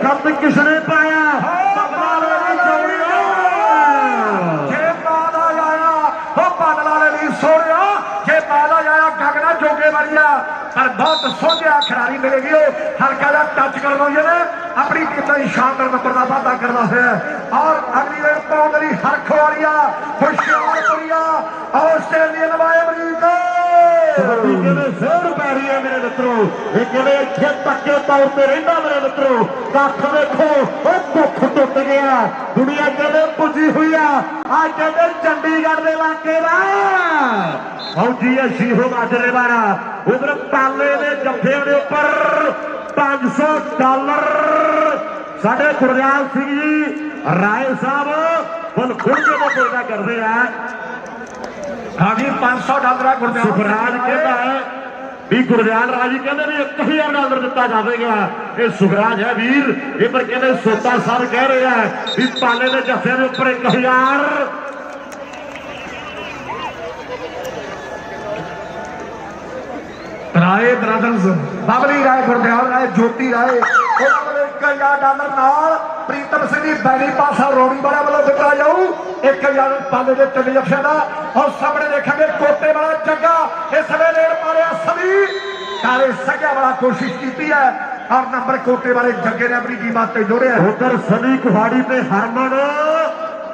गंद किसने पाया गगना जोगे वाली पर बहुत सोझा खिलाड़ी मिलेगी हल्का जहा टच कर दो अपनी कितना शानदार नंबर का वाधा करना है और अगली रेड पाउंड हरख वाली खुशियारपुरी ऑस्ट्रेलियन वाले अमरीका फिर पै रही है मेरे मित्रों इतने पक्के तौर पर रहा मेरे मित्रों कख देखो दुख टुट गया दुनिया कहते पुजी हुई आ कहते चंडीगढ़ के इलाके का फौजी है शीहो माजरे वाला उधर पाले ने जफे के उपर $500 साढ़े गुरदयाल सिंह जी राय साहब बल खुल के बोलना करते हैं हाँ जी $500 सुखराज कहता है भी गुरदयाल राज जी कहते भी $1000 दिता जाएगा ये सुखराज है वीर ये पर कहते सोता साहब कह रहे हैं भी पाले ने जफे के उपर 1000 राय ब्रदर्स बबली राय गुरदयाल राय ज्योति राय $1000 नाल प्रीतम सिंह जी बैरी पासा रोड़ी वाला वालों दिता जाऊ 1000 पाले के 3 जफिया का और सामने देखेंगे कोटे वाला जग्गा इस वे रेड मारिया सभी काले सग्या वाला कोशिश की है और नंबर कोटे वाले जग्गे ने अपनी कीमत जोड़े उधर सनी कुहाड़ी पे हरमन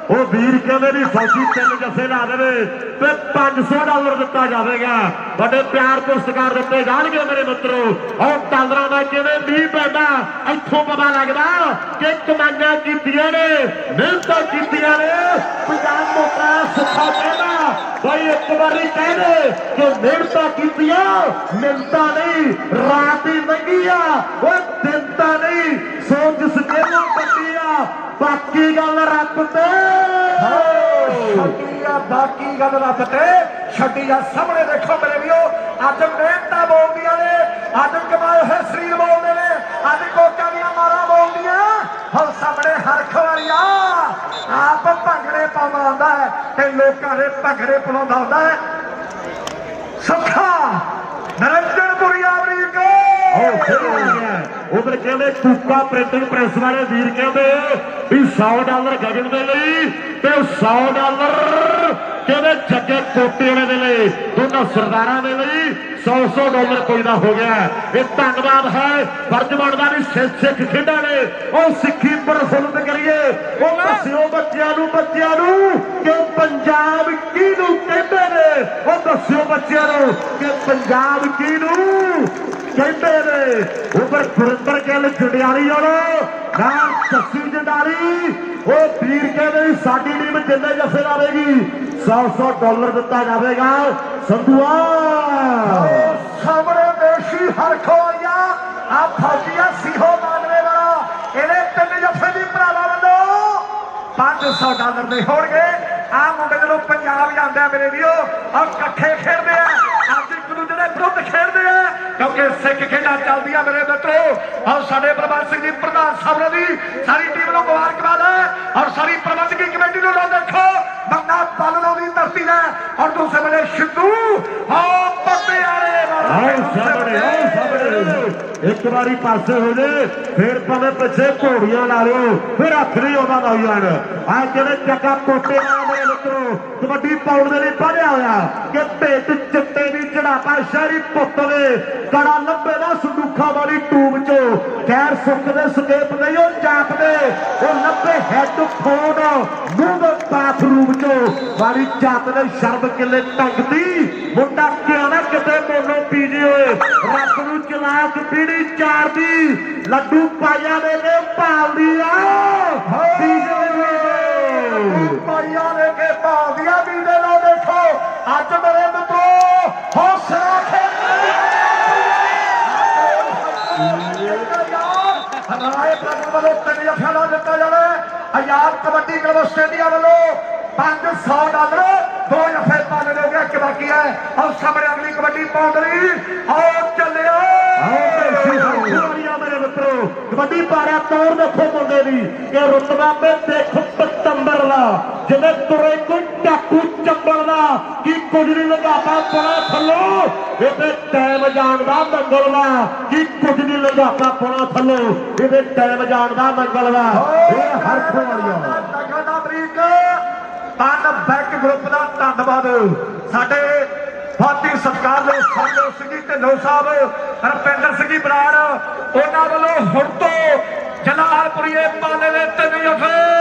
वो वीर कहते भी फौजी 3 जफे ला दे तो $500 दिता जाएगा बड़े प्यार पुरस्कार दिते जाएंगे मेरे मित्रों और टालर में कहते मीह पैदा इतों पता लगता कि कमाइया की ने मेहनत की ने पंजाब मोटा सुखा कहना भाई एक बारी कह दे कि मेहनत की मिलता नहीं रात ही लंघी वो दिनता नहीं सो जिस गेलों बची बाकी गल रब ते बाकी गल रब ते छड्डी आ सामने देखो मेरे भी अज मेहनत बोलदियां ने अज कमाए हुए शरीर बोलते ने अज कोचा दियां मारा बोलदियां और सामने हरख वालिया आप भंगड़े पाउंदा आंदा है ते लोकां दे भंगड़े पलाउंदा आंदा है सुखा नरंजनपुरी अमरीका उधर कहते कूका प्रिंटिंग प्रेस वाले वीर कहते भी $100 गगन के लिए $100 कहते जगे कोटे वाले लिए दोनों सरदारा के लिए $100 कोई ना हो गया ये धन्यवाद है फर्ज बनता नहीं सिख खेडा ने और सिखी प्रफुल्लित करिए वो दस्यो बच्चों कि पंजाब किनू कहते ने वो दस्यो बच्चों कि पंजाब किनू कहते ने उपर गुरिंदर गिल जंडियाली नाम जस्सी जंडाली वो वीर कहते साडी टीम जिन्ने जफे लावेगी $100 दिता जाएगा संधुआ सामने देशी हरख वालिया आ फौजिया सीहो मानवे वाला इहदे 3 जफे की भरावां वालों $500 दे होणगे आ मुंडे जदों पंजाब जांदे मेरे वीरो और इकट्ठे खेडदे आ अज एक दूजे दे विरुद्ध खेडदे आ क्योंकि सिख खेडा चलदियां मेरे मित्रों और साडे प्रभात सिंह जी प्रधान साहब दी सारी टीम नूं मुबारकबाद है और सारी प्रबंधकी कमेटी नूं देखो बंदा पालनो दी धरती है और दूसरे बने सिद्धू पत्ते एक बारी पासे हो जाए फिर भावे पिछे घोड़ियां ला लो फिर हथ नहीं आता नौजवान आज कहते चक्का कोटे मेरे मित्रों कबड्डी पाउंड के लिए पढ़िया होया कि पेट चिट्टे की चढ़ापा शहरी पुत ने कड़ा लंबे ना संदूखा वाली टूब चो खैर सुखते सकेप नहीं वो चापते वो लंबे हैडफोन मुंह बाथरूम चो वाली चाप ने शर्म किले टंगती मुंडा क्या ना किते मोनो पीजे हुए रब नूं चलाक पीढ़ी चार दी लड्डू पाइया ने भाल दिया पाइया लेके भाल दिया बीजे लो देखो अज मेरे मित्रों हौसला राय प्रगट वालों 3 जफिया दिता जाए आजाद कबड्डी क्लब आस्ट्रेलिया वालों $500 2 जफे पाने हो गया कि बाकी है और सामने अगली कबड्डी पाउंडरी और चले मेरे मित्रों कबड्डी पारा तौर देखो मुंडे की रुतबा पे देखो पतंबर का ਜਿਵੇਂ ਤੁਰੇ ਕੋਈ ਟਾਕੂ ਚੰਬਲਦਾ ਕਿ ਕੁਝ ਨਹੀਂ ਲੰਘਾਤਾ ਪੁਣਾ ਥੱਲੋਂ ਇਹਦੇ ਟਾਈਮ ਜਾਣਦਾ ਮੰਗਲਵਾ ਕਿ ਕੁਝ ਨਹੀਂ ਲੰਘਾਤਾ ਪੁਣਾ ਥੱਲੋਂ ਇਹਦੇ ਟਾਈਮ ਜਾਣਦਾ ਮੰਗਲਵਾ ਇਹ ਹਰਖ ਵਾਲੀਆ ਦਾ ਬਰੀਕ ਤਨ ਬੈਕ ਗਰੁੱਪ ਦਾ ਧੰਨਵਾਦ ਸਾਡੇ ਬਾਤੀ ਸਤਿਕਾਰ ਦੇ ਸੰਜੋ ਸਿੰਘ ਜੀ ਢਿੱਲੋਂ ਸਾਹਿਬ ਰਪਿੰਦਰ ਸਿੰਘ ਜੀ ਬਰਾੜ ਉਹਨਾਂ ਵੱਲੋਂ ਹੁਣ ਤੋਂ ਜਲਾਲਪੁਰੀਏ ਪਾਲੇ ਦੇ 3 ਜਫੇ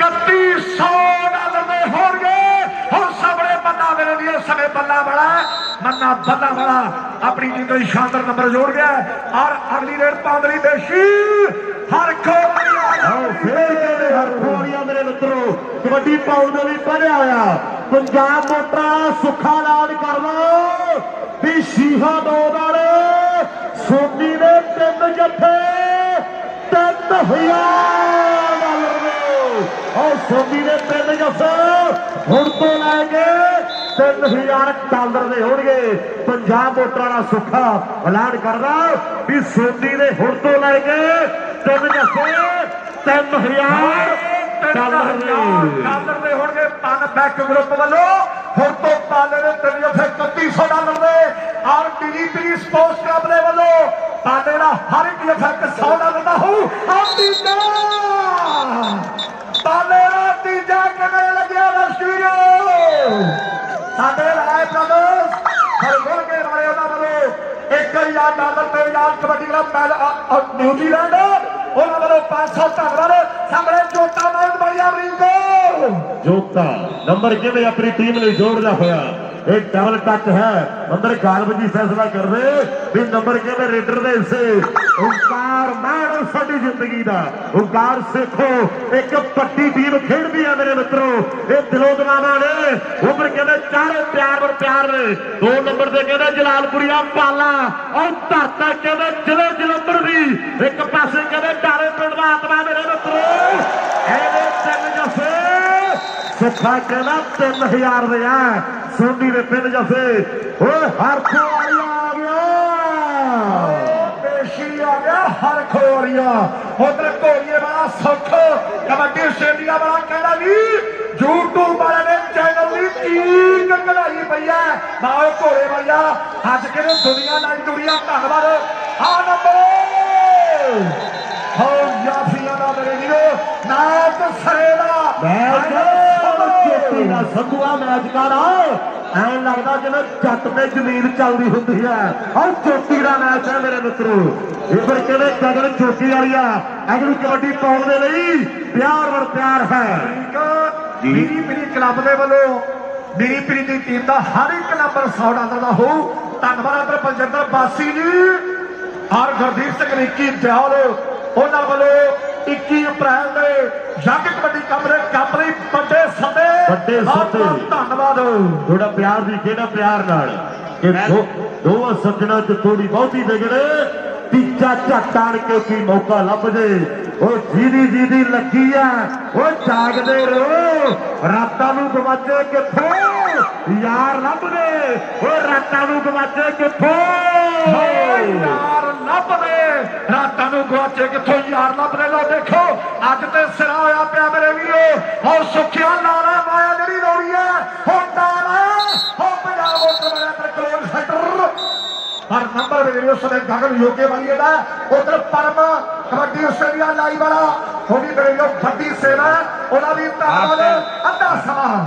$3100 ਦੇ ਹੋਣਗੇ ਹੁਣ ਸਾਹਮਣੇ ਬੰਦਾ ਮੇਰੇ ਲਈ ਇਸ ਸਮੇਂ ਬੱਲਾ ਵਾਲਾ ਮੰਨਾ ਬੱਲਾ ਵਾਲਾ ਆਪਣੀ ਟੀਮ ਦਾ ਸ਼ਾਨਦਾਰ ਨੰਬਰ ਜੋੜ ਗਿਆ ਔਰ ਅਗਲੀ ਰੇਡ ਪਾਉਂਦਰੀ ਦੇਸ਼ੀ ਹਰਖੋ ਹਰਖੋੜੀਆਂ ਮੇਰੇ ਮਿੱਤਰੋ ਕਬੱਡੀ ਪਾਉਣ ਦੇ ਲਈ ਪੜਿਆ ਹੋਇਆ ਪੰਜਾਬ ਮੋਟਰਾਂ ਸੁੱਖਾ ਐਲਾਨ ਕਰ ਲਓ ਵੀ ਸ਼ੀਹਾ ਦੋ ਵਾਲੇ ਸੋਨੀ ਦੇ 3 ਜੱਫੇ $3000 और सोनी ने 3 जफ्फे हुण तो लैके $3000 दे होणगे पंजाब वोटरां दा सुखा ऐलान करदा भी सोनी ने हुण तो लैके 3 जफ्फे $3000 ਦੇ ਹੋਣਗੇ ਪਨ ਬੈਕ ਗਰੁੱਪ ਵੱਲੋਂ ਹੁਣ ਤੋਂ ਪਾਲੇ ਦੇ 3 ਜਫੇ $3100 ਦੇ ਔਰ ਡੀਪੀ ਸਪੋਰਟਸ ਕਲੱਬ ਦੇ ਵੱਲੋਂ ਪਾਲੇ ਦਾ ਹਰ ਇੱਕ ਜਫਾ $100 ਦਾ ਹੋਊ ਆਉਂਦੀ ਪਾਲੇ ਦਾ ਤੀਜਾ ਕਿਵੇਂ ਲੱਗਿਆ ਦਰਸ਼ਕੋ ਸਾਡੇ ਰਾਏ ਬ੍ਰਦਰਸ ਹਰਗੁਣ ਕੇ ਵਾਲੇ ਉਹਨਾਂ ਵੱਲੋਂ $1000 ਤੇ ਯਾਰ ਕਬੱਡੀ ਕਲੱਬ ਨਿਊਜ਼ੀਲੈਂਡ ਉਹਨਾਂ ਵੱਲੋਂ 500 ਧੰਨਵਾਦ ਸਾਹਮਣੇ ਜੋਤਾ ਨਾਲ ਬੜੀਆ ਰਿੰਗੋ ਜੋਤਾ ਨੰਬਰ ਕਿਵੇਂ ਆਪਣੀ ਟੀਮ ਲਈ ਜੋੜਦਾ ਹੋਇਆ एक डबल टच है अंदर गालब जी फैसला कर रहे भी नंबर के रेडर दे हिस्से ओंकार मान साडी जिंदगी दा ओंकार सिखो एक पट्टी टीम खेडदी है मेरे मित्रों ये दिलों दवाना ने उम्र कहते चारे प्यार ने 2 नंबर से कहते जलालपुरिया पाला और धरता कहते जिले जलंधर दी एक पासे कहते डाले पिंड दा आत्मा मेरे मित्रों एदे 3 जफे सुखा कहना 3000 दे है सोनी ने 3 जफे हरखो आ गया पेशी आ गया हरखो उधर घोड़िए वाला सुख कबड्डी आस्ट्रेलिया वाला कहना भी यूट्यूब वाले ने चैनल की चीक कढ़ाई पई है माओ घोड़े भैया अज के दुनिया नाल जुड़िया धन्नवाद आ नंबर हो याफिया दा मेरे वीरो नाच सरेदा संधुआ मैच कर ਐਂ ਲੱਗਦਾ ਜਿਵੇਂ ਜੱਟ ਤੇ ਜ਼ਮੀਨ ਚੱਲਦੀ ਹੁੰਦੀ ਹੈ ਔਰ ਚੋਟੀ ਦਾ ਮੈਚ ਹੈ ਮੇਰੇ ਮਿੱਤਰੋ ਇਹ ਫਿਰ ਕਹਿੰਦੇ ਗਗਨ ਚੋਟੀ ਵਾਲੀਆ ਅਗਲੀ ਕਬੱਡੀ ਪਾਉਣ ਦੇ ਲਈ ਪਿਆਰ ਹੈ ਮੇਰੀ ਕਲੱਬ ਦੇ ਵੱਲੋਂ ਮੇਰੀ ਪੀਰੀ ਦੀ ਟੀਮ ਦਾ ਹਰ ਇੱਕ ਨੰਬਰ $100 ਦਾ ਹੋਊ ਧੰਨਵਾਦ ਅਦਰ ਪੰਜਿੰਦਰ ਬਾਸੀ ਜੀ ਔਰ ਗੁਰਦੀਪ ਸਿੰਘ ਰਿੱਕੀ ਦਿਆਲ ਉਹਨਾਂ ਵੱਲੋਂ 21 ਅਪ੍ਰੈਲ ਦੇ ਜੱਗ ਕਬੱਡੀ ਕੱਪ ਲਈ ਵੱਡੇ ਸੱਦੇ ਧੰਨਵਾਦ ਥੋੜਾ ਪਿਆਰ ਦੀ ਕਿਹੜਾ ਪਿਆਰ ਨਾਲ ਕਿ ਦੋ ਸੱਜਣਾ ਚ ਥੋੜੀ ਬਹੁਤੀ ਵਿਗੜੇ ਤੀਜਾ ਝੱਟ ਆਣ ਕੇ ਕੀ ਮੌਕਾ ਲੱਭ ਜੇ ਉਹ ਜਿਹਦੀ ਲੱਗੀ ਆ ਉਹ ਜਾਗਦੇ ਰਹੋ ਰਾਤਾਂ ਨੂੰ ਗਵਾਚੇ ਕਿੱਥੋਂ ਯਾਰ ਲੱਭਦੇ ਉਹ ਰਾਤਾਂ ਨੂੰ ਗਵਾਚੇ ਕਿੱਥੋਂ ਯਾਰ ਲੱਭਦੇ ਰਾਤਾਂ ਨੂੰ ਗਵਾਚੇ ਕਿੱਥੋਂ ਯਾਰ ਲੱਭਦੇ ਲੋ ਦੇਖੋ ਅੱਜ ਤੇ ਸਿਰਾ ਹੋਇਆ ਪਿਆ ਮੇਰੇ ਵੀਰੋ ਔਰ ਸੁਖਿਆ ਨਾਰਾ ਮਾਇਆ ਜਿਹੜੀ ਰੋੜੀ ਹੈ ਹੁਣ ਨਾਰਾ ਹੋ ਪੰਜਾਬ ਵੋਟਰ ਵਾਲਿਆ ਤੇ ਕਲੋਨ ਸੈਂਟਰ ਪਰ ਨੰਬਰ ਵੀਰੋ ਸਦੇ ਗਗਨ ਯੋਗੇ ਵਾਲੀ ਦਾ ਉਧਰ ਪਰਮ ਕਬੱਡੀ ਆਸਟ੍ਰੇਲੀਆ ਲਾਈ ਵਾਲਾ ਉਹ ਵੀ ਮੇਰੇ ਵੀਰੋ ਵੱਡੀ ਸੇਵਾ ਉਹਨਾਂ ਦੀ ਧੰਨਵਾਦ ਅੱਧਾ ਸਮਾਂ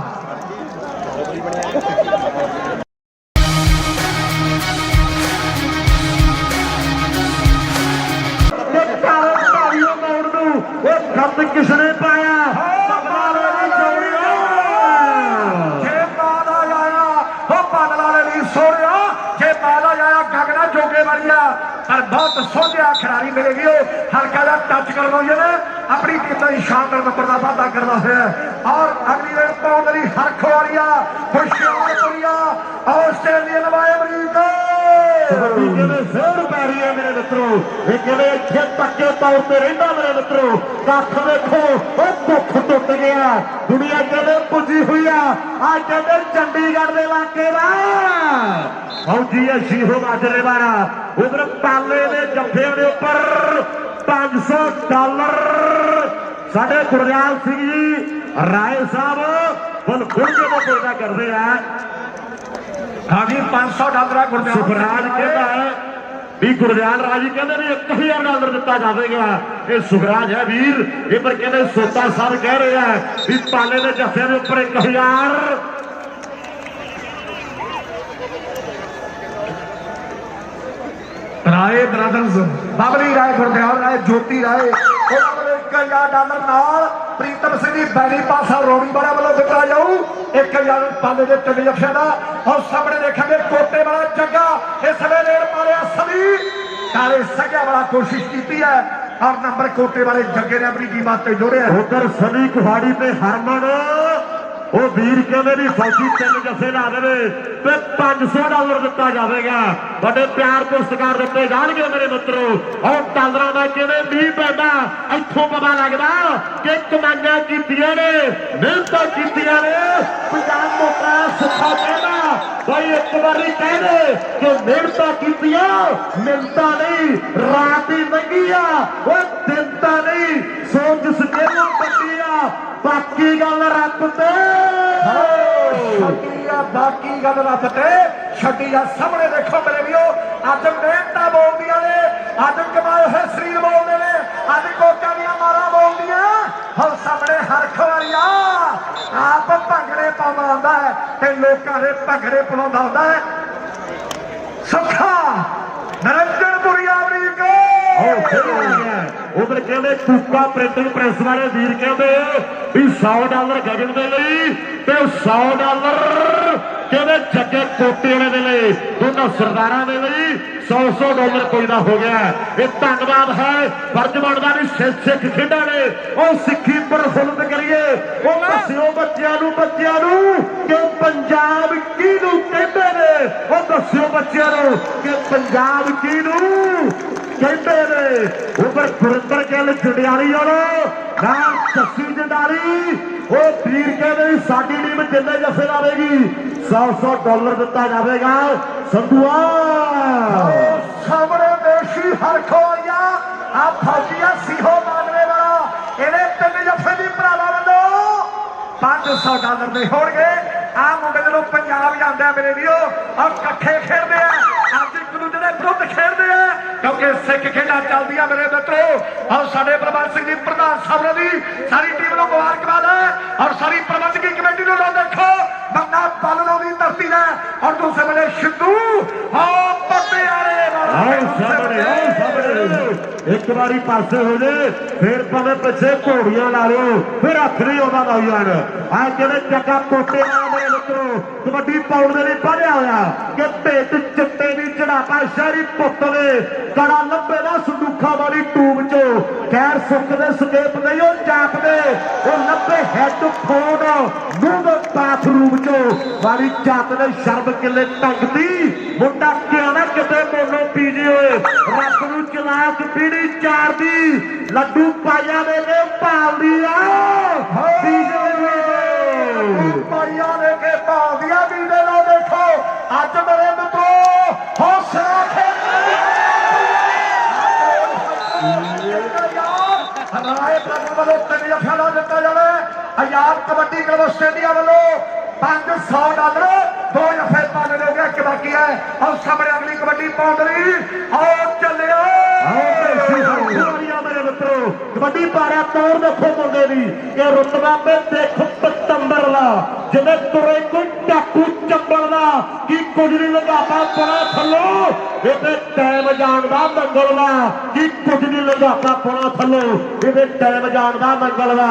ਖੰਡ ਕਿਸਨੇ ਪਾਇਆ ਜੇ ਬਾਲਾ ਆਇਆ ਉਹ ਬਾਦਲਾ ਲਈ ਸੋਹਣਿਆ ਜੇ ਬਾਲਾ ਆਇਆ ਗਗਨਾ ਜੋਗੇ ਵਾਲੀਆ ਪਰ ਬਹੁਤ ਸੋਹਣਿਆ ਖਿਡਾਰੀ ਮਿਲੇਗੀ ਉਹ ਹਲਕਾ ਜਿਹਾ ਟੱਚ ਕਰਨਾ ਜਿਹਨੇ ਆਪਣੀ ਟੀਮ ਦਾ ਸ਼ਾਨਦਾਰ ਨੰਬਰ ਦਾ ਵਾਅਦਾ ਕਰਦਾ ਹੋਇਆ ਔਰ ਅਗਲੀ ਰੇਡ ਪਾਉਣ ਲਈ ਹਰਖ ਵਾਲੀਆ ਹੁਸ਼ਿਆਰਪੁਰੀਆ ਆਸਟ੍ਰੇਲੀਅਨ ਵਾਏ ਅਮਰੀਕਾ ਕਿਵੇਂ ਫੇਰ ਪੈ ਰਹੀ ਹੈ ਮੇਰੇ ਮਿੱਤਰੋ ਇਹ ਕਿਵੇਂ ਇੱਥੇ ਪੱਕੇ ਤੌਰ ਤੇ ਰਹਿੰਦਾ ਮੇਰੇ ਮਿੱਤਰੋ ਕੱਖ ਦੇਖੋ ਉਹ ਦੁੱਖ ਟੁੱਟ ਗਿਆ ਦੁਨੀਆ ਕਹਿੰਦੇ ਪੁੱਜੀ ਹੋਈ ਆ ਕਹਿੰਦੇ ਚੰਡੀਗੜ੍ਹ ਦੇ ਇਲਾਕੇ ਦਾ ਫੌਜੀ ਹੈ ਸ਼ੀਹੋ ਮਾਜਰੇ ਵਾਲਾ ਉਧਰ ਪਾਲੇ ਦੇ ਜੱਫਿਆਂ ਦੇ ਉੱਪਰ $500 ਸਾਡੇ ਗੁਰਦਿਆਲ ਸਿੰਘ ਜੀ राय साहब बल गुड़के का कोयना करते हैं। हाँ जी $500 गुरदियाल सुखराज कहता है भी गुरदियाल राजी कहते भी $1000 दिता जाएगा। ये सुखराज है वीर ये पर कहते सोता साहब कह रहे हैं भी पाले ने जफे के उपर 1000 राय ब्रदर्स बबली राय गुरदियाल राय ज्योति राय $1000 नाल प्रीतम सिंह जी बैरी पासा रोड़ी वाला वालों दिता जाऊ 1000 पाले के 3 जफियां का। और सामने देखेंगे कोटे वाला जग्गा इस वे रेड मारिया सभी काले सगिया वाला कोशिश की है और नंबर कोटे वाले जग्गे ने अपनी टीम से जोड़े। उधर सनी कुहाड़ी पे हरमन वो वीर कहते भी फौजी 3 जफे ला दे तो $500 दिता जाएगा। बड़े प्यार पुरस्कार दिते जाएंगे मेरे मित्रों। और डॉलर का कहते भी पैदा इतों पता लगता कि कमाइयां कीतियां ने मेहनत कीतियां ने पंजाब मोटा सुखा कहना भाई एक बारी कह दे कि मेहनत कीतियां मिलता नहीं रात ही लगी वो दिनता नहीं सोच सकेलो पट्टिया बाकी गल रब ते बाकी गल रब ते छड्डी आ। सामने देखो मेरे भीओ अज मेहनत बोलदियां ने अज कमाए हुए शरीर बोलते ने अज कोटा दियां मारा बोलदियां। और सामने हर खवारिया आप भंगड़े पाउंदा आंदा है ते लोकां दे भंगड़े पवाउंदा आंदा है। सुखा नरंजनपुरी अमरीक उधर कहते कूका प्रिंटिंग प्रेस वाले वीर कहते भी $100 गगन के लिए तो $100 कहते जगे कोटे वाले के लिए दोनों सरदारा के लिए $100 कोई ना हो गया। ये धन्यवाद है फर्ज बनता भी सिख खेडा ने और सिक्खी प्रफुल्लित करिए वो दस्यो बच्चों कि पंजाब किनू कहते ने वो दस्यो बच्चों कि पंजाब किनू कहते ने। उपर गुरिंदर गिल जंडियाली नाम जस्सी जंडाली वो वीर कहते साडी टीम जिन्ने जफे लावेगी $100 दिता जाएगा। संधुआ सामने देशी हर खोया आ फौजिया सीहो मानवे वाला इन्हें 3 जफे की भरावां वालों $500 दे होणगे। आ मुंडे जदों पंजाब जांदा मेरे वीरो और कट्ठे खेडदे आ अज एक दूजे दे विरुद्ध खेडदे आ क्योंकि सिख खेडां चलदियां मेरे मित्रों। और साडे प्रबंध सिंह जी प्रधान साहब दी सारी टीम नूं मुबारकबाद है और सारी प्रबंधकी कमेटी नूं देखो बंदा पालनों की धरती है और दूसरे बड़े सिद्धू एक बारी पासे हो जाए फिर भावे पिछे घोड़ियां ला लो फिर हथ नहीं आता नौजवान आ कहते जगह कोटे वाला मेरे मित्रों कबड्डी पाउण के लिए पढ़िया होया कि भेट चिट्टे की चढ़ापा शहरी पुत ने कड़ा लभे ना संदूखा वाली टूब चो खैर सुखते सकेप नहीं वो जापते वो लभे हैडफोन मूंह बाथरूम चो वाली जात ने शर्म किले टंगती मुंडा क्या ना किते मोनो पीजे होए रब नूं चलाक पीढ़ी 4 दी लड्डू पाइया दे के पाल दिया पाइया दे के पाल दिया बीजे लो देखो अज मेरे मित्रों हौसला राय प्रभु वालों 3 जफियां दिता जाए। आजाद कबड्डी क्लब आस्ट्रेलिया वालों $500 2 जफे पाने हो गया कि बाकी है। और सामने अगली कबड्डी पौंडरी और चले मेरे मित्रों कबड्डी पारा तौर देखो मुंडे की ये रुतबा पे देखो पतंबर ला जिन्हें तुरे कोई टाकू चंबल का की कुछ नहीं लगाता पड़ा थलो ये टाइम जानता मंगलवा की कुछ नहीं लगाता पड़ा थलो ये टाइम जानता मंगलवा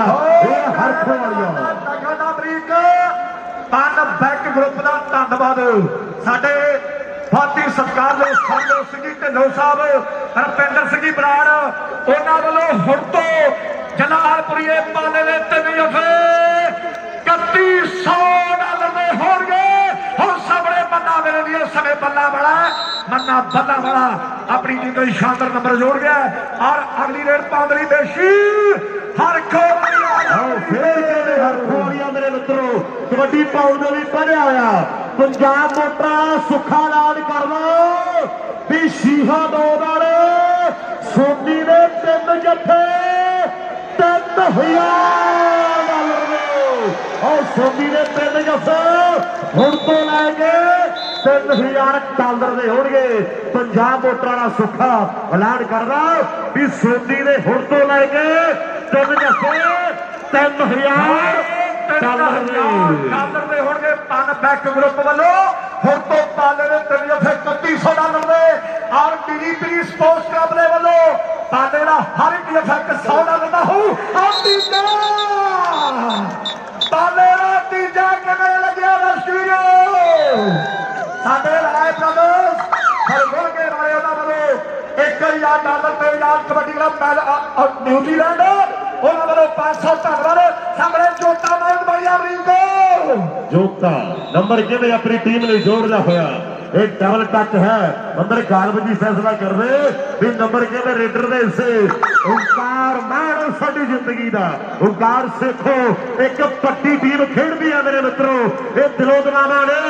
हर बैक ग्रुप का धन्यवाद साडे फाती सत्कार सरदेव सिंह जी ढिल्लों साहब रविंदर सिंह जी बराड़ उन्होंने वालों हुण तो जलालपुरी पाले ने 3 जफे $3100 में होंगे। और सामने बन्ना मेरे लिए समय बल्ला बड़ा मन्ना बल्ला बड़ा अपनी टीम को शानदार नंबर जोड़ गया और अगली रेड पाउंडरी बेशी हर मेरे मित्रों कबड्डी पाउंड भी पढ़िया होया पंजाब मोटा सुखा ऐलान कर लो भी शीहा 2 वाले सोनी ने 3 जफे $3000 ਸੋਨੀ ਦੇ ਪਿੰਡ ਜੱਫੇ ਹੁਣ ਤੋਂ ਲੈ ਕੇ $3000 ਦੇ ਹੋਣਗੇ। ਪੰਜਾਬ ਵੋਟਰਾਂ ਦਾ ਸੁੱਖਾ ਐਲਾਨ ਕਰਦਾ ਵੀ ਸੋਨੀ ਦੇ ਹੁਣ ਤੋਂ ਲੈ ਕੇ 3 ਜੱਫੇ $3000 ਦੇ ਹੋਣਗੇ। ਪਨ ਬੈਕ ਗਰੁੱਪ ਵੱਲੋਂ ਹੁਣ ਤੋਂ ਪਾਲੇ ਦੇ 3 ਜੱਫੇ $3100 ਦੇ ਔਰ ਡੀਡੀਪੀ ਸਪੋਰਟਸ ਕਲੱਬ ਦੇ ਵੱਲੋਂ ਪਾਲੇ ਦਾ ਹਰ ਇੱਕ ਜੱਫਾ $100 ਦਾ ਹੋਊ। ਤੀਜਾ ਪਾਲੇ ਦਾ ਤੀਜਾ ਕਿਵੇਂ ਲੱਗਿਆ ਦਰਸ਼ਕੋ? ਸਾਡੇ ਰਾਏ ਬ੍ਰਦਰਸ ਹਰਗੁਣ ਕੇ ਵਾਲੇ ਉਹਨਾਂ ਵੱਲੋਂ $1000 ਤੇ ਯਾਰ ਕਬੱਡੀ ਦਾ ਮੈਚ ਨਿਊਜ਼ੀਲੈਂਡ ਉਹਨਾਂ ਵੱਲੋਂ 500 ਧੰਨਵਾਦ। ਸਾਹਮਣੇ ਜੋਤਾ ਮਾਇੰਦ ਬੜੀਆ ਅਮਰੀਕ ਜੋਤਾ ਨੰਬਰ ਕਿਵੇਂ ਆਪਣੀ ਟੀਮ ਲਈ ਜੋੜਦਾ ਹੋਇਆ। ਇਹ ਡਬਲ ਟੱਚ ਹੈ ਅੰਦਰ ਗਾਲਬ ਜੀ ਫੈਸਲਾ ਕਰਦੇ ਵੀ ਨੰਬਰ ਕਿਵੇਂ ਰੇਡਰ ਦੇ ਹਿੱਸੇ। ਓਂਕਾਰ ਮਾਣ ਸਾਡੀ ਜ਼ਿੰਦਗੀ ਦਾ ਓਂਕਾਰ ਸੇਖੋ ਇੱਕ ਪੱਟੀ ਟੀਮ ਖੇਡਦੀ ਆ ਮੇਰੇ ਮਿੱਤਰੋ। ਇਹ ਦਿਲੋਂ ਦਿਲਾਵਾਂ ਨੇ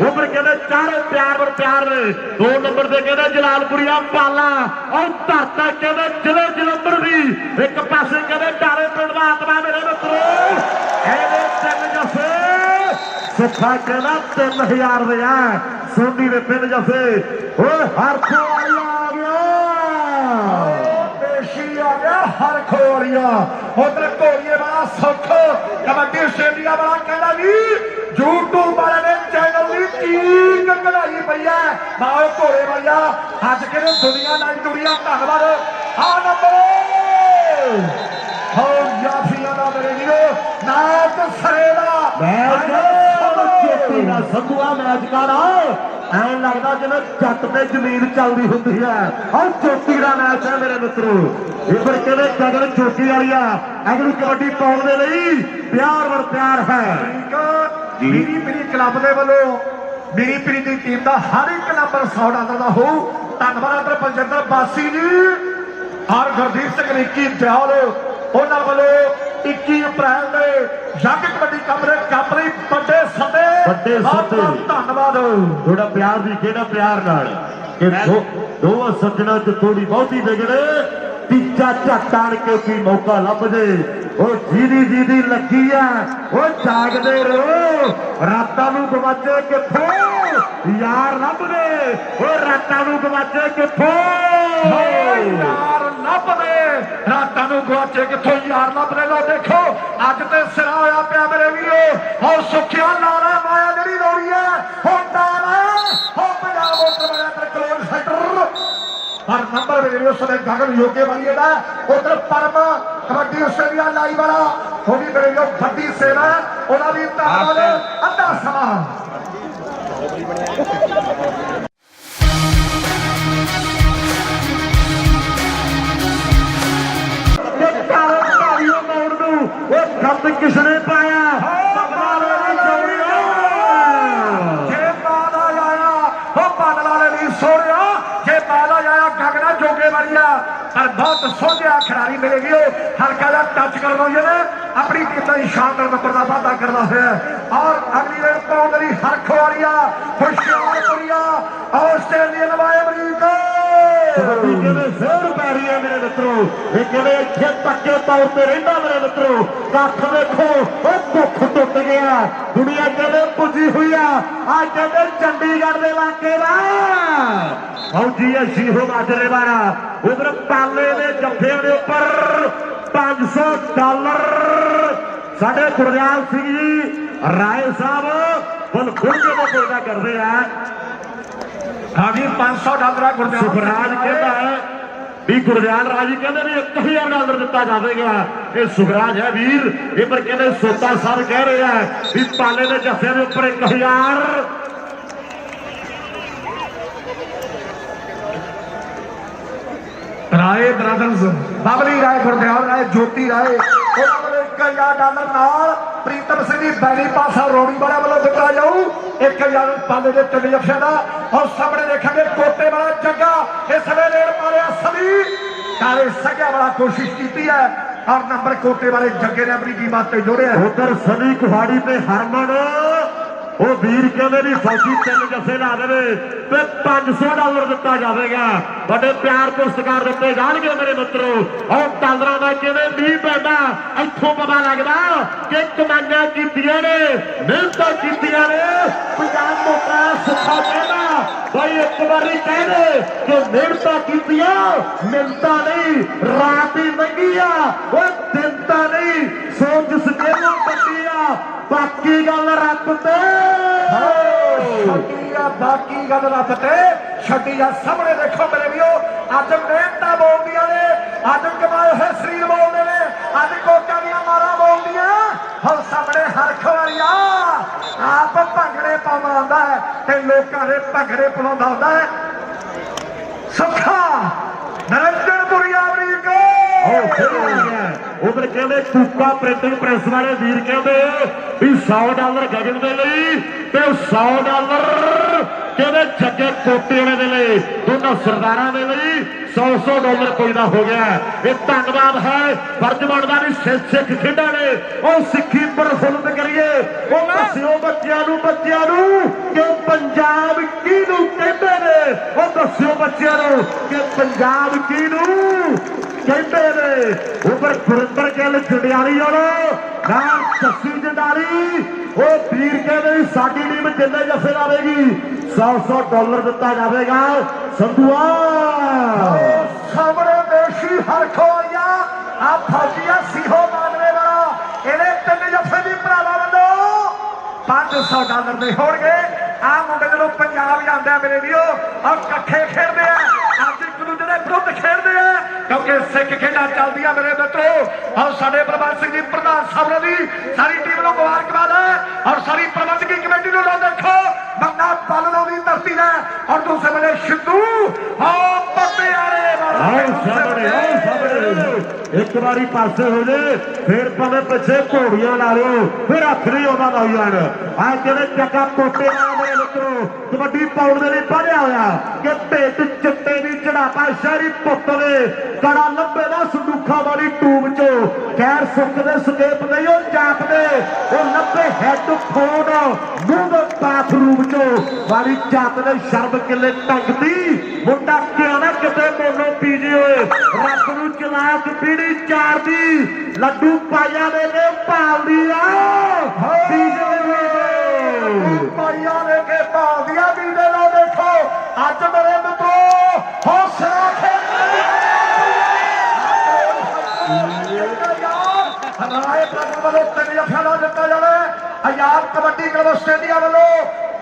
ਉਮਰ ਕਹਿੰਦੇ ਚਾਰੇ ਪਿਆਰ ਨੇ। 2 ਨੰਬਰ ਤੇ ਕਹਿੰਦੇ ਜਲਾਲਪੁਰੀਆ ਪਾਲਾ ਔਰ ਧਰਤਾ ਕਹਿੰਦੇ ਜ਼ਿਲ੍ਹੇ ਜਲੰਧਰ ਦੀ ਇੱਕ ਪਾਸੇ ਕਹਿੰਦੇ ਡਾਰੇ ਪਿੰਡ ਦਾ ਆਤਮਾ ਮੇਰੇ ਮਿੱਤਰੋ। ਇਹਦੇ 3 ਜੱਫੇ ਸੁੱਖਾ ਕਹਿੰਦਾ 3000 ਦੇ ਆ ਸੋਨੀ ਦੇ ਪਿੰਡ ਜੱਫੇ। ਓਏ ਹਰ ਖੋਰੀਆ ਆ ਗਿਆ ਦੇਸ਼ੀ ਆ ਗਿਆ ਹਰ ਖੋਰੀਆ। ਉਧਰ ਘੋਰੀਏ ਵਾਲਾ ਸੁੱਖ ਕਬੱਡੀ ਆਸਟ੍ਰੇਲੀਆ ਵਾਲਾ ਕਹਿੰਦਾ ਵੀ YouTube ਵਾਲੇ ਨੇ ਚੈਨਲ ਦੀ ਚੀਕ ਕਢਾਈ ਪਈ ਐ ਬਾਹਰ ਘੋੜੇ ਵਾਲਿਆ। ਅੱਜ ਕਿਹਨੇ ਦੁਨੀਆ ਨਾਲ ਦੁਨੀਆ ਧੰਨਵਾਦ। ਆ ਨੰਬਰ ਹੋ ਯਾਫੀਆਂ ਦਾ ਮੇਰੇ ਵੀਰੋ ਨਾਚ ਸਰੇ ਦਾ ਚੋਟੀ ਦਾ ਸੰਧੂਆ ਮੈਚ ਕਰ ਐਂ ਲੱਗਦਾ ਜਿਵੇਂ ਜੱਟ ਤੇ ਜ਼ਮੀਨ ਚੱਲਦੀ ਹੁੰਦੀ ਹੈ। ਆਹ ਚੋਟੀ ਦਾ ਮੈਚ ਹੈ ਮੇਰੇ ਮਿੱਤਰੋ। ਇਹ ਫਿਰ ਕਹਿੰਦੇ ਗਗਨ ਚੋਟੀ ਵਾਲੀਆ ਅਗਲੀ ਕਬੱਡੀ ਪਾਉਣ ਦੇ ਲਈ ਪਿਆਰ ਹੈ। ਮੇਰੀ ਪੀਰੀ ਕਲੱਬ ਦੇ ਵੱਲੋਂ ਮੇਰੀ ਪੀਰੀ ਦੀ ਟੀਮ ਦਾ ਹਰ ਇੱਕ ਨੰਬਰ $100 ਦਾ ਹੋਊ। ਧੰਨਵਾਦ ਪਰਜਿੰਦਰ ਬਾਸੀ ਜੀ ਔਰ ਗੁਰਦੀਪ ਸਿੰਘ ਨਿੱਕੀ ਦਿਆਲ ਉਹਨਾਂ ਵੱਲੋਂ 21 ਅਪ੍ਰੈਲ ਦੇ ਜੱਗ ਕਬੱਡੀ ਕੱਪ ਲਈ ਵੱਡੇ ਸੱਦੇ ਧੰਨਵਾਦ। ਥੋੜਾ ਪਿਆਰ ਦੀ ਕਿਹੜਾ ਪਿਆਰ ਨਾਲ ਕਿ ਦੋਵਾਂ ਸੱਜਣਾ ਚ ਥੋੜੀ ਬਹੁਤੀ ਵਿਗੜੇ ਤੀਜਾ ਝੱਟ ਆਣ ਕੇ ਕੀ ਮੌਕਾ ਲੱਭ ਜੇ। ਉਹ ਜਿਹਦੀ ਲੱਗੀ ਆ ਉਹ ਜਾਗਦੇ ਰਹੋ। ਰਾਤਾਂ ਨੂੰ ਗਵਾਚੇ ਕਿੱਥੋਂ ਯਾਰ ਲੱਭਦੇ। ਉਹ ਰਾਤਾਂ ਨੂੰ ਗਵਾਚੇ ਕਿੱਥੋਂ ਯਾਰ ਲੱਭਦੇ। ਰਾਤਾਂ ਨੂੰ ਗਵਾਚੇ ਕਿੱਥੋਂ ਯਾਰ ਲੱਭਦੇ। ਲੋ ਦੇਖੋ ਅੱਜ ਤੇ ਸਿਰਾ ਹੋਇਆ ਪਿਆ ਮੇਰੇ ਵੀਰੋ। ਔਰ ਸੁੱਖਿਆ ਨਾਰਾ ਮਾਇਆ ਜਿਹੜੀ ਲੋੜੀ ਹੈ ਹੁਣ ਨਾਰਾ ਹੋ ਪੰਜਾਬ ਮੋਟਰ ਵਾਲਿਆ ਤੇ ਕਲੋਨ ਸੈਂਟਰ ਪਰ ਨੰਬਰ ਮੇਰੇ ਉਸ ਦੇ ਗਗਨ ਯੋਗੇ ਵਾਲੀ ਦਾ। ਉਧਰ ਪਰਮ ਕਬੱਡੀ ਆਸਟ੍ਰੇਲੀਆ ਲਾਈਵ ਵਾਲਾ ਉਹ ਵੀ ਮੇਰੇ ਵੀਰੋ ਵੱਡੀ ਸੇਵਾ ਉਹਨਾਂ ਦੀ ਧੰਨਵਾਦ। ਅੱਧਾ ਸਮਾਂ ਉਹ ਖੱਤ ਕਿਸਨੇ ਪਾਇਆ ਜੇ ਬਾਲਾ ਆਇਆ ਉਹ ਬਾਦਲ ਵਾਲੇ ਨਹੀਂ ਸੋੜਿਆ। ਜੇ ਬਾਲਾ ਆਇਆ ਗਗਨਾ ਜੋਗੇ ਵਾਲੀਆ ਪਰ ਬਹੁਤ ਸੋਝਿਆ ਖਿਡਾਰੀ ਮਿਲੇਗੀ। ਉਹ ਹਲਕਾ ਜਿਹਾ ਟੱਚ ਕਰਨਾ ਜਿਹਨੇ ਆਪਣੀ ਟੀਮ ਦਾ ਸ਼ਾਨਦਾਰ ਨੰਬਰ ਦਾ ਵਾਅਦਾ ਕਰਦਾ ਹੋਇਆ ਔਰ ਅਗਲੀ ਰੇਡ ਪਾਉਣ ਲਈ ਹਰਖ ਵਾਲੀਆ ਹੁਸ਼ਿਆਰਪੁਰੀਆ ਆਸਟ੍ਰੇਲੀਅਨ ਵਾਏ ਅਮਰੀਕਾ ਕਹਿੰਦੇ ਜ਼ੋਰ ਪੈ ਰਹੀ ਹੈ ਮੇਰੇ ਮਿੱਤਰੋ। ਇਹ ਕਹਿੰਦੇ ਇੱਥੇ ਪੱਕੇ ਤੌਰ ਤੇ ਰਹਿੰਦਾ ਮੇਰੇ ਮਿੱਤਰੋ। ਕੱਖ ਦੇਖੋ ਉਹ ਦੁੱਖ ਟੁੱਟ ਗਿਆ। ਦੁਨੀਆ ਕਹਿੰਦੇ ਪੁੱਜੀ ਹੋਈ ਆ ਕਹਿੰਦੇ ਚੰਡੀਗੜ੍ਹ ਦੇ ਇਲਾਕੇ ਦਾ ਫੌਜੀ ਹੈ ਸ਼ੀਹੋ ਮਾਜਰੇ ਵਾਲਾ। ਉਧਰ ਪਾਲੇ ਦੇ ਜੱਫਿਆਂ ਦੇ ਉੱਪਰ $500 ਸਾਡੇ ਗੁਰਦਿਆਲ ਸਿੰਘ ਜੀ ਰਾਏ ਸਾਹਿਬ ਬਲ ਖੁੱਲ ਕੇ ਬੋਲਦਾ ਕਰਦੇ ਆ। ਹਾਂਜੀ $500 ਗੁਰਦਿਆਲ ਸੁਖਰਾਜ ਕਹਿੰਦਾ ਹੈ ਵੀ ਗੁਰਦਿਆਲ ਰਾਜੀ ਕਹਿੰਦੇ ਵੀ $1000 ਦਿੱਤਾ ਜਾਵੇਗਾ। ਇਹ ਸੁਖਰਾਜ ਹੈ ਵੀਰ। ਇਹ ਪਰ ਕਹਿੰਦੇ ਸੋਤਾ ਸਾਹਿਬ ਕਹਿ ਰਹੇ ਆ ਵੀ ਪਾਲੇ ਦੇ ਜੱਫੇ ਦੇ ਉੱਪਰ 1000 ਰਾਏ ਬ੍ਰਦਰਸ ਬਬਲੀ ਰਾਏ ਗੁਰਦਿਆਲ ਰਾਏ ਜੋਤੀ ਰਾਏ ਉਹਨਾਂ ਵੱਲੋਂ $1000 ਨਾਲ ਪ੍ਰੀਤਮ ਸਿੰਘ ਦੀ ਬੈਲੀ ਪਾਸਾ ਰੋੜੀ ਵਾਲਾ ਵੱਲੋਂ ਦਿੱਤਾ ਜਾਊ। 1000 ਪਾਲੇ ਦੇ 3 ਜੱਫਿਆਂ ਦਾ। ਔਰ ਸਾਹਮਣੇ ਦੇਖਾਂਗੇ ਕੋਟੇ ਵਾਲਾ ਜੱਗਾ ਇਸ ਵੇਲੇ ਰੇਡ ਮਾਰਿਆ ਸਭੀ ਕਾਲੇ ਸੱਗਿਆ ਵਾਲਾ ਕੋਸ਼ਿਸ਼ ਕੀਤੀ ਹੈ ਔਰ ਨੰਬਰ ਕੋਟੇ ਵਾਲੇ ਜੱਗੇ ਨੇ ਆਪਣੀ ਟੀਮ ਵਾਸਤੇ ਜੋੜਿਆ। ਉਧਰ ਸਨੀ ਕੁਹਾੜੀ ਤੇ ਹਰਮਨ ਉਹ ਵੀਰ ਕਹਿੰਦੇ ਵੀ ਫੌਜੀ 3 ਜੱਫੇ ਲਾ ਦੇਵੇ ਤੇ $500 ਦਿੱਤਾ ਜਾਵੇਗਾ। ਬੜੇ ਪਿਆਰ ਤੇ ਸਤਿਕਾਰ ਦਿੱਤੇ ਜਾਣਗੇ ਮੇਰੇ ਮਿੱਤਰੋ। ਉਹ ਡਾਲਰਾਂ ਦਾ ਕਿਵੇਂ ਮੀਂਹ ਪੈਂਦਾ ਇੱਥੋਂ ਪਤਾ ਲੱਗਦਾ ਕਿ ਕਮਾਈਆਂ ਕੀਤੀਆਂ ਨੇ, ਮਿਹਨਤਾਂ ਕੀਤੀਆਂ ਨੇ। ਪੰਜਾਬ ਮੋਟਾ ਸੁੱਖਾ ਕਹਿੰਦਾ ਭਾਈ ਇੱਕ ਵਾਰੀ ਕਹਿ ਦੇ ਕਿ ਮਿਹਨਤਾਂ ਕੀਤੀਆਂ, ਮਿਹਨਤਾਂ ਨਹੀਂ ਰਾਤ ਹੀ ਲੰਘੀ ਆ, ਉਹ ਦਿਨ ਤਾਂ ਨਹੀਂ ਸੋਚ ਸਕੇਲੋਂ ਕੱਟੀ ਆ। ਬਾਕੀ ਗੱਲ ਰੱਬ ਤੇ ਛੱਡੀ ਆ, ਬਾਕੀ ਗੱਲ ਰੱਬ ਤੇ ਛੱਡੀ ਆ। ਸਾਹਮਣੇ ਦੇਖੋ ਮੇਰੇ ਵੀਰੋ, ਅੱਜ ਮਿਹਨਤਾਂ ਬੋਲਦੀਆਂ ਨੇ, ਅੱਜ ਕਮਾਏ ਹੋਏ ਸਰੀਰ ਬੋਲਦੇ ਨੇ, ਅੱਜ ਕੋਕਾਂ ਦੀਆਂ ਮਾਰਾਂ ਬੋਲਦੀਆਂ। ਹੁਣ ਸਾਹਮਣੇ ਹਰਖ ਵਾਲੀਆ ਆਪ ਭੰਗੜੇ ਪਾਉਂਦਾ ਹੁੰਦਾ ਹੈ ਤੇ ਲੋਕਾਂ ਦੇ ਭੰਗੜੇ ਪਾਉਂਦਾ ਹੁੰਦਾ ਹੈ। ਸੁੱਖਾ ਨਰਿੰਦਰਪੁਰੀ ਅਮਰੀਕ ਉਧਰ ਕਹਿੰਦੇ ਕੂਕਾ ਪ੍ਰਿੰਟਿੰਗ ਪ੍ਰੈਸ ਵਾਲੇ ਵੀਰ ਕਹਿੰਦੇ ਵੀ $100 ਗਗਨ ਦੇ ਲਈ ਤੇ $100 ਕਹਿੰਦੇ ਜੱਗੇ ਕੋਟੇ ਵਾਲੇ ਦੇ ਲਈ, ਦੋਨਾਂ ਸਰਦਾਰਾਂ ਦੇ ਲਈ $100 ਕੋਈ ਨਾ ਹੋ ਗਿਆ। ਇਹ ਧੰਨਵਾਦ ਹੈ। ਫਰਜ਼ ਬਣਦਾ ਵੀ ਸਿੱਖ ਖੇਡਾਂ ਨੇ ਉਹ ਸਿੱਖੀ ਪ੍ਰਫੁੱਲਤ ਕਰੀਏ। ਉਹ ਦੱਸਿਓ ਬੱਚਿਆਂ ਨੂੰ ਕਿ ਪੰਜਾਬ ਕਿਹਨੂੰ ਕਹਿੰਦੇ ਨੇ। ਉਹ ਦੱਸਿਓ ਬੱਚਿਆਂ ਨੂੰ ਕਿ ਪੰਜਾਬ ਕਿਹਨੂੰ ਕਹਿੰਦੇ ਨੇ। ਉੱਪਰ ਗੁਰਿੰਦਰ ਗਿੱਲ ਜੰਡਿਆਲੀ ਵਾਲੋ ਨਾਲ ਜੱਸੀ ਜੰਡਾਲੀ, ਉਹ ਵੀਰ ਕਹਿੰਦੇ ਸਾਡੀ ਟੀਮ ਜਿੰਨੇ ਜੱਫੇ ਲਾਵੇਗੀ $100 ਦਿੱਤਾ ਜਾਵੇਗਾ। ਸੰਧੂਆ ਸਾਹਮਣੇ ਦੇਸ਼ੀ ਹਰਖ ਵਾਲੀਆ ਆ ਫੌਜੀਆ ਸੀਹੋ ਮਾਨਵੇ ਵਾਲਾ, ਇਹਦੇ 3 ਜੱਫੇ ਦੀ ਭਰਾਵਾਂ ਵੱਲੋਂ $500 ਦੇ ਹੋਣਗੇ। ਆ ਮੁੰਡੇ ਜਦੋਂ ਪੰਜਾਬ ਜਾਂਦਾ ਮੇਰੇ ਵੀਰੋ ਔਰ ਇਕੱਠੇ ਖੇਡਦੇ ਆ, ਅੱਜ ਇੱਕ ਦੂਜੇ ਦੇ ਵਿਰੁੱਧ ਖੇਡਦੇ ਆ ਕਿਉਂਕਿ ਸਿੱਖ ਖੇਡਾਂ ਚੱਲਦੀਆਂ ਮੇਰੇ ਮਿੱਤਰੋ। ਔਰ ਸਾਡੇ ਪ੍ਰਬੰਧਕ ਸਿੰਘ ਜੀ ਪ੍ਰਧਾਨ ਸਾਹਿਬ ਦੀ ਸਾਰੀ ਟੀਮ ਨੂੰ ਮੁਬਾਰਕਬਾਦ ਹੈ ਔਰ ਸਾਰੀ ਪ੍ਰਬੰਧਕੀ ਕਮੇਟੀ ਨੂੰ ਲੋ ਦੇਖੋ ਬੰਦਾ ਬਲਨੋਂ ਦੀ ਧਰਤੀ ਦਾ ਔਰ ਦੂਸਰੇ ਵੇਲੇ ਸਿੱਧੂ ਪਟਿਆਲੇ ਇੱਕ ਵਾਰੀ ਪਾਸੇ ਹੋ ਜੇ ਫਿਰ ਭਾਵੇਂ ਪਿੱਛੇ ਘੋੜੀਆਂ ਲਾ ਲਿਓ, ਫਿਰ ਹੱਥ ਨਹੀਂ ਆਉਂਦਾ ਨੌਜਵਾਨ। ਆ ਕਹਿੰਦੇ ਚੱਕਾ ਕੋਟੇ ਵਾਲਾ ਮੇਰੇ ਮਿੱਤਰੋ ਕਬੱਡੀ ਪਾਉਣ ਦੇ ਲਈ ਪੜਿਆ ਹੋਇਆ ਕਿ ਭੇਟ ਚਿੱਟੇ ਦੀ ਚੜਾਪਾ ਸ਼ਹਿਰੀ ਪੁੱਤ ਨੇ ਕੜਾ ਲੱਭੇ ਦਾ ਸੰਦੂਖਾਂ ਵਾਲੀ ਟੂਬ ਚੋਂ ਖੈਰ ਸੁੱਕਦੇ ਸਕੇਪ ਨਹੀਂ ਉਹ ਜਾਪਦੇ, ਉਹ ਲੱਭੇ ਹੈੱਡਫੋਨ ਮੂੰਹ ਦੇ ਬਾਥਰੂਮ ਚੋਂ ਵਾਲੀ ਜਾਤ ਨੇ ਸ਼ਰਮ ਕਿੱਲੇ ਟੰਗਦੀ। ਮੁੰਡਾ ਕਿਹਾ ਨਾ ਕਿਤੇ ਮੋਨੋ ਪੀਜੀ ਹੋਏ ਰੱਬ ਨੂੰ ਚਲਾਕ ਪੀੜੀ ਚਾਰਦੀ, ਲੱਡੂ ਪਾਈਆਂ ਦੇ ਨੇ ਭਾਲਦੀ ਆ ਪਾਈਆਂ ਲੈ ਕੇ ਭਾਲਦੀਆਂ ਵੀ ਦੇ ਲੋ ਦੇਖੋ। ਅੱਜ ਮੇਰੇ ਮਿੱਤਰੋ ਹੌਸਲਾ ਰਾਏ ਪ੍ਰਭੂ ਵੱਲੋਂ 3 ਜੱਫਿਆਂ ਦਾ ਦਿੱਤਾ ਜਾਵੇ। ਆਜ਼ਾਦ ਕਬੱਡੀ ਕਲੱਬ ਸਟੇਡੀਅਮ ਵੱਲੋਂ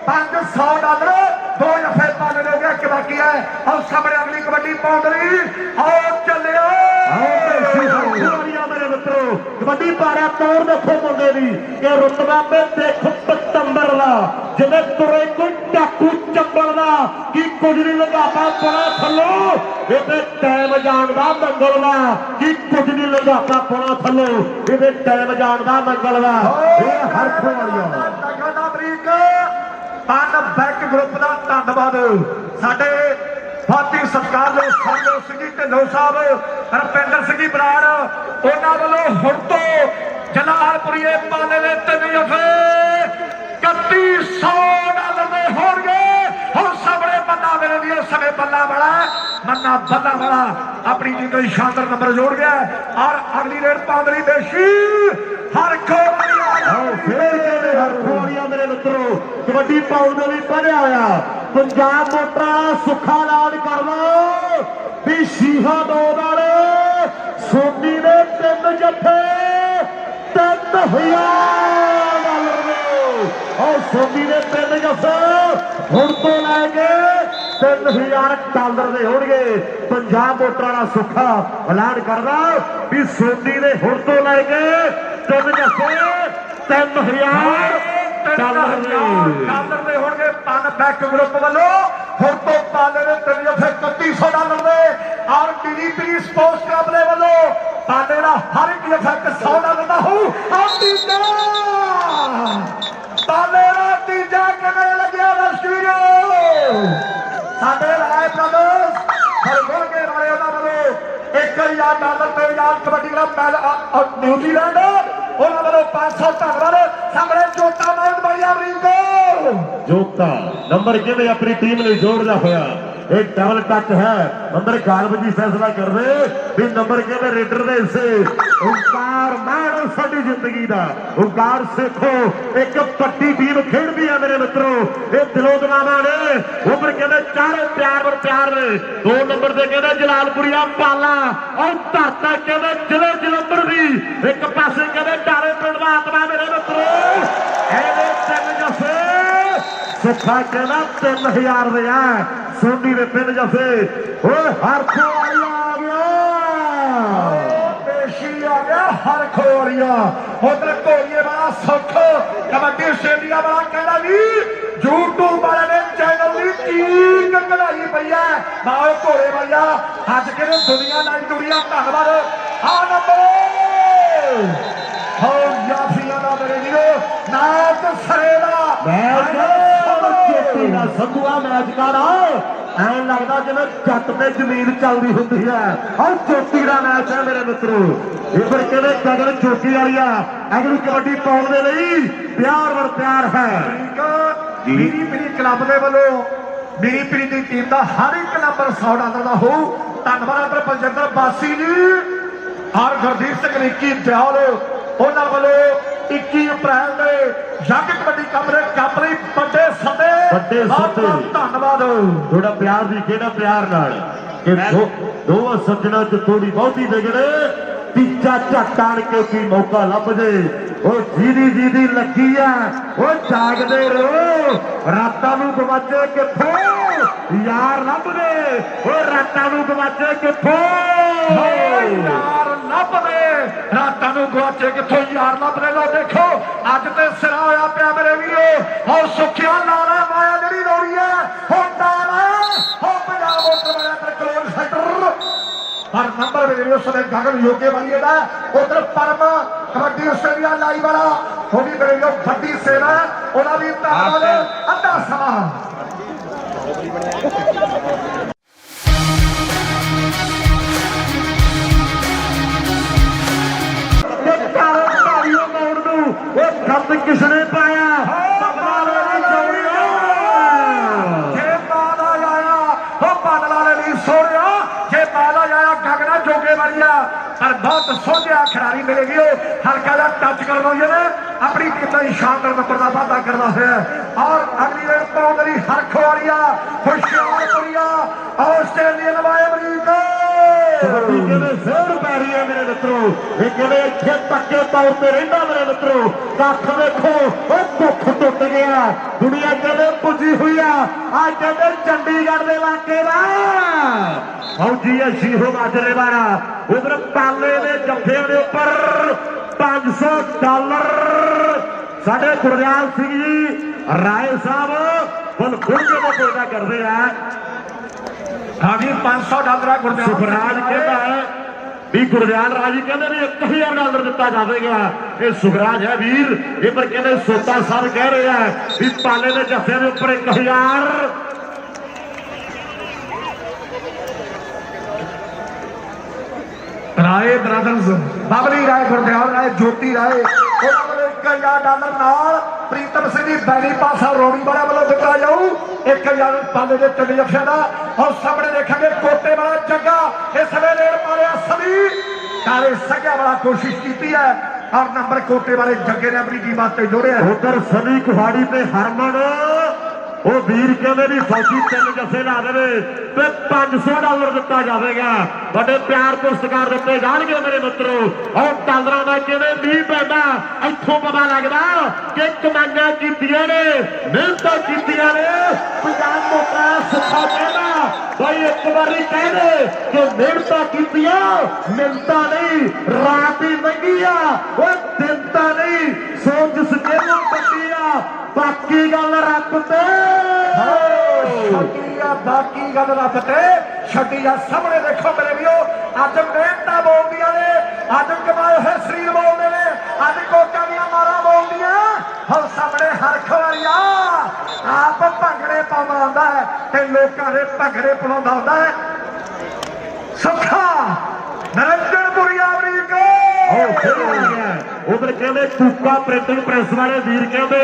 $500 2 ਜੱਫੇ ਪਾਣੇ ਹੋ ਗਿਆ ਕਿ ਬਾਕੀ ਹੈ। ਔਰ ਸਾਹਮਣੇ ਅਗਲੀ ਕਬੱਡੀ ਪਾਉਣ ਲਈ ਆਓ ਚੱਲਿਓ। ਮੇਰੇ ਮਿੱਤਰੋ ਕਬੱਡੀ ਪਾਰਿਆ ਤੋੜ ਦੇਖੋ ਮੁੰਡੇ ਦੀ ਕਿ ਰੁਤਬਾ ਤੇ ਦੇਖੋ ਪਤੰਬਰ ਦਾ ਜਿਵੇਂ ਤੁਰੇ ਕੋਈ ਟਾਕੂ ਚੰਬਲ ਦਾ ਕੀ ਕੁਝ ਨਹੀਂ ਲਗਾਪਾ ਪੁਣਾ ਥੱਲੋਂ, ਇਹਦੇ ਟਾਈਮ ਜਾਣ ਦਾ ਮੰਗਲ ਦਾ ਕੀ ਕੁਝ ਨਹੀਂ ਲਗਾਪਾ ਪੁਣਾ ਥੱਲੋਂ, ਇਹਦੇ ਟਾਈਮ ਜਾਣ ਦਾ ਮੰਗਲ ਦਾ। ਇਹ ਹਰਖ ਵਾਲੀਆ ਪਨ ਬੈਕ ਗਰੁੱਪ ਦਾ ਧੰਨਵਾਦ। ਸਾਡੇ ਫਾਤੀ ਸਤਿਕਾਰ ਦੇ ਸੰਜੋ ਸਿੰਘ ਜੀ ਢਿੱਲੋਂ ਸਾਹਿਬ, ਰੁਪਿੰਦਰ ਸਿੰਘ ਜੀ ਬਰਾੜ, ਉਹਨਾਂ ਵੱਲੋਂ ਹੁਣ ਤੋਂ ਜਲਾਲਪੁਰੀਏ ਪਾਲੇ ਦੇ 3 ਜੱਫੇ $3100 ਦੇ ਹੋਣਗੇ। ਹੁਣ ਸਾਹਮਣੇ ਬੰਦਾ ਮੇਰੇ ਲਈ ਉਸ ਸਮੇਂ ਬੱਲਾ ਵਾਲਾ ਮੰਨਾ ਬੱਲਾ ਵਾਲਾ ਆਪਣੀ ਟੀਮ ਲਈ ਸ਼ਾਨਦਾਰ ਨੰਬਰ ਜੋੜ ਗਿਆ ਔਰ ਅਗਲੀ ਰੇਡ ਪਾਉਂਦੀ ਦੇਸ਼ੀ ਹਰਖੋ ਮੇਰੇ ਮਿੱਤਰੋ ਕਬੱਡੀ ਪਾਉਣ ਦੇ ਲਈ ਪੜਿਆ ਹੋਇਆ ਪੰਜਾਬ ਮੋਟਾ ਸੁੱਖਾ ਐਲਾਨ ਕਰ ਲਓ ਵੀ ਸ਼ੀਹਾ 2 ਵਾਲੇ ਸੋਨੀ ਦੇ 3 ਜੱਫੇ $3000 ਔਰ ਸੋਨੀ ਦੇ 3 ਜੱਫੇ ਹੁਣ ਤੋਂ ਲੈ ਕੇ $3000 ਦੇ ਹੋਣਗੇ। ਪੰਜਾਬ ਮੋਟਰਾਂ ਦਾ ਸੁੱਖਾ ਐਲਾਨ ਕਰਦਾ ਵੀ ਸੋਨੀ ਦੇ ਹੁਣ ਤੋਂ ਲੈ ਕੇ 3 ਜੱਫੇ $3000 ਦੇ ਹੋਣਗੇ। ਪਨ ਬੈਕ ਗਰੁੱਪ ਵੱਲੋਂ ਹੁਣ ਤੋਂ ਪਾਲੇ ਦੇ 3 ਜੱਫੇ $3100 ਦੇ ਔਰ DDP ਸਪੋਰਟਸ ਕਲੱਬ ਦੇ ਵੱਲੋਂ ਪਾਲੇ ਦਾ ਹਰ ਇੱਕ ਜੱਫਾ $100 ਦਾ ਹੋਊ। ਪਾਲੇ ਦਾ ਤੀਜਾ ਕਿਵੇਂ ਲੱਗਿਆ ਦਰਸ਼ਕੋ? ਸਾਡੇ ਰਾਏ ਬ੍ਰਦਰਸ ਹਰਗੋਲ ਕੇ ਵਾਲੇ ਉਹਨਾਂ ਵੱਲੋਂ $1000 ਤੇ ਆਜ਼ਾਦ ਕਬੱਡੀ ਕਲੱਬ ਨਿਊਜ਼ੀਲੈਂਡ ਉਹਨਾਂ ਵੱਲੋਂ 500 ਧੰਨਵਾਦ। ਸਾਹਮਣੇ ਚੋਟਾ ਮਾਰਨ ਵਾਲੀ ਅਮਰੀਕ जोता नंबर कहते अपनी टीम ने जोड़दा होया एक डबल टच है अंदर गालब जी फैसला कर रहे भी नंबर कहते रेडर दे हिस्से ओंकार मार साडी जिंदगी दा ओंकार सिखो एक पट्टी टीम खेडदी है मेरे मित्रों ये दिलों दमामा ने उपर कहते चारे प्यार ने 2 नंबर से कहते जलालपुरिया पाला और धरता कहते जिले जलंधर दी एक पासे कहते डाले पिंड दा आत्मा मेरे मित्रों एने 3 जफे सुखा कहना 3000 दे है सोनी ने 3 जफे हर खोरिया आ गया पेशी आ गया हर खोरिया उधर कोरिए वाला सुख कबड्डी आस्ट्रेलिया वाला कहना भी यूट्यूब वाले ने चैनल की चीक कढ़ाई पई है नाल घोड़े भैया अज के दुनिया नाल दुनिया धन्नवाद आ नंबर हो याफिया दा मेरे वीरो नाच सरेदा संधुआ मैच का ਐਂ लगता जिवें जट ते जमीन चलती होंगी है और चोटी का मैच है मेरे मित्रों ये फिर कहते गगन चोटी वाली अगली कबड्डी पाने के लिए प्यार वर प्यार है मेरी पीरी क्लब के वालों मेरी पीरी की टीम का हर एक नंबर $100 का हो धन्यवाद बलजिंदर बासी जी और गुरदीप सिंह निक्की दयाल उन्होंने वालों 21 अप्रैल के जग कबड्डी कप लई बड़े सदे धन्यवाद थोड़ा प्यार भी कहना प्यार नाल कि दो सज्जना च थोड़ी बहुती विगड़े तीजा झट आण के की मौका लभ जाए जीदी लगी है जागदे रहो रातां नूं गवाचे किथों यार लभ दे रातां नूं गवाचे किथों यार लभ दे रातां नूं गवाचे किथों यार लभ दे लो देखो अज ते सिरा होया पिया मेरे वीरो और सुखिया नारा माया जिहड़ी रौड़ी है हुण नारा हो पंजाब मोटर वाला कंट्रोल सेंटर पर नंबर मेरे वीरो समय गगन योगे वाली दा उधर परम कबड्डी आस्ट्रेलिया लाई वाला वो भी मेरे वीरो बड़ी सेवा उहदा भी धन्नवाद अद्धा समा किसने पाया गगना जोगे वालिया पर बहुत सोझा खिलाड़ी मिलेगी हल्का जा टच करना अपनी टीम का शानदार नंबर का वादा करना है और अगली रेड पाउंडरी हरख वालिया होशियारपुरिया ऑस्ट्रेलियन वाले अमरीका जोर पै रही है मेरे मित्रों ये कहते इतने पक्के तौर पर रहा मेरे मित्रों कख देखो दुख टुट गया दुनिया कहते पुजी हुई है आज कहते चंडीगढ़ के इलाके का फौजी है शीहो माजरे वाला उधर पाले ने जफे के उपर $500 साढ़े गुरदयाल सिंह जी राय साहब बल खुल के पैदा करते हैं हाँ जी $500 गुरदयाल सुखराज कहता है भी गुरदयाल राजी कहते भी $1000 दिता जाएगा ये सुखराज है वीर ये पर कहते सोता साहब कह रहे हैं भी पाले ने जफे के उपर 1000 राय ब्रदर्स बबली राय गुरदयाल राय ज्योति राय $1000 नाल प्रीतम सिंह जी बैली पासा रोड़ी वाला वालों दिता जाऊ 1000 पाले के 3 जफिया का और सामने देखेंगे कोटे वाला जग्गा इस वे रेड मारे सभी काले सग्या वाला कोशिश की है और नंबर कोटे वाले जग्गे ने अपनी टीम वास्ते जोड़े उधर सनी कुहाड़ी पे हरमन वो वीर कहते भी फौजी 3 जफे ला दे तो $500 दिता जाएगा बड़े प्यार पुरस्कार दिते जाएंगे मेरे मित्रों और डॉलर का कहते भी पैदा इतों पता लगता कि कमाइयां कीतियां ने मेहनत कीतियां ने पंजाब मोटा सुखा कहना भाई एक बारी कह दे कि मेहनत कीतियां मिलता नहीं रात ही मंगी वो दिनता नहीं सोच सकेलो पट्टिया बाकी गल रब ते बाकी गल रब ते छड्डी आ सामने देखो मेरे वीरो अज मेहनत बोलदियां ने अज कमाए हुए शरीर बोलते ने अज कोचा दियां मारा बोलदियां और सामने हरख वालिया आप भंगड़े पाउंदा हुंदा है ते लोकां दे भंगड़े पलाउंदा हुंदा है सुखा नरेंद्रपुरी अमरीका ਉਧਰ ਕਹਿੰਦੇ ਕੂਕਾ ਪ੍ਰਿੰਟਿੰਗ ਪ੍ਰੈਸ ਵਾਲੇ ਵੀਰ ਕਹਿੰਦੇ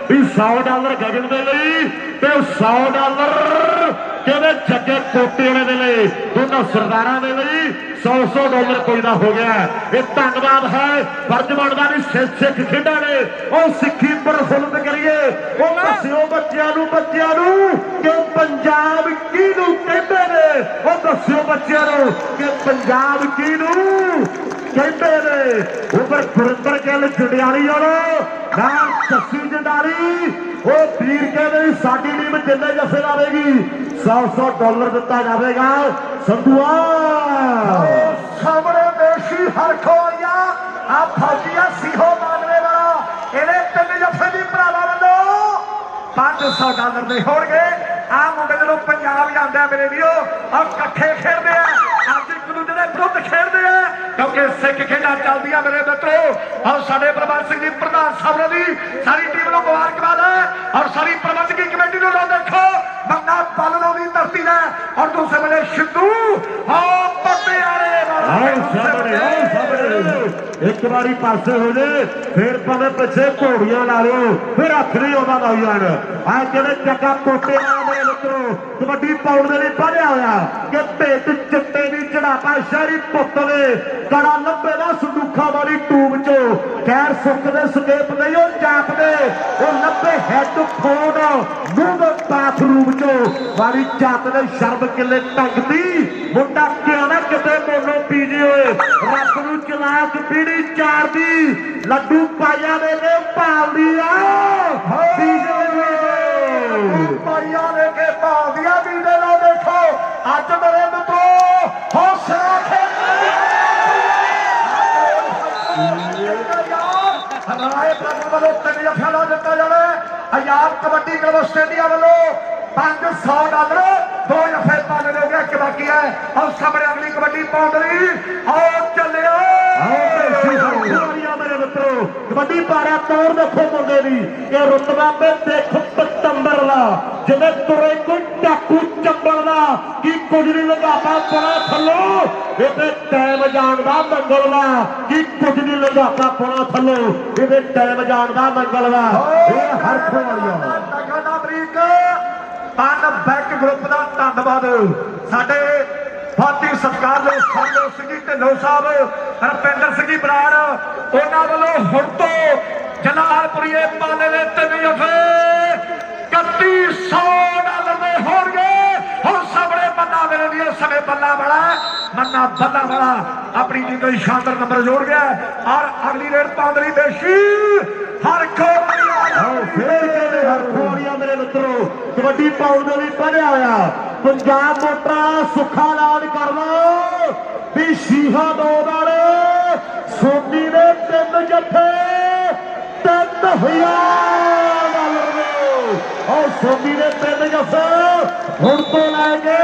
ਵੀ $100 ਗਗਨ ਦੇ ਲਈ ਤੇ $100 ਕਹਿੰਦੇ ਜੱਗੇ ਕੋਟੇ ਵਾਲੇ ਦੇ ਲਈ, ਦੋਨਾਂ ਸਰਦਾਰਾਂ ਦੇ ਲਈ $100 ਕੋਈ ਨਾ ਹੋ ਗਿਆ। ਇਹ ਧੰਨਵਾਦ ਹੈ ਫਰਜ਼ ਬਣਦਾ ਵੀ ਸਿੱਖ ਖੇਡਾਂ ਨੇ ਉਹ ਸਿੱਖੀ ਪ੍ਰਫੁੱਲਤ ਕਰੀਏ। ਉਹ ਦੱਸਿਓ ਬੱਚਿਆਂ ਨੂੰ ਕਿ ਪੰਜਾਬ ਕਿਹਨੂੰ ਕਹਿੰਦੇ ਨੇ, ਉਹ ਦੱਸਿਓ ਬੱਚਿਆਂ ਨੂੰ ਕਿ ਪੰਜਾਬ ਕਿਹਨੂੰ ਕਹਿੰਦੇ ਨੇ। ਉਪਰ ਗੁਰਿੰਦਰ ਗਿੱਲ ਜੰਡਿਆਲੀ ਵਾਲੋ ਨਾਲ ਜੱਸੀ ਜੰਡਾਲੀ ਉਹ ਵੀਰ ਕਹਿੰਦੇ ਵੀ ਸਾਡੀ ਟੀਮ ਜਿੰਨੇ ਜੱਫੇ ਲਾਵੇਗੀ $100 ਦਿੱਤਾ ਜਾਵੇਗਾ। ਸੰਧੂਆ ਸਾਹਮਣੇ ਦੇਸ਼ੀ ਹਰਖੋਇਆ ਆ ਫੌਜੀਆ ਸੀਹੋ ਮਾਨਵੇ ਵਾਲਾ ਇਹਦੇ 3 ਜੱਫੇ ਦੀ ਭਰਾਵਾਂ ਵੱਲੋਂ $500 ਦੇ ਹੋਣਗੇ। ਆ ਮੁੰਡੇ ਜਦੋਂ ਪੰਜਾਬ ਜਾਂਦਾ ਮੇਰੇ ਵੀਰੋ ਔਰ ਇਕੱਠੇ ਖੇਡਦੇ ਆ, ਅੱਜ ਇੱਕ ਦੂਜੇ ਦੇ ਵਿਰੁੱਧ ਖੇਡਦੇ ਆ ਕਿਉਂਕਿ ਸਿੱਖ ਖੇਡਾਂ ਚੱਲਦੀਆਂ ਮੇਰੇ ਮਿੱਤਰੋ। ਔਰ ਸਾਡੇ ਪ੍ਰਬੰਧਕ ਸਿੰਘ ਜੀ ਪ੍ਰਧਾਨ ਸਾਹਿਬ ਦੀ ਸਾਰੀ ਟੀਮ ਨੂੰ ਮੁਬਾਰਕਬਾਦ ਹੈ ਔਰ ਸਾਰੀ ਪ੍ਰਬੰਧਕੀ ਕਮੇਟੀ ਨੂੰ ਲਓ। ਦੇਖੋ ਬੰਦਾ ਪਾਲਣੋਂ ਦੀ ਧਰਤੀ ਦਾ ਔਰ ਦੂਸਰੇ ਵੇਲੇ ਸਿੱਧੂ ਪਟਿਆਲੇ ਇੱਕ ਵਾਰੀ ਪਾਸੇ ਹੋ ਜੇ ਫਿਰ ਭਾਵੇਂ ਪਿੱਛੇ ਘੋੜੀਆਂ ਲਾ ਲਿਓ, ਫਿਰ ਹੱਥ ਨਹੀਂ ਆਉਂਦਾ ਲਾਈ ਜਾਣ। ਆ ਜਿਹੜੇ ਜੱਗਾ ਕੋਟੇ ਵਾਲੇ ਮਿੱਤਰੋ ਕਬੱਡੀ ਪਾਉਣ ਦੇ ਲਈ ਵਧਿਆ ਹੋਇਆ ਕਿ ਭੇਟ ਚਿੱਟੇ ਦੀ ਚੜਾਪਾ ਸ਼ਹਿਰੀ ਪੁੱਤ ਦੇ ਕੜਾ ਲੱਭੇ ਦਾ ਸੰਦੂਖਾਂ ਵਾਲੀ ਟੂਬ ਚੋਂ ਖੈਰ ਸੁੱਕ ਦੇ ਸਕੇਪ ਨਹੀਂ ਉਹ ਚਾਪਦੇ ਉਹ ਲੱਭੇ ਹੈੱਡਫੋਨ ਮੂੰਹ ਦੇ ਬਾਥਰੂਮ ਚੋਂ ਵਾਰੀ ਚਾਤ ਦੇ ਸ਼ਰਮ ਕਿੱਲੇ ਟੰਗਦੀ ਮੁੰਡਾ ਕਿਉਂ ਨਾ ਕਿਤੇ ਮੋਨੋ ਪੀਜੇ ਹੋਏ ਰੱਬ ਨੂੰ ਚਲਾਕ ਪੀੜੀ ਚਾਰ ਦੀ ਲੱਡੂ ਪਾਈਆਂ ਦੇ ਨੇ ਭਾਲਦੀ ਆ ਪਾਈਆਂ ਦੇ ਕੇ ਭਾਲਦੀਆਂ ਵੀਡੇ ਲੋ। ਦੇਖੋ ਅੱਜ ਮੇਰੇ ਮਿੱਤਰੋ ਹੌਸਲਾ ਹਮਾਰੇ ਪ੍ਰਭੂ ਵੱਲੋਂ 3 ਜੱਫਿਆਂ ਲਾ ਦਿੱਤਾ ਜਾਵੇ। ਆਜ਼ਾਦ ਕਬੱਡੀ ਕਲੱਬ ਆਸਟ੍ਰੇਲੀਆ ਵੱਲੋਂ $500 2 ਜੱਫੇ ਪਾਲਣੇ ਹੋ ਗਿਆ ਕਿ ਬਾਕੀ ਹੈ। ਔਰ ਸਾਹਮਣੇ ਅਗਲੀ ਕਬੱਡੀ ਪਾਉਣ ਲਈ ਆਓ ਚੱਲਿਓ। ਮੇਰੇ ਮਿੱਤਰੋ ਕਬੱਡੀ ਪਾਰਿਆ ਤੌਰ ਦੇਖੋ ਮੁੰਡੇ ਦੀ ਇਹ ਰੁਤਬਾ ਤੇ ਦੇਖੋ ਪਤੰਬਰ ਦਾ ਜਿਵੇਂ ਤੁਰੇ ਕੋਈ ਟਾਕੂ ਚੰਬਲ ਦਾ ਕੀ ਕੁਝ ਨਹੀਂ ਲਗਾਪਾ ਪੜਾ ਥੱਲੋਂ ਇਹਦੇ ਟਾਈਮ ਜਾਣ ਦਾ ਮੰਗਲ ਦਾ ਕੀ ਕੁਝ ਨਹੀਂ ਲਗਾਪਾ ਪੜਾ ਥੱਲੋਂ ਇਹਦੇ ਟਾਈਮ ਜਾਣ ਦਾ ਮੰਗਲ ਦਾ ਇਹ ਹਰਖ ਵਾਲੀਆ ਪਨ ਬੈਕ ਗਰੁੱਪ ਦਾ ਧੰਨਵਾਦ। ਸਾਡੇ ਫਾਤੀ ਸਤਿਕਾਰ ਦੇ ਸੰਜੋ ਸਿੰਘ ਢਿੱਲੋਂ ਸਾਹਿਬ ਰਪਿੰਦਰ ਸਿੰਘ ਬਰਾੜ ਉਹਨਾਂ ਵੱਲੋਂ ਹੁਣ ਤੋਂ ਜਲਾਲਪੁਰੀਏ ਪਾਲੇ ਦੇ 3 ਜੱਫੇ $3100 ਦੇ ਹੋਣਗੇ। ਹੁਣ ਸਾਹਮਣੇ ਬੰਦਾ ਮੇਰੇ ਵੀਰ ਸਮੇਂ ਬੱਲਾ ਵਾਲਾ ਆਪਣੀ ਜੀ ਕੋਈ ਸ਼ਾਨਦਾਰ ਨੰਬਰ ਜੋੜ ਗਿਆ ਔਰ ਅਗਲੀ ਰੇਡ ਪਾਉਂਦਰੀ ਦੇਸ਼ੀ ਹਰਖੋੜੀਆਂ ਮੇਰੇ ਮਿੱਤਰੋ ਕਬੱਡੀ ਪਾਉਣ ਦੇ ਲਈ ਵਧਿਆ ਹੋਇਆ ਪੰਜਾਬ ਮੋਟਰਾਂ ਸੁੱਖਾ ਐਲਾਨ ਕਰ ਲਓ ਵੀ ਸ਼ੀਹਾ 2 ਵਾਲੇ ਸੋਨੀ ਦੇ 3 ਜੱਫੇ $3000 ਔਰ ਸੋਨੀ ਦੇ 3 ਜੱਫੇ ਹੁਣ ਤੋਂ ਲੈ ਕੇ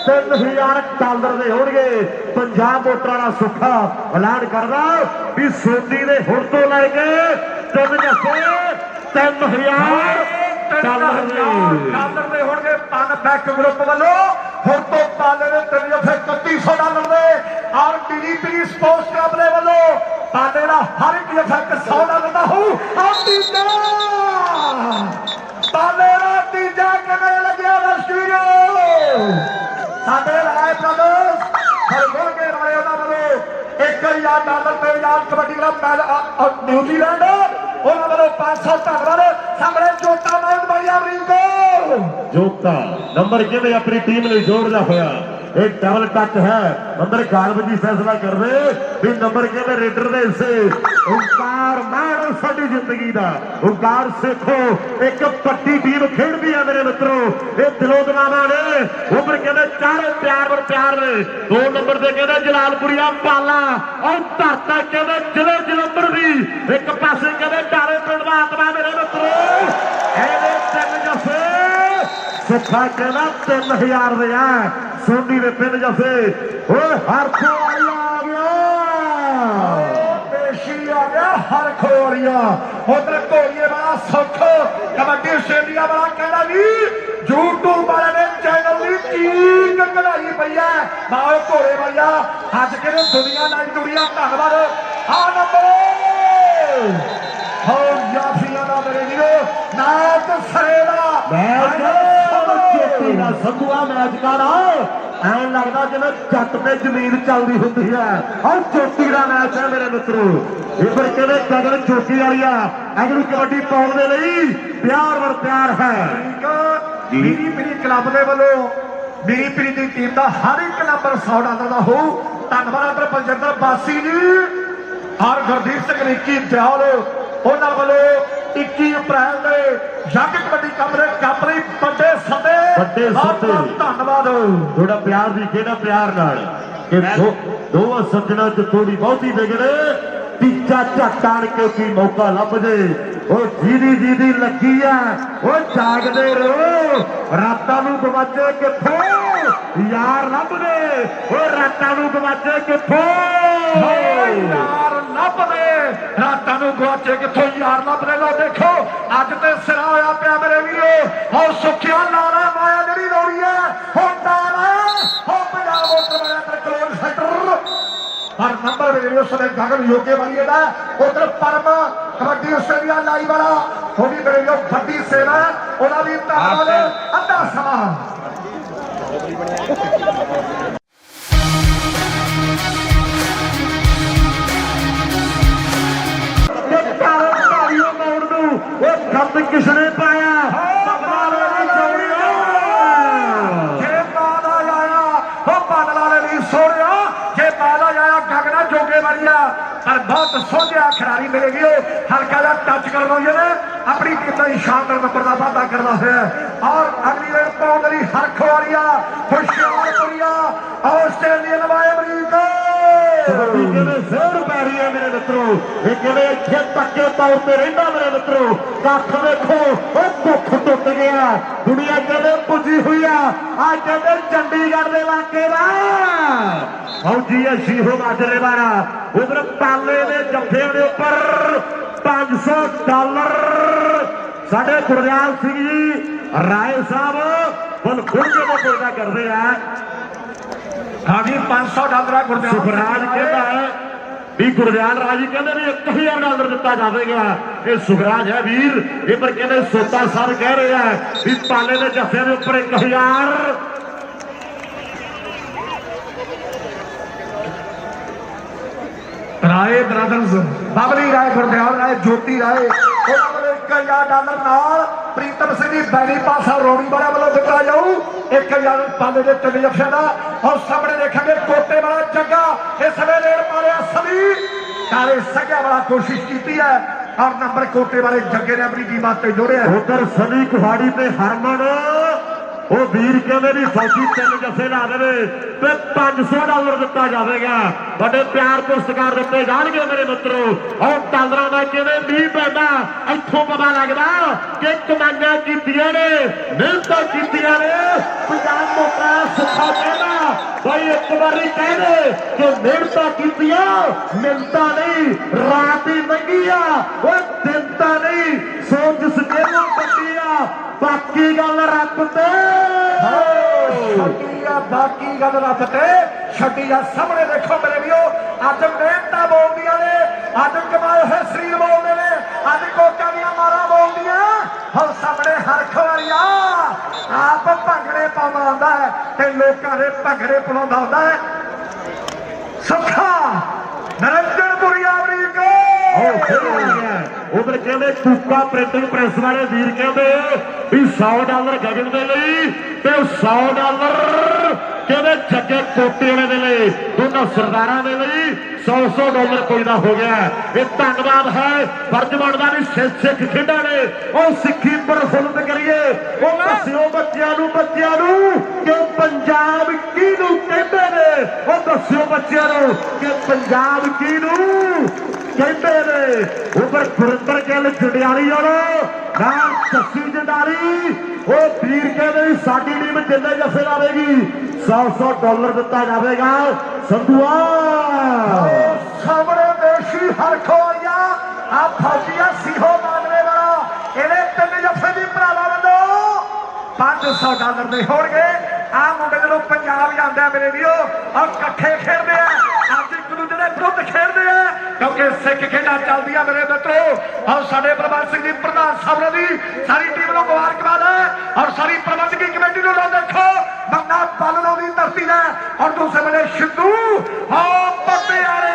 $3000 ਦੇ ਹੋਣਗੇ। ਪੰਜਾਬ ਮੋਟਰਾਂ ਦਾ ਸੁੱਖਾ ਐਲਾਨ ਕਰਦਾ ਵੀ ਸੋਨੀ ਦੇ ਹੁਣ ਤੋਂ ਲੈ ਕੇ 3 ਜੱਫੇ $3000 ਦੇ ਹੋਣਗੇ। ਪਨ ਬੈਕ ਗਰੁੱਪ ਵੱਲੋਂ ਹੁਣ ਤੋਂ ਪਾਲੇ ਦੇ 3 ਜੱਫੇ $3100 ਦੇ ਔਰ ਡੀਡੀਪੀ ਸਪੋਰਟਸ ਕਲੱਬ ਦੇ ਵੱਲੋਂ ਪਾਲੇ ਦਾ ਹਰ ਇੱਕ ਜੱਫਾ $100 ਦਾ ਹੋਊ। ਪਾਲੇ ਦਾ ਤੀਜਾ ਕਿਵੇਂ ਲੱਗਿਆ ਦਰਸ਼ਕੋ ਸਾਡੇ ਰਾਏ ਬ੍ਰਦਰਸ ਹਰਗੁਣ ਕੇ ਵਾਲੇ ਉਹਨਾਂ ਵੱਲੋਂ $1000 ਤੇ ਯਾਦ ਕਬੱਡੀ ਕਲੱਬ ਨਿਊਜ਼ੀਲੈਂਡ ਉਹਨਾਂ ਵੱਲੋਂ 500 ਧੰਨਵਾਦ। ਸਾਹਮਣੇ ਜੋਤਾ ਮਾਰਨ ਵਾਲੀਆ ਰਿੰਕੋ ਜੋਤਾ ਨੰਬਰ ਕਿਵੇਂ ਆਪਣੀ ਟੀਮ ਲਈ ਜੋੜਦਾ ਹੋਇਆ ਇਹ ਡਬਲ ਟੱਚ ਹੈ। ਨੰਬਰ ਗਾਲਬ ਜੀ ਫੈਸਲਾ ਕਰਦੇ ਵੀ ਨੰਬਰ ਕਿਵੇਂ ਰੇਡਰ ਦੇ ਹਿੱਸੇ ਓਂਕਾਰ ਮਾਣ ਸਾਡੀ ਜ਼ਿੰਦਗੀ ਦਾ ਓਂਕਾਰ ਸੇਖੋ ਇੱਕ ਪੱਟੀ ਟੀਮ ਖੇਡਦੀ ਹੈ ਮੇਰੇ ਮਿੱਤਰੋ। ਇਹ ਦਿਲੋਂ ਦਿਲਾਵਾਂ ਨੇ ਉਮਰ ਕਹਿੰਦੇ ਚਾਰੇ ਪਿਆਰ ਨੇ 2 ਨੰਬਰ ਤੇ ਕਹਿੰਦੇ ਜਲਾਲਪੁਰੀਆ ਪਾਲਾ ਔਰ ਧਰਤਾ ਕਹਿੰਦੇ ਜ਼ਿਲ੍ਹੇ ਜਲੰਧਰ ਦੀ ਇੱਕ ਪਾਸੇ ਕਹਿੰਦੇ ਢਾਲੇ ਪਿੰਡ ਦਾ ਆਤਮਾ ਮੇਰੇ ਮਿੱਤਰੋ ਇਹਦੇ 3 ਜੱਫੇ ਸੁੱਖਾ ਕਹਿੰਦਾ 3000 ਦੇ ਆ ਸੋਨੀ ਦੇ 3 ਜੱਫੇ ਓਏ ਹਰਖੋੜੀਆ ਆ ਗਿਆ ਦੇਸ਼ੀ ਆ ਗਿਆ ਹਰਖੋੜੀਆ ਉਧਰ ਘੋੜੀਏ ਵਾਲਾ ਸੁੱਖ ਕਬੱਡੀ ਆਸਟ੍ਰੇਲੀਆ ਵਾਲਾ ਕਹਿੰਦਾ ਵੀ YouTube ਵਾਲੇ ਨੇ ਚੈਨਲ ਦੀ ਚੀਕ ਕਢਾਈ ਪਈ ਹੈ ਨਾਲ ਘੋੜੇ ਵਾਲਿਆ ਅੱਜ ਕਿਹੜੇ ਦੁਨੀਆ ਨਾਲ ਜੁੜੀਆਂ ਧੰਨਵਾਦ। ਆ ਨੰਬਰ ਹੋ ਯਾਫੀਆਂ ਦਾ ਮੇਰੇ ਵੀਰੋ ਮੈਚ ਸਰੇਗਾ ਚੋਟੀ ਦਾ ਸੰਧੂਆ ਮੈਚ ਕਾੜਾ ਐਂ ਲੱਗਦਾ ਜਿਵੇਂ ਜੱਟ ਤੇ ਜ਼ਮੀਨ ਚੱਲਦੀ ਹੁੰਦੀ ਹੈ। ਆਹ ਚੋਟੀ ਦਾ ਮੈਚ ਹੈ ਮੇਰੇ ਮਿੱਤਰੋ। ਇਹ ਪਰ ਕਹਿੰਦੇ ਗਗਨ ਚੋਟੀ ਵਾਲੀ ਆ ਅਗਰ ਕਬੱਡੀ ਪਾਉਣ ਦੇ ਲਈ ਪਿਆਰ ਵਰ ਪਿਆਰ ਹੈ। ਮੀਰੀ ਪੀਰੀ ਕਲੱਬ ਦੇ ਵੱਲੋਂ ਮੀਰੀ ਪੀਰੀ ਦੀ ਟੀਮ ਦਾ ਹਰ ਇੱਕ ਨੰਬਰ 100 ਡਾਲਰ ਦਾ ਹੋਊ। ਧੰਨਵਾਦ ਅਦਰ ਬਲਜਿੰਦਰ ਬਾਸੀ ਜੀ ਔਰ ਗੁਰਦੀਪ ਸਿੰਘ ਨਿੱਕੀ ਦਿਆਲ ਉਹਨਾਂ ਵੱਲੋਂ 21 ਅਪ੍ਰੈਲ ਦੇ ਜੱਗ ਕਬੱਡੀ ਕੱਪ ਲਈ ਵੱਡੇ ਸੱਦੇ ਧੰਨਵਾਦ। ਥੋੜਾ ਪਿਆਰ ਦੀ ਕਿਹੜਾ ਪਿਆਰ ਨਾਲ ਕਿ ਦੋਵਾਂ ਸੱਜਣਾ ਚ ਥੋੜੀ ਬਹੁਤੀ ਵਿਗੜੇ ਤੀਜਾ ਝੱਟ ਆਣ ਕੇ ਕੀ ਮੌਕਾ ਲੱਭ ਜੇ। ਉਹ ਜਿਹਦੀ ਲੱਗੀ ਆ ਉਹ ਜਾਗਦੇ ਰਹੋ। ਰਾਤਾਂ ਨੂੰ ਗਵਾਚੇ ਕਿੱਥੋਂ ਯਾਰ ਲੱਭਦੇ। ਉਹ ਰਾਤਾਂ ਨੂੰ ਗਵਾਚੇ ਕਿੱਥੋਂ ਯਾਰ ਲੱਭਦੇ। ਰਾਤਾਂ ਨੂੰ ਗਵਾਚੇ ਕਿੱਥੋਂ ਯਾਰ ਲੱਭਦੇ। ਲੋ ਦੇਖੋ ਅੱਜ ਤੇ ਸਿਰਾ ਹੋਇਆ ਪਿਆ ਮੇਰੇ ਵੀਰੋ। ਹੋ ਸੁੱਖਿਆ ਨਾਰਾ ਮਾਇਆ ਜਿਹੜੀ ਲੋੜੀ ਹੈ ਹੁਣ ਨਾਰਾ ਹੋ ਪੰਜਾਬ ਉੱਤਰ ਕਲੋਨ ਸੈਂਟਰ ਪਰ ਨੰਬਰ ਮੇਰੇ ਉਸ ਦੇ ਗਗਨ ਯੋਗੇ ਵਾਲੀ ਦਾ ਉਧਰ ਪਰਮ ਕਬੱਡੀ ਆਸਟ੍ਰੇਲੀਆ ਲਾਈ ਵਾਲਾ ਉਹਦੀ ਮੇਰੇ ਜੋ ਵੱਡੀ ਸੇਵਾ ਉਹਨਾਂ ਦੀ ਧੰਨਵਾਦ। ਅੱਧਾ ਸਮਾਂ ਉਹ ਖੰਡ ਕਿਸਨੇ ਪਾਇਆ ਜੋਗੇ ਵਾਲੀਆ ਪਰ ਬਹੁਤ ਸੋਝਿਆ ਖਿਡਾਰੀ ਮਿਲੇਗੀ। ਹਲਕਾ ਜਿਹਾ ਟੱਚ ਕਰਨਾ ਜਿਹਨੇ ਆਪਣੀ ਟੀਮ ਦਾ ਸ਼ਾਨਦਾਰ ਨੰਬਰ ਦਾ ਵਾਅਦਾ ਕਰਦਾ ਹੋਇਆ ਔਰ ਅਗਲੀ ਰੇਡ ਪਾਉਣ ਲਈ ਹਰਖ ਵਾਲੀਆ ਹੁਸ਼ਿਆਰਪੁਰੀਆ ਆਸਟ੍ਰੇਲੀਅਨ ਵਾਏ ਅਮਰੀਕਾ ਕਿਵੇਂ ਜ਼ੋਰ ਪੈ ਰਹੀ ਹੈ ਮੇਰੇ ਮਿੱਤਰੋ। ਇਹ ਕਿਵੇਂ ਇੱਥੇ ਪੱਕੇ ਤੌਰ ਤੇ ਰਹਿੰਦਾ ਮੇਰੇ ਮਿੱਤਰੋ। ਕੱਖ ਵੇਖੋ ਉਹ ਦੁੱਖ ਟੁੱਟ ਗਿਆ। ਦੁਨੀਆ ਕਿਵੇਂ ਪੁੱਜੀ ਹੋਈ ਆ ਅੱਜ ਕਹਿੰਦੇ ਚੰਡੀਗੜ੍ਹ ਦੇ ਇਲਾਕੇ ਦਾ ਫੌਜੀ ਹੈ ਸ਼ੀਹੋ ਮਾਜਰੇ ਵਾਲਾ। ਉਧਰ ਪਾਲੇ ਦੇ ਜੱਫਿਆਂ ਦੇ ਉੱਪਰ 500 ਡਾਲਰ ਸਾਡੇ ਗੁਰਦਿਆਲ ਸਿੰਘ ਜੀ ਰਾਏ ਸਾਹਿਬ ਬਲ ਖੁਰਗੇ ਦਾ ਪੌਦਾ ਕਰਦੇ ਆ। ਹਾਂਜੀ 500 ਡਾਲਰ ਗੁਰਦਿਆਲ ਸੁਖਰਾਜ ਕਹਿੰਦਾ ਹੈ ਵੀ ਗੁਰਦਿਆਲ ਰਾਜੀ ਕਹਿੰਦੇ ਵੀ 1000 ਡਾਲਰ ਦਿੱਤਾ ਜਾਵੇਗਾ। ਇਹ ਸੁਖਰਾਜ ਹੈ ਵੀਰ। ਇਹ ਪਰ ਕਹਿੰਦੇ ਸੋਤਾ ਸਾਹਿਬ ਕਹਿ ਰਹੇ ਆ ਵੀ ਪਾਲੇ ਦੇ ਜੱਫਿਆਂ ਦੇ ਉੱਪਰ 1000 ਰਾਏ ਬ੍ਰਦਰਜ਼ ਬਬਲੀ ਰਾਏ ਗੁਰਦਿਆਲ ਰਾਏ ਜੋਤੀ ਰਾਏ ਉਹਨਾਂ ਵੱਲੋਂ 1000 ਡਾਲਰ ਨਾਲ ਪ੍ਰੀਤਮ ਸਿੰਘ ਦੀ ਬੈਰੀ ਪਾਸਾ ਰੋੜੀ ਵਾਲਾ ਵੱਲੋਂ ਦਿੱਤਾ ਜਾਊ 1000 ਪਾਲੇ ਦੇ ਤਿੰਨ ਜੱਫਿਆਂ ਦਾ। ਔਰ ਸਾਹਮਣੇ ਦੇਖਾਂਗੇ ਕੋਟੇ ਵਾਲਾ ਜੱਗਾ ਇਸ ਵੇਲੇ ਮਾਰਿਆ ਸਲੀ ਕਾਲੇ ਸੱਗਿਆ ਵਾਲਾ ਕੋਸ਼ਿਸ਼ ਕੀਤੀ ਹੈ ਔਰ ਨੰਬਰ ਕੋਟੇ ਵਾਲੇ ਜੱਗੇ ਨੇ ਆਪਣੀ ਟੀਮ ਤੇ ਜੋੜਿਆ। ਉਧਰ ਸਲੀ ਕੁਹਾੜੀ ਤੇ ਹਰਮਨ ਉਹ ਵੀਰ ਕਹਿੰਦੇ ਵੀ ਫੌਜੀ 3 ਜੱਫੇ ਲਾ ਦੇਵੇ ਤੇ 500 ਡਾਲਰ ਦਿੱਤਾ ਜਾਵੇਗਾ। ਬੜੇ ਪਿਆਰ ਤੇ ਸਤਿਕਾਰ ਦਿੱਤੇ ਜਾਣਗੇ ਮੇਰੇ ਮਿੱਤਰੋ। ਔਰ ਡਾਲਰਾਂ ਦਾ ਕਿਵੇਂ ਮੀਂਹ ਪੈਂਦਾ ਇੱਥੋਂ ਪਤਾ ਲੱਗਦਾ ਕਿ ਕਮਾਈਆਂ ਕੀਤੀਆਂ ਨੇ ਮਿਹਨਤਾਂ ਕੀਤੀਆਂ ਨੇ। ਪੰਜਾਬ ਮੌਕਾ ਸੁੱਖਾ ਕਹਿੰਦਾ ਬਈ ਇੱਕ ਵਾਰੀ ਕਹਿੰਦੇ ਕਿ ਮਿਹਨਤਾਂ ਕੀਤੀਆਂ ਮਿਲਤਾ ਨਹੀਂ ਰਾਤ ਹੀ ਲੰਘੀ ਆ ਉਹ ਦਿਨ ਤਾਂ ਨਹੀਂ ਸੋਚ ਸਜੇਲੋਂ ਕੱਟੀ ਆ ਬਾਕੀ ਗੱਲ ਰੱਬ ਤੇ ਛੱਡੀ ਆ ਬਾਕੀ ਗੱਲ ਰੱਬ ਤੇ ਛੱਡੀ ਆ। ਸਾਹਮਣੇ ਦੇਖੋ ਮੇਰੇ ਵੀਰੋ ਅੱਜ ਮਿਹਨਤਾਂ ਬੋਲਦੀਆਂ ਨੇ ਅੱਜ ਕਮਾਏ ਹੋਏ ਸਰੀਰ ਬੋਲਦੇ ਨੇ ਅੱਜ ਕੋਕਾਂ ਦੀਆਂ ਮਾਰਾਂ ਬੋਲਦੀਆਂ। ਹੁਣ ਸਾਹਮਣੇ ਹਰਖ ਵਾਲੀਆ ਆਪ ਭੰਗੜੇ ਪਾਉਂਦਾ ਹੁੰਦਾ ਹੈ ਤੇ ਲੋਕਾਂ ਦੇ ਭੰਗੜੇ ਪਾਉਂਦਾ ਹੁੰਦਾ ਹੈ। ਸੁੱਖਾ ਨਰਿੰਦਰਪੁਰੀ ਅਮਰੀਕਾ ਉਧਰ ਕਹਿੰਦੇ ਕੂਕਾ ਪ੍ਰਿੰਟਿੰਗ ਪ੍ਰੈਸ ਵਾਲੇ ਵੀਰ ਕਹਿੰਦੇ ਵੀ 100 ਡਾਲਰ ਗਗਨ ਦੇ ਲਈ ਤੇ 100 ਡਾਲਰ ਕਹਿੰਦੇ ਜੱਗੇ ਕੋਟੇ ਵਾਲੇ ਦੇ ਲਈ ਦੋਨਾਂ ਸਰਦਾਰਾਂ ਦੇ ਲਈ 100 ਡਾਲਰ ਕੋਈ ਦਾ ਹੋ ਗਿਆ। ਇਹ ਧੰਨਵਾਦ ਹੈ ਫਰਜ਼ ਬਣਦਾ ਵੀ ਸਿੱਖ ਖੇਡਾਂ ਨੇ ਉਹ ਸਿੱਖੀ ਪ੍ਰਫੁੱਲਤ ਕਰੀਏ। ਉਹ ਦੱਸਿਓ ਬੱਚਿਆਂ ਨੂੰ ਕਿ ਪੰਜਾਬ ਕਿਹਨੂੰ ਕਹਿੰਦੇ ਨੇ। ਉਹ ਦੱਸਿਓ ਬੱਚਿਆਂ ਨੂੰ ਕਿ ਪੰਜਾਬ ਕਿਹਨੂੰ ਕਹਿੰਦੇ ਨੇ। ਉਪਰ ਗੁਰਿੰਦਰ ਗਿੱਲ ਜੰਡਿਆਲੀ ਵਾਲੋ ਨਾਲ ਜੱਸੀ ਜੰਡਾਲੀ ਉਹ ਵੀਰ ਕਹਿੰਦੇ ਸਾਡੀ ਟੀਮ ਜਿੰਨੇ ਜੱਫੇ ਲਾਵੇਗੀ 100 ਡਾਲਰ ਦਿੱਤਾ ਜਾਵੇਗਾ। ਸੰਧੂਆ ਸਾਹਮਣੇ ਦੇਸ਼ੀ ਹਰਖੋ ਆਇਆ ਆ ਫੌਜੀਆ ਸੀਹੋ ਮਾਨਵੇ ਵਾਲਾ ਇਹਦੇ 3 ਜੱਫੇ ਦੀ ਭਰਾਵਾਂ ਵੱਲੋਂ 500 ਡਾਲਰ ਦੇ ਹੋਣਗੇ। ਆ ਮੁੰਡੇ ਜਦੋਂ ਪੰਜਾਬ ਜਾਂਦਾ ਮੇਰੇ ਵੀਰੋ ਔਰ ਇਕੱਠੇ ਖੇਡਦੇ ਆ ਅੱਜ ਇੱਕ ਦੂਜੇ ਦੇ ਵਿਰੁੱਧ ਖੇਡਦੇ ਆ ਕਿਉਂਕਿ ਸਿੱਖ ਖੇਡਾਂ ਚੱਲਦੀਆਂ ਮੇਰੇ ਮਿੱਤਰੋ। ਔਰ ਸਾਡੇ ਪ੍ਰਬੰਧਕ ਸਿੰਘ ਜੀ ਪ੍ਰਧਾਨ ਸਾਹਿਬ ਦੀ ਸਾਰੀ ਟੀਮ ਨੂੰ ਮੁਬਾਰਕਬਾਦ ਹੈ ਔਰ ਸਾਰੀ ਪ੍ਰਬੰਧਕੀ ਕਮੇਟੀ ਨੂੰ ਲੋ ਦੇਖੋ ਬੰਦਾ ਬਾਲਣੋਂ ਦੀ ਧਰਤੀ ਦਾ ਔਰ ਦੂਸਰੇ ਵੇਲੇ ਸਿੱਧੂ ਹਾਂ ਪਟਿਆਲੇ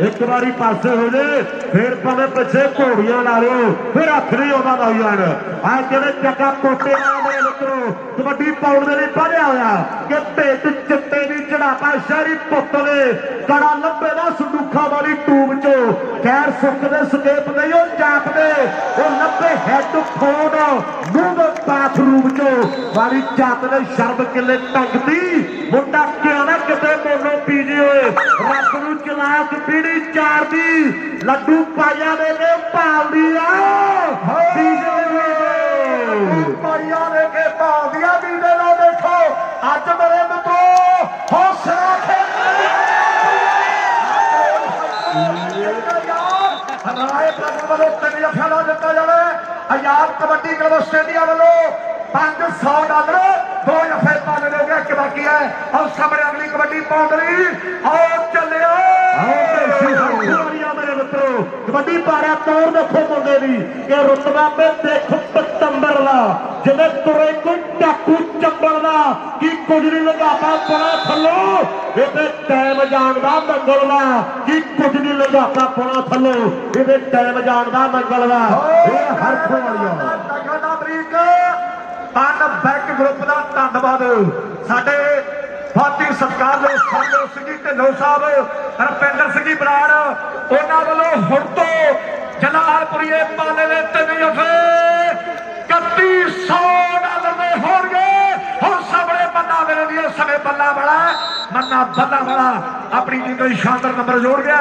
ਇੱਕ ਵਾਰੀ ਪਾਸੇ ਹੋ ਜੇ ਫਿਰ ਭਾਵੇਂ ਪਿੱਛੇ ਘੋੜੀਆਂ ਲਾ ਲਿਓ ਫਿਰ ਹੱਥ ਨਹੀਂ ਆਉਂਦਾ ਬਾਈ ਜਾਨ ਆ ਜਿਹੜੇ ਜੱਗਾ ਕੋਟੇ ਨਾਲ ਮੇਰੇ ਮਿੱਤਰੋ ਕਬੱਡੀ ਪਾਉਣ ਦੇ ਲਈ ਵਧਿਆ ਹੋਇਆ ਕਿ ਭੇਟ ਚਿੱਟੇ ਦੀ ਚੜਾਪਾ ਸ਼ਹਿਰੀ ਪੁੱਤ ਨੇ ਕੜਾ ਲੱਭੇ ਦਾ ਸੰਦੂਖਾ ਵਾਲੀ ਟੂਬ ਚੋਂ ਖੈਰ ਸੁੱਕ ਦੇ ਸਕੇਪ ਨਹੀਂ ਉਹ ਜਾਪਦੇ ਉਹ ਲੱਭੇ ਹੈੱਡਫੋਨ ਮੂੰਹ ਦੇ ਬਾਥਰੂਮ ਚੋਂ ਵਾਲੀ ਜਾਤ ਨੇ ਸ਼ਰਮ ਕਿੱਲੇ ਟੰਗਦੀ ਮੁੰਡਾ ਕਿਉਂ ਨਾ ਕਿਤੇ ਮੋਨੋ ਪੀਜੇ ਹੋਏ ਰੱਬ ਨੂੰ ਚਲਾ ਕੇ ਪੀੜੀ ਚਾਰ ਦੀ ਲੱਡੂ ਪਾਇਆ ਦੇ ਨੇ ਭਾਲਦੀ ਆ ਪਾਈਆਂ ਦੇ ਕੇ ਭਾਲਦੀਆਂ ਵੀ ਦੇ ਲੋ ਦੇਖੋ ਅੱਜ ਮੇਰੇ ਮਿੱਤਰੋ ਹੌਸਲਾ ਹਰਾਏ ਪ੍ਰਭੂ ਵੱਲੋਂ 3 ਜੱਫਿਆਂ ਦਾ ਦਿੱਤਾ ਜਾਵੇ ਆਜ਼ਾਦ ਕਬੱਡੀ ਕਲੱਬ ਸਟੇਡੀਅਮ ਵੱਲੋਂ $500 2 ਜੱਫੇ ਪਾਣੇ ਹੋ ਗਏ ਕਿ ਬਾਕੀ ਹੈ ਔਰ ਸਾਹਮਣੇ ਅਗਲੀ ਕਬੱਡੀ ਪਾਉਣ ਲਈ ਆਓ ਚੱਲਿਓ ਮੇਰੇ ਮਿੱਤਰੋ ਕਬੱਡੀ ਪਾਰਿਆ ਤੌਰ ਦੇਖੋ ਮੁੰਡੇ ਦੀ ਕਿ ਰੁਤਬਾ ਤੇ ਦੇਖ ਪਤੰਬਰ ਦਾ ਜਿਵੇਂ ਤੁਰੇ ਕੋਈ ਟਾਕੂ ਚੱਬਲ ਦਾ ਕੀ ਕੁਝ ਨਹੀਂ ਲਗਾਤਾ ਪਣਾ ਥੱਲੋਂ ਇਹਦੇ ਟਾਈਮ ਜਾਣ ਦਾ ਮੰਗਲ ਦਾ ਕੀ ਕੁਝ ਨਹੀਂ ਲਗਾਤਾ ਪਣਾ ਥੱਲੋਂ ਇਹਦੇ ਟਾਈਮ ਜਾਣ ਦਾ ਮੰਗਲ ਦਾ ਇਹ ਹਰਖ ਵਾਲੀਆ ਤਗੜਾ ਬਰੀਕ ਤਨ ਬੈਕ ਗਰੁੱਪ ਦਾ ਧੰਨਵਾਦ ਸਾਡੇ ਫਾਤੀ ਸਤਿਕਾਰ ਦੇ ਸੰਜੋ ਸਿੰਘ ਜੀ ਢਿੱਲੋਂ ਸਾਹਿਬ ਰਪਿੰਦਰ ਸਿੰਘ ਜੀ ਬਰਾੜ ਉਹਨਾਂ ਵੱਲੋਂ ਹੁਣ ਤੋਂ ਜਲਾਲਪੁਰੀਏ ਪਾਲੇ ਦੇ 3 ਜੱਫੇ $3100 ਦੇ ਹੋਣਗੇ ਹੁਣ ਸਾਹਮਣੇ ਬੰਦਾ ਮੇਰੇ ਲਈ ਸਮੇਂ ਬੱਲਾ ਵਾਲਾ ਆਪਣੀ ਟੀਮ ਨੂੰ ਸ਼ਾਨਦਾਰ ਨੰਬਰ ਜੋੜ ਗਿਆ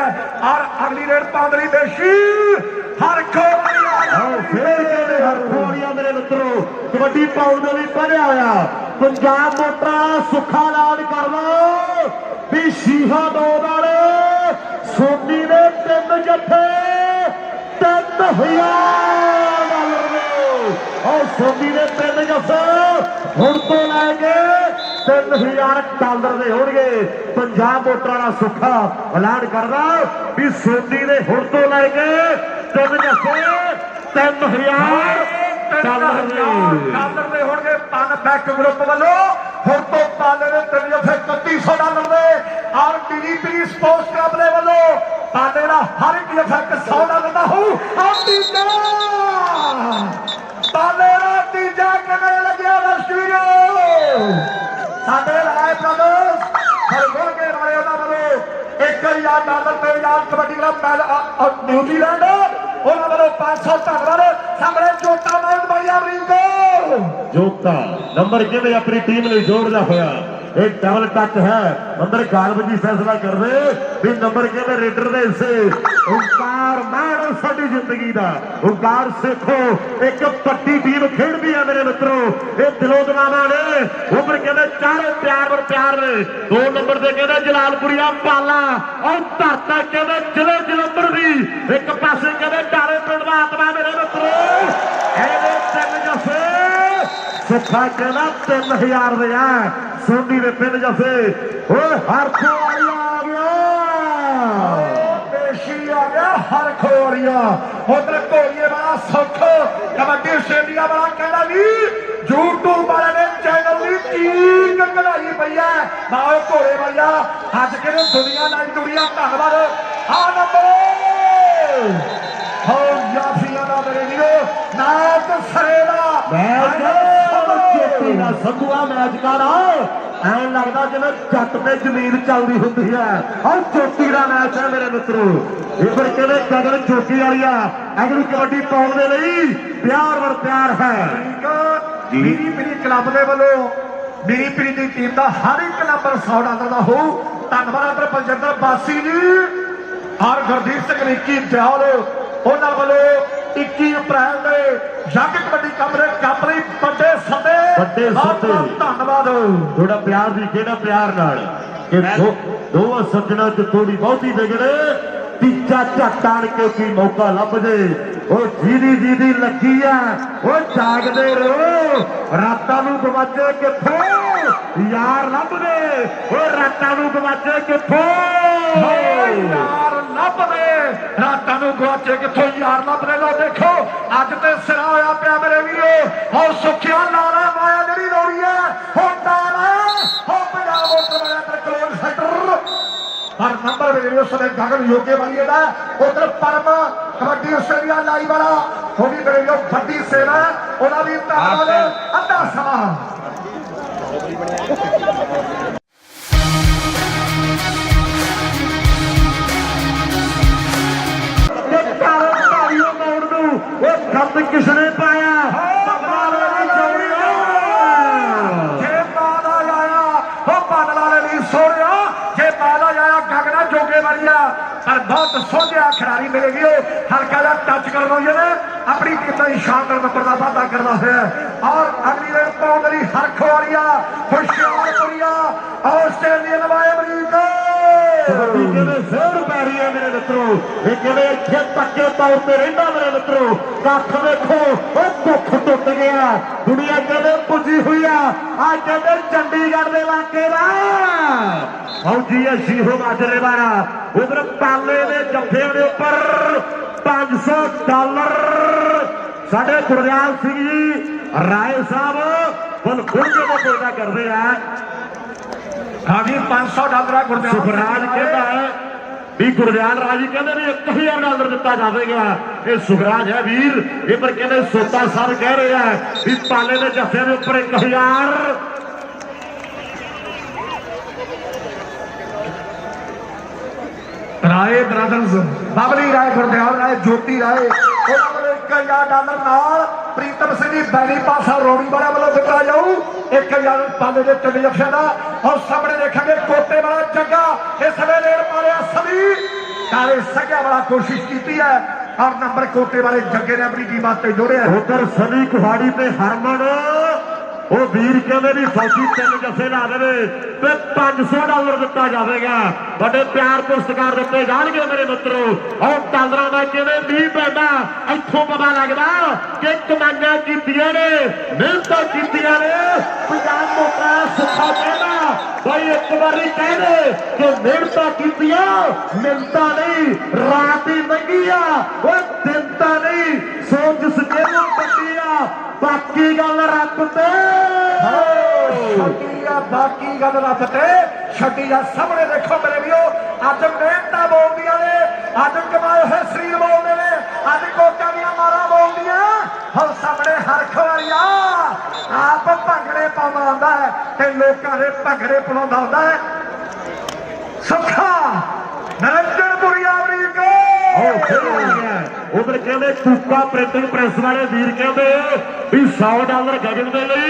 ਔਰ ਅਗਲੀ ਰੇਡ ਪਾਉਣ ਲਈ ਬੇਸ਼ੀ ਹਰ ਖੋੜੀਆਂ ਮੇਰੇ ਮਿੱਤਰੋ ਕਬੱਡੀ ਪਾਉਣ ਦੇ ਲਈ ਵਧਿਆ ਹੋਇਆ ਪੰਜਾਬ ਮੋਟਰਾਂ ਸੁੱਖਾ ਐਲਾਨ ਕਰ ਲਓ ਵੀ ਸ਼ੀਹਾ 2 ਵਾਲੇ ਸੋਨੀ ਦੇ 3 ਜੱਫੇ $3000 ਔਰ ਸੋਨੀ ਦੇ 3 ਜੱਫੇ ਹੁਣ ਤੋਂ ਲੈ ਕੇ $3000 ਦੇ ਹੋਣਗੇ। ਪੰਜਾਬ ਮੋਟਰਾਂ ਦਾ ਸੁੱਖਾ ਐਲਾਨ ਕਰਦਾ ਵੀ ਸੋਨੀ ਦੇ ਹੁਣ ਤੋਂ ਲੈ ਕੇ 3 ਜੱਫੇ $3000 ਦੇ ਹੋਣਗੇ। ਪਨ ਬੈਕ ਗਰੁੱਪ ਵੱਲੋਂ ਹੁਣ ਤੋਂ ਪਾਲੇ ਦੇ 3 ਜੱਫੇ $3100 ਦੇ ਔਰ ਡੀਡੀਪੀ ਸਪੋਰਟਸ ਕਲੱਬ ਦੇ ਵੱਲੋਂ ਪਾਲੇ ਦਾ ਹਰ ਇੱਕ ਜੱਫਾ $100 ਦਾ ਹੋਊ। ਪਾਲੇ ਦਾ ਤੀਜਾ ਕਿਵੇਂ ਲੱਗਿਆ ਦਰਸ਼ਕੋ ਸਾਡੇ ਰਾਏ ਬ੍ਰਦਰਸ ਹਰਗੁਣ ਕੇ ਵਾਲੇ ਉਹਨਾਂ ਵੱਲੋਂ $1000 ਤੇ ਯਾਰ ਕਬੱਡੀ ਕਲੱਬ ਨਿਊਜ਼ੀਲੈਂਡ ਉਹਨਾਂ ਵੱਲੋਂ 500 ਧੰਨਵਾਦ। ਸਾਹਮਣੇ ਜੋਤਾ ਮਾਰਨ ਬਾਈਆ ਅਮਰੀਕੋ ਜੋਤਾ ਨੰਬਰ ਕਿਵੇਂ ਆਪਣੀ ਟੀਮ ਲਈ ਜੋੜਦਾ ਹੋਇਆ ਇਹ ਡਬਲ ਟੱਚ ਹੈ ਅੰਦਰ ਗਾਲਬ ਜੀ ਫੈਸਲਾ ਕਰਦੇ ਵੀ ਨੰਬਰ ਕਿਵੇਂ ਰੇਡਰ ਦੇ ਹਿੱਸੇ ਓਂਕਾਰ ਮਾਣ ਸਾਡੀ ਜ਼ਿੰਦਗੀ ਦਾ ਓਂਕਾਰ ਸਿੱਖੋ ਇੱਕ ਪੱਟੀ ਟੀਮ ਖੇਡਦੀ ਆ ਮੇਰੇ ਮਿੱਤਰੋ ਇਹ ਦਿਲੋਂ ਦਿਮਾਗਾਂ ਨੇ ਉਮਰ ਕਹਿੰਦੇ ਚਾਰੇ ਪਿਆਰ ਨੇ 2 ਨੰਬਰ ਤੇ ਕਹਿੰਦੇ ਜਲਾਲਪੁਰੀਆ ਪਾਲਾ ਔਰ ਧਰਤਾ ਕਹਿੰਦੇ ਜ਼ਿਲ੍ਹੇ ਜਲੰਧਰ ਦੀ ਇੱਕ ਪਾਸੇ ਕਹਿੰਦੇ ਡਾਰੇ ਪਿੰਡ ਦਾ ਆਤਮਾ ਮੇਰੇ ਮਿੱਤਰੋ ਇਹਦੇ 3 ਜੱਫੇ ਸੁੱਖਾ ਕਹਿੰਦਾ 3000 ਦੇ ਆ ਸੋਨੀ ਦੇ 3 ਜੱਫੇ ਓਏ ਹਰਖੋ ਆ ਗਿਆ ਪੇਸ਼ੀ ਆ ਗਿਆ ਹਰਖੋ ਵਾਲੀਆ ਉਧਰ ਘੋੜੀਏ ਵਾਲਾ ਸੁੱਖ ਕਬੱਡੀ ਆਸਟ੍ਰੇਲੀਆ ਵਾਲਾ ਕਹਿੰਦਾ ਵੀ YouTube ਵਾਲੇ ਨੇ ਚੈਨਲ ਦੀ ਚੀਕ ਕਢਾਈ ਪਈ ਐ ਬਾਓ ਘੋੜੇ ਵਾਲਿਆ ਅੱਜ ਕਿਹਨੇ ਦੁਨੀਆ ਨਾਲ ਦੁਨੀਆ ਧੰਨਵਾਦ ਆ ਨੰਬਰ ਹੋ ਯਾਫੀਆਂ ਦਾ ਮੇਰੇ ਵੀਰੋ ਨਾਥ ਸਰੇ ਦਾ ਚੋਟੀ ਦਾ ਸੰਧੂਆ ਮੈਚ ਕਰ ਐਂ ਲੱਗਦਾ ਜਿਵੇਂ ਜੱਟ ਤੇ ਜ਼ਮੀਨ ਚੱਲਦੀ ਹੁੰਦੀ ਹੈ ਔਰ ਚੋਟੀ ਦਾ ਮੈਚ ਹੈ ਮੇਰੇ ਮਿੱਤਰੋ ਇਹ ਫਿਰ ਕਹਿੰਦੇ ਗਗਨ ਚੋਟੀ ਵਾਲੀਆ ਅਗਲੀ ਕਬੱਡੀ ਪਾਉਣ ਦੇ ਲਈ ਪਿਆਰ ਹੈ ਮੇਰੀ ਕਲੱਬ ਦੇ ਵੱਲੋਂ ਮੇਰੀ ਪੀੜੀ ਦੀ ਟੀਮ ਦਾ ਹਰ ਇੱਕ ਨੰਬਰ $100 ਦਾ ਹੋਊ। ਧੰਨਵਾਦ ਅਦਰ ਪਲਜਿੰਦਰ ਬਾਸੀ ਜੀ ਔਰ ਗੁਰਦੀਪ ਸਿੰਘ ਨਿੱਕੀ ਦਿਆਲ ਉਹਨਾਂ ਵੱਲੋਂ 21 ਅਪ੍ਰੈਲ ਦੇ ਜੱਗ ਕਬੱਡੀ ਕੱਪ ਲਈ ਵੱਡੇ ਸੱਦੇ ਧੰਨਵਾਦ ਥੋੜਾ ਪਿਆਰ ਦੀ ਕਿਹੜਾ ਪਿਆਰ ਨਾਲ ਕਿ ਦੋਵਾਂ ਸੱਜਣਾ ਚ ਥੋੜੀ ਬਹੁਤੀ ਵਿਗੜੇ तीजा झट आण के कोई मौका लभ जे जीदी लगी है जागदे रहो रातां नूं गवाचे किथों यार लभ दे रातां नूं गवाचे किथों यार लभ दे रातां नूं गवाचे किथों यार लभ दे। लो देखो अज ते सिरा होया पिया मेरे वीरो और सुखिया लाला माया जिहड़ी दौड़ी है हुण डाला हो पंजाब उत्तर वाला त्रिकोण सेंटर पर नंबर वीडियो समय गगन योगे वाली है उधर परम कबड्डी आस्ट्रेलिया लाई वाला वो भी मेरे लोग बड़ी सेना उन्होंने भी ताला अद्धा समा गंद किसने पाया पर बहुत सोचा खिलाड़ी मिलेगी हल्का जा टच करना है अपनी टीम का शानदार नंबर का वादा करना है और अगली रेड पाउंडरी हरख वाली खुशियारिया ऑस्ट्रेलियन वाले अमरीका फिर पै रही है मेरे मित्रों इतने पक्के तौर पर रहा मेरे मित्रों कख देखो दुख टुट गया दुनिया कहते पुजी हुई है आ कहते चंडीगढ़ के इलाके का फौजी है शीहो माजरे वाला उधर पाले ने जफे के उपर $500 साढ़े गुरदयाल सिंह जी राय साहब बल खुल के पैदा करते हैं। हाँ जी $500 सुखराज कहता है भी गुरदयाल राजी कहते भी $1000 दिता जाएगा ये सुखराज है वीर ये पर कहते सोता साहब कह रहे हैं भी पाले ने जफे के उपर 1000 राय ब्रदर्स बबली राय गुरदयाल राय ज्योति राय $1000 नाल प्रीतम सिंह जी बैरी पासा रोड़ी वाला वालों दिता जाऊ 1000 पाले के तीन जफिया का और सामने देखेंगे कोटे वाला जग्गा इस वे रेड मारिया सभी काले सगिया वाला कोशिश की है और नंबर कोटे वाले जग्गे ने अपनी टीम से जोड़े उधर सनी कुहाड़ी पे हरमन वो वीर कहते भी फौजी 3 जफे ला दे तो $500 दिता जाएगा बड़े प्यार पुरस्कार दिते जाएंगे मेरे मित्रों और टालरा में कहते मीह पैदा इतों पता लगता कि कमाइयां कीतियां ने मेहनत कीतियां ने पंजाब मोटा सुखा कहना भाई एक बारी कह दे कि मेहनत कीतियां मिलता नहीं रात ही मंगी वो दिनता नहीं सोच सकेलो बंदी बाकी गल रब ते बाकी गल रब ते छड्डी आ सामने देखो मेरे वीरो अज मेहनत बोलदियां ने अज कमाए हुए शरीर बोलते ने अज कोचा दियां मारा बोलदियां हम सामने हरख वालिया आप भंगड़े पाउंदा आंदा है ते लोकां दे भंगड़े पलाउंदा आंदा है सुखा नरंजनपुरी अमरीका उधर कहते कूका प्रिंटिंग प्रेस वाले वीर कहते भी $100 गगन के लिए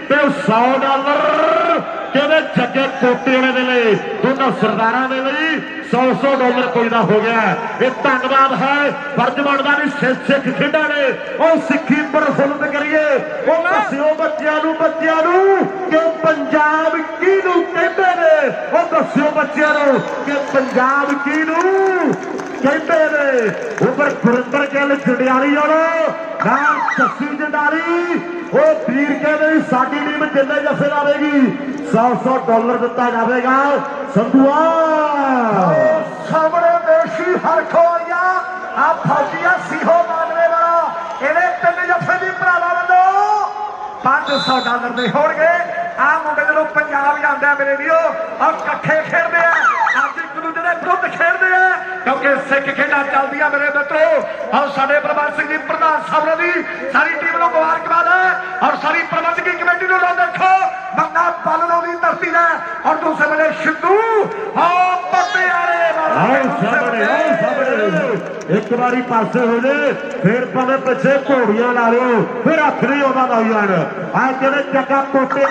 $100 कहते जगे कोटे वाले लिए दोनों सरदारों के लिए $100 कोई ना हो गया ये धन्यवाद है फर्ज बनता नहीं सिख खेडा ने और सिखी प्रफुल्लित करिए वो दस्यो बच्चों कि पंजाब किनू कहते ने वो दस्यो बच्चों कि पंजाब किनू कहते ने उपर गुरिंदर गिल जंडियाली नाल जस्सी जंडाली वो वीर कहते साडी टीम जिन्ने जफे लावेगी $100 दिता जाएगा संधुआ सामने देशी हरख वालिया आ फौजिया सीहो मानवे वाला इहदे 3 जफे दी भरावां वल्लों $500 दे होणगे आ मुंडे जदों पंजाब जांदा मेरे वीरो और इकट्ठे खेडदे आ अज एक दूजे दे विरुद्ध खेडदे आ क्योंकि सिख खेडा चलदियां मेरे मित्रों और साडे प्रबंध सिंह जी प्रधान साहब दी सारी टीम नूं मुबारकबाद है और सारी प्रबंधकी कमेटी नूं देखो बंदा पालनों की धरती है और दूसरे बने सिद्धू एक बारी पासे हो जाए फिर भावे पिछे घोड़ियां ला लो फिर हथ नहीं आता लाई जान आज कहते जगह कोटे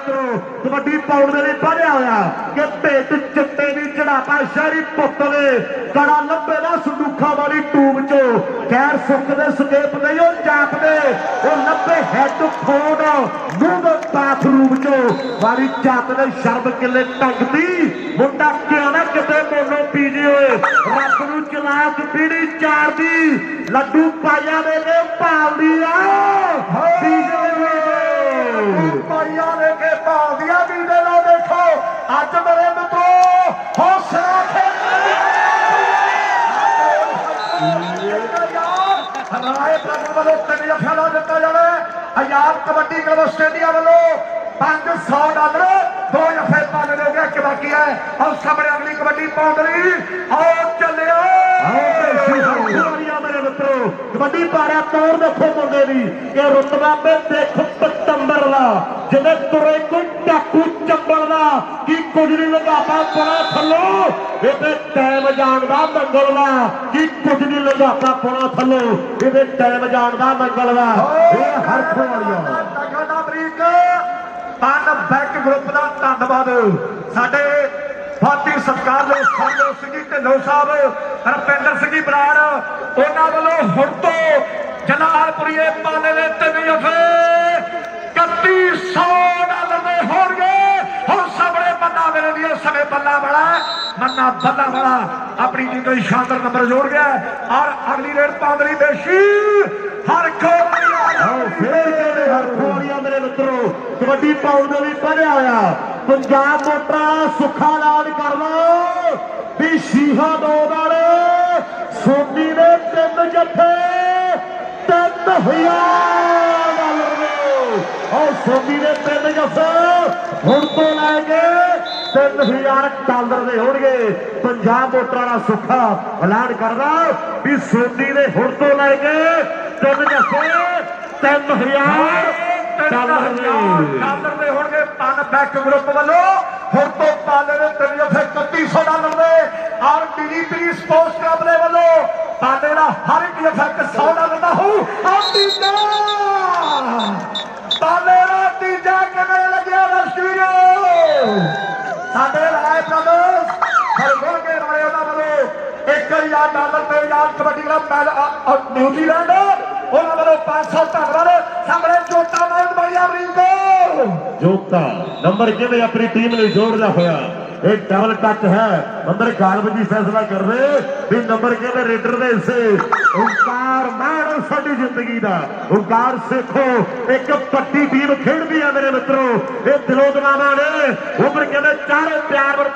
मित्रों कबड्डी पाउण दे लई बढ़िया होया कि भेट चिट्टे दी चढ़ापा शहरी पुत्त ने कड़ा लंबे ना संदूखा वाली टूब चो खैर सुखदे सकेप नहीं हो जापदे वो लंबे हेडफोन मूंह बाथरूम चो वाली जात ने शर्म किले टंगदी मुंडा क्या ना किते मोनो पीजी होए रब नूं चलाक पीड़ी चार दी लड्डू पाया ने भाल दी पाइया लेके भाल दिया बीजे लो देखो अज मेरे मित्रों हौसला राय प्रगट वालों 3 जफिया दिता जाए आजाद कबड्डी क्लब आस्ट्रेलिया वालों $500 2 जफे पाने हो गया कि बाकी है और सामने अगली कबड्डी पाउंडरी और चले मेरे मित्रों कबड्डी पारा तौर देखो मुंडे दी कि रुतबा पे देखो पतंबर दा जिन्हें तुरे कोई डाकू चंबल दा कि कुछ नहीं लगाता पड़ा थलो ये टाइम जानदा मंगल दा कि कुछ नहीं लगाता पड़ा थलो ये टाइम जानदा मंगल दा ये हर वालिया पन बैक ग्रुप का धन्यवाद साडे भारतीय सरकार ने संजय सिंह ढिल्लों साहब रविंदर सिंह बराड़ उन्होंने वालों हुण तो जलालपुरीए पाने ने 3 जफे $3100 दे होणगे हुण सामने मन्ना मेरे लिए समय बल्ला वाला मन्ना बल्ला वाला अपनी जिंदगी शानदार नंबर जोड़ गया और अगली रेड पांदरी बेशी हर मेरे मित्रों कबड्डी पाउण दे लई बढ़िया होया पंजाब मोटर सुखा ऐलान कर लो भी शीहा 2 वाले सोनी ने 3 जफे $3000 और सोनी ने 3 जफे हुण तो लैके $3000 दे होणगे पंजाब मोटर वाला सुखा ऐलान करदा भी सोनी ने हुण तो लैके 3 जफे $3000 ਦੇ ਹੋਣਗੇ ਪਨ ਬੈਕ ਗਰੁੱਪ ਵੱਲੋਂ ਹੁਣ ਤੋਂ ਪਾਲੇ ਦੇ 3 ਜਫੇ $3100 ਦੇ ਔਰ ਡੀਡੀਪੀ ਸਪੋਰਟਸ ਕਲੱਬ ਦੇ ਵੱਲੋਂ ਪਾਲੇ ਦਾ ਹਰ ਇੱਕ ਜਫਾ $100 ਦਾ ਹੋ ਔਰ ਤੀਜਾ ਪਾਲੇ ਦਾ ਤੀਜਾ ਕਿਵੇਂ ਲੱਗਿਆ ਦਰਸ਼ਕੋ ਸਾਡੇ ਰਾਏ ਬ੍ਰਦਰਸ ਹਰਗੁਣ ਕੇ ਰਾਏ ਉਹਨਾਂ ਵੱਲੋਂ $1000 ਤੇ ਆਜ਼ਾਦ ਕਬੱਡੀ ਕਲੱਬ ਨਿਊਜ਼ੀਲੈਂਡ ਉਹਨਾਂ ਵੱਲੋਂ 500 ਧੰਨਵਾਦ ਸਾਹਮਣੇ ਜੋਤਾ ਮਾਰਨ ਵਾਲੀ ਰਿੰਗੋ जोता नंबर किमें अपनी टीम ने जोड़ना होया एक डबल टच है अंदर गालबजी फैसला कर रहे भी नंबर किमें रेडर दे से ओंकार मारो साडी जिंदगी दा ओंकार सेखो एक पट्टी टीम खेलदी है मेरे मित्रों ये दिलों दमामा ने उम्र कहते चारों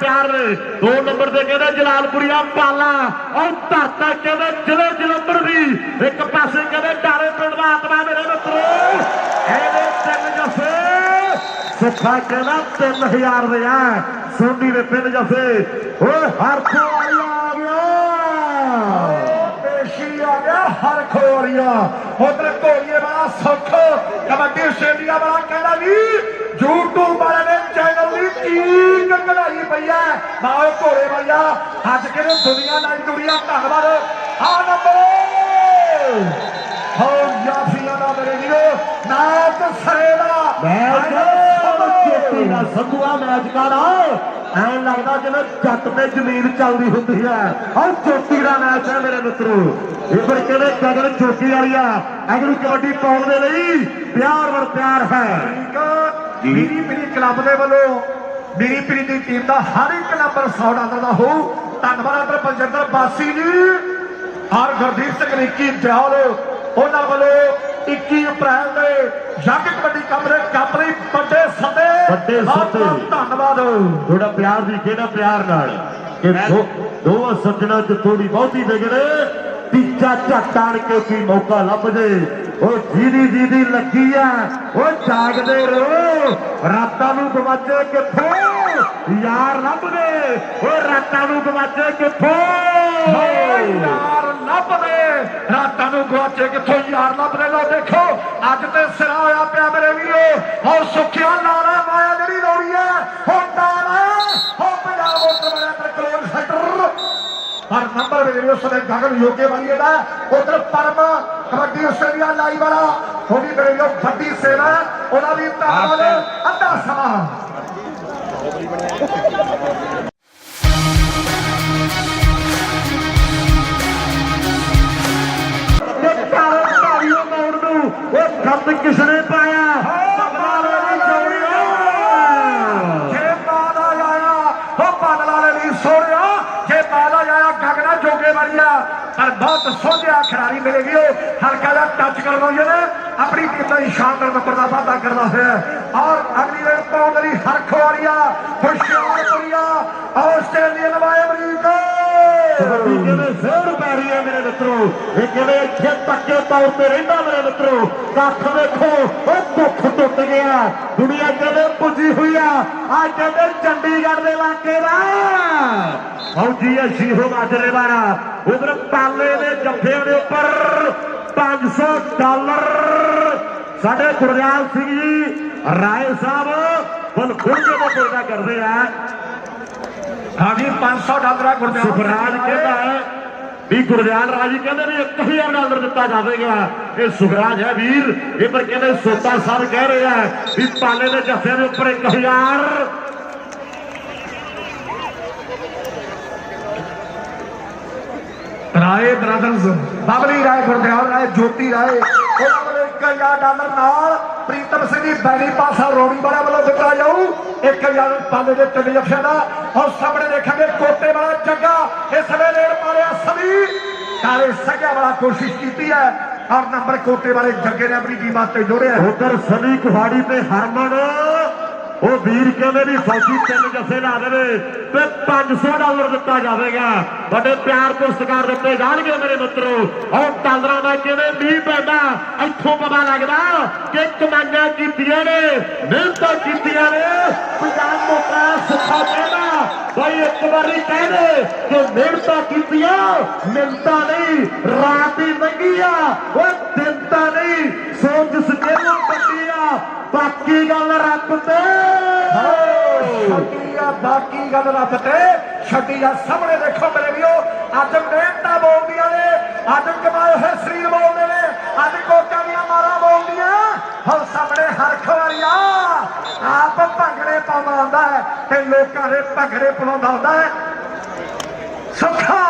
प्यार ने 2 नंबर से कहते जलालपुरिया पाला और धरता कहते जिले जलंधर दी एक पासे कहते डाले पिंड दा आत्मा मेरे मित्रों एने 3 जफे सुखा कहना 3000 दे है सोनी ने 3 जफे हर खोरिया आ गया पेशी आ गया हर खोरिया उधर घोड़िए वाला सुख कबड्डी आस्ट्रेलिया वाला कहना भी यूट्यूब वाले ने चैनल की चीज कढ़ाई पई है माओ घोड़े भैया अज के दुनिया नहीं दुनिया धन्यवाद आ नंबर हो याफिया ना मेरे वीरो नाच सरेला संधुआ मैच कर ऐन लगता जिवें जट ते जमीन चलती होंगी है और चोटी का मैच है मेरे मित्रों ये फिर कहते गगन चोटी वाली अगली कबड्डी पाउण दे लई प्यार वर प्यार है मेरी मेरी क्लब दे वल्लों मेरी पीरी की टीम का हर एक नंबर $100 का हो धन्यवाद बलजिंदर बासी जी और गुरदीप सिंह निक्की दियाल उन्होंने वालों 21 अप्रैल के जग कबड्डी कप लई बड़े सदे धन्यवाद थोड़ा प्यार भी कहना प्यार नाल दो सज्जना च थोड़ी बहुती बिगड़े तीजा झट आण के कोई मौका लभ जाए जीदी लगी है वो जागदे रहो रातां नूं गवाचे किथों यार लभदे रातां नूं गवाचे किथों यार लभदे रातां नूं गवाचे किथों यार लभदे लो देखो अज ते सिरा होया पिया मेरे वीरो और सुखिया नारा माया जिहड़ी लोड़ी है हुण नारा हो पंजाब उत्तर बड़ा क्लोज सेंटर पर नंबर मेरे उस समय गगन योगे वाली है उधर परम कबड्डी आस्ट्रेलिया लाई वाला थोड़ी मेरे लिए बड़ी सेवा उन्होंने भी धन्यवाद अद्धा ਪਹਿਲਾ ਸਮਾਂ ਉਹ ਖੱਤ ਕਿਸਨੇ ਪਾਇਆ ਬਦਲਾ ਵਾਲੀ ਜੋੜੀਆਂ ਜੇ ਬਾਲਾ ਆਇਆ ਉਹ ਬਦਲਾ ਵਾਲੀ ਸੋਹਣਿਆ ਜੇ ਬਾਲਾ ਆਇਆ ਗਗਨਾ ਜੋਗੇ ਵਾਲੀਆ ਪਰ ਬਹੁਤ ਸੋਹਣਿਆ ਖਿਡਾਰੀ ਮਿਲੇਗੀ ਉਹ ਹਲਕਾ ਜਿਹਾ ਟੱਚ ਕਰਦਾ ਜਿਹਨੇ ਆਪਣੀ ਟੀਮ ਦਾ ਸ਼ਾਨਦਾਰ ਨੰਬਰ ਦਾ ਵਾਅਦਾ ਕਰਦਾ ਹੋਇਆ ਔਰ ਅਗਲੀ ਰੇਡ ਪਾਉਣ ਲਈ ਹਰਖ ਵਾਲੀਆ ਹੁਸ਼ਿਆਰਪੁਰੀਆ ਆਸਟ੍ਰੇਲੀਅਨ ਵਾਏ ਅਮਰੀਕਾ ਕਬੱਡੀ ਕਹਿੰਦੇ ਜ਼ੋਰ ਪੈ ਰਹੀ ਹੈ ਮੇਰੇ ਮਿੱਤਰੋ ਇਹ ਕਹਿੰਦੇ ਇੱਥੇ ਪੱਕੇ ਤੌਰ ਤੇ ਰਹਿੰਦਾ ਮੇਰੇ ਮਿੱਤਰੋ ਕੱਖ ਵੇਖੋ ਉਹ ਦੁੱਖ ਟੁੱਟ ਗਿਆ ਦੁਨੀਆ ਕਹਿੰਦੇ ਪੁੱਜੀ ਹੋਈ ਆ ਕਹਿੰਦੇ ਚੰਡੀਗੜ੍ਹ ਦੇ ਇਲਾਕੇ ਦਾ ਫੌਜੀ ਸ਼ੀਹੋ ਮਾਜਰੇ ਵਾਲਾ ਉਧਰ ਪਾਲੇ ਦੇ ਜੱਫਿਆਂ ਦੇ ਉੱਪਰ $500 ਸਾਡੇ ਗੁਰਦਿਆਲ ਸਿੰਘ ਜੀ ਰਾਏ ਸਾਹਿਬ ਬਲ ਖੁਰਜੇ ਦਾ ਪੈਦਾ ਕਰਦੇ ਆ ਹਾਂਜੀ $500 ਗੁਰਦਿਆਲ ਸੁਖਰਾਜ ਕਹਿੰਦਾ ਹੈ ਵੀ ਗੁਰਦਿਆਲ ਰਾਜ ਕਹਿੰਦੇ ਵੀ $1000 ਦਿੱਤਾ ਜਾਵੇਗਾ ਇਹ ਸੁਖਰਾਜ ਹੈ ਵੀਰ ਇਹ ਪਰ ਕਹਿੰਦੇ ਸੋਤਾ ਸਾਹਿਬ ਕਹਿ ਰਹੇ ਆ ਵੀ ਪਾਲੇ ਦੇ ਜੱਫੇ ਦੇ ਉੱਪਰ 1000 ਰਾਏ ਬ੍ਰਦਰਜ਼ ਬਬਲੀ ਰਾਏ ਗੁਰਦਿਆਲ ਰਾਏ ਜੋਤੀ ਰਾਏ ਉਹਨਾਂ ਵੱਲੋਂ $1000 ਨਾਲ ਪ੍ਰੀਤਮ ਸਿੰਘ ਦੀ ਬੈਲੀ ਪਾਸਾ ਰੋੜੀ ਵਾਲਾ ਵੱਲੋਂ ਦਿੱਤਾ ਜਾਊ 1000 ਪਾਲੇ ਦੇ ਤਿੰਨ ਜੱਫਿਆਂ ਦਾ ਔਰ ਸਾਹਮਣੇ ਦੇਖਾਂਗੇ ਕੋਟੇ ਵਾਲਾ ਜੱਗਾ ਇਸ ਵੇਲੇ ਰੇਡ ਮਾਰਿਆ ਸਭੀ ਕਾਲੇ ਸੱਗਿਆ ਵਾਲਾ ਕੋਸ਼ਿਸ਼ ਕੀਤੀ ਹੈ ਔਰ ਨੰਬਰ ਕੋਟੇ ਵਾਲੇ ਜੱਗੇ ਨੇ ਆਪਣੀ ਟੀਮ ਵਾਸਤੇ ਜੋੜਿਆ ਉਧਰ ਸਨੀ ਕੁਹਾੜੀ ਤੇ ਹਰਮਨ ਉਹ ਵੀਰ ਕਹਿੰਦੇ ਵੀ ਫੌਜੀ ਤਿੰਨ ਜੱਫੇ ਲਾ ਦੇਵੇ ਤੇ $500 ਦਿੱਤਾ ਜਾਵੇਗਾ ਵੱਡੇ ਪਿਆਰ ਤੇ ਸਤਿਕਾਰ ਦਿੱਤੇ ਜਾਣਗੇ ਮੇਰੇ ਮਿੱਤਰੋ ਔਰ ਟਾਲਰਾਂ ਦਾ ਕਹਿੰਦੇ ਮੀਂਹ ਪੈਂਦਾ ਇੱਥੋਂ ਪਤਾ ਲੱਗਦਾ ਕਿ ਕਮਾਈਆਂ ਕੀਤੀਆਂ ਨੇ ਮਿਹਨਤਾਂ ਕੀਤੀਆਂ ਨੇ ਪੰਜਾਬ ਮੋਟਾ ਸੁੱਖਾ ਕਹਿੰਦਾ ਬਈ ਇੱਕ ਵਾਰੀ ਕਹਿੰਦੇ ਕਿ ਮਿਹਨਤਾਂ ਕੀਤੀਆਂ ਮਿਹਨਤਾਂ ਨਹੀਂ ਰਾਤ ਹੀ ਲੰਘੀ ਆ ਉਹ ਦਿਨ ਤਾਂ ਨਹੀਂ ਸੋਚ ਸਜੇਲੋਂ ਪੱਟੀ ਆ ਬਾਕੀ ਗੱਲ ਰੱਬ ਤੇ ਬਾਕੀ ਗੱਲ ਰੱਬ ਤੇ ਛੱਡੀ ਆ ਸਾਹਮਣੇ ਦੇਖੋ ਮੇਰੇ ਵੀਰੋ ਅੱਜ ਮਿਹਨਤਾਂ ਬੋਲਦੀਆਂ ਨੇ ਅੱਜ ਕਮਾਏ ਹੋਏ ਸਰੀਰ ਬੋਲਦੇ ਨੇ ਅੱਜ ਕੋਕਾਂ ਦੀਆਂ ਮਾਰਾਂ ਬੋਲਦੀਆਂ ਹੁਣ ਸਾਹਮਣੇ ਹਰਖ ਵਾਲੀਆ ਆਪ ਭੰਗੜੇ ਪਾਉਂਦਾ ਹੁੰਦਾ ਹੈ ਤੇ ਲੋਕਾਂ ਦੇ ਭੰਗੜੇ ਪਾਉਂਦਾ ਹੁੰਦਾ ਹੈ ਸੁੱਖਾ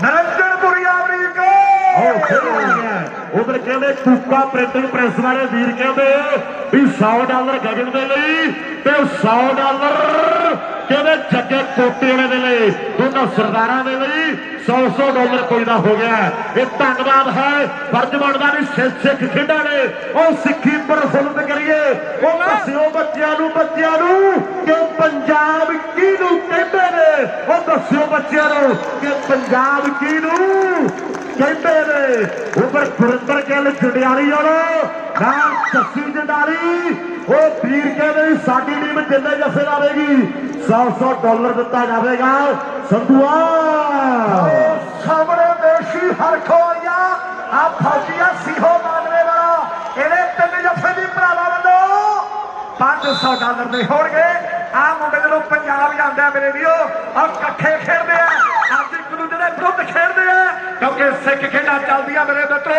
ਨਰਿੰਦਰਪੁਰੀ ਅਮਰੀਕਾ ਉਧਰ ਕਹਿੰਦੇ ਕੂਕਾ ਪ੍ਰਿੰਟਿੰਗ ਪ੍ਰੈਸ ਵਾਲੇ ਵੀਰ ਕਹਿੰਦੇ ਵੀ $100 ਗਗਨ ਦੇ ਲਈ ਤੇ $100 ਕਹਿੰਦੇ ਜੱਗੇ ਕੋਟੇ ਵਾਲੇ ਦੇ ਲਈ ਦੋਨਾਂ ਸਰਦਾਰਾਂ ਦੇ ਲਈ $100 ਕੋਈ ਦਾ ਹੋ ਗਿਆ ਇਹ ਧੰਨਵਾਦ ਹੈ ਫਰਜ਼ ਬਣਦਾ ਵੀ ਸਿੱਖ ਖੇਡਾਂ ਨੇ ਉਹ ਸਿੱਖੀ ਪ੍ਰਫੁੱਲਤ ਕਰੀਏ ਉਹ ਦੱਸਿਓ ਬੱਚਿਆਂ ਨੂੰ ਕਿ ਪੰਜਾਬ ਕਿਹਨੂੰ ਕਹਿੰਦੇ ਨੇ ਉਹ ਦੱਸਿਓ ਬੱਚਿਆਂ ਨੂੰ ਕਿ ਪੰਜਾਬ ਕਿਹਨੂੰ ਕਹਿੰਦੇ ਨੇ ਉਪਰ ਗੁਰਿੰਦਰ ਗਿੱਲ ਜੰਡਿਆਲੀ ਵਾਲੋ ਨਾਲ ਜੱਸੀ ਜੰਡਾਲੀ ਉਹ ਵੀਰ ਕਹਿੰਦੇ ਵੀ ਸਾਡੀ ਟੀਮ ਜਿੰਨੇ ਜੱਫੇ ਲਾਵੇਗੀ $100 ਦਿੱਤਾ ਜਾਵੇਗਾ ਸੰਧੂਆ ਸਾਹਮਣੇ ਦੇਸ਼ੀ ਹਰਖ ਵਾਲੀਆ ਆ ਫੌਜੀਆ ਸੀਹੋ ਮਾਨਵੇ ਵਾਲਾ ਇਹਦੇ ਤਿੰਨ ਜੱਫੇ ਦੀ ਭਰਾਵਾਂ ਵੱਲੋਂ $500 ਦੇ ਹੋਣਗੇ ਆ ਮੁੰਡੇ ਜਦੋਂ ਪੰਜਾਬ ਜਾਂਦਾ ਮੇਰੇ ਵੀਰੋ ਔਰ ਇਕੱਠੇ ਖੇਡਦੇ ਆ ਅੱਜ ਇੱਕ ਦੂਜੇ ਦੇ ਵਿਰੁੱਧ ਖੇਡਦੇ ਆ ਕਿਉਂਕਿ ਸਿੱਖ ਖੇਡਾਂ ਚੱਲਦੀਆਂ ਮੇਰੇ ਮਿੱਤਰੋ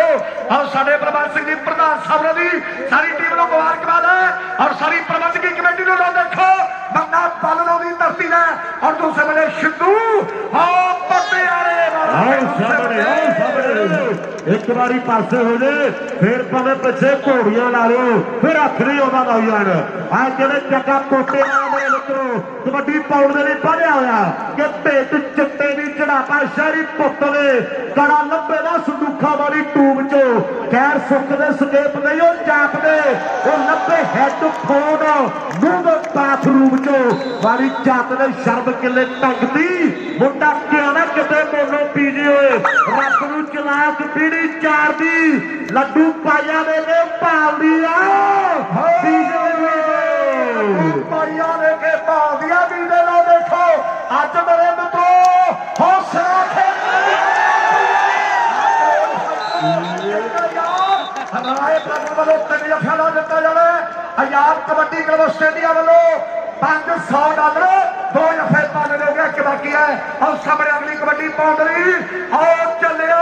ਔਰ ਸਾਡੇ ਪ੍ਰਬੰਧਕ ਸਿੰਘ ਜੀ ਪ੍ਰਧਾਨ ਸਾਹਿਬ ਦੀ ਸਾਰੀ ਟੀਮ ਨੂੰ ਮੁਬਾਰਕਬਾਦ ਹੈ ਔਰ ਸਾਰੀ ਪ੍ਰਬੰਧਕੀ ਕਮੇਟੀ ਨੂੰ ਦੇਖੋ ਬੰਦਾ ਪਾਲਣੋਂ ਦੀ ਧਰਤੀ ਦਾ ਔਰ ਦੂਸਰੇ ਵੇਲੇ ਸਿੱਧੂ ਹਾਂ ਪਟਿਆਲੇ ਇੱਕ ਵਾਰੀ ਪਾਸੇ ਹੋ ਜੇ ਫਿਰ ਭਾਵੇਂ ਪਿੱਛੇ ਘੋੜੀਆਂ ਲਾ ਲਿਓ ਫਿਰ ਹੱਥ ਨਹੀਂ ਆਉਂਦਾ ਲਾਈ ਜਾਣ ਆ ਜਿਹੜੇ ਜੱਗਾ ਕੋਟੇ ਵਾਲੇ ਮੇਰੇ ਮਿੱਤਰੋ ਕਬੱਡੀ ਪਾਉਣ ਦੇ ਲਈ ਵਧਿਆ ਹੋਇਆ ਕਿ ਭੇਟ ਚਿੱਟੇ ਦੀ ਚੜਾਪਾ ਸ਼ਹਿਰੀ ਪੁੱਤ ਦੇ ਕੜਾ ਲੱਭੇ ਦਾ ਸੰਦੂਖਾਂ ਵਾਲੀ ਟੂਬ ਚੋਂ ਖੈਰ ਸੁੱਖ ਦੇ ਸਕੇਪ ਨਹੀਂ ਉਹ ਚਾਪਦੇ ਉਹ ਲੱਭੇ ਹੈੱਡਫੋਨ ਮੂੰਹ ਦੇ ਬਾਥਰੂਮ ਚੋਂ ਵਾਲੀ ਜੱਤ ਦੇ ਸ਼ਰਮ ਕਿੱਲੇ ਟੰਗਦੀ ਮੁੰਡਾ ਕਿਹਾ ਨਾ ਕਿਤੇ ਮੋਨੋ ਪੀਜੇ ਹੋਏ ਰੱਬ ਨੂੰ ਚਲਾਕ ਪੀੜੀ ਚਾਰ ਦੀ ਲੱਡੂ ਪਾਇਆ ਦੇ ਕੇ ਭਾਲਦੀ ਆ ਪਾਈਆਂ ਦੇ ਕੇ ਭਾਲਦੀਆਂ ਵੀ ਦੇ ਲੋ ਦੇਖੋ ਅੱਜ ਮੇਰੇ ਮਿੱਤਰੋ ਹੌਸਲਾ ਰਾਏ ਪ੍ਰਧਾਨ ਵੱਲੋਂ ਤਿੰਨ ਜੱਫਿਆਂ ਦਾ ਦਿੱਤਾ ਜਾਣਾ ਆਜ਼ਾਦ ਕਬੱਡੀ ਕਲੱਬ ਆਸਟ੍ਰੇਲੀਆ ਵੱਲੋਂ $500 ਦੋ ਜੱਫੇ ਪਾਣੇ ਦੇ ਹੋ ਗਿਆ ਇੱਕ ਬਾਕੀ ਹੈ ਔਰ ਸਾਹਮਣੇ ਅਗਲੀ ਕਬੱਡੀ ਪਾਉਣ ਲਈ ਆਓ ਚੱਲਿਓ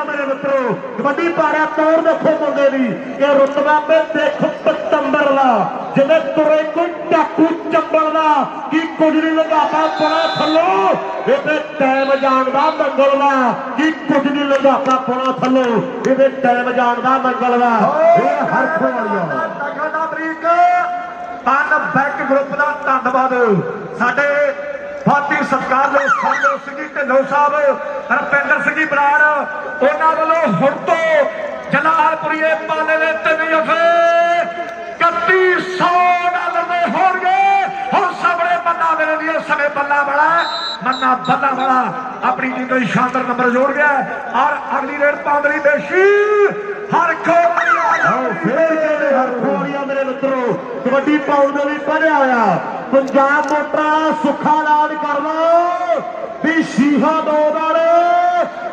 ਮੇਰੇ ਮਿੱਤਰੋ ਕਬੱਡੀ ਪਾੜਿਆ ਤੌਰ ਦੇਖੋ ਮੁੰਡੇ ਦੀ ਇਹ ਰੁਤਬਾ ਤੇ ਦੇਖ ਪਤੰਬਰ ਚੰਬਲ ਦਾ ਜਿਵੇਂ ਤੁਰੇ ਕੋਈ ਟਾਕੂ ਚੰਬਲ ਦਾ ਕੀ ਕੁਝ ਨਹੀਂ ਲਗਾਤਾ ਪੁਣਾ ਥੱਲੋਂ ਇਹਦੇ ਟਾਈਮ ਜਾਣ ਦਾ ਮੰਗਲ ਦਾ ਕੀ ਕੁਝ ਨਹੀਂ ਲਗਾਤਾ ਪੁਣਾ ਥੱਲੋਂ ਇਹਦੇ ਟਾਈਮ ਜਾਣ ਦਾ ਮੰਗਲ ਦਾ ਇਹ ਹਰਖ ਵਾਲੀਆ ਟਕਾ ਬਰੀਕ ਪਨ ਬੈਕ ਗਰੁੱਪ ਦਾ ਧੰਨਵਾਦ ਸਾਡੇ ਬਾਤੀ ਸਤਿਕਾਰ ਦੇ ਸੰਜੋ ਸਿੰਘ ਢਿੱਲੋਂ ਸਾਹਿਬ ਰਪਿੰਦਰ ਸਿੰਘ ਬਰਾੜ ਉਹਨਾਂ ਵੱਲੋਂ ਹੁਣ ਤੋਂ ਜਲਾਲਪੁਰੀਏ ਪਾਲੇ ਦੇ 3 ਜਫੇ $3100 ਦੇ ਹੋਣਗੇ ਹੁਣ ਸਾਹਮਣੇ ਬੰਦਾ ਮੇਰੇ ਲਈ ਸਮੇਂ ਬੱਲਾ ਵਾਲਾ ਮੰਨਾ ਬੱਲਾ ਵਾਲਾ ਆਪਣੀ ਟੀਮ ਦਾ ਸ਼ਾਨਦਾਰ ਨੰਬਰ ਜੋੜ ਗਿਆ ਔਰ ਅਗਲੀ ਰੇਡ ਪਾਉਣ ਲਈ ਬੇਸ਼ੀ ਹਰ ਖੋੜੀਆਂ ਮੇਰੇ ਮਿੱਤਰੋ ਕਬੱਡੀ ਪਾਉਣ ਦੇ ਵੀ ਪੜਿਆ ਹੋਇਆ ਪੰਜਾਬ ਮੋਟਰਾਂ ਸੁੱਖਾ ਐਲਾਨ ਕਰ ਲਓ ਵੀ ਸ਼ੀਹਾ ਦੋ ਵਾਲੇ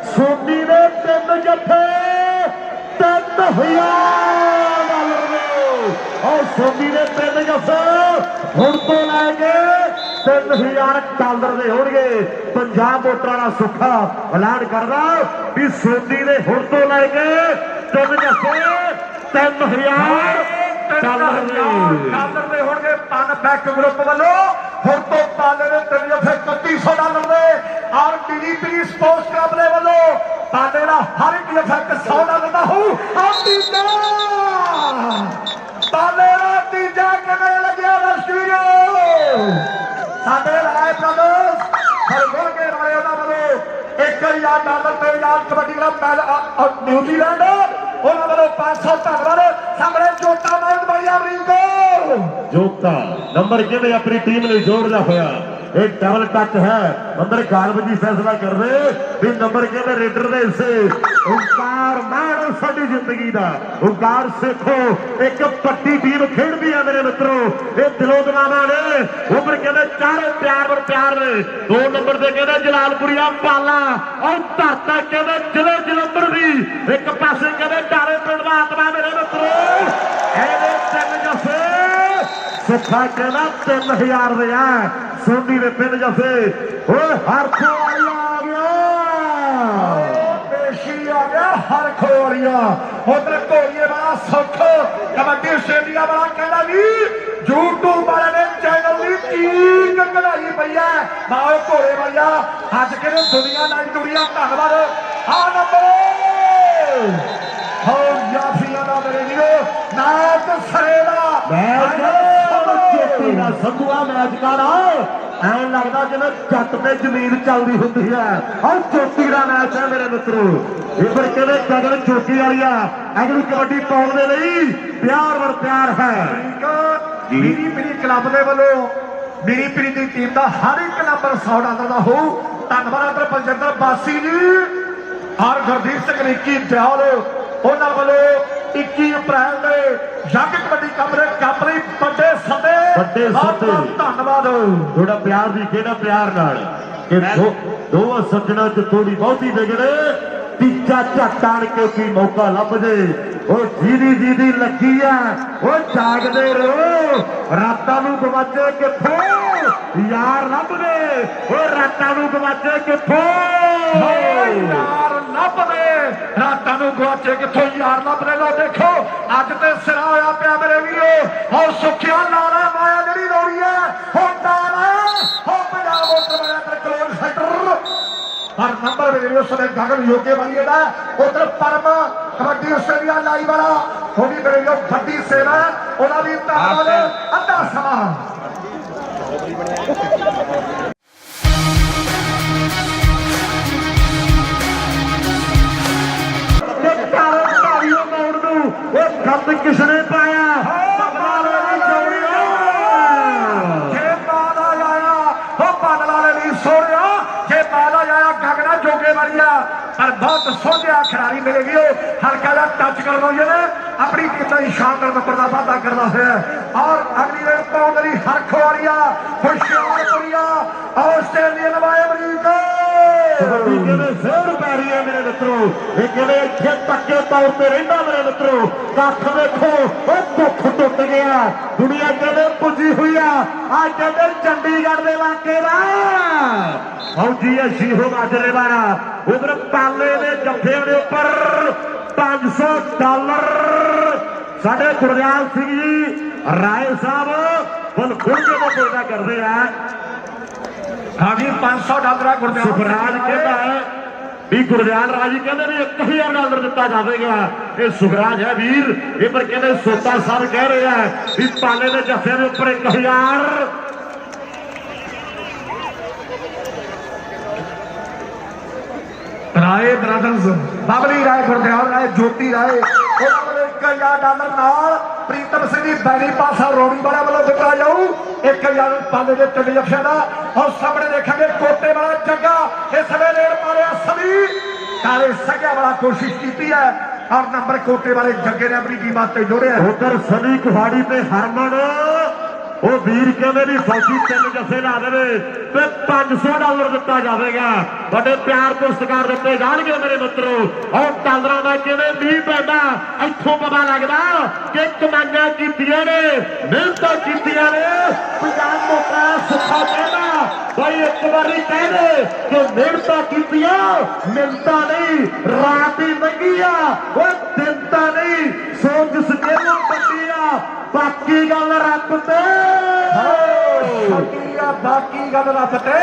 ਸੋਨੀ ਦੇ 3 ਜੱਫੇ $3000 ਔਰ ਸੋਨੀ ਦੇ 3 ਜੱਫੇ ਹੁਣ ਤੋਂ ਲੈ ਕੇ $3000 ਦੇ ਹੋਣਗੇ ਪੰਜਾਬ ਮੋਟਰਾਂ ਦਾ ਸੁੱਖਾ ਐਲਾਨ ਕਰਦਾ ਵੀ ਸੋਨੀ ਦੇ ਹੁਣ ਤੋਂ ਲੈ ਕੇ 3 ਜੱਫੇ $3000 ਦੇ ਹੋਣਗੇ ਪਨ ਬੈਕ ਗਰੁੱਪ ਵੱਲੋਂ ਹੁਣ ਤੋਂ ਪਾਲੇ ਦੇ 3 ਜੱਫੇ $3100 ਦੇ ਔਰ ਡੀਡੀਪੀ ਸਪੋਰਟਸ ਕਲੱਬ ਦੇ ਵੱਲੋਂ ਪਾਲੇ ਦਾ ਹਰ ਇੱਕ ਜੱਫਾ $100 ਦਾ ਹੋਊ ਤੀਜਾ ਪਾਲੇ ਦਾ ਤੀਜਾ ਕਿਵੇਂ ਲੱਗਿਆ ਦਰਸ਼ਕੋ ਸਾਡੇ ਰਾਏ ਬ੍ਰਦਰਸ ਹਰਗੋਲ ਕੇ ਵਾਲੇ ਉਹਨਾਂ ਵੱਲੋਂ $1000 ਤੇ ਯਾਰ ਕਬੱਡੀ ਦਾ ਮੈਚ ਨਿਊਜ਼ੀਲੈਂਡ ਉਹਨਾਂ ਵੱਲੋਂ 500 ਧੰਨਵਾਦ ਸਾਹਮਣੇ ਜੋਤਾ ਮਾਰਨ ਬੜੀਆ ਰਿੰਗੋ ਜੋਤਾ ਨੰਬਰ ਕਿਵੇਂ ਆਪਣੀ ਟੀਮ ਲਈ ਜੋੜਦਾ ਹੋਇਆ ਇਹ ਡਬਲ ਟੱਚ ਹੈ ਅੰਦਰ ਗਾਲਬ ਜੀ ਫੈਸਲਾ ਕਰਦੇ ਵੀ ਨੰਬਰ ਕਿਵੇਂ ਰੇਡਰ ਦੇ ਹਿੱਸੇ ਓਂਕਾਰ ਮਾਣ ਸਾਡੀ ਜ਼ਿੰਦਗੀ ਦਾ ਓਂਕਾਰ ਸੇਖੋ ਇੱਕ ਪੱਟੀ ਟੀਮ ਖੇਡਦੀ ਹੈ ਮੇਰੇ ਮਿੱਤਰੋ ਇਹ ਦਿਲੋਂ ਦਿਮਾਗਾਂ ਨੇ ਉਮਰ ਕਹਿੰਦੇ ਚਾਰੇ ਪਿਆਰ ਨੇ 2 ਨੰਬਰ ਤੇ ਕਹਿੰਦੇ ਜਲਾਲਪੁਰੀਆ ਪਾਲਾ ਔਰ ਧਰਤਾ ਕਹਿੰਦੇ ਜ਼ਿਲ੍ਹੇ ਜਲੰਧਰ ਦੀ ਇੱਕ ਪਾਸੇ ਕਹਿੰਦੇ ਢਾਲੇ ਪਿੰਡ ਦਾ ਆਤਮਾ ਮੇਰੇ ਮਿੱਤਰੋ ਇਹਦੇ 3 ਜੱਫੇ ਸੁੱਖਾ ਕਹਿੰਦਾ 3000 ਦੇ ਆ ਸੋਨੀ ਦੇ 3 ਜੱਫੇ ਓਏ ਹਰਖੋ ਆ ਗਿਆ ਬੇਸ਼ੀ ਆ ਗਿਆ ਹਰਖੋ ਵਾਲੀਆ ਉਧਰ ਘੋੜੀਏ ਵਾਲਾ ਸੁੱਖ ਕਬੱਡੀ ਆਸਟ੍ਰੇਲੀਆ ਵਾਲਾ ਕਹਿੰਦਾ ਵੀ YouTube ਵਾਲੇ ਨੇ ਚੈਨਲ ਦੀ ਚੀਕ ਕਢਾਈ ਪਈ ਐ ਮਾਓ ਘੋੜੇ ਵਾਲਿਆ ਅੱਜ ਕਿਹੜੇ ਦੁਨੀਆ ਨਾਲ ਜੁੜੀਆਂ ਧੰਨਵਾਦ ਆ ਨੰਬਰ ਹੋ ਯਾਫੀਆਂ ਦਾ ਮੇਰੇ ਵੀਰੋ ਨਾਚ ਸਰੇ ਦਾ ਚੋਟੀ ਦਾ ਸੰਧੂਆ ਮੈਚ ਕਰ ਐਂ ਲੱਗਦਾ ਜਿਵੇਂ ਜੱਟ ਤੇ ਜ਼ਮੀਨ ਚੱਲਦੀ ਹੁੰਦੀ ਹੈ ਔਰ ਚੋਟੀ ਦਾ ਮੈਚ ਹੈ ਮੇਰੇ ਮਿੱਤਰੋ ਇਹ ਫਿਰ ਕਹਿੰਦੇ ਗਗਨ ਚੋਟੀ ਵਾਲੀਆ ਅਗਲੀ ਕਬੱਡੀ ਪਾਉਣ ਦੇ ਲਈ ਪਿਆਰ ਹੈ ਮੇਰੀ ਪੀਰੀ ਕਲੱਬ ਦੇ ਵੱਲੋਂ ਮੇਰੀ ਪੀਰੀ ਦੀ ਟੀਮ ਦਾ ਹਰ ਇੱਕ ਨੰਬਰ $100 ਦਾ ਹੋਊ ਧੰਨਵਾਦ ਅੰਦਰ ਬਲਜਿੰਦਰ ਬਾਸੀ ਜੀ ਔਰ ਗੁਰਦੀਪ ਸਿੰਘ ਨਿੱਕੀ ਦਿਆਲ ਉਹਨਾਂ ਵੱਲੋਂ 21 ਅਪ੍ਰੈਲ ਦੇ ਜੱਗ ਕਬੱਡੀ ਕੱਪ ਲਈ ਵੱਡੇ ਸੱਦੇ ਧੰਨਵਾਦ ਥੋੜਾ ਪਿਆਰ ਦੀ ਕਿਹੜਾ ਪਿਆਰ ਨਾਲ ਕਿ ਦੋਵਾਂ ਸੱਜਣਾ ਚ ਥੋੜੀ ਬਹੁਤੀ ਵਿਗੜੇ ਤੀਜਾ ਝੱਟ ਆਣ ਕੇ ਕੀ ਮੌਕਾ ਲੱਭ ਜੇ ਉਹ ਜਿਹਦੀ ਲੱਗੀ ਆ ਉਹ ਜਾਗਦੇ ਰਹੋ ਰਾਤਾਂ ਨੂੰ ਗਵਾਚੇ ਕਿੱਥੋਂ ਯਾਰ ਲੱਭਦੇ ਉਹ ਰਾਤਾਂ ਨੂੰ ਗਵਾਚੇ ਕਿੱਥੋਂ ਯਾਰ ਲੱਭਦੇ ਰਾਤਾਂ ਨੂੰ ਗਵਾਚੇ ਕਿੱਥੋਂ ਯਾਰ ਲੱਭਦੇ ਲੋ ਦੇਖੋ ਅੱਜ ਤੇ ਸਿਰਾ ਹੋਇਆ ਪਿਆ ਮੇਰੇ ਵੀਰੋ ਔਰ ਸੁੱਖਿਆ ਨਾਰਾ ਮਾਇਆ ਜਿਹੜੀ ਲੋੜੀ ਹੈ ਹੁੰਦਾ ਨਾ ਹੋ ਪੰਜਾਬ ਮੋਟਰ ਵਾਲਾ ਕਲੋਨ ਸੈਂਟਰ ਪਰ ਨੰਬਰ ਮੇਰੇ ਉਸ ਦੇ ਗਗਨ ਯੋਗੇ ਵਾਲੀ ਦਾ ਉਧਰ ਪਰਮ ਕਬੱਡੀ ਆਸਟ੍ਰੇਲੀਆ ਲਾਈ ਵਾਲਾ ਥੋੜੀ ਮੇਰੇ ਵੀਰੋ ਵੱਡੀ ਸੇਵਾ ਉਹਨਾਂ ਦੀ ਧੰਨਵਾਦ ਅੱਧਾ ਸਮਾਂ ਉਹ ਗੰਦ ਕਿਸਨੇ ਪਾਇਆ ਗਗਨਾ ਜੋਗੇ ਵਾਲੀਆ ਪਰ ਬਹੁਤ ਸੋਝਿਆ ਖਿਡਾਰੀ ਮਿਲੇਗੀ ਉਹ ਹਲਕਾ ਦਾ ਟੱਚ ਕਰਦਾ ਜਿਹਨੇ ਆਪਣੀ ਕਿੰਨਾ ਹੀ ਸ਼ਾਨਦਾਰ ਨੰਬਰ ਦਾ ਵਾਅਦਾ ਕਰਦਾ ਹੋਇਆ ਔਰ ਅਗਲੀ ਰੇਡ ਪਾਉਣ ਲਈ ਹਰਖ ਵਾਲੀਆ ਹੁਸ਼ਿਆਰਪੁਰੀਆ ਆਸਟ੍ਰੇਲੀਅਨ ਵਾਏ ਅਮਰੀਕਾ ਕਬੱਡੀ ਕਹਿੰਦੇ ਜ਼ੋਰ ਪੈ ਰਹੀ ਹੈ ਮੇਰੇ ਮਿੱਤਰੋ ਇਹ ਕਹਿੰਦੇ ਇੱਥੇ ਪੱਕੇ ਤੌਰ ਤੇ ਰਹਿੰਦਾ ਮੇਰੇ ਮਿੱਤਰੋ ਕੱਖ ਵੇਖੋ ਉਹ ਦੁੱਖ ਟੁੱਟ ਗਿਆ ਦੁਨੀਆ ਕਹਿੰਦੇ ਪੁੱਜੀ ਹੋਈ ਆ ਕਹਿੰਦੇ ਚੰਡੀਗੜ੍ਹ ਦੇ ਇਲਾਕੇ ਦਾ ਫੌਜੀ ਸ਼ੀਹੋ ਮਾਜਰੇ ਵਾਲਾ ਉਧਰ ਪਾਲੇ ਦੇ ਜੱਫਿਆਂ ਦੇ ਉੱਪਰ $500 ਸਾਡੇ ਗੁਰਦਿਆਲ ਸਿੰਘ ਜੀ राय साहब बल गुड़के का पैदा करते हैं। हाँ जी $500 गुरदियाल सुखराज कहता है भी गुरदियाल राजी कहते भी $1000 दिता जाएगा। ये सुखराज है वीर ये पर कहते सोता साहब कह रहे हैं भी पाले के जफे के उपर 1000 राय ब्रदर्स बबली राय गुरदियाल राय ज्योति राय $1000 नाल प्रीतम सिंह जी बैरी पासा रोड़ी वाला वालों दिता जाऊ 1000 पाले के 3 जफिया का। और सामने देखेंगे कोटे वाला जग्गा इस वे रेड मारे सभी काले सग्या वाला कोशिश की है और नंबर कोटे वाले जग्गे ने अपनी टीम से जोड़े। उधर सनी कुहाड़ी पे हरमन वो वीर कहते भी फौजी 3 जफे ला दे तो $500 दिता जाएगा। बड़े प्यार पुरस्कार दिते जाएंगे मेरे मित्रों। और डॉलर का कहते नहीं पैदा इतों पता लगता कि कमाइयां कीतियां ने मेहनत कीतियां ने। पंजाब मोटा सुखा कहना भाई एक बारी कह दे कि मेहनत कीतियां मिलता नहीं रात ही मंगी वो दिनता नहीं सोच सकेलों पट्टिया बाकी गल रब ते बाकी गल रब ते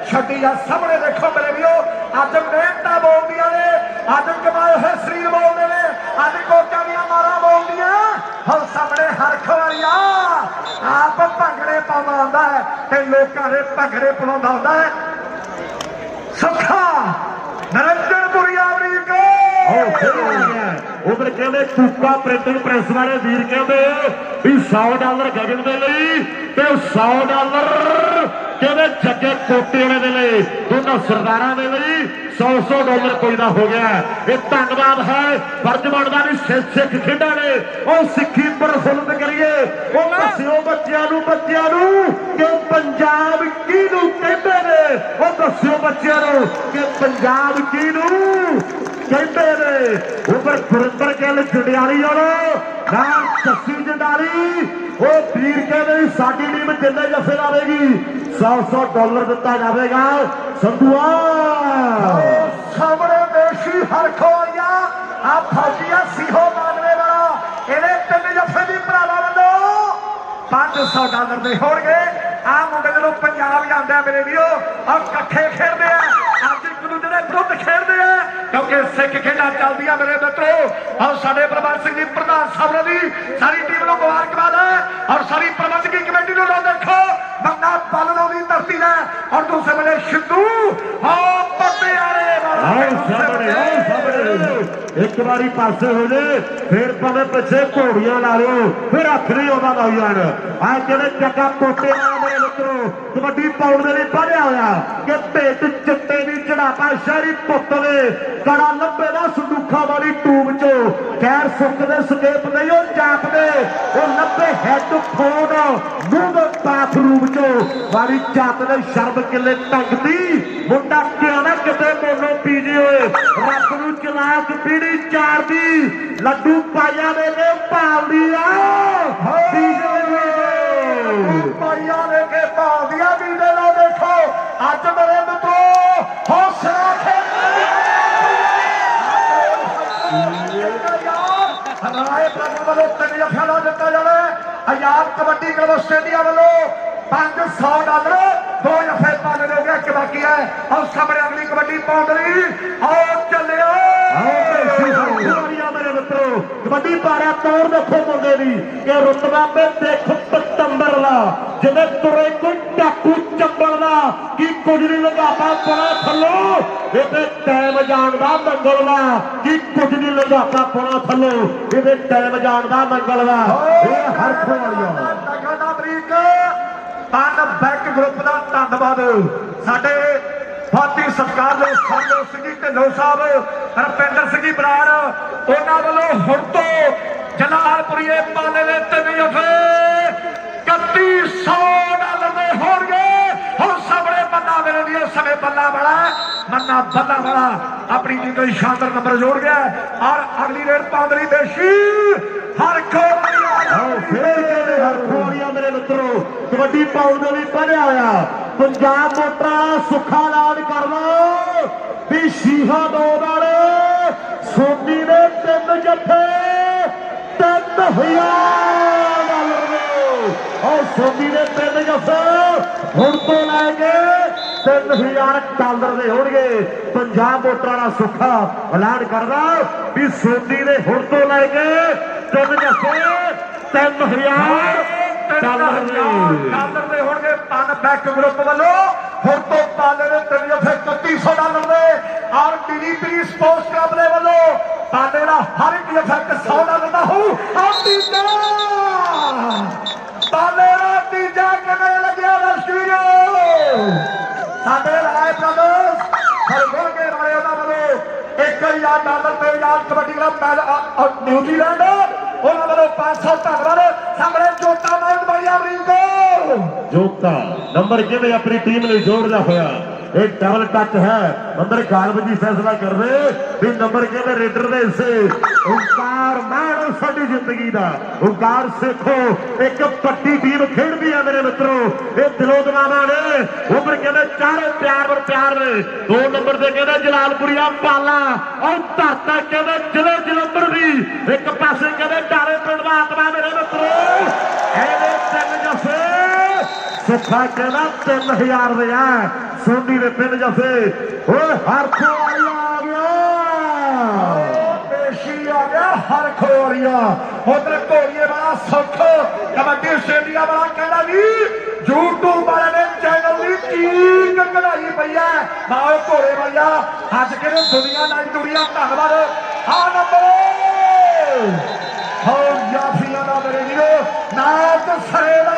छड्डी आ। सामने देखो मेरे भीओ अज मेहनत बोलदियां ने अज कमाए हुए शरीर बोलते ने अज कोटा दियां मारा बोलदियां। और सामने हरख वालिया आप भंगड़े पाउंदा हुंदा है ते लोकां दे भंगड़े पलाउंदा हुंदा है। सुखा नरेंद्रपुरी अमरीका उधर कहते कूका प्रिंटिंग प्रेस वाले वीर कहते भी $100 गगन के लिए ते $100 कहते जगे कोटे वाले के लिए दोनों सरदारों के लिए $100 कोई ना हो गया। ये धन्यवाद है फर्ज बनता भी सिख खेडा ने और सिक्खी प्रफुल्लित करिए। वो दस्यो बच्चों कि पंजाब किनू कहते ने वो दस्यो बच्चों कि पंजाब किनू कहते ने। उपर गुरिंदर गिल जंडियाली नाल जस्सी जंडाली वो वीर कहते साडी टीम जिन्ने जफे लावेगी $100 दिता जाएगा। संधुआ सामने देशी हरखो आइया आ फौजिया सीहो मानवे वाला इन्हें 3 जफे की भरावा वालों $500 दे होणगे। आ मुंडे जो पंजाब जांदा मेरे वीरो और कट्ठे खेडदे आ अज एक दूजे दे विरुद्ध खेडदे आ क्योंकि सिख खेडा चलदी आ मेरे मित्रों। और साडे प्रबंध सिंह जी प्रधान साहब दी सारी टीम नूं मुबारकबाद है और सारी प्रबंधकी कमेटी नूं देखो बंदा पालनों की धरती है। और दूसरे बने सिद्धू एक बारी पासे हो जाए फिर भावे पिछे घोड़ियां ला लो फिर हथ नहीं आता लाई जान। आ जेडे जग्गा कोटे मेरे मित्रों कबड्डी पाउण दे लई बढ़िया होया कि भेट चिट्टे दी चढ़ापा शहरी पुत ने कड़ा लंबे ना संदूखा वाली टूब चो खैर सुकदे सकेप नहीं वो जापदे वो लंबे हैडफोन मुंह बाथरूम चो वाली जात ने शर्म किले टंगदी मुंडा क्या ना किते मोनो पीजे होए रब नूं चलाक पीड़ी चार दी लड्डू पाइया दे भालदी पाइया लेके भाल दिया बीजे लो। देखो अज मेरे मित्रों हौसला राय प्रभु वालों 3 जफिया दिता जाए। आजाद कबड्डी क्लब ऑस्ट्रेलिया वालों $500 2 जफे पाने हो गया। एक बाकी है और सामने अगली कबड्डी पाउंडरी और चले मेरे मित्रों कबड्डी पारा तौर देखो मुंडे दी कि रुतबा में देखो पतंबर ला जिन्हें तुरे कोई डाकू चंबल दा की कुछ नहीं लगाता पड़ा थलो ये टाइम जानदा मंगल दा की कुछ नहीं लगाता पड़ा थलो ये टाइम जानदा मंगल दा हर बैक ग्रुप का धन्यवाद साडे फाती सरकार ने सरदेव सिंह जी ढिल्लों साहब रविंदर सिंह जी बराड़ उन्होंने वालों हुण तो जलालपुरीए पाले ने 3 जफे $3100 दे होणगे। हुण सामने बन्ना मेरे लिए समय बल्ला बड़ा मन्ना बल्ला बड़ा अपनी टीम को शानदार नंबर जोड़ गया और अगली रेड पाउंडरी बेशी हरखो मेरे मित्रों कबड्डी पाउंड भी बढ़िया होया। पंजाब मोटा सुखा ऐलान कर लो भी शीहा 2 वाले सोनी ने 3 जफे $3000 और सोनी ने 3 जफे हुण तो लैके $3000 ਦੇ ਹੋਣਗੇ। पंजाब वोटरां ਦਾ ਸੁੱਖਾ ਐਲਾਨ ਕਰਦਾ ਵੀ ਸੋਨੀ ਨੇ ਹੁਣ ਤੋਂ ਲੈ ਕੇ 3 ਜਫੇ $3000 ਦੇ ਹੋਣਗੇ। ਪਨ ਬੈਕ ਗਰੁੱਪ ਵੱਲੋਂ ਹੁਣ ਤੋਂ ਪਾਲੇ ਦੇ 3 ਜਫੇ $3100 ਦੇ ਔਰ ਡੀਡੀਪੀ ਸਪੋਰਟਸ ਕਲੱਬ ਦੇ ਵੱਲੋਂ ਪਾਲੇ ਦਾ ਹਰ ਇੱਕ ਜਫਾ $100 ਦਾ ਹੋਊ। ਔਰ ਤੀਜਾ ਪਾਲੇ ਦਾ ਤੀਜਾ ਕਿਵੇਂ ਲੱਗਿਆ ਦਰਸ਼ਕੋ ਸਾਡੇ ਰਾਏ ਬ੍ਰਦਰਸ ਹਰਗੁਣ ਕੇ ਵਾਲੇ ਉਹਨਾਂ ਵੱਲੋਂ $1000 ਤੇ ਯਾਦ ਕਬੱਡੀ ਕਲੱਬ ਨਿਊਜ਼ੀਲੈਂਡ ਉਹਨਾਂ ਵੱਲੋਂ 500 ਧੰਨਵਾਦ। ਸਾਹਮਣੇ ਜੋਤਾ ਮਾਇੰਦ ਬਣਿਆ ਅਮਰੀਕੋ ਜੋਤਾ ਨੰਬਰ ਕਿਵੇਂ ਆਪਣੀ ਟੀਮ ਲਈ ਜੋੜਦਾ ਹੋਇਆ। एक डबल टच है अंदर गालब जी फैसला कर रहे भी नंबर के रेडर दे हिस्से ओंकार मान साडी जिंदगी दा ओंकार सिखो एक पट्टी टीम खेडदी है मेरे मित्रों। ये दिलों दवाना ने उम्र कहते चारों प्यार और प्यार ने 2 नंबर से कहते जलालपुरिया पाला और धरता कहते जिले जलंधर दी एक पासे कहते डाले पिंड दा आत्मा मेरे मित्रों। 3 जफे सुखा कहना 3000 दे है सोनी ने 3 जफे हर खोरिया आ गया पेशी आ गया हर खोरिया उधर घोड़िए वाला सुख कबड्डी आस्ट्रेलिया वाला कहना भी यूट्यूब वाले ने चैनल की चीक कढ़ाई पई है नाल घोड़े वालिया अज के दुनिया नाल दुनिया धन्नवाद आ नंबर हो याफिया दा मेरे वीरो नाच सरेदा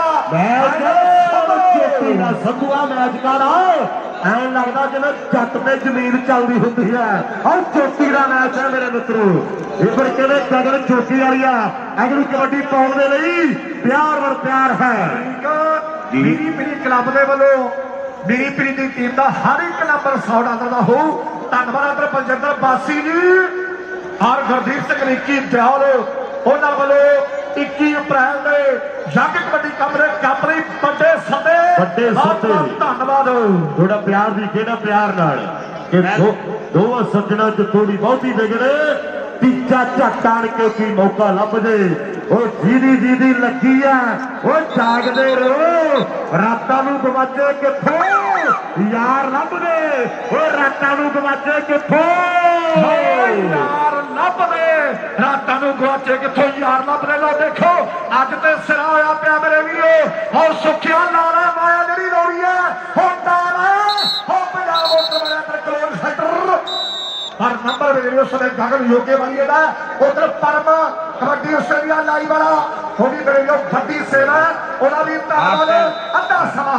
संधुआ मैच कर ਐਂ ਲੱਗਦਾ ਜਿਵੇਂ ਜੱਟ ਤੇ ਜ਼ਮੀਨ ਚੱਲਦੀ ਹੁੰਦੀ ਹੈ। ਔਰ ਚੋਟੀ ਦਾ ਮੈਚ ਹੈ ਮੇਰੇ ਮਿੱਤਰੋ। ਇਹ ਪਰ ਕਹਿੰਦੇ ਗਗਨ ਚੋਟੀ ਵਾਲੀਆ ਅਗਲੀ ਕਬੱਡੀ ਪਾਉਣ ਦੇ ਲਈ ਪਿਆਰ ਵਰ ਪਿਆਰ ਹੈ। ਮੀਰੀ ਪੀਰੀ ਕਲੱਬ ਦੇ ਵੱਲੋਂ ਮੀਰੀ ਪੀਰੀ ਦੀ ਟੀਮ ਦਾ ਹਰ ਇੱਕ ਨੰਬਰ $100 ਦਾ ਹੋਊ। ਧੰਨਵਾਦ ਬਲਜਿੰਦਰ ਬਾਸੀ ਜੀ ਔਰ ਗੁਰਦੀਪ ਸਿੰਘ ਰਿੱਕੀ ਦਿਆਲ ਉਹਨਾਂ ਵੱਲੋਂ 21 ਅਪ੍ਰੈਲ ਦੇ ਜੱਗ ਕਬੱਡੀ ਕੱਪ ਲਈ ਵੱਡੇ ਸੱਦੇ ਧੰਨਵਾਦ। ਥੋੜਾ ਪਿਆਰ ਦੀ ਖੇਡਾ ਪਿਆਰ ਨਾਲ ਕਿ ਦੋਵਾਂ ਸੱਜਣਾ ਚ ਥੋੜੀ ਬਹੁਤੀ ਵਿਗੜੇ ਤੀਜਾ ਝੱਟ ਆਣ ਕੇ ਕੀ ਮੌਕਾ ਲੱਭ ਜੇ। ਉਹ ਜਿਹਦੀ ਲੱਗੀ ਆ ਉਹ ਜਾਗਦੇ ਰਹੋ ਰਾਤਾਂ ਨੂੰ ਗਵਾਚੇ ਕਿੱਥੋਂ ਯਾਰ ਲੱਭਦੇ ਉਹ ਰਾਤਾਂ ਨੂੰ ਗਵਾਚੇ ਕਿੱਥੋਂ ਯਾਰ ਲੱਭਦੇ ਰਾਤਾਂ ਨੂੰ ਗਵਾਚੇ ਕਿੱਥੋਂ ਯਾਰ ਲੱਭਦੇ। ਲੋ ਦੇਖੋ ਅੱਜ ਤੇ ਸਿਰਾ ਹੋਇਆ ਪਿਆ ਮੇਰੇ ਵੀਰੋ ਔਰ ਸੁੱਖਿਆ ਨਾਰਾ ਮਾਇਆ ਜਿਹੜੀ ਲੋੜੀ ਹੈ ਹੁਣ ਨਾਰਾ ਹੋ ਪੰਜਾਬ ਉੱਤਰ ਕਲੋਨ ਸੈਕਟਰ पर नंबर गगन योगे वाली का उधर परम कबड्डी आस्ट्रेलिया लाई वाला थोड़ी मेरे बड़ी सेवा उन्होंने अद्धा समा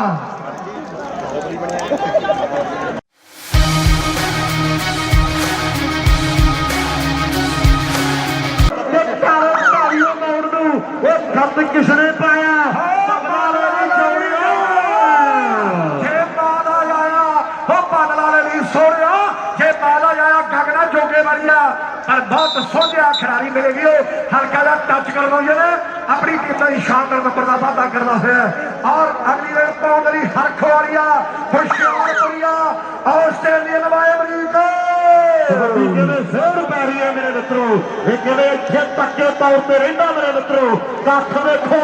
किसने पाया पर बहुत सोचा खिलाड़ी मिलेगी हल्का जा टच करना अपनी टीम का शानदार नंबर का वादा करना है। और अगली रेड पाउंड की हर खुआरिया खुशियारपुरिया ऑस्ट्रेलियन वाय अमरीका जोर पै रही है मेरे मित्रों। इतने पक्के तौर पर रहा मेरे मित्रों। कख देखो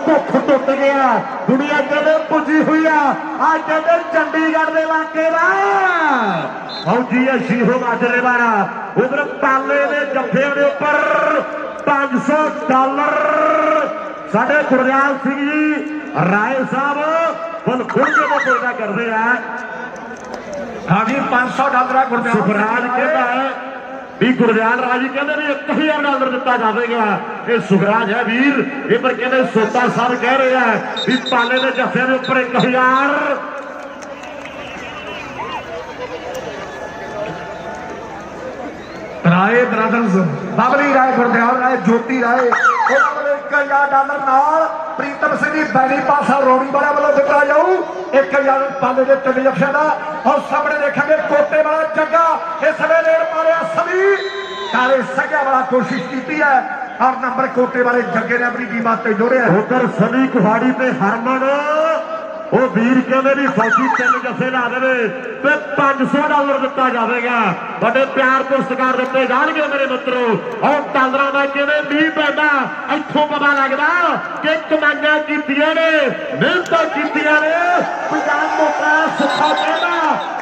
दुख टुट गया दुनिया कहते पुजी हुई है आज कहते चंडीगढ़ के इलाके का फौजी है शीहो माजरे वाला उधर पाले ने जफे के उपर $500 साढ़े गुरदयाल सिंह जी राय साहब बल खुल के पैदा करते हैं। हाँ जी $500 सुखराज कहता है भी गुरदयाल राज जी कहते भी $1000 दिता जाएगा। ये सुखराज है वीर ये पर कहते सोता साहब कह रहे हैं भी पाले ने जफे के उपर 1000 राय ब्रदर्स बबली राय गुरदयाल राय ज्योति राय $1000 नाल प्रीतम सिंह जी बैनी पासा रोड़ी वाले वालों दिता जाऊ 1000 पाले के 3 जफे का। और सामने देखेंगे कोटे वाला जग्गा इस वे रेड मारिया सभी काले सग्या वाला कोशिश की है और नंबर कोटे वाले जग्गे ने अपनी टीम जोड़े उधर सभी कुहाड़ी पे हरमन ਉਹ ਵੀਰ ਕਹਿੰਦੇ ਵੀ ਫੌਜੀ 3 ਜੱਫੇ ਲਾ ਦੇਵੇ ਤੇ $500 ਦਿੱਤਾ ਜਾਵੇਗਾ। ਵੱਡੇ ਪਿਆਰ ਤੋਂ ਸਤਿਕਾਰ ਦਿੱਤੇ ਜਾਣਗੇ ਮੇਰੇ ਮਿੱਤਰੋ। ਉਹ ਡਾਲਰਾਂ ਦਾ ਕਿਵੇਂ ਮੀਂਹ ਪੈਂਦਾ ਇੱਥੋਂ ਪਤਾ ਲੱਗਦਾ ਕਿ ਕਮਾਈਆਂ ਕੀਤੀਆਂ ਨੇ, ਮਿਹਨਤਾਂ ਕੀਤੀਆਂ ਨੇ। ਪੰਜਾਬ ਮੋਟਾ ਸੁੱਖਾ ਕਹਿੰਦਾ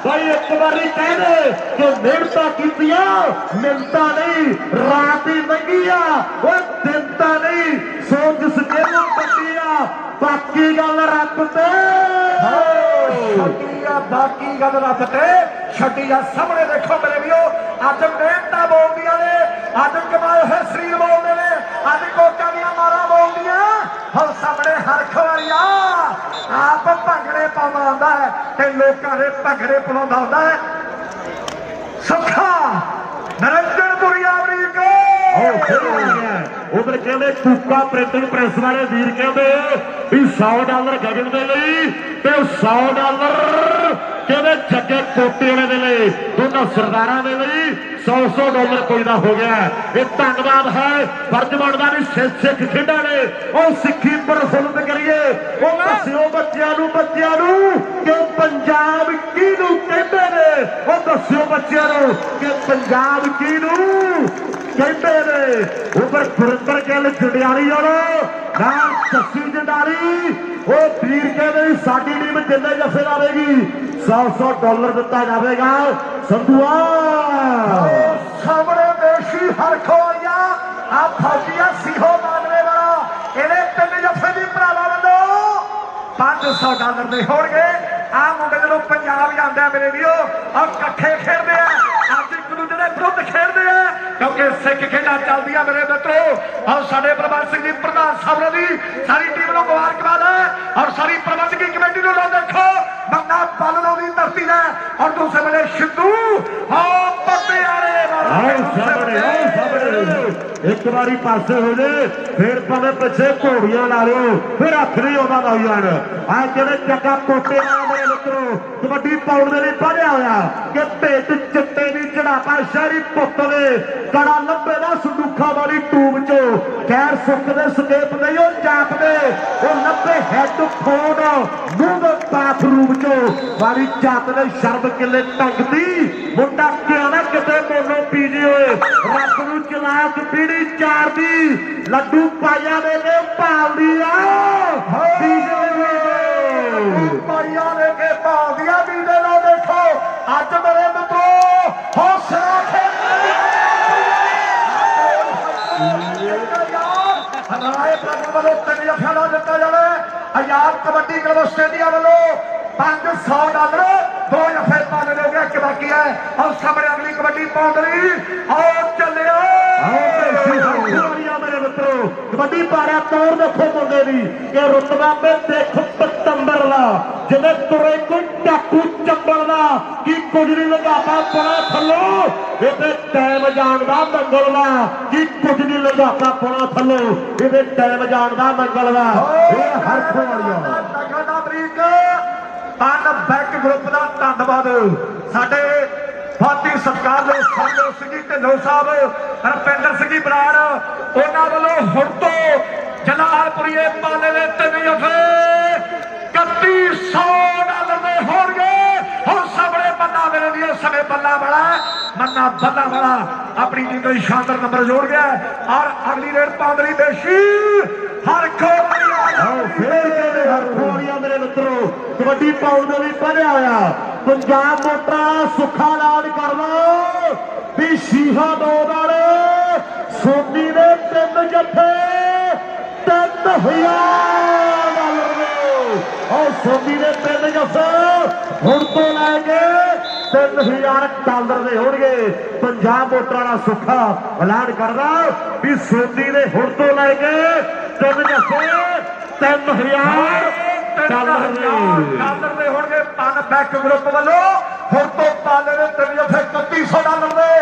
ਭਾਈ ਇੱਕ ਵਾਰੀ ਕਹਿੰਦੇ ਕਿ ਮਿਹਨਤਾਂ ਕੀਤੀਆਂ, ਮਿਹਨਤਾਂ ਨਹੀਂ ਰਾਤ ਹੀ ਲੰਘੀ ਆ, ਉਹ ਦਿਨ ਤਾਂ ਨਹੀਂ ਸੋਚ ਸਜੇਲੋਂ ਪੱਟੀ ਆ, ਬਾਕੀ ਗੱਲ ਰੱਬ ਤੇ ਛੱਡੀ ਆ, ਬਾਕੀ ਗੱਲ ਰੱਬ ਤੇ ਛੱਡੀ ਆ। ਸਾਹਮਣੇ ਦੇਖੋ ਮੇਰੇ ਵੀਰੋ, ਅੱਜ ਮਿਹਨਤਾਂ ਬੋਲਦੀਆਂ ਨੇ, ਅੱਜ ਕਮਾਏ ਹੋਏ ਸਰੀਰ ਬੋਲਦੇ ਨੇ, ਅੱਜ ਕੋਚਾਂ ਦੀਆਂ ਮਾਰਾਂ ਬੋਲਦੀਆਂ। ਹੁਣ ਸਾਹਮਣੇ ਹਰ ਖਵਾਰੀਆ ਆਪ ਭੰਗੜੇ ਪਾਉਂਦਾ ਹੁੰਦਾ ਹੈ ਤੇ ਲੋਕਾਂ ਦੇ ਭੰਗੜੇ ਪਾਉਂਦਾ ਹੁੰਦਾ ਹੈ। ਸੁੱਖਾ ਨਰਿੰਦਰਪੁਰੀ ਅਮਰੀਕ ਉਧਰ ਕਹਿੰਦੇ ਕੂਕਾ ਪ੍ਰਿੰਟਿੰਗ ਪ੍ਰੈਸ ਵਾਲੇ ਵੀਰ ਕਹਿੰਦੇ ਵੀ $100 ਗਗਨ ਦੇ ਲਈ ਤੇ $100 ਕਹਿੰਦੇ ਜੱਗੇ ਕੋਟੇ ਵਾਲੇ ਦੇ ਲਈ, ਦੋਨਾਂ ਸਰਦਾਰਾਂ ਦੇ ਲਈ $100 ਕੋਈ ਨਾ ਹੋ ਗਿਆ। ਇਹ ਧੰਨਵਾਦ ਹੈ, ਫਰਜ਼ ਬਣਦਾ ਵੀ ਸਿੱਖ ਖੇਡਾਂ ਨੇ ਉਹ ਸਿੱਖੀ ਪ੍ਰਫੁੱਲਤ ਕਰੀਏ। ਉਹ ਦੱਸਿਓ ਬੱਚਿਆਂ ਨੂੰ ਕਿ ਪੰਜਾਬ ਕਿਹਨੂੰ ਕਹਿੰਦੇ ਨੇ, ਉਹ ਦੱਸਿਓ ਬੱਚਿਆਂ ਨੂੰ ਕਿ ਪੰਜਾਬ ਕਿਹਨੂੰ ਕਹਿੰਦੇ ਨੇ। ਉਪਰ ਗੁਰਿੰਦਰ ਗਿੱਲ ਜੰਡਿਆਲੀ ਵਾਲੋ ਨਾਲ ਜੱਸੀ ਜੰਡਾਲੀ, ਉਹ ਵੀਰ ਕਹਿੰਦੇ ਸਾਡੀ ਟੀਮ ਜਿੰਨੇ ਜੱਫੇ ਲਾਵੇਗੀ $100 ਦਿੱਤਾ ਜਾਵੇਗਾ। ਸੰਧੂਆ ਸਾਹਮਣੇ ਦੇਸ਼ੀ ਹਰਖੋਇਆ ਆ ਫੌਜੀਆ ਸਿਹੋ ਮਾਨਵੇ ਵਾਲਾ, ਇਹਦੇ 3 ਜੱਫੇ ਦੀ ਭਰਾਵਾਂ ਵੱਲੋਂ $500 ਦੇ ਹੋਣਗੇ। ਆ ਮੁੰਡੇ ਜਦੋਂ ਪੰਜਾਬ ਜਾਂਦੇ ਮੇਰੇ ਵੀਰੋ ਔਰ ਇਕੱਠੇ ਖੇਡਦੇ ਆ, ਅੱਜ ਇੱਕ ਦੂਜੇ ਦੇ ਵਿਰੁੱਧ ਖੇਡਦੇ ਆ ਕਿਉਂਕਿ ਸਿੱਖ ਖੇਡਾਂ ਚੱਲਦੀਆਂ ਮੇਰੇ ਮਿੱਤਰੋ। ਔਰ ਸਾਡੇ ਪ੍ਰਬੰਧਕ ਸਿੰਘ ਜੀ ਪ੍ਰਧਾਨ ਸਾਹਿਬ ਦੀ ਸਾਰੀ ਟੀਮ ਨੂੰ ਮੁਬਾਰਕਬਾਦ ਹੈ ਔਰ ਸਾਰੀ ਪ੍ਰਬੰਧਕੀ ਕਮੇਟੀ ਨੂੰ ਲੋ ਦੇਖੋ ਬੰਦਾ ਪਾਲਣੋਂ ਦੀ ਧਰਤੀ ਹੈ ਔਰ ਦੂਸਰੇ ਵੇਲੇ ਸਿੱਧੂ ਹਾਂ ਪਟਿਆਲੇ ਇੱਕ ਵਾਰੀ ਪਾਸੇ ਹੋ ਜੇ ਫਿਰ ਭਾਵੇਂ ਪਿੱਛੇ ਘੋੜੀਆਂ ਲਾ ਲਿਓ, ਫਿਰ ਹੱਥ ਨਹੀਂ ਆਉਂਦਾ ਲਾਈ ਜਾਣ। ਆ ਜਿਹੜੇ ਚੱਕਾ ਕੋਟੇ ਵਾਲੇ ਮੇਰੇ ਮਿੱਤਰੋ ਕਬੱਡੀ ਪਾਉਣ ਦੇ ਲਈ ਪੜਿਆ ਹੋਇਆ ਕਿ ਭੇਟ ਚਿੱਟੇ ਦੀ ਚੜਾਪਾ ਸ਼ਹਿਰੀ ਪੁੱਤ ਦੇ ਕੜਾ ਲੱਭੇ ਨਾ ਸੰਦੂਖਾਂ ਵਾਲੀ ਟੂਬ ਚੋਂ, ਖੈਰ ਸੁੱਕ ਦੇ ਸਕੇਪ ਨਹੀਂ ਉਹ ਚਾਪਦੇ, ਉਹ ਲੱਭੇ ਹੈੱਡਫੋਨ ਮੂੰਹ ਦੇ ਬਾਥਰੂਮ ਚੋਂ ਵਾਲੀ ਚਾਤ ਦੇ ਸ਼ਰਬ ਕਿੱਲੇ ਟੰਗਦੀ ਮੁੰਡਾ ਕਿਹਾ ਨਾ ਕਿਤੇ ਮੋਨੋ ਪੀਜੀ ਹੋਏ। ਰੱਬ ਨੂੰ ਚਲਾਕ ਪੀੜੀ ਚਾਰ ਦੀ ਲੱਡੂ ਪਾਈਆਂ ਦੇ ਕੇ ਭਾਲਦੀ ਆ ਪਾਈਆਂ ਦੇ ਕੇ ਭਾਲਦੀਆਂ ਵੀ ਦੇ ਲੋ ਦੇਖੋ ਅੱਜ ਮੇਰੇ ਮਿੱਤਰੋ ਹੌਸਲਾ ਰਾਏ ਪ੍ਰਗਟ ਵੱਲੋਂ 3 ਜੱਫਿਆਂ ਦਾ ਦਿੱਤਾ ਜਾਣਾ। ਆਜ਼ਾਦ ਕਬੱਡੀ ਕਲੱਬ ਸਟੇਡੀਅਮ ਵੱਲੋਂ $500 2 ਜੱਫੇ ਪਾਣੇ ਹੋ ਗਏ, ਇੱਕ ਬਾਕੀ ਹੈ। ਔਰ ਸਾਹਮਣੇ ਅਗਲੀ ਕਬੱਡੀ ਪਾਉਣ ਲਈ ਆਓ ਚੱਲਿਓ ਮੇਰੇ ਮਿੱਤਰੋ। ਕਬੱਡੀ ਪਾਰਿਆ ਤੋੜ ਦੇਖੋ ਮੁੰਡੇ ਦੀ ਕਿ ਰੁਤਬਾ ਤੇ ਦੇਖ ਪਤੰਬਰ ਦਾ ਜਿਵੇਂ ਤੁਰੇ ਕੋਈ ਟਾਕੂ ਚੱਬਲ ਦਾ ਕੀ ਕੁਝ ਨਹੀਂ ਲਗਾਤਾ ਪਣਾ ਥੱਲੋਂ, ਇਹਦੇ ਟਾਈਮ ਜਾਣ ਦਾ ਮੰਗਲ ਦਾ ਕੀ ਕੁਝ ਨਹੀਂ ਲਗਾਤਾ ਪਣਾ ਥੱਲੋਂ, ਇਹਦੇ ਟਾਈਮ ਜਾਣ ਦਾ ਮੰਗਲ ਦਾ। ਇਹ ਹਰਖ ਵਾਲੀਆਂ ਧੰਨ ਬੈਕ ਗਰੁੱਪ ਦਾ ਧੰਨਵਾਦ। ਸਾਡੇ ਫਾਤੀ ਸਤਿਕਾਰ ਦੇ ਸਰਦਾਰ ਸਿੰਘ ਜੀ ਢਿੱਲੋਂ ਸਾਹਿਬ, ਰਪਿੰਦਰ ਸਿੰਘ ਜੀ ਬਰਾੜ, ਉਹਨਾਂ ਵੱਲੋਂ ਹੁਣ ਤੋਂ ਜਲਾਲਪੁਰੀਏ ਪਾਲੇ ਦੇ 3 ਜੱਫੇ $3100 ਦੇ ਹੋਣਗੇ। ਹੁਣ ਸਾਹਮਣੇ ਬੰਦਾ ਮੇਰੇ ਲਈ ਉਸ ਸਮੇਂ ਬੱਲਾ ਵਾਲਾ ਆਪਣੀ ਟੀਮ ਨੂੰ ਸ਼ਾਨਦਾਰ ਨੰਬਰ ਜੋੜ ਗਿਆ ਔਰ ਅਗਲੀ ਰੇਡ ਪਾਉਣ ਲਈ ਦੇਸ਼ੀ ਹਰਖੋੜੀਆਂ ਮੇਰੇ ਮਿੱਤਰੋ ਕਬੱਡੀ ਪਾਉਣ ਦੇ ਲਈ ਪੜਿਆ ਹੋਇਆ ਪੰਜਾਬ ਮੋਟਾ ਸੁੱਖਾ ਐਲਾਨ ਕਰ ਲਓ ਵੀ ਸ਼ੀਹਾ 2 ਵਾਲੇ ਸੋਨੀ ਦੇ 3 ਜੱਫੇ $3000 ਔਰ ਸੋਨੀ ਦੇ 3 ਜੱਫੇ ਹੁਣ ਤੋਂ ਲੈ ਕੇ $3000 ਦੇ ਹੋਣਗੇ। ਪੰਜਾਬ ਮੋਟਰਾਂ ਦਾ ਸੁੱਖਾ ਐਲਾਨ ਕਰਦਾ ਵੀ ਸੋਨੀ ਦੇ ਹੁਣ ਤੋਂ ਲੈ ਕੇ 3 ਜੱਫੇ $3000 ਦੇ ਹੋਣਗੇ। ਧੰਨ ਬੈਕ ਗਰੁੱਪ ਵੱਲੋਂ ਹੁਣ ਤੋਂ ਪਾਲੇ ਦੇ 3 ਜੱਫੇ $3100 ਦੇ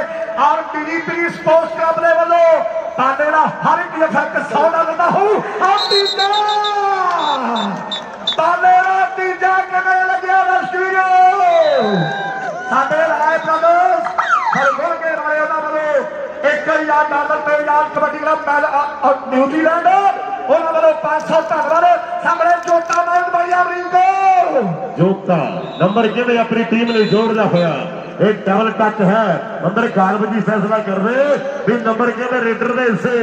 ਔਰ ਡੀਡੀਪੀ ਸਪੋਰਟਸ ਕਲੱਬ ਦੇ ਵੱਲੋਂ ਪਾਲੇ ਦਾ ਹਰ ਇੱਕ ਜੱਫਾ $100 ਦਾ ਹੋਊ। ਪਾਲੇ ਦਾ ਤੀਜਾ ਕਿਵੇਂ ਲੱਗਿਆ ਦਰਸ਼ਕੋ ਸਾਡੇ ਰਾਏ ਬ੍ਰਦਰਸ ਹਰਗੁਣ ਕੇ ਰਾਏ ਉਹਨਾਂ ਵੱਲੋਂ $1000 ਤੇ ਯਾਦ ਕਬੱਡੀ ਕਲੱਬ ਨਿਊਜ਼ੀਲੈਂਡ ਉਹਨਾਂ ਵੱਲੋਂ 500 ਧੰਨਵਾਦ। ਸਾਹਮਣੇ ਜੋਟਾ ਮਾਰਨ ਬਾਈ ਅਮਰੀਕ जोता नंबर किमें अपनी टीम ने जोड़दा होया एक डबल टच है अंदर गालब जी फैसला कर रहे भी नंबर किमें रेडर दे से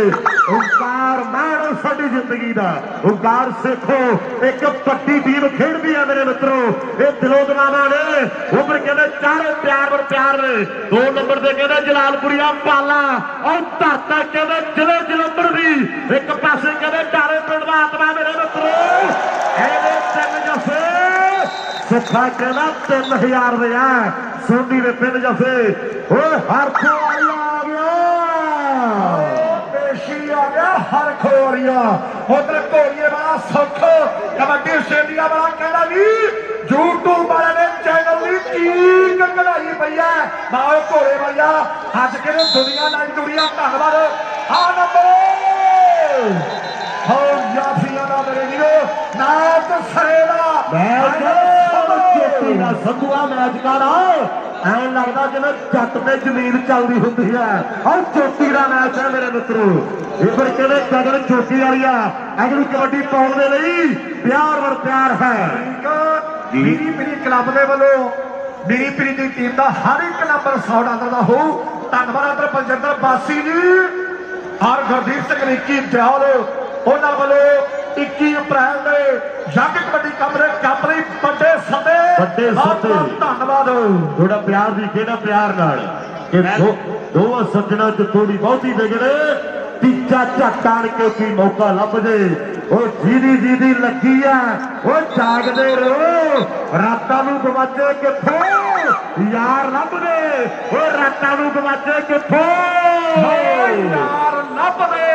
ओंकार मार साडी जिंदगी दा ओंकार सिखो एक पट्टी टीम खेडदी है मेरे मित्रों ये दिलों दमाना ने उम्र कहते चारे प्यार ने 2 नंबर से कहते जलालपुरिया पाला और धरता कहते जिले जलंधर भी एक पासे कहते डाले पिंड दा आत्मा मेरे मित्रों ਇਹਦੇ 3 ਜਫੇ ਸੁੱਖਾ ਕਹਿੰਦਾ 3000 ਦੇ ਆ ਸੋਨੀ ਦੇ 3 ਜਫੇ ਓਏ ਹਰਖੋ ਆ ਗਿਆ ਪੇਸ਼ੀ ਆ ਗਿਆ ਹਰਖੋ ਵਾਲੀਆ ਉਧਰ ਘੋੜੀਏ ਵਾਲਾ ਸੁੱਖ ਕਬੱਡੀ ਆਸਟ੍ਰੇਲੀਆ ਵਾਲਾ ਕਹਿੰਦਾ ਵੀ YouTube ਵਾਲੇ ਨੇ ਚੈਨਲ ਦੀ ਚੀਕ ਕਢਾਈ ਪਈ ਐ ਮਾਓ ਘੋੜੇ ਵਾਲਿਆ ਅੱਜ ਕਿਹਨੇ ਦੁਨੀਆ ਨਾਲ ਜੁੜੀਆਂ ਧੰਨਵਾਦ ਆ ਨੰਬਰ ਹੋ ਯਾਫੀਆਂ ਦਾ ਮੇਰੇ ਵੀਰੋ ਨਾਚ ਸਰੇਲਾ ਚੋਟੀ ਦਾ ਸੰਧੂਆ ਮੈਚ ਕਰ ਐਂ ਲੱਗਦਾ ਜਿਵੇਂ ਜੱਟ ਤੇ ਜ਼ਮੀਨ ਚੱਲਦੀ ਹੁੰਦੀ ਹੈ ਔਰ ਚੋਟੀ ਦਾ ਮੈਚ ਹੈ ਮੇਰੇ ਮਿੱਤਰੋ ਇਹ ਫਿਰ ਕਹਿੰਦੇ ਗਗਨ ਚੋਟੀ ਵਾਲੀਆ ਅਗਲੀ ਕਬੱਡੀ ਪਾਉਣ ਦੇ ਲਈ ਪਿਆਰ ਹੈ ਮੇਰੀ ਕਲੱਬ ਦੇ ਵੱਲੋਂ ਮੇਰੀ ਪੀਰੀ ਦੀ ਟੀਮ ਦਾ ਹਰ ਇੱਕ ਨੰਬਰ 100 ਡਾਲਰ ਦਾ ਹੋਊ ਧੰਨਵਾਦ ਅੰਦਰ ਬਲਜਿੰਦਰ ਬਾਸੀ ਜੀ ਔਰ ਗੁਰਦੀਪ ਸਿੰਘ ਰਿੱਕੀ ਦਿਆਲ ਉਹਨਾਂ ਵੱਲੋਂ 21 ਅਪ੍ਰੈਲ ਦੇ ਜੱਗ ਕਬੱਡੀ ਕੱਪ ਲਈ ਵੱਡੇ ਸੱਦੇ ਧੰਨਵਾਦ ਥੋੜਾ ਪਿਆਰ ਦੀ ਕਿਹੜਾ ਪਿਆਰ ਨਾਲ ਕਿ ਦੋਵਾਂ ਸੱਜਣਾ ਚ ਥੋੜੀ ਬਹੁਤੀ ਵਿਗੜੇ ਤੀਜਾ ਝੱਟ ਆਣ ਕੇ ਕੀ ਮੌਕਾ ਲੱਭ ਜੇ ਉਹ ਜਿਹਦੀ ਲੱਗੀ ਆ ਉਹ ਜਾਗਦੇ ਰਹੋ ਰਾਤਾਂ ਨੂੰ ਗਵਾਚੇ ਕਿੱਥੋਂ ਯਾਰ ਲੱਭਦੇ ਉਹ ਰਾਤਾਂ ਨੂੰ ਗਵਾਚੇ ਕਿੱਥੋਂ ਯਾਰ ਲੱਭਦੇ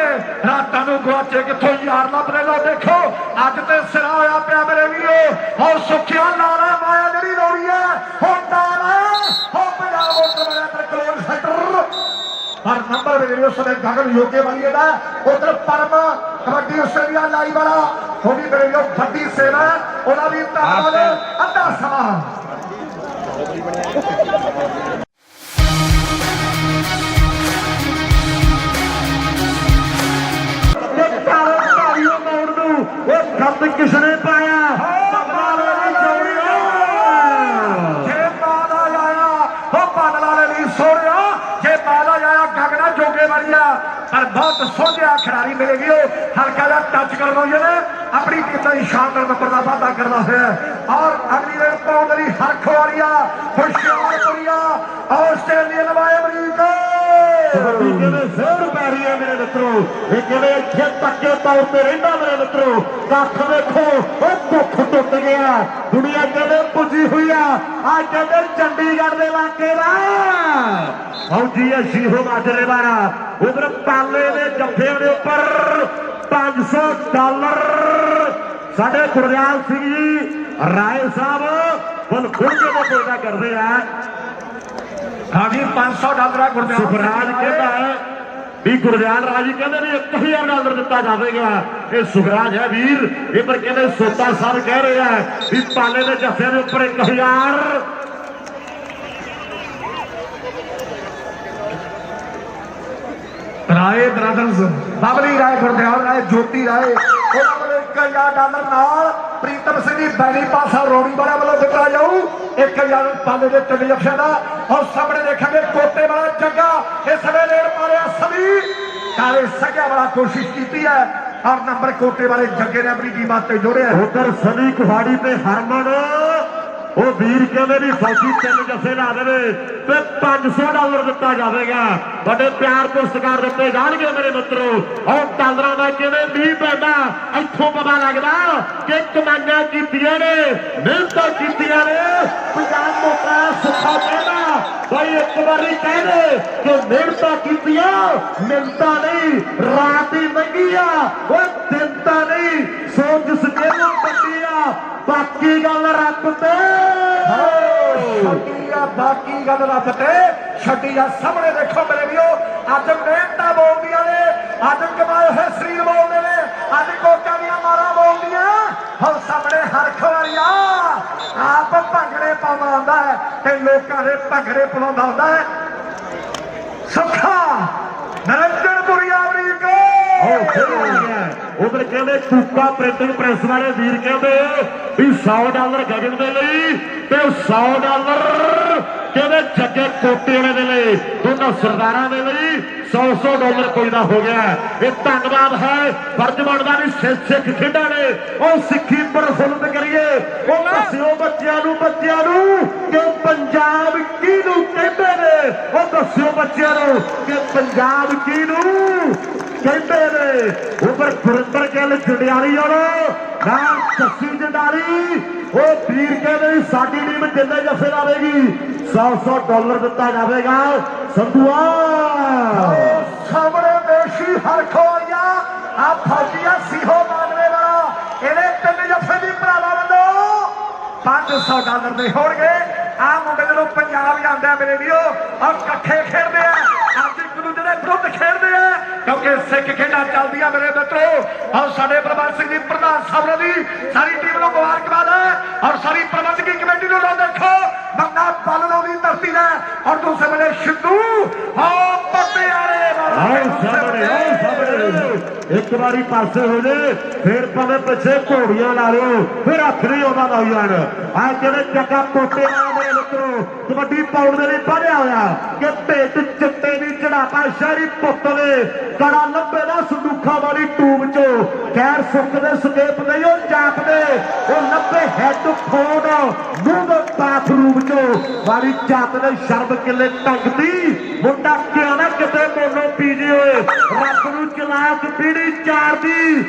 ਰਾਤਾਂ ਨੂੰ ਗਵਾਚੇ ਕਿੱਥੋਂ ਯਾਰ ਲੱਭਦੇ ਲੋ ਦੇਖੋ ਅੱਜ ਤੇ ਸਿਰਾ ਹੋਇਆ ਪਿਆ ਮੇਰੇ ਵੀਰੋ ਔਰ ਸੁੱਖਿਆ ਲਾਲਾ ਮਾਇਆ ਜਿਹੜੀ ਲੋੜੀ ਹੈ ਹੁਣ ਡਾਲਾ ਹੋ ਪੰਜਾਬ ਉੱਤਰ ਵਾਲਾ ਕਲੋਨ ਸੈਂਟਰ ਪਰ ਨੰਬਰ ਮੇਰੇ ਵੀਰੋ ਸਦੇ ਗਗਨ ਯੋਗੇ ਵਾਲੀ ਦਾ ਉਧਰ ਪਰਮ ਕਬੱਡੀ ਆਸਟ੍ਰੇਲੀਆ ਲਾਈ ਵਾਲਾ ਉਹ ਵੀ ਮੇਰੇ ਵੀਰੋ ਵੱਡੀ ਸੇਵਾ ਉਹਦਾ ਵੀ ਧੰਨਵਾਦ ਅੱਧਾ ਸਮਾਂ ਉਹ ਗੰਦ ਕਿਸਨੇ ਪਾਇਆ ਬਦਲਾ ਲੈ ਜੋੜਿਆ ਜੇ ਬਾਲਾ ਆਇਆ ਉਹ ਬਦਲਾ ਲੈ ਸੋੜਿਆ ਜੇ ਬਾਲਾ ਆਇਆ ਗਗਨਾ ਜੋਗੇ ਵਾਲੀਆ ਪਰ ਬਹੁਤ ਸੋਹਣਿਆ ਖਿਡਾਰੀ ਮਿਲੇਗੀ ਉਹ ਹਲਕਾ ਜਿਹਾ ਟੱਚ ਕਰਵਾਉਂਦੇ ਨੇ ਆਪਣੀ ਕਿੰਨਾ ਹੀ ਸ਼ਾਨਦਾਰ ਨੰਬਰ ਦਾ ਵਾਅਦਾ ਕਰਦਾ ਹੋਇਆ ਔਰ ਅਗਲੀ ਰੇਡ ਪਾਉਣ ਲਈ ਹਰਖ ਵਾਲੀਆ ਹੁਸ਼ਿਆਰਪੁਰੀਆ ਆਸਟ੍ਰੇਲੀਅਨ ਵਾਏ ਅਮਰੀਕਾ ਕਬੱਡੀ ਕਹਿੰਦੇ ਫੇਰ ਪੈ ਰਹੀ ਹੈ ਮੇਰੇ ਮਿੱਤਰੋ ਇਹ ਕਹਿੰਦੇ ਇੱਥੇ ਪੱਕੇ ਤੌਰ ਤੇ ਰਹਿੰਦਾ ਮੇਰੇ ਮਿੱਤਰੋ ਕੱਖ ਵੇਖੋ ਉਹ ਭੁੱਖ ਟੁੱਟ ਗਿਆ ਦੁਨੀਆ ਕਹਿੰਦੇ ਪੁੱਜੀ ਹੋਈ ਆ ਕਹਿੰਦੇ ਚੰਡੀਗੜ੍ਹ ਦੇ ਇਲਾਕੇ ਦਾ ਫੌਜੀ ਹੈ ਸ਼ੀਹੋ ਮਾਜਰੇ ਵਾਲਾ ਉਧਰ ਪਾਲੇ ਦੇ ਜੱਫੇ ਦੇ ਉੱਪਰ $500 ਸਾਡੇ ਗੁਰਦਿਆਲ ਸਿੰਘ ਜੀ ਰਾਏ ਸਾਹਿਬ ਬਲ ਖੁੱਲ ਕੇ ਬੋਲਦਾ ਕਰਦੇ ਆ ਹਾਂਜੀ $500 ਗੁਰਦਿਆਲ ਸੁਖਰਾਜ ਕਹਿੰਦਾ ਹੈ ਵੀ ਗੁਰਦਿਆਲ ਰਾਜੀ ਕਹਿੰਦੇ ਨੇ $1000 ਦਿੱਤਾ ਜਾਵੇਗਾ ਇਹ ਸੁਖਰਾਜ ਹੈ ਵੀਰ ਇਹ ਪਰ ਕਹਿੰਦੇ ਸੋਤਾ ਸਾਹਿਬ ਕਹਿ ਰਹੇ ਆ ਵੀ ਪਾਲੇ ਦੇ ਜੱਫੇ ਦੇ ਉੱਪਰ 1000 ਰਾਏ ਬ੍ਰਦਰਜ਼ ਬਬਲੀ ਰਾਏ ਗੁਰਦਿਆਲ ਰਾਏ ਜੋਤੀ ਰਾਏ ਉਹਨਾਂ ਵੱਲੋਂ $1000 ਨਾਲ ਪ੍ਰੀਤਮ ਸਿੰਘ ਦੀ ਬੈਣੀ ਪਾਸਾ ਰੋੜੀ ਵਾਲਾ ਵੱਲੋਂ ਦਿੱਤਾ ਜਾਊ 1000 ਪਾਲੇ ਦੇ ਤਿੰਨ ਜੱਫਿਆਂ ਦਾ ਔਰ ਸਾਹਮਣੇ ਦੇਖਾਂਗੇ ਕੋਟੇ ਵਾਲਾ ਜੱਗਾ ਇਸ ਵੇਲੇ ਰੇਡ ਮਾਰਿਆ ਸਭੀ ਕਾਲੇ ਸੱਗਿਆ ਵਾਲਾ ਕੋਸ਼ਿਸ਼ ਕੀਤੀ ਹੈ ਔਰ ਨੰਬਰ ਕੋਟੇ ਵਾਲੇ ਜੱਗੇ ਨੇ ਆਪਣੀ ਟੀਮ ਵਾਸਤੇ ਜੋੜਿਆ ਉਧਰ ਸਨੀ ਕੁਹਾੜੀ ਤੇ ਹਰਮਨ ਉਹ ਵੀਰ ਕਹਿੰਦੇ ਵੀ ਫੌਜੀ 3 ਜੱਫੇ ਲਾ ਦੇਵੇ ਤੇ $500 ਦਿੱਤਾ ਜਾਵੇਗਾ ਵੱਡੇ ਪਿਆਰ ਤੋਂ ਸਤਿਕਾਰ ਦਿੱਤੇ ਜਾਣਗੇ ਮੇਰੇ ਮਿੱਤਰੋ ਔਰ ਡਾਲਰਾਂ ਦਾ ਕਿਵੇਂ ਮੀਂਹ ਪੈਂਦਾ ਇੱਥੋਂ ਪਤਾ ਲੱਗਦਾ ਕਿ ਕਮਾਈਆਂ ਕੀਤੀਆਂ ਨੇ ਮਿਹਨਤਾਂ ਕੀਤੀਆਂ ਨੇ ਪੰਜਾਬ ਮੋਟਾ ਸੁੱਖਾ ਕਹਿੰਦਾ ਬਈ ਇੱਕ ਵਾਰੀ ਕਹਿੰਦੇ ਕਿ ਮਿਹਨਤਾਂ ਕੀਤੀਆਂ ਮਿਹਨਤਾਂ ਨਹੀਂ ਰਾਤ ਹੀ ਲੰਘੀ ਆ ਉਹ ਦਿਨ ਤਾਂ ਨਹੀਂ ਸੋਚ ਸਜੇਲੋਂ ਪੱਟੀ ਆ ਬਾਕੀ ਗੱਲ ਰੱਬ ਤੇ ਬਾਕੀ ਗੱਲ ਰੱਬ ਤੇ ਛੱਡੀ ਆ ਸਾਹਮਣੇ ਦੇਖੋ ਮੇਰੇ ਵੀਰੋ ਅੱਜ ਮਿਹਨਤਾਂ ਬੋਲਦੀਆਂ ਨੇ ਅੱਜ ਕਮਾਏ ਹੋਏ ਸਰੀਰ ਬੋਲਦੇ ਨੇ ਅੱਜ ਕੋਕਾਂ ਦੀਆਂ ਮਾਰਾਂ ਬੋਲਦੀਆਂ ਹੁਣ ਸਾਹਮਣੇ ਹਰਖ ਵਾਲੀਆ ਆਪ ਭੰਗੜੇ ਪਾਉਂਦਾ ਹੁੰਦਾ ਹੈ ਤੇ ਲੋਕਾਂ ਦੇ ਭੰਗੜੇ ਪਾਉਂਦਾ ਹੁੰਦਾ ਹੈ ਸੁੱਖਾ ਨਰਿੰਦਰਪੁਰੀ ਅਮਰੀਕਾ ਉਧਰ ਕਹਿੰਦੇ ਕੂਕਾ ਪ੍ਰਿੰਟਿੰਗ ਪ੍ਰੈਸ ਵਾਲੇ ਵੀਰ ਕਹਿੰਦੇ ਵੀ $100 ਗਗਨ ਦੇ ਲਈ ਤੇ $100 ਕਹਿੰਦੇ ਜੱਗੇ ਕੋਟੇ ਵਾਲੇ ਦੇ ਲਈ, ਦੋਨਾਂ ਸਰਦਾਰਾਂ ਦੇ ਲਈ $100 ਕੋਈ ਦਾ ਹੋ ਗਿਆ। ਇਹ ਧੰਨਵਾਦ ਹੈ ਫਰਜ਼ ਬਣਦਾ ਵੀ ਸਿੱਖ ਖੇਡਾਂ ਨੇ ਉਹ ਸਿੱਖੀ ਪ੍ਰਫੁੱਲਤ ਕਰੀਏ। ਉਹ ਦੱਸਿਓ ਬੱਚਿਆਂ ਨੂੰ ਕਿ ਪੰਜਾਬ ਕਿਹਨੂੰ ਕਹਿੰਦੇ ਨੇ, ਉਹ ਦੱਸਿਓ ਬੱਚਿਆਂ ਨੂੰ ਕਿ ਪੰਜਾਬ ਕਿਹਨੂੰ ਕਹਿੰਦੇ ਨੇ। ਉਪਰ ਗੁਰਿੰਦਰ ਗਿੱਲ ਜੰਡਿਆਲੀ ਵਾਲੋ ਨਾਲ ਜੱਸੀ ਜੰਡਾਲੀ ਉਹ ਵੀਰ ਕਹਿੰਦੇ ਸਾਡੀ ਟੀਮ ਜਿੰਨੇ ਜੱਫੇ ਲਾਵੇਗੀ $100 ਦਿੱਤਾ ਜਾਵੇਗਾ। ਸੰਧੂਆ ਸਾਹਮਣੇ ਦੇਸ਼ੀ ਹਰਖੋਇਆ ਆ ਫੌਜੀਆ ਸੀਹੋ ਮਾਨਵੇ ਵਾਲਾ ਇਹਦੇ 3 ਜੱਫੇ ਦੀ ਭਰਾਵਾਂ ਵੱਲੋਂ $500 ਦੇ ਹੋਣਗੇ। ਆ ਮੁੰਡੇ ਜਦੋਂ ਪੰਜਾਬ ਜਾਂਦਾ ਮੇਰੇ ਵੀਰੋ ਔਰ ਇਕੱਠੇ ਖੇਡਦੇ ਆ, ਅੱਜ ਇੱਕ ਦੂਜੇ ਦੇ ਵਿਰੁੱਧ ਖੇਡਦੇ ਆ ਕਿਉਂਕਿ ਸਿੱਖ ਖੇਡਾਂ ਚੱਲਦੀਆਂ ਮੇਰੇ ਮਿੱਤਰੋ। ਔਰ ਸਾਡੇ ਪ੍ਰਬੰਧਕ ਸਿੰਘ ਜੀ ਪ੍ਰਧਾਨ ਸਾਹਿਬ ਦੀ ਸਾਰੀ ਟੀਮ ਨੂੰ ਮੁਬਾਰਕਬਾਦ ਹੈ ਔਰ ਸਾਰੀ ਪ੍ਰਬੰਧਕੀ ਕਮੇਟੀ ਨੂੰ ਲੋ ਦੇਖੋ ਬੰਦਾ ਪਾਲਣੋਂ ਦੀ ਧਰਤੀ ਦਾ ਔਰ ਦੂਸਰੇ ਵੇਲੇ ਸਿੱਧੂ ਹਾਂ ਪੱਤੇ ਵਾਲੇ ਇੱਕ ਵਾਰੀ ਪਾਸੇ ਹੋ ਜੇ ਫਿਰ ਭਾਵੇਂ ਪਿੱਛੇ ਘੋੜੀਆਂ ਲਾ ਲਿਓ, ਫਿਰ ਹੱਥ ਨਹੀਂ ਆਉਂਦਾ ਨੌਜਵਾਨ। ਆ ਜਿਹੜੇ ਚੱਕਾ ਪੋਟੇ ਵਾਲਾ ਮੇਰੇ ਮਿੱਤਰੋ ਕਬੱਡੀ ਪਾਉਣ ਦੇ ਲਈ ਪੜਿਆ ਹੋਇਆ ਕਿ ਭੇਟ ਚਿੱਟੇ ਦੀ ਚੜਾਪਾ ਸ਼ਹਿਰੀ ਪੁੱਤ ਦੇ ਕੜਾ ਲੱਭੇ ਨਾ ਸੰਦੂਖਾਂ ਵਾਲੀ ਟੂਬ ਚੋਂ ਖੈਰ ਸੁੱਕਦੇ ਸਕੇਪ ਨਹੀਂ ਉਹ ਜਾਪਦੇ ਉਹ ਲੱਭੇ ਹੈੱਡਫੋਨ ਮੂੰਹ ਦੇ ਬਾਥਰੂਮ ਚੋਂ ਵਾਲੀ ਜਾਤ ਦੇ ਸ਼ਰਬ ਕਿੱਲੇ ਟੰਗਦੀ ਮੁੰਡਾ ਕਿਉਂ ਨਾ ਕਿਤੇ ਮੋਨੋ ਪੀਜੇ ਹੋਏ ਰੱਬ ਨੂੰ ਚਲਾਕ ਪੀੜੀ ਚਾਰਦੀ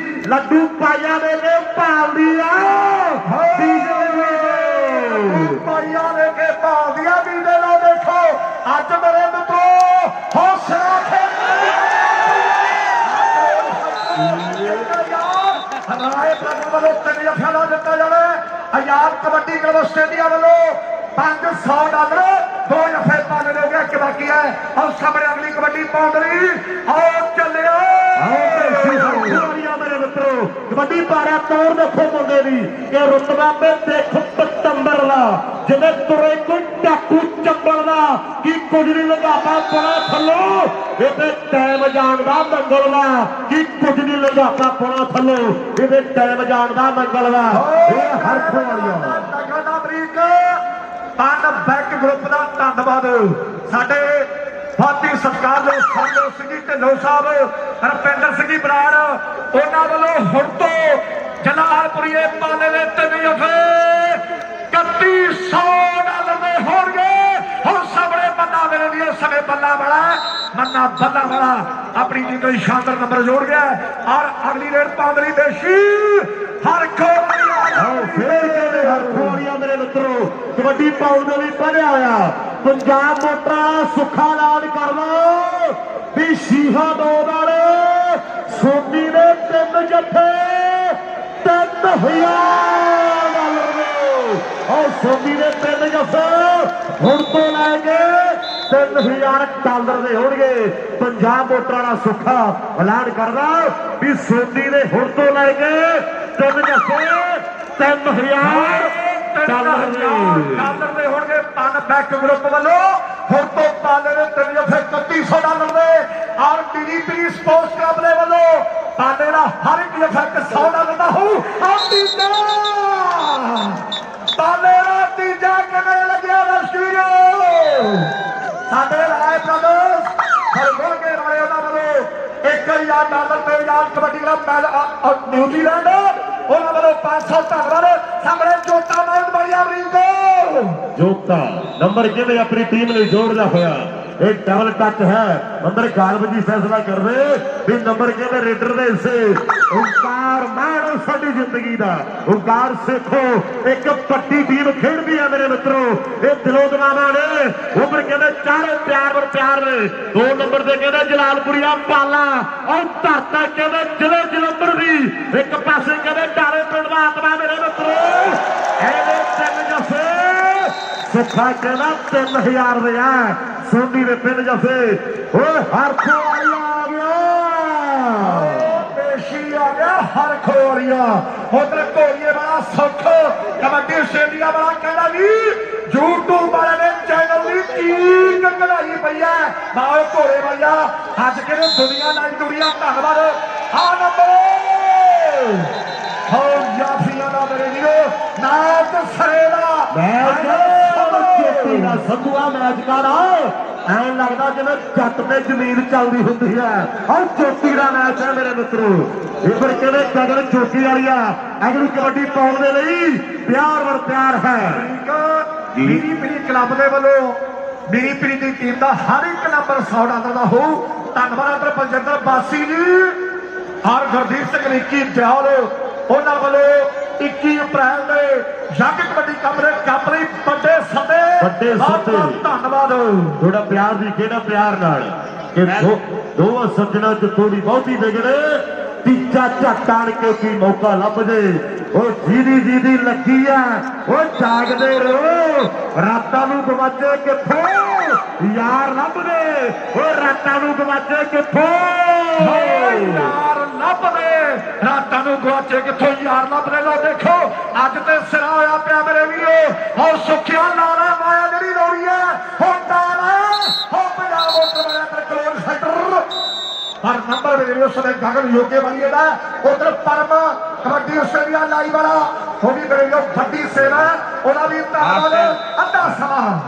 ਲੱਡੂ ਪਾਈਆਂ ਦੇ ਨੇ ਭਾਲਦੀ ਆ ਪਾਈਆਂ ਦੇ ਕੇ ਭਾਲਦੀਆਂ ਵੀ ਦੇ ਲੋ ਦੇਖੋ ਅੱਜ ਮੇਰੇ ਮਿੱਤਰੋ ਹੌਸਲਾ ਰਾਏ ਪ੍ਰਭੂ ਵੱਲੋਂ 3 ਜੱਫਿਆਂ ਦਾ ਦਿੱਤਾ ਜਾਵੇ। ਆਜ਼ਾਦ ਕਬੱਡੀ ਕਲੱਬ ਆਸਟ੍ਰੇਲੀਆ ਵੱਲੋਂ $500 2 ਜੱਫੇ ਪਾਣੇ ਹੋ ਗਿਆ ਇੱਕ ਬਾਕੀ ਹੈ। ਔਰ ਸਾਹਮਣੇ ਅਗਲੀ ਕਬੱਡੀ ਪਾਉਣ ਲਈ ਆਓ ਚੱਲਿਓ ਮੇਰੇ ਮਿੱਤਰੋ ਕਬੱਡੀ ਪਾਰਿਆ ਤੌਰ ਦੇਖੋ ਮੁੰਡੇ ਦੀ ਕਿ ਰੁਤਬਾ ਤੇ ਦੇਖੋ ਪਤੰਬਰ ਦਾ ਜਿਵੇਂ ਤੁਰੇ ਕੋਈ ਟਾਕੂ ਚੰਬਲ ਦਾ ਕੀ ਕੁਝ ਨਹੀਂ ਲਗਾਪਾ ਪਣਾ ਥੱਲੋਂ ਇਹਦੇ ਟਾਈਮ ਜਾਣ ਦਾ ਮੰਗਲ ਦਾ ਕੀ ਕੁਝ ਨਹੀਂ ਲਗਾਪਾ ਪਣਾ ਥੱਲੋਂ ਇਹਦੇ ਟਾਈਮ ਜਾਣ ਦਾ ਮੰਗਲ ਦਾ ਇਹ ਹਰਖ ਵਾਲੀਆਂ ਅਮਰੀਕ ਪਨ ਬੈਕ ਗਰੁੱਪ ਦਾ ਧੰਨਵਾਦ। ਸਾਡੇ ਬਾਤੀ ਸਤਿਕਾਰ ਦੇ ਸੰਜੋ ਸਿੰਘ ਜੀ ਢਿੱਲੋਂ ਸਾਹਿਬ ਰਪਿੰਦਰ ਸਿੰਘ ਜੀ ਬਰਾੜ ਉਹਨਾਂ ਵੱਲੋਂ ਹੁਣ ਤੋਂ ਜਲਾਲਪੁਰੀਏ ਪਾਲੇ ਦੇ 3 ਜੱਫੇ $3100 ਦੇ ਹੋਣਗੇ। ਹੁਣ ਸਾਹਮਣੇ ਬੰਦਾ ਮੇਰੇ ਲਈ ਸਮੇਂ ਬੱਲਾ ਵਾਲਾ ਮੰਨਾ ਬੱਲਾ ਵਾਲਾ ਆਪਣੀ ਟੀਮ ਤੋਂ ਸ਼ਾਨਦਾਰ ਨੰਬਰ ਜੋੜ ਗਿਆ ਔਰ ਅਗਲੀ ਰੇਡ ਪਾਉਂਦੀ ਦੇਸ਼ੀ ਹਰਖੋੜੀਆਂ ਮੇਰੇ ਮਿੱਤਰੋ ਕਬੱਡੀ ਪਾਉਣ ਦੇ ਲਈ ਪੜਿਆ ਹੋਇਆ ਪੰਜਾਬ ਮੋਟਰਾਂ ਸੁੱਖਾ ਐਲਾਨ ਕਰ ਲਓ ਵੀ ਸ਼ੀਹਾ 2 ਵਾਲੇ ਸੋਨੀ ਦੇ 3 ਜੱਫੇ $3000 ਔਰ ਸੋਨੀ ਦੇ 3 ਜੱਫੇ ਹੁਣ ਤੋਂ ਲੈ ਕੇ $3000 ਦੇ ਹੋਣਗੇ। ਪੰਜਾਬ ਮੋਟਰਾਂ ਦਾ ਸੁੱਖਾ ਐਲਾਨ ਕਰਦਾ ਵੀ ਸੋਨੀ ਦੇ ਹੁਣ ਤੋਂ ਲੈ ਕੇ 3 ਜੱਫੇ $3000 ਦੇ ਹੋਣਗੇ। ਪਨ ਬੈਕ ਗਰੁੱਪ ਵੱਲੋਂ ਹੁਣ ਤੋਂ ਪਾਲੇ ਦੇ 3 ਜੱਫੇ $3100 ਦੇ ਔਰ ਡੀਡੀਪੀ ਸਪੋਰਟਸ ਕਲੱਬ ਦੇ ਵੱਲੋਂ ਪਾਲੇ ਦਾ ਹਰ ਇੱਕ ਜੱਫਾ $100 ਦਾ ਹੋਊ। ਤੀਜਾ ਪਾਲੇ ਦਾ ਤੀਜਾ ਕਿਵੇਂ ਲੱਗਿਆ ਦਰਸ਼ਕੋ ਸਾਡੇ ਰਾਏ ਬ੍ਰਦਰਸ ਹਰਗੁਣ ਕੇ ਰਾਏ ਉਹਨਾਂ ਵੱਲੋਂ $1000 ਤੇ ਆਜ਼ਾਦ ਕਬੱਡੀ ਕਲੱਬ ਨਿਊਜ਼ੀਲੈਂਡ ਉਹਨਾਂ ਵੱਲੋਂ 500 ਧੰਨਵਾਦ। ਸਾਹਮਣੇ ਜੋਤਾ ਮਾਰਨ ਵਾਲੀ ਅਮਰੀਕ ਜੋਤਾ ਨੰਬਰ ਕਿਵੇਂ ਆਪਣੀ ਟੀਮ ਲਈ ਜੋੜਦਾ ਹੋਇਆ ਇਹ ਡਬਲ ਟੱਚ ਹੈ। ਨੰਬਰ ਗਾਲਬ ਜੀ ਫੈਸਲਾ ਕਰਦੇ ਵੀ ਨੰਬਰ ਕਿਵੇਂ ਰੇਡਰ ਦੇ ਹਿੱਸੇ ਓਂਕਾਰ ਮਾਣ ਸਾਡੀ ਜ਼ਿੰਦਗੀ ਦਾ ਓਂਕਾਰ ਸੇਖੋ ਇੱਕ ਪੱਟੀ ਟੀਮ ਖੇਡਦੀ ਹੈ ਮੇਰੇ ਮਿੱਤਰੋ। ਇਹ ਦਿਲੋਂ ਦਿਮਾਗਾਂ ਨੇ ਉਮਰ ਕਹਿੰਦੇ ਚਾਰੇ ਪਿਆਰ ਨੇ 2 ਨੰਬਰ ਤੇ ਕਹਿੰਦੇ ਜਲਾਲਪੁਰੀਆ ਪਾਲਾ ਔਰ ਧਰਤਾ ਕਹਿੰਦੇ ਜ਼ਿਲ੍ਹੇ ਜਲੰਧਰ ਦੀ ਇੱਕ ਪਾਸੇ ਕਹਿੰਦੇ ਡਾਲੇ ਪਿੰਡ ਦਾ ਆਤਮਾ ਮੇਰੇ ਮਿੱਤਰੋ। ਇਹਦੇ 3 ਜੱਫੇ ਸੁੱਖਾ ਕਹਿੰਦਾ 3000 ਦੇ ਆ ਸੋਨੀ ਦੇ 3 ਜੱਫੇ ਓਏ ਹਰਖੋ ਵਾਲੀ ਆ ਗਿਆ ਦੇਸ਼ੀ ਆ ਗਿਆ ਹਰਖੋ ਵਾਲੀਆ ਉਧਰ ਘੋੜੀਏ ਵਾਲਾ ਸੁੱਖ ਕਬੱਡੀ ਆਸਟ੍ਰੇਲੀਆ ਵਾਲਾ ਕਹਿੰਦਾ ਵੀ YouTube ਵਾਲੇ ਨੇ ਚੈਨਲ ਦੀ ਚੀਕ ਕਢਾਈ ਪਈ ਹੈ ਬਾਹਰ ਘੋੜੇ ਵਾਲਿਆ ਅੱਜ ਕਿਹੜੇ ਦੁਨੀਆ ਨਾਲ ਦੁਨੀਆ ਧੰਨਵਾਦ ਆ ਨੰਬਰ ਹੋ ਜਾਫੀਆਂ ਦਾ ਮੇਰੇ ਵੀਰੋ ਨਾਚ ਸਰੇਲਾ ਚੋਟੀ ਦਾ ਸੰਧੂਆ ਮੈਚ ਕਰ ਐਂ ਲੱਗਦਾ ਜਿਵੇਂ ਜੱਟ ਤੇ ਜ਼ਮੀਨ ਚੱਲਦੀ ਹੁੰਦੀ ਹੈ। ਆਹ ਚੋਟੀ ਦਾ ਮੈਚ ਹੈ ਮੇਰੇ ਮਿੱਤਰੋ। ਇਹ ਪਰ ਕਹਿੰਦੇ ਗਗਨ ਚੋਟੀ ਵਾਲੀ ਆ ਅਗਲੀ ਕਬੱਡੀ ਪਾਉਣ ਦੇ ਲਈ ਪਿਆਰ ਵਰ ਪਿਆਰ ਹੈ। ਮੀਰੀ ਪੀਰੀ ਕਲੱਬ ਦੇ ਵੱਲੋਂ ਮੀਰੀ ਪੀਰੀ ਦੀ ਟੀਮ ਦਾ ਹਰ ਇੱਕ ਨੰਬਰ 100 ਡਾਲਰ ਦਾ ਹੋਊ। ਧੰਨਵਾਦ ਅੰਦਰ ਪੰਜਿੰਦਰ ਬਾਸੀ ਜੀ ਔਰ ਗੁਰਦੀਪ ਸਿੰਘ ਨਿੱਕੀ ਦਿਆਲ ਉਹਨਾਂ ਵੱਲੋਂ 21 ਅਪ੍ਰੈਲ ਦੇ ਜੱਗ ਕਬੱਡੀ ਕੱਪ ਲਈ ਵੱਡੇ ਸੱਦੇ ਧੰਨਵਾਦ। ਥੋੜਾ ਪਿਆਰ ਦੀ ਕਿਹੜਾ ਪਿਆਰ ਨਾਲ ਕਿ ਦੋਵਾਂ ਸੱਜਣਾ ਚ ਥੋੜੀ ਬਹੁਤੀ ਵਿਗੜੇ ਤੀਜਾ ਝੱਟ ਆਣ ਕੇ ਕੀ ਮੌਕਾ ਲੱਭ ਜੇ। ਉਹ ਜਿਹਦੀ ਲੱਗੀ ਆ ਉਹ ਜਾਗਦੇ ਰਹੋ। ਰਾਤਾਂ ਨੂੰ ਗਵਾਚੇ ਕਿੱਥੋਂ ਯਾਰ ਲੱਭਦੇ। ਉਹ ਰਾਤਾਂ ਨੂੰ ਗਵਾਚੇ ਕਿੱਥੋਂ ਯਾਰ ਲੱਭਦੇ। ਰਾਤਾਂ ਨੂੰ ਗਵਾਚੇ ਕਿੱਥੋਂ ਯਾਰ ਲੱਭਦੇ। ਲੋ ਦੇਖੋ ਅੱਜ ਤੇ ਸਿਰਾ ਹੋਇਆ ਪਿਆ ਮੇਰੇ ਵੀਰੋ। ਔਰ ਸੁੱਖਿਆ ਨਾਰਾ ਮਾਇਆ ਜਿਹੜੀ ਲੋੜੀ ਹੈ ਹੁਣ ਤਾਰਾ ਹੋ ਪੰਜਾਬ ਮੋਟਰ ਵਾਲਿਆ ਤੇ ਕਲੋਨ ਸੈਂਟਰ ਪਰ ਨੰਬਰ ਮੇਰੇ ਵੀਰੋ ਸਦੇ ਗਗਨ ਯੋਗੇ ਵਾਲੀ ਦਾ ਉਧਰ ਪਰਮ ਕਬੱਡੀ ਆਸਟ੍ਰੇਲੀਆ ਲਾਈ ਵਾਲਾ ਉਹ ਵੀ ਮੇਰੇ ਵੀਰੋ ਵੱਡੀ ਸੇਵਾ ਉਹਦਾ ਵੀ ਧੰਨਵਾਦ। ਅੱਧਾ ਸਮਾਂ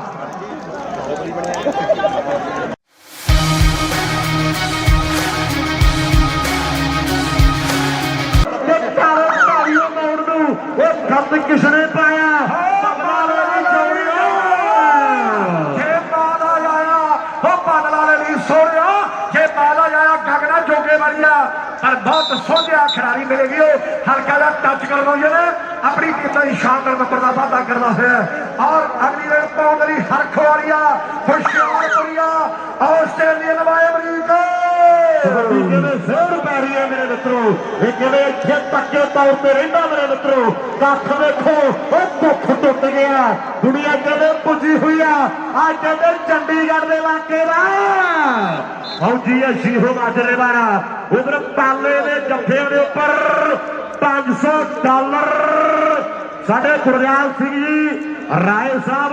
ਉਹ ਖੱਤ ਕਿਸਨੇ ਪਾਇਆ ਗਗਨਾ ਜੋਗੇ ਵਾਲੀਆ ਪਰ ਬਹੁਤ ਸੋਝਿਆ ਖਿਡਾਰੀ ਮਿਲੇਗੀ। ਉਹ ਹਲਕਾ ਜਿਹਾ ਟੱਚ ਕਰਨ ਹੋਈ ਨੇ ਆਪਣੀ ਟੀਮ ਦਾ ਸ਼ਾਨਦਾਰ ਨੰਬਰ ਦਾ ਵਾਅਦਾ ਕਰਦਾ ਹੋਇਆ ਔਰ ਅਗਲੀ ਰੇਡ ਪਾਉਣ ਲਈ ਹਰਖ ਵਾਲੀਆ ਹੁਸ਼ਿਆਰਪੁਰੀਆ ਆਸਟ੍ਰੇਲੀਅਨ ਵਾਏ ਅਮਰੀਕਾ ਕਿਵੇਂ ਫੇਰ ਪੈ ਰਹੀ ਹੈ ਮੇਰੇ ਮਿੱਤਰੋ। ਇਹ ਕਿਵੇਂ ਇੱਥੇ ਪੱਕੇ ਤੌਰ ਤੇ ਰਹਿੰਦਾ ਮੇਰੇ ਮਿੱਤਰੋ। ਕੱਖ ਵੇਖੋ ਉਹ ਦੁੱਖ ਟੁੱਟ ਗਿਆ। ਦੁਨੀਆ ਕਹਿੰਦੇ ਪੁੱਜੀ ਹੋਈ ਆ ਅੱਜ ਕਹਿੰਦੇ ਚੰਡੀਗੜ੍ਹ ਦੇ ਇਲਾਕੇ ਦਾ ਫੌਜੀ ਹੈ ਸ਼ੀਹੋ ਮਾਜਰੇ ਵਾਲਾ। ਉਧਰ ਪਾਲੇ ਦੇ ਜੱਫਿਆਂ ਦੇ ਉੱਪਰ 500 ਡਾਲਰ ਸਾਡੇ ਗੁਰਦਿਆਲ ਸਿੰਘ ਜੀ ਰਾਏ ਸਾਹਿਬ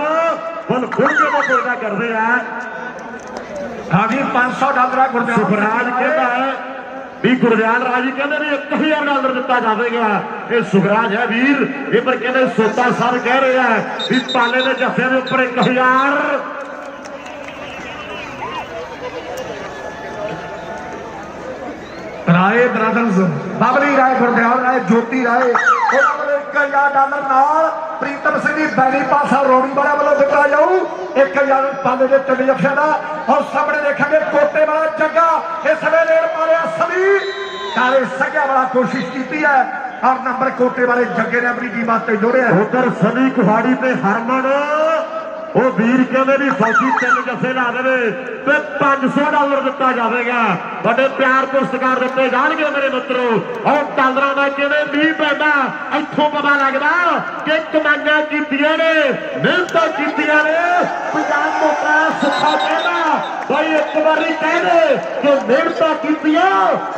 ਬਲ ਗੁਰਗੇ ਦਾ ਪੇਦਾ ਕਰਦੇ ਆ। ਹਾਂਜੀ 500 ਡਾਲਰ ਗੁਰਦਿਆਲ ਸੁਖਰਾਜ ਕਹਿੰਦਾ ਹੈ ਵੀ ਗੁਰਦਿਆਲ ਰਾਜੀ ਕਹਿੰਦੇ ਵੀ 1000 ਡਾਲਰ ਦਿੱਤਾ ਜਾਵੇਗਾ। ਇਹ ਸੁਖਰਾਜ ਹੈ ਵੀਰ। ਇਹ ਪਰ ਕਹਿੰਦੇ ਸੋਤਾ ਸਾਹਿਬ ਕਹਿ ਰਹੇ ਆ ਵੀ ਪਾਲੇ ਦੇ ਜੱਫਿਆਂ ਦੇ ਉੱਪਰ 1000 ਰਾਏ ਬ੍ਰਦਰਜ਼ ਬਬਲੀ ਰਾਏ ਗੁਰਦਿਆਲ ਰਾਏ ਜੋਤੀ ਰਾਏ ਉਹਨਾਂ ਵੱਲੋਂ 1000 ਡਾਲਰ ਨਾਲ ਪ੍ਰੀਤਮ ਸਿੰਘ ਦੀ ਬੈਲੀ ਪਾਸਾ ਰੋੜੀ ਵਾਲਾ ਵੱਲੋਂ ਦਿੱਤਾ ਜਾਊ 1000 ਪਾਲੇ ਦੇ ਤਿੰਨ ਜੱਫਿਆਂ ਦਾ। ਔਰ ਸਾਹਮਣੇ ਦੇਖਾਂਗੇ ਕੋਟੇ ਵਾਲਾ ਜੱਗਾ ਇਸ ਵੇਲੇ ਮਾਰਿਆ ਸਵੀ ਕਾਲੇ ਸੱਗਿਆ ਵਾਲਾ ਕੋਸ਼ਿਸ਼ ਕੀਤੀ ਹੈ ਔਰ ਨੰਬਰ ਕੋਟੇ ਵਾਲੇ ਜੱਗੇ ਨੇ ਆਪਣੀ ਟੀਮ ਵਾਸਤੇ ਜੋੜਿਆ। ਉਧਰ ਸਨੀ ਕੁਹਾੜੀ ਤੇ ਹਰਮਨ ਉਹ ਵੀਰ ਕਹਿੰਦੇ ਵੀ ਫੌਜੀ ਤਿੰਨ ਜੱਫੇ ਲਾ ਦੇਵੇ ਤੇ 500 ਡਾਲਰ ਦਿੱਤਾ ਜਾਵੇਗਾ। ਵੱਡੇ ਪਿਆਰ ਤੋਂ ਸਤਿਕਾਰ ਦਿੱਤੇ ਜਾਣਗੇ ਮੇਰੇ ਮਿੱਤਰੋ। ਔਰ ਡਾਲਰਾਂ ਦਾ ਕਿਵੇਂ ਮੀਂਹ ਪੈਂਦਾ ਇੱਥੋਂ ਪਤਾ ਲੱਗਦਾ ਕਿ ਕਮਾਈਆਂ ਕੀਤੀਆਂ ਨੇ ਮਿਹਨਤਾਂ ਕੀਤੀਆਂ ਨੇ। ਪੰਜਾਬ ਮੋਟਾ ਸੁੱਖਾ ਕਹਿੰਦਾ ਬਈ ਇੱਕ ਵਾਰੀ ਕਹਿੰਦੇ ਕਿ ਮਿਹਨਤਾਂ ਕੀਤੀਆਂ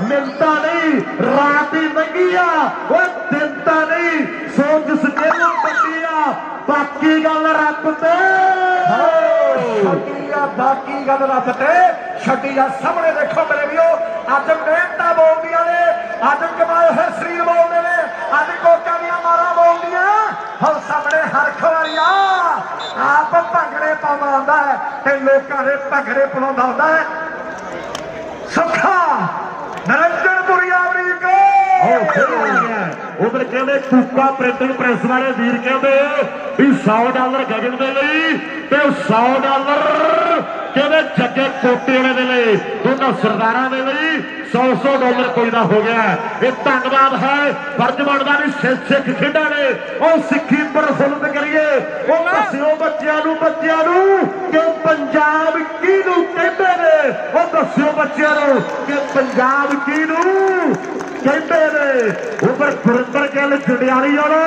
ਮਿਹਨਤਾਂ ਨਹੀਂ ਰਾਤ ਹੀ ਲੰਘੀ ਆ ਉਹ ਦਿਨ ਤਾਂ ਨਹੀਂ ਸੋਚ ਸਜੇਲੋਂ ਪੱਟੀ ਆ ਬਾਕੀ ਗੱਲ ਰੱਬ ਤੇ ਛੱਡੀ ਆ ਬਾਕੀ ਗੱਲ ਰੱਬ ਤੇ ਛੱਡੀ ਆ। ਸਾਹਮਣੇ ਦੇਖੋ ਮੇਰੇ ਵੀਰੋ ਅੱਜ ਮਿਹਨਤਾਂ ਬੋਲਦੀਆਂ ਨੇ ਅੱਜ ਕਮਾਏ ਹੋਏ ਸਰੀਰ ਬੋਲਦੇ ਨੇ ਅੱਜ ਕੋਕਾਂ ਦੀਆਂ ਮਾਰਾਂ ਬੋਲਦੀਆਂ। ਹੁਣ ਸਾਹਮਣੇ ਹਰਖ ਵਾਲੀਆ ਆਪ ਭੰਗੜੇ ਪਾਉਂਦਾ ਹੁੰਦਾ ਹੈ ਤੇ ਲੋਕਾਂ ਦੇ ਭੰਗੜੇ ਪਾਉਂਦਾ ਹੁੰਦਾ ਹੈ। ਸੁੱਖਾ ਨਰਿੰਦਰਪੁਰੀ ਅਮਰੀਕਾ ਉਧਰ ਕਹਿੰਦੇ ਕੂਕਾ ਪ੍ਰਿੰਟਿੰਗ ਪ੍ਰੈਸ ਵਾਲੇ ਵੀਰ ਕਹਿੰਦੇ ਵੀ 100 ਡਾਲਰ ਗਗਨ ਦੇ ਲਈ ਤੇ 100 ਡਾਲਰ ਕਹਿੰਦੇ ਜੱਗੇ ਕੋਟੇ ਵਾਲੇ ਦੇ ਲਈ ਦੋਨਾਂ ਸਰਦਾਰਾਂ ਦੇ ਲਈ 100 ਡਾਲਰ ਕੋਈ ਨਾ ਹੋ ਗਿਆ। ਇਹ ਧੰਨਵਾਦ ਹੈ ਫਰਜ਼ ਬਣਦਾ ਵੀ ਸਿੱਖ ਖੇਡਾਂ ਨੇ ਉਹ ਸਿੱਖੀ ਪ੍ਰਫੁੱਲਤ ਕਰੀਏ। ਉਹ ਦੱਸਿਓ ਬੱਚਿਆਂ ਨੂੰ ਕਿ ਪੰਜਾਬ ਕਿਹਨੂੰ ਕਹਿੰਦੇ ਨੇ। ਉਹ ਦੱਸਿਓ ਬੱਚਿਆਂ ਨੂੰ ਕਿ ਪੰਜਾਬ ਕਿਹਨੂੰ ਕਹਿੰਦੇ ਨੇ। ਉਪਰ ਗੁਰਿੰਦਰ ਗਿੱਲ ਜੰਡਿਆਲੀ ਵਾਲੋ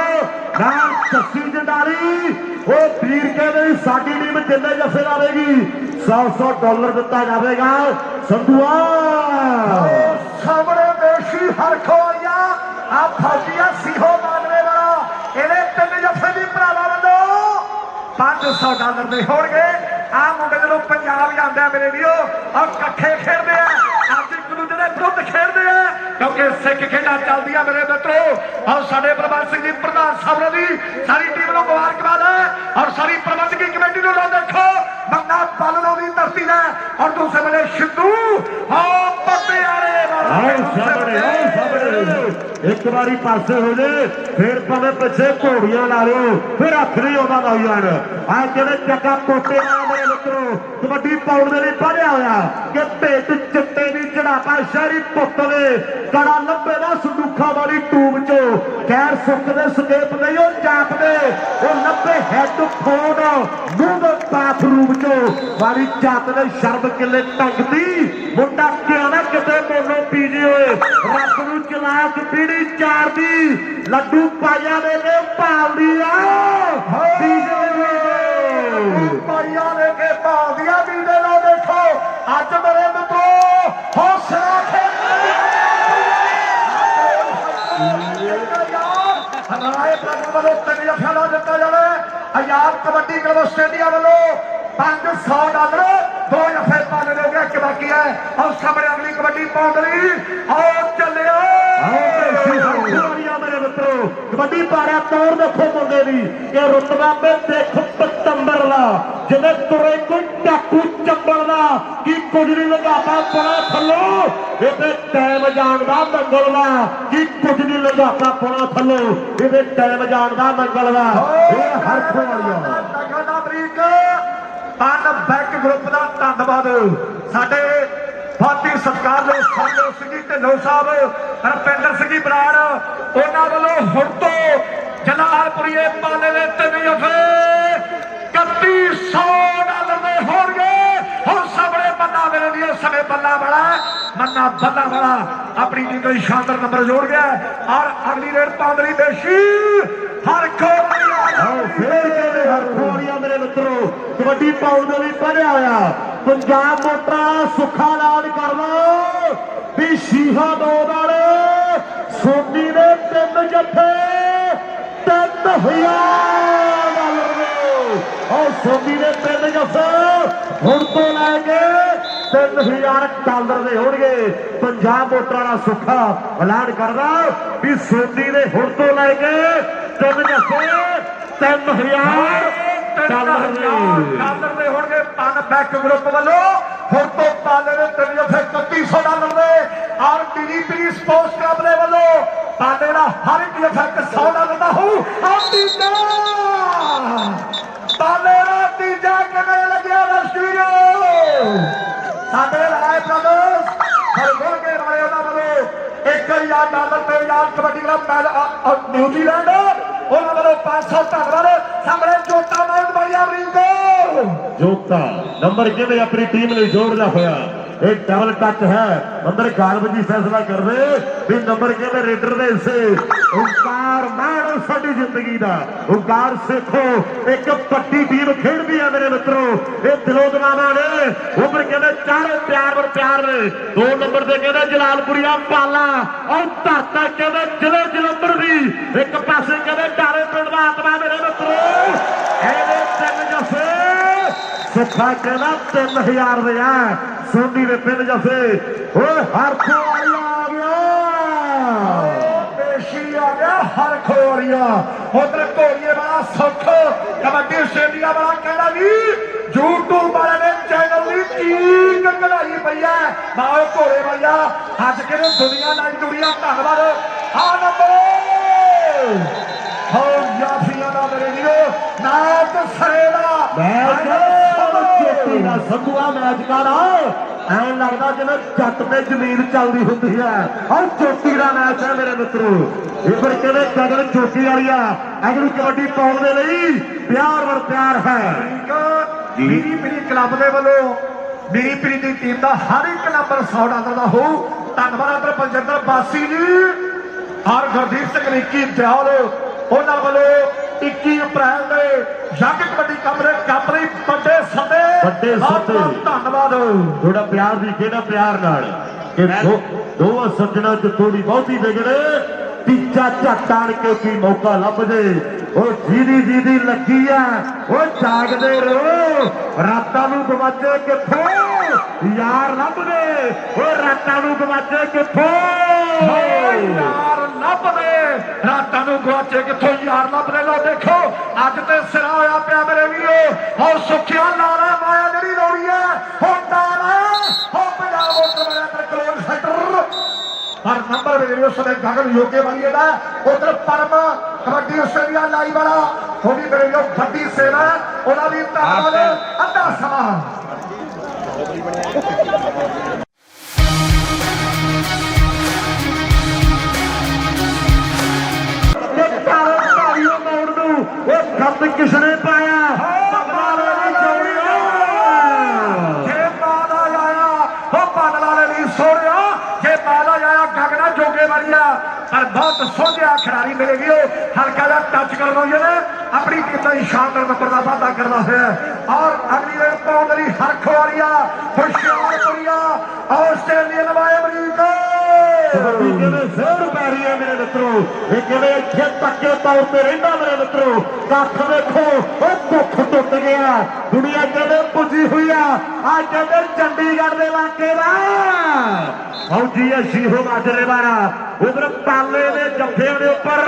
ਨਾਲ ਜੱਸੀ ਜੰਡਾਲੀ ਉਹ ਵੀਰ ਕਹਿੰਦੇ ਸਾਡੀ ਟੀਮ ਜਿੰਨੇ ਜੱਫੇ ਲਾਵੇਗੀ 100 ਡਾਲਰ ਦਿੱਤਾ ਜਾਵੇਗਾ। ਸੰਧੂਆ ਸਾਹਮਣੇ ਦੇਸ਼ੀ ਹਰਖੋ ਆਇਆ ਆ ਫੌਜੀਆ ਸੀਹੋ ਮਾਨਵੇ ਵਾਲਾ ਇਹਦੇ ਤਿੰਨ ਜੱਫੇ ਦੀ ਭਰਾਵਾਂ ਵੱਲੋਂ 500 ਡਾਲਰ ਦੇ ਹੋਣਗੇ। ਆ ਮੁੰਡੇ ਜਦੋਂ ਪੰਜਾਬ ਜਾਂਦਾ ਮੇਰੇ ਵੀਰੋ ਔਰ ਇਕੱਠੇ ਖੇਡਦੇ ਆ ਅੱਜ ਇੱਕ ਦੂਜੇ ਦੇ ਵਿਰੁੱਧ ਖੇਡਦੇ ਆ ਕਿਉਂਕਿ ਸਿੱਖ ਖੇਡਾਂ ਚੱਲਦੀਆਂ ਮੇਰੇ ਮਿੱਤਰੋ। ਔਰ ਸਾਡੇ ਪ੍ਰਬੰਧ ਸਿੰਘ ਜੀ ਪ੍ਰਧਾਨ ਸਾਹਿਬ ਦੀ ਸਾਰੀ ਟੀਮ ਨੂੰ ਮੁਬਾਰਕਬਾਦ ਹੈ ਔਰ ਸਾਰੀ ਪ੍ਰਬੰਧਕੀ ਕਮੇਟੀ ਨੂੰ ਦੇਖੋ ਬੰਦਾ ਪਾਲਣੋਂ ਦੀ ਧਰਤੀ ਦਾ ਔਰ ਦੂਸਰੇ ਵੇਲੇ ਸਿੱਧੂ ਪਟਿਆਲੇ ਇੱਕ ਵਾਰੀ ਪਾਸੇ ਹੋ ਜੇ ਫਿਰ ਭਾਵੇਂ ਪਿੱਛੇ ਘੋੜੀਆਂ ਲਾ ਲਿਓ ਫਿਰ ਹੱਥ ਨਹੀਂ ਆਉਂਦਾ ਲਾਈ ਜਾਣ। ਆ ਜਿਹੜੇ ਜੱਗਾ ਕੋਟੇ ਨਾਲ ਮੇਰੇ ਮਿੱਤਰੋ ਕਬੱਡੀ ਪਾਉਣ ਦੇ ਲਈ ਵਧਿਆ ਹੋਇਆ ਕਿ ਭੇਟ ਚਿੱਟੇ ਦੀ ਚੜਾਪਾ ਸ਼ਹਿਰੀ ਪੁੱਤ ਨੇ ਕੜਾ ਲੱਭੇ ਦਾ ਸੰਦੂਖਾਂ ਵਾਲੀ ਟੂਬ ਚੋਂ ਖੈਰ ਸੁੱਖ ਦੇ ਸਕੇਪ ਨਹੀਂ ਉਹ ਚਾਪਦੇ ਉਹ ਲੱਭੇ ਹੈੱਡਫੋਨ ਮੂੰਹ ਦੇ ਬਾਥਰੂਮ ਚੋਂ ਵਾਰੀ ਚਾਤ ਦੇ ਸ਼ਰਮ ਕਿੱਲੇ ਟੰਗਦੀ ਮੁੰਡਾ ਕਿਹਾ ਨਾ ਕਿਤੇ ਮੋਨੋ ਪੀਜੇ ਹੋਏ ਰੱਬ ਨੂੰ ਚਲਾਕ ਪੀੜੀ ਚਾਰ ਦੀ ਲੱਡੂ ਪਾਇਆ ਦੇ ਕੇ ਭਾਲਦੀ ਆ ਪਾਈਆਂ ਦੇ ਕੇ ਭਾਲਦੀਆਂ ਵੀਡੇ ਨੂੰ ਦੇਖੋ ਅੱਜ ਮੇਰੇ ਮਿੱਤਰੋ ਹੌਸਲਾ ਹਰਾਏ ਪ੍ਰਭੂ ਵੱਲੋਂ 3 ਜੱਫਿਆਂ ਦਾ ਦਿੱਤਾ ਜਾਵੇ। ਆਜ਼ਾਦ ਕਬੱਡੀ ਕਲੱਬ ਆਸਟ੍ਰੇਲੀਆ ਵੱਲੋਂ $500 2 ਜੱਫੇ ਪਾਣੇ ਹੋ ਗਏ। ਇੱਕ ਬਾਕੀ ਹੈ ਔਰ ਸਾਹਮਣੇ ਅਗਲੀ ਕਬੱਡੀ ਪਾਉਣ ਲਈ ਆਓ ਚੱਲਿਓ ਮੇਰੇ ਮਿੱਤਰੋ ਕਬੱਡੀ ਪਾੜਿਆ ਤੋੜ ਦੇਖੋ ਮੁੰਡੇ ਦੀ ਇਹ ਰੁਤਬਾ ਤੇ ਦੇਖ ਪਤੰਬਰ ਦਾ ਜਿਵੇਂ ਤੁਰੇ ਕੋਈ ਟਾਕੂ ਚੰਬਲ ਦਾ ਕੀ ਕੁਝ ਨਹੀਂ ਲਗਾਤਾ ਪੜਾ ਥੱਲੋਂ ਇਹਦੇ ਟਾਈਮ ਜਾਣ ਦਾ ਮੰਗਲ ਦਾ ਕੀ ਕੁਝ ਨਹੀਂ ਲਗਾਤਾ ਪੜਾ ਥੱਲੋਂ ਇਹਦੇ ਟਾਈਮ ਜਾਣ ਦਾ ਮੰਗਲ ਦਾ ਇਹ ਹਰਖ ਵਾਲੀਆ ਸਾਡਾ ਬਰੀਕ ਪਨ ਬੈਕ ਗਰੁੱਪ ਦਾ ਧੰਨਵਾਦ ਸਾਡੇ ਬਾਤੀ ਸਤਿਕਾਰ ਦੇ ਸੰਜੋ ਸਿੰਘ ਜੀ ਢਿੱਲੋਂ ਸਾਹਿਬ ਰਪਿੰਦਰ ਸਿੰਘ ਜੀ ਬਰਾੜ ਉਹਨਾਂ ਵੱਲੋਂ ਹੁਣ ਤੋਂ ਜਲਾਲਪੁਰੀਏ ਪਾਲੇ ਦੇ 3 ਜੱਫੇ $3100 ਦੇ ਹੋਣਗੇ। ਹੁਣ ਸਾਹਮਣੇ ਬੰਦਾ ਮੇਰੇ ਲਈ ਸਮੇਂ ਬੱਲਾ ਵਾਲਾ ਮੰਨਾ ਬੱਲਾ ਵਾਲਾ ਆਪਣੀ ਟੀਮ ਲਈ ਸ਼ਾਨਦਾਰ ਨੰਬਰ ਜੋੜ ਗਿਆ ਔਰ ਅਗਲੀ ਰੇਡ ਪਾਉਣ ਲਈ ਬੇਸ਼ੀ ਹਰ ਖੋੜੀਆਂ ਮੇਰੇ ਮਿੱਤਰੋ ਕਬੱਡੀ ਪਾਉਣ ਦੇ ਲਈ ਪੜਿਆ ਹੋਇਆ ਪੰਜਾਬ ਮੋਟਰਾਂ ਸੁੱਖਾ ਐਲਾਨ ਕਰ ਲਓ ਵੀ ਸ਼ੀਹਾ 2 ਵਾਲੇ ਸੋਨੀ ਦੇ 3 ਜੱਫੇ $3000 ਔਰ ਸੋਨੀ ਦੇ 3 ਜੱਫੇ ਹੁਣ ਤੋਂ ਲੈ ਕੇ $3000 ਦੇ ਹੋਣਗੇ। ਪੰਜਾਬ ਮੋਟਰਾਂ ਦਾ ਸੁੱਖਾ ਐਲਾਨ ਕਰਦਾ ਵੀ ਸੋਨੀ ਦੇ ਹੁਣ ਤੋਂ ਲੈ ਕੇ 3 ਜੱਫੇ $3000 ਦੇ ਹੋਣਗੇ। ਪਨ ਬੈਕ ਗਰੁੱਪ ਵੱਲੋਂ ਹੁਣ ਤੋਂ ਪਾਲੇ ਦੇ 3 ਜੱਫੇ $3100 ਦੇ ਔਰ ਡੀਡੀਪੀ ਸਪੋਰਟਸ ਕਲੱਬ ਦੇ ਵੱਲੋਂ ਪਾਲੇ ਦਾ ਹਰ ਇੱਕ ਜੱਫਾ $100 ਦਾ ਹੋਊ। ਪਾਲੇ ਦਾ ਤੀਜਾ ਕਿਵੇਂ ਲੱਗਿਆ ਦਰਸ਼ਕੋ ਸਾਡੇ ਰਾਏ ਬ੍ਰਦਰਸ ਹਰਗੁਣ ਕੇ ਵਾਲੇ ਉਹਨਾਂ ਵੱਲੋਂ $1000 ਤੇ ਯਾਦ ਕਬੱਡੀ ਕਲੱਬ ਨਿਊਜ਼ੀਲੈਂਡ ਉਹਨਾਂ ਵੱਲੋਂ 500 ਧੰਨਵਾਦ। ਸਾਹਮਣੇ ਜੋਤਾ ਮਾਇੰਦ ਬੜੀਆ ਅਮਰੀਕੋ ਜੋਤਾ ਨੰਬਰ ਕਿਵੇਂ ਆਪਣੀ ਟੀਮ ਲਈ ਜੋੜਦਾ ਹੋਇਆ ਇਹ ਡਬਲ ਟੱਚ ਹੈ ਅੰਦਰ ਗਾਲਬ ਜੀ ਫੈਸਲਾ ਕਰਦੇ ਵੀ ਨੰਬਰ ਕਿਵੇਂ ਰੇਡਰ ਦੇ ਹਿੱਸੇ ਓਂਕਾਰ ਮਾਣ ਸਾਡੀ ਜ਼ਿੰਦਗੀ ਦਾ ਓਂਕਾਰ ਸਿੱਖੋ ਇੱਕ ਪੱਟੀ ਟੀਮ ਖੇਡਦੀ ਹੈ ਮੇਰੇ ਮਿੱਤਰੋ ਇਹ ਦਿਲੋਂ ਦਿਮਾਗਾਂ ਨੇ ਉਮਰ ਕਹਿੰਦੇ ਚਾਰੇ ਪਿਆਰ ਨੇ 2 ਨੰਬਰ ਤੇ ਕਹਿੰਦੇ ਜਲਾਲਪੁਰੀਆ ਪਾਲਾ ਔਰ ਧਰਤਾ ਕਹਿੰਦੇ ਜ਼ਿਲ੍ਹੇ ਜਲੰਧਰ ਦੀ ਇੱਕ ਪਾਸੇ ਕਹਿੰਦੇ ਡਾਰੇ ਪਿੰਡ ਦਾ ਆਤਮਾ ਮੇਰੇ ਮਿੱਤਰੋ ਇਹਦੇ 3 ਜੱਫੇ ਸੁੱਖਾ ਕਹਿੰਦਾ 3000 ਦੇ ਆ ਸੋਨੀ ਦੇ 3 ਜੱਫੇ ਓਏ ਹਰਖੋ ਆ ਗਿਆ ਬੇਸ਼ੀ ਆ ਗਿਆ ਹਰਖੋ ਵਾਲੀਆ ਉਧਰ ਘੋੜੀਏ ਵਾਲਾ ਸੁੱਖ ਕਬੱਡੀ ਆਸਟ੍ਰੇਲੀਆ ਵਾਲਾ ਕਹਿੰਦਾ ਵੀ YouTube ਵਾਲੇ ਨੇ ਚੈਨਲ ਦੀ ਚੀਕ ਕਢਾਈ ਪਈ ਹੈ ਬਾਹਰ ਘੋੜੇ ਵਾਲਿਆ ਅੱਜ ਕਿਹੜੇ ਦੁਨੀਆ ਨਾਲ ਜੁੜੀਆਂ ਧੰਨਵਾਦ ਆ ਨੰਬਰ ਹੋ ਯਾਫੀਆਂ ਦਾ ਮੇਰੇ ਵੀਰੋ ਨਾਚ ਸਰੇ ਦਾ ਚੋਟੀ ਦਾ ਸੰਧੂਆ ਮੈਚ ਕਰ ਐਂ ਲੱਗਦਾ ਜਿਵੇਂ ਜੱਟ ਤੇ ਜ਼ਮੀਨ ਚੱਲਦੀ ਹੁੰਦੀ ਹੈ ਔਰ ਚੋਟੀ ਦਾ ਮੈਚ ਹੈ ਮੇਰੇ ਮਿੱਤਰੋ ਇਹ ਪਰ ਕਹਿੰਦੇ ਗਗਨ ਚੋਟੀ ਵਾਲੀਆ ਅਗਲੀ ਕਬੱਡੀ ਪਾਉਣ ਦੇ ਲਈ ਪਿਆਰ ਹੈ। ਮੇਰੀ ਪੀੜੀ ਕਲੱਬ ਦੇ ਵੱਲੋਂ ਮੇਰੀ ਪੀੜੀ ਦੀ ਟੀਮ ਦਾ ਹਰ ਇੱਕ ਨੰਬਰ $100 ਦਾ ਹੋਊ। ਧੰਨਵਾਦ ਰਪਿੰਦਰ ਬਾਸੀ ਜੀ ਔਰ ਗੁਰਦੀਪ ਸਿੰਘ ਰਿੱਕੀ ਦਿਆਲ ਉਹਨਾਂ ਵੱਲੋਂ 21 ਅਪ੍ਰੈਲ ਦੇ ਜੱਗ ਕਬੱਡੀ ਕੱਪ ਲਈ ਵੱਡੇ ਸੱਦੇ ਧੰਨਵਾਦ। ਥੋੜਾ ਪਿਆਰ ਦੀ ਕਿਹੜਾ ਪਿਆਰ ਨਾਲ ਕਿ ਦੋਵਾਂ ਸੱਜਣਾ ਚ ਥੋੜੀ ਬਹੁਤੀ ਵਿਗੜੇ ਤੀਜਾ ਝੱਟ ਆਣ ਕੇ ਕੀ ਮੌਕਾ ਲੱਭ ਜੇ ਉਹ ਜਿਹਦੀ ਲੱਗੀ ਆ ਉਹ ਜਾਗਦੇ ਰਹੋ ਰਾਤਾਂ ਨੂੰ ਗਵਾਚੇ ਕਿੱਥੋਂ यार लभ दे रातां नूं गवाचे किथों यार लभ दे रातां नूं गवाचे किथों यार लभ दे लो देखो अज ते सिरा होया पिया मेरे वीरो और सुखिया नारा माया जिहड़ी लोड़ी है हुण नारा हो पंजाब उत्तर वाला क्लोज सेक्टर पर नंबर वीडियो समय गगन योगे वाली दा उधर परम कबड्डी आस्ट्रेलिया लाई वाला वो भी मेरे वीरो बड़ी सेना उहदा भी धन्नवाद अद्धा समा खत किसने पाया गगना जोगे वाली पर बहुत सोझा खिलाड़ी मिलेगी हल्का जा टच करना जिन्हें अपनी टीम का शानदार नंबर का वादा करना है और अगली रेड पाउंड की हरख वाली खुशियारपुरी ऑस्ट्रेलियन वाले अमरीका जोर पै रही है मेरे मित्रों इतने पक्के तौर पर रहा मेरे मित्रों कख देखो दुख टुट गया दुनिया कहते पुजी हुई है कहते चंडीगढ़ के इलाके का फौजी है शीहो माजरे वाला उधर पाले ने जफे के उपर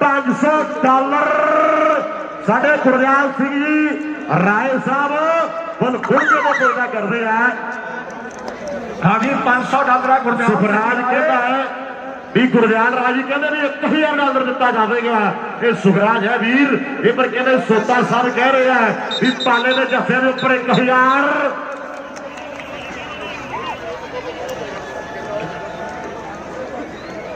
$500 साढ़े गुरदयाल सिंह जी राय साहब बल खुल के पैदा करते हैं हाँ जी $500 सुखराज कहता है भी गुरदयाल राज जी कहते भी $1000 दिता जाएगा ये सुखराज है वीर ये पर कहते सोता साहब कह रहे हैं भी पाले ने जफे के उपर 1000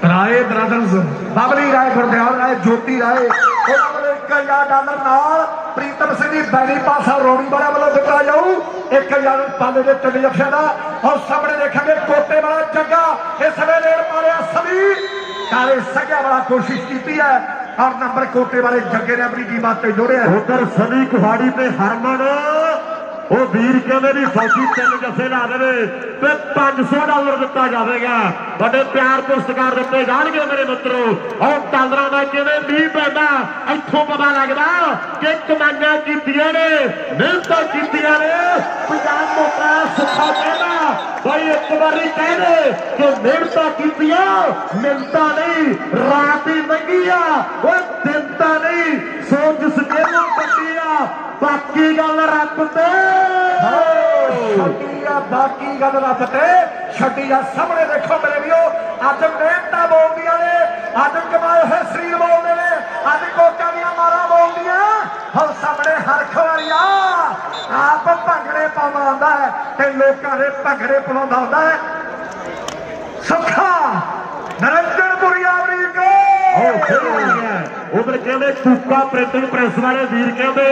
राय ब्रदर्स बबली राय गुरदयाल राय ज्योति राय $1000 नाल प्रीतम सिंह जी बैरी पासा रोड़ी वाला वालों दिता जाऊ 1000 पाले के 3 जफिया का और सामने देखेंगे कोटे वाला जग्गा इस वे रेड मारिया सभी काले सग्या वाला कोशिश की है और नंबर कोटे वाले जग्गे ने अपनी कीमत जोड़े उधर सनी कुहाड़ी पे हरमन वो वीर कहते भी फौजी 3 जफे ला दे तो $500 दिता जाएगा बड़े प्यार पुरस्कार दिते जाएंगे मेरे मित्रों और डॉलर का कहते नहीं पैदा इतों पता लगता कि कमाइयां कीतियां ने मेहनत कीतियां ने पंजाब मोटा सुखा कहना भाई एक बारी कह दे कि मेहनत कीतियां मिलता नहीं रात ही लंघी वो दिनता नहीं सोच सके बड़ी बाकी गल रब ते बाकी गल रब ते छड्डी आ सामने देखो मेरे वीरो अज मेहनत बोलदियां ने अज कमाए हुए शरीर बोलते ने अज कोचा दियां मारा बोलदियां और सामने हरख वाली आप भंगड़े पाउंदा आंदा है ते लोकां दे भंगड़े पलाउंदा आंदा है सुखा नरंजनपुरी अमरीका उधर कहते कूका प्रिंटिंग प्रेस वाले वीर कहते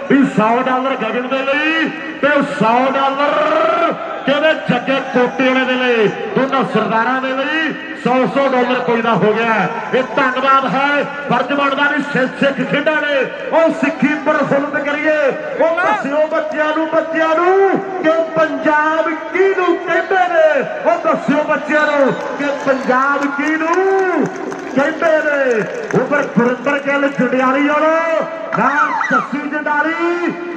भी $100 गगन के लिए $100 कहते जगे कोटे वाले के लिए दोनों सरदारों के लिए $100 कोई ना हो गया ये धन्यवाद है फर्ज बनता भी सिख खेडा ने और सिक्खी प्रफुल्लित करिए दस्यो बच्चों कि पंजाब किनू कहते ने वो दस्यो बच्चों कि पंजाब किनू कहते ने उपर गुरिंदर गिल जंडियाली नाम जस्सी जंडाली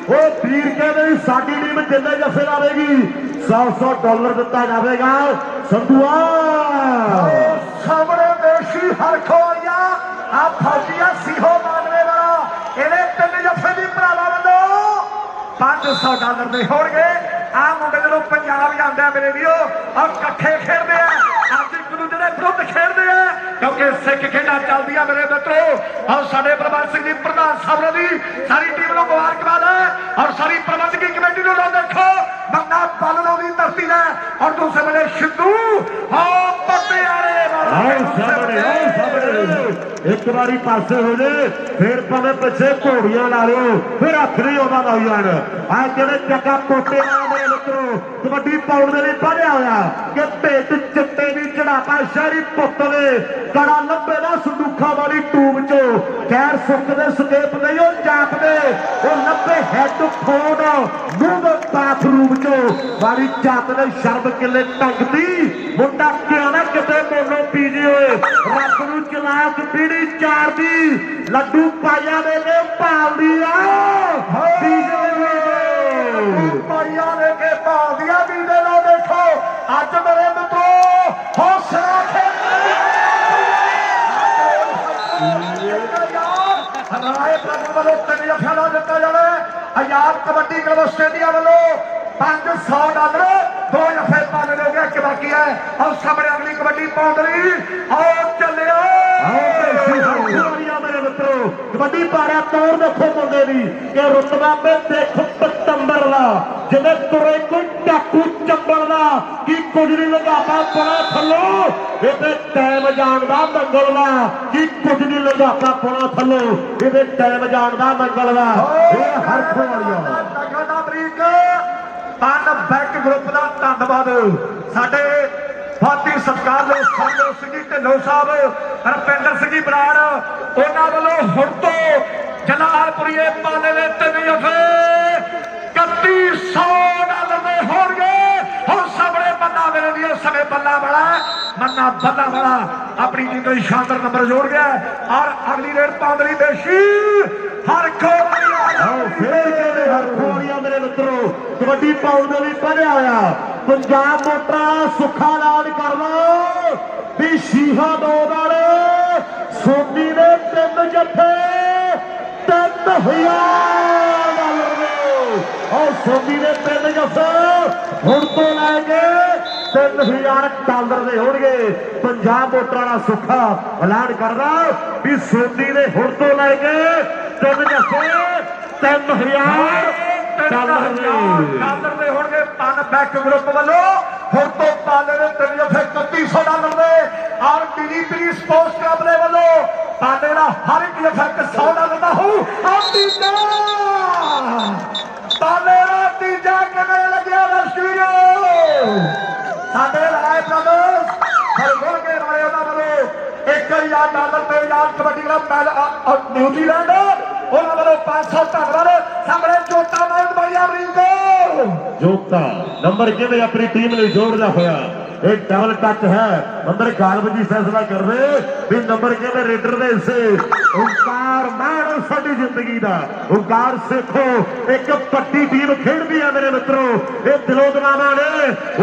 वो वीर कहते साडी टीम जिन्ने जफे लावेगी $100 दिता जाएगा संधुआ सामने देशी हरखो वालिया आ फौजिया सीहो मानवे वाला इहदे 3 जफे दी भरावां वल्लों $500 दे होणगे आ मुंडे जदों पंजाब जांदा मेरे वीरो और इकट्ठे खेडदे आ अज एक दूजे दे विरुद्ध खेडदे आ क्योंकि सिख खेडा चलदियां मेरे मित्रों और साडे प्रबंध सिंह जी प्रधान साहब दी सारी टीम नूं मुबारकबाद है और सारी प्रबंधकी कमेटी नूं देखो बंदा पालनों की धरती है और दूसरे बने सिद्धू एक बारी पासे हो जाए फिर भावे पिछे घोड़ियां ला लो फिर हथ नहीं आता नौजवान आज कहते चक्का पोटे वाले मित्रों कबड्डी पाउंड के लिए पढ़िया होया कि भेट चिट्टे की चढ़ापा शहरी पुत ने कड़ा लंबे ना संदूखा वाली टूब चो खैर सुखते सकेप नहीं वो जापते वो लंबे हैडफोन मुंह बाथरूम चो वाली जात ने शर्म किले टंगती मुंडा क्या ना किते मोनो पीजे हुए रब नूं चलाक पीढ़ी चार दी लड्डू पाइया ने भाल दिया पाइया ने के भाल दिया भी प्रभु वालों 3 जफियां का दिता जाना आजाद कबड्डी क्लब आस्ट्रेलिया वालों $500 2 जफे पाने हो गया कि बाकी है और सामने अगली कबड्डी पाउंडरी और चले मेरे मित्रों कबड्डी पारा तौर देखो मुंडे दी कि रुतबा पे देखो पतंबर दा जिवें तुरे कोई डाकू चंबल दा की कुछ नहीं लगाता पड़ा थल्लो ये टाइम जानदा मंगल दा की कुछ नहीं लगाता पड़ा थल्लो ये टाइम जानदा मंगल दा हर खोलिया तन बैक ग्रुप का धन्यवाद साडे फाती सत्कार दे संजो सिंह ढिल्लों साहब रविंदर सिंह बराड़ उन्हां वालों हुण तो जलालपुरीए पाले दे 3 जफे $3100 दे होणगे हुण सामने बल्ला मेरे लिए समय बल्ला बड़ा मन्ना बल्ला बड़ा अपनी टीम को शानदार नंबर जोड़ गया और अगली रेड पाउंडरी बेशी हर खोलिया मेरे मित्रों कबड्डी पाउंड भी पढ़िया आया पंजाब मोटा सुखा ऐलान कर लो भी शीहा 2 वाले सोनी ने 3 जफे $3000 और सोनी ने 3 जफे हुण तो लैके $3000 दे होणगे पंजाब मोटा का सुखा ऐलान करदा भी सोनी ने हुण तो लैके 3 जफे $3000 दे होणगे तन बैक ग्रुप वालों हुण तो पाले ने 3 जफे $3100 दे और टीवी स्पोर्ट्स क्लब दे वालों पाले दा हर एक जफा $100 दा हो और तीजा पाले दा तीजा किवें लग्या रश्मीओ साडे राय ब्रदर्स हरगोल के वाले उन्हां वालों $1000 ते यार कबड्डी क्लब न्यूजीलैंड उन्हां वालों 500 धन्यवाद सामने जोता माउंट भाई अमरीको जोता नंबर किवें अपनी टीम ने जोड़दा होया एक डबल टच है अंदर गालब जी फैसला कर रहे भी नंबर किवें रेडर दे हिस्से ओंकार मार साडी जिंदगी दा ओंकार सिखो एक पट्टी टीम खेलदी है मेरे मित्रों ये दिलों दवावां ने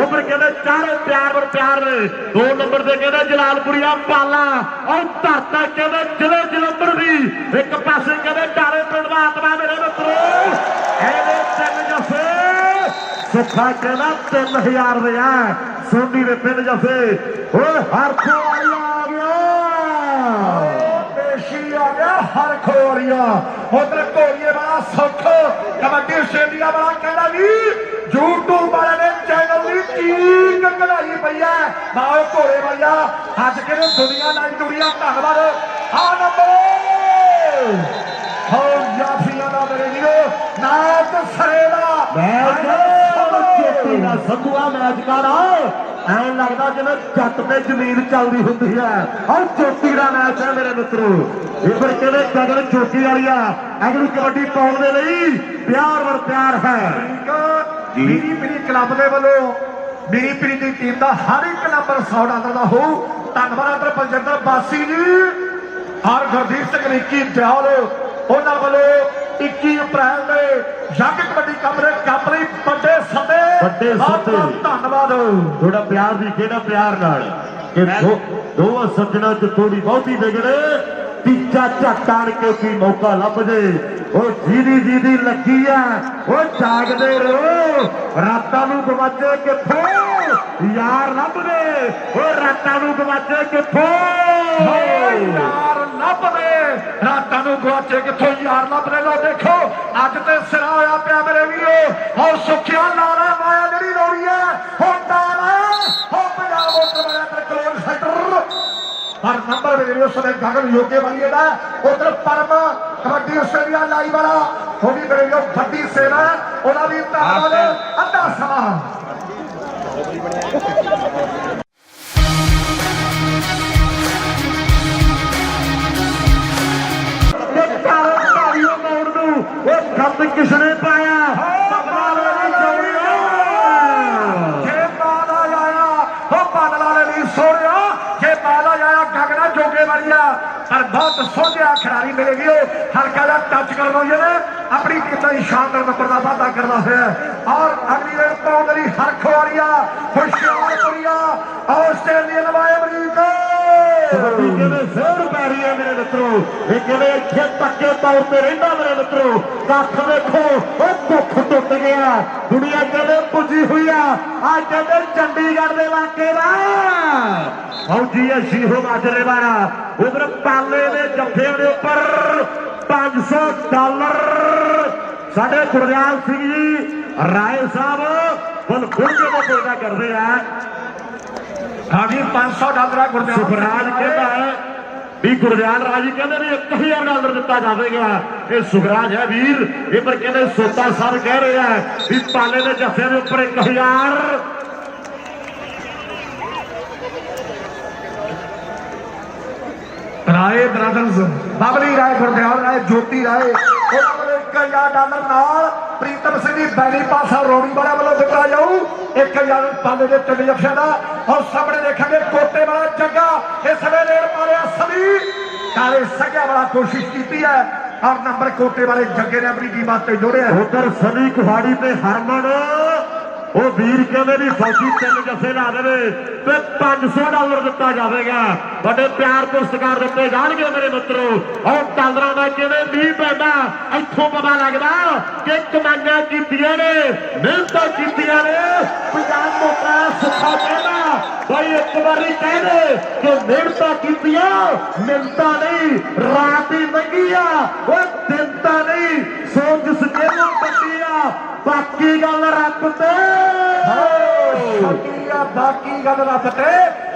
उम्र कहंदे चारे प्यार ने 2 नंबर ते कहंदे जलालपुरीआ पाला और धरता कहंदे जिले जलंधर दी एक पासे कहंदे डारे पिंड दा आत्मा मेरे मित्रों ਇਹਦੇ 3 जफे सुखा कहना 3000 दे है सोनी ने 3 जफे हर खोलिया आ गया पेशी आ गया हर खोलिया उधर घोड़िए वाला सुख कबड्डी आस्ट्रेलिया वाला कहना भी यूट्यूब वाले ने चैनल की चीक कढ़ाई पई है बाओ घोड़े भैया अज के दुनिया नाई दुनिया धन्यवाद आ नंबर जाफिया का मेरे वीरो नाच सरेगा संधुआ मैच कर ਐਂ लगता जिवें जट पे जमीन चलती होंगी है और चोटी का मैच है मेरे मित्रों ये फिर कहते गगन चोटी वाली अगली कबड्डी पाउण दे लई प्यार वर प्यार है मेरी मेरी क्लब के वालों मेरी पीरी की टीम का हर एक नंबर $100 का हो धन्यवाद बलजिंदर बासी जी और गुरदीप सिंह रिक्की दियाल उन्होंने वालों 21 अप्रैल के जग कबड्डी कप लई बड़े सदे धन्यवाद थोड़ा प्यार भी कहना प्यार नाल कि दो सज्जना च थोड़ी बहुती बिगड़े तीजा झट आण के कोई मौका लभ जे जीदी लगी है जागदे रहो रातां नूं गवाचे किथों यार लभदे रातां नूं गवाचे किथों यार लभदे रातां नूं गवाचे किथों यार लभदे लो देखो अज ते सिरा होया पिया मेरे वीरो और सुखिया नारा माया जिहड़ी लोड़ी है हुण नारा हो पंजाब मोटर वाले ते क्लोज सेंटर पर नंबर मेरे वीरो समय गगन योगे वाली दा उधर परम कबड्डी आस्ट्रेलिया लाई वाला वो भी मेरे वीरो बड़ी सेवा उन्हां दी धन्यवाद अद्धा समा किसने पाया गगना जोगे वालिया पर बहुत सोझा खिलाड़ी मिलेगी हल्का जा टच करना अपनी कितना शानदार नंबर का वादा करना है और अगली रेड पाउंडरी हरख वालिया होशियारपुरिया ऑस्ट्रेलियन वाले अमरीका ਵੀ ਕਿਵੇਂ ਜ਼ੋਰ ਪੈ ਰਹੀ ਹੈ ਮੇਰੇ ਮਿੱਤਰੋ, ਇਹ ਕਿਵੇਂ ਇੱਥੇ ਪੱਕੇ ਤੌਰ ਤੇ ਰਹਿੰਦਾ ਮੇਰੇ ਮਿੱਤਰੋ। ਕੱਖ ਵੇਖੋ ਉਹ ਭੁੱਖ ਟੁੱਟ ਗਿਆ, ਦੁਨੀਆ ਕਿਵੇਂ ਪੁੱਜੀ ਹੋਈ ਆ। ਆ ਕਹਿੰਦੇ ਚੰਡੀਗੜ੍ਹ ਦੇ ਇਲਾਕੇ ਦਾ ਫੌਜੀ ਹੈ ਸ਼ੀਹੋ ਮਾਜਰੇ ਵਾਲਾ, ਉਧਰ ਪਾਲੇ ਦੇ ਜੱਫੇ ਦੇ ਉੱਪਰ $500 ਸਾਡੇ ਗੁਰਦਿਆਲ ਸਿੰਘ ਜੀ ਰਾਏ ਸਾਹਿਬ ਬਲ ਖੁਰਜੇ ਦਾ ਪੈਦਾ ਕਰਦੇ ਆ। ਹਾਂਜੀ $500 ਗੁਰਦਿਆਲ ਸੁਖਰਾਜ ਕਹਿੰਦਾ ਹੈ ਵੀ ਗੁਰਦਿਆਲ ਰਾਜ ਕਹਿੰਦੇ ਵੀ $1000 ਦਿੱਤਾ ਜਾਵੇਗਾ। ਇਹ ਸੁਖਰਾਜ ਹੈ ਵੀਰ, ਇਹ ਪਰ ਕਹਿੰਦੇ ਸੋਤਾ ਸਾਹਿਬ ਕਹਿ ਰਹੇ ਆ ਵੀ ਪਾਲੇ ਦੇ ਜੱਫੇ ਦੇ ਉੱਪਰ 1000। ਰਾਏ ਬ੍ਰਦਰਜ਼, ਬਬਲੀ ਰਾਏ, ਗੁਰਦਿਆਲ ਰਾਏ, ਜੋਤੀ ਰਾਏ, ਉਹਨਾਂ ਵੱਲੋਂ $1000 ਨਾਲ ਪ੍ਰੀਤਮ ਸਿੰਘ ਦੀ ਬੈਣੀ ਪਾਸਾ ਰੋੜੀ ਵਾਲਿਆਂ ਵੱਲੋਂ ਦਿੱਤਾ ਜਾਊ 1000 ਪਾਲੇ ਦੇ ਤਿੰਨ ਜੱਫਿਆਂ ਦਾ। ਔਰ ਸਾਹਮਣੇ ਦੇਖਾਂਗੇ ਕੋਟੇ ਵਾਲਾ ਜੱਗਾ, ਇਸ ਵੇਲੇ ਰੇਡ ਮਾਰਿਆ ਸਲੀ ਕਾਲੇ ਸੱਗਿਆ ਵਾਲਾ ਕੋਸ਼ਿਸ਼ ਕੀਤੀ ਹੈ ਔਰ ਨੰਬਰ ਕੋਟੇ ਵਾਲੇ ਜੱਗੇ ਨੇ ਆਪਣੀ ਟੀਮ ਵਾਸਤੇ ਜੋੜਿਆ। ਉਧਰ ਸਨੀ ਕੁਹਾੜੀ ਤੇ ਹਰਮਨ ਉਹ ਵੀਰ ਕਹਿੰਦੇ ਵੀ ਫੌਜੀ ਤਿੰਨ ਜੱਫੇ ਲਾ ਦੇਵੇ ਤੇ $500 ਦਿੱਤਾ ਜਾਵੇਗਾ। ਵੱਡੇ ਪਿਆਰ ਪੁਰਸਕਾਰ ਦਿੱਤੇ ਜਾਣਗੇ ਮੇਰੇ ਮਿੱਤਰੋ। ਔਰ ਟਾਲਰਾਂ ਦਾ ਕਿਵੇਂ ਮੀਂਹ ਪੈਂਦਾ, ਇੱਥੋਂ ਪਤਾ ਲੱਗਦਾ ਕਿ ਕਮਾਈਆਂ ਕੀਤੀਆਂ ਨੇ, ਮਿਹਨਤਾਂ ਕੀਤੀਆਂ ਨੇ। ਪੰਜਾਬ ਮੋਟਾ ਸੁੱਖਾ ਕਹਿੰਦਾ ਬਈ ਇੱਕ ਵਾਰੀ ਕਹਿੰਦੇ ਕਿ ਮਿਹਨਤਾਂ ਕੀਤੀਆਂ, ਮਿਹਨਤਾਂ ਨਹੀਂ ਰਾਤ ਹੀ ਲੰਘੀ ਆ, ਉਹ ਦਿਨ ਤਾਂ ਨਹੀਂ ਸੋਚ ਸਜੇਲੋਂ ਕੱਟੀ ਆ। ਬਾਕੀ ਗੱਲ ਰੱਬ ਤੇ ਛੱਡੀ ਆ, ਬਾਕੀ ਗੱਲ ਰੱਬ ਤੇ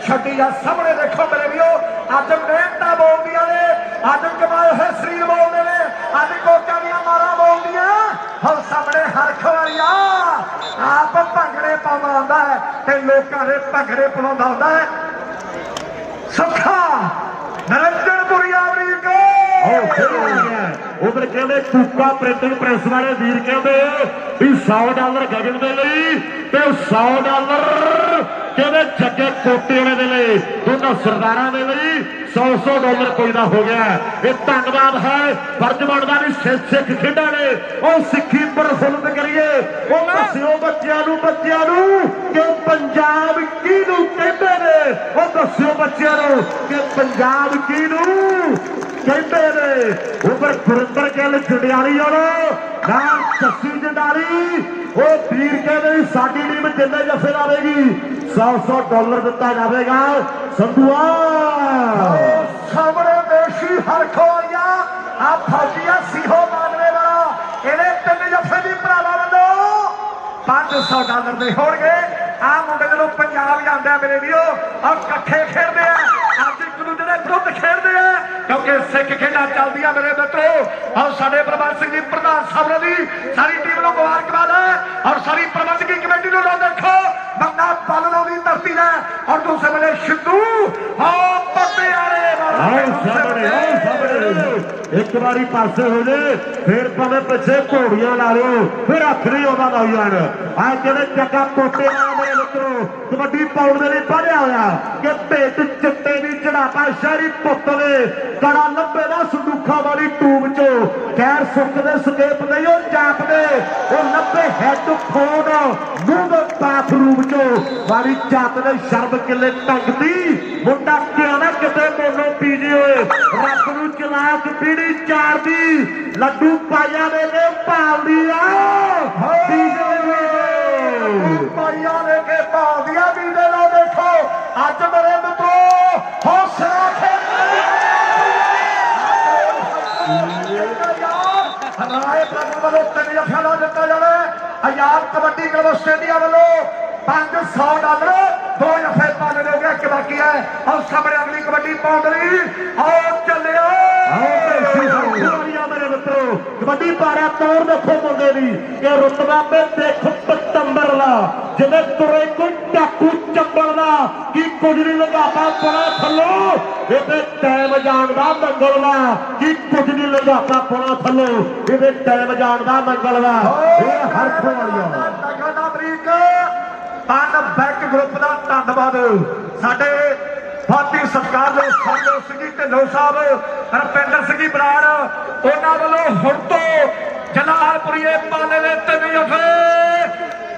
ਛੱਡੀ ਆ। ਸਾਹਮਣੇ ਦੇਖੋ ਮੇਰੇ ਵੀਰੋ, ਅੱਜ ਮਿਹਨਤਾਂ ਬੋਲਦੀਆਂ ਨੇ, ਅੱਜ ਕਮਾਏ ਹੋਏ ਸਰੀਰ ਬੋਲਦੇ ਨੇ, ਅੱਜ ਕੋਚਾਂ ਦੀਆਂ ਮਾਰਾਂ ਬੋਲਦੀਆਂ। ਹੁਣ ਸਾਹਮਣੇ ਹਰਖ ਵਾਲੀਆ ਆਪ ਭੰਗੜੇ ਪਾਉਂਦਾ ਹੁੰਦਾ ਹੈ ਤੇ ਲੋਕਾਂ ਦੇ ਭੰਗੜੇ ਪਾਉਂਦਾ ਹੁੰਦਾ ਹੈ। ਸੁੱਖਾ ਨਰਿੰਦਰਪੁਰੀ ਅਮਰੀਕ ਉਧਰ ਕਹਿੰਦੇ ਕੂਕਾ ਪ੍ਰਿੰਟਿੰਗ ਪ੍ਰੈਸ ਵਾਲੇ ਵੀਰ ਕਹਿੰਦੇ ਵੀ $100 ਗਗਨ ਦੇ ਲਈ ਤੇ $100 ਕਹਿੰਦੇ ਜੱਗੇ ਕੋਟੇ ਵਾਲੇ ਦੇ ਲਈ, ਦੋਨਾਂ ਸਰਦਾਰਾਂ ਦੇ ਲਈ $100 ਕੋਈ ਦਾ ਹੋ ਗਿਆ। ਇਹ ਧੰਨਵਾਦ ਹੈ, ਫਰਜ਼ ਬਣਦਾ ਵੀ ਸਿੱਖ ਖੇਡਾਂ ਨੇ ਉਹ ਸਿੱਖੀ ਪ੍ਰਫੁੱਲਤ ਕਰੀਏ। ਉਹ ਦੱਸਿਓ ਬੱਚਿਆਂ ਨੂੰ ਕਿ ਪੰਜਾਬ ਕਿਹਨੂੰ ਕਹਿੰਦੇ ਨੇ, ਉਹ ਦੱਸਿਓ ਬੱਚਿਆਂ ਨੂੰ ਕਿ ਪੰਜਾਬ ਕਿਹਨੂੰ ਕਹਿੰਦੇ ਨੇ। ਉਪਰ ਗੁਰਿੰਦਰ ਗਿੱਲ ਜੰਡਿਆਲੀ ਵਾਲਾ ਨਾਲ ਚੱਸੀ ਜੰਡਾਲੀ, ਉਹ ਵੀਰ ਕਹਿੰਦੇ ਸਾਡੀ ਟੀਮ ਜਿੰਨੇ ਜੱਫੇ ਲਾਵੇਗੀ $100 ਦਿੱਤਾ ਜਾਵੇਗਾ। ਸੰਧੂਆ ਸਾਹਮਣੇ ਦੇਸ਼ੀ ਹਰਖ ਵਾਲੀਆ ਆ ਫੌਜੀਆ ਸੀਹੋ ਮਾਨਵੇ ਵਾਲਾ, ਇਹਦੇ ਤਿੰਨ ਜੱਫੇ ਦੀ ਭਰਾਵਾਂ ਵੱਲੋਂ $500 ਦੇ ਹੋਣਗੇ। ਆ ਮੁੰਡੇ ਜਦੋਂ ਪੰਜਾਬ ਜਾਂਦੇ ਆ ਮੇਰੇ ਵੀਰੋ ਔਰ ਇਕੱਠੇ ਖੇਡਦੇ ਆ, ਅੱਜ ਇੱਕ ਦੂਜੇ ਦੇ ਵਿਰੁੱਧ ਖੇਡਦੇ ਆ ਕਿਉਂਕਿ ਸਿੱਖ ਖੇਡਾਂ ਚੱਲਦੀਆਂ ਮੇਰੇ ਮਿੱਤਰੋ। ਔਰ ਸਾਡੇ ਪ੍ਰਬੰਧਕ ਸਿੰਘ ਜੀ ਪ੍ਰਧਾਨ ਸਾਹਿਬ ਦੀ ਸਾਰੀ ਟੀਮ ਨੂੰ ਮੁਬਾਰਕਬਾਦ ਹੈ ਔਰ ਸਾਰੀ ਪ੍ਰਬੰਧਕੀ ਕਮੇਟੀ ਨੂੰ। ਲੋ ਦੇਖੋ ਬੰਦਾ ਪਾਲਣੋਂ ਦੀ ਧਰਤੀ ਦਾ ਔਰ ਦੂਸਰੇ ਵੇਲੇ ਸਿੱਧੂ ਪਟਿਆਲੇ ਇੱਕ ਵਾਰੀ ਪਾਸੇ ਹੋ ਜੇ ਫਿਰ ਭਾਵੇਂ ਪਿੱਛੇ ਘੋੜੀਆਂ ਲਾ ਲਿਓ, ਫਿਰ ਹੱਥ ਨਹੀਂ ਆਉਂਦਾ ਨੌਜਵਾਨ। ਆ ਜਿਹੜੇ ਜੱਗਾ ਕੋਟੇ ਵਾਲਾ ਮੇਰੇ ਮਿੱਤਰੋ ਕਬੱਡੀ ਪਾਉਣ ਦੇ ਲਈ ਪੜਿਆ ਹੋਇਆ ਕਿ ਭੇਟ ਚਿੱਟੇ ਦੀ ਚੜਾਪਾ ਸ਼ਹਿਰੀ ਪੁੱਤ ਦੇ ਕੜਾ ਲੱਭੇ ਦਾ ਸੰਦੂਖਾਂ ਵਾਲੀ ਟੂਬ ਚੋਂ ਖੈਰ ਸੁੱਕਦੇ ਸਕੇਪ ਨਹੀਂ ਉਹ ਚਾਪਦੇ, ਉਹ ਲੱਭੇ ਹੈੱਡਫੋਨ ਮੂੰਹ ਦੇ ਬਾਥਰੂਮ ਚੋਂ ਵਾਲੀ ਚਾਤ ਦੇ ਸ਼ਰਬ ਕਿੱਲੇ ਟੰਗਦੀ। ਮੁੰਡਾ ਕਿਉਂ ਨਾ ਕਿਤੇ ਮੋਨੋ ਪੀਜੀ ਹੋਏ, ਰੱਬ ਨੂੰ ਚਲਾਕ ਪੀੜੀ ਚਾਰਦੀ, ਲੱਡੂ ਪਾਈਆਂ ਦੇ ਕੇ ਭਾਲਦੀ ਆ ਪਾਈਆਂ ਲੈ ਕੇ ਭਾਲਦੀਆਂ ਵੀ ਦੇ ਲੋ। ਦੇਖੋ ਅੱਜ ਮੇਰੇ ਮਿੱਤਰੋ ਹੌਸਲਾ ਰਾਏ ਪ੍ਰਧਾਨ ਵੱਲੋਂ 3 ਜੱਫਿਆਂ ਦਾ ਦਿੱਤਾ ਜਾਵੇ। ਆਜ਼ਾਦ ਕਬੱਡੀ ਕਲੱਬ ਆਸਟ੍ਰੇਲੀਆ ਵੱਲੋਂ $500 2 ਜੱਫੇ ਪਾਲੇ ਦੇ ਹੋ ਗਿਆ, ਇੱਕ ਬਾਕੀ ਹੈ। ਔਰ ਸਾਹਮਣੇ ਅਗਲੀ ਕਬੱਡੀ ਪਾਉਣ ਲਈ ਆਓ ਚੱਲਿਓ। ਮੇਰੇ ਮਿੱਤਰੋ ਕਬੱਡੀ ਪਾਰਿਆ ਤੌਰ ਦੇਖੋ ਮੁੰਡੇ ਦੀ ਕਿ ਰੁਤਬਾ ਤੇ ਦੇਖ ਪਤੰਬਰ ਦਾ, ਜਿਵੇਂ ਤੁਰੇ ਕੋਈ ਟਾਕੂ ਚੰਬਲ ਦਾ, ਕੀ ਕੁਝ ਨਹੀਂ ਲਗਾਪਾ ਪੜਾ ਥੱਲੋਂ, ਇਹਦੇ ਟਾਈਮ ਜਾਣ ਦਾ ਮੰਗਲ ਦਾ, ਕੀ ਕੁਝ ਨਹੀਂ ਲਗਾਪਾ ਪੜਾ ਥੱਲੋਂ, ਇਹਦੇ ਟਾਈਮ ਜਾਣ ਦਾ ਮੰਗਲ ਦਾ। ਇਹ ਹਰਖ ਵਾਲੀਆ ਅਮਰੀਕ ਪਨ ਬੈਕ ਗਰੁੱਪ ਦਾ ਧੰਨਵਾਦ। ਸਾਡੇ ਬਾਤੀ ਸਤਿਕਾਰ ਦੇ ਸੰਜੋ ਸਿੰਘ ਜੀ ਢਿੱਲੋਂ ਸਾਹਿਬ, ਰਪਿੰਦਰ ਸਿੰਘ ਜੀ ਬਰਾੜ, ਉਹਨਾਂ ਵੱਲੋਂ ਹੁਣ ਤੋਂ ਜਲਾਲਪੁਰੀਏ ਪਾਲੇ ਦੇ 3 ਜੱਫੇ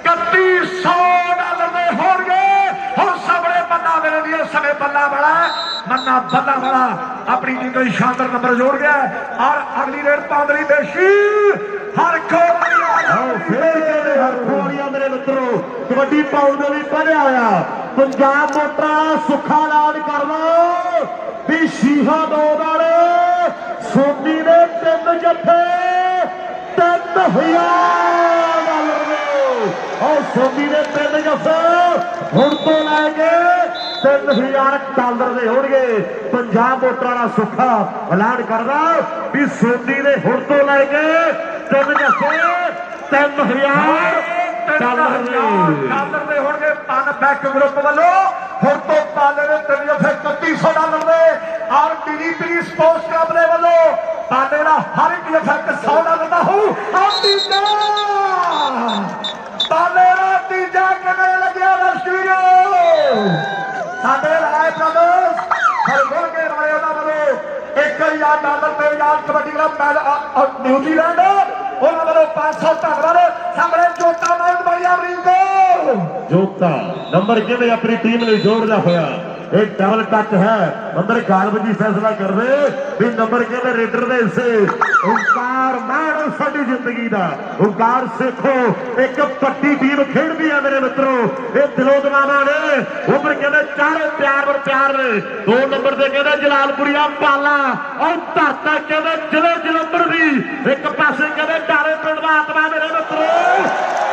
$3100 ਦੇ ਹੋਣਗੇ। ਹੁਣ ਸਾਹਮਣੇ ਬੰਦਾ ਮੇਰੇ ਦੀ समय बल्ला वाला मन्ना बल्ला वाला अपनी टीम का शानदार नंबर जोड़ गया और अगली रेड पादरी देशी मेरे मित्रों कबड्डी पाउंड भी पढ़िया होया पंजाब मोटरा सुखा ऐलान कर लो भी शीहा दो वाले सोनी ने 3 जत्थे 3000 और सोनी ने 3 जत्थे हुण तो लैके 3000 डॉलर दे होणगे पंजाब मोटरा दा सुखा ऐलान करदा भी सोनी ने हुण तो लैके 3 जत्थे 3000 डॉलर ਦੇ ਹੋਣਗੇ ਪਨ ਬੈਕ ਗਰੁੱਪ ਵੱਲੋਂ ਹੁਣ ਤੋਂ ਪਾਲੇ ਦੇ 3100 ਡਾਲਰ ਦੇ ਔਰ ਪੀਰੀ ਸਪੋਰਟਸ ਕਲੱਬ ਦੇ ਵੱਲੋਂ ਪਾਲੇ ਦਾ ਹਰ ਇੱਕ ਇਫੈਕਟ 100 ਡਾਲਰ ਦਾ ਹੋਊ ਔਰ ਤੀਜਾ ਪਾਲੇ ਦਾ ਤੀਜਾ ਕਿਵੇਂ ਲੱਗਿਆ ਦਰਸ਼ਕੋ ਸਾਡੇ ਰਾਏ ਬ੍ਰਦਰਸ ਹਰਗੁਣ ਕੇ ਰਾਏ ਉਹਨਾਂ ਵੱਲੋਂ 1000 ਡਾਲਰ ਤੇ ਯਾਰ ਕਬੱਡੀ ਕਲੱਬ ਨਿਊਜ਼ੀਲੈਂਡ ਉਹਨਾਂ ਵੱਲੋਂ 500 ਧੰਨਵਾਦ ਸਾਹਮਣੇ ਜੋਤਾ ਮਾਉਂਟ ਬੜੀਆ ਅਮਰੀਕਾ जोता नंबर के अपनी टीम ने जोड़ना होया एक डबल टच है अंदर गालब जी फैसला कर दे भी नंबर के रेडर दे से ओंकार मारो साडी जिंदगी दा ओंकार सिखो एक पट्टी टीम खेलदी है मेरे मित्रों ये दिलों दवाना ने उम्र कहते चारे प्यार ने 2 नंबर से कहते जलालपुरिया पाला और धरता कहते जिले जलंधर दी एक पासे कहते डाले पिंड दा आत्मा मेरे मित्रों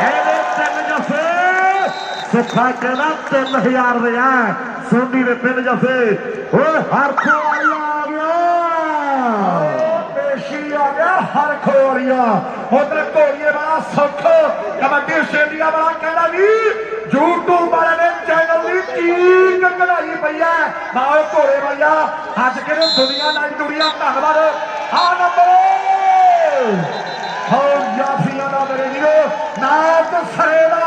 एने 3 जफे सुखा कहना 3000 दे है सोनी ने 3 जफे हर खोरिया आ गया देशी आ गया हर खोरिया उधर घोड़िए वाला सुख कबड्डी आस्ट्रेलिया वाला कहना भी यूट्यूब वाले ने चैनल की चीक कढ़ाई पई है बाल घोड़े भैया अज के दुनिया नाल जुड़िया धन्नवाद आ नंबर हो याफिया दा मेरे वीरो नाच सरेदा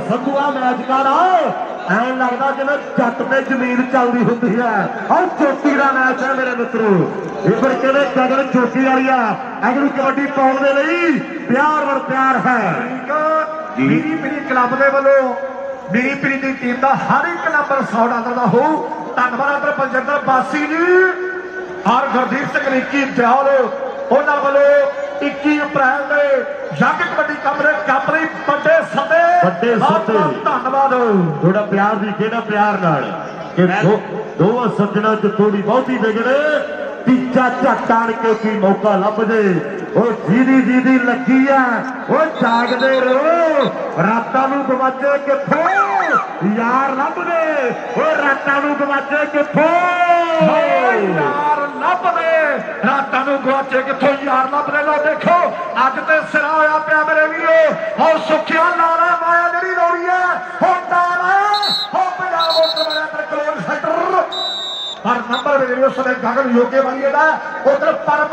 संधुआ मैच कर ऐन लगता जिवें जट ते जमीन चलती होंगी है और चोटी का मैच है मेरे मित्रों इधर कहते गगन चोटी वाली अगलू कबड्डी पाउण दे लई प्यार वर प्यार है मेरी पीरी क्लब के वालों मेरी पीरी की टीम का हर एक नंबर 100 डॉलर का हो धन्यवाद अदर पंजिंदर बासी जी और गुरदीप सिंह निक्की दयाल उन्होंने वालों 21 अप्रैल के जग कबड्डी कप लई बड़े सदे धन्यवाद थोड़ा प्यार दी केड़ा प्यार नाल कि दोवां सज्जणा च थोड़ी बहुती विगड़े तीजा झट आण के की मौका लभ जे जीदी लगी है जागदे रहो रातां नूं गवाचे किथों यार लभ दे रातां नूं गवाचे किथों यार लभ दे रातां नूं गवाचे किथों यार लभ दे लो देखो अज ते सिरा होया पिया मेरे वीरो और सुखिया लारा माया जेहड़ी लोड़ी है हुण तारा हो पंजाब उधर करोड़ सेक्टर और नंबर मेरे उसने गगन योगे वाली है उधर परम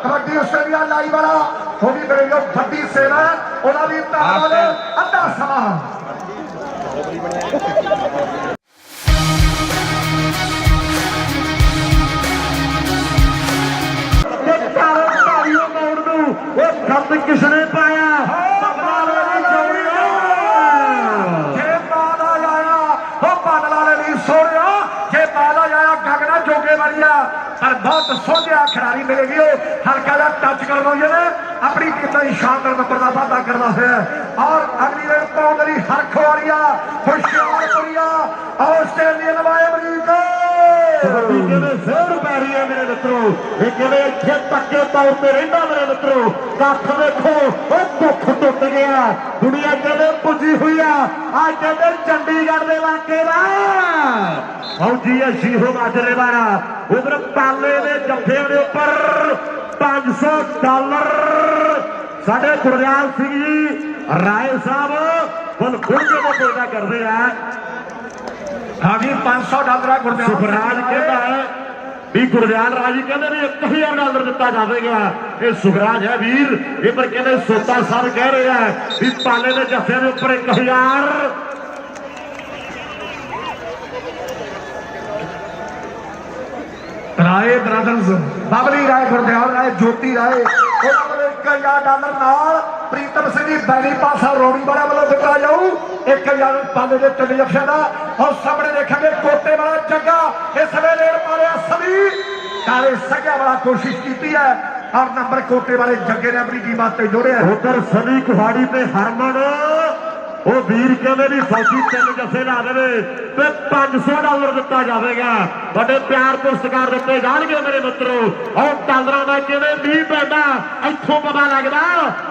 कबड्डी आस्ट्रेलिया लाई वाला वो भी मेरे लिए बड़ी सेवा है उन्होंने भी धन्यवाद अद्धा समा किसने पाया गगना जोगे वालिया पर बहुत सोझा खिलाड़ी मिलेगी हल्का जा टच करना अपनी टीम का शानदार नंबर का वादा करना है और अगली रेड पाउंड वाली हरख वालिया होशियारपुरिया ऑस्ट्रेलियन वाले अमरीका फिर पैरी है मेरे मित्रों इतने पक्के तौर पर रहा मेरे मित्रों कख देखो दुख टुट गया दुनिया कहते पुजी हुई है आज कहते चंडीगढ़ के इलाके का फौजी है शीहो माजरे वाला उधर पाले के जफे के उपर 500 डॉलर साढ़े गुरदयाल सिंह जी राय साहब फुल गुड़के का पैदा करते हैं हाँ जी 500 डॉलर गुरदयाल सुखराज कहता है भी गुरदयाल राजी कहते भी 1000 डॉलर दिता जाएगा ये सुखराज है वीर ये पर कहते सोता साहब कह रहे हैं भी पाले के जफे के उपर 1000 राय ब्रदर्स बाबली राय गुरदयाल राय ਜੋਤੀ ਰਾਏ ਉਹਨਾਂ ਵੱਲੋਂ $1000 ਨਾਲ ਪ੍ਰੀਤਮ ਸਿੰਘ ਦੀ ਬੈਰੀ ਪਾਸਾ ਰੋੜੀ ਵਾਲਾ ਵੱਲੋਂ ਦਿੱਤਾ ਜਾਊ 1000 ਪਾਲੇ ਦੇ 3 ਜਫਿਆਂ ਦਾ। ਔਰ ਸਾਹਮਣੇ ਦੇਖਾਂਗੇ ਕੋਟੇ ਵਾਲਾ ਜੱਗਾ ਇਸ ਵੇਲੇ ਰੇਡ ਮਾਰਿਆ ਸਭੀ ਕਾਲੇ ਸੱਗਿਆ ਵਾਲਾ ਕੋਸ਼ਿਸ਼ ਕੀਤੀ ਹੈ ਔਰ ਨੰਬਰ ਕੋਟੇ ਵਾਲੇ ਜੱਗੇ ਨੇ ਆਪਣੀ ਟੀਮ ਵਾਸਤੇ ਜੋੜਿਆ। ਉਧਰ ਸਨੀ ਕੁਹਾੜੀ ਤੇ ਹਰਮਨ ਉਹ ਵੀਰ ਕਹਿੰਦੇ ਵੀ ਫੌਜੀ 3 ਜੱਫੇ ਲਾ ਦੇਵੇ ਤੇ $500 ਦਿੱਤਾ ਜਾਵੇਗਾ। ਵੱਡੇ ਪਿਆਰ ਤੋਂ ਸਤਿਕਾਰ ਦਿੱਤੇ ਜਾਣਗੇ ਮੇਰੇ ਮਿੱਤਰੋ। ਔਰ ਡਾਲਰਾਂ ਦਾ ਕਿਵੇਂ ਮੀਂਹ ਪੈਂਦਾ ਇੱਥੋਂ ਪਤਾ ਲੱਗਦਾ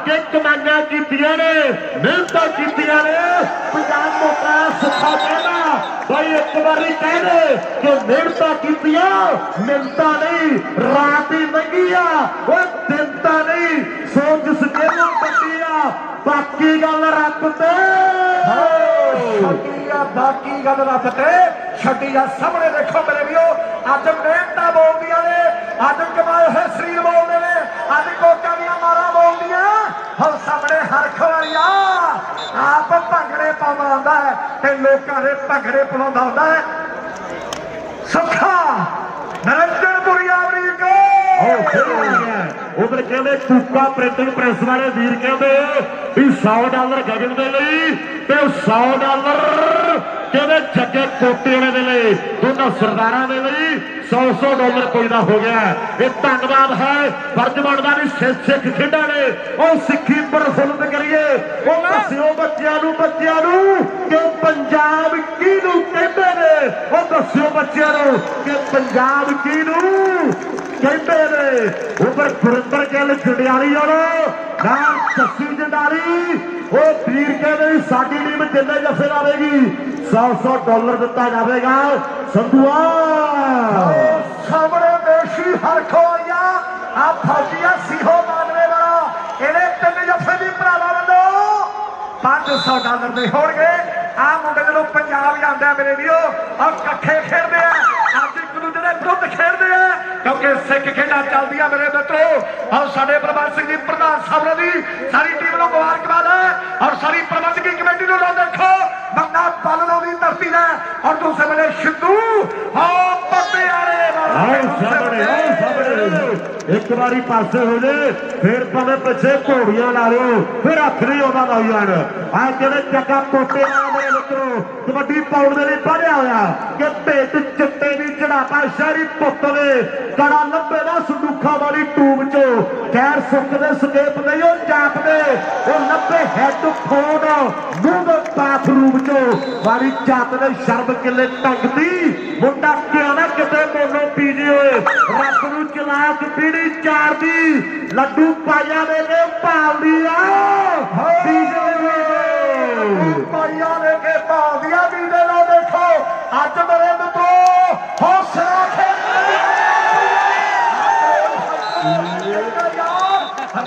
ਕਿ ਕਮਾਈਆਂ ਕੀਤੀਆਂ ਨੇ ਮਿਹਨਤਾਂ ਕੀਤੀਆਂ ਨੇ। ਪੰਜਾਬ ਮੋਟਾ ਸੁੱਖਾ ਕਹਿੰਦਾ ਬਈ ਇੱਕ ਵਾਰੀ ਕਹਿੰਦੇ ਕਿ ਮਿਹਨਤਾਂ ਕੀਤੀਆਂ ਮਿਹਨਤਾਂ ਨਹੀਂ ਰਾਤ ਹੀ ਲੰਘੀ ਆ ਉਹ ਦਿਨ ਤਾਂ ਨਹੀਂ ਸੋਚ ਸਜੇਲੋਂ ਪੱਟੀ ਆ ਬਾਕੀ ਗੱਲ ਰੱਬ ਤੇ ਬਾਕੀ ਗੱਲ ਰੱਬ ਤੇ ਛੱਡੀ ਆ। ਸਾਹਮਣੇ ਦੇਖੋ ਮੇਰੇ ਵੀਰੋ ਅੱਜ ਮਿਹਨਤਾਂ ਬੋਲਦੀਆਂ ਨੇ ਅੱਜ ਕਮਾਏ ਹੋਏ ਸਰੀਰ ਬੋਲਦੇ ਨੇ ਅੱਜ ਕੋਕਾਂ ਦੀਆਂ ਮਾਰਾਂ ਬੋਲਦੀਆਂ। ਹੁਣ ਸਾਹਮਣੇ ਹਰਖ ਵਾਲੀਆ ਆਪ ਭੰਗੜੇ ਪਾਉਂਦਾ ਹੁੰਦਾ ਹੈ ਤੇ ਲੋਕਾਂ ਦੇ ਭੰਗੜੇ ਪਾਉਂਦਾ ਹੁੰਦਾ ਹੈ। ਸੁੱਖਾ ਨਰਿੰਦਰਪੁਰੀ ਅਮਰੀਕ ਉਧਰ ਕਹਿੰਦੇ ਕੂਕਾ ਪ੍ਰਿੰਟਿੰਗ ਪ੍ਰੈਸ ਵਾਲੇ ਵੀਰ ਕਹਿੰਦੇ ਵੀ $100 ਗਗਨ ਦੇ ਲਈ ਤੇ $100 ਕਹਿੰਦੇ ਜੱਗੇ ਕੋਟੇ ਵਾਲੇ ਦੇ ਲਈ ਦੋਨਾਂ ਸਰਦਾਰਾਂ ਦੇ ਲਈ $100 ਕੋਈ ਨਾ ਹੋ ਗਿਆ। ਇਹ ਧੰਨਵਾਦ ਹੈ ਫਰਜ਼ ਬਣਦਾ ਵੀ ਸਿੱਖ ਖੇਡਾਂ ਨੇ ਉਹ ਸਿੱਖੀ ਪ੍ਰਫੁੱਲਤ ਕਰੀਏ। ਉਹ ਦੱਸਿਓ ਬੱਚਿਆਂ ਨੂੰ ਕਿ ਪੰਜਾਬ ਕਿਹਨੂੰ ਕਹਿੰਦੇ ਨੇ। ਉਹ ਦੱਸਿਓ ਬੱਚਿਆਂ ਨੂੰ ਕਿ ਪੰਜਾਬ ਕਿਹਨੂੰ ਕਹਿੰਦੇ ਨੇ। ਉਪਰ ਗੁਰਿੰਦਰ ਗਿੱਲ ਜੰਡਿਆਲੀ ਨਾਲ ਜੱਸੀ ਜੰਡਾਲੀ ਉਹ ਵੀਰ ਕਹਿੰਦੇ ਵੀ ਸਾਡੀ ਟੀਮ ਜਿੰਨੇ ਜੱਫੇ ਲਾਵੇਗੀ $100 ਦਿੱਤਾ ਜਾਵੇਗਾ। ਸੰਧੂਆ ਸਾਹਮਣੇ ਦੇਸ਼ੀ ਹਰਖੋ ਆਇਆ ਆ ਫੌਜੀਆ ਸੀਹੋ ਮਾਨਵੇ ਵਾਲਾ ਇਹਦੇ 3 ਜੱਫੇ ਦੀ ਭਰਾਵਾਂ ਵੱਲੋਂ $500 ਦੇ ਹੋਣਗੇ। ਆ ਮੁੰਡੇ ਜਦੋਂ ਪੰਜਾਬ ਜਾਂਦਾ ਮੇਰੇ ਵੀਰੋ ਔਰ ਇਕੱਠੇ ਖੇਡਦੇ ਆ ਅੱਜ ਇੱਕ ਦੂਜੇ ਦੇ ਵਿਰੁੱਧ ਖੇਡਦੇ ਆ ਕਿਉਂਕਿ ਸਿੱਖ ਖੇਡਾਂ ਚੱਲਦੀਆਂ ਮੇਰੇ ਮਿੱਤਰੋ। ਔਰ ਸਾਡੇ ਪ੍ਰਬੰਧਕ ਸਿੰਘ ਜੀ ਪ੍ਰਧਾਨ ਸਾਹਿਬ ਦੀ ਸਾਰੀ ਟੀਮ ਨੂੰ ਮੁਬਾਰਕਬਾਦ ਹੈ ਔਰ ਸਾਰੀ ਪ੍ਰਬੰਧਕੀ ਕਮੇਟੀ ਨੂੰ ਦੇਖੋ ਬੰਦਾ ਬਲਨੋਂ ਦੀ ਧਰਤੀ ਦਾ ਔਰ ਦੂਸਰੇ ਵੇਲੇ ਸਿੱਧੂ ਹਾਂ ਪਟਿਆਲੇ ਇੱਕ ਵਾਰੀ ਪਾਸੇ ਹੋ ਜੇ ਫਿਰ ਭਾਵੇਂ ਪਿੱਛੇ ਘੋੜੀਆਂ ਲਾ ਲਿਓ ਫਿਰ ਹੱਥ ਨਹੀਂ ਆਉਂਦਾ ਲਾਈ ਜਾਣ। ਆ ਜਿਹੜੇ ਜੱਗਾ ਕੋਟੇ ਵਾਲੇ ਮੇਰੇ ਮਿੱਤਰੋ ਕਬੱਡੀ ਪਾਉਣ ਦੇ ਲਈ ਪੜਿਆ ਹੋਇਆ ਕਿ ਭੇਟ ਚਿੱਟੇ ਦੀ ਚੜਾਪਾ ਸ਼ਹਿਰੀ ਪੁੱਤ ਨੇ ਕੜਾ ਲੱਭੇ ਨਾ ਸੰਦੂਖਾਂ ਵਾਲੀ ਟੂਬ ਚੋਂ ਖੈਰ ਸੁੱਕਦੇ ਸਕੇਪ ਨਹੀਂ ਉਹ ਜਾਪਦੇ ਉਹ ਲੱਭੇ ਹੈੱਡਫੋਨ ਮੂੰਹ ਦੇ ਬਾਥਰੂਮ ਚੋਂ ਵਾਰੀ ਜਾਤ ਨੇ ਸ਼ਰਮ ਕਿੱਲੇ ਟੰਗਦੀ ਮੁੰਡਾ ਕਿਹਾ ਨਾ ਕਿਤੇ ਮੋਨੋ ਪੀਜੇ ਹੋਏ ਰੱਬ ਨੂੰ ਚਲਾਕ ਪੀੜੀ ਚਾਰ ਦੀ ਲੱਡੂ ਪਾਇਆ ਦੇ ਕੇ ਭਾਲਦੀ ਆ ਪਾਈਆਂ ਦੇ ਕੇ ਭਾਲਦੀਆਂ ਵੀ ਦੇ ਲੋ। ਦੇਖੋ ਅੱਜ ਮੇਰੇ ਮਿੱਤਰੋ ਹੌਸਲਾ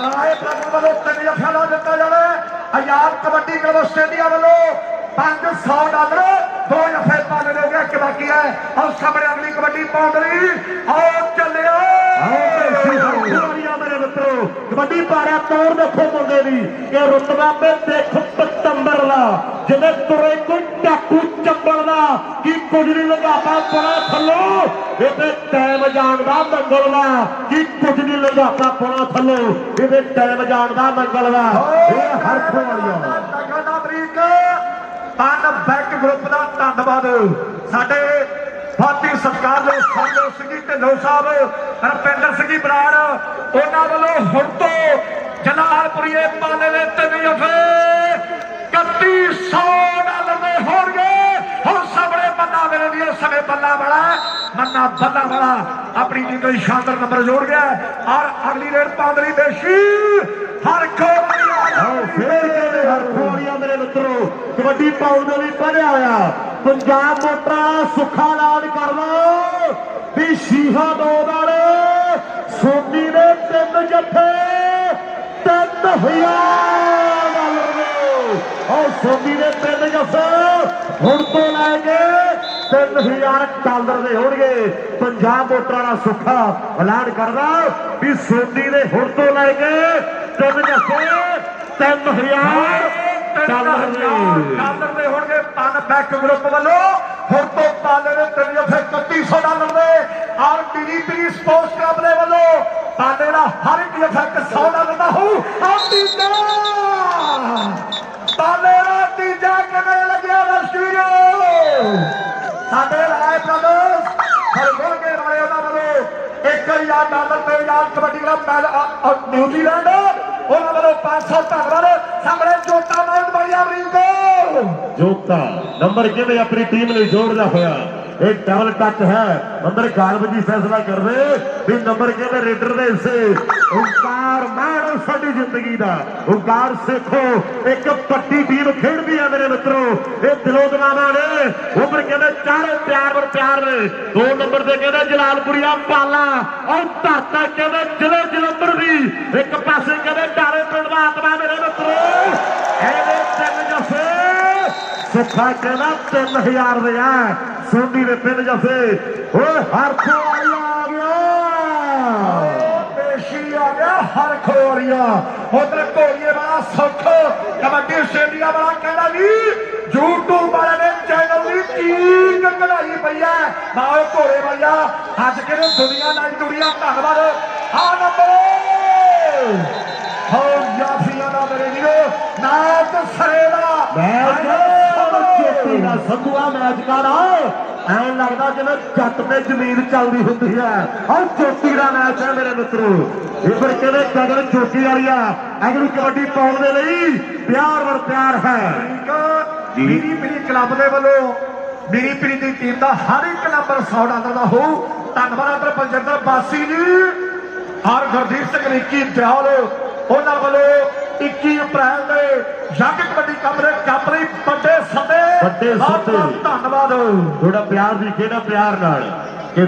ਰਾਏ ਪ੍ਰਭੂ ਵੱਲੋਂ 3 ਜੱਫਿਆਂ ਦਾ ਦਿੱਤਾ ਜਾਵੇ। ਆਜ਼ਾਦ ਕਬੱਡੀ ਕਲੱਬ ਸਟੇਡੀਅਮ ਵੱਲੋਂ $500 2 ਜੱਫੇ ਪਾਲੇ ਹੋ ਗਿਆ। ਇੱਕ ਬਾਕੀ ਹੈ ਔਰ ਸਾਹਮਣੇ ਅਗਲੀ ਕਬੱਡੀ ਪਾਉਣ ਲਈ ਆਓ ਚੱਲਿਓ ਮੇਰੇ ਮਿੱਤਰੋ ਕਬੱਡੀ ਪਾਰਿਆ ਤੌਰ ਦੇਖੋ ਮੁੰਡੇ ਦੀ ਕਿ ਰੁਤਬਾ ਤੇ ਦੇਖੋ ਪਤੰਬਰ ਦਾ ਜਿਵੇਂ ਤੁਰੇ ਕੋਈ ਟਾਕੂ ਚੰਬਲ ਦਾ ਕੀ ਕੁਝ ਨਹੀਂ ਲਗਾਤਾ ਪੜਾ ਥੱਲੋਂ ਇਹਦੇ ਟਾਈਮ ਜਾਣ ਦਾ ਮੰਗਲ ਦਾ ਕੀ ਕੁਝ ਨਹੀਂ ਲਗਾਤਾ ਪੜਾ ਥੱਲੋਂ ਇਹਦੇ ਟਾਈਮ ਜਾਣ ਦਾ ਮੰਗਲ ਦਾ ਇਹ ਹਰਖ ਵਾਲੀਆ ਪਨ ਬੈਕ ਗਰੁੱਪ ਦਾ ਧੰਨਵਾਦ। ਸਾਡੇ ਫਾਤੀ ਸਤਿਕਾਰ ਦੇ ਸੰਜੋ ਸਿੰਘ ਢਿੱਲੋਂ ਸਾਹਿਬ ਰਪਿੰਦਰ ਸਿੰਘ ਬਰਾੜ ਉਹਨਾਂ ਵੱਲੋਂ ਹੁਣ ਤੋਂ ਜਲਾਲਪੁਰੀਏ ਪਾਲੇ ਦੇ 3 ਜੱਫੇ $3100 ਦੇ ਹੋਣਗੇ। ਹੁਣ ਸਾਹਮਣੇ ਬੰਦਾ ਮੇਰੇ ਵੀਰ ਸਮੇਂ ਬੱਲਾ ਵਾਲਾ ਆਪਣੀ ਟੀਮ ਦਾ ਸ਼ਾਨਦਾਰ ਨੰਬਰ ਜੋੜ ਗਿਆ ਔਰ ਅਗਲੀ ਰੇਡ ਪਾਉਣ ਲਈ ਦੇਸ਼ੀ ਹਰਖੋ ਮੇਰੇ ਮਿੱਤਰੋ ਕਬੱਡੀ ਪਾਉਣ ਦੇ ਲਈ ਪੜਿਆ ਹੋਇਆ ਪੰਜਾਬ ਮੋਟਾ ਸੁੱਖਾ ਐਲਾਨ ਕਰ ਲਓ ਵੀ ਸ਼ੀਹਾ 2 ਵਾਲੇ ਸੋਨੀ ਦੇ 3 ਜੱਫੇ $3000 ਔਰ ਸੋਨੀ ਦੇ 3 ਜੱਫੇ ਹੁਣ ਤੋਂ ਲੈ ਕੇ $3000 ਦੇ ਹੋਣਗੇ। ਪੰਜਾਬ ਮੋਟਰਾਂ ਦਾ ਸੁੱਖਾ ਐਲਾਨ ਕਰਦਾ ਵੀ ਸੋਨੀ ਦੇ ਹੁਣ ਤੋਂ ਲੈ ਕੇ 3 ਜੱਫੇ $3000 ਦੇ ਹੋਣਗੇ। ਪਨ ਬੈਕ ਗਰੁੱਪ ਵੱਲੋਂ ਹੁਣ ਤੋਂ ਪਾਲੇ ਦੇ 3 ਜੱਫੇ $3100 ਦੇ ਔਰ DDP ਸਪੋਰਟਸ ਕਲੱਬ ਦੇ ਵੱਲੋਂ ਪਾਲੇ ਦਾ ਹਰ ਇੱਕ ਇਫੈਕਟ 100 ਡਾਲਰ ਦਾ ਹੋਊ। ਤੀਜਾ ਪਾਲੇ ਦਾ ਤੀਜਾ ਕਿਵੇਂ ਲੱਗਿਆ ਦਰਸ਼ਕੋ? ਸਾਡੇ ਰਾਏ ਬ੍ਰਦਰਸ ਹਰਗੁਣ ਕੇ ਵਾਲੇ ਉਹਨਾਂ ਵੱਲੋਂ 1000 ਡਾਲਰ ਤੇ ਯਾਰ ਕਬੱਡੀ ਦਾ ਮੈਚ ਨਿਊਜ਼ੀਲੈਂਡ ਉਹਨਾਂ ਵੱਲੋਂ 500 ਧੰਨਵਾਦ। ਸਾਹਮਣੇ ਜੋਤਾ ਮਾਰਨ ਬਣਿਆ ਅਮਰੀਕਾ ਜੋਤਾ ਨੰਬਰ ਕਿਵੇਂ ਆਪਣੀ ਟੀਮ ਲਈ ਜੋੜਦਾ ਹੋਇਆ एक डबल टच है अंदर गालब जी फैसला कर रहे भी नंबर के रेडर दे हिस्से ओंकार मान साडी जिंदगी दा ओंकार सिखो एक पट्टी टीम खेडदी है मेरे मित्रों ये दिलों दलाना ने उम्र कहते चारे प्यार और प्यार ने 2 नंबर से कहते जलालपुरिया पाला और धरता कहते जिले जलंधर दी एक पासे कहते डाले पिंड दा आत्मा मेरे मित्रों एदे 3 जफे सुखा कहना 3000 दे है सोनी ने पिंड जफे हर खोरिया आ गया पेशी आ गया हर खोरिया उधर घोड़िए वाला सुख कबड्डी आस्ट्रेलिया वाला कहना भी यूट्यूब वाले ने चैनल की चीज कढ़ाई पई है नाल घोड़े वाला अज के दुनिया नाल दुनिया धन्नवाद आ नंबर हो याफिया दा मेरे वीरो नाच सरेदा संधुआ मैच का ਐਂ ਲੱਗਦਾ ਜਿਵੇਂ ਜੱਟ ਤੇ ਜ਼ਮੀਨ ਚੱਲਦੀ ਹੁੰਦੀ ਹੈ ਔਰ ਚੋਟੀ ਦਾ ਮੈਚ ਹੈ ਮੇਰੇ ਮਿੱਤਰੋ ਇਹ ਫਿਰ ਕਹਿੰਦੇ ਗਗਨ ਚੋਟੀ ਵਾਲੀਆ ਅਗਲੀ ਕਬੱਡੀ ਪਾਉਣ ਦੇ ਲਈ ਪਿਆਰ ਵਰ ਪਿਆਰ ਹੈ ਮੇਰੀ ਪੀੜੀ ਕਲੱਬ ਦੇ ਵੱਲੋਂ ਮੇਰੀ ਪੀੜੀ ਦੀ ਟੀਮ ਦਾ ਹਰ ਇੱਕ ਨੰਬਰ 100 ਡਾਲਰ ਦਾ ਹੋਊ ਧੰਨਵਾਦ ਅਦਰ ਪੰਜਿੰਦਰ ਬਾਸੀ ਜੀ ਔਰ ਗੁਰਦੀਪ ਸਿੰਘ ਰਿੱਕੀ ਦਿਆਲ ਉਹਨਾਂ ਵੱਲੋਂ 21 ਅਪ੍ਰੈਲ ਦੇ ਜੱਗ ਕਬੱਡੀ ਕੱਪ ਲਈ ਵੱਡੇ ਸੱਦੇ ਧੰਨਵਾਦ ਥੋੜਾ ਪਿਆਰ ਦੀ ਖੇਡਾ ਪਿਆਰ ਨਾਲ ਕਿ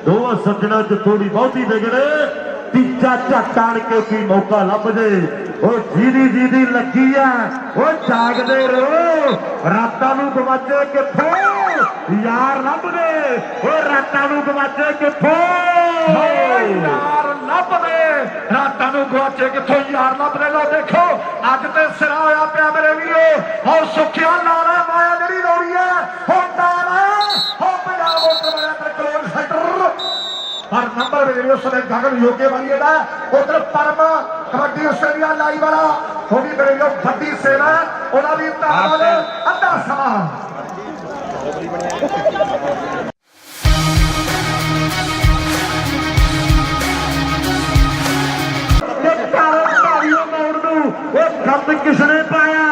ਦੋਵਾਂ ਸੱਜਣਾ ਚ ਥੋੜੀ ਬਹੁਤੀ ਵਿਗੜੇ ਤੀਜਾ ਝੱਟ ਆਣ ਕੇ ਕੀ ਮੌਕਾ ਲੱਭ ਜੇ ਉਹ ਜਿਹਦੀ ਲੱਗੀ ਆ ਉਹ ਜਾਗਦੇ ਰਹੋ ਰਾਤਾਂ ਨੂੰ ਗਵਾਚੇ ਕਿੱਥੋਂ ਯਾਰ ਲੱਭਦੇ ਉਹ ਰਾਤਾਂ ਨੂੰ ਗਵਾਚੇ ਕਿੱਥੋਂ ਯਾਰ ਲੱਭਦੇ ਰਾਤਾਂ ਨੂੰ ਗਵਾਚੇ ਕਿੱਥੋਂ ਯਾਰ ਲੱਭਦੇ ਲੋ ਦੇਖੋ ਅੱਜ ਤੇ ਸਿਰਾ ਹੋਇਆ ਪਿਆ ਮੇਰੇ ਵੀਰੋ ਔਰ ਸੁੱਖਿਆ ਨਾਰਾ ਮਾਇਆ ਜਿਹੜੀ ਲੋੜੀ ਹੈ ਹੁੰਦਾ ਨਾ ਹੋ ਪੰਜਾਬ ਮੋਟਰ ਵਾਲਾ ਕਲੋਨ ਸੈਂਟਰ ਪਰ ਨੰਬਰ ਵੀਰੋ ਸਦੇ ਗਗਨ ਯੋਗੇ ਵਾਲੀ ਦਾ ਉਧਰ ਪਰਮ ਕਬੱਡੀ ਆਸਟ੍ਰੇਲੀਆ ਲਾਈਵ ਵਾਲਾ ਉਹ ਵੀ ਮੇਰੇ ਵੀਰੋ ਵੱਡੀ ਸੇਵਾ ਉਹਨਾਂ ਦੀ ਧੰਨਵਾਦ ਅੱਧਾ ਸਮਾਂ गंद किसने पाया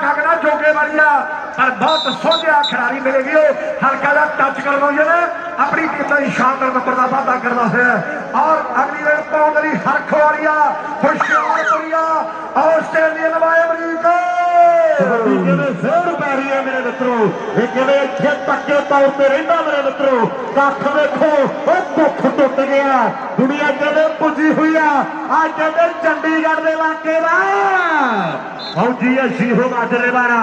गगना जोगे वालिया पर बहुत सोझा खिलाड़ी मिलेगी हल्का जा टच करना अपनी टीम का शानदार नंबर का वादा करना है और अगली रेड पाउंड की हरख वालिया खुशियारपुरिया ऑस्ट्रेलियन वाले अमरीका जोर पै रही है मेरे मित्रों इतने पक्के तौर पर रहा मेरे मित्रों कख देखो दुख टुट गया दुनिया कहते पुजी हुई है आज कहते चंडीगढ़ के इलाके का फौजी है शीहो माजरे वाला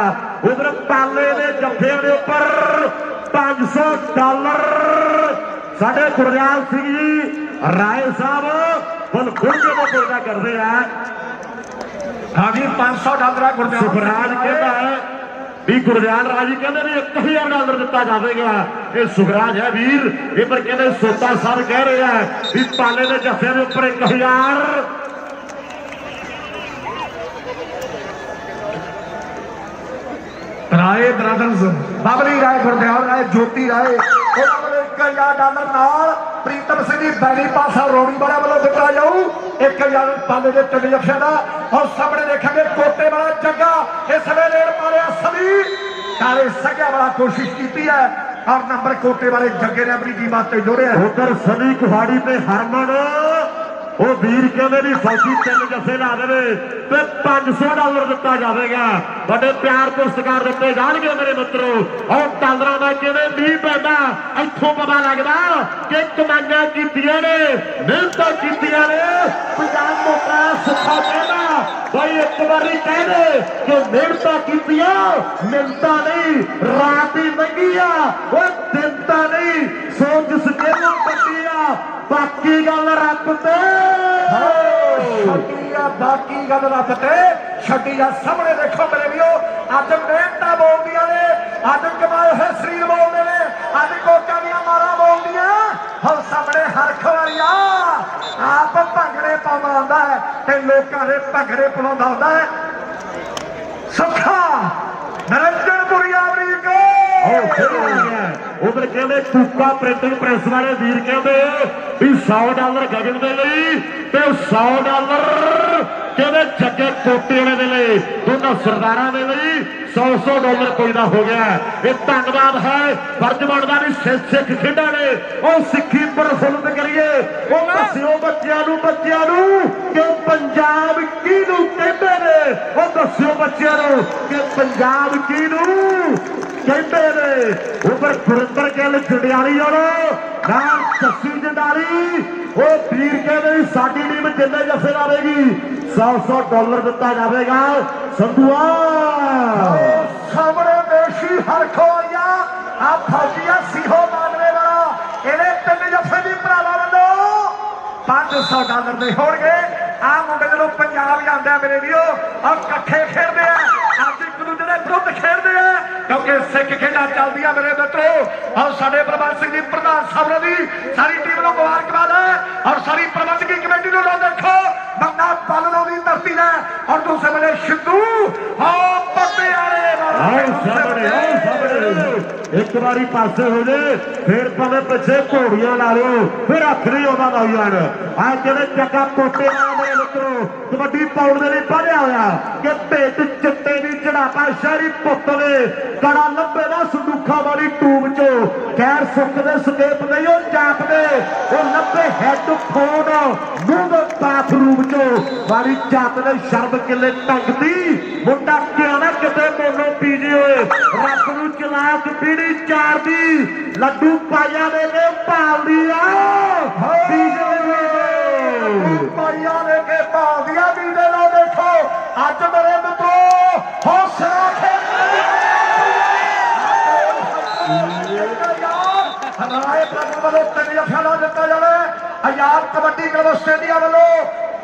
उधर पाले ने जफे के उपर 500 डॉलर साढ़े गुरदयाल सिंह जी राय साहब बिल्कुल जो पैदा करते हैं हाँ जी 500 डॉलर गुरदयाल सुखराज कहता है भी गुरदयाल राज जी कहते भी 1000 डॉलर दिता जाएगा ये सुखराज है वीर ये पर कहते सोता साहब कह रहे हैं भी पाले ने जफे के उपर 1000 राय ब्रदर्स बबली राय गुरदयाल राय ज्योति राय 1000 डॉलर नाल प्रीतम सिंह जी बैरी पासा रोड़ी वाला वालों दिता जाऊ 1000 पाले के 3 जफे का और सामने देखेंगे कोटे वाला जग्गा इस वे रेड मारिया सभी काले सग्या वाला कोशिश की है और नंबर कोटे वाले जग्गे ने अपनी टीम से जोड़े उधर सनी कुहाड़ी पे हरमन वो वीर कहते भी फौजी 3 जफे ला दे 500 डॉलर दिता जाएगा बड़े प्यार पुरस्कार दिते जाएंगे मेरे मित्रों और डॉलर का कहते नहीं पैदा इतों पता लगता कि कमाइयां कीतियां ने मेहनत कीतियां ने पंजाब मोटा सुखा कहना भाई एक बारी कह दे कि मेहनत कीतियां मिलता नहीं रात ही मंगी वो दिनता नहीं सोच सकेलो पट्टिया बाकी गल रब ते बाकी गल रब ते छड्डी आ सामने देखो मेरे वीरो अज मेहनत बोलदियां ने ਅੱਜ ਕਮਾਏ ਹੋਏ ਸਰੀਰ ਬੋਲਦੇ ਨੇ, ਅੱਜ ਕੋਕਾਂ ਦੀਆਂ ਮਾਰਾਂ ਬੋਲਦੀਆਂ। ਹੁਣ ਸਾਹਮਣੇ ਹਰਖ ਵਾਲੀਆ ਆਪ ਭੰਗੜੇ ਪਾਉਂਦਾ ਹੁੰਦਾ ਹੈ ਤੇ ਲੋਕਾਂ ਦੇ ਭੰਗੜੇ ਪਾਉਂਦਾ ਹੁੰਦਾ ਹੈ। ਸੁੱਖਾ ਨਰਿੰਦਰਪੁਰੀ ਅਮਰੀਕ ਉਧਰ ਕਹਿੰਦੇ ਕੂਕਾ ਪ੍ਰਿੰਟਿੰਗ ਪ੍ਰੈਸ ਵਾਲੇ ਵੀਰ ਕਹਿੰਦੇ ਵੀ $100 ਗਗਨ ਦੇ ਲਈ ਤੇ $100 ਕਹਿੰਦੇ ਜੱਗੇ ਕੋਟੇ ਵਾਲੇ ਦੇ ਲਈ, ਦੋਨਾਂ ਸਰਦਾਰਾਂ ਦੇ ਲਈ $100 ਕੋਈ ਨਾ ਹੋ ਗਿਆ। ਇਹ ਧੰਨਵਾਦ ਹੈ ਫਰਜ਼ ਬਣਦਾ ਵੀ ਸਿੱਖ ਖੇਡਾਂ ਨੇ ਉਹ ਸਿੱਖੀ ਪ੍ਰਫੁੱਲਤ ਕਰੀਏ। ਉਹ ਦੱਸਿਓ ਬੱਚਿਆਂ ਨੂੰ ਕਿ ਪੰਜਾਬ ਕਿਹਨੂੰ ਕਹਿੰਦੇ ਨੇ, ਉਹ ਦੱਸਿਓ ਬੱਚਿਆਂ ਨੂੰ ਕਿ ਪੰਜਾਬ ਕਿਹਨੂੰ ਕਹਿੰਦੇ ਨੇ। ਉਪਰ ਗੁਰਿੰਦਰ ਗਿੱਲ ਜੰਡਿਆਲੀ ਵਾਲੋ ਨਾਲ ਜੱਸੀ ਜੰਡਾਲੀ ਉਹ ਵੀਰ ਕਹਿੰਦੇ ਸਾਡੀ ਟੀਮ ਜਿੰਨੇ ਜੱਫੇ ਲਾਵੇਗੀ $100 ਦਿੱਤਾ ਜਾਵੇਗਾ। ਸੰਧੂਆ ਸਾਹਮਣੇ ਦੇਸ਼ੀ ਹਰਖੋ ਵਾਲੀਆ ਆ ਫੌਜੀਆ ਸੀਹੋ ਮਾਨਵੇ ਵਾਲਾ, ਇਹਦੇ 3 ਜੱਫੇ ਦੀ ਭਰਾਵਾਂ ਵੱਲੋਂ $500 ਦੇ ਹੋਣਗੇ। ਆ ਮੁੰਡੇ ਜਦੋਂ ਪੰਜਾਬ ਜਾਂਦੇ ਮੇਰੇ ਵੀਰੋ ਆ ਇਕੱਠੇ ਖੇਡਦੇ ਆ, ਅੱਜ ਇੱਕ ਦੂਜੇ ਦੇ ਵਿਰੁੱਧ ਖੇਡਦੇ ਆ ਕਿਉਂਕਿ ਸਿੱਖ ਖੇਡਾਂ ਚੱਲਦੀਆਂ ਮੇਰੇ ਮਿੱਤਰੋ। ਆਓ ਸਾਡੇ ਪ੍ਰਬੰਧਕ ਸਿੰਘ ਜੀ ਪ੍ਰਧਾਨ ਸਾਹਿਬ ਦੀ ਸਾਰੀ ਟੀਮ ਨੂੰ ਮੁਬਾਰਕਬਾਦ ਹੈ ਔਰ ਸਾਰੀ ਪ੍ਰਬੰਧਕੀ ਕਮੇਟੀ ਨੂੰ ਲੋ ਦੇਖੋ ਬੰਦਾ ਪਾਲਣੋਂ ਦੀ ਧਰਤੀ ਹੈ ਔਰ ਦੂਸਰੇ ਵੇਲੇ ਸਿੱਧੂ ਆਓ ਪਟਿਆਲੇ ਇੱਕ ਵਾਰੀ ਪਾਸੇ ਹੋ ਜੇ ਫਿਰ ਭਾਵੇਂ ਪਿੱਛੇ ਘੋੜੀਆਂ ਲਾ ਲਿਓ, ਫਿਰ ਹੱਥ ਨਹੀਂ ਆਉਂਦਾ ਨੌਜਵਾਨ। ਆ ਜਿਹੜੇ ਚੱਕਾ ਕੋਟੇ ਵਾਲੇ ਮੇਰੇ ਮਿੱਤਰੋ ਕਬੱਡੀ ਪਾਉਣ ਦੇ ਲਈ ਵਧਿਆ ਹੋਇਆ ਕਿ ਭੇਟ ਚਿੱਟੇ ਦੀ ਚੜਾਪਾ ਸ਼ਹਿਰੀ ਪੁੱਤ ਨੇ ਕੜਾ ਲੱਭੇ ਨਾ ਸੰਦੂਖਾਂ ਵਾਲੀ ਟੂਬ ਚੋਂ ਖੈਰ ਸੁੱਕ ਦੇ ਸਕੇਪ ਨਹੀਂ ਉਹ ਚਾਪਦੇ ਉਹ ਲੱਭੇ ਹੈੱਡਫੋਨ ਮੂੰਹ ਦੇ ਬਾਥਰੂਮ ਚੋਂ ਵਾਲੀ ਚਾਤ ਨੇ ਸ਼ਰਬ ਕਿੱਲੇ ਟੰਗਦੀ ਮੁੰਡਾ ਕਿਉਂ ਨਾ ਕਿਤੇ ਮੋਨੋ ਪੀਜੇ ਹੋਏ ਰੱਬ ਨੂੰ ਚਲਾਕ ਪੀੜੀ ਚਾਰ ਦੀ ਲੱਡੂ ਪਾਈਆਂ ਦੇ ਕੇ ਭਾਲਦੀ ਆ ਪਾਈਆਂ ਦੇ ਕੇ ਭਾਲਦੀਆਂ ਵੀ ਦੇ ਲੋ ਦੇਖੋ ਅੱਜ ਮੇਰੇ ਮਿੱਤਰੋ ਹੌਸਲਾ ਹਰਾਏ ਪ੍ਰਭੂ ਵੱਲੋਂ 3 ਜੱਫਿਆਂ ਦਿੱਤਾ ਜਾਵੇ। ਆਜ਼ਾਦ ਕਬੱਡੀ ਕਲੱਬ ਆਸਟ੍ਰੇਲੀਆ ਵੱਲੋਂ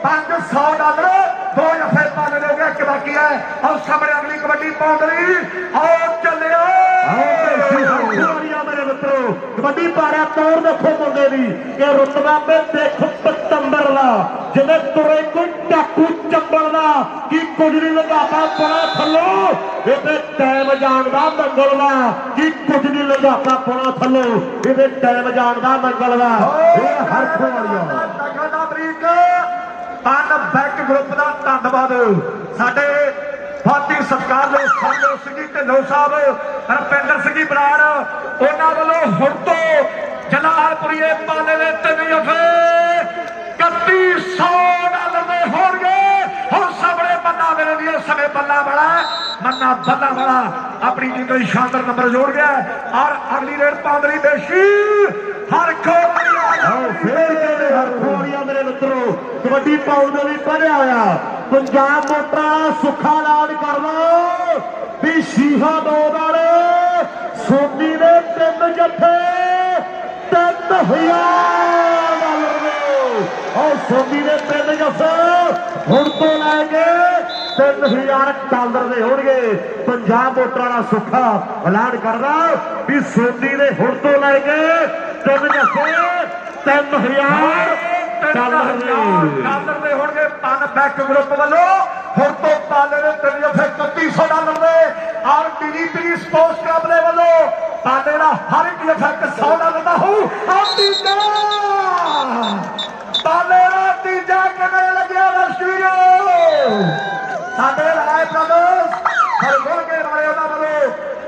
$500 2 ਜੱਫੇ ਪਾਣੇ ਹੋ ਗਏ ਕਿ ਬਾਕੀ ਹੈ। ਆਓ ਸਾਹਮਣੇ ਅਗਲੀ ਕਬੱਡੀ ਪਾਉਣ ਲਈ ਆਓ ਚੱਲਿਓ ਮੇਰੇ ਮਿੱਤਰੋ ਕਬੱਡੀ ਪਾੜਿਆ ਤੋੜ ਦੇਖੋ ਮੁੰਡੇ ਦੀ ਕਿ ਰੁਤਬਾ ਤੇ ਦੇਖ ਪਤੰਬਰ ਦਾ ਜਿਵੇਂ ਤੁਰੇ ਕੋਈ ਟਾਕੂ ਚੰਬਲ ਦਾ ਕੀ ਕੁਝ ਨਹੀਂ ਲਗਾਤਾ ਪੜਾ ਥੱਲੋਂ ਇਹਦੇ ਟਾਈਮ ਜਾਣ ਦਾ ਮੰਗਲ ਦਾ ਕੀ ਕੁਝ ਨਹੀਂ ਲਗਾਤਾ ਪੜਾ ਥੱਲੋਂ ਇਹਦੇ ਟਾਈਮ ਜਾਣ ਦਾ ਮੰਗਲ ਦਾ ਇਹ ਹਰਖ ਵਾਲੀਆ ਤਗੜਾ ਬਰੀਕ ਤਨ ਬੈਕ ਗਰੁੱਪ ਦਾ ਧੰਨਵਾਦ ਸਾਡੇ ਫਾਤੀ ਸਤਿਕਾਰ ਦੇ ਸੰਜੋ ਸਿੰਘ ਜੀ ਢਿੱਲੋਂ ਸਾਹਿਬ ਰਪਿੰਦਰ ਸਿੰਘ ਜੀ ਬਰਾੜ ਉਹਨਾਂ ਵੱਲੋਂ ਹੁਣ ਤੋਂ ਜਲਾਲਪੁਰੀਏ ਪਾਲੇ ਦੇ 3 ਜੱਫੇ $3100 ਦੇ ਹੋਣਗੇ। ਹੁਣ ਸਾਹਮਣੇ ਬੰਦਾ ਮੇਰੇ ਲਈ ਸਮੇਂ ਬੱਲਾ ਵਾਲਾ ਆਪਣੀ ਟੀਮ ਲਈ ਸ਼ਾਨਦਾਰ ਨੰਬਰ ਜੋੜ ਗਿਆ ਔਰ ਅਗਲੀ ਰੇਡ ਪਾਉਣ ਲਈ ਬੇਸ਼ੀ ਹਰਖੋ ਵਾਲੀਆ ਮੇਰੇ ਮਿੱਤਰੋ ਕਬੱਡੀ ਪਾਉਣ ਦੇ ਲਈ ਵਧਿਆ ਹੋਇਆ ਪੰਜਾਬ ਮੋਟਰਾਂ ਸੁੱਖਾ ਐਲਾਨ ਕਰ ਲਓ ਵੀ ਸ਼ੀਹਾ 2 ਵਾਲੇ ਸੋਨੀ ਦੇ 3 ਜੱਫੇ $3000 ਔਰ ਸੋਨੀ ਦੇ 3 ਜੱਫੇ ਹੁਣ ਤੋਂ ਲੈ ਕੇ $3000 ਦੇ ਹੋਣਗੇ। ਪੰਜਾਬ ਮੋਟਰਾਂ ਦਾ ਸੁੱਖਾ ਐਲਾਨ ਕਰਦਾ ਵੀ ਸੋਨੀ ਦੇ ਹੁਣ ਤੋਂ ਲੈ ਕੇ 3 ਜੱਫੇ $3000 ਦੇ ਹੋਣਗੇ। ਤਨ ਬੈਕ ਗਰੁੱਪ ਵੱਲੋਂ ਹੁਣ ਤੋਂ ਪਾਲੇ ਦੇ 3 ਜੱਫੇ $3100 ਦੇ ਔਰ ਡੀਡੀ ਸਪੋਰਟਸ ਕਲੱਬ ਦੇ ਵੱਲੋਂ ਪਾਲੇ ਦਾ ਹਰ ਇੱਕ ਜੱਫਾ $100 ਦਾ ਹੋਊ। ਪਾਲੇ ਦਾ ਤੀਜਾ ਕਿਵੇਂ ਲੱਗਿਆ ਦਰਸ਼ਕੋ ਸਾਡੇ ਰਾਏ ਬ੍ਰਦਰਸ ਹਰਗੋਲ ਕੇ ਵਾਲੇ ਉਹਨਾਂ ਵੱਲੋਂ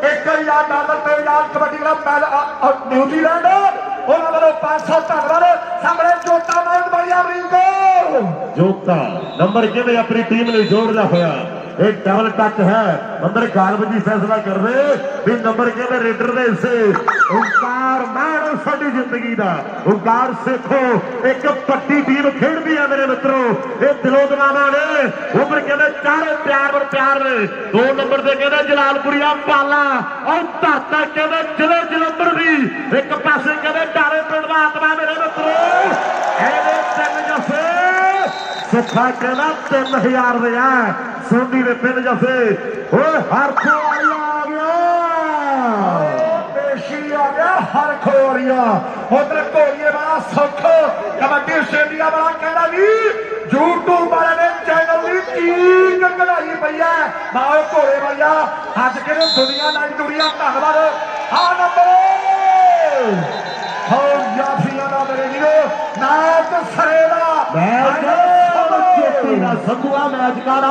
$1000 ਤੇ ਆਜ਼ਾਦ ਕਬੱਡੀ ਕਲੱਬ ਨਿਊਜ਼ੀਲੈਂਡ ਉਹਨਾਂ ਵੱਲੋਂ 500 ਧੰਨਵਾਦ। ਸਾਹਮਣੇ ਜੋਤਾ ਨਾਲ ਬੜੀਆ ਅਮਰੀਕ ਜੋਤਾ ਨੰਬਰ ਕਿਵੇਂ ਆਪਣੀ ਟੀਮ ਲਈ ਜੋੜਦਾ ਹੋਇਆ ਇਹ ਡਬਲ ਟੱਚ ਹੈ ਅੰਦਰ ਗਾਲਬ ਜੀ ਫੈਸਲਾ ਕਰਦੇ ਵੀ ਨੰਬਰ ਕਿਵੇਂ ਰੇਡਰ ਦੇ ਹਿੱਸੇ ਓਂਕਾਰ ਮਾਣ ਸਾਡੀ ਜ਼ਿੰਦਗੀ ਦਾ ਓਂਕਾਰ ਸਿੱਖੋ ਇੱਕ ਪੱਟੀ ਟੀਮ ਖੇਡਦੀ ਆ ਮੇਰੇ ਮਿੱਤਰੋ ਇਹ ਦਿਲੋਂ ਦਿਮਾਗਾਂ ਨੇ ਉਪਰ ਕਹਿੰਦੇ ਚਾਰੇ ਪਿਆਰ ਨੇ 2 ਨੰਬਰ ਤੇ ਕਹਿੰਦੇ ਜਲਾਲਪੁਰੀਆ ਪਾਲਾ ਔਰ ਧਰਤਾ ਕਹਿੰਦੇ ਜ਼ਿਲ੍ਹੇ ਜਲੰਧਰ ਦੀ ਇੱਕ ਪਾਸੇ ਕਹਿੰਦੇ ਡਾਰੇ ਪਿੰਡ ਦਾ ਆਤਮਾ ਮੇਰੇ ਮਿੱਤਰੋ ਇਹਦੇ 3 ਜੱਫੇ ਸੁੱਖਾ ਕਹਿੰਦਾ 3000 ਦੇ ਆ ਸੋਨੀ ਦੇ 3 ਜੱਫੇ ਓਏ ਹਰਖੋ ਵਾਲੀਆ ਆ ਗਿਆ हर खोरिया उधर घोड़िए वाला सुख कबड्डी आस्ट्रेलिया वाला कहना जी यूट्यूब वाले ने चैनल की चीज कढ़ाई पई है माओ घोड़े वालिया अज के दुनिया नाल दुनिया धन्नवाद आ नंबर हो याफिया दा मेरे वीरो नाच सरेदा संधुआ मैच कर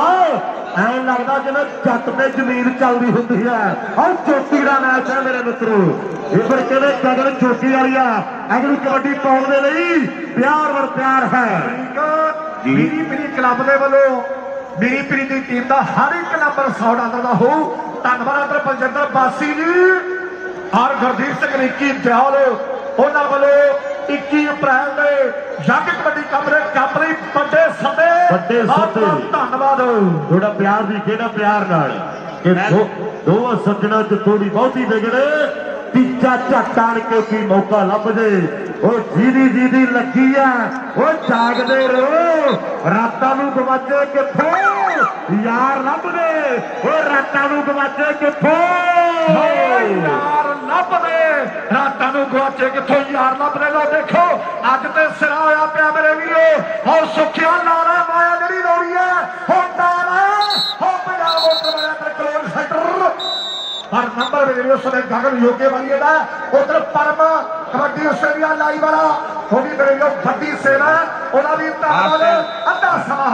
ਐਂ ਲੱਗਦਾ ਜਿਵੇਂ ਜੱਟ ਤੇ ਜ਼ਮੀਨ ਚੱਲਦੀ ਹੁੰਦੀ ਹੈ ਔਰ ਚੋਟੀ ਦਾ ਮੈਚ ਹੈ ਮੇਰੇ ਮਿੱਤਰੋ ਇਹ ਫਿਰ ਕਹਿੰਦੇ ਗਗਨ ਚੋਟੀ ਵਾਲੀ ਆ ਅਗਲੀ ਕਬੱਡੀ ਪਾਉਣ ਦੇ ਲਈ ਪਿਆਰ ਵਰ ਪਿਆਰ ਹੈ ਮੇਰੀ ਪੀਰੀ ਕਲੱਬ ਦੇ ਵੱਲੋਂ ਮੇਰੀ ਪੀਰੀ ਦੀ ਟੀਮ ਦਾ ਹਰ ਇੱਕ ਨੰਬਰ 100 ਡਾਲਰ ਦਾ ਹੋਊ ਧੰਨਵਾਦ ਅੰਦਰ ਬਲਜਿੰਦਰ ਬਾਸੀ ਜੀ ਔਰ ਗੁਰਦੀਪ ਸਿੰਘ ਰਿੱਕੀ ਦਿਆਲ ਉਹਨਾਂ ਵੱਲੋਂ 21 ਅਪ੍ਰੈਲ ਦੇ ਜੱਗ ਕਬੱਡੀ ਕੱਪ ਲਈ ਵੱਡੇ ਸੱਦੇ ਧੰਨਵਾਦ ਥੋੜਾ ਪਿਆਰ ਦੀ ਕਿਹੜਾ ਪਿਆਰ ਨਾਲ ਕਿ ਦੋਵਾਂ ਸੱਜਣਾ ਚ ਥੋੜੀ ਬਹੁਤੀ ਵਿਗੜੇ ਤੀਜਾ ਝੱਟ ਆਣ ਕੇ ਕੀ ਮੌਕਾ ਲੱਭ ਜੇ ਉਹ ਜਿਹਦੀ ਲੱਗੀ ਆ ਉਹ ਜਾਗਦੇ ਰਹੋ ਰਾਤਾਂ ਨੂੰ ਗਵਾਚੇ ਕਿੱਥੋਂ ਯਾਰ ਲੱਭਦੇ ਉਹ ਰਾਤਾਂ ਨੂੰ ਗਵਾਚੇ ਕਿੱਥੋਂ ਯਾਰ ਲੱਭਦੇ ਰਾਤਾਂ ਨੂੰ ਗਵਾਚੇ ਕਿੱਥੋਂ ਯਾਰ ਲੱਭਦੇ ਲੋ ਦੇਖੋ ਅੱਜ ਤੇ ਸਿਰਾ ਹੋਇਆ ਪਿਆ ਮੇਰੇ ਵੀਰੋ ਹੋਰ ਸੁੱਖਿਆ ਲਾਲਾ ਮਾਇਆ ਜਿਹੜੀ ਲੋੜੀ ਹੈ ਹੁਣ ਦਾਣਾ ਹੋ ਪੰਜਾਬ ਮੋਟਰ ਵਾਲਾ ਕੰਟਰੋਲ ਸੈਂਟਰ पर नंबर में वीडियो सुने गगन योगे वाली है उधर परम कबड्डी आस्ट्रेलिया लाइव वाला वो भी मेरे लोग बड़ी सेना ओला भी धन्यवाद अद्धा समा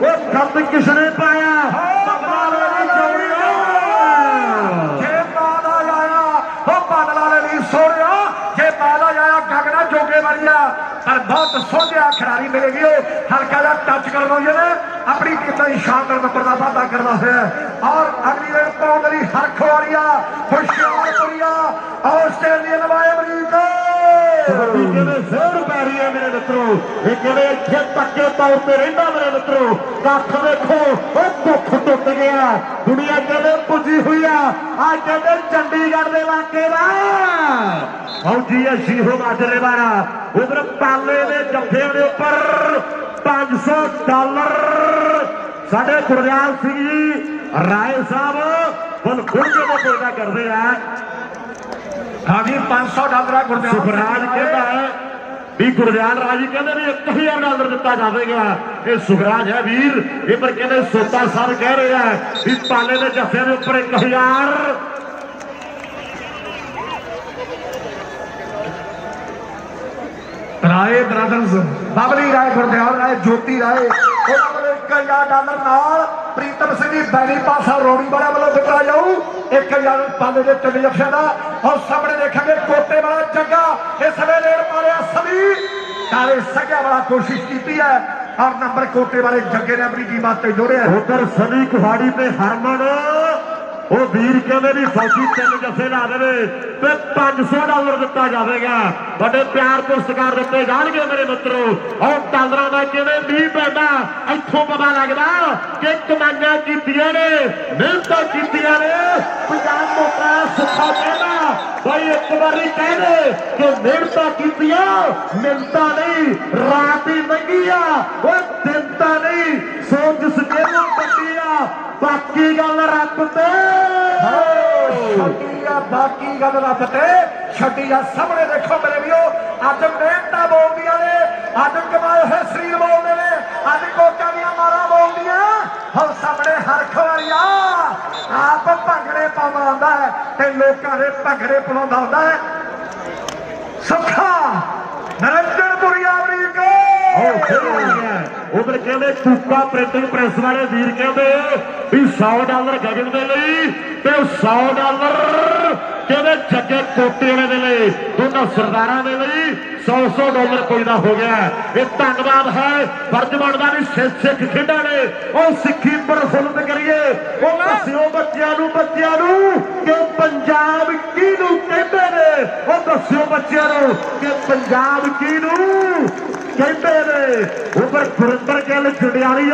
वो गंद किसने पाया पर बहुत सोझा खिलाड़ी मिलेगी हल्का जा टच कर दो अपनी टीम का शानदार नंबर का वादा करना है और अगली रेड पाउंडरी हरख वालिया खुशियारिया ऑस्ट्रेलियन वाले अमरीका मेरे मित्रों इतने पक्के तौर पर रहा मेरे मित्रों कख देखो दुख टुट गया दुनिया कहते पुजी हुई है आज कहते चंडीगढ़ के इलाके का फौजी है शीहो माजरे वाला उधर पाले ने जफे के उपर $500 साढ़े गुरदयाल सिंह जी राय साहब बुल खुल के पैदा करते हैं हाँ जी $500 गुरदयाल सुखराज कहता है भी गुरदयाल राजी कहते भी $1000 दिता जाएगा ये सुखराज है वीर ये पर कहते सोता साहब कह रहे हैं भी पाले ने जफे के उपर 1000 राय ब्रदर्स बबली राय गुरदयाल राय ज्योति राय $1000 नाल प्रीतम सिंह जी बैरी पासा रोड़ी वाले वालों दिता जाऊ 1000 पाले के चले जफे का और सामने देखेंगे कोटे वाला जग्गा इस वे रेड मारे सभी काले सग्या वाला कोशिश की है और नंबर कोटे वाले जग्गे ने अपनी टीम वास्ते जोड़े उधर सनी कुहाड़ी पे हरमन वो वीर कहते भी फौजी 3 जफे ला दे तो $500 दिता जाएगा बड़े प्यार पुरस्कार दिते जाएंगे मेरे मित्रों और डॉलर का कहते भी पैदा इतों पता लगता कि कमाइयां कीतियां ने मेहनत कीतियां ने पंजाब मोटा सुखा कहना भाई एक बारी कह दे कि मेहनत कीतियां मिलता नहीं रात ही मंगी वो दिनता नहीं सोच सकेलो बटिया बाकी गल रब ते बाकी गल रब ते छड्डी आ सामने देखो मेरे वीरो अज मेहनत बोलदियां ने अज कमाए हुए शरीर बोलते ने अज कोचा दियां मारा बोलदियां और सामने हरख वालिया आप भंगड़े पाउंदा हुंदा है ते लोकां दे भंगड़े पलाउंदा हुंदा है सुखा नरेंद्रपुरी अमरीका उधर कहते कूका प्रिंटिंग प्रेस वाले वीर कहते भी $100 गगन के लिए $100 कहते जगे कोटे वाले के लिए दोनों सरदारों के लिए $100 कोई ना हो गया ये धन्यवाद है फर्ज बनता भी सिख खेडा ने और सिखी प्रफुल्लित करिए दस्यो बच्चों कि पंजाब किनू कहते ने दस्यो बच्चों कि पंजाब किनू कहते ने उपर गुरिंदर गिल जंडियाली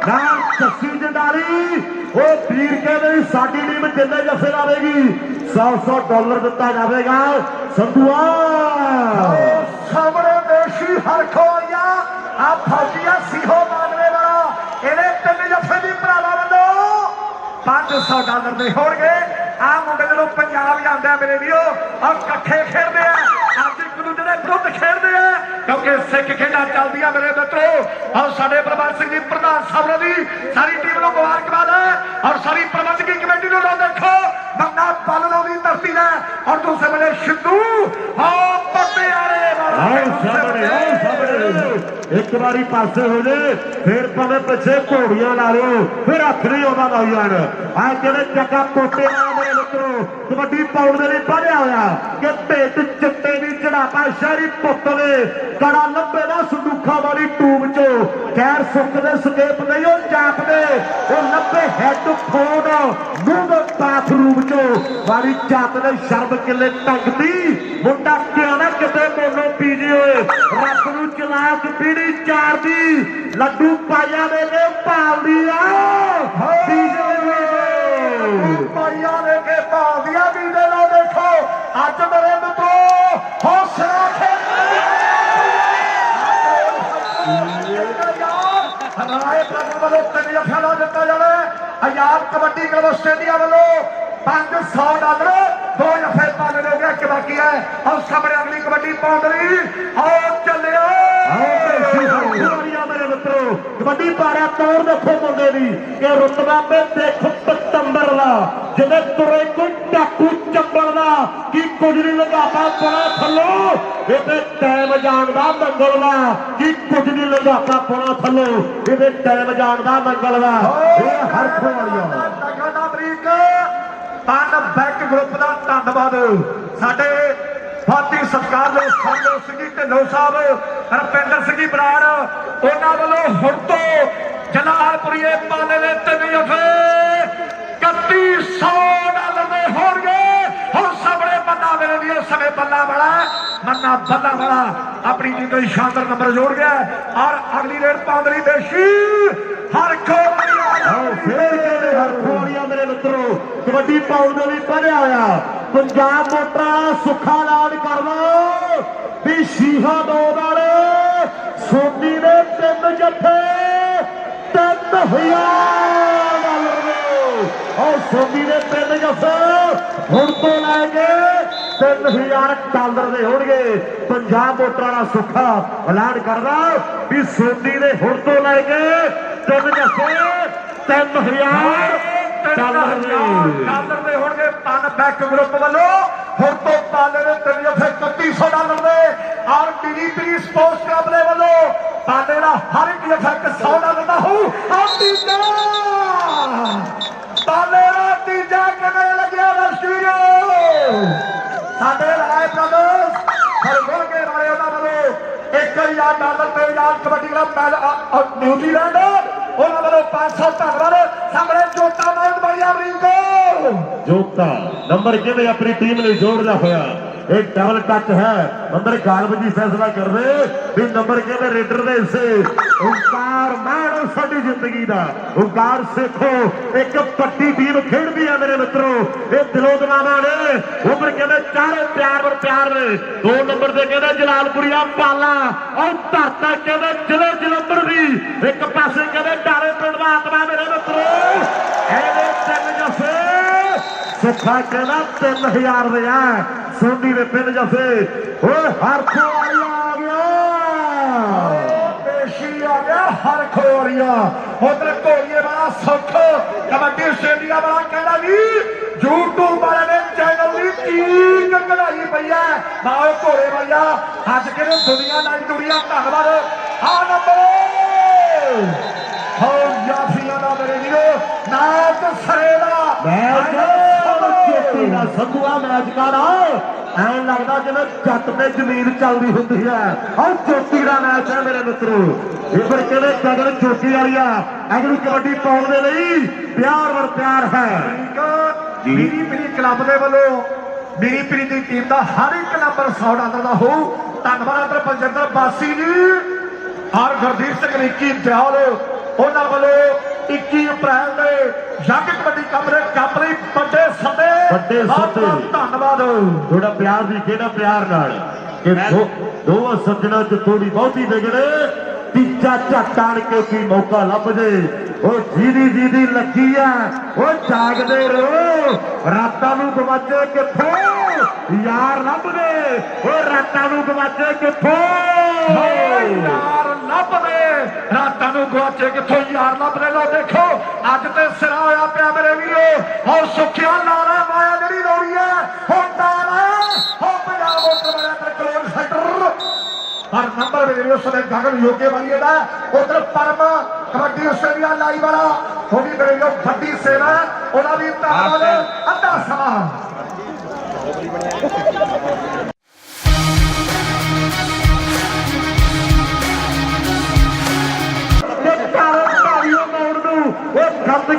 नाम चस्सी जंडाली वो वीर कहते साडी टीम जिन्ने जफे लावेगी $100 दिता जाएगा संधुआ सामने देशी हरखोया $500 ਦੇ ਹੋਣਗੇ। ਆ ਮੁੰਡੇ ਜਦੋਂ ਪੰਜਾਬ ਜਾਂਦਾ ਮੇਰੇ ਵੀਰੋ ਔਰ ਇਕੱਠੇ ਖੇਡਦੇ ਆ, ਅੱਜ ਇੱਕ ਦੂਜੇ ਦੇ ਵਿਰੁੱਧ ਖੇਡਦੇ ਆ, ਕਿਉਂਕਿ ਸਿੱਖ ਖੇਡਾਂ ਚੱਲਦੀਆਂ ਮੇਰੇ ਮਿੱਤਰੋ। ਔਰ ਸਾਡੇ ਪ੍ਰਬੰਧਕ ਸਿੰਘ ਜੀ ਪ੍ਰਧਾਨ ਸਾਹਿਬ ਦੀ ਸਾਰੀ ਟੀਮ ਨੂੰ ਮੁਬਾਰਕਬਾਦ ਹੈ ਔਰ ਸਾਰੀ ਪ੍ਰਬੰਧਕੀ ਕਮੇਟੀ ਨੂੰ ਲੋ ਦੇਖੋ ਬੰਦਾ ਪਾਲਣੋਂ ਦੀ ਧਰਤੀ ਦਾ ਔਰ ਦੂਸਰੇ ਵੇਲੇ ਸਿੱਧੂ ਪੱਤੇ ਵਾਲੇ ਇੱਕ ਵਾਰੀ ਪਾਸੇ ਹੋ ਜੇ ਫਿਰ ਭਾਵੇਂ ਪਿੱਛੇ ਘੋੜੀਆਂ ਲਾ ਲਿਓ, ਫਿਰ ਹੱਥ ਨਹੀਂ ਆਉਂਦਾ ਨੌਜਵਾਨ। ਆ ਜਿਹੜੇ ਚੱਕਾ ਪੋਟੇ ਵਾਲਾ ਮੇਰੇ ਮਿੱਤਰੋ ਕਬੱਡੀ ਪਾਉਣ ਦੇ ਲਈ ਵਧਿਆ ਹੋਇਆ ਕਿ ਢਿੱਡ ਚਿੱਟੇ ਦੀ ਚੜਾਪਾ ਸ਼ਹਿਰੀ ਪੁੱਤ ਦੇ ਕੜਾ ਲੱਭੇ ਨਾ ਸੰਦੂਖਾਂ ਵਾਲੀ ਟੂਬ ਚੋਂ। ਖੈਰ ਸੁੱਕ ਦੇ ਸਕੇਪ ਨਹੀਂ ਉਹ ਚਾਪਦੇ, ਉਹ ਲੱਭੇ ਹੈੱਡਫੋਨ ਮੂੰਹ ਦੇ ਬਾਥਰੂਮ ਚੋਂ ਵਾਲੀ ਚਾਪ ਦੇ ਸ਼ਰਬ ਕਿੱਲੇ ਟੰਗਦੀ ਮੁੰਡਾ ਕਿਉਂ ਨਾ ਕਿਤੇ ਮੋਨੋ ਪੀਜੀ ਹੋਏ। ਰੱਬ ਨੂੰ ਚਲਾਕ ਪੀੜੀ ਚਾਰ ਦੀ ਲੱਡੂ ਪਾਈਆਂ ਦੇ ਕੇ ਭਾਲਦੀ ਆ ਪਾਈਆਂ ਦੇ ਕੇ ਭਾਲਦੀ ਆ ਵੀ ਦੇ ਲੋ ਦੇਖੋ ਅੱਜ ਮੇਰੇ ਮਿੱਤਰੋ ਹੌਸਲਾ ਰਾਏ ਪ੍ਰਭੂ ਵੱਲੋਂ 3 ਜੱਫਿਆਂ ਦਾ ਦਿੱਤਾ ਜਾਵੇ। ਆਜ਼ਾਦ ਕਬੱਡੀ ਕਲੱਬ ਆਸਟ੍ਰੇਲੀਆ ਵੱਲੋਂ $500 2 ਜੱਫੇ ਪਾਲਣੇ ਹੋ ਗਿਆ ਇੱਕ ਬਾਕੀ ਹੈ। ਔਰ ਸਾਹਮਣੇ ਅਗਲੀ ਕਬੱਡੀ ਪਾਉਣ ਲਈ ਆਓ ਚੱਲਿਓ ਮੇਰੇ ਮਿੱਤਰੋ ਕਬੱਡੀ ਪਾੜਿਆ ਤੌਰ ਦੇਖੋ ਮੁੰਡੇ ਦੀ ਕਿ ਰੁਤਬਾ ਤੇ ਦੇਖੋ ਪਤੰਬਰ ਦਾ ਜਿਵੇਂ ਤੁਰੇ ਕੋਈ ਟਾਕੂ ਚੱਬਲ ਦਾ ਕੀ ਕੁਝ ਨਹੀਂ ਲਗਾਪਾ ਪਣਾ ਥੱਲੋਂ ਇਹਦੇ ਟਾਈਮ ਜਾਣ ਦਾ ਮੰਗਲ ਦਾ ਕੀ ਕੁਝ ਨਹੀਂ ਲਗਾਪਾ ਪਣਾ ਥੱਲੋਂ ਇਹਦੇ ਟਾਈਮ ਜਾਣ ਦਾ ਮੰਗਲ ਦਾ ਇਹ ਹਰਖ ਵਾਲੀਆ ਅਮਰੀਕ ਤਨ ਬੈਕ ਗਰੁੱਪ ਦਾ ਧੰਨਵਾਦ। ਸਾਡੇ ਬਾਤੀ ਸਤਿਕਾਰ ਦੇ ਸੰਜੋ ਸਿੰਘ ਢਿੱਲੋਂ ਸਾਹਿਬ ਰਪਿੰਦਰ ਸਿੰਘ ਬਰਾੜ ਉਹਨਾਂ ਵੱਲੋਂ ਹੁਣ ਤੋਂ ਜਲਾਲਪੁਰੀਏ ਪਾਲੇ ਦੇ 3 ਜੱਫੇ $3100 ਦੇ ਹੋਣਗੇ। ਹੁਣ ਸਾਹਮਣੇ ਬੰਦਾ ਮੇਰੇ ਵੀਰੋ ਸਮੇਂ ਬੱਲਾ ਵਾਲਾ ਮੰਨਾ ਬੱਲਾ ਵਾਲਾ ਆਪਣੀ ਟੀਮ ਤੋਂ ਸ਼ਾਨਦਾਰ ਨੰਬਰ ਜੋੜ ਗਿਆ ਔਰ ਅਗਲੀ ਰੇਡ ਪਾਉਂਦਰੀ ਦੇਸ਼ੀ ਹਰਖੋ ਮੇਰੇ ਮਿੱਤਰੋ ਕਬੱਡੀ ਪਾਉਣ ਦੇ ਲਈ ਵਧਿਆ ਹੋਇਆ ਪੰਜਾਬ ਮੋਟਰਾਂ ਸੁੱਖਾ ਐਲਾਨ ਕਰ ਲਓ ਵੀ ਸ਼ੀਹਾ 2 ਵਾਲੇ ਸੋਨੀ ਦੇ 3 ਜੱਫੇ $3000 ਔਰ ਸੋਨੀ ਦੇ 3 ਜੱਫੇ ਹੁਣ ਤੋਂ ਲੈ ਕੇ $3000 ਦੇ ਹੋਣਗੇ। ਪੰਜਾਬ ਮੋਟਰਾਂ ਦਾ ਸੁੱਖਾ ਐਲਾਨ ਕਰਦਾ ਵੀ ਸੋਨੀ ਦੇ ਹੁਣ ਤੋਂ ਲੈ ਕੇ 3 ਜੱਫੇ $3000 ਦੇ ਹੋਣਗੇ। ਪਨ ਬੈਕ ਗਰੁੱਪ ਵੱਲੋਂ ਹੁਣ ਤੋਂ ਪਾਲੇ ਦੇ 3 ਜੱਫੇ $3100 ਦੇ ਔਰ ਡੀਡੀਪੀ ਸਪੋਰਟਸ ਕਲੱਬ ਦੇ ਵੱਲੋਂ ਪਾਲੇ ਦਾ ਹਰ ਇੱਕ ਜੱਫਾ $100 ਦਾ ਹੋਊ। ਤੀਜਾ ਪਾਲੇ ਦਾ ਤੀਜਾ ਕਿਵੇਂ ਲੱਗਿਆ ਦਰਸ਼ਕੋ ਸਾਡੇ ਰਾਏ ਬ੍ਰਦਰਸ ਹਰਗੁਣ ਕੇ ਵਾਲੇ ਉਹਨਾਂ ਵੱਲੋਂ $1000 ਤੇ ਆਜ਼ਾਦ ਕਬੱਡੀ ਕਲੱਬ ਨਿਊਜ਼ੀਲੈਂਡ ਉਹਨਾਂ ਵੱਲੋਂ 500 ਧੰਨਵਾਦ। ਸਾਹਮਣੇ ਜੋਤਾ ਮੌਤ ਬੜੀਆ ਅਮਰੀਕੋ ਜੋਤਾ ਨੰਬਰ ਕਿਵੇਂ ਆਪਣੀ ਟੀਮ ਲਈ ਜੋੜਦਾ ਹੋਇਆ ਇਹ ਡਬਲ ਟੱਚ ਹੈ। ਨੰਬਰ ਗਾਲਬ ਜੀ ਫੈਸਲਾ ਕਰਦੇ ਵੀ ਨੰਬਰ ਕਿਵੇਂ ਰੇਡਰ ਦੇ ਹਿੱਸੇ ਓਂਕਾਰ ਮਾਣ ਸਾਡੀ ਜ਼ਿੰਦਗੀ ਦਾ ਓਂਕਾਰ ਸੇਖੋ ਇੱਕ ਪੱਟੀ ਟੀਮ ਖੇਡਦੀ ਆ ਮੇਰੇ ਮਿੱਤਰੋ। ਇਹ ਦਿਲੋਂ ਦਿਮਾਗਾਂ ਨੇ ਉਮਰ ਕਹਿੰਦੇ ਚਾਰੇ ਪਿਆਰ ਨੇ 2 ਨੰਬਰ ਤੇ ਕਹਿੰਦੇ ਜਲਾਲਪੁਰੀਆ ਪਾਲਾ ਔਰ ਧਰਤਾ ਕਹਿੰਦੇ ਜ਼ਿਲ੍ਹੇ ਜਲੰਧਰ ਦੀ ਇੱਕ ਪਾਸੇ ਕਹਿੰਦੇ ਡਾਲੇ ਪਿੰਡ ਦਾ ਆਤਮਾ ਮੇਰੇ ਮਿੱਤਰੋ। ਇਹਦੇ 3 ਜੱਫੇ ਸੁੱਖਾ ਕਹਿੰਦਾ 3000 ਦੇ ਆ ਸੋਨੀ ਦੇ 3 ਜੱਫੇ ਓਏ ਹਰਖੋ ਵਾਲੀਆ ਆ ਗਿਆ ਦੇਸ਼ੀ ਆ ਗਿਆ ਹਰਖੋ ਵਾਲੀਆ। ਉਧਰ ਘੋੜੀਏ ਵਾਲਾ ਸੁੱਖ ਕਬੱਡੀ ਆਸਟ੍ਰੇਲੀਆ ਵਾਲਾ ਕਹਿੰਦਾ ਵੀ YouTube ਵਾਲੇ ਨੇ ਚੈਨਲ ਦੀ ਚੀਕ ਕਢਾਈ ਪਈ ਹੈ ਬਾਓ ਘੋੜੇ ਵਾਲਿਆ। ਅੱਜ ਕਿਹੜੇ ਦੁਨੀਆ ਨਾਲ ਜੁੜੀਆਂ ਧੰਨਵਾਦ। ਆ ਨੰਬਰ ਹੋ ਜਾਫੀਆਂ ਦਾ ਮੇਰੇ ਵੀਰੋ ਨਾਚ ਸਰੇ ਦਾ ਚੋਟੀ ਦਾ ਸੰਧੂਆ ਮੈਚ ਕਰ ਐਂ ਲੱਗਦਾ ਜਿਵੇਂ ਜੱਟ ਤੇ ਜ਼ਮੀਨ ਚੱਲਦੀ ਹੁੰਦੀ ਹੈ। ਔਰ ਚੋਟੀ ਦਾ ਮੈਚ ਹੈ ਮੇਰੇ ਮਿੱਤਰੋ। ਇਹ ਫਿਰ ਕਹਿੰਦੇ ਗਗਨ ਚੋਟੀ ਵਾਲੀਆ ਅਗਲੀ ਕਬੱਡੀ ਪਾਉਣ ਦੇ ਲਈ ਪਿਆਰ ਹੈ। ਮੀਰੀ ਪੀਰੀ ਕਲੱਬ ਦੇ ਵੱਲੋਂ ਮੀਰੀ ਪੀਰੀ ਦੀ ਟੀਮ ਦਾ ਹਰ ਇੱਕ ਨੰਬਰ $100 ਦਾ ਹੋਊ। ਧੰਨਵਾਦ ਅੰਦਰ ਪੰਜਿੰਦਰ ਬਾਸੀ ਜੀ ਔਰ ਗੁਰਦੀਪ ਸਿੰਘ ਰਿੱਕੀ ਦਿਆਲ ਉਹਨਾਂ ਵੱਲੋਂ 21 ਅਪ੍ਰੈਲ ਦੇ ਜੱਗ ਕਬੱਡੀ ਕੱਪ ਲਈ ਵੱਡੇ ਸੱਦੇ ਧੰਨਵਾਦ। ਥੋੜਾ ਪਿਆਰ ਦੀ ਕਿਹੜਾ ਪਿਆਰ ਨਾਲ ਕਿ ਦੋਵਾਂ ਸੱਜਣਾ ਚ ਥੋੜੀ ਬਹੁਤੀ ਵਿਗੜੇ तीजा झट आण के की मौका लभ जे जी लगी है जागदे रहो रातां नूं गवाचे कित्थों यार लभ दे रातां नूं गवाचे कित्थों यार लभ दे रातां नूं गवाचे कित्थों यार लभ दे। लो देखो अज ते सिरा होया पिया मेरे वीरो और सुखिया लाला माया जिहड़ी दौड़ी है हुण तारा हो पंजाब मोटर वाला ते करोड़ सेक्टर और नंबर मेरे उस समय गगन योगे वाली दा उधर परम कबड्डी आस्ट्रेलिया लाई वाला थोड़ी मेरे जो बड़ी सेवा उन्होंने भी धन्यवाद अद्धा समा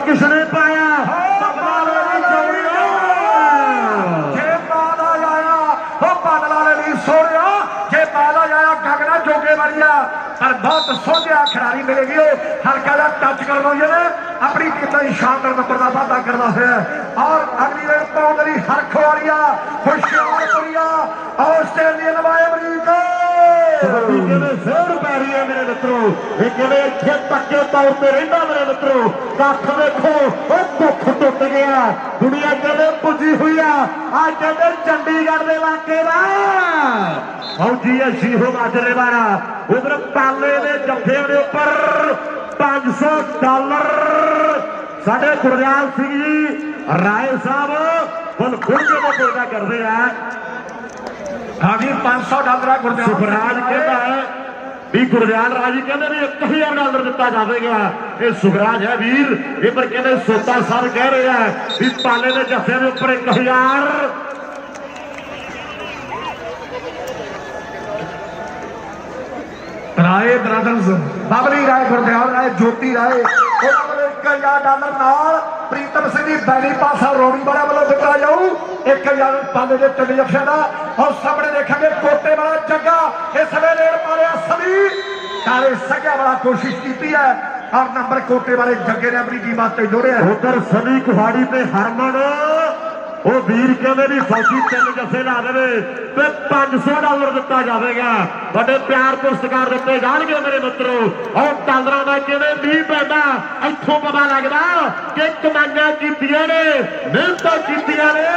किसने पाया जोगे वालिया पर बहुत सोझा खिलाड़ी मिलेगी हल्का जा टच करना ने अपनी टीम का शानदार नंबर का वादा करना है और अगली रेड पाउंड की हरख वालिया होशियारपुरिया ऑस्ट्रेलियन वाले अमरीका फिर पै रही है मेरे मित्रों इतने पक्के तौर पर रहा मेरे मित्रों कख देखो दुख टुट गया दुनिया कहते पुजी हुई है आज कहते चंडीगढ़ के इलाके का फौजी है शीहो माजरेवाला उधर पाले ने जफे के उपर $500 साढ़े गुरजाल सिंह जी राय साहब बल गुरजे का पैदा करते हैं। हाँ जी $500 गुरजाल सुखराज कहता है भी गुरजाल राजी कहते भी $1000 दिता जाएगा ये सुखराज है वीर ये पर कहते सोता सर कह रहे हैं भी पाले ने जफे के उपर 1000 राय ब्रदर्स बबली राय गुरदयाल राय ज्योति राय $1000 नाल प्रीतम सिंह जी बैली पासा रोड़ी वाला वालों दिता जाऊ 1000 पाले के तिल जफिया का और सामने देखेंगे कोटे वाला जग्गा इस वे रेड मारिया सभी काले सग्या वाला कोशिश की है और नंबर कोटे वाले जग्गे ने अपनी टीम वास्ते जोड़े उधर सनी कुहाड़ी पे हरमन वो वीर कहते भी फौजी 3 जफे ला दे तो $500 दिता जाएगा बड़े प्यार पुरस्कार दिते जाएंगे मेरे मित्रों और डॉलर का कहते नहीं पैदा इतों पता लगता कि कमाइयां कीतियां ने मेहनत कीतियां ने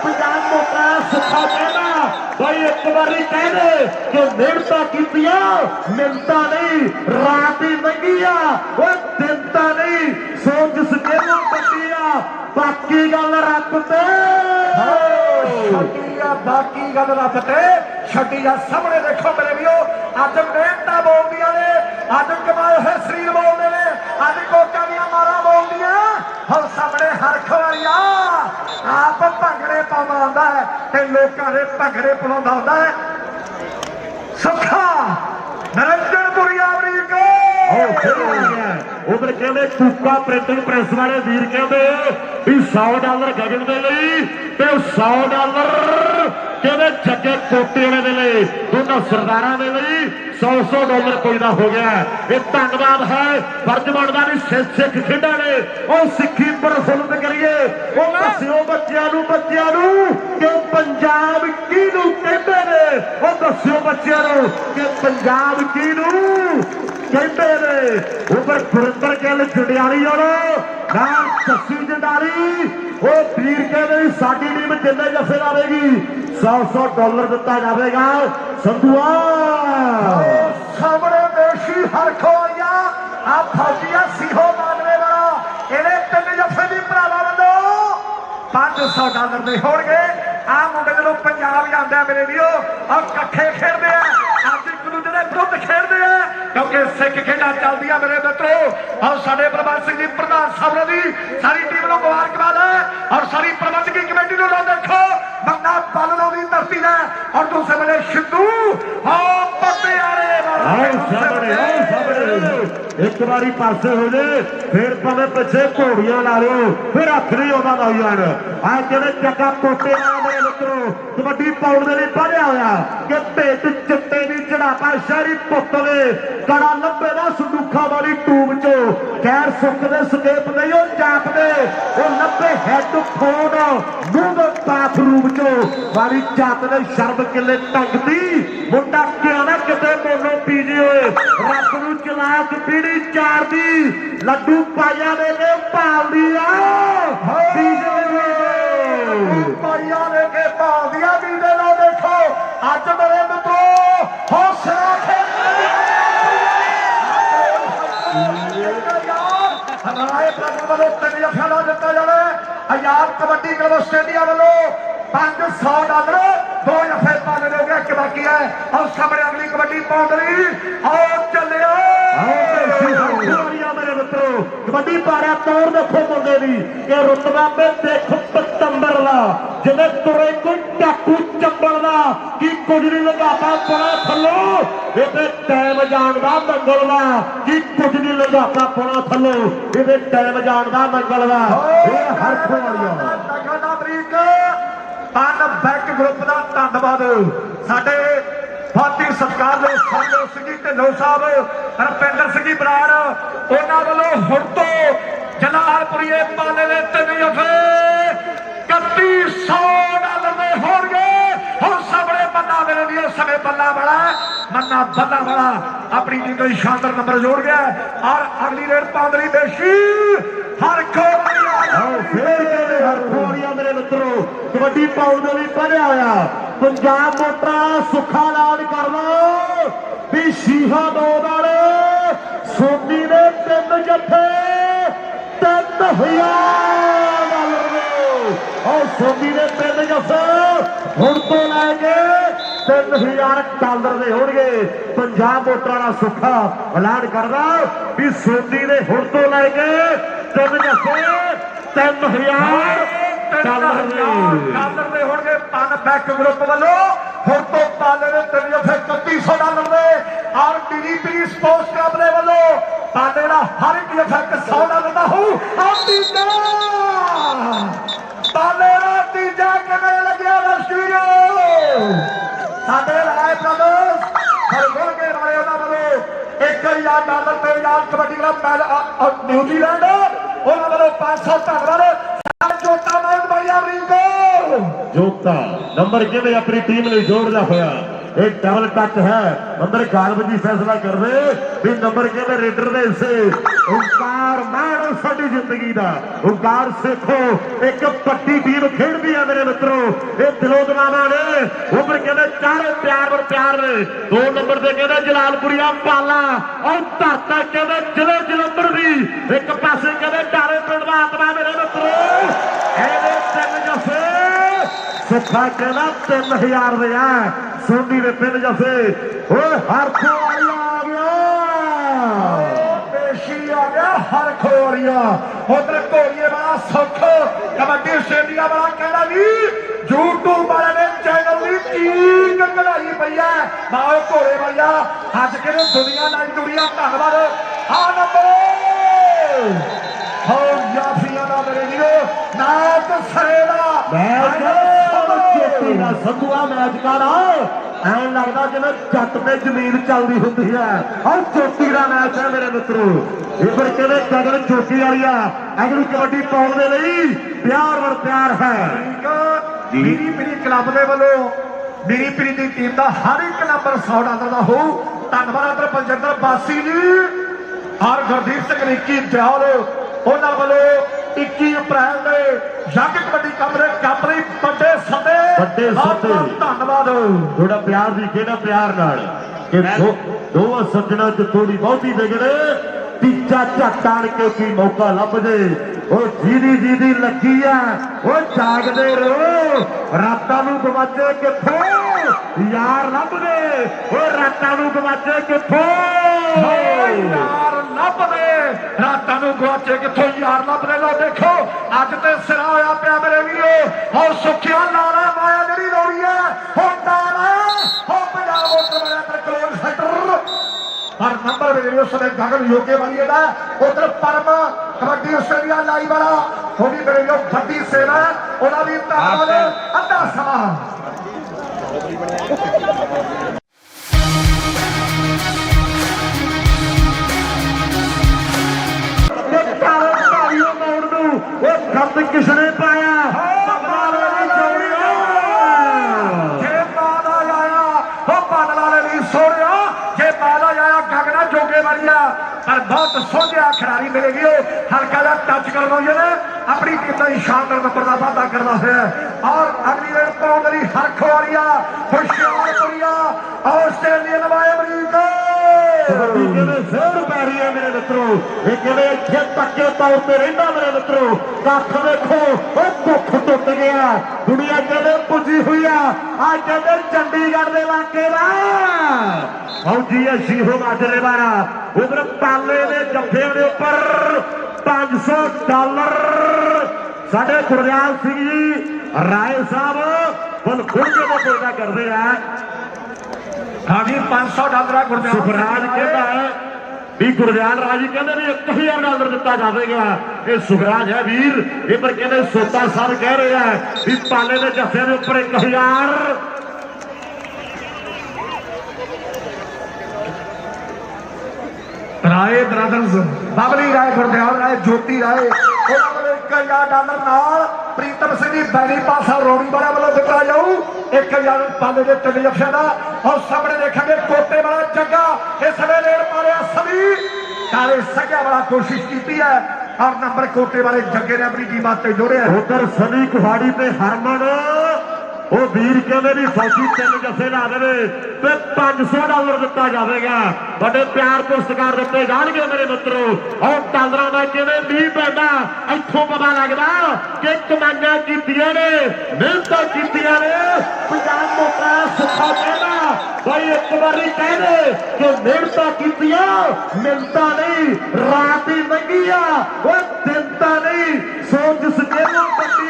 पंजाब मोटा सुखा कहना भाई एक बारी कह दे कि मेहनत कीतियां मिलता नहीं रात ही मंगी वो दिनता नहीं सोच सके बंदिया बाकी गल रब ते बाकी गल रब ते छड्डी आ सामने देखो मेरे वीरो अज मेहनत बोलदियां ने अज कमाए हुए शरीर बोलते ने अज कोटा दी मारा बोलदियां और सामने हरख वालिया आप भंगड़े पाउंदा हुंदा है ते लोकां दे भंगड़े पलाउंदा हुंदा है सुखा नरंजनपुरी अमरीका उधर कहते कूका प्रिंटिंग प्रेस वाले वीर कहते भी $100 गगन के लिए $100 कहते जगे कोटे वाले लिए दोनों सरदारा के लिए $100 कोई ना हो गया। ये धन्यवाद है फर्ज बनता भी सिख खेडा ने और सिक्खी प्रफुल्लित करिए दस्यो बच्चों कि पंजाब किनू कहते ने दस्यो बच्चों कि पंजाब किनू कहते ने उपर गुरिंदर गिल जंडियाली नाम जस्सी जंडाली वो वीर कहते साडी टीम जिन्ने जफे लावेगी $100 दिता जाएगा। संधुआ सामने देशी हरख आइया आ फौजिया सीहो मानवे वाला इन्हें 3 जफे की भरावां वालों $500 दे होणगे। आ मुंडे जो पंजाब जांदा मेरे वीरो और कट्ठे खेडदे आ अज एक दूजे दे विरुद्ध खेडदे आ क्योंकि सिख खेडा चलदी आ मेरे मित्रों और साडे प्रबंध सिंह जी प्रधान साहब दी सारी टीम नूं मुबारकबाद है और सारी प्रबंधकी कमेटी नूं देखो बंदा पालनों की धरती है और दूसरे बड़े सिद्धू एक बारी पासे हो जाए फिर भावे पिछे घोड़ियां ला लो फिर हथ नहीं आता लाइयान आज जो जगह कोटे मेरे मित्रों कबड्डी पाउंड के लिए बढ़िया होया कि भेट चिट्टे की चढ़ापा शहरी पुतले कड़ा लंबे ना संदूखा वाली टूब चो खैर सुखते सकेप नहीं वो जापते वो लंबे हैडफोन मुंह बाथरूम चो वाली जात ने शर्म किले टंगती मुंडा क्या ना किते मोनो पीजे हुए रब नूं चलाक पीढ़ी 4 दी लड्डू पाइया दे के भालदी आ पाइया दे के भाल दिया डीजे लो देखो अज मेरे मित्रों हौसला राय प्रभु वालों 3 जफिया दिता जाए आजाद कबड्डी क्लब आस्ट्रेलिया वालों $500 2 जफे पाने हो गया कि बाकी है और सामने अगली कबड्डी पाउंडरी और चले मेरे मित्रों कबड्डी पारा तौर देखो मुंडे दी ये रुतबा में देखो पतंबर दा जिवें तुरे कोई टाकू चंबल दा की कुछ नहीं लगाता पड़ा थल्लो ये टाइम जानदा मंगल दा की कुछ नहीं लगाता पड़ा थल्लो ये टाइम जानदा मंगल दा ये हर खोलिया तगड़ा तरीक पन बैक ग्रुप का धन्यवाद साडे फाती सत्कार दे संजो सिंह ढिल्लों साहब रविंदर सिंह बराड़ उन्हां वालों हुण तो जलालपुरीए पाले दे 3 जफे $3100 में होणगे हुण सामने बल्ला मेरे लिए समय बल्ला बड़ा मन्ना बल्ला बड़ा अपनी टीम को शानदार नंबर जोड़ गया और अगली रेड पाउंडरी बेशी हर मेरे मित्रों कबड्डी पाउंडरी पढ़िया होया पंजाब मोटरा सुखा ऐलान कर लो भी शीहा 2 वाले सोनी ने 3 जफे $3000 और सोनी ने 3 जफे हुण तो लैके $3000 दे होणगे पंजाब मोटरा सुखा ऐलान करदा भी सोनी ने हुण तो लैके 3 जफे $3000 दे होणगे पन बैक ग्रुप वालों हुण तो पाले ने 3 जफे $3100 दे और डीडीपी स्पोर्ट्स क्लब दे वालों पाले दा हर एक जफा $100 दा हो और तीजा पाले दा तीजा किवें लग्या दर्शको साडे राय ब्रदर्स हरगुण के वाले उन्हां वालों $1000 पे याद कबड्डी क्लब न्यूजीलैंड उन्हां वालों 500 धन्यवाद जोता मैं बढ़िया रिंको जोता नंबर किवें अपनी टीम ने जोड़दा होया एक डबल टच है नंबर गालब जी फैसला कर रहे भी नंबर किवें रेडर दे से ओंकार मान साडी जिंदगी दा ओंकार सिखो एक पट्टी टीम खेडदी है मेरे मित्रों ये दिलों दवाना ने उम्र कहते चारों प्यार ने 2 नंबर से कहते जलालपुरिया पाला और धरता कहते जिले जलंधर दी एक पासे कहते डारे पिंड दा आत्मा मेरे मित्रों एदे 3 जफे सुखा कहना 3000 दे सोनी ने 3 जफे हर खोरिया आ गया पेशी आ गया हर खोरिया उधर कोरिए वाला सुख कबड्डी आस्ट्रेलिया वाला कहना भी यूट्यूब वाले ने चैनल की चीज कढ़ाई पई है नाल घोड़े वालिया अज के दुनिया नाल दुनिया धन्यवाद आ नंबर हो याफिया दा मेरे वीरो नाच सरेदा चोटी का संधुआ मैच कर ਐਂ लगता जिवें जट ते जमीन चलती होंगी है और चोटी का मैच है मेरे मित्रों इधर कहते गगन चोटी वाली अगली कबड्डी पाउण दे लई प्यार वर प्यार है मेरी पीरी क्लब दे वालों मेरी पीरी की टीम का हर एक नंबर $100 का हो धन्यवाद बलजिंदर बासी जी और गुरदीप सिंह रिक्की दयाल उन्होंने वालों 21 अप्रैल के जग कबड्डी कप लई बड़े सदे धन्यवाद थोड़ा प्यार दी केड़ा प्यार नाल कि दोवां सज्जणा च थोड़ी बहुती बिगड़े तीजा झट आण के की मौका लभ जे जीदी लगी है जागदे रहो रातां नूं गवाचे कित्थों यार लभ गए रातां नूं गवाचे कित्थों यार लभ गए रातां नूं गवाचे कित्थों यार लभ गए लो देखो अज ते सिरा होया पिया मेरे वीरो और सुखिया नारा माया जिहड़ी लोड़ी है हुण नारा हो पंजाब मोटर वाले क्लोज सेंटर और नंबर मेरे उस समय गगन योगे वाली है उधर परम कबड्डी आस्ट्रेलिया लाई वाला वो भी मेरे लिए बड़ी सेना उन्होंने भी धन्यवाद अद्धा समा किसने पाया जोगे वालिया पर बहुत सोझा खिलाड़ी मिलेगी हल्का जा टच करना जिन्हें अपनी टीम का शानदार नंबर का वादा करना है और अगली रेड पाउंड की हरख वाली खुशियारिया ऑस्ट्रेलियन वाले अमरीका जोर पै रही है मेरे मित्रों, इतने पक्के तौर पर रहा मेरे मित्रों। कख देखो दुख टुट गया, दुनिया कहते पुजी हुई है आज कहते चंडीगढ़ के इलाके का फौजी है शीहो माजरे वाला। उधर पाले ने जफे के उपर $500 साढ़े गुरदयाल सिंह जी राय साहब बल खुल के पैदा करते हैं। हाँ जी $500 सुखराज कहता है भी गुरदयाल राज जी कहते भी $1000 दिता जाएगा। ये सुखराज है वीर, ये पर कहते सोता सर कह रहे हैं भी पाले ने जफे के उपर 1000 राय ब्रदर्स बबली राय गुरदयाल राय ज्योति राय $1000 नाल प्रीतम सिंह जी बैरी पासा रोड़ी वाला वालों दिता जाऊ 1000 पाले के 3 जफिया का। और सामने देखेंगे कोटे वाला जग्गा इस वे रेड मारिया सभी काले सग्या वाला कोशिश की है और नंबर कोटे वाले जग्गे ने अपनी टीम से जोड़े। उधर सनी कुहाड़ी पे हरमन वो वीर कहते भी फौजी 3 जफे ला दे तो $500 दिता जाएगा। बड़े प्यार पुरस्कार दिते जाएंगे मेरे मित्रों। और डॉलर का कहते नहीं पैदा इतों पता लगता कि कमाइयां कीतियां ने मेहनत कीतियां ने। पंजाब मोटा सुखा कहना भाई एक बारी कह दे कि मेहनत कीतियां मिलता नहीं रात ही लंघी वो दिनता नहीं सोच सके बड़ी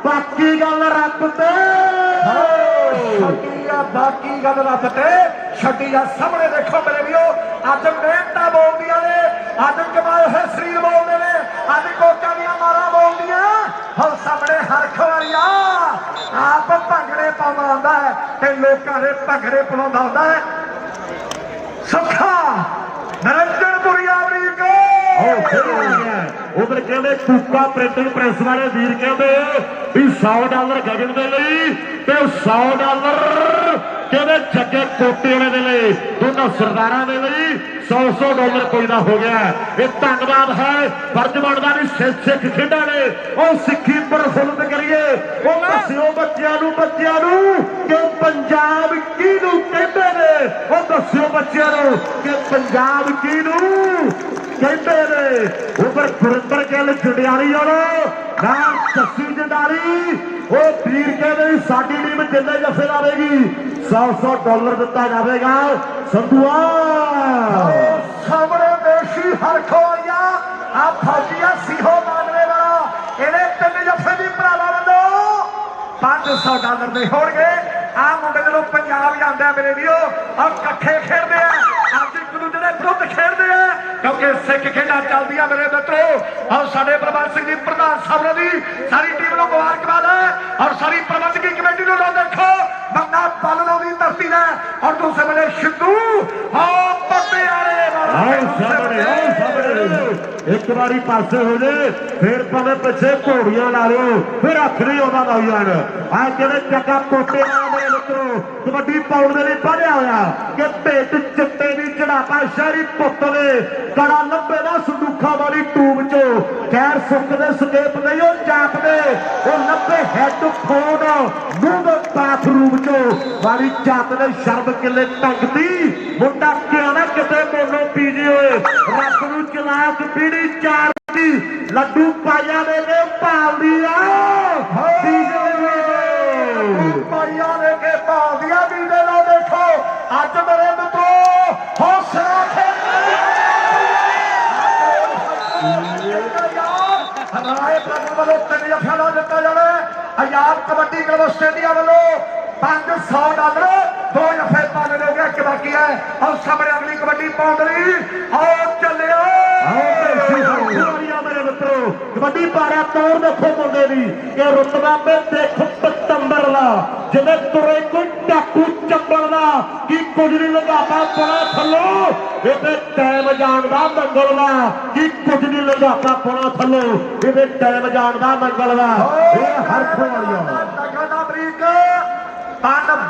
बाकी गल रब ते बाकी गल रब ते छड्डी आ। सामने देखो मेरे भी अज मेहनत बोलदियां ने अज कमाए हुए शरीर बोलते ने अज कोचा दियां मारा बोलदियां और सामने हरख वालिया आप भंगड़े पाउंदा आंदा है ते लोकां दे भंगड़े पलाउंदा आंदा है। सुखा नरंजनपुरी अमरीका उधर कहते कूका प्रिंटिंग प्रेस वाले वीर कहते भी $100 गगन के लिए ते $100 कहते जगे कोटे वाले के लिए दोनों सरदारों के लिए $100 कोई ना हो गया। ये धन्यवाद है फर्ज बनता भी सिख खेडा ने और सिक्खी प्रफुल्लित करिए दस्यो बच्चों कि पंजाब किनू कहते ने वो दस्यो बच्चों कि पंजाब किनू कहते ने। उपर गुरिंदर गिल जंडियाली नाम जस्सी जंडारी वो वीर कहते साडी टीम जिन्ने जफे लावेगी $100 दिता जाएगा। संधुआ सामने देशी हरख वालिया आ फौजिया सीहो मानवे वाला इन्हें 3 जफे की भरावां वालों $500 दे होणगे। आ मुंडे जदों पंजाब जांदे मेरे वीरो और कट्ठे खेडदे आ अज एक दूजे दे विरुद्ध खेडदे आ क्योंकि सिख खेडां चलदियां मेरे मित्रों। और साडे प्रबंध सिंह जी प्रधान साहब दी सारी टीम नूं मुबारकबाद है और सारी प्रबंधकी कमेटी नूं देखो बंदा पालनों की धरती है और दूसरे बने सिद्धू एक बारी पासे हो जाए फिर भावे पिछे घोड़ियां ला लो फिर हथ नहीं आता नौजवान आ कहते चक्का पोटे मेरे मित्रों कबड्डी पाउंड के लिए पढ़िया होया कि भेट चिट्टे की चढ़ापा शहरी पुत ने कड़ा लंबे ना संदूखा वाली टूब चो खैर सुखते सकेप नहीं वो चापते वो लंबे हैडफोन मूंह बाथरूम चो वाली चात ने शर्म किले टंगती मुंडा क्या ना किते मोनो पीजे हुए रब नूं चलाक पीड़ी चार लड्डू पाइया ने भाल दिया पाइया ने के भाल दिया बीजे लो देखो अज मेरे मित्रों हौसला राय प्रगट वालों 3 जफिया दिता जाना आजाद कबड्डी क्लब आस्ट्रेलिया वालों $500 2 जफे पाने हो गया कि बाकी है और सामने अगली कबड्डी पाउंडरी और चले मेरे मित्रों कबड्डी पारा तौर देखो मुंडे की कि रुतबा पे देखो पतंबर ला जिन्हें तुरे कोई डाकू चंबल का कि कुछ नहीं लगाता पड़ा थलो ये टाइम जानता मंगल का कि कुछ नहीं लगाता पड़ा थलो ये टाइम जानता मंगल का हर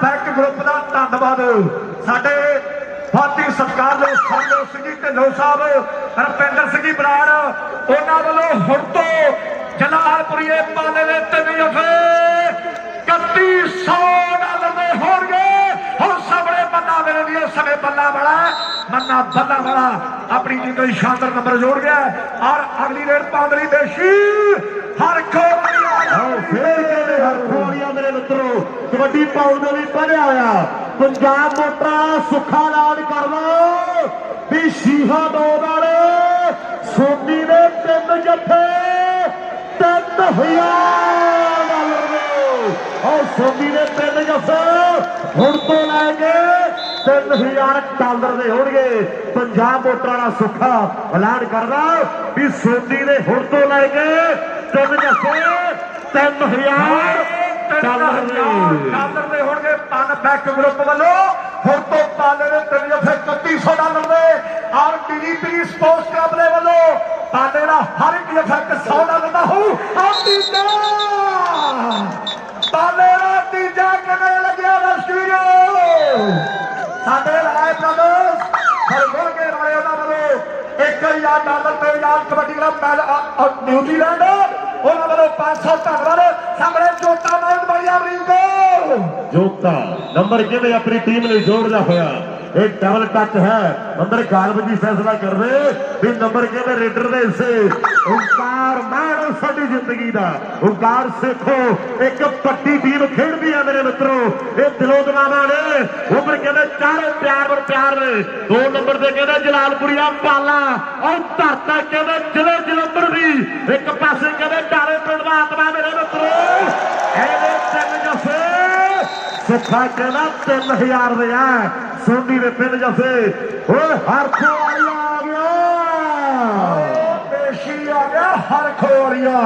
बैक ग्रुप का धन्यवाद साडे फाती सत्कार ने संजो सिंह जी ढिल्लों साहब रविंदर सिंह जी बराड़ उन्होंने वालों हुण तो जलालपुरी पाले ने 3 जफे $3100 में होंगे। हम सामने बल्ला मेरे लिए समय बल्ला बड़ा मन्ना बल्ला बड़ा अपनी टीम को शानदार नंबर जोड़ गया और अगली रेड पांदरी बेशी हर मेरे मित्रों कबड्डी पाउन में भी पढ़िया होया पंजाब मोटा सुखा ऐलान कर लो भी शीहा दो वाले सोनी ने 3 जफे $3000 और सोनी ने 3 जफे हुण तो लैके $3000 ਦੇ ਹੋਣਗੇ। पंजाब मोटर वाला सुखा ऐलान करदा भी सोनी ने हुण तो लैके 3 जफे $3000 ਦੇ ਹੋਣਗੇ। ਪਨ ਬੈਕ ਗਰੁੱਪ ਵੱਲੋਂ ਹੁਣ ਤੋਂ ਪਾਲੇ ਨੇ 3 ਜਫੇ $3100 ਦੇ ਔਰ ਡੀਡੀਪੀ ਸਪੋਰਟਸ ਕਲੱਬ ਦੇ ਵੱਲੋਂ ਪਾਲੇ ਦਾ ਹਰ ਇੱਕ ਜਫਾ $100 ਦਾ ਹੋਊ। ਤੀਜਾ ਪਾਲੇ ਦਾ ਤੀਜਾ ਕਿਵੇਂ ਲੱਗਿਆ ਦਰਸ਼ਕੋ ਸਾਡੇ ਰਾਏ ਬ੍ਰਦਰਸ ਹਰਗੁਣ ਕੇ ਰਾਏ ਉਹਨਾਂ ਵੱਲੋਂ $1000 ਤੇ ਯਾਰ ਕਬੱਡੀ ਕਲੱਬ ਨਿਊਜ਼ੀਲੈਂਡ ਉਹਨਾਂ ਵੱਲੋਂ 500 ਧੰਨਵਾਦ। ਸਾਹਮਣੇ ਜੋਤਾ ਨਾਲ ਬੜੀਆ ਅਮਰੀਕੋ ਜੋਤਾ ਨੰਬਰ ਕਿਵੇਂ ਆਪਣੀ ਟੀਮ ਲਈ ਜੋੜਦਾ ਹੋਇਆ एक डबल टच है अंदर गालब जी फैसला कर रहे भी नंबर के रेडर दे से ओंकार मार साडी जिंदगी दा ओंकार सेखो एक पट्टी टीम खेलदी है मेरे मित्रों ये दिलों दिमागा ने उम्र कहते चारों प्यार ने 2 नंबर से कहते जलालपुरिया पाला और धरता कहते जिले जलंधर भी एक पासे कहते डाले पिंड दा आत्मा मेरे मित्रों एने 3 जफे सुखा कहना 3000 दे है सोनी ने 3 जफे हर खोरिया आ गया पेशी आ गया हर खोरिया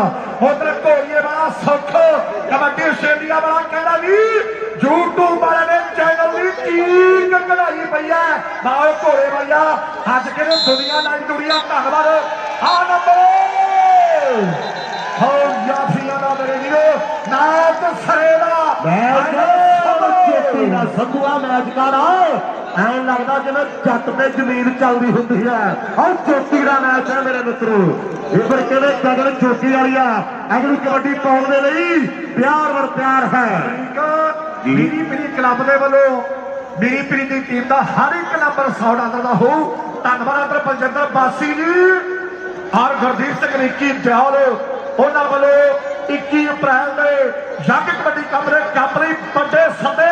उधर घोड़िए वाला सुख कबड्डी आस्ट्रेलिया वाला कहना भी यूट्यूब वाले ने चैनल की चीज कढ़ाई पई है बाओ घोड़े भैया अज के दुनिया नाई दुनिया धन्यवाद आ नंबर हो याफिया दा मेरे वीरो नाच सरेदा संधुआ मैच कर ਐਂ ਲੱਗਦਾ ਜਿਵੇਂ ਜੱਟ ਤੇ ਜ਼ਮੀਨ ਚੱਲਦੀ ਹੁੰਦੀ ਹੈ ਔਰ ਚੋਟੀ ਦਾ ਮੈਚ ਹੈ ਮੇਰੇ ਮਿੱਤਰੋ ਇਹ ਫਿਰ ਕਹਿੰਦੇ ਗਗਨ ਚੋਟੀ ਵਾਲੀਆ ਅਗਲੀ ਕਬੱਡੀ ਪਾਉਣ ਦੇ ਲਈ ਪਿਆਰ ਹੈ ਮੇਰੀ ਕਲੱਬ ਦੇ ਵੱਲੋਂ ਮੇਰੀ ਪੀੜੀ ਦੀ ਟੀਮ ਦਾ ਹਰ ਇੱਕ ਨੰਬਰ $100 ਦਾ ਹੋਊ। ਧੰਨਵਾਦ ਅਦਰ ਪਲਜਿੰਦਰ ਬਾਸੀ ਜੀ ਔਰ ਗੁਰਦੀਪ ਸਿੰਘ ਰਿੱਕੀ ਦਿਆਲ ਉਹਨਾਂ ਵੱਲੋਂ 21 ਅਪ੍ਰੈਲ ਦੇ ਜੱਗ ਕਬੱਡੀ ਕੱਪ ਲਈ ਵੱਡੇ ਸੱਦੇ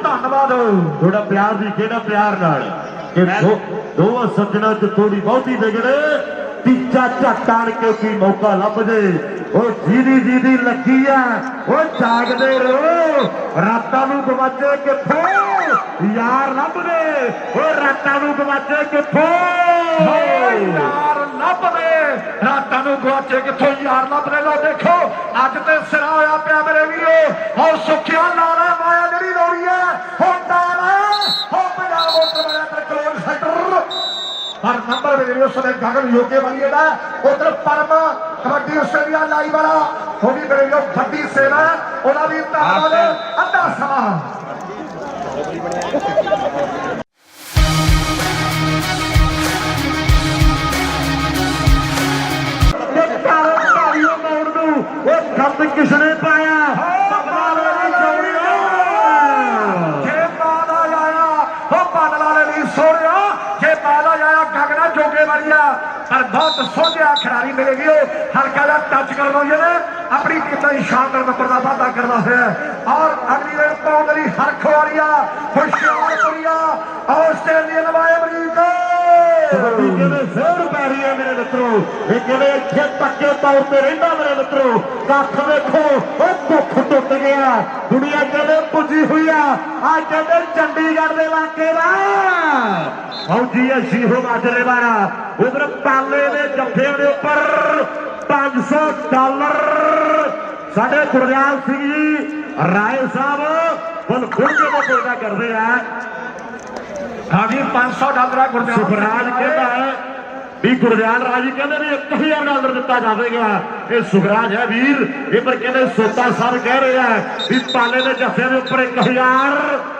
ਧੰਨਵਾਦ ਥੋੜਾ ਪਿਆਰ ਦੀ ਕਿਹੜਾ ਪਿਆਰ ਨਾਲ ਕਿ ਦੋ ਸੱਜਣਾ ਚ ਥੋੜੀ ਬਹੁਤੀ ਵਿਗੜੇ ਤੀਜਾ ਝੱਟ ਆਣ ਕੇ ਕੀ ਮੌਕਾ ਲੱਭ ਜੇ ਉਹ ਜਿਹਦੀ ਲੱਗੀ ਆ ਉਹ ਜਾਗਦੇ ਰਹੋ ਰਾਤਾਂ ਨੂੰ ਗਵਾਚੇ ਕਿੱਥੋਂ ਯਾਰ ਲੱਭਦੇ ਉਹ ਰਾਤਾਂ ਨੂੰ ਗਵਾਚੇ ਕਿੱਥੋਂ ਯਾਰ ਲੱਭਦੇ ਰਾਤਾਂ ਨੂੰ ਗਵਾਚੇ ਕਿੱਥੋਂ ਯਾਰ ਲੱਭਦੇ ਲੋ ਦੇਖੋ ਅੱਜ ਤੇ ਸਿਰਾ ਹੋਇਆ ਪਿਆ ਮੇਰੇ ਵੀਰੋ ਔਰ ਸੁੱਖਿਆ ਨਾਲਾ ਮਾਇਆ ਜਿਹੜੀ ਲੋੜੀ ਹੈ ਹੁਣ ਨਾਲਾ ਹੋ ਪੰਜਾਬ ਮੋਟਰ ਵਾਲਾ ਕੰਟਰੋਲ ਸੈਂਟਰ पर नंबर में वीडियो समय गगन योगे वाली है उधर परम कबड्डी आस्ट्रेलिया लाई वाला वो भी मेरे लोग बड़ी सेवा उन्हें भी धन्यवाद अद्धा समा किसने पाया जोगे वालिया पर बहुत सोझा खिलाड़ी मिलेगी हल्का जा टच कर दो अपनी कितना शानदार नंबर का वादा करना है और अगली रेड पाउंडरी हरख वालिया होशियारपुरिया ऑस्ट्रेलियन वाले अमरीका फिर पै रही है मेरे मित्रों इतने पक्के तौर पर रहा मेरे मित्रों कख देखो दुख टुट गया दुनिया कहते पुजी हुई है आज कहते चंडीगढ़ के इलाके का फौजी है शीहो माजरे वाला उधर पाले ने जफे के उपर $500 साढ़े गुरदयाल सिंह जी राय साहब बुल खुल के पैदा करते हैं हाँ जी $500 गुरदयाल सुखराज कहता है भी गुरदयाल राजी कहते भी $1000 दिता जाएगा ये सुखराज है वीर ये पर कहते सोता साहब कह रहे हैं भी पाले ने जफे के उपर 1000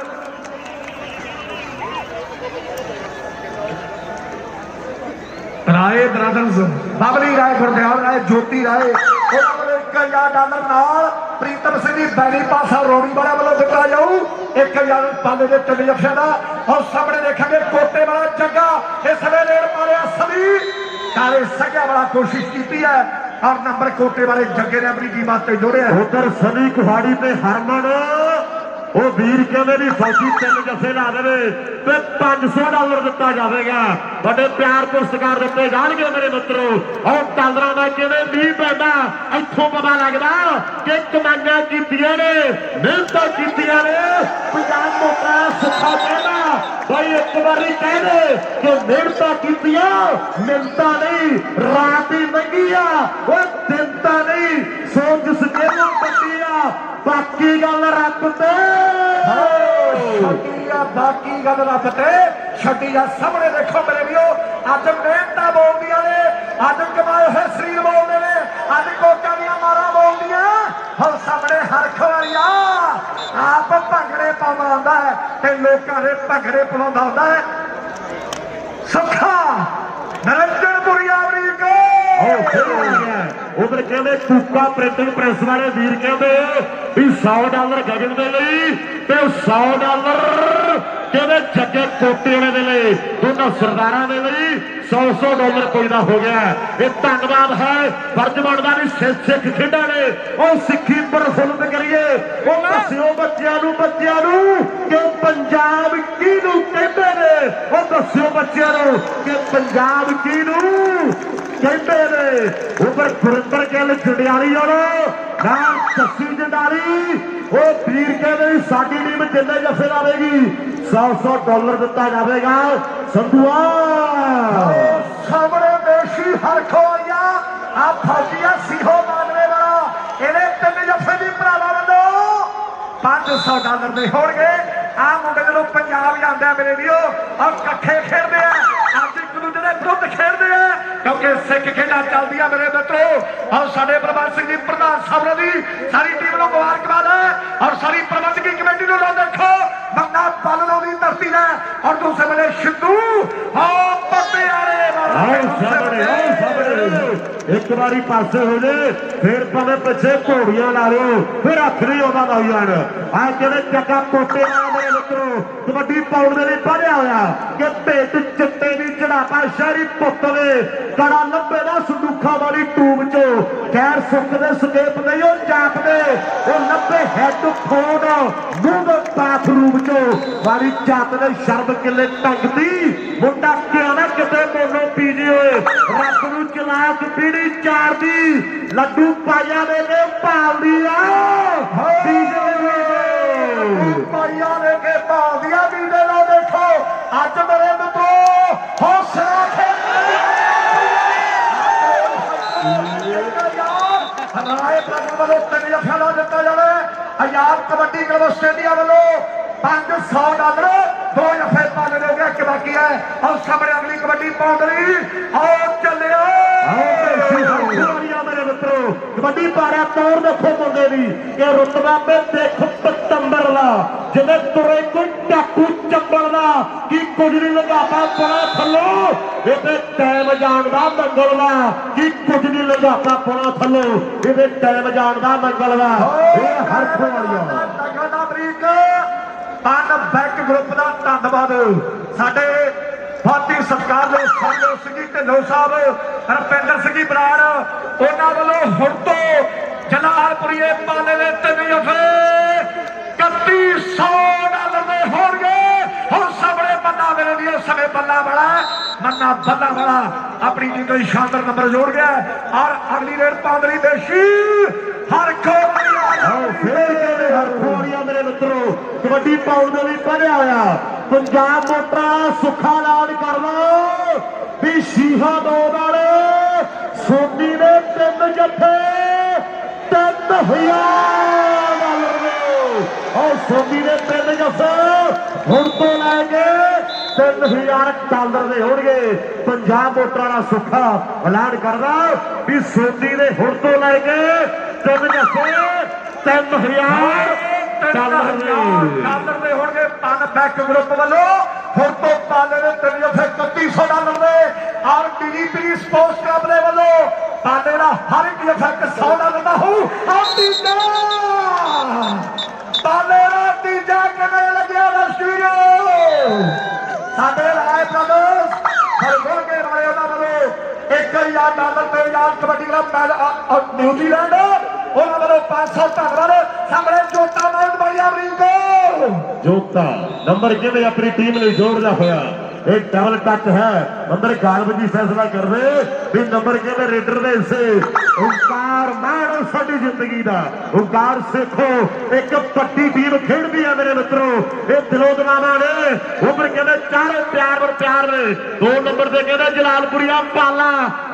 ਰਾਏ ਬ੍ਰਦਰਜ਼, ਬਬਲੀ ਰਾਏ, ਗੁਰਦਿਆਲ ਰਾਏ, ਜੋਤੀ ਰਾਏ, ਉਹਨਾਂ ਵੱਲੋਂ $1000 ਨਾਲ ਪ੍ਰੀਤਮ ਸਿੰਘ ਦੀ ਬੈਣੀ ਪਾਸਾ ਰੋੜੀ ਵਾਲਿਆਂ ਵੱਲੋਂ ਦਿੱਤਾ ਜਾਊ। 1000 ਪਾਲੇ ਦੇ ਤਿੰਨ ਜੱਫਿਆਂ ਦਾ। ਔਰ ਸਾਹਮਣੇ ਦੇਖਾਂਗੇ ਕੋਟੇ ਵਾਲਾ ਜੱਗਾ, ਇਸ ਵੇਲੇ ਰੇਡ ਮਾਰਿਆ ਸਲੀ ਕਾਲੇ ਸੱਗਿਆ ਵਾਲਾ ਕੋਸ਼ਿਸ਼ ਕੀਤੀ ਹੈ ਔਰ ਨੰਬਰ ਕੋਟੇ ਵਾਲੇ ਜੱਗੇ ਨੇ ਆਪਣੀ ਟੀਮ ਵਾਸਤੇ ਜੋੜਿਆ। ਉਧਰ ਸਨੀ ਕੁਹਾੜੀ ਤੇ ਹਰਮਨ ਉਹ ਵੀਰ ਕਹਿੰਦੇ ਵੀ ਫੌਜੀ ਤਿੰਨ ਜੱਫੇ ਲਾ ਦੇਵੇ ਤੇ $500 ਦਿੱਤਾ ਜਾਵੇਗਾ। ਵੱਡੇ ਪਿਆਰ ਪੁਰਸਕਾਰ ਦਿੱਤੇ ਜਾਣਗੇ ਮੇਰੇ ਮਿੱਤਰੋ। ਔਰ ਟਾਲਰਾਂ ਦਾ ਕਿਵੇਂ ਮੀਂਹ ਪੈਂਦਾ ਇੱਥੋਂ ਪਤਾ ਲੱਗਦਾ ਕਿ ਕਮਾਈਆਂ ਕੀਤੀਆਂ ਨੇ, ਮਿਹਨਤਾਂ ਕੀਤੀਆਂ ਨੇ। ਪੰਜਾਬ ਮੋਟਾ ਸੁੱਖਾ ਕਹਿੰਦਾ ਬਈ ਇੱਕ ਵਾਰੀ ਕਹਿੰਦੇ ਕਿ ਮਿਹਨਤਾਂ ਕੀਤੀਆਂ, ਮਿਹਨਤਾਂ ਨਹੀਂ ਰਾਤ ਹੀ ਲੰਘੀ ਆ, ਉਹ ਦਿਨ ਤਾਂ ਨਹੀਂ ਸੋ ਜਿਸ ਨੂੰ ਪੱਟੀ ਆ, ਬਾਕੀ ਗੱਲ ਰੱਬ ਤੇ ਛੱਡੀ ਆ, ਬਾਕੀ ਗੱਲ ਰੱਬ ਤੇ ਛੱਡੀ ਆ। ਸਾਹਮਣੇ ਦੇਖੋ ਮੇਰੇ ਵੀਰੋ, ਅੱਜ ਮਿਹਨਤਾਂ ਬੋਲਦੀਆਂ ਨੇ, ਅੱਜ ਕਮਾਏ ਹੋਏ ਸਰੀਰ ਬੋਲਦੇ ਨੇ, ਅੱਜ ਕੋਚਾਂ ਦੀਆਂ ਮਾਰਾਂ ਬੋਲਦੀਆਂ। ਹੁਣ ਸਾਹਮਣੇ ਹਰਖ ਵਾਲੀਆ ਆਪ ਭੰਗੜੇ ਪਾਉਂਦਾ ਹੁੰਦਾ ਹੈ ਤੇ ਲੋਕਾਂ ਦੇ ਭੰਗੜੇ ਪਾਉਂਦਾ ਹੁੰਦਾ ਹੈ। ਸੁੱਖਾ ਨਰਿੰਦਰਪੁਰੀ ਅਮਰੀਕ ਉਧਰ ਕਹਿੰਦੇ ਕੂਕਾ ਪ੍ਰਿੰਟਿੰਗ ਪ੍ਰੈਸ ਵਾਲੇ ਵੀਰ ਕਹਿੰਦੇ ਵੀ $100 ਗਗਨ ਦੇ ਲਈ ਤੇ $100 ਕਹਿੰਦੇ ਜੱਗੇ ਕੋਟੇ ਵਾਲੇ ਦੇ ਲਈ, ਦੋਨਾਂ ਸਰਦਾਰਾਂ ਦੇ ਲਈ $100 ਕੋਈ ਦਾ ਹੋ ਗਿਆ। ਇਹ ਧੰਨਵਾਦ ਹੈ, ਫਰਜ਼ ਬਣਦਾ ਵੀ ਸਿੱਖ ਖੇਡਾਂ ਨੇ ਉਹ ਸਿੱਖੀ ਪ੍ਰਫੁੱਲਤ ਕਰੀਏ। ਉਹ ਦੱਸਿਓ ਬੱਚਿਆਂ ਨੂੰ ਕਿ ਪੰਜਾਬ ਕਿਹਨੂੰ ਕਹਿੰਦੇ ਨੇ, ਉਹ ਦੱਸਿਓ ਬੱਚਿਆਂ ਨੂੰ ਕਿ ਪੰਜਾਬ ਕਿਹਨੂੰ ਕਹਿੰਦੇ ਨੇ। ਉਪਰ ਗੁਰਿੰਦਰ ਗਿੱਲ ਜੰਡਿਆਲੀ ਵਾਲੋ ਨਾਲ ਜੱਸੀ ਜੰਡਾਲੀ, ਉਹ ਵੀਰ ਕਹਿੰਦੇ ਸਾਡੀ ਟੀਮ ਜਿੰਨੇ ਜੱਫੇ ਲਾਵੇਗੀ $100 ਦਿੱਤਾ ਜਾਵੇਗਾ। ਸੰਧੂਆ ਸਾਹਮਣੇ ਦੇਸ਼ੀ ਹਰਖ ਹੋਇਆ ਆ ਫੌਜੀਆ ਸੀਹੋ ਮਾਨਵੇ ਵਾਲਾ, ਇਹਦੇ ਤਿੰਨ ਜੱਫੇ ਦੀ ਭਰਾਵਾਂ ਵੱਲੋਂ $500 ਦੇ ਹੋਣਗੇ। ਆ ਮੁੰਡੇ ਜਦੋਂ ਪੰਜਾਬ ਜਾਂਦਾ ਮੇਰੇ ਵੀਰੋ ਔਰ ਇਕੱਠੇ ਖੇਡਦੇ ਆ, ਅੱਜ ਇੱਕ ਦੂਜੇ ਦੇ ਵਿਰੁੱਧ ਖੇਡਦੇ ਆ ਕਿਉਂਕਿ ਸਿੱਖ ਖੇਡਾਂ ਚੱਲਦੀਆਂ ਮੇਰੇ ਮਿੱਤਰੋ। ਔਰ ਸਾਡੇ ਪ੍ਰਬੰਧਕ ਸਿੰਘ ਜੀ ਪ੍ਰਧਾਨ ਸਾਹਿਬ ਦੀ ਸਾਰੀ ਟੀਮ ਨੂੰ ਮੁਬਾਰਕਬਾਦ ਹੈ ਔਰ ਸਾਰੀ ਪ੍ਰਬੰਧਕੀ ਕਮੇਟੀ ਨੂੰ ਲਓ। ਦੇਖੋ ਬੰਦਾ ਪਾਲਣੋਂ ਦੀ ਧਰਤੀ ਦਾ ਔਰ ਦੂਸਰੇ ਵੇਲੇ ਸਿੱਧੂ ਪਟਿਆਲੇ ਇੱਕ ਵਾਰੀ ਪਾਸੇ ਹੋ ਜੇ ਫਿਰ ਭਾਵੇਂ ਪਿੱਛੇ ਘੋੜੀਆਂ ਲਾ ਲਿਓ, ਫਿਰ ਹੱਥ ਨਹੀਂ ਆਉਂਦਾ ਨਾ ਜਾਣ। ਆ ਜਿਹੜੇ ਜੱਗਾ ਕੋਟੇ ਵਾਲਾ ਮੇਰੇ ਮਿੱਤਰੋ ਕਬੱਡੀ ਪਾਉਣ ਦੇ ਲਈ ਵਧਿਆ ਹੋਇਆ ਕਿ ਭੇਟ ਚਿੱਟੇ ਦੀ ਚੜਾਪਾ ਸ਼ਹਿਰੀ ਪੁੱਤ ਦੇ ਕੜਾ ਲੱਭੇ ਦਾ ਸੰਦੂਖਾਂ ਵਾਲੀ ਟੂਬ ਚੋਂ ਖੈਰ ਸੁੱਕ ਦੇ ਸਕੇਪ ਨਹੀਂ ਉਹ ਚਾਪਦੇ, ਉਹ ਲੱਭੇ ਹੈੱਡਫੋਨ ਮੂੰਹ ਦੇ ਬਾਥਰੂਮ ਚੋਂ ਵਾਲੀ ਚਾਪ ਦੇ ਸ਼ਰਬ ਕਿੱਲੇ ਟੰਗਦੀ ਮੁੰਡਾ ਕਿਉਂ ਨਾ ਕਿਤੇ ਮੋਨੋ ਪੀਜੀ ਹੋਏ। ਰੱਬ ਨੂੰ ਚਲਾਕ ਪੀੜੀ ਚਾਰਦੀ ਲੱਡੂ ਪਾਈਆਂ ਦੇ ਕੇ ਭਾਲਦੀ ਆ ਪਾਈਆਂ ਦੇ ਕੇ ਭਾਲਦੀਆਂ ਵੀਡੇ ਨਾਲ। ਦੇਖੋ ਅੱਜ ਮੇਰੇ ਮਿੱਤਰੋ ਹੌਸਲਾ ਰਾਏ ਪ੍ਰਧਾਨ ਵੱਲੋਂ 3 ਜੱਫਿਆਂ ਦਾ ਦਿੱਤਾ ਜਾਵੇ। ਆਜ਼ਾਦ ਕਬੱਡੀ ਕਲੱਬ ਆਸਟ੍ਰੇਲੀਆ ਵੱਲੋਂ $500 2 ਜੱਫੇ ਪਾਲੇ ਦੇ ਗਿਆ, ਇੱਕ ਬਾਕੀ ਹੈ। ਔਰ ਸਾਹਮਣੇ ਅਗਲੀ ਕਬੱਡੀ ਪਾਉਣ ਲਈ ਆਓ ਚੱਲਿਓ। ਮੇਰੇ ਮਿੱਤਰੋ ਕਬੱਡੀ ਪਾਰਿਆ ਤੌਰ ਦੇਖੋ ਮੁੰਡੇ ਦੀ ਕਿ ਰੁਤਬਾ ਤੇ ਦੇਖ ਪਤੰਬਰ ਦਾ ਜਿਵੇਂ ਤੁਰੇ ਕੋਈ ਟਾਕੂ ਚੰਬਲ ਦਾ ਕੀ ਕੁਝ ਨਹੀਂ ਲਗਾਪਾ ਪਣਾ ਥੱਲੋਂ, ਇਹਦੇ ਟਾਈਮ ਜਾਣ ਦਾ ਮੰਗਲ ਦਾ ਕੀ ਕੁਝ ਨਹੀਂ ਲਗਾਪਾ ਪਣਾ ਥੱਲੋਂ, ਇਹਦੇ ਟਾਈਮ ਜਾਣ ਦਾ ਮੰਗਲ ਦਾ। ਇਹ ਹਰਖ ਵਾਲੀਆ ਪਨ ਬੈਕ ਗਰੁੱਪ ਦਾ ਧੰਨਵਾਦ। ਸਾਡੇ ਬਾਤੀ ਸਤਿਕਾਰ ਦੇ ਸੰਜੋ ਸਿੰਘ ਜੀ ਢਿੱਲੋਂ ਸਾਹਿਬ, ਰਪਿੰਦਰ ਸਿੰਘ ਜੀ ਬਰਾੜ, ਉਹਨਾਂ ਵੱਲੋਂ ਹੁਣ ਤੋਂ ਜਲਾਲਪੁਰੀਏ ਪਾਲੇ ਦੇ 3 ਜੱਫੇ $3100 ਦੇ ਹੋਣਗੇ। ਹੁਣ ਸਾਹਮਣੇ ਬੰਦਾ ਮੇਰੇ ਵੀਰੋ ਸਮੇਂ ਬੱਲਾ ਵਾਲਾ ਮੰਨਾ ਬੱਲਾ ਵਾਲਾ ਆਪਣੀ ਟੀਮ ਤੋਂ ਸ਼ਾਨਦਾਰ ਨੰਬਰ ਜੋੜ ਗਿਆ ਔਰ ਅਗਲੀ ਰੇਡ ਪਾਉਂਦੀ ਦੇਸ਼ੀ ਹਰਖੋ ਮੇਰੇ ਮਿੱਤਰੋ ਕਬੱਡੀ ਪਾਉਣ ਦੇ ਲਈ ਵਧਿਆ ਹੋਇਆ ਪੰਜਾਬ ਮੋਟਾ ਸੁੱਖਾ ਐਲਾਨ ਕਰ ਲਓ ਵੀ ਸ਼ੀਹਾ 2 ਵਾਲੇ ਸੋਨੀ ਨੇ 3 ਜੱਫੇ $3000 ਔਰ ਸੋਨੀ ਦੇ 3 ਜੱਫੇ ਹੁਣ ਤੋਂ ਲੈ ਕੇ $3000 ਦੇ ਹੋਣਗੇ। ਪੰਜਾਬ ਮੋਟਰਾਂ ਦਾ ਸੁੱਖਾ ਐਲਾਨ ਕਰਦਾ ਵੀ ਸੋਨੀ ਦੇ ਹੁਣ ਤੋਂ ਲੈ ਕੇ 3 ਜੱਫੇ $3000 ਦੇ ਹੋਣਗੇ। ਪਨ ਬੈਕ ਗਰੁੱਪ ਵੱਲੋਂ ਹੁਣ ਤੋਂ ਪਾਲੇ ਦੇ 3 ਜੱਫੇ $3100 ਦੇ ਔਰ बीरी पीरी स्पोर्ट्स क्लब के वालों बाले का हर एक इफेक्ट 100 डॉलर का हो तीजा बाले का तीजा किमें लग्या दर्शक साडे राय ब्रदर्स हरगुण के वाले वालों 1000 डॉलर पे याद कबड्डी क्लब न्यूजीलैंड उन्होंने वालों 500 धन्यवाद सामने जोता माउंट बढ़िया रिंको जोता नंबर किमें अपनी टीम ने जोड़ना होया एक डबल टच है नंबर गालबजी फैसला कर दे भी नंबर के रेडर दे से ओंकार मारो साडी जिंदगी दा ओंकार सिखो एक पट्टी टीम खेलदी है मेरे मित्रों ये दिलों दलाना ने उम्र कहते चारों प्यार और प्यार ने 2 नंबर से कहते जलालपुरिया पाला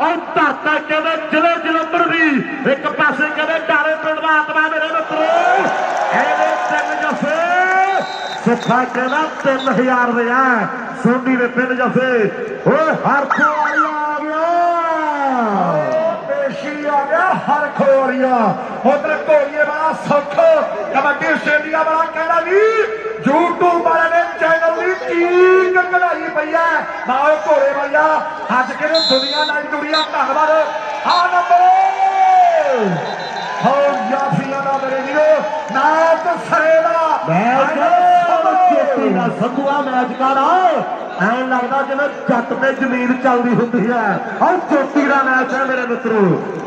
और धरता कहते जिले जलंधर दी एक पासे कहते डाले पिंड दा आत्मा मेरे मित्रों एने तीन जफे सुखा कहना 3000 दे है सोनी ने पिंड जफे हर खोरिया आ गया पेशी आ गया हर खोरिया उधर घोड़िए वाला सुख कबड्डी आस्ट्रेलिया वाला कहना भी यूट्यूब वाले ने चैनल की चीक कढ़ाई पई है नाल घोड़े भैया अज के दुनिया नाल दुनिया धन्यवाद आ नंबर हो याफिया ना मेरे वीरो नाच सरेला संधुआ मैच का ਐਂ लगता जिवें जट ते जमीन चलती होंगी है और चोटी का मैच है मेरे मित्रों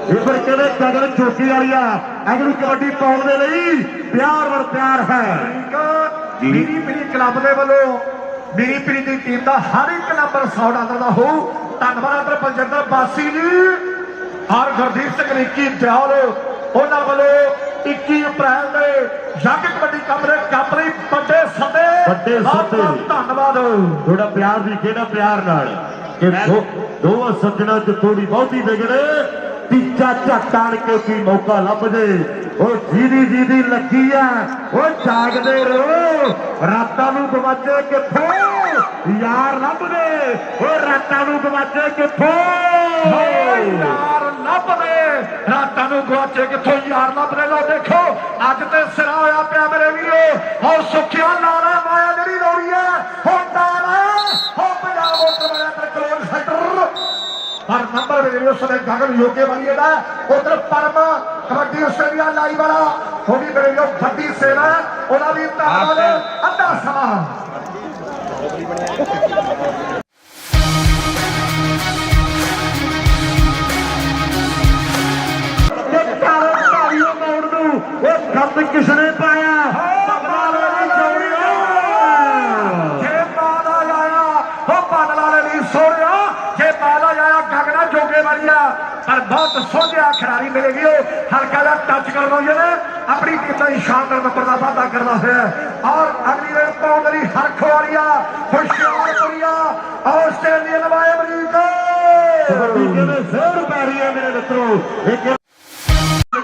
ये फिर कहते गगन चोटी वाली अगली कबड्डी पाने के लिए प्यार वर प्यार है बीरी पीरी क्लब के वालों बीरी पीरी की टीम का हर एक नंबर 100 डॉलर का हो धन्यवाद पंजिंदर बासी जी और गुरदीप सिंह निक्की दयाल उन्होंने वालों 21 अप्रैल के जग कबड्डी कप लई बड़े सदे धन्यवाद थोड़ा प्यार भी केड़ा प्यार नाल दोवां सज्जणा च थोड़ी बहुती बिगड़े तीजा झट आण के की मौका लभ जे जीदी लगी है जागदे रहो रातां नूं गवाचे किथों यार लभ दे रातां नूं गवाचे किथों यार लभ दे रातां नूं गवाचे किथों यार लभ दे लो देखो अज ते सिरा होया पिया मेरे वीरो और सुखिया नारा माया जड़ी दौड़ी है होंदा ना हो पंजाब उधर बड़ा करोड़ सेक्टर और नंबर वीडियो से गगन योगे वाली है उधर परम कबड्डी आस्ट्रेलिया लाई वाला वो भी मेरे वीडियो बड़ी सेवा उन्होंने भी धन्यवाद अद्धा समा किसने पाया गगना जोगे वालिया पर बहुत सोझा खिलाड़ी मिलेगी हल्का जा टच करना है अपनी टीम का शानदार नंबर का वादा करना है और अगली रेड पाउंड वाली हरख वालिया होशियारपुरिया ऑस्ट्रेलियन वाले अमरीका जोर पै रही है मेरे मित्रों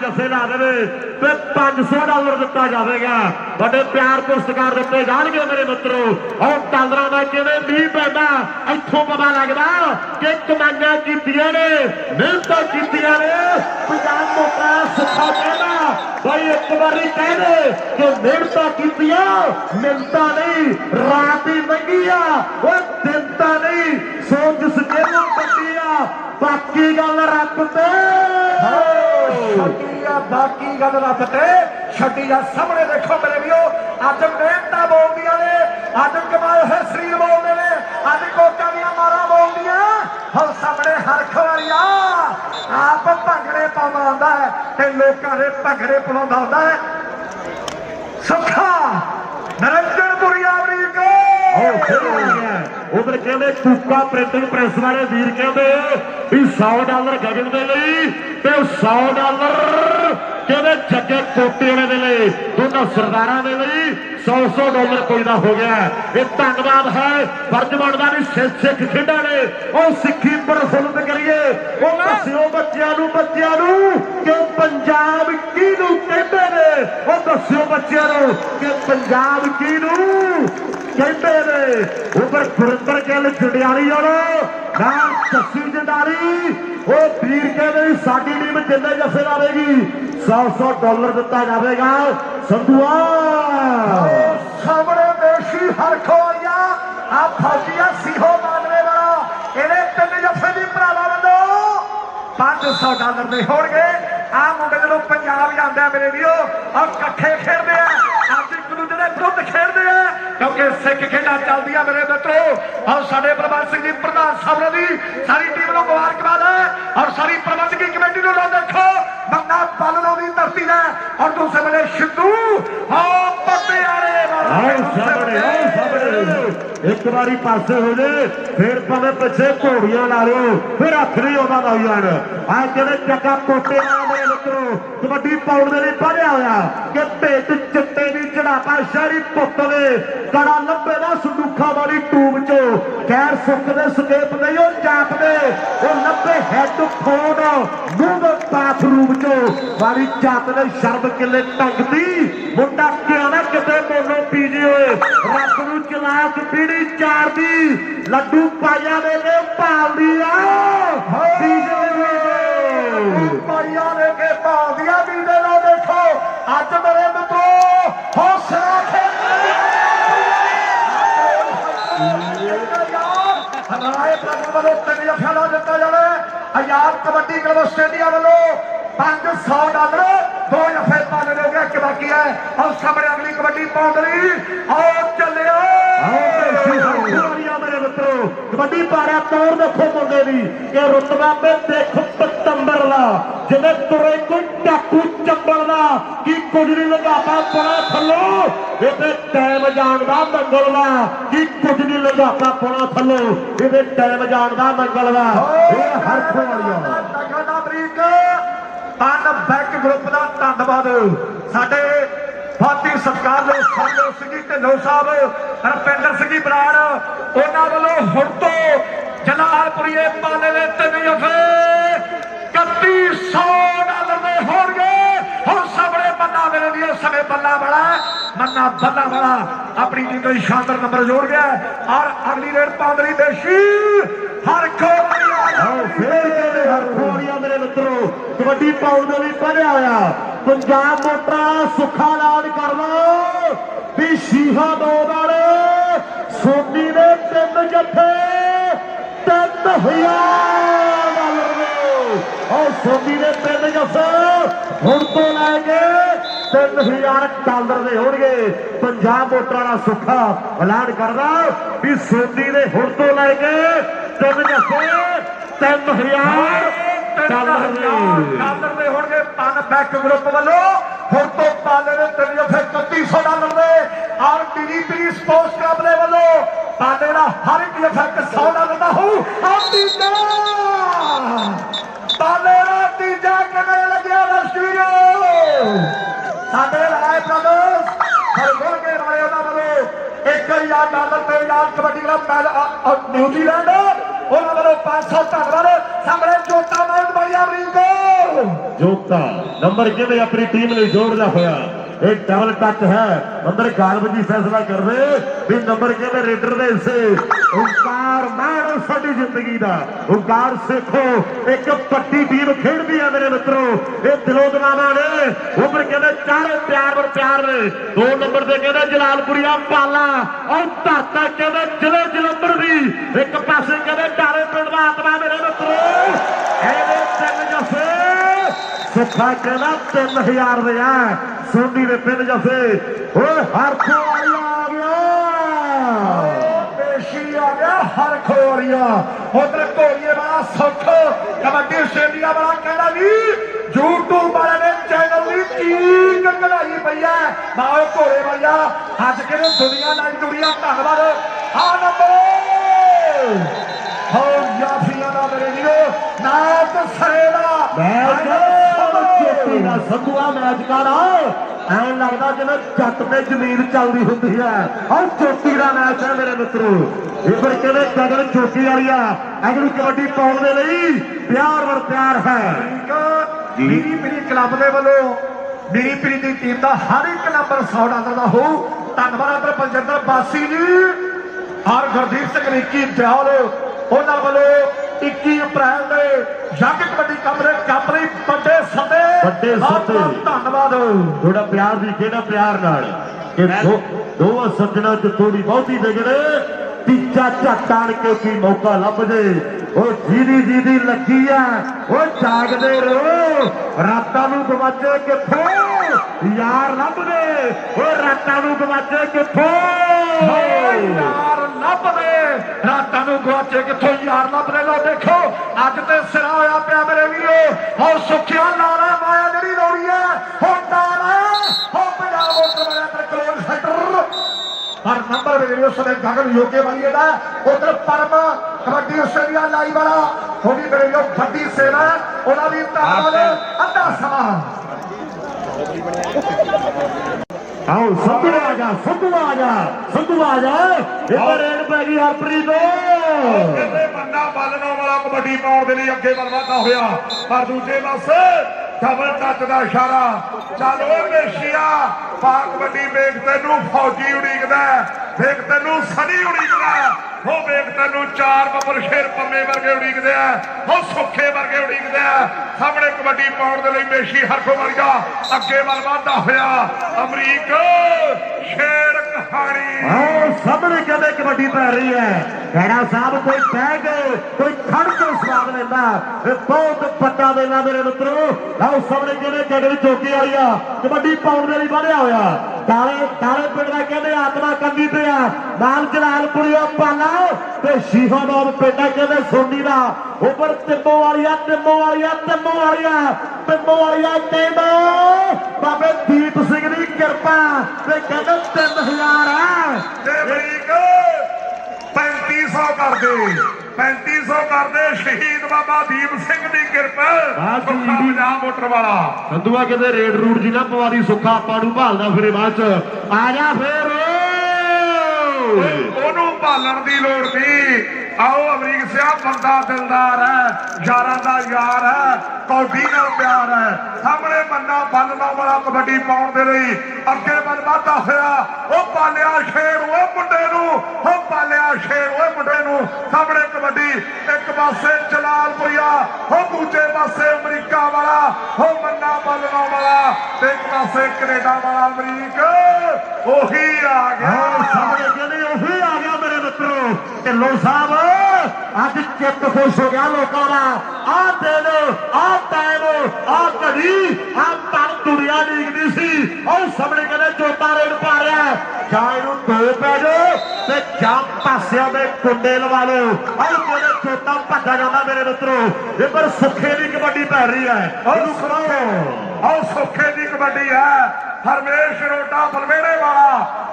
जफे ला दे 500 डॉलर दिता जाएगा बड़े प्यार पुरस्कार दिते जाएंगे मेरे मित्रों और डॉलर का किवें मीह पैदा इत्थों पता लगता कि कमाइयां कीतियां ने मेहनत कीतियां ने पंजाब मोटा सुखा कहना भाई एक बारी कह दे कि मेहनत कीतियां मिलता नहीं रात ही मंगी आ दिनता नहीं सोच सकेलों पट्टी बाकी गल रब ते बाकी गल रब ते छड्डी आ सामने देखो मेरे वीरो अज मेहनत बोलदियां ने अज कमाए हुए शरीर बोलते ने अज कोचा दियां मारा बोलदियां और सामने हरख वालिया आप भंगड़े पाउंदा हुंदा है ते लोकां दे भंगड़े पवाउंदा हुंदा है सुखा नरंजनपुरी अमरीका उधर कहते कूका प्रिंटिंग प्रेस वाले वीर कहते भी 100 डॉलर गगन के लिए 100 डॉलर कहते जगे कोटे वाले के लिए दोनों सरदारा के लिए 100 डॉलर कोई ना हो गया ये धन्यवाद है फर्ज बनता नहीं सिख खेडा ने और सिखी प्रफुल्लित करिए दस्यो बच्चों कि पंजाब किनू कहते ने दस्यो बच्चों कि पंजाब किनू कहते ने उधर गुरिंदर गिल जंडियाली वाला चस्सी जंडाली वो वीर कहते साडी टीम जिन्ने जफे लावेगी 100 डॉलर दिता जाएगा संधुआ सामने देशी हरख वालिया आ फौजिया सीहो मानवे वाला इन्हें 3 जफे की भरावा $500 ਦੇ ਹੋਣਗੇ। ਆ ਮੁੰਡੇ ਜਦੋਂ ਪੰਜਾਬ ਜਾਂਦੇ ਆ ਮੇਰੇ ਵੀਰੋ ਔਰ ਇਕੱਠੇ ਖੇਡਦੇ ਆ, ਅੱਜ ਇੱਕ ਦੂਜੇ ਦੇ ਵਿਰੁੱਧ ਖੇਡਦੇ ਆ, ਕਿਉਂਕਿ ਸਿੱਖ ਖੇਡਾਂ ਚੱਲਦੀਆਂ ਮੇਰੇ ਮਿੱਤਰੋ। ਔਰ ਸਾਡੇ ਪ੍ਰਬੰਧਕ ਸਿੰਘ ਜੀ ਪ੍ਰਧਾਨ ਸਾਹਿਬ ਦੀ ਸਾਰੀ ਟੀਮ ਨੂੰ ਮੁਬਾਰਕਬਾਦ ਹੈ ਔਰ ਸਾਰੀ ਪ੍ਰਬੰਧਕੀ ਕਮੇਟੀ ਨੂੰ ਲਓ। ਦੇਖੋ ਬੰਦਾ ਪਾਲਣੋਂ ਦੀ ਧਰਤੀ ਦਾ ਔਰ ਦੂਸਰੇ ਵੇਲੇ ਸਿੱਧੂ ਪਟਿਆਲੇ ਇੱਕ ਵਾਰੀ ਪਾਸੇ ਹੋ ਜੇ ਫਿਰ ਭਾਵੇਂ ਪਿੱਛੇ ਘੋੜੀਆਂ ਲਾ ਲਿਓ, ਫਿਰ ਹੱਥ ਨਹੀਂ ਆਉਂਦਾ ਨੌਜਵਾਨ। ਆ ਜਿਹੜੇ ਚੱਕਾ ਪੋਟੇ ਦੇ ਮਿੱਤਰੋ ਕਬੱਡੀ ਪਾਉਣ ਦੇ ਲਈ ਵਧਿਆ ਹੋਇਆ ਕਿ ਭੇਟ ਚਿੱਟੇ ਦੀ ਚੜਾਪਾ ਸ਼ਹਿਰੀ ਪੁੱਤ ਦੇ ਕੜਾ ਲੱਭੇ ਦਾ ਸੰਦੂਖਾਂ ਵਾਲੀ ਟੂਬ ਚੋਂ ਖੈਰ ਸੁੱਕਦੇ ਸਕੇਪ ਨਹੀਂ ਉਹ ਚਾਪਦੇ ਉਹ ਲੱਭੇ ਹੈੱਡਫੋਨ ਮੂੰਹ ਦੇ ਬਾਥਰੂਮ ਚੋਂ ਵਾਲੀ ਚਾਪ ਦੇ ਸ਼ਰਬ ਕਿੱਲੇ ਟੰਗਦੀ ਮੁੰਡਾ ਕਿਉਂ ਨਾ ਕਿਤੇ ਮੋਨੋ ਪੀਜੀ ਹੋਏ ਰੱਬ ਨੂੰ ਚਲਾਕ ਪੀੜੀ ਚਾਰ ਦੀ ਲੱਡੂ ਪਾਈਆਂ ਦੇ ਕੇ ਭਾਲਦੀ ਆ ਪਾਈਆਂ ਦੇ ਕੇ ਭਾਲਦੀਆਂ ਵੀ ਦੇ ਲੋ। ਦੇਖੋ ਅੱਜ ਮੇਰੇ ਮਿੱਤਰੋ ਹੌਸਲਾ ਰਾਏ ਪ੍ਰਭੂ ਵੱਲੋਂ 3 ਜਫਿਆਂ ਦਿੱਤਾ ਜਾਣਾ। ਆਜ਼ਾਦ ਕਬੱਡੀ ਕਲੱਬ ਆਸਟ੍ਰੇਲੀਆ ਵੱਲੋਂ $500 2 ਜਫੇ ਪਾਣੇ ਹੋ ਗਿਆ, ਇੱਕ ਬਾਕੀ ਹੈ। ਔਰ ਸਾਹਮਣੇ ਅਗਲੀ ਕਬੱਡੀ ਪਾਉਣ ਲਈ ਆਓ ਚੱਲਿਓ। ਮੇਰੇ ਮਿੱਤਰੋ ਕਬੱਡੀ ਪਾਰਿਆ ਤੋਰ ਦੇਖੋ ਮੁੰਡੇ ਦੀ ਕਿ ਰੁਤਬਾ ਤੇ ਦੇਖੋ ਪਤੰਬਰ ਦਾ ਜਿਵੇਂ ਤੁਰੇ ਕੋਈ ਟਾਕੂ ਚੱਬਲ ਦਾ ਕੀ ਕੁਝ ਨਹੀਂ ਲਗਾਪਾ ਪੜਾ ਥੱਲੋਂ ਇਹਦੇ ਟਾਈਮ ਜਾਣ ਦਾ ਮੰਗਲ ਦਾ ਕੀ ਕੁਝ ਨਹੀਂ ਲਗਾਪਾ ਪੜਾ ਥੱਲੋਂ ਇਹਦੇ ਟਾਈਮ ਜਾਣ ਦਾ ਮੰਗਲ ਦਾ ਇਹ ਹਰਖ ਵਾਲੀਆ ਤਨ ਬੈਕ ਗਰੁੱਪ ਦਾ ਧੰਨਵਾਦ। ਸਾਡੇ ਬਾਤੀ ਸਤਿਕਾਰ ਦੇ ਸੰਜੋ ਸਿੰਘ ਜੀ ਢਿੱਲੋਂ ਸਾਹਿਬ, ਰਪਿੰਦਰ ਸਿੰਘ ਜੀ ਬਰਾੜ, ਉਹਨਾਂ ਵੱਲੋਂ ਹੁਣ ਤੋਂ ਜਲਾਲਪੁਰੀਏ ਪਾਲੇ ਦੇ 3 ਜਫੇ $3100 ਦੇ ਹੋਣਗੇ। ਹੁਣ ਸਾਹਮਣੇ ਬੰਦਾ ਮੇਰੇ ਲਈ ਸਮੇਂ ਬੱਲਾ ਵਾਲਾ ਮੰਨਾ ਬੱਲਾ ਵਾਲਾ ਆਪਣੀ ਟੀਮ ਤੋਂ ਸ਼ਾਨਦਾਰ ਨੰਬਰ ਜੋੜ ਗਿਆ ਔਰ ਅਗਲੀ ਰੇਡ ਪਾਉਂਦਰੀ ਦੇਸ਼ੀ ਹਰਖੋ ਮੇਰੇ ਮਿੱਤਰੋ ਕਬੱਡੀ ਪਾਉਣ ਦੇ ਲਈ ਵਧਿਆ ਹੋਇਆ ਪੰਜਾਬ ਮੋਟਰਾਂ ਸੁੱਖਾ ਐਲਾਨ ਕਰ ਲਓ ਵੀ ਸ਼ੀਹਾ 2 ਵਾਲੇ ਸੋਨੀ ਦੇ 3 ਜੱਫੇ $3000 ਔਰ ਸੋਨੀ ਦੇ 3 ਜੱਫੇ ਹੁਣ ਤੋਂ ਲੈ ਕੇ $3000 ਦੇ ਹੋਣਗੇ। ਪੰਜਾਬ ਮੋਟਰਾਂ ਦਾ ਸੁੱਖਾ ਐਲਾਨ ਕਰਦਾ ਵੀ ਸੋਨੀ ਦੇ ਹੁਣ ਤੋਂ ਲੈ ਕੇ 3 ਜੱਫੇ $3000 ਦੇ ਹੋਣਗੇ। ਪਨ ਬੈਕ ਗਰੁੱਪ ਵੱਲੋਂ ਹੁਣ ਤੋਂ ਪਾਲੇ ਦੇ 3 ਜਫੇ $3100 ਦੇ ਔਰ ਪੀਰੀ ਸਪੋਰਟਸ ਕਲੱਬ ਦੇ ਵੱਲੋਂ ਪਾਲੇ ਦਾ ਹਰ ਇੱਕ ਜਫਾ $100 ਦਾ ਹੋਊ। ਤੀਜਾ ਪਾਲੇ ਦਾ ਤੀਜਾ ਕਿਵੇਂ ਲੱਗਿਆ ਦਰਸ਼ਕੋ ਸਾਡੇ ਰਾਏ ਬ੍ਰਦਰਸ ਹਰਗੁਣ ਕੇ ਵਾਲੇ ਉਹਨਾਂ ਵੱਲੋਂ $1000 ਤੇ ਯਾਦ ਕਬੱਡੀ ਕਲੱਬ ਨਿਊਜ਼ੀਲੈਂਡ ਉਹਨਾਂ ਵੱਲੋਂ 500 ਧੰਨਵਾਦ। ਸਾਹਮਣੇ ਜੋਤਾ ਮਾਰਨ ਵਾਲੀਆ ਰਿੰਗੋ ਜੋਤਾ ਨੰਬਰ ਕਿਵੇਂ ਆਪਣੀ ਟੀਮ ਲਈ ਜੋੜਦਾ ਹੋਇਆ ਇਹ ਡਬਲ ਟੱਚ ਹੈ। ਅੰਦਰ ਗਾਲਬ ਜੀ ਫੈਸਲਾ ਕਰਦੇ ਵੀ ਨੰਬਰ ਕਿਵੇਂ ਰੇਡਰ ਦੇ ਹਿੱਸੇ ਓਂਕਾਰ ਮਾਣ ਸਾਡੀ ਜ਼ਿੰਦਗੀ ਦਾ ਓਂਕਾਰ ਸੇਖੋ ਇੱਕ ਪੱਟੀ ਟੀਮ ਖੇਡਦੀ ਆ ਮੇਰੇ ਮਿੱਤਰੋ। ਇਹ ਦਿਲੋਂ ਦਿਮਾਗਾਂ ਨੇ ਉਮਰ ਕਹਿੰਦੇ ਚਾਰੇ ਪਿਆਰ ਨੇ 2 ਨੰਬਰ ਤੇ ਕਹਿੰਦੇ ਜਲਾਲਪੁਰੀਆ ਪਾਲਾ ਔਰ ਧਰਤਾ ਕਹਿੰਦੇ ਜ਼ਿਲ੍ਹੇ ਜਲੰਧਰ ਦੀ ਇੱਕ ਪਾਸੇ ਕਹਿੰਦੇ ਢਾਲੇ ਪਿੰਡ ਦਾ ਆਤਮਾ ਮੇਰੇ ਮਿੱਤਰੋ। ਇਹਦੇ 3 ਜਫੇ ਸੁੱਖਾ ਕਹਿੰਦਾ 3000 ਦੇ ਆ ਸੋਨੀ ਦੇ 3 ਜਫੇ ਓਏ ਹਰਖੋ ਵਾਲੀਆ ਆ ਗਿਆ ਦੇਸ਼ੀ ਆ ਗਿਆ ਹਰਖੋ ਵਾਲੀਆ। ਉਧਰ ਘੋੜੀਏ ਵਾਲਾ ਸੁੱਖ ਕਬੱਡੀ ਆਸਟ੍ਰੇਲੀਆ ਵਾਲਾ ਕਹਿੰਦਾ ਵੀ YouTube ਵਾਲੇ ਨੇ ਚੈਨਲ ਦੀ ਚੀਕ ਕਢਾਈ ਪਈ ਹੈ ਬਾਹਰ ਘੋੜੇ ਵਾਲਿਆ। ਅੱਜ ਕਿਹੜੇ ਦੁਨੀਆ ਨਾਲ ਜੁੜੀਆਂ ਧੰਨਵਾਦ। ਆ ਨੰਬਰ ਹੋ ਯਾਫੀਆਂ ਦਾ ਮੇਰੇ ਵੀਰੋ ਨਾਥ ਸਰੇ ਦਾ ਚੋਟੀ ਦਾ ਸੰਧੂਆ ਮੈਚ ਕਰ ਐਂ ਲੱਗਦਾ ਜਿਵੇਂ ਜੱਟ ਤੇ ਜ਼ਮੀਨ ਚੱਲਦੀ ਹੁੰਦੀ ਹੈ। ਔਰ ਚੋਟੀ ਦਾ ਮੈਚ ਹੈ ਮੇਰੇ ਮਿੱਤਰੋ। ਇਹ ਫਿਰ ਕਹਿੰਦੇ ਗਗਨ ਚੋਟੀ ਵਾਲੀ ਆ ਅਗਲੀ ਕਬੱਡੀ ਪਾਉਣ ਦੇ ਲਈ ਪਿਆਰ ਹੈ। ਮੀਰੀ ਪੀਰੀ ਕਲੱਬ ਦੇ ਵੱਲੋਂ ਮੀਰੀ ਪੀਰੀ ਦੀ ਟੀਮ ਦਾ ਹਰ ਇੱਕ ਨੰਬਰ $100 ਦਾ ਹੋਊ। ਧੰਨਵਾਦ ਅੰਦਰ ਪੰਜਿੰਦਰ ਬਾਸੀ ਜੀ ਔਰ ਗੁਰਦੀਪ ਸਿੰਘ ਨਿੱਕੀ ਦਿਆਲ ਉਹਨਾਂ ਵੱਲੋਂ 21 ਅਪ੍ਰੈਲ ਦੇ ਜੱਗ ਕਬੱਡੀ ਕੱਪ ਲਈ ਵੱਡੇ ਸੱਦੇ ਧੰਨਵਾਦ। ਥੋੜਾ ਪਿਆਰ ਦੀ ਕਿਹੜਾ ਪਿਆਰ ਨਾਲ ਇਹ ਦੋਵਾਂ ਸੱਜਣਾ ਚ ਥੋੜੀ ਬਹੁਤੀ ਵਿਗੜੇ ਤੀਜਾ ਝੱਟ ਆਣ ਕੇ ਕੀ ਮੌਕਾ ਲੱਭ ਜੇ जी लगी है वो जागते रहो रातां नूं गवाचे कित्थों यार लभदे वो रातां नूं गवाचे कित्थों यार लभदे रातां नूं गवाचे कित्थों यार लभदे लो देखो अज ते सिरा होया पिया मेरे वीरो और सुखिया नारा माया जिहड़ी लोड़ी है हुण तारा हो पंजाब मोटर वाला ते करोड़ सेक्टर पर नंबर वीडियो उस समय गगन योगे वाली दा उधर परम कबड्डी आस्ट्रेलिया लाई वाला थोड़ी मेरे जो बड़ी सेवा उन्हां दी धन्नवाद अद्धा समा आओ संधू आ जा इधर रेड पै गई हरप्रीत कहते बंदा बालना वाला कबड्डी पाउण दे लई अगे बढ़दा होया पर दूजे पासे डबल टच का इशारा चल ओ मेशिया पा कबड्डी वेख तेनू फौजी उड़ीकदा वेख तेनू सनी उड़ीकदा हो वेख तेनू चार बबर शेर पम्मे वर्गे उड़ीकदे हो सुखे वर्गे उड़ीकदे सामने कबड्डी पाउण दे लई मेशी हरखो वर्गा अगे वल वधदा होया अमरीक शेर कहानी आओ सामने कहते कबड्डी पै रही है खैरा साहब कोई बह गए कोई खड़ के स्वाद लेंदा बहुत पट्टा देना मेरे मित्रों आओ सामने कहते जगह चौकी वाली आ कबड्डी पाउण दे लई बढ़िया होया ताले पिंड दा कहते आत्मा कंदी पे आ नाल जलालपुरिया पाला ते शीहोनोर पिंड कहते सोनी दा उपर तिम्बो वालिया टेम बाबे दीप सिंह दी किरपा ते कहते 3000 ते अमरीक 3500 कर दे 3500 कर दे शहीद बाबा दीप सिंह की किरपा पंजाब मोटर वाला संधूआ कहते रेड रूट जी ना पवारी सुखा आपा नूं भालदा फिरे बाद च आ जा फिर ਉਹਨੂੰ ਭਾਲਣ ਦੀ ਲੋੜ ਨਹੀਂ आओ अमरीक सिया बंदा दिलदार है यारां दा यार है कौडी नाल प्यार है सामने बंदा बलना वाला कबड्डी पाउण दे लई अगे बल वाधा होया ओ पालिया शेर ओ मुंडे नूं ओ पालिया शेर ओ मुंडे नूं सामने कबड्डी एक पासे जलालपुरिया ओ दूजे पासे अमरीका वाला ओ मन्ना बलना वाला ते एक पासे कनेडा वाला अमरीक ओही आ गया सामने कहते ओही आ गया मेरे मित्रों ढिल्लों साहब अज चित खुश हो गया लोगों का आ दिन आ टाइम आ घड़ी आ तन दुनिया लीकदी सी और सामने कहते चोटा रेड पा रहा है ਜਾਂ ਇਹਨੂੰ ਦੋ ਪੈ ਜਾਓ ਤੇ ਜਾਂ ਪਾਸਿਆਂ ਦੇ ਕੁੰਡੇ ਲਵਾ ਲਓ ਔਰ ਕੋਲੇ ਚੋਟਾ ਭੱਜਾ ਜਾਂਦਾ ਮੇਰੇ ਮਿੱਤਰੋ ਇਹ ਪਰ ਸੁੱਖੇ ਦੀ ਕਬੱਡੀ ਪੈ ਰਹੀ ਹੈ ਉਹਨੂੰ ਸੁਣਾਓ और सुखे की कबड्डी है हरमेश रोटा बलवेड़े वाला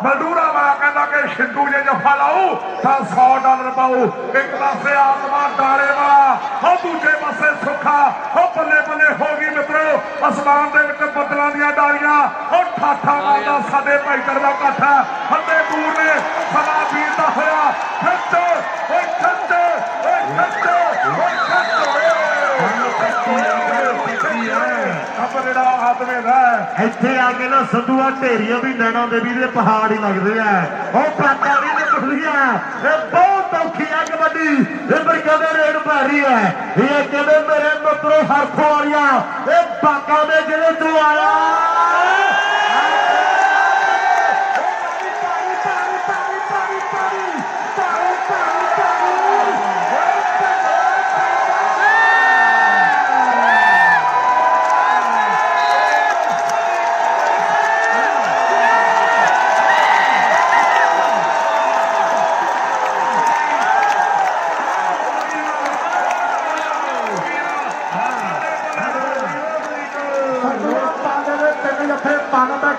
मलडूरा वाला कहता कि सिद्धू जे जफा लाऊ तो $100 पाऊ एक पासे आत्मा डाले वाला और दूजे पासे सुखा और बल्ले बल्ले हो गई मित्रो आसमान के विच बदलों दी डालियां और ठाठा मारदा साडे भाईचारे दा इकट्ठ है हल्ले दूर ने समा बीरदा होया खच ओए खच ओए खच ओए खच ਇੱਥੇ ਆ ਕੇ ਨਾ ਸੰਧੂਆ ਢੇਰੀਆਂ ਵੀ ਨੈਣਾ ਦੇਵੀ ਦੇ ਪਹਾੜ ਹੀ ਲੱਗਦੇ ਆ ਉਹ ਪਾਟਾ ਵੀ ਨਿਕਲਦੀ ਆ ਇਹ ਬਹੁਤ ਔਖੀ ਆ ਕਬੱਡੀ ਇਹ ਪਰ ਕਹਿੰਦੇ ਰੇਡ ਪੈ ਰਹੀ ਹੈ ਇਹ ਕਹਿੰਦੇ ਮੇਰੇ ਮਿੱਤਰੋ ਹਰਖੋ ਵਾਲੀਆ ਇਹ ਬਾਕਾਂ ਦੇ ਜ਼ਿਲ੍ਹੇ ਤੋਂ ਆਇਆ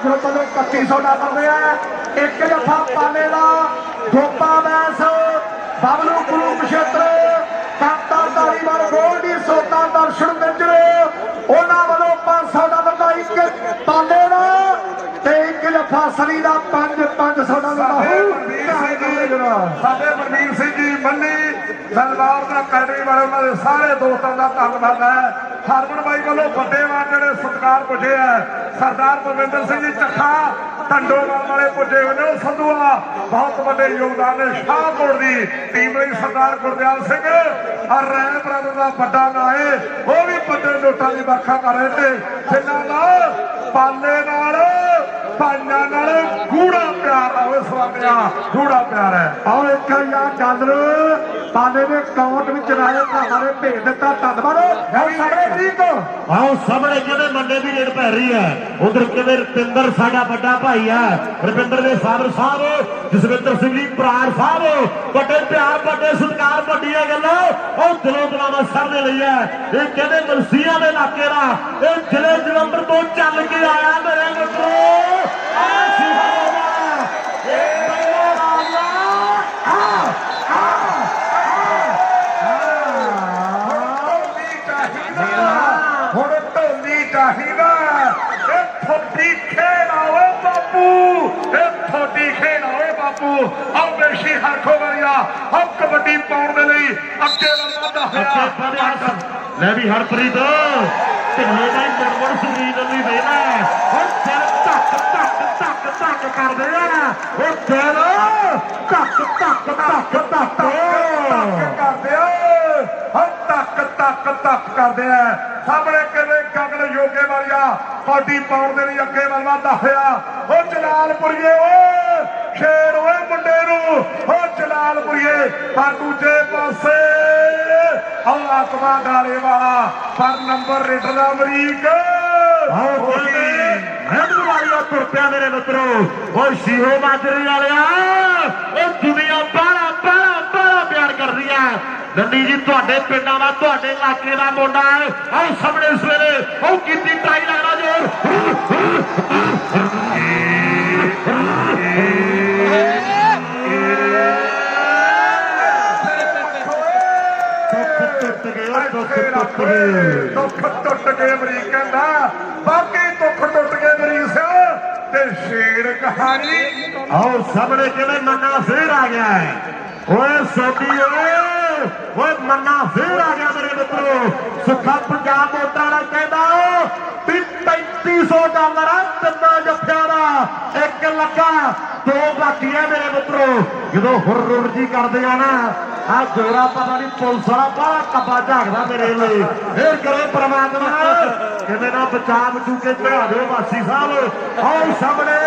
$3100 ਦੇ ਆ ਇੱਕ ਜੱਫਾ ਪਾਲੇ ਦਾ ਗੋਪਾ ਮੈਸ ਬਬਲੂ ਗੁਰੂ ਨਛੱਤਰ ਕਾਂਤਾ ਧਾਰੀਵਾਲ ਗੋਲਡੀ ਸੋਤਾ ਦਰਸ਼ਨ ਮਿੰਜਰ ਉਹਨਾਂ ਵੱਲੋਂ $500 ਦਾ ਇੱਕ ਪਾਲੇ ਦਾ ਤੇ ਇੱਕ ਜੱਫਾ ਸਨੀ ਦਾ $500 ਦਾ ਸਾਡੇ ਮਨਵੀਰ ਸਿੰਘ ਜੀ ਮੰਨੀ ਦਲਬਾਰ ਦਾ ਅਕੈਡਮੀ ਵਾਲੇ ਉਹਨਾਂ ਦੇ ਸਾਰੇ ਦੋਸਤਾਂ ਦਾ ਧੰਨਵਾਦ ਹੈ ਹਰਮਨ ਬਾਈ ਵੱਲੋਂ ਵੱਡੇ ਵਾਰ ਜਿਹੜੇ ਸਤਿਕਾਰ ਪੁੱਜੇ ਹੈ सरदार परविंदर सिंह जी चक्खा ढंडोवाल वाले पुजे हुए ने संधूआ बहुत बड़े योगदान है शाहकोट की टीम लई सरदार गुरदयाल सिंह और रैन ब्रदर का बड़ा ना है वो भी बड़े नोटा की व्याख्या कर रहे थे जिन्होंने पाले नाल भाइयों नाल गूढ़ा प्यार है स्वामिया गूढ़ा प्यार है और एक यार डॉलर ਪਾਲੇ ਦੇ ਅਕਾਊਂਟ ਵਿੱਚ ਰਾਏ ਭਰਾਵਾਂ ਨੇ ਭੇਜ ਦਿੱਤਾ। ਧੰਨਵਾਦ। ਹੁਣ ਸਾਹਮਣੇ ਅਮਰੀਕ ਆਓ ਸਾਹਮਣੇ ਕਿਹਦੇ ਮੰਡੇ ਦੀ ਰੇਡ ਪੈ ਰਹੀ ਹੈ। ਉਧਰ ਕਿਹਦੇ ਰਪਿੰਦਰ ਸਾਡਾ ਵੱਡਾ ਭਾਈ ਹੈ, ਰਪਿੰਦਰ ਦੇ ਫਾਦਰ ਸਾਹਿਬ ਜਸਵਿੰਦਰ ਸਿੰਘ ਜੀ ਬਰਾੜ ਸਾਹਿਬ, ਵੱਡੇ ਪਿਆਰ ਵੱਡੇ ਸਤਿਕਾਰ ਵੱਡੀਆਂ ਗੱਲਾਂ ਉਹ ਦਿਲੋਂ ਦਿਲਾਵਾ ਸਰ ਦੇ ਲਈ ਹੈ। ਇਹ ਕਹਿੰਦੇ ਮਲਸੀਆਂ ਦੇ ਇਲਾਕੇ ਦਾ, ਇਹ ਜ਼ਿਲ੍ਹੇ ਜਲੰਧਰ ਤੋਂ ਚੱਲ ਕੇ ਆਇਆ ਮੇਰੇ ਮਿੱਤਰੋ। ਹੁਣ ਢੋਲੀ ਚਾਹੀਦਾ, ਇਹ ਥੋੜੀ ਖੇਡ ਆਵੇ ਬਾਪੂ, ਇਹ ਥੋੜੀ ਖੇਡ ਆਵੇ ਬਾਪੂ। ਆਓ ਬੇਸ਼ੀ ਹਰਖੋ ਵਰਿਆ ਆਹ ਕਬੱਡੀ ਪਾਉਣ ਦੇ ਲਈ ਅੱਗੇ ਵੱਧਦਾ ਹੋਇਆ। ਲੈ ਵੀ ਹਰਪ੍ਰੀਤ ਢਿੱਲੇ ਦਾ ਹੀ ਮੁੜ ਸੁਨੀਲ ਲਈ ਦੇਣਾ ਹੁਣ ਦਿਲ ਧੱਕ ਧੱਕ ਧੱਕ ਧੱਕ ਕਰਦੇ ਆ। ਉਹ ਦਿਲ ਧੱਕ ਧੱਕ ਧੱਕ ਧੱਕ ਕਰਦੇ ਆ, ਹਾਂ ਧੱਕ ਧੱਕ ਧੱਕ ਕਰਦੇ ਆ। ਸਾਹਮਣੇ ਕਿਵੇਂ ਗਗਨ ਯੋਗੇ ਵਾਲਿਆ ਕਬੱਡੀ ਪਾਉਣ ਦੇ ਲਈ ਅੱਗੇ ਵੱਧਦਾ ਹੋਇਆ। ਉਹ ਜਲਾਲਪੁਰੀਏ ਓਏ ਸ਼ੇਰ ਓਏ ਮੁੰਡੇ ਨੂੰ, ਉਹ ਜਲਾਲਪੁਰੀਏ ਪਰ ਦੂਜੇ ਪਾਸੇ ਆਹ ਆਤਮਾ ਡਾਲੇ ਵਾਲਾ ਪਰ ਨੰਬਰ ਰੇਡਰ ਦਾ ਅਮਰੀਕ ਆਓ ਹੈਂਡ ਵਾਲੀਆ ਤੁਰ ਪਿਆ ਮੇਰੇ ਮਿੱਤਰੋ। ਓਏ ਸ਼ੀਹੋ ਮਾਜਰੀ ਵਾਲਿਆ ਉਹ ਦੁਨੀਆ ਬਾਹਲਾ ਬਾਹਲਾ ਬਾਹਲਾ ਪਿਆਰ ਕਰਦੀ ਆ। ਨੰਦੀ ਜੀ ਤੁਹਾਡੇ ਪਿੰਡਾਂ ਦਾ ਤੁਹਾਡੇ ਇਲਾਕੇ ਦਾ ਮੁੰਡਾ ਹੈ। ਆਓ ਸਾਹਮਣੇ ਸਵੇਰੇ ਉਹ ਕੀਤੀ ਟਰਾਈ ਲੱਗਦਾ ਜੋਰ ਦੁੱਖ ਟੁੱਟ ਗਏ ਅਮਰੀਕ ਕਹਿੰਦਾ, ਬਾਕੀ ਦੁੱਖ ਟੁੱਟ ਗਏ ਅਮਰੀਕ ਸਿੰਘ ਤੇ ਸ਼ੇਰ ਕਹਾਣੀ। ਆਓ ਸਾਹਮਣੇ ਕਿਵੇਂ ਮੰਨਾ ਫੇਰ ਆ ਗਿਆ ਹੈ। ਓਏ ਸੋਢੀ ਓਏ ਮੰਨਾ ਫੇਰ ਆ ਗਿਆ ਮੇਰੇ ਮਿੱਤਰੋ। ਸੁੱਖਾ ਪੰਜਾਬ ਮੋਟਰਾਂ ਵਾਲਾ ਕਹਿੰਦਾ ਵੀ $3500 ਤਿੰਨਾਂ ਜੱਫਿਆਂ ਦਾ, 1 ਲੱਗਾ 2 ਬਾਕੀ ਹੈ ਮੇਰੇ ਮਿੱਤਰੋ। ਜਦੋਂ ਹੁਰ ਜੀ ਕਰਦੇ ਆ ਨਾ ਆ ਗੋਰਾ ਪਤਾ ਨਹੀਂ ਪੁਲਿਸ ਵਾਲਾ ਬਾਹਲਾ ਕੱਬਾ ਝਾਕਦਾ ਮੇਰੇ ਲਈ। ਫੇਰ ਕਰੇ ਪ੍ਰਮਾਤਮਾ ਕਿਵੇਂ ਨਾ ਬਚਾ ਬਚੂ ਕੇ ਚੜਾ ਦਿਓ ਵਾਸੀ ਸਾਹਿਬ। ਆਓ ਸਾਹਮਣੇ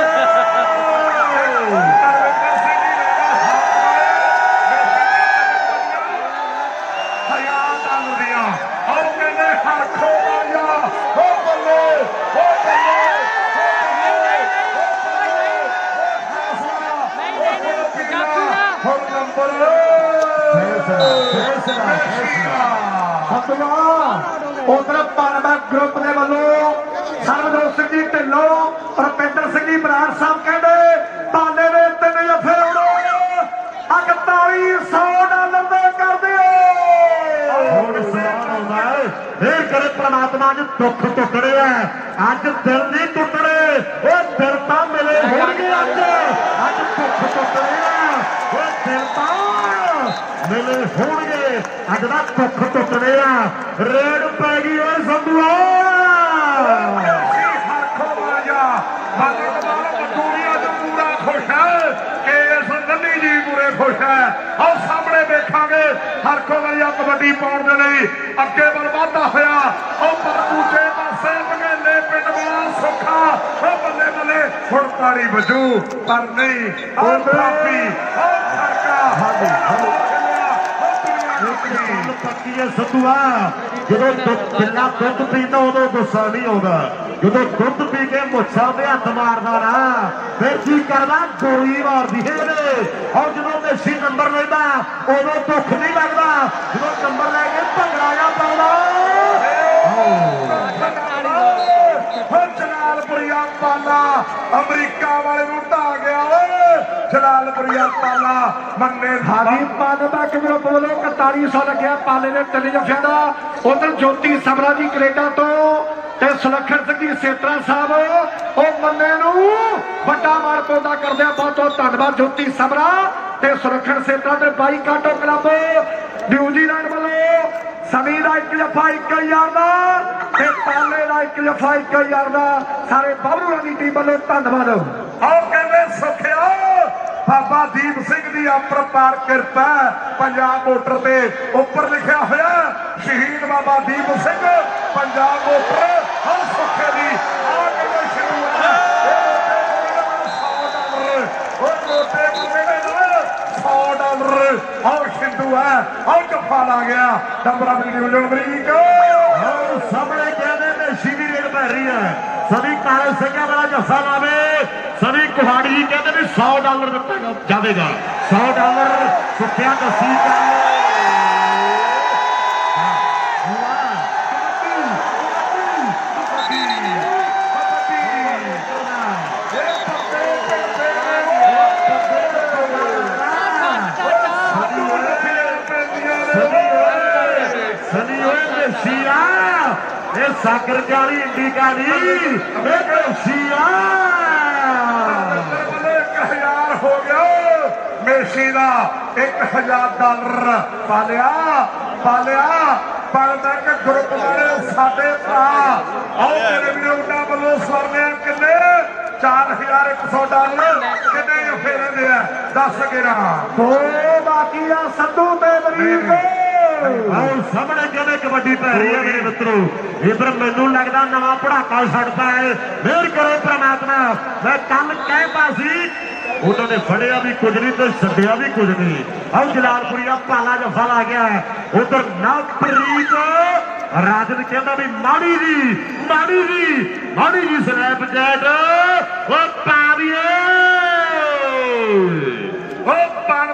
ਉਧਰ ਪਾਲਵਾ ਗਰੁੱਪ ਦੇ ਵੱਲੋਂ ਸਰਬਜੋਤ ਸਿੰਘ ਜੀ ਢਿੱਲੋਂ ਰੁਪਿੰਦਰ ਸਿੰਘ ਜੀ ਬਰਾੜ ਸਾਹਿਬ ਕਹਿੰਦੇ ਪਾਲੇ ਦੇ 3 ਜੱਫੇ ਉਡੋ $4100 ਦੇ ਕਰ ਦਿਓ। ਹੁਣ ਸਵਾਲ ਆਉਂਦਾ ਹੈ ਫੇਰ ਕਰੇ ਪ੍ਰਮਾਤਮਾ ਅੱਜ ਦੁੱਖ ਟੁੱਟਣੇ ਆ, ਅੱਜ ਦਿਲ ਨਹੀਂ ਟੁੱਟਣੇ। ਉਹ ਦਿਲ ਤਾਂ ਮਿਲੇ ਹੋਣਗੇ ਅੱਜ ਦੁੱਖ ਟੁੱਟਣੇ ਆ, ਉਹ ਦਿਲ ਤਾਂ ਮਿਲੇ ਹੋਣਗੇ ਅੱਜ ਦਾ ਦੁੱਖ ਟੁੱਟਣੇ ਆ। ਰੇਡ ਪੈ ਗਈ ਓਏ ਸੰਧੂਆ ਪੂਰਾ ਖੁਸ਼ ਹੈ ਕਿ ਇਸ ਨੰਨੀ ਜੀ ਪੂਰੇ ਖੁਸ਼ ਹੈ। ਆਓ ਸਾਹਮਣੇ ਦੇਖਾਂਗੇ ਹਰਖੋ ਵਾਲੀਆ ਕਬੱਡੀ ਪਾਉਣ ਦੇ ਲਈ ਅੱਗੇ ਵੱਲ ਵਧਦਾ ਹੋਇਆ। ਉਹ ਪਰ ਦੂਜੇ ਪਾਸੇ ਬਗੇਲੇ ਪਿੰਡ ਵਾਲਾ ਸੁੱਖਾ ਉਹ ਬੱਲੇ ਬੱਲੇ ਹੁਣ ਤਾੜੀ ਵੱਜੂ ਪਰ ਨਹੀਂ ਉਹ ਥਾਪੀ ਉਹ ਖੜਕਾ ਪੱਕੀ ਹੈ ਸੰਧੂਆ। ਜਦੋਂ ਬਿੱਲਾ ਦੁੱਧ ਪੀਂਦਾ ਉਦੋਂ ਗੁੱਸਾ ਨਹੀਂ ਆਉਂਦਾ, ਜਦੋਂ ਦੁੱਧ ਪੀ ਕੇ ਮੁੱਛਾਂ ਤੇ ਹੱਥ ਮਾਰਦਾ ਨਾ ਫਿਰ ਕੀ ਕਰਦਾ ਗੋਲੀ ਮਾਰਦੀ ਹੈ ਇਹਨੇ। ਔਰ ਜਦੋਂ ਮੇਸੀ ਨੰਬਰ ਲੈਂਦਾ ਉਦੋਂ ਦੁੱਖ ਨਹੀਂ ਲੱਗਦਾ, ਜਦੋਂ ਨੰਬਰ ਲੈ ਕੇ ਭੰਗੜਾ ਜਾ ਪਾਉਂਦਾ। ਜਲਾਲਪੁਰੀਆ ਪਾਲਾ ਅਮਰੀਕਾ ਵਾਲੇ ਨੂੰ ਢਾ ਗਿਆ ਓਏ। ਜਲਾਲਪੁਰੀਆ ਪਾਲਾ ਮੰਨੇ ਹਾਜੀ ਪਾਲਵਾ ਗਰੁੱਪ ਵੱਲੋਂ 4100 ਲੱਗਿਆ ਪਾਲੇ ਦੇ 3 ਜੱਫਿਆਂ ਦਾ। ਉਧਰ ਜੋਤੀ ਸਮਰਾ ਜੀ ਕੈਨੇਡਾ ਤੋਂ ਤੇ ਸੁਲੱਖਣ ਸਿੰਘ ਜੀ ਸੇਤਰਾ ਸਾਹਿਬ ਉਹ ਮੰਨੇ ਨੂੰ ਵੱਡਾ ਮਾਣ ਪਾਉਂਦਾ ਕਰਦੇ ਆ। ਬਹੁਤ ਬਹੁਤ ਧੰਨਵਾਦ ਜੋਤੀ ਸਮਰਾ ਤੇ ਸੁਲੱਖਣ ਸੇਤਰਾ ਤੇ ਬਾਈ ਕਾਟੋ ਕਲੱਬ ਨਿਊਜ਼ੀਲੈਂਡ ਵੱਲੋਂ ਸਮੀ ਦਾ 1 ਜੱਫਾ 1000 ਦਾ ਤੇ ਪਾਲੇ ਦਾ 1 ਜੱਫਾ 1000 ਦਾ। ਸਾਰੇ ਬਾਬੂਆਂ ਦੀ ਟੀਮ ਵੱਲੋਂ ਧੰਨਵਾਦ। ਆਓ ਕਹਿੰਦੇ ਸੁਖਿਆ ਬਾਬਾ ਦੀਪ ਸਿੰਘ ਦੀ ਅਪਰਪਾਰ ਕਿਰਪਾ ਪੰਜਾਬ ਮੋਟਰ ਤੇ ਉੱਪਰ ਲਿਖਿਆ ਹੋਇਆ ਸ਼ਹੀਦ ਬਾਬਾ ਦੀਪ ਸਿੰਘ ਪੰਜਾਬ ਮੋਟਰ। ਹਰ ਸੁੱਖੇ ਦੀ ਆ ਕਹਿੰਦੇ ਸ਼ੁਰੂ ਹੈ $100 ਉਹ ਮੋਟੇ ਮੁੰਡੇ ਨਾਲ $100 और सिंधु है और जफा ला गया नंबर अमरीक और सामने कहते हैं शिवी रेड पै रही है सभी काले सिंह वाला जफा लावे सभी कुहाड़ी जी कहते भी $100 दिता जाएगा $100 सुखिया दसी सागर काली इंडी काली 1000 हो गया मेसी का $1000 पालिया पालिया बैंक ग्रुप वाले साडे भरा आओ मेरे वीरों वालों स्वर्णे किन्ने $4100 किन्ने फेरे दे 10 11 तो बाकी आ संधू ते अमरीक और सामने कहते कबड्डी पै रही है मेरे मित्रों इधर मैनू लगता नवा पढ़ाका छड़ता है मेहर करो परमात्मा मैं कल कह पासी उन्होंने फड़िया भी कुछ नहीं तो छड्डिया भी कुछ नहीं और जलालपुरिया पाला जफा ला गया है उधर नवप्रीत राजन कहता भी माड़ी जी स्नैपचैट वो पाविए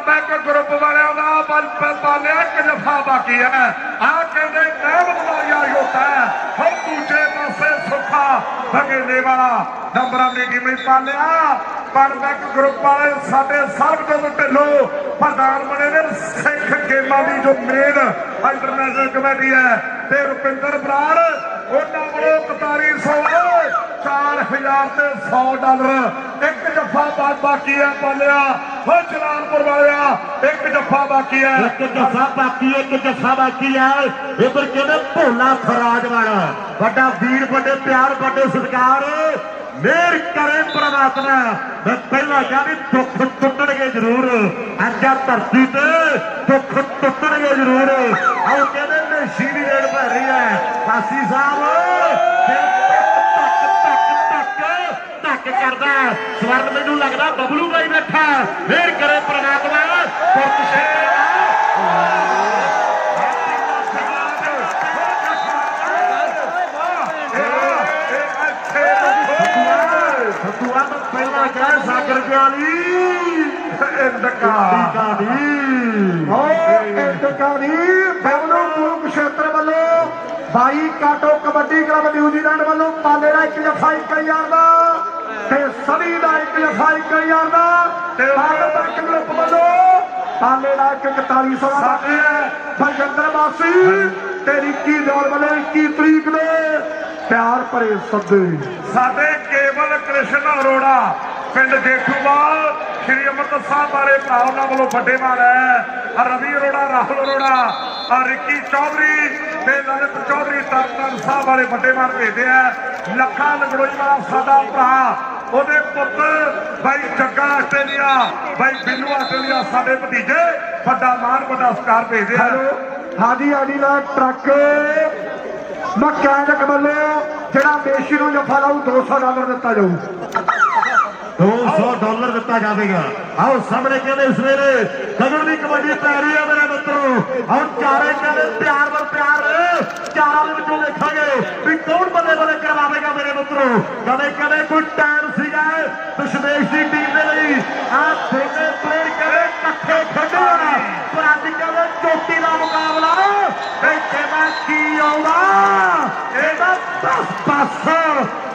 बैंक ग्रुप वाले पालिया एक जफा बाकी है आ कहते होता है हम दूसरे पासे सुखा भगेने वाला नंबर अमरीकी में पालिया बैंक ग्रुप वाले साडे सरबजोत ढिल्लों प्रधान बने ने सिख गेमां की जो मेन इंटरनेशनल कमेटी है ते रुपिंदर बराड़ उन्होंने वालों 4100 $4000 एक जफा बाकी है पालिया हो जलालपुर वाले एक जफा बाकी है एक जफा बाकी है इधर कहते भोला फराज वाला बड़ा वीर बड़े प्यार बड़े सत्कार मेहर करे परमात्मा मैं पहला क्या भी दुख टुटणगे जरूर अजा धरती ते दुख टुटणगे जरूर और कहते शीरी रेड पै रही है पासी साहब करता स्वर्ण मैनू लगता बबलू भाई बैठा मेहर करे परमात्मा पहला क्या सागर कुरुक्षेत्र वालों बाई काटो कबड्डी क्लब न्यूजीलैंड वालों पाले का 1 जफा 1000 का सभी का 1 जफा 1000 का ग्रुप वालों पाले का 4100 बलजिंदर वासी तेरी की दौड़ वाले 21 तरीक ने प्यार भरे सदे साडे केवल कृष्ण अरोड़ा पिंड जेठूवाल श्री अमृत साहब वाले भरा उन्होंने वालों बड़े मान है रवि अरोड़ा राहुल अरोड़ा रिक्की चौधरी ललित चौधरी तरन साहब वाले बड़े मान भेजे है लखा लंगड़ोई वाला साडा भरा ਉਹਦੇ ਪੁੱਤ भाई जग्गा आस्ट्रेलिया भाई बिल्लू आस्ट्रेलिया साडे भतीजे ਵੱਡਾ ਮਾਨ ਵੱਡਾ ਸਤਿਕਾਰ ਭੇਜਦੇ ਆ ਹਾਦੀ ਆਦੀ ਦਾ ਟਰੱਕ ਮਕੈਨਿਕ ਵੱਲੋਂ ਜਿਹੜਾ ਮੇਸ਼ੀ ਨੂੰ ਜਫਾ ਲਾਊ $200 ਦਿੱਤਾ ਜਾਊ $200 ਦਿੱਤਾ ਜਾਵੇਗਾ आओ सामने कहते सवेरे गगन की कबड्डी पै रही है मेरे मित्रों और चारे कहते प्यार व प्यार चारों विचों देखांगे भी कौन बल्ले बल्ले करवाएगा मेरे मित्रों कदे कदे कोई टाइम सीगा दशमेश की टीम के लिए आप दोनों प्लेयर कदे इकट्ठे खेडे पर अज कहते चोटी का मुकाबला कहना की आउंदा ਇਹਦਾ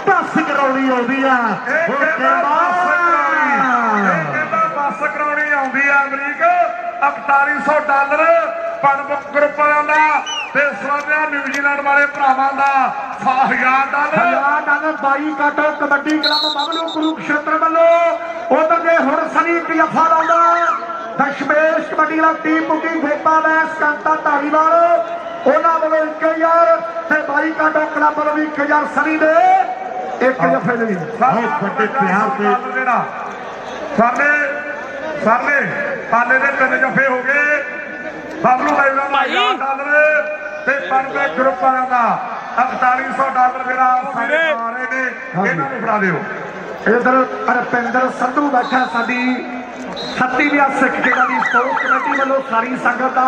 10 ਕਰਾਉਣੀ ਆਉਂਦੀ ਆ बस करानी आउंदी है अमरीक $4100 पनबुक ग्रुप वालों का न्यूजीलैंड वाले भरावां का $1000 बाई काटो कबड्डी क्लब बबलू कुरुक्षेत्र वालों उधर हुण सनी जफा लाउंदा Dashmesh kabaddi club team booking भेपा मैच कांता धारीवाल उन्होंने वालों 1000 ते बाई काटो क्लब वालों भी 1000 सनी दे एक जफे दे सारे पाले के 3 जफे हो गए बबलू भाई $1000 ते पनबे ग्रुप वालों का $4100 जेड़ा सारे आ रहे ने इन्हां नूं फड़ा दिओ इधर रपिंदर संधू बैठा साडी 37ਵੀਂ ਸਿੱਖ ਖੇਡਾਂ ਦੀ ਸਪੋਰਟਸ ਕਮੇਟੀ ਵੱਲੋਂ ਸਾਰੀ ਸੰਗਤ ਦਾ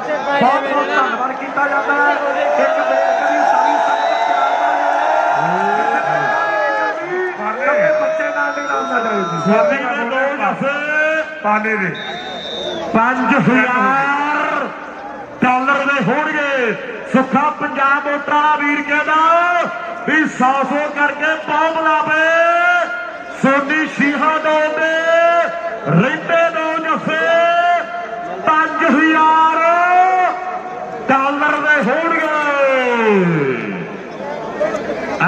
ਬਹੁਤ ਬਹੁਤ ਧੰਨਵਾਦ ਕੀਤਾ ਜਾਂਦਾ ਹੈ। ਇੱਕ ਦੇਸ਼ ਦੀ ਸਾਰੀ ਸੰਗਤ ਬੱਚੇ ਨਾਲ ਨਹੀਂ ਲਾਉਣਾ ਚਾਹੀਦਾ। ਸਵਾਮੀ ਦੇ ਦੋ ਜਫੇ ਪਾਲੇ ਦੇ 5000 ਡਾਲਰ ਦੇ ਹੋਣਗੇ। ਸੁੱਖਾ ਪੰਜਾਬ ਮੋਟਰਾਂ ਵਾਲਾ ਵੀਰ ਕਹਿੰਦਾ ਵੀ 100 ਕਰਕੇ ਪੌਂਪ ਲਾਵੇ। ਸੋਨੀ ਸ਼ੀਹਾ ਦੋ ਦੇ ਰਹਿੰਦੇ ਦੋ ਜਫੇ 5000 ਡਾਲਰ ਦੇ ਹੋਣਗੇ।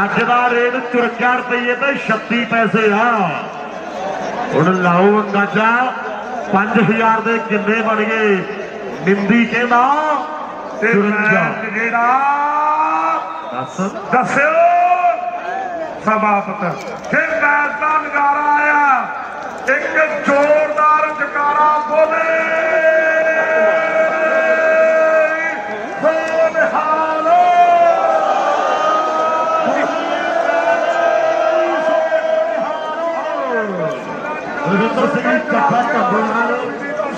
ਅੱਜ ਦਾ ਰੇਟ 54 ਰੁਪਏ ਤੇ 36 ਪੈਸੇ ਆ। ਹੁਣ ਲਾਓ ਅੰਦਾਜ਼ਾ 5000 ਦੇ ਕਿੰਨੇ ਬਣ ਗਏ। ਨਿੰਦੀ ਕਹਿੰਦਾ ਤੇ ਮੈਚ ਜਿਹੜਾ ਦੱਸਿਓ ਸਮਾਪਤ। ਫਿਰ ਮੈਚ ਦਾ ਨਜ਼ਾਰਾ ਆਇਆ। ਇੱਕ ਜ਼ੋਰਦਾਰ ਜਕਾਰਾ ਬੋਲੇ ਰਵਿੰਦਰ ਸਿੰਘ ਚੱਪਾ ਢੱਬਲ ਨਾਲ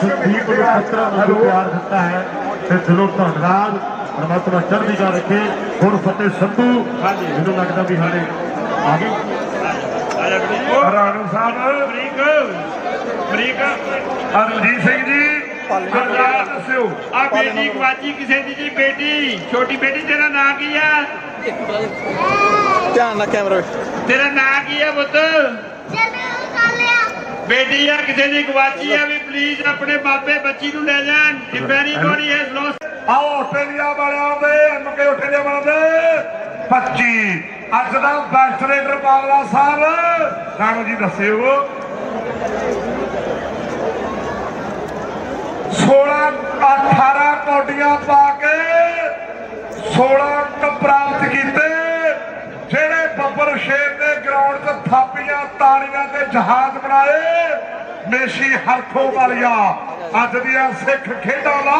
ਸੰਦੀਪ ਨੂੰ ਖਤਰਾ ਨੂੰ ਪਿਆਰ ਦਿੱਤਾ ਹੈ ਤੇ ਦਿਲੋਂ ਧੰਨਵਾਦ। ਪਰਮਾਤਮਾ ਚੜ੍ਹਦੀ ਕਲਾ ਰੱਖੇ। ਹੁਣ ਫਤਿਹ ਸੰਧੂ ਮੈਨੂੰ ਲੱਗਦਾ ਵੀ ਹਾਲੇ ਆ ਗਏ। ਰਾਣੂ ਸਾਹਿਬ ਰਣਜੀਤ ਸਿੰਘ ਜੀ ਦੱਸਿਓ। ਆ ਬੇਟੀ ਗਵਾਚੀ ਕਿਸੇ ਦੀ ਜੀ ਬੇਟੀ ਛੋਟੀ ਬੇਟੀ ਤੇਰਾ ਨਾਂ ਕੀ ਆ? ਧਿਆਨ ਨਾਲ ਕੈਮਰਾ ਤੇਰਾ ਨਾਂ ਕੀ ਆ ਪੁੱਤ? ਬੇਟੀ ਆ ਕਿਸੇ ਦੀ ਗਵਾਚੀ ਆ ਵੀ ਪਲੀਜ਼ ਆਪਣੇ ਬਾਬੇ ਬੱਚੀ ਨੂੰ ਲੈ ਜਾਣ। Very body has lost. ਆਓ ਆਸਟ੍ਰੇਲੀਆ ਵਾਲਿਆਂ ਦੇ ਐਮਕੇ ਆਸਟ੍ਰੇਲੀਆ ਵਾਲਿਆਂ ਦੇ 25 ਅੱਜ ਦਾ ਬੈਸਟ ਰੇਡਰ ਬਾਗਲਾ ਸਾਹਿਬ ਰਾਣੂ ਜੀ ਦੱਸਿਓ। 18 ਕੌਡੀਆਂ ਪਾ ਕੇ 16 ਅੰਕ ਪ੍ਰਾਪਤ ਕੀਤੇ। ਜਿਹੜੇ ਬੱਬਰ ਸ਼ੇਰ ਦੇ ਗਰਾਊਂਡ 'ਚ ਥਾਪੀਆਂ ਤਾੜੀਆਂ ਤੇ ਜਹਾਜ਼ ਬਣਾਏ ਮੇਸ਼ੀ ਹਰਥੋਂ ਵਾਲੀਆ ਅੱਜ ਦੀਆਂ ਸਿੱਖ ਖੇਡਾਂ ਦਾ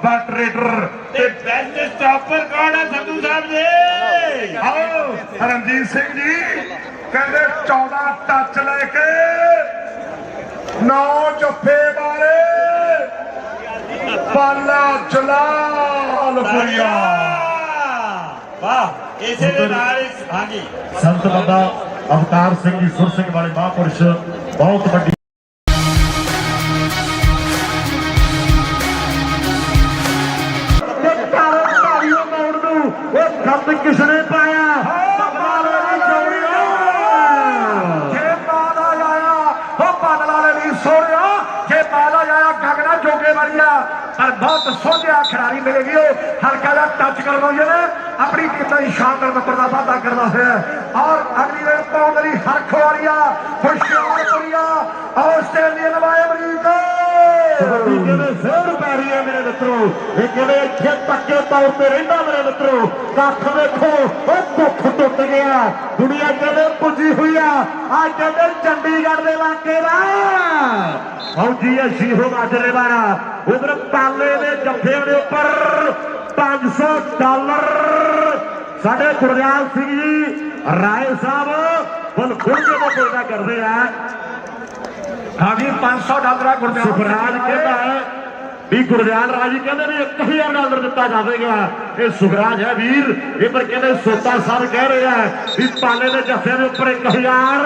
ਬੈਸਟ ਰੇਡਰ ਤੇ ਬੈਸਟ ਸਟਾਪਰ ਕੌਣ ਹੈ ਸੰਧੂ ਸਾਹਿਬ ਜੀ? ਆਓ ਰਣਜੀਤ ਸਿੰਘ ਜੀ ਕਹਿੰਦੇ 14 ਟੱਚ ਲੈ ਕੇ 9 ਜੱਫੇ ਮਾਰੇ ਪਾਲਾ ਜਲਾਲਪੁਰੀਆ। ਵਾਹ ਇਸੇ ਦੇ ਨਾਲ ਹਾਂਜੀ ਸੰਤ ਬਾਬਾ ਅਵਤਾਰ ਸਿੰਘ ਜੀ ਸੁਰ ਸਿੰਘ ਵਾਲੇ ਮਹਾਂਪੁਰਸ਼ ਬਹੁਤ ਵੱਡੀ ਖੱਤ ਕਿਸਨੇ ਪਾਇਆ? ਜੇ ਬਾਲਾ ਆਇਆ ਉਹ ਬਾਦਲ ਵਾਲੇ ਨਹੀਂ ਸੋਹਣਿਆ। ਜੇ ਬਾਲਾ ਆਇਆ ਗਗਨਾ ਜੋਗੇ ਵਾਲੀਆ ਪਰ ਬਹੁਤ ਸੋਹਣਿਆ ਖਿਡਾਰੀ ਮਿਲੇਗੀ। ਉਹ ਹਲਕਾ ਜਿਹਾ ਟੱਚ ਕਰਦਾ ਜਿਹਨੇ ਆਪਣੀ ਟੀਮ ਦਾ ਸ਼ਾਨਦਾਰ ਨੰਬਰ ਦਾ ਵਾਅਦਾ ਕਰਦਾ ਹੋਇਆ ਔਰ ਅਗਲੀ ਰੇਡ ਪਾਉਣ ਲਈ ਹਰਖ ਵਾਲੀਆ ਹੁਸ਼ਿਆਰਪੁਰੀਆ ਆਸਟ੍ਰੇਲੀਅਨ ਵਾਏ ਅਮਰੀਕਾ ਕਹਿੰਦੇ ਜ਼ੋਰ ਪੈ ਰਹੀ ਹੈ ਮੇਰੇ ਮਿੱਤਰੋ। ਇਹ ਕਹਿੰਦੇ ਇੱਥੇ ਪੱਕੇ ਤੌਰ ਤੇ ਰਹਿੰਦਾ ਮੇਰੇ ਮਿੱਤਰੋ। ਕੱਖ ਵੇਖੋ ਉਹ ਦੁੱਖ ਟੁੱਟ ਗਿਆ। ਦੁਨੀਆ ਕਹਿੰਦੇ ਪੁੱਜੀ ਹੋਈ ਆ। ਆ ਕਹਿੰਦੇ ਚੰਡੀਗੜ੍ਹ ਦੇ ਇਲਾਕੇ ਦਾ ਫੌਜੀ ਹੈ ਸ਼ੀਹੋ ਮਾਜਰੇ ਵਾਲਾ। ਉਧਰ ਪਾਲੇ ਦੇ ਜੱਫਿਆਂ ਦੇ ਉੱਪਰ 500 ਡਾਲਰ ਸਾਡੇ ਗੁਰਦਿਆਲ ਸਿੰਘ ਜੀ ਰਾਏ ਸਾਹਿਬ ਬਲਖੁਰ ਦੇ ਪੈਦਾ ਕਰਦੇ ਆ। ਹਾਂਜੀ 500 ਡਾਲਰ ਗੁਰਦਿਆਲ ਸੁਖਰਾਜ ਕਹਿੰਦਾ ਹੈ ਵੀ ਗੁਰਦਿਆਲ ਰਾਜ ਜੀ ਕਹਿੰਦੇ ਵੀ 1000 ਡਾਲਰ ਦਿੱਤਾ ਜਾਵੇਗਾ। ਇਹ ਸੁਖਰਾਜ ਹੈ ਵੀਰ। ਇਹ ਪਰ ਕਹਿੰਦੇ ਸੋਤਾ ਸਾਹਿਬ ਕਹਿ ਰਹੇ ਆ ਵੀ ਪਾਲੇ ਦੇ ਜੱਫੇ ਦੇ ਉੱਪਰ 1000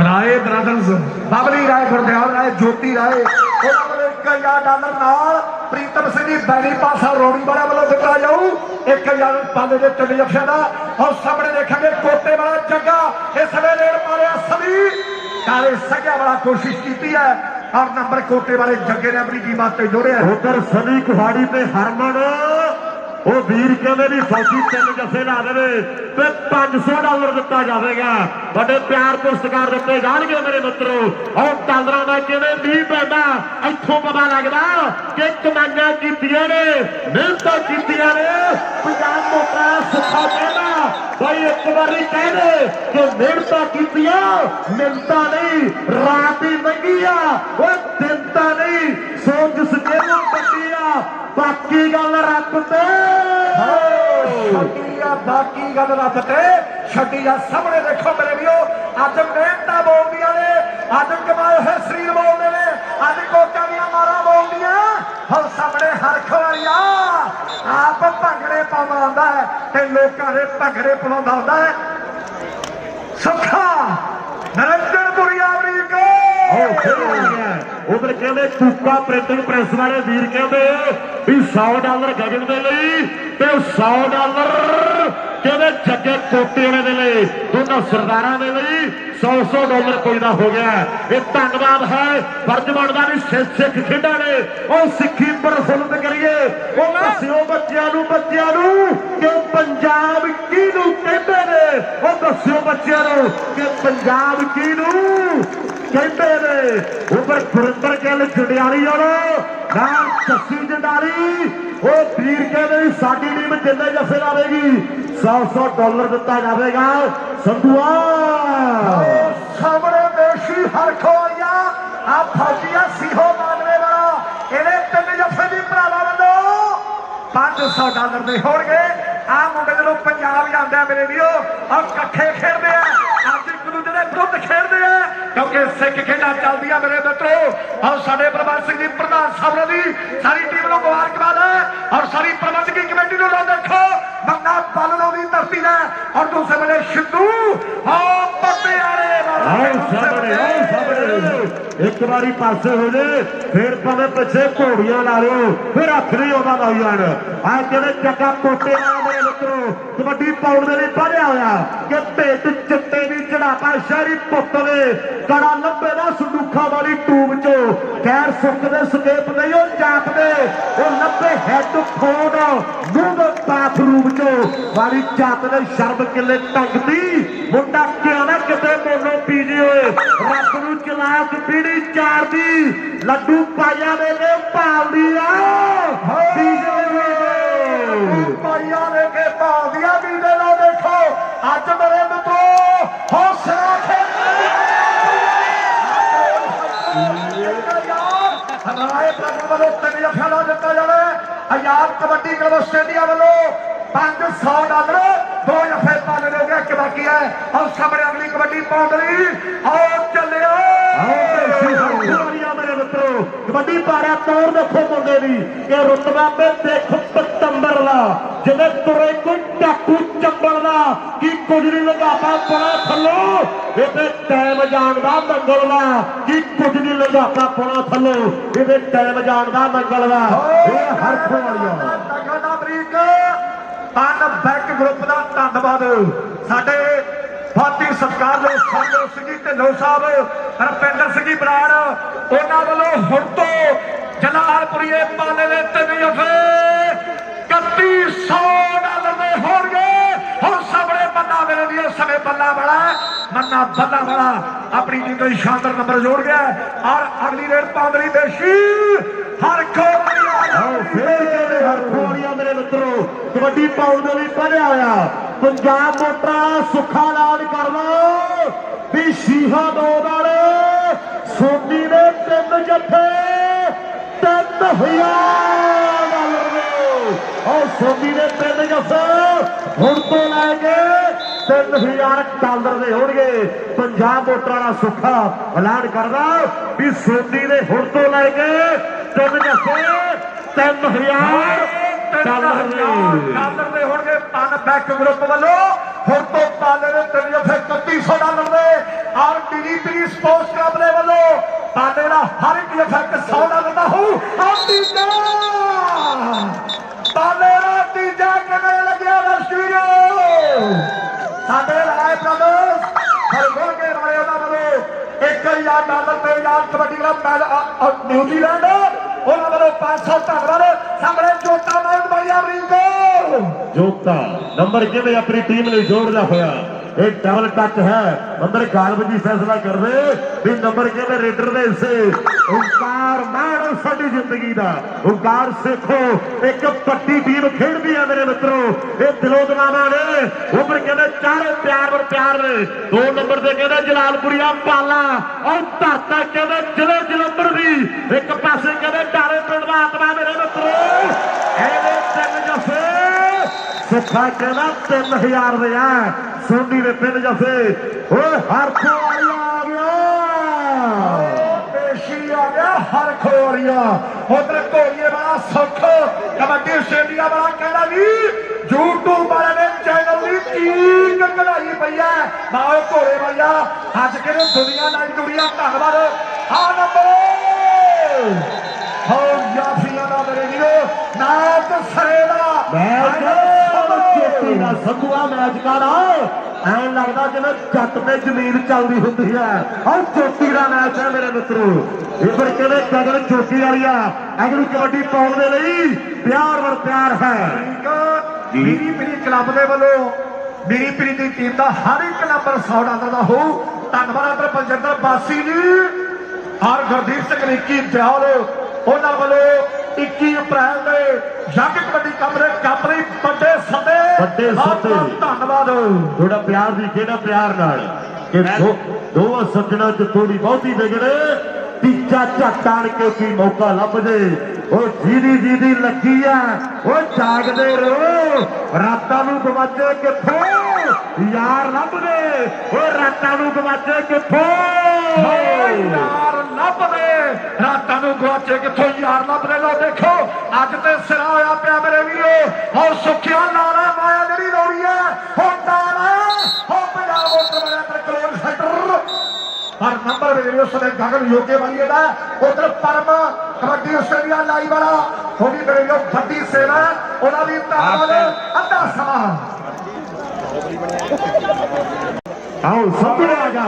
ਰਾਏ ਬ੍ਰਦਰਜ਼ ਬਬਲੀ ਰਾਏ ਗੁਰਦਿਆਲ ਰਾਏ ਜੋਤੀ ਰਾਏ ਉਹਨਾਂ ਕੋਲ 1000 ਡਾਲਰ ਨਾਲ ਪ੍ਰੀਤਮ ਸਿੰਘ ਦੀ ਬੈਣੀ ਪਾਸਾ ਰੋੜੀ ਵਾਲਾ ਵੱਲੋਂ ਦਿੱਤਾ ਜਾਊ। 1000 ਪਾਲੇ ਦੇ ਤਿੰਨ ਜਫਿਆਂ ਦਾ। ਔਰ ਸਾਹਮਣੇ ਦੇਖਾਂਗੇ ਕੋਟੇ ਵਾਲਾ ਜੱਗਾ ਇਸ ਵੇਲੇ ਰੇਡ ਮਾਰਿਆ ਸਭੀ ਕਾਲੇ ਸੱਗਿਆ ਵਾਲਾ ਕੋਸ਼ਿਸ਼ ਕੀਤੀ ਹੈ ਔਰ ਨੰਬਰ ਕੋਟੇ ਵਾਲੇ ਜੱਗੇ ਨੇ ਆਪਣੀ ਕੀਮਤ ਤੇ ਜੋੜਿਆ। ਉਧਰ ਸਨੀ ਕੁਹਾੜੀ ਤੇ ਹਰਮਨ ਉਹ ਵੀਰ ਕਹਿੰਦੇ ਵੀ ਫੌਜੀ 3 ਜੱਫੇ ਲਾ ਦੇਵੇ ਤੇ 500 ਡਾਲਰ ਦਿੱਤਾ ਜਾਵੇਗਾ। ਵੱਡੇ ਪਿਆਰ ਤੋਂ ਸਤਿਕਾਰ ਦਿੱਤੇ ਜਾਣਗੇ ਮੇਰੇ ਮਿੱਤਰੋ। ਔਰ ਡਾਲਰਾਂ ਦਾ ਕਿਵੇਂ ਮੀਂਹ ਪੈਂਦਾ ਇੱਥੋਂ ਪਤਾ ਲੱਗਦਾ ਕਿ ਕਮਾਈਆਂ ਕੀਤੀਆਂ ਨੇ ਮਿਹਨਤਾਂ ਕੀਤੀਆਂ ਨੇ। ਪੰਜਾਬ ਮੋਟਰਾਂ ਸੁੱਖਾ ਕਹਿੰਦਾ ਭਾਈ ਇੱਕ ਵਾਰੀ ਕਹਿ ਦੇ ਕਿ ਮਿਹਨਤਾਂ ਕੀਤੀਆਂ ਮਿਹਨਤਾਂ ਨਹੀਂ ਰਾਤ ਹੀ ਲੰਘੀ ਆ ਉਹ ਦਿਨ ਤਾਂ ਨਹੀਂ ਸੋ ਜਿਸ ਜਿਹਨੂੰ ਪੱਟੀ ਆ ਬਾਕੀ ਗੱਲ ਰੱਬ ਤੇ ਬਾਕੀ ਗੱਲ ਰੱਬ ਤੇ ਛੱਡੀ ਆ ਸਾਹਮਣੇ ਦੇਖੋ ਮੇਰੇ ਵੀਰੋ ਅੱਜ ਮਿਹਨਤਾਂ ਬੋਲਦੀਆਂ ਨੇ ਅੱਜ ਕਮਾਏ ਹੋਏ ਸਰੀਰ ਬੋਲਦੇ ਨੇ ਅੱਜ ਕੋਚਾਂ ਦੀਆਂ ਮਾਰਾਂ ਬੋਲਦੀਆਂ ਹੁਣ ਸਾਹਮਣੇ ਹਰਖ ਵਾਲੀਆ ਆਪ ਭੰਗੜੇ ਪਾਉਂਦਾ ਹੁੰਦਾ ਹੈ ਤੇ ਲੋਕਾਂ ਦੇ ਭੰਗੜੇ ਪਾਉਂਦਾ ਹੁੰਦਾ ਹੈ ਸੁੱਖਾ ਨਰਿੰਦਰਪੁਰੀ ਅਮਰੀਕ ਉਧਰ ਕਹਿੰਦੇ ਕੂਕਾ ਪ੍ਰਿੰਟਿੰਗ ਪ੍ਰੈਸ ਵਾਲੇ ਵੀਰ ਕਹਿੰਦੇ ਵੀ $100 ਗਗਨ ਦੇ ਲਈ ਤੇ $100 ਕਹਿੰਦੇ ਜੱਗੇ ਕੋਟੇ ਵਾਲੇ ਦੇ ਲਈ ਦੋਨਾਂ ਸਰਦਾਰਾਂ ਦੇ ਲਈ $100 ਕੋਈ ਨਾ ਹੋ ਗਿਆ। ਇਹ ਧੰਨਵਾਦ ਹੈ ਫਰਜ਼ ਬਣਦਾ ਵੀ ਸਿੱਖ ਖੇਡਾਂ ਨੇ ਉਹ ਸਿੱਖੀ ਪ੍ਰਫੁੱਲਤ ਕਰੀਏ ਉਹ ਦੱਸਿਓ ਬੱਚਿਆਂ ਨੂੰ ਕਿ ਪੰਜਾਬ ਕਿਹਨੂੰ ਕਹਿੰਦੇ ਨੇ ਉਹ ਦੱਸਿਓ ਬੱਚਿਆਂ ਨੂੰ ਕਿ ਪੰਜਾਬ ਕਿਹਨੂੰ ਕਹਿੰਦੇ ਨੇ। ਉੱਪਰ ਗੁਰਿੰਦਰ ਗਿੱਲ ਜੰਡਿਆਲੀ ਵਾਲੋ ਨਾਲ ਜੱਸੀ ਜੰਡਾਲੀ ਉਹ ਵੀਰ ਕਹਿੰਦੇ ਸਾਡੀ ਟੀਮ ਜਿੰਨੇ ਜੱਫੇ ਲਾਵੇਗੀ $100 ਦਿੱਤਾ ਜਾਵੇਗਾ। ਸੰਧੂਆ ਸਾਹਮਣੇ ਦੇਸ਼ੀ ਹਰਖੋ ਆਇਆ ਆ ਫੌਜੀਆ ਸਿੰਘੋ ਮਾਨਵੇ ਵਾਲਾ ਇਹਦੇ 3 ਜੱਫੇ ਦੀ ਭਰਾਵਾਂ ਵੱਲੋਂ $500 ਦੇ ਹੋਣਗੇ। ਆ ਮੁੰਡੇ ਜਦੋਂ ਪੰਜਾਬ ਜਾਂਦੇ ਮੇਰੇ ਵੀਰੋ ਔਰ ਇਕੱਠੇ ਖੇਡਦੇ ਆ ਅੱਜ ਇੱਕ ਦੂਜੇ ਦੇ ਵਿਰੁੱਧ ਖੇਡਦੇ ਆ ਕਿਉਂਕਿ ਸਿੱਖ ਖੇਡਾਂ ਚੱਲਦੀਆਂ ਮੇਰੇ ਮਿੱਤਰੋ। ਔਰ ਸਾਡੇ ਪ੍ਰਬੰਧਕ ਸਿੰਘ ਜੀ ਪ੍ਰਧਾਨ ਸਾਹਿਬ ਦੀ ਸਾਰੀ ਟੀਮ ਨੂੰ ਮੁਬਾਰਕਬਾਦ ਹੈ ਔਰ ਸਾਰੀ ਪ੍ਰਬੰਧਕੀ ਕਮੇਟੀ ਨੂੰ ਲੋ ਦੇਖੋ ਬੰਦਾ ਪਾਲਣੋਂ ਦੀ ਧਰਤੀ ਦਾ ਔਰ ਦੂਸਰੇ ਵੇਲੇ ਸਿੱਧੂ ਪਟਿਆਲੇ ਇੱਕ ਵਾਰੀ ਪਾਸੇ ਹੋ ਜੇ ਫਿਰ ਭਾਵੇਂ ਪਿੱਛੇ ਘੋੜੀਆਂ ਲਾ ਲਿਓ ਫਿਰ ਹੱਥ ਨਹੀਂ ਆਉਂਦਾ ਲਾਈ ਜਾਣ। ਆ ਕਹਿੰਦੇ ਚੱਕਾ ਕੋਟੇ ਵਾਲਾ ਮੇਰੇ ਮਿੱਤਰੋ ਕਬੱਡੀ ਪਾਉਣ ਦੇ ਲਈ ਵਧਿਆ ਹੋਇਆ ਕਿ ਭੇਟ ਚਿੱਟੇ ਦੀ ਚੜਾਪਾ ਸ਼ਹਿਰੀ ਪੁੱਤ ਨੇ ਕੜਾ ਲੱਭੇ ਦਾ ਸੰਦੂਖਾਂ ਵਾਲੀ ਟੂਬ ਚੋਂ ਖੈਰ ਸੁੱਕਦੇ ਸਕੇਪ ਨਹੀਂ ਉਹ ਚਾਪਦੇ ਉਹ ਲੱਭੇ ਹੈੱਡਫੋਨ ਮੂੰਹ ਦੇ ਬਾਥਰੂਮ ਚੋਂ ਵਾਲੀ ਚਾਤ ਦੇ ਸ਼ਰਬ ਕਿੱਲੇ ਟੰਗਦੀ ਮੁੰਡਾ ਕਿਉਂ ਨਾ ਕਿਤੇ ਮੋਨੋ ਪੀਜੀ ਹੋਏ ਰੱਬ ਨੂੰ ਚਲਾਕ ਪੀੜੀ ਚਾਰਦੀ ਲੱਡੂ ਪਾਇਆ ਦੇ ਕੇ ਭਾਲਦੀ ਆ ਪਾਈਆਂ ਲੈ ਕੇ ਭਾਲਦੀਆਂ ਵੀ ਦੇ ਲੋ ਦੇਖੋ ਅੱਜ ਮੇਰੇ ਮਿੱਤਰੋ ਹੌਸਲਾ ਰਾਏ ਪ੍ਰਭੂ ਵੱਲੋਂ 3 ਜੱਫਿਆਂ ਦਿੱਤਾ ਜਾਵੇ। ਆਜ਼ਾਦ ਕਬੱਡੀ ਕਲੱਬ ਸਟੇਡੀਅਮ ਵੱਲੋਂ $500 2 ਜੱਫੇ ਪਾਲੇ ਹੋ ਗਿਆ ਕਿ ਬਾਕੀ ਹੈ ਔਰ ਸਾਹਮਣੇ ਅਗਲੀ ਕਬੱਡੀ ਪਾਉਣ ਲਈ ਆਓ ਚੱਲਿਓ ਮੇਰੇ ਮਿੱਤਰੋ ਕਬੱਡੀ ਪਾਰਿਆ ਤੋੜ ਦੇਖੋ ਮੁੰਡੇ ਦੀ ਕਿ ਰੁਤਬਾ ਤੇ ਦੇਖੋ ਪਤੰਬਰ ਦਾ ਜਿਵੇਂ ਤੁਰੇ ਕੋਈ ਟਾਕੂ ਚੰਬਲ ਦਾ ਕੀ ਕੁਝ ਨਹੀਂ ਲਗਾਪਾ ਪੁਣਾ ਥੱਲੋਂ ਇਹਦੇ ਟਾਈਮ ਜਾਣ ਦਾ ਮੰਗਲ ਦਾ ਕੀ ਕੁਝ ਨਹੀਂ ਲਗਾਪਾ ਪੁਣਾ ਥੱਲੋਂ ਇਹਦੇ ਟਾਈਮ ਜਾਣ ਦਾ ਮੰਗਲ ਦਾ ਇਹ ਹਰਖ ਵਾਲੀਆ ਤਨ ਬੈਕ ਗਰੁੱਪ ਦਾ ਧੰਨਵਾਦ ਸਾਡੇ ਬਾਤੀ ਸਤਿਕਾਰ ਦੇ ਸੰਜੋ ਸਿੰਘ ਜੀ ਢਿੱਲੋਂ ਸਾਹਿਬ ਰਪਿੰਦਰ ਸਿੰਘ ਜੀ ਬਰਾੜ ਉਹਨਾਂ ਵੱਲੋਂ ਹੁਣ ਤੋਂ ਜਲਾਲਪੁਰੀਏ ਪਾਲੇ ਦੇ 3 ਜੱਫੇ $3100 ਦੇ ਹੋਣਗੇ। ਹੁਣ ਸਾਹਮਣੇ ਬੰਦਾ ਮੇਰੇ ਲਈ ਉਸ ਸਮੇਂ ਮੰਨਾ ਬੱਲਾ ਵਾਲਾ ਆਪਣੀ ਟੀਮ ਦਾ ਸ਼ਾਨਦਾਰ ਨੰਬਰ ਜੋੜ ਗਿਆ ਔਰ ਅਗਲੀ ਰੇਡ ਪਾਉਂਦੀ ਦੇਸ਼ੀ ਹਰਖੋ ਮੇਰੇ ਮਿੱਤਰੋ ਕਬੱਡੀ ਪਾਉਣ ਦੇ ਲਈ ਵਧਿਆ ਹੋਇਆ ਪੰਜਾਬ ਮੋਟਰਾਂ ਸੁੱਖਾ ਐਲਾਨ ਕਰ ਲਓ ਵੀ ਸ਼ੀਹਾ 2 ਵਾਲੇ ਸੋਨੀ ਦੇ 3 ਜੱਫੇ $3000 ਔਰ ਸੋਨੀ ਦੇ 3 ਜੱਫੇ ਹੁਣ ਤੋਂ ਲੈ ਕੇ $3000 ਦੇ ਹੋਣਗੇ। ਪੰਜਾਬ ਮੋਟਰਾਂ ਦਾ ਸੁੱਖਾ ਐਲਾਨ ਕਰਦਾ ਵੀ ਸੋਨੀ ਦੇ ਹੁਣ ਤੋਂ ਲੈ ਕੇ 3 ਜੱਫੇ $3000 ਦੇ ਹੋਣਗੇ। ਤਨ ਬੈਕ ਗਰੁੱਪ ਵੱਲੋਂ ਹੁਣ ਤੋਂ ਪਾਲੇ ਦੇ 3 ਜੱਫੇ $3100 ਦੇ ਔਰ ਡੀਡੀ ਸਪੋਰਟਸ ਕਲੱਬ ਦੇ ਵੱਲੋਂ ਪਾਲੇ ਦਾ ਹਰ ਇੱਕ ਜੱਫਾ $100 ਦਾ ਹੋਊ। ਪਾਲੇ ਦਾ ਤੀਜਾ ਕਿਵੇਂ ਲੱਗਿਆ ਦਰਸ਼ਕੋ ਸਾਡੇ ਰਾਏ ਬ੍ਰਦਰਸ ਹਰਗੋਲ ਕੇ ਰਾਏ ਉਹਨਾਂ ਵੱਲੋਂ $1000 ਤੇ ਯਾਰ ਕਬੱਡੀ ਕਲੱਬ ਨਿਊਜ਼ੀਲੈਂਡ ਉਹਨਾਂ ਵੱਲੋਂ 500 ਧੰਨਵਾਦ। ਸਾਹਮਣੇ ਜੋਤਾ ਮਾਉਂਟ ਵਾਲੀਆ ਰਿੰਗੋ ਜੋਤਾ ਨੰਬਰ ਕਿਵੇਂ ਆਪਣੀ ਟੀਮ ਲਈ ਜੋੜਦਾ ਹੋਇਆ ਇਹ ਡਬਲ ਟੱਚ ਹੈ ਅੰਦਰ ਗਾਲਬ ਜੀ ਫੈਸਲਾ ਕਰਦੇ ਵੀ ਨੰਬਰ ਕਿਵੇਂ ਰੇਡਰ ਦੇ ਹਿੱਸੇ ਓਂਕਾਰ ਮਾਣ ਸਾਡੀ ਜ਼ਿੰਦਗੀ ਦਾ ਓਂਕਾਰ ਸੇਖੋ ਇੱਕ ਪੱਟੀ ਟੀਮ ਖੇਡਦੀ ਹੈ ਮੇਰੇ ਮਿੱਤਰੋ ਇਹ ਦਿਲੋਂ ਦਿਮਾਗਾਂ ਨੇ ਉੱਪਰ ਕਹਿੰਦੇ ਚਾਰੇ ਪਿਆਰ ਨੇ 2 ਨੰਬਰ ਤੇ ਕਹਿੰਦੇ ਜਲਾਲਪੁਰੀਆ ਪਾਲਾ ਔਰ ਧਰਤਾ ਕਹਿੰਦੇ ਜ਼ਿਲ੍ਹੇ ਜਲੰਧਰ ਦੀ ਇੱਕ ਪਾਸੇ ਕਹਿੰਦੇ ਡਾਰੇ ਪਿੰਡ ਦਾ ਆਤਮਾ ਮੇਰੇ ਮਿੱਤਰੋ ਇਹਦੇ 3 ਜੱਫੇ ਸੁੱਖਾ ਕਹਿੰਦਾ 3000 ਦੇ ਆ ਸੋਢੀ ਦੇ ਪਿੰਡ ਜਫੇ ਓਏ ਹਰਖੋ ਵਾਲੀ ਆ ਗਿਆ ਪੇਸ਼ੀ ਆ ਗਿਆ ਹਰ ਖੋਰੀਆ ਉਧਰ ਘੋੜੀਏ ਵਾਲਾ ਸੁੱਖ ਕਬੱਡੀ ਆਸਟ੍ਰੇਲੀਆ ਵਾਲਾ ਕਹਿੰਦਾ ਵੀ YouTube ਵਾਲੇ ਨੇ ਚੈਨਲ ਦੀ ਚੀਕ ਕਢਾਈ ਪਈ ਐ ਨਾਲ ਘੋੜੇ ਵਾਲਿਆ ਅੱਜ ਕਿਹਨੇ ਦੁਨੀਆ ਨਾਲ ਜੁੜੀਆਂ ਧੰਨਵਾਦ ਆ ਨੰਬਰ ਹੋ ਯਾਫੀਆਂ ਦਾ ਮੇਰੇ ਵੀਰੋ ਨਾਤ ਸਰੇ ਦਾ ਚੋਟੀ ਦਾ ਸੰਧੂਆ ਮੈਚ ਕਰ ਐਂ ਲੱਗਦਾ ਜਿਵੇਂ ਜੱਟ ਤੇ ਜ਼ਮੀਨ ਚੱਲਦੀ ਹੁੰਦੀ ਹੈ ਔਰ ਚੋਟੀ ਦਾ ਮੈਚ ਹੈ ਮੇਰੇ ਮਿੱਤਰੋ ਇਹ ਪਰ ਕਹਿੰਦੇ ਗਗਨ ਚੋਟੀ ਵਾਲੀ ਆ ਅਗਲੀ ਕਬੱਡੀ ਪਾਉਣ ਦੇ ਲਈ ਪਿਆਰ ਵਰ ਪਿਆਰ ਹੈ ਮੀਰੀ ਪੀਰੀ ਕਲੱਬ ਦੇ ਵੱਲੋਂ ਮੀਰੀ ਪੀਰੀ ਦੀ ਟੀਮ ਦਾ ਹਰ ਇੱਕ ਨੰਬਰ 100 ਡਾਲਰ ਦਾ ਹੋਊ ਧੰਨਵਾਦ ਅੰਦਰ ਪੰਜਿੰਦਰ ਬਾਸੀ ਜੀ ਔਰ ਗੁਰਦੀਪ ਸਿੰਘ ਨਿੱਕੀ ਦਿਆਲ ਉਹਨਾਂ ਵੱਲੋਂ 21 ਅਪ੍ਰੈਲ ਦੇ ਜੱਗ ਕਬੱਡੀ ਕੱਪ ਲਈ ਵੱਡੇ ਸੱਦੇ ਧੰਨਵਾਦ ਥੋੜਾ ਪਿਆਰ ਦੀ ਕਿਹੜਾ ਪਿਆਰ ਨਾਲ ਕਿ ਦੋ ਸੱਜਣਾ ਚ ਥੋੜੀ ਬਹੁਤੀ ਵਿਗੜੇ ਤੀਜਾ ਝੱਟ ਆਣ ਕੇ ਕੀ ਮੌਕਾ ਲੱਭ ਜੇ ਉਹ ਜਿਹਦੀ ਲੱਗੀ ਆ ਉਹ ਜਾਗਦੇ ਰਹੋ ਰਾਤਾਂ ਨੂੰ ਗਵਾਚੇ ਕਿੱਥੋਂ ਯਾਰ ਲੱਭਦੇ ਉਹ ਰਾਤਾਂ ਨੂੰ ਗਵਾਚੇ ਕਿੱਥੋਂ ਯਾਰ ਲੱਭਦੇ ਰਾਤਾਂ ਨੂੰ ਗਵਾਚੇ ਕਿੱਥੋਂ ਯਾਰ ਲੱਭਦੇ ਲੋ ਦੇਖੋ ਅੱਜ ਤੇ ਸਿਰਾ ਹੋਇਆ ਪਿਆ ਮੇਰੇ ਵੀਰੋ ਔਰ ਸੁੱਖਿਆ ਨਾਰਾ ਮਾਇਆ ਜਿਹੜੀ ਰੋੜੀ ਹੈ ਹੁਣ ਨਾਰਾ ਹੋ ਪੰਜਾਬ ਉੱਤਰ ਬੜਿਆ ਤੇ ਕਲੋਨ ਸੈਂਟਰ ਪਰ ਨੰਬਰ ਮੇਰੇ ਵੀਰੋ ਸਨੇ ਗਗਨ ਯੋਗੇ ਵਾਲੀ ਦਾ ਉਧਰ ਪਰਮ ਕਬੱਡੀ ਆਸਟ੍ਰੇਲੀਆ ਲਾਈ ਵਾਲਾ ਉਹ ਵੀ ਮੇਰੇ ਵੀਰੋ ਵੱਡੀ ਸੇਵਾ ਉਹਨਾਂ ਦੀ ਧੰਨਵਾਦ ਅੱਧਾ ਸਮਾਂ ਆਓ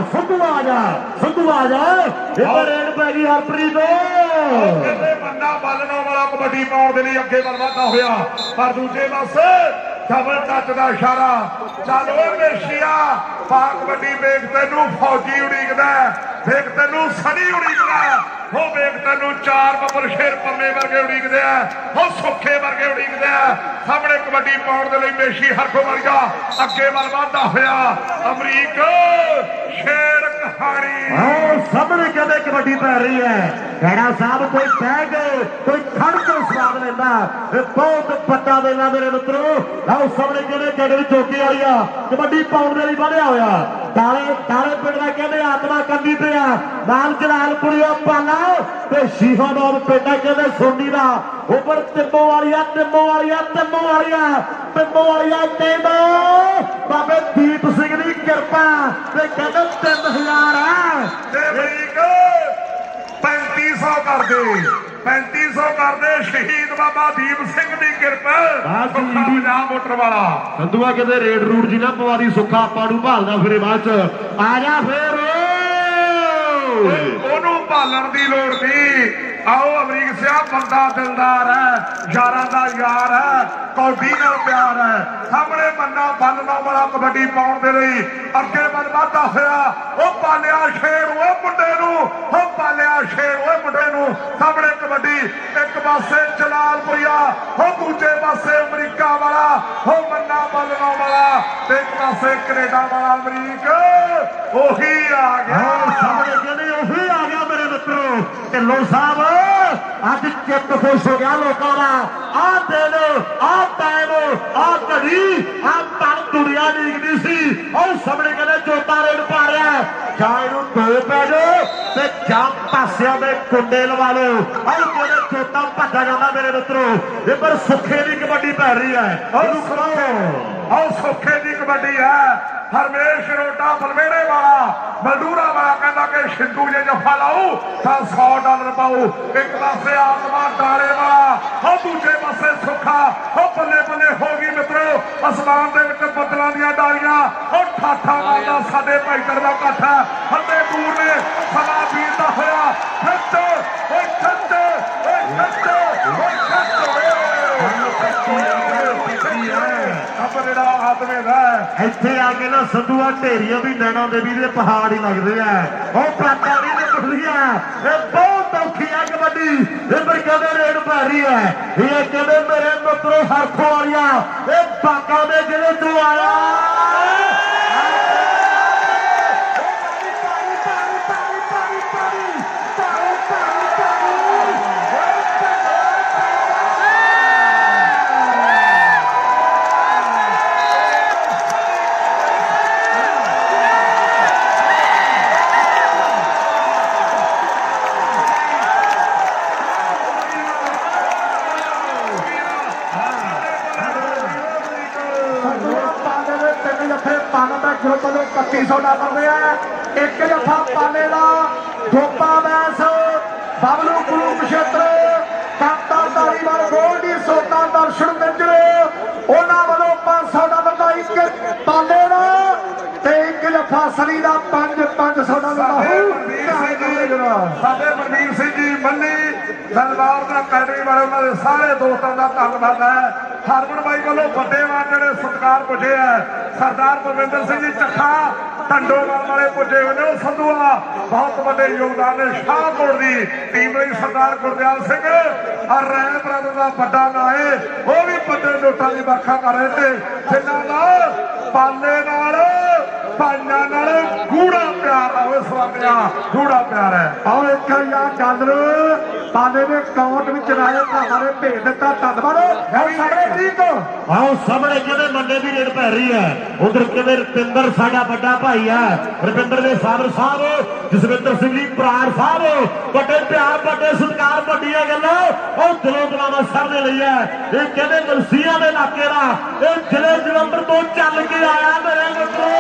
ਸੰਧੂ ਆ ਜਾ ਇੱਧਰ ਰੇਡ ਪੈ ਗਈ ਹਰਪ੍ਰੀਤ ਕਹਿੰਦੇ ਬੰਦਾ ਬਾਲਣਾ ਵਾਲਾ ਕਬੱਡੀ ਪਾਉਣ ਦੇ ਲਈ ਅੱਗੇ ਵੱਲ ਵਧਦਾ ਹੋਇਆ ਪਰ ਦੂਜੇ ਪਾਸੇ ਡਬਲ ਟੱਚ ਦਾ ਇਸ਼ਾਰਾ ਚੱਲ ਓਏ ਮੇਸ਼ੀਆ ਪਾ ਕਬੱਡੀ ਵੇਖ ਤੈਨੂੰ ਫੌਜੀ ਉਡੀਕਦਾ ਵੇਖ ਤੈਨੂੰ ਸਣੀ ਉਡੀਕਦਾ ਉਹ ਵੇਖ ਤੈਨੂੰ ਚਾਰ ਬੱਬਰ ਸ਼ੇਰ ਪੰਮੇ ਵਰਗੇ ਉਡੀਕਦੇ ਆ ਉਹ ਸੁੱਖੇ ਵਰਗੇ ਉਡੀਕਦੇ ਆ ਸਾਹਮਣੇ ਕਬੱਡੀ ਪਾਉਣ ਦੇ ਲਈ ਮੇਸ਼ੀ ਹਰਖੋ ਵਰਗਾ ਅੱਗੇ ਵੱਲ ਵਧਦਾ ਹੋਇਆ ਅਮਰੀਕ ਸ਼ੇਰ ਕਹਾਣੀ ਆਓ ਸਾਹਮਣੇ ਕਹਿੰਦੇ ਕਬੱਡੀ ਪੈ ਰਹੀ ਹੈ ਖੈੜਾ ਸਾਹਿਬ ਕੋਈ ਬਹਿ ਕੇ ਕੋਈ ਖੜ ਕੇ ਸਵਾਦ ਲੈਂਦਾ ਇਹ ਬਹੁਤ ਵੱਡਾ ਵੇਲਾ ਮੇਰੇ ਮਿੱਤਰੋ ਆਓ ਸਾਹਮਣੇ ਕਹਿੰਦੇ ਜਗਨ ਚੌਕੀ ਵਾਲੀ ਆ ਕਬੱਡੀ ਪਾਉਣ ਦੇ ਲਈ ਵਧਿਆ ਹੋਇਆ ਤਾਲੇ ਪਿੰਡ ਦਾ ਕਹਿੰਦੇ ਆਤਮਾ ਕੰਦੀ ਤੇ ਆ ਨਾਲ ਜਲਾਲਪੁਰੀਆ ਪਾਲਾ ਤੇ ਸ਼ੀਹਾਬਾਦ ਪਿੰਡ ਕਹਿੰਦੇ ਸੋਨੀ ਦਾ ਉੱਪਰ ਤਿੰਮੋ ਵਾਲੀਆ ਕਹਿੰਦਾ ਬਾਬੇ ਦੀਪ ਸਿੰਘ ਦੀ ਕਿਰਪਾ ਤੇ ਕਹਿੰਦੇ 3000 ਹੈ ਤੇ ਅਮਰੀਕ 3500 ਕਰਦੇ ਸ਼ਹੀਦ ਬਾਬਾ ਦੀਪ ਸਿੰਘ ਦੀ ਕਿਰਪਾ ਪੰਜਾਬ ਮੋਟਰ ਵਾਲਾ ਸੰਧੂਆ ਕਹਿੰਦੇ ਰੇਡ ਰੂਟ ਜੀ ਨਾ ਪਵਾਦੀ ਸੁੱਖਾ ਆਪਾਂ ਨੂੰ ਭਾਲਦਾ ਫਿਰੇ ਬਾਅਦ ਚ ਆ ਜਾ ਫੇਰ ਉਹਨੂੰ ਭਾਲਣ ਦੀ ਲੋੜ ਨਹੀਂ ਆਓ ਅਮਰੀਕ ਸਿਆ ਬੰਦਾ ਦਿਲਦਾਰ ਹੈ ਯਾਰਾਂ ਦਾ ਯਾਰ ਹੈ ਕੌਡੀ ਨਾਲ ਪਿਆਰ ਹੈ ਸਾਹਮਣੇ ਮੰਨਾ ਬੰਨਣਾ ਵਾਲਾ ਕਬੱਡੀ ਪਾਉਣ ਦੇ ਲਈ ਅੱਗੇ ਵੱਲ ਵਧਦਾ ਹੋਇਆ ਉਹ ਪਾਲਿਆ ਸ਼ੇਰ ਉਹ ਮੁੰਡੇ ਨੂੰ ਉਹ ਪਾਲਿਆ ਸ਼ੇਰ ਉਹ ਮੁੰਡੇ ਨੂੰ ਸਾਹਮਣੇ ਕਬੱਡੀ ਇੱਕ ਪਾਸੇ ਜਲਾਲਪੁਰੀਆ ਉਹ ਦੂਜੇ ਪਾਸੇ ਅਮਰੀਕਾ ਵਾਲਾ ਉਹ ਮੰਨਾ ਬੰਨਣਾ ਵਾਲਾ ਤੇ ਇੱਕ ਪਾਸੇ ਕੈਨੇਡਾ ਵਾਲਾ ਅਮਰੀਕ ਉਹੀ ਆ ਗਿਆ ਸਾਹਮਣੇ ਕਹਿੰਦੇ ਉਹੀ ਆ ਗਿਆ ਮੇਰੇ ਮਿੱਤਰੋ ਢਿੱਲੋਂ ਸਾਹਿਬ ਅੱਜ ਚਿੱਤ ਖੁਸ਼ ਹੋ ਗਿਆ ਲੋਕਾਂ ਦਾ ਆਹ ਦਿਨ ਆਹ ਟਾਈਮ ਆਹ ਘੜੀ ਆਹ ਤਨ ਦੁਨੀਆ ਡੀਕਦੀ ਸੀ ਉਹ ਸਾਹਮਣੇ ਕਹਿੰਦੇ ਜੋਤਾ ਰੇਡ ਪਾ ਰਿਹਾ ਜਾਂ ਇਹਨੂੰ ਦੋ ਪੈ ਜਾਓ ਤੇ ਜਾਂ ਪਾਸਿਆਂ ਦੇ ਕੁੰਡੇ ਲਵਾ ਲਓ ਆਹ ਕਹਿੰਦੇ ਜੋਤਾ ਭੱਜਾ ਜਾਂਦਾ ਮੇਰੇ ਮਿੱਤਰੋ ਇਹ ਪਰ ਸੁੱਖੇ ਦੀ ਕਬੱਡੀ ਪੈ ਰਹੀ ਹੈ ਉਹਨੂੰ ਖੜਾਓ ਆਹ ਸੁੱਖੇ ਦੀ ਕਬੱਡੀ ਹੈ ਹਰਮੇਸ਼ ਰੋਟਾ ਬਲਵੇੜੇ ਵਾਲਾ ਮਲਦੂਰਾ ਵਾਲਾ ਕਹਿੰਦਾ ਕਿ ਸ਼ਿੰਦੂ ਜੇ ਜੱਫਾ ਲਾਊ ਤਾਂ $100 ਪਾਊ ਇੱਕ ਪਾਸੇ ਆਤਮਾ ਡਾਲੇ ਵਾਲਾ ਉਹ ਦੂਜੇ ਪਾਸੇ ਸੁੱਖਾ ਉਹ ਬੱਲੇ ਬੱਲੇ ਹੋ ਗਈ ਮਿੱਤਰੋ ਅਸਮਾਨ ਦੇ ਵਿੱਚ ਬੱਦਲਾਂ ਦੀਆਂ ਡਾਲੀਆਂ ਉਹ ਠਾਠਾ ਮਾਰਦਾ ਸਾਡੇ ਭਾਈਚਾਰੇ ਦਾ ਇਕੱਠ ਹੈ ਹੱਲੇ ਦੂਰ ਨੇ ਸਮਾਂ ਬੀਤਦਾ ਹੋਇਆ ਖੱਟ ਓਏ ਖੱਟ ਓਏ ਖੱਟ ਓਏ ਖੱਟ ਜਿਹੜਾ ਆਤਮੇ ਦਾ ਇੱਥੇ ਆ ਕੇ ਨਾ ਸੰਧੂਆ ਢੇਰੀਆਂ ਵੀ ਨੈਣਾ ਦੇਵੀ ਦੇ ਪਹਾੜ ਹੀ ਲੱਗਦੇ ਆ ਉਹ ਪ੍ਰਾਂਤਾਂ ਦੀ ਨਿਕਲਦੀਆਂ ਇਹ ਬਹੁਤ ਔਖੀ ਆ ਕਬੱਡੀ ਇਹ ਪਰ ਕਹਿੰਦੇ ਰੇਡ ਪੈ ਰਹੀ ਹੈ ਇਹ ਕਹਿੰਦੇ ਮੇਰੇ ਮਿੱਤਰੋ ਹਰਖੋ ਵਾਲੀਆ ਇਹ ਬਾਗਾ ਦੇ ਜਿਹੜੇ ਤੋਂ ਆਇਆ $3200 ਦੇ ਆ। ਇੱਕ ਜੱਫਾ ਪਾਲੇ ਦਾ ਗੋਪਾ ਮੈਸ ਬਬਲੂ ਕੁਰੂਕਸ਼ੇਤਰ ਕਾਂਤਾ ਧਾਰੀਵਾਲ ਗੋਲਡੀ ਸੋਤਾ ਦਰਸ਼ਨ ਮਿੰਜਰ ਉਹਨਾਂ ਵੱਲੋਂ $500 ਦਾ ਇੱਕ ਪਾਲੇ ਦਾ ਤੇ ਇੱਕ ਜੱਫਾ ਸਲੀ ਦਾ $500 ਦਾ ਸਾਡੇ ਮਨਦੀਪ ਸਿੰਘ ਜੀ ਮੰਨੀ ਦਰਬਾਰ ਦਾ ਅਕੈਡਮੀ ਵਾਲੇ ਉਹਨਾਂ ਦੇ ਸਾਰੇ ਦੋਸਤਾਂ ਦਾ ਧੰਨਵਾਦ ਹੈ। ਹਰਮਨ ਬਾਈ ਵੱਲੋਂ ਵੱਡੇ ਮਾਨ ਜਿਹੜੇ ਸਤਿਕਾਰ ਪੁੱਜੇ ਹੈ। ਸਰਦਾਰ ਪਰਵਿੰਦਰ ਸਿੰਘ ਜੀ ਚੱਠਾ ਢੰਡੋਵਾਲ ਵਾਲੇ ਪੁੱਜੇ ਹੋਏ ਨੇ। ਉਹ ਸੰਧੂਆ ਬਹੁਤ ਵੱਡੇ ਯੋਗਦਾਨ ਨੇ। ਸ਼ਾਹਕੋਟ ਦੀ ਟੀਮ ਲਈ ਸਰਦਾਰ ਗੁਰਦਿਆਲ ਸਿੰਘ ਔਰ ਰੈਲ ਬ੍ਰਦਰ ਦਾ ਵੱਡਾ ਨਾਂ ਹੈ। ਉਹ ਵੀ ਵੱਡੇ ਨੋਟਾਂ ਦੀ ਵਰਖਾ ਕਰ ਰਹੇ ਤੇ ਜਿਨ੍ਹਾਂ ਦਾ ਪਾਲੇ ਨਾਲ ਭਾਈਆਂ ਨਾਲ ਗੂੜਾ ਪਿਆਰ ਆ। ਉਹ ਸਵਾਮੀਆ ਗੂੜਾ ਪਿਆਰ ਹੈ। ਆਓ ਇੱਕ ਯਾ ਗੱਲ ਪਾਲੇ ਦੇ ਅਕਾਊਂਟ ਵਿੱਚ ਰਾਏ ਭਰਾਵਾਂ ਨੇ ਭੇਜ ਦਿੱਤਾ। ਧੰਨਵਾਦ ਸਾਰੇ ਠੀਕ ਆਓ ਸਾਹਮਣੇ ਕਿਹਦੇ ਮੰਡੇ ਦੀ ਰੇਡ ਪੈ ਰਹੀ ਹੈ। ਉਧਰ ਕਿਵੇਂ ਰਪਿੰਦਰ ਸਾਡਾ ਵੱਡਾ ਭਾਈ ਹੈ। ਰਪਿੰਦਰ ਦੇ ਫਾਦਰ ਸਾਹਿਬ ਜਸਵਿੰਦਰ ਸਿੰਘ ਜੀ ਬਰਾੜ ਸਾਹਿਬ ਵੱਡੇ ਪਿਆਰ ਵੱਡੇ ਸਤਿਕਾਰ ਵੱਡੀਆਂ ਗੱਲਾਂ ਉਹ ਦਿਲੋਂ ਦਲਾਵਾ ਸਰ ਦੇ ਲਈ ਹੈ। ਇਹ ਕਹਿੰਦੇ ਮਲਸੀਆਂ ਦੇ ਇਲਾਕੇ ਦਾ ਇਹ ਜ਼ਿਲ੍ਹੇ ਜਲੰਧਰ ਤੋਂ ਚੱਲ ਕੇ ਆਇਆ ਮੇਰੇ ਮਿੱਤਰੋ।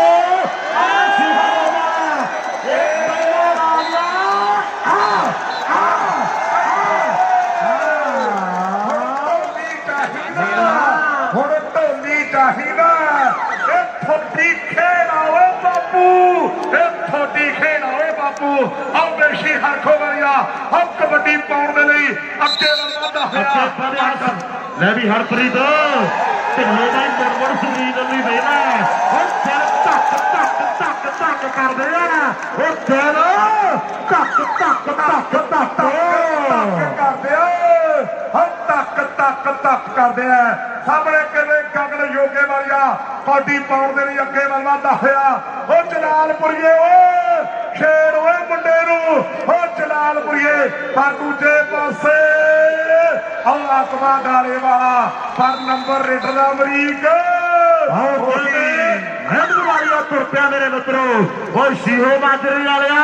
ਹੁਣ ਢੋਲੀ ਚਾਹੀਦਾ। ਇਹ ਥੋੜੀ ਖੇਡ ਆਵੇ ਬਾਪੂ। ਇਹ ਥੋੜੀ ਖੇਡ ਆਵੇ ਬਾਪੂ। ਆਓ ਬੇਸ਼ੀ ਹਰਖੋ ਵਰਿਆ ਆਓ ਕਬੱਡੀ ਪਾਉਣ ਦੇ ਲਈ ਅੱਗੇ ਵਧਦਾ ਹੋਇਆ। ਲੈ ਵੀ ਹਰਪ੍ਰੀਤ ਢਿੱਲੇ ਦਾ ਮੁਰਮੁਰ ਸਰੀਰ ਨੂੰ ਵੇਲਾ ਹੁਣ ਦਿਲ ਧੱਕ ਧੱਕ ਧੱਕ ਧੱਕ ਕਰਦੇ ਆ। ਉਹ ਦਿਲ ਧੱਕ ਧੱਕ ਧੱਕ ਧੱਕ ਕਰਦੇ ਆ। ਹਾਂ ਧੱਕ ਧੱਕ ਧੱਕ ਕਰਦੇ ਆ। ਸਾਹਮਣੇ ਕਿਵੇਂ ਗਗਨ ਯੋਗੇ ਵਾਲਿਆ ਕਬੱਡੀ ਪਾਉਣ ਦੇ ਲਈ ਅੱਗੇ ਵਧਦਾ ਹੋਇਆ। ਉਹ ਜਲਾਲਪੁਰੀਏ ਓਏ ਸ਼ੇਰ ਓਏ ਮੁੰਡੇ ਨੂੰ। ਉਹ ਜਲਾਲਪੁਰੀਏ ਪਰ ਦੂਜੇ ਪਾਸੇ ਆਹ ਆਤਮਾ ਡਾਲੇ ਵਾਲਾ ਪਰ ਨੰਬਰ ਰੇਡਰ ਦਾ ਅਮਰੀਕ ਵਾਲੀਆ ਤੁਰ ਪਿਆ ਮੇਰੇ ਮਿੱਤਰੋ। ਉਹ ਸ਼ੀਹੋ ਮਾਜਰੇ ਵਾਲਿਆ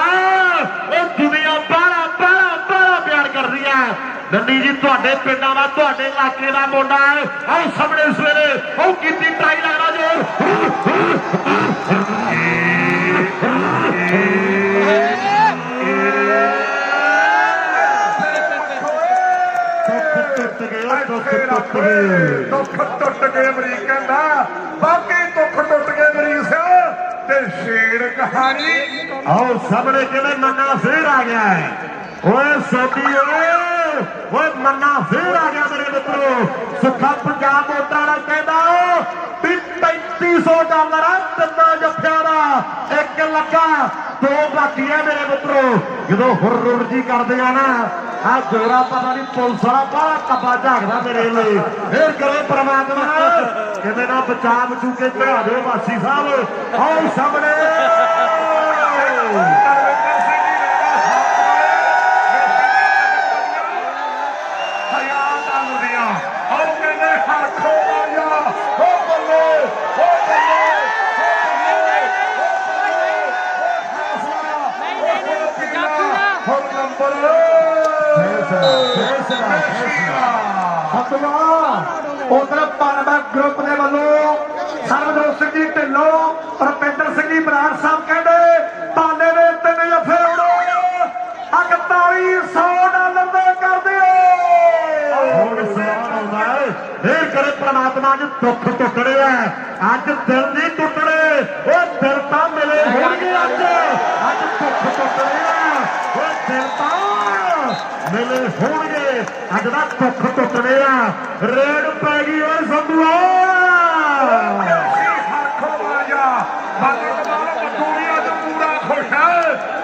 ਉਹ ਦੁਨੀਆ ਬਾਹਲਾ ਬਾਹਲਾ ਬਾਹਲਾ ਪਿਆਰ ਕਰਦੀ ਹੈ। ਨੰਨੀ ਜੀ ਤੁਹਾਡੇ ਪਿੰਡਾਂ ਦਾ ਤੁਹਾਡੇ ਇਲਾਕੇ ਦਾ ਮੁੰਡਾ ਹੈ। ਆਓ ਸਾਹਮਣੇ ਸਵੇਰੇ ਉਹ ਕੀਤੀ ਟਰਾਈ ਲੱਗਦਾ ਜੋ ਦੁੱਖ ਟੁੱਟ ਗਏ ਅਮਰੀਕ ਕਹਿੰਦਾ ਬਾਕੀ ਦੁੱਖ ਟੁੱਟ ਗਏ ਅਮਰੀਕ ਸਿਆ ਤੇ ਸ਼ੇਰ ਕਹਾਣੀ। ਆਓ ਸਾਹਮਣੇ ਕਿਵੇਂ ਮੰਨਾ ਫੇਰ ਆ ਗਿਆ ਹੈ। ਓਏ ਸੋਢੀ ਓਏ ਮੰਨਾ ਫੇਰ ਆ ਗਿਆ ਮੇਰੇ ਮਿੱਤਰੋ। ਸੁੱਖਾ ਪੰਜਾਬ ਮੋਟਰਾਂ ਦਾ ਕਹਿੰਦਾ ਵੀ $3500 ਤਿੰਨਾਂ ਜੱਫਿਆਂ ਦਾ ਇੱਕ ਲੱਗਾ ਦੋ ਬਾਕੀ ਹੈ ਮੇਰੇ ਮਿੱਤਰੋ। ਜਦੋਂ ਹੁਰ ਜੀ ਕਰਦੇ ਆ ਨਾ ਆ ਜੋਰਾ ਪਤਾ ਨਹੀਂ ਪੁਲਿਸ ਵਾਲਾ ਬਾਹਲਾ ਕੱਬਾ ਝਾਕਦਾ ਮੇਰੇ ਲਈ। ਫੇਰ ਕਰੇ ਪ੍ਰਮਾਤਮਾ ਕਿਵੇਂ ਨਾ ਬਚਾ ਬਚੂ ਕੇ ਚੜਾ ਦਿਓ ਵਾਸੀ ਸਾਹਿਬ। ਆਓ ਸਾਹਮਣੇ ਉਧਰ ਪਾਨਬਾ ਗਰੁੱਪ ਦੇ ਵੱਲੋਂ ਸਰਬਜੋਤ ਸਿੰਘ ਜੀ ਢਿੱਲੋਂ ਰੁਪਿੰਦਰ ਸਿੰਘ ਜੀ ਬਰਾੜ ਸਾਹਿਬ ਕਹਿੰਦੇ ਪਾਲੇ ਦੇ ਤਿੰਨ ਜੱਫੇ ਉਡੋ $4100 ਦੇ ਕਰ ਦਿਓ। ਹੁਣ ਸਵਾਲ ਆਉਂਦਾ ਹੈ ਫੇਰ ਕਰੇ ਪ੍ਰਮਾਤਮਾ ਅੱਜ ਦੁੱਖ ਟੁੱਟਣੇ ਆ। ਅੱਜ ਦਿਲ ਨਹੀਂ ਟੁੱਟਣੇ ਉਹ ਦਿਲ ਤਾਂ ਮਿਲੇ ਹੋਣਗੇ। ਅੱਜ ਦੁੱਖ ਟੁੱਟਣੇ ਆ ਉਹ ਦਿਲ ਤਾਂ ਮਿਲੇ ਹੋਣਗੇ। ਅੱਜ ਦਾ ਦੁੱਖ ਟੁੱਟਣੇ ਆ। ਰੇਡ ਪੈ ਗਈ ਓਏ ਸੰਧੂਆ। ਹਰਖੋ ਵਾਲਿਆ ਬਾਕੀ ਦੁਨੀਆ ਚ ਪੂਰਾ ਖੁਸ਼ ਹੈ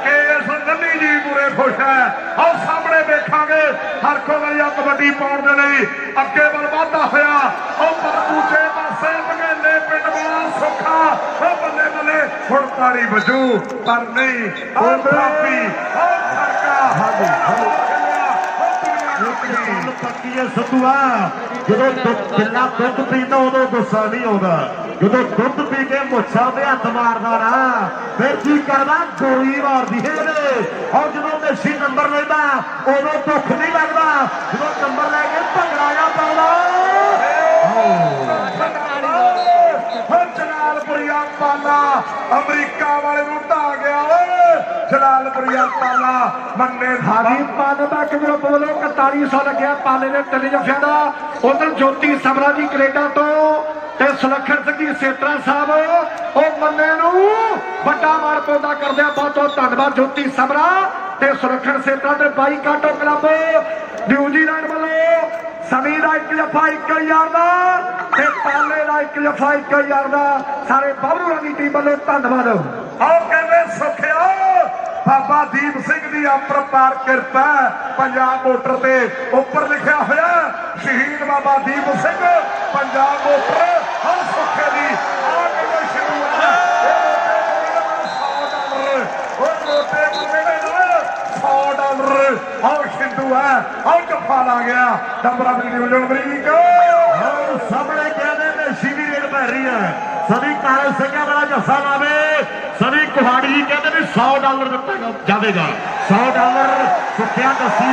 ਕਿ ਇਸ ਨੰਨੀ ਜੀ ਪੂਰੇ ਖੁਸ਼ ਹੈ। ਆਓ ਸਾਹਮਣੇ ਵੇਖਾਂਗੇ ਹਰਖੋ ਵਾਲਿਆ ਕਬੱਡੀ ਪਾਉਣ ਦੇ ਲਈ ਅੱਗੇ ਵੱਲ ਵਧਦਾ ਹੋਇਆ। ਉਹ ਪਰ ਦੂਜੇ ਪਾਸੇ ਬਗੇਲੇ ਪਿੰਡ ਵਾਲਾ ਸੁੱਖਾ ਉਹ ਬੱਲੇ ਬੱਲੇ ਹੁਣ ਤਾੜੀ ਵਜੂ ਪਰ ਨਹੀਂ ਉਹ ਕਾਫੀ ਉਹ ਫਰਕਾ ਪੱਕੀ ਹੈ ਸੰਧੂਆ। ਜਦੋਂ ਬਿੱਲਾ ਦੁੱਧ ਪੀਂਦਾ ਉਦੋਂ ਗੁੱਸਾ ਨਹੀਂ ਆਉਂਦਾ। ਜਦੋਂ ਦੁੱਧ ਪੀ ਕੇ ਮੁੱਛਾਂ ਤੇ ਹੱਥ ਮਾਰਦਾ ਨਾ ਫਿਰ ਕੀ ਕਰਦਾ ਗੋਲੀ ਮਾਰਦੀ ਹੈ ਇਹਦੇ। ਔਰ ਜਦੋਂ ਦੇਸੀ ਨੰਬਰ ਲੈਂਦਾ ਉਦੋਂ ਦੁੱਖ ਨਹੀਂ ਲੱਗਦਾ। ਜਦੋਂ ਨੰਬਰ ਲੈ ਕੇ ਭੰਗੜਾ ਜਾ ਪਾਉਂਦਾ। ਜਲਾਲਪੁਰੀਆ ਪਾਲਾ ਅਮਰੀਕਾ ਗਿਆ ਪਾਲਾ ਮੰਨੇ ਹਾਜੀ ਪਾਲੇ ਦਾ ਕਿਵੇਂ ਬੋਲੋ 4100 ਲੱਗਿਆ ਪਾਲੇ ਦੇ ਤਿੰਨ ਜਫਿਆਂ ਦਾ। ਉਧਰ ਜੋਤੀ ਸਮਰਾ ਜੀ ਕੈਨੇਡਾ ਤੋਂ ਤੇ ਸੁਲੱਖਣ ਸਿੰਘ ਜੀ ਸੇਤਰਾ ਸਾਹਿਬ ਉਹ ਮੰਨੇ ਨੂੰ ਵੱਡਾ ਮਾਰ ਪੌਦਾ ਕਰਦੇ ਆ। ਬਹੁਤ ਬਹੁਤ ਧੰਨਵਾਦ ਜੋਤੀ ਸਮਰਾ ਤੇ ਸੁਲੱਖਣ ਸੇਤਰਾ ਤੇ ਬਾਈ ਕਾਟੋ ਕਲੱਬ ਨਿਊਜ਼ੀਲੈਂਡ ਵੱਲੋਂ ਸਮੀ ਦਾ 1 ਜਫਾ 1000 ਦਾ ਤੇ ਪਾਲੇ ਦਾ 1 ਜਫਾ 1000 ਦਾ। ਸਾਰੇ ਬਾਬੂਆਂ ਦੀ ਟੀਮ ਵੱਲੋਂ ਧੰਨਵਾਦ। ਆਓ ਕਹਿੰਦੇ ਸੁਖਿਆ ਬਾਬਾ ਦੀਪ ਸਿੰਘ ਦੀ ਅਪਰਪਾਰ ਕਿਰਪਾ ਪੰਜਾਬ ਮੋਟਰ ਤੇ ਉੱਪਰ ਲਿਖਿਆ ਹੋਇਆ ਸ਼ਹੀਦ ਬਾਬਾ ਦੀਪ ਸਿੰਘ ਪੰਜਾਬ ਮੋਟਰ ਹਰ ਸੁਖੇ ਦੀ ਆ ਕਹਿੰਦੇ ਸ਼ੁਰੂ ਹੈ $100 ਆਓ ਸ਼ਿੰਦੂ ਹੈ ਆਓ ਜੱਫਾ ਲਾ ਗਿਆ ਨੰਬਰਾਂ ਦੀ ਡਿਵੀਜ਼ਨ ਅਮਰੀਕ ਸਾਹਮਣੇ ਕਹਿੰਦੇ ਨੇ ਸ਼ੀਵੀ ਰੇਡ ਪੈ ਰਹੀ ਹੈ। ਸभी ਕਾਲੇ ਸਿੰਘਾਂ ਵਾਲਾ ਜੱਫਾ ਲਾਵੇ। ਸभी ਕੁਹਾੜੀ ਜੀ ਕਹਿੰਦੇ ਵੀ $100 ਦਿੱਤਾ ਜਾਵੇਗਾ। $100 ਸੁੱਖਿਆ ਦੱਸੀ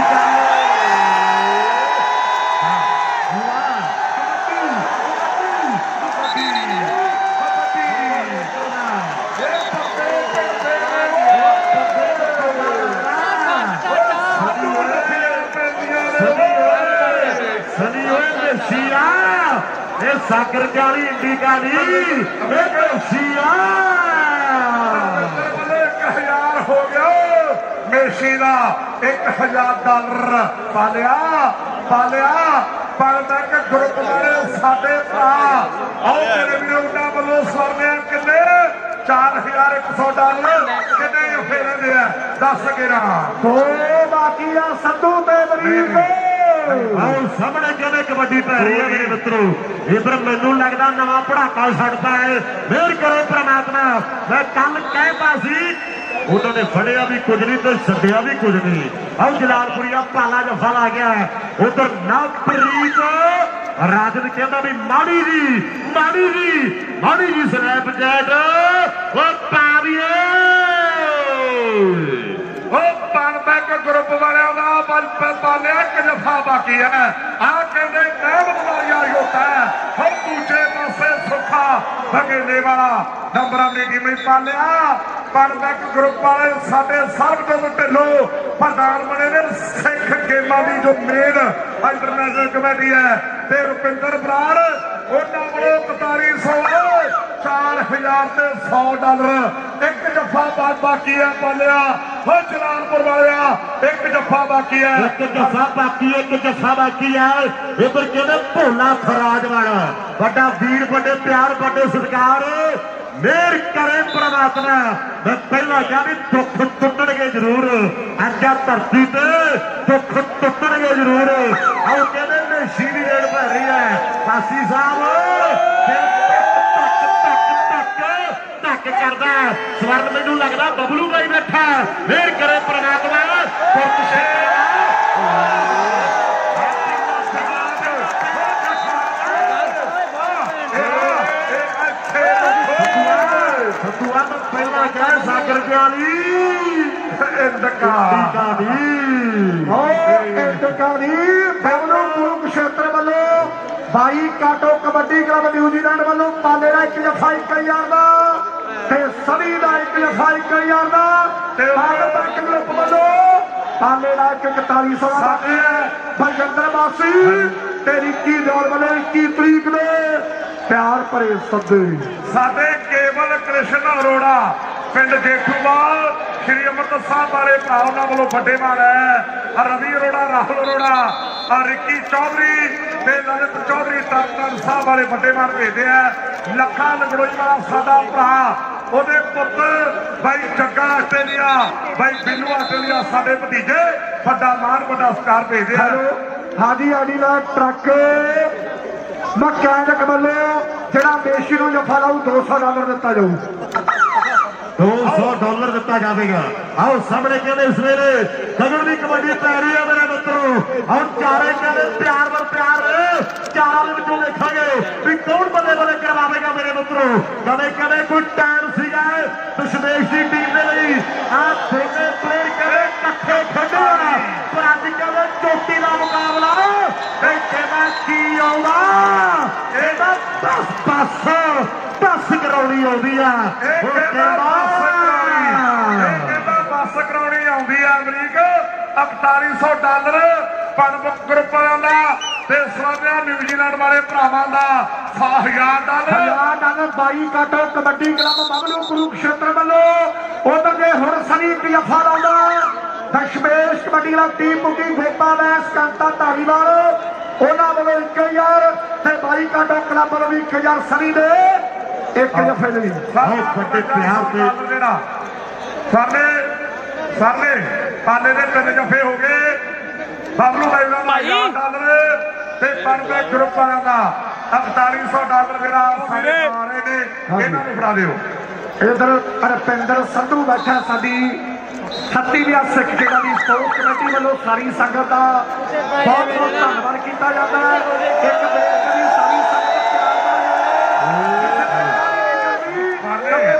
ਇਹ ਸਾਗਰ ਕਾਲੀ ਇੰਡੀਕਾ ਨਹੀਂ ਇਹ ਕਸ਼ੀਆ 1000 ਹੋ ਗਿਆ ਮੇਸੀ ਦਾ $1000 ਪਾਲਿਆ ਪਾਲਦਾ ਕਿ ਗਰੁੱਪ ਵਾਲੇ ਸਾਡੇ ਭਰਾ ਆਓ ਮੇਰੇ ਵੀਰੋ ਉਹਨਾਂ ਵੱਲੋਂ ਸਵਰਨਿਆ ਕਿੰਨੇ $4100 ਕਿੰਨੇ ਫੇਰੇ ਦੇ ਆ 10 11 ਦੋ ਬਾਕੀ ਆ ਸੰਧੂ ਤੇ ਬਰੀਕ। ਆਓ ਸਾਹਮਣੇ ਕਹਿੰਦੇ ਕਬੱਡੀ ਪੈ ਰਹੀ ਹੈ ਮੇਰੇ ਮਿੱਤਰੋ। ਇਧਰ ਮੈਨੂੰ ਲੱਗਦਾ ਨਵਾਂ ਪੜਾਕਾ ਛੱਡਦਾ ਹੈ। ਮਿਹਰ ਕਰੋ ਪ੍ਰਮਾਤਮਾ। ਮੈਂ ਕੱਲ ਕਹਿੰਦਾ ਸੀ ਉਹਨਾਂ ਨੇ ਫੜਿਆ ਵੀ ਕੁਝ ਨਹੀਂ ਤੇ ਛੱਡਿਆ ਵੀ ਕੁਝ ਨਹੀਂ। ਆਓ ਜਲਾਲਪੁਰੀਆ ਪਾਲਾ ਜਫਾ ਲਾ ਗਿਆ। ਉਧਰ ਨਵਪ੍ਰੀਤ ਰਾਜਨ ਕਹਿੰਦਾ ਵੀ ਮਾੜੀ ਜੀ ਸਨੈਪਚੈਟ ਉਹ ਪਾਵੀਏ ਉਹ ਪਾਲਬੈਕ ਗਰੁੱਪ ਵਾਲਿਆਂ ਦਾ ਪਾਲਿਆ 1 ਜਫਾ ਬਾਕੀ ਹੈ। ਆ ਕਹਿੰਦੇ ਨਹਿਮਤ ਵਾਲੀਆ ਯੋਤਾ ਹਰ ਦੂਜੇ ਪਾਸੇ ਸੁੱਖਾ ਭਗੇਲੇ ਵਾਲਾ ਨੰਬਰਾਂ ਦੀ ਟੀਮ ਪਾਲਿਆ ਪਾਲਬੈਕ ਗਰੁੱਪ ਵਾਲੇ ਸਾਡੇ ਸਰਬਜੋਤ ਢਿੱਲੋਂ ਪ੍ਰਧਾਨ ਬਣੇ ਨੇ ਸਿੱਖ ਗੇਮਾਂ ਦੀ ਜੋ ਮੇਨ ਇੰਟਰਨੈਸ਼ਨਲ ਕਮੇਟੀ ਹੈ ਤੇ ਰੁਪਿੰਦਰ ਬਰਾੜ ਉਹਨਾਂ ਵੱਲੋਂ 4100 $4000 ਤੇ $100 1 ਜੱਫਾ ਬਾਕੀ ਹੈ ਪਾਲਿਆ ਹੋ ਜਲਾਲਪੁਰ ਵਾਲਿਆ 1 ਜੱਫਾ ਬਾਕੀ ਹੈ। ਇੱਕ ਜੱਫਾ ਬਾਕੀ ਹੈ। ਇਧਰ ਕਹਿੰਦੇ ਭੋਲਾ ਫਰਾਜ ਵਾਲਾ ਵੱਡਾ ਵੀਰ ਵੱਡੇ ਪਿਆਰ ਵੱਡੇ ਸਤਿਕਾਰ ਮਿਹਰ ਕਰੇ ਪ੍ਰਮਾਤਮਾ। ਮੈਂ ਪਹਿਲਾਂ ਕਿਹਾ ਵੀ ਦੁੱਖ ਟੁੱਟਣਗੇ ਜ਼ਰੂਰ। ਅੱਜ ਆ ਧਰਤੀ ਤੇ ਦੁੱਖ ਟੁੱਟਣਗੇ ਜ਼ਰੂਰ। ਆਓ ਕਹਿੰਦੇ ਨਸ਼ੀ ਦੀ ਰੇਡ ਪੈ ਰਹੀ ਹੈ। ਕਾਸੀ ਸਾਹਿਬ ਧੱਕ ਕਰਦਾ ਸਵਰਨ ਮੈਨੂੰ ਲੱਗਦਾ ਬਬਲੂ ਬਾਈ ਬੈਠਾ। ਮਿਹਰ ਕਰੇ ਪ੍ਰਮਾਤਮਾ। ਸਤੂਆ ਤਾਂ ਪਹਿਲਾਂ ਕਿਹਾ ਸਾਗਰ ਵਾਲੀ ਇੰਦਕਾ ਦੀ ਬੈਵਨੋ ਕੁਰੂਕਸ਼ੇਤਰ ਵੱਲੋਂ ਬਾਈ ਕਾਟੋ ਕਬੱਡੀ ਕਲੱਬ ਨਿਊਜ਼ੀਲੈਂਡ ਵੱਲੋਂ ਪਾਲੇ ਦਾ 1 ਜਫਾ 1000 ਦਾ ਤੇ ਸਭੀ ਦਾ 1 ਜਫਾ 1000 ਦਾ ਤੇ ਬਾਈ ਗਰੁੱਪ ਵੱਲੋਂ ਪਾਲੇ ਦਾ 4100 ਦਾ ਬਲਜਿੰਦਰ ਵਾਸੀ ਤੇ ਰਿੱਕੀ ਦੌਰ ਵੱਲੋਂ 21 ਤਰੀਕ ਦੇ ਪਿਆਰ ਭਰੇ ਸੱਦੇ ਸਾਡੇ ਕੇਵਲ ਕ੍ਰਿਸ਼ਨ ਅਰੋੜਾ ਪਿੰਡ ਜੇਠੂਵਾਲ ਸ਼੍ਰੀ ਅੰਮ੍ਰਿਤਸਰ ਸਾਹਿਬ ਵਾਲੇ ਭਰਾ ਉਹਨਾਂ ਵੱਲੋਂ ਵੱਡੇ ਮਾਨ ਹੈ। ਰਵੀ ਅਰੋੜਾ ਰਾਹੁਲ ਅਰੋੜਾ ਰਿੱਕੀ ਚੌਧਰੀ ਤੇ ਲਲਿਤ ਚੌਧਰੀ ਤਰਨਤਾਰਨ ਸਾਹਿਬ ਵਾਲੇ ਵੱਡੇ ਮਾਨ ਭੇਜਦੇ ਆ। ਲੱਖਾ ਲੰਗੜੋਈ ਵਾਲਾ ਸਾਡਾ ਭਰਾ ਉਹਦੇ ਪੁੱਤ ਬਾਈ ਜੱਗਾ ਆਸਟ੍ਰੇਲੀਆ ਬਾਈ ਬਿੱਲੂ ਆਸਟ੍ਰੇਲੀਆ ਸਾਡੇ ਭਤੀਜੇ ਵੱਡਾ ਮਾਨ ਵੱਡਾ ਸਤਿਕਾਰ ਭੇਜਦੇ ਆ। ਹਾਜੀ ਆਡੀਲਾ ਟਰੱਕ ਮਕੈਨਿਕ ਵੱਲੋਂ ਜਿਹੜਾ ਮੇਸ਼ੀ ਨੂੰ ਜਫਾ ਲਾਊ $200 ਦਿੱਤਾ ਜਾਊ। $200 ਦਿੱਤਾ ਜਾਵੇਗਾ। ਆਓ ਸਾਹਮਣੇ ਕਹਿੰਦੇ ਇਸ ਵੇਲੇ ਗਗਨ ਦੀ ਕਬੱਡੀ ਪੈ ਰਹੀ ਹੈ ਮੇਰੇ ਮਿੱਤਰੋ। ਆਓ ਚਾਰੇ ਕਹਿੰਦੇ ਪਿਆਰ ਵਰ ਪਿਆਰ ਚਾਰਾਂ ਦੇ ਵਿੱਚੋਂ ਦੇਖਾਂਗੇ ਵੀ ਕੌਣ ਬੱਲੇ ਬੱਲੇ ਕਰਵਾਵੇਗਾ ਮੇਰੇ ਮਿੱਤਰੋ। ਕਦੇ ਕੋਈ ਟਾਈਮ ਸੀਗਾ ਦਸ਼ਮੇਸ਼ ਦੀ ਟੀਮ ਦੇ ਲਈ ਆ ਦੋਨੇ ਪਲੇਅਰ ਕਹਿੰਦੇ ਇਕੱਠੇ ਖੇਡਣ ਪਰ ਅੱਜ ਕਹਿੰਦੇ ਚੋਟੀ ਦਾ ਮੁਕਾਬਲਾ ਇੱਥੇ ਦਾ ਕੀ ਆਉਂਦਾ ਇਹਦਾ 10 ਕਰਾਉਣੀ ਆਉਂਦੀ ਆ। ਬੱਸ ਕਰਾਉਣੀ ਅਮਰੀਕ 4100 ਡਾਲਰ ਪਨਬੁੱਕ ਗਰੁੱਪ ਵਾਲਿਆਂ ਦਾ ਤੇ ਸਵਾਦਿਆ ਨਿਊਜ਼ੀਲੈਂਡ ਵਾਲੇ ਭਰਾਵਾਂ ਦਾ 1000 ਡਾਲਰ। 1000 ਡਾਲਰ ਬਾਈ ਕਾਟੋ ਕਬੱਡੀ ਕਲੱਬ ਬਬਲੂ ਕੁਰੂਕਸ਼ੇਤਰ ਵੱਲੋਂ। ਉਧਰ ਦੇ ਹੁਣ ਸਨੀ ਪੀਐਫਆਰ ਆਉਂਦਾ ਦਸ਼ਮੇਸ਼ ਕਬੱਡੀ ਕਲੱਬ ਟੀਮ ਮੁਕੀ ਗੋਪਾ ਵੈਸ ਕਾਂਤਾ ਧਾਰੀਵਾਲ ਉਹਨਾਂ ਵੱਲੋਂ 1000 ਤੇ ਬਾਈ ਕਾਟੋ ਕਲੱਬ ਵੱਲੋਂ ਵੀ 1000 ਸਨੀ ਦੇ ਇੱਕ ਜਫੇ ਲਈ। ਬਹੁਤ ਵੱਡੇ ਪਿਆਰ ਤੇ ਸਰਨੇ ਪਾਲੇ ਦੇ 3 ਜਫੇ ਹੋ ਗਏ। ਬਬਲੂ ਬਾਈ ਦਾ 1000 ਡਾਲਰ ਤੇ ਪਨਬੁੱਕ ਗਰੁੱਪ ਵਾਲਿਆਂ ਦਾ 4100 ਡਾਲਰ ਜਿਹੜਾ ਸਾਡੇ ਆ ਰਹੇ ਨੇ ਇਹਨਾਂ ਨੂੰ ਫੜਾ ਦਿਓ। ਇਧਰ ਰਪਿੰਦਰ ਸੰਧੂ ਬੈਠਾ ਸਾਡੀ 37ਵੀਂ ਸਿੱਖ ਖੇਡਾਂ ਦੀ ਸਪੋਰਟਸ ਕਮੇਟੀ ਵੱਲੋਂ ਸਾਰੀ ਸੰਗਤ ਦਾ ਬਹੁਤ ਬਹੁਤ ਧੰਨਵਾਦ ਕੀਤਾ ਜਾਂਦਾ ਹੈ। ਇੱਕ ਬੇਨਤੀ ਸਾਰੀ ਸੰਗਤ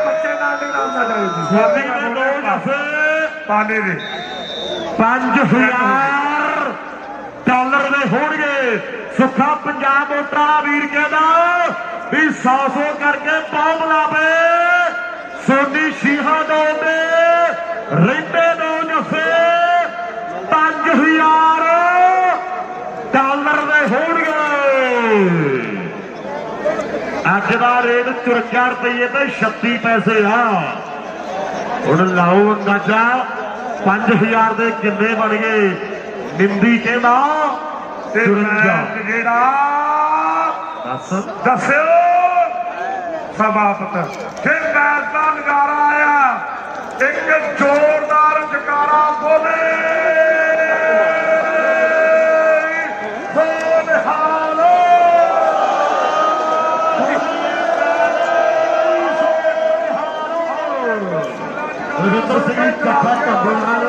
ਬੱਚੇ ਨਾਲ ਨਹੀਂ ਨਾਮ ਦਾ ਸਵਾਦੀ ਦੇ 2 ਜਫੇ ਪਾਲੇ ਦੇ 5000 ਡਾਲਰ ਦੇ ਹੋਣਗੇ। ਸੁੱਖਾ ਪੰਜਾਬ ਮੋਟਰਾਂ ਵੀਰ ਕਹਿੰਦਾ ਵੀ 100 ਕਰਕੇ ਪਾਉ ਬਲਾਵੇ। ਸੋਨੀ ਸ਼ੀਹਾ ਦੋ ਦੇ ਰਹਿੰਦੇ 2 ਜਫੇ 5000 ਡਾਲਰ ਦੇ ਹੋਣਗੇ। ਅੱਜ ਦਾ ਰੇਟ 54 ਰੁਪਏ ਤੇ 36 ਪੈਸੇ ਆ। ਹੁਣ ਲਾਓ ਅੰਦਾਜ਼ਾ 5000 ਦੇ ਕਿੰਨੇ ਬਣ ਗਏ। ਨਿੰਦੀ ਕਹਿੰਦਾ ਤੇ 54 ਜਿਹੜਾ ਦੱਸਿਓ ਸਭਾਪਤ ਫਿਰ ਮੈਚ ਦਾ ਨਜ਼ਾਰਾ ਆਇਆ। ਇੱਕ ਜ਼ੋਰਦਾਰ ਜਕਾਰਾ ਬੋਲੇ ਰਵਿੰਦਰ ਸਿੰਘ ਚੱਠਾ ਢੱਬੇ ਨਾਲ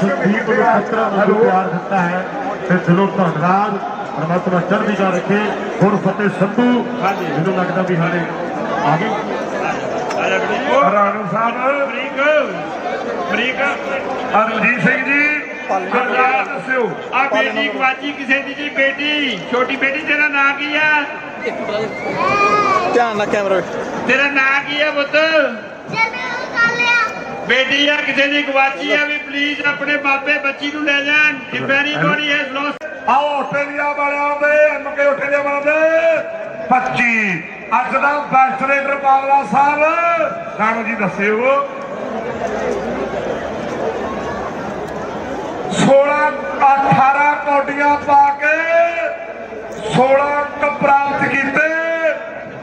ਸੰਦੀਪ ਨੂੰ ਖਤਰਾ ਨੂੰ ਪਿਆਰ ਦਿੱਤਾ ਹੈ ਤੇ ਦਿਲੋਂ ਧੰਨਵਾਦ। ਪਰਮਾਤਮਾ ਚੜ੍ਹਦੀ ਕਲਾ ਰੱਖੇ। ਹੁਣ ਫਤਿਹ ਸੰਧੂ ਮੈਨੂੰ ਲੱਗਦਾ ਵੀ ਹਾਲੇ ਆ ਗਏ। ਰਾਣੂ ਸਾਹਿਬ ਅਮਰੀਕ ਰਣਜੀਤ ਸਿੰਘ ਜੀ ਗੁਰਦਾਸ ਦੱਸਿਓ। ਆ ਬੇਟੀ ਗਵਾਚੀ ਕਿਸੇ ਦੀ ਜੀ ਬੇਟੀ ਛੋਟੀ ਬੇਟੀ ਤੇਰਾ ਨਾਂ ਕੀ ਆ? ਧਿਆਨ ਨਾਲ ਕੈਮਰਾ ਵੇਖ। ਤੇਰਾ ਨਾਂ ਕੀ ਆ ਪੁੱਤ? ਬੇਟੀ ਆ ਕਿਸੇ ਦੀ ਗਵਾਚੀ ਆ ਵੀ ਪਲੀਜ਼ ਆਪਣੇ ਬਾਬੇ ਬੱਚੀ ਨੂੰ ਲੈ ਜਾਣ। ਇਫ ਐਨੀਬੋਡੀ ਹੈਜ਼ ਲੋਸਟ ਆਓ ਆਸਟ੍ਰੇਲੀਆ ਵਾਲਿਆਂ ਦੇ ਐਮਕੇ ਆਸਟ੍ਰੇਲੀਆ ਵਾਲਿਆਂ ਦੇ 25 ਅੱਜ ਦਾ ਬੈਸਟ ਰੇਡਰ ਬਾਬਲਾ ਸਾਹਿਬ ਰਾਣੂ ਜੀ ਦੱਸਿਓ। 18 ਕੌਡੀਆਂ ਪਾ ਕੇ 16 ਅੰਕ ਪ੍ਰਾਪਤ ਕੀਤੇ।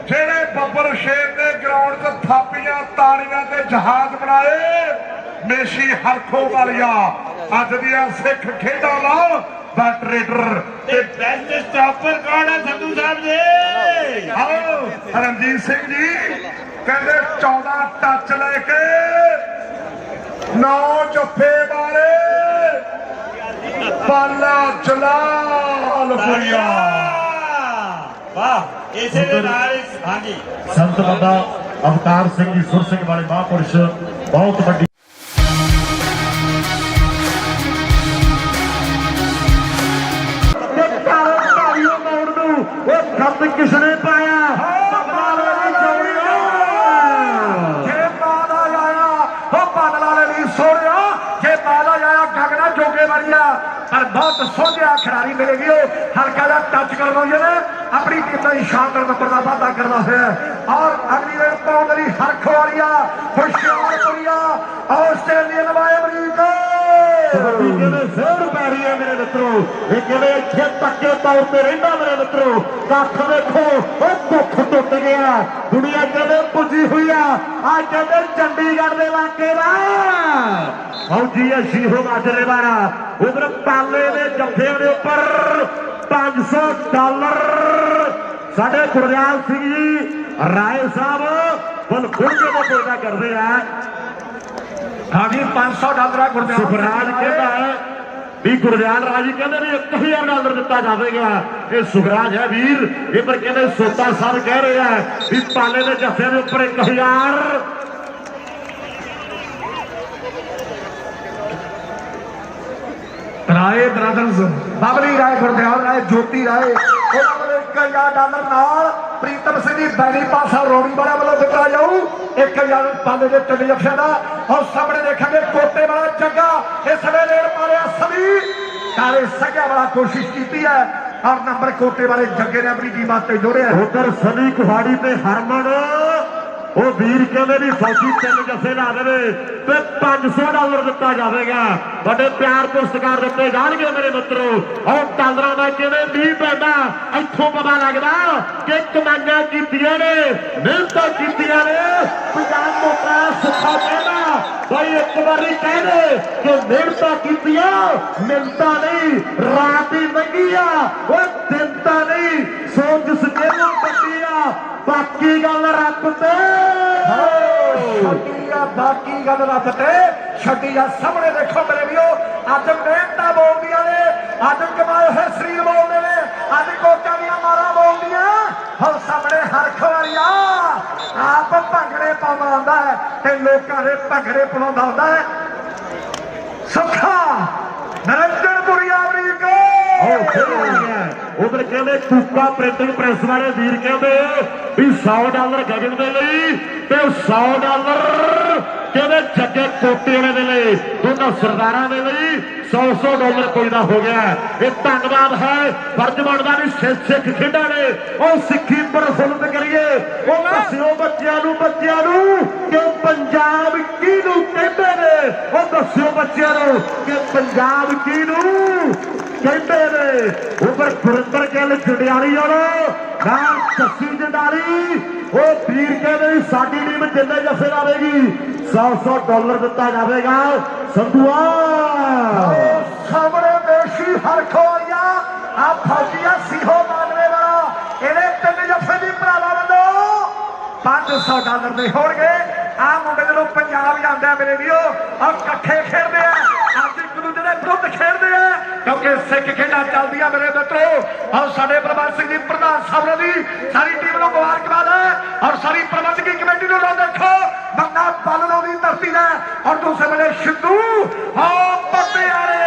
ਜਿਹੜੇ ਬੱਬਰ ਸ਼ੇਰ ਦੇ ਗਰਾਊਂਡ 'ਚ ਥਾਪੀਆਂ ਤਾੜੀਆਂ ਤੇ ਜਹਾਜ਼ ਬਣਾਏ ਮੇਸ਼ੀ ਹਰਖੋ ਵਾਲੀਆ ਅੱਜ ਦੀਆਂ ਸਿੱਖ ਖੇਡਾਂ ਦਾ ਬੈਸਟ ਰੇਡਰ ਤੇ ਬੈਸਟ ਸਟਾਪਰ ਕੌਣ ਆ ਸੰਧੂ ਸਾਹਿਬ ਜੀ? ਆਓ ਰਣਜੀਤ ਸਿੰਘ ਜੀ ਕਹਿੰਦੇ 14 ਟੱਚ ਲੈ ਕੇ 9 ਜੱਫੇ ਵਾਲੇ ਪਾਲਾ ਜਲਾਲਪੁਰੀਆ। ਵਾਹ ਇਸੇ ਦੇ ਨਾਲ ਹਾਂਜੀ ਸੰਤ ਬਾਬਾ ਅਵਤਾਰ ਸਿੰਘ ਜੀ ਸੁਰ ਸਿੰਘ ਵਾਲੇ ਮਹਾਂਪੁਰਸ਼ ਬਹੁਤ ਵੱਡੀ ਮੋੜ ਨੂੰ ਉਹ ਖੱਤ ਕਿਸਨੇ ਪਾਇਆ। ਜੋਗੇ ਵਾਲੀਆ ਪਰ ਬਹੁਤ ਸੋਹਣਿਆ ਖਿਡਾਰੀ ਮਿਲੇਗੀ। ਉਹ ਹਲਕਾ ਜਿਹਾ ਟੱਚ ਕਰਨਾ ਜਿਹਨੇ ਆਪਣੀ ਟੀਮ ਦਾ ਸ਼ਾਨਦਾਰ ਨੰਬਰ ਦਾ ਵਾਅਦਾ ਕਰਦਾ ਹੋਇਆ ਔਰ ਅਗਲੀ ਰੇਡ ਪਾਉਣ ਲਈ ਹਰਖ ਵਾਲੀਆ ਹੁਸ਼ਿਆਰਪੁਰੀਆ ਆਸਟ੍ਰੇਲੀਅਨ ਵਾਏ ਅਮਰੀਕਾ ਕਹਿੰਦੇ ਫੇਰ ਪੈ ਰਹੀ ਹੈ ਮੇਰੇ ਮਿੱਤਰੋ। ਇਹ ਕਹਿੰਦੇ ਇੱਥੇ ਪੱਕੇ ਤੌਰ ਤੇ ਰਹਿੰਦਾ ਮੇਰੇ ਮਿੱਤਰੋ। ਕੱਖ ਦੇਖੋ ਉਹ ਦੁੱਖ ਟੁੱਟ ਗਿਆ। ਦੁਨੀਆ ਕਹਿੰਦੇ ਪੁੱਜੀ ਹੋਈ ਆ। ਅੱਜ ਕਹਿੰਦੇ ਚੰਡੀਗੜ੍ਹ ਦੇ ਇਲਾਕੇ ਦਾ ਫੌਜੀ ਹੈ ਸ਼ੀਹੋ ਮਾਜਰੇ ਵਾਲਾ। ਉਧਰ ਪਾਲੇ ਦੇ ਜੱਫਿਆਂ ਦੇ ਉੱਪਰ 500 ਡਾਲਰ ਸਾਡੇ ਗੁਰਦਿਆਲ ਸਿੰਘ ਜੀ ਰਾਏ ਸਾਹਿਬ ਬਲ ਖੁੱਲ੍ਹੇ ਦਾ ਪੈਦਾ ਕਰਦੇ ਆ। ਹਾਂਜੀ 500 ਡਾਲਰ ਆ ਗੁਰਦਿਆਲ ਸੁਖਰਾਜ ਕਹਿੰਦਾ ਹੈ ਵੀ ਗੁਰਦਿਆਲ ਰਾਜੀ ਕਹਿੰਦੇ ਨੇ 1000 ਡਾਲਰ ਦਿੱਤਾ ਜਾਵੇਗਾ। ਇਹ ਸੁਖਰਾਜ ਹੈ ਵੀਰ। ਇਹ ਪਰ ਕਹਿੰਦੇ ਸੋਤਾ ਸਾਹਿਬ ਕਹਿ ਰਹੇ ਆ ਵੀ ਪਾਲੇ ਦੇ ਜੱਫਿਆਂ ਦੇ ਉੱਪਰ 1000 ਰਾਏ ਬ੍ਰਦਰਜ਼ ਬਬਲੀ ਰਾਏ ਗੁਰਦਿਆਲ ਰਾਏ ਜੋਤੀ ਰਾਏ ਉਹਨਾਂ ਵੱਲੋਂ 1000 ਡਾਲਰ ਨਾਲ ਪ੍ਰੀਤਮ ਸਿੰਘ ਦੀ ਬੈਰੀ ਪਾਸਾ ਰੋੜੀ ਵਾਲਾ ਵੱਲੋਂ ਦਿੱਤਾ ਜਾਊ 1000 ਪਾਲੇ ਦੇ 3 ਜੱਫਿਆਂ ਦਾ। ਔਰ ਸਾਹਮਣੇ ਦੇਖਾਂਗੇ ਕੋਟੇ ਵਾਲਾ ਜੱਗਾ ਇਸ ਵੇਲੇ ਮਾਰਿਆ ਸभी ਕਾਲੇ ਸੱਗਿਆ ਵਾਲਾ ਕੋਸ਼ਿਸ਼ ਕੀਤੀ ਹੈ ਔਰ ਨੰਬਰ ਕੋਟੇ ਵਾਲੇ ਜੱਗੇ ਨੇ ਆਪਣੀ ਟੀਮਾਂ ਤੇ ਜੋੜਿਆ। ਉਧਰ ਸਨੀ ਕੁਹਾੜੀ ਤੇ ਹਰਮਨ ਉਹ ਵੀਰ ਕਹਿੰਦੇ ਵੀ ਫੌਜੀ 3 ਜੱਫੇ ਲਾ ਦੇਵੇ ਤੇ $500 ਦਿੱਤਾ ਜਾਵੇਗਾ। ਬੜੇ ਪਿਆਰ ਤੇ ਸਤਿਕਾਰ ਦਿੱਤੇ ਜਾਣਗੇ ਮੇਰੇ ਮਿੱਤਰੋ। ਔਰ ਟਾਲਰਾਂ ਦਾ ਕਿਵੇਂ ਮੀਂਹ ਪੈਂਦਾ ਇੱਥੋਂ ਪਤਾ ਲੱਗਦਾ ਕਿ ਕਮਾਈਆਂ ਕੀਤੀਆਂ ਨੇ, ਮਿਹਨਤਾਂ ਕੀਤੀਆਂ ਨੇ। ਪੰਜਾਬ ਮੋਟਾ ਸੁੱਖਾ ਕਹਿੰਦਾ ਬਈ ਇੱਕ ਵਾਰੀ ਕਹਿੰਦੇ ਕਿ ਮਿਹਨਤਾਂ ਕੀਤੀਆਂ ਮਿਲਤਾ ਨਹੀਂ, ਰਾਤ ਹੀ ਲੰਘੀ ਆ ਉਹ ਦਿਨ ਤਾਂ ਨਹੀਂ, ਸੋਚ ਸਜੇਲੋਂ ਕੱਟੀ ਆ ਬਾਕੀ ਗੱਲ ਰੱਬ ਤੇ ਛੱਡੀ ਆ, ਬਾਕੀ ਗੱਲ ਰੱਬ ਤੇ ਛੱਡੀ ਆ। ਸਾਹਮਣੇ ਦੇਖੋ ਮੇਰੇ ਵੀਰੋ ਅੱਜ ਮਿਹਨਤਾਂ ਬੋਲਦੀਆਂ ਨੇ, ਅੱਜ ਕਮਾਏ ਹੋਏ ਸਰੀਰ ਬੋਲਦੇ ਨੇ, ਅੱਜ ਕੋਚਾਂ ਦੀਆਂ ਮਾਰਾਂ ਬੋਲਦੀਆਂ। ਹੁਣ ਸਾਹਮਣੇ ਹਰ ਖਵਾਰੀਆ ਆਪ ਭੰਗੜੇ ਪਾਉਂਦਾ ਹੁੰਦਾ ਹੈ ਤੇ ਲੋਕਾਂ ਦੇ ਭੰਗੜੇ ਪਾਉਂਦਾ ਹੁੰਦਾ ਹੈ। ਸੁੱਖਾ ਨਰਿੰਦਰਪੁਰੀ ਅਮਰੀਕ ਉਧਰ ਕਹਿੰਦੇ ਕੂਕਾ ਪ੍ਰਿੰਟਿੰਗ ਪ੍ਰੈਸ ਵਾਲੇ ਵੀਰ ਕਹਿੰਦੇ ਵੀ $100 ਗਗਨ ਦੇ ਲਈ ਤੇ $100 ਕਹਿੰਦੇ ਜੱਗੇ ਕੋਟੇ ਵਾਲੇ ਦੇ ਲਈ, ਦੋਨਾਂ ਸਰਦਾਰਾਂ ਦੇ ਲਈ $100 ਕੋਈ ਦਾ ਹੋ ਗਿਆ। ਇਹ ਧੰਨਵਾਦ ਹੈ ਫਰਜ਼ ਬਣਦਾ ਵੀ ਸਿੱਖ ਖੇਡਾਂ ਨੇ ਉਹ ਸਿੱਖੀ ਪ੍ਰਫੁੱਲਤ ਕਰੀਏ। ਉਹ ਦੱਸਿਓ ਬੱਚਿਆਂ ਨੂੰ ਕਿ ਪੰਜਾਬ ਕਿਹਨੂੰ ਕਹਿੰਦੇ ਨੇ, ਉਹ ਦੱਸਿਓ ਬੱਚਿਆਂ ਨੂੰ ਕਿ ਪੰਜਾਬ ਕਿਹਨੂੰ ਕਹਿੰਦੇ ਨੇ। ਉਪਰ ਗੁਰਿੰਦਰ ਗਿੱਲ ਜੰਡਿਆਲੀ ਵਾਲੋ ਨਾਲ ਜੱਸੀ ਜੰਡਾਲੀ ਉਹ ਵੀਰ ਕਹਿੰਦੇ ਸਾਡੀ ਟੀਮ ਜਿੰਨੇ ਜੱਫੇ ਲਾਵੇਗੀ $100 ਦਿੱਤਾ ਜਾਵੇਗਾ। ਸੰਧੂਆ ਸਾਹਮਣੇ ਦੇਸ਼ੀ ਹਰਖੋ ਆਇਆ ਆ ਫੌਜੀਆ ਸਿਹੋ ਮਾਨਵੇ ਵਾਲਾ ਇਹਦੇ 3 ਜੱਫੇ ਦੀ ਭਰਾਵਾਂ ਵੱਲੋਂ $500 ਦੇ ਹੋਣਗੇ। ਆ ਮੁੰਡੇ ਜਦੋਂ ਪੰਜਾਬ ਜਾਂਦੇ ਮੇਰੇ ਵੀਰੋ ਔਰ ਇਕੱਠੇ ਖੇਡਦੇ ਆ, ਅੱਜ ਇੱਕ ਦੂਜੇ ਦੇ ਵਿਰੁੱਧ ਖੇਡਦੇ ਆ ਕਿਉਂਕਿ ਸਿੱਖ ਖੇਡਾਂ ਚੱਲਦੀਆਂ ਮੇਰੇ ਮਿੱਤਰੋ। ਔਰ ਸਾਡੇ ਪ੍ਰਬੰਧਕ ਸਿੰਘ ਜੀ ਪ੍ਰਧਾਨ ਸਾਹਿਬ ਦੀ ਸਾਰੀ ਟੀਮ ਨੂੰ ਮੁਬਾਰਕਬਾਦ ਹੈ ਔਰ ਸਾਰੀ ਪ੍ਰਬੰਧਕੀ ਕਮੇਟੀ ਨੂੰ ਲੋ ਦੇਖੋ ਬੰਦਾ ਬਾਲਣੋਂ ਦੀ ਧਰਤੀ ਦਾ ਔਰ ਦੂਸਰੇ ਵੇਲੇ ਸਿੱਧੂ ਪਟਿਆਲੇ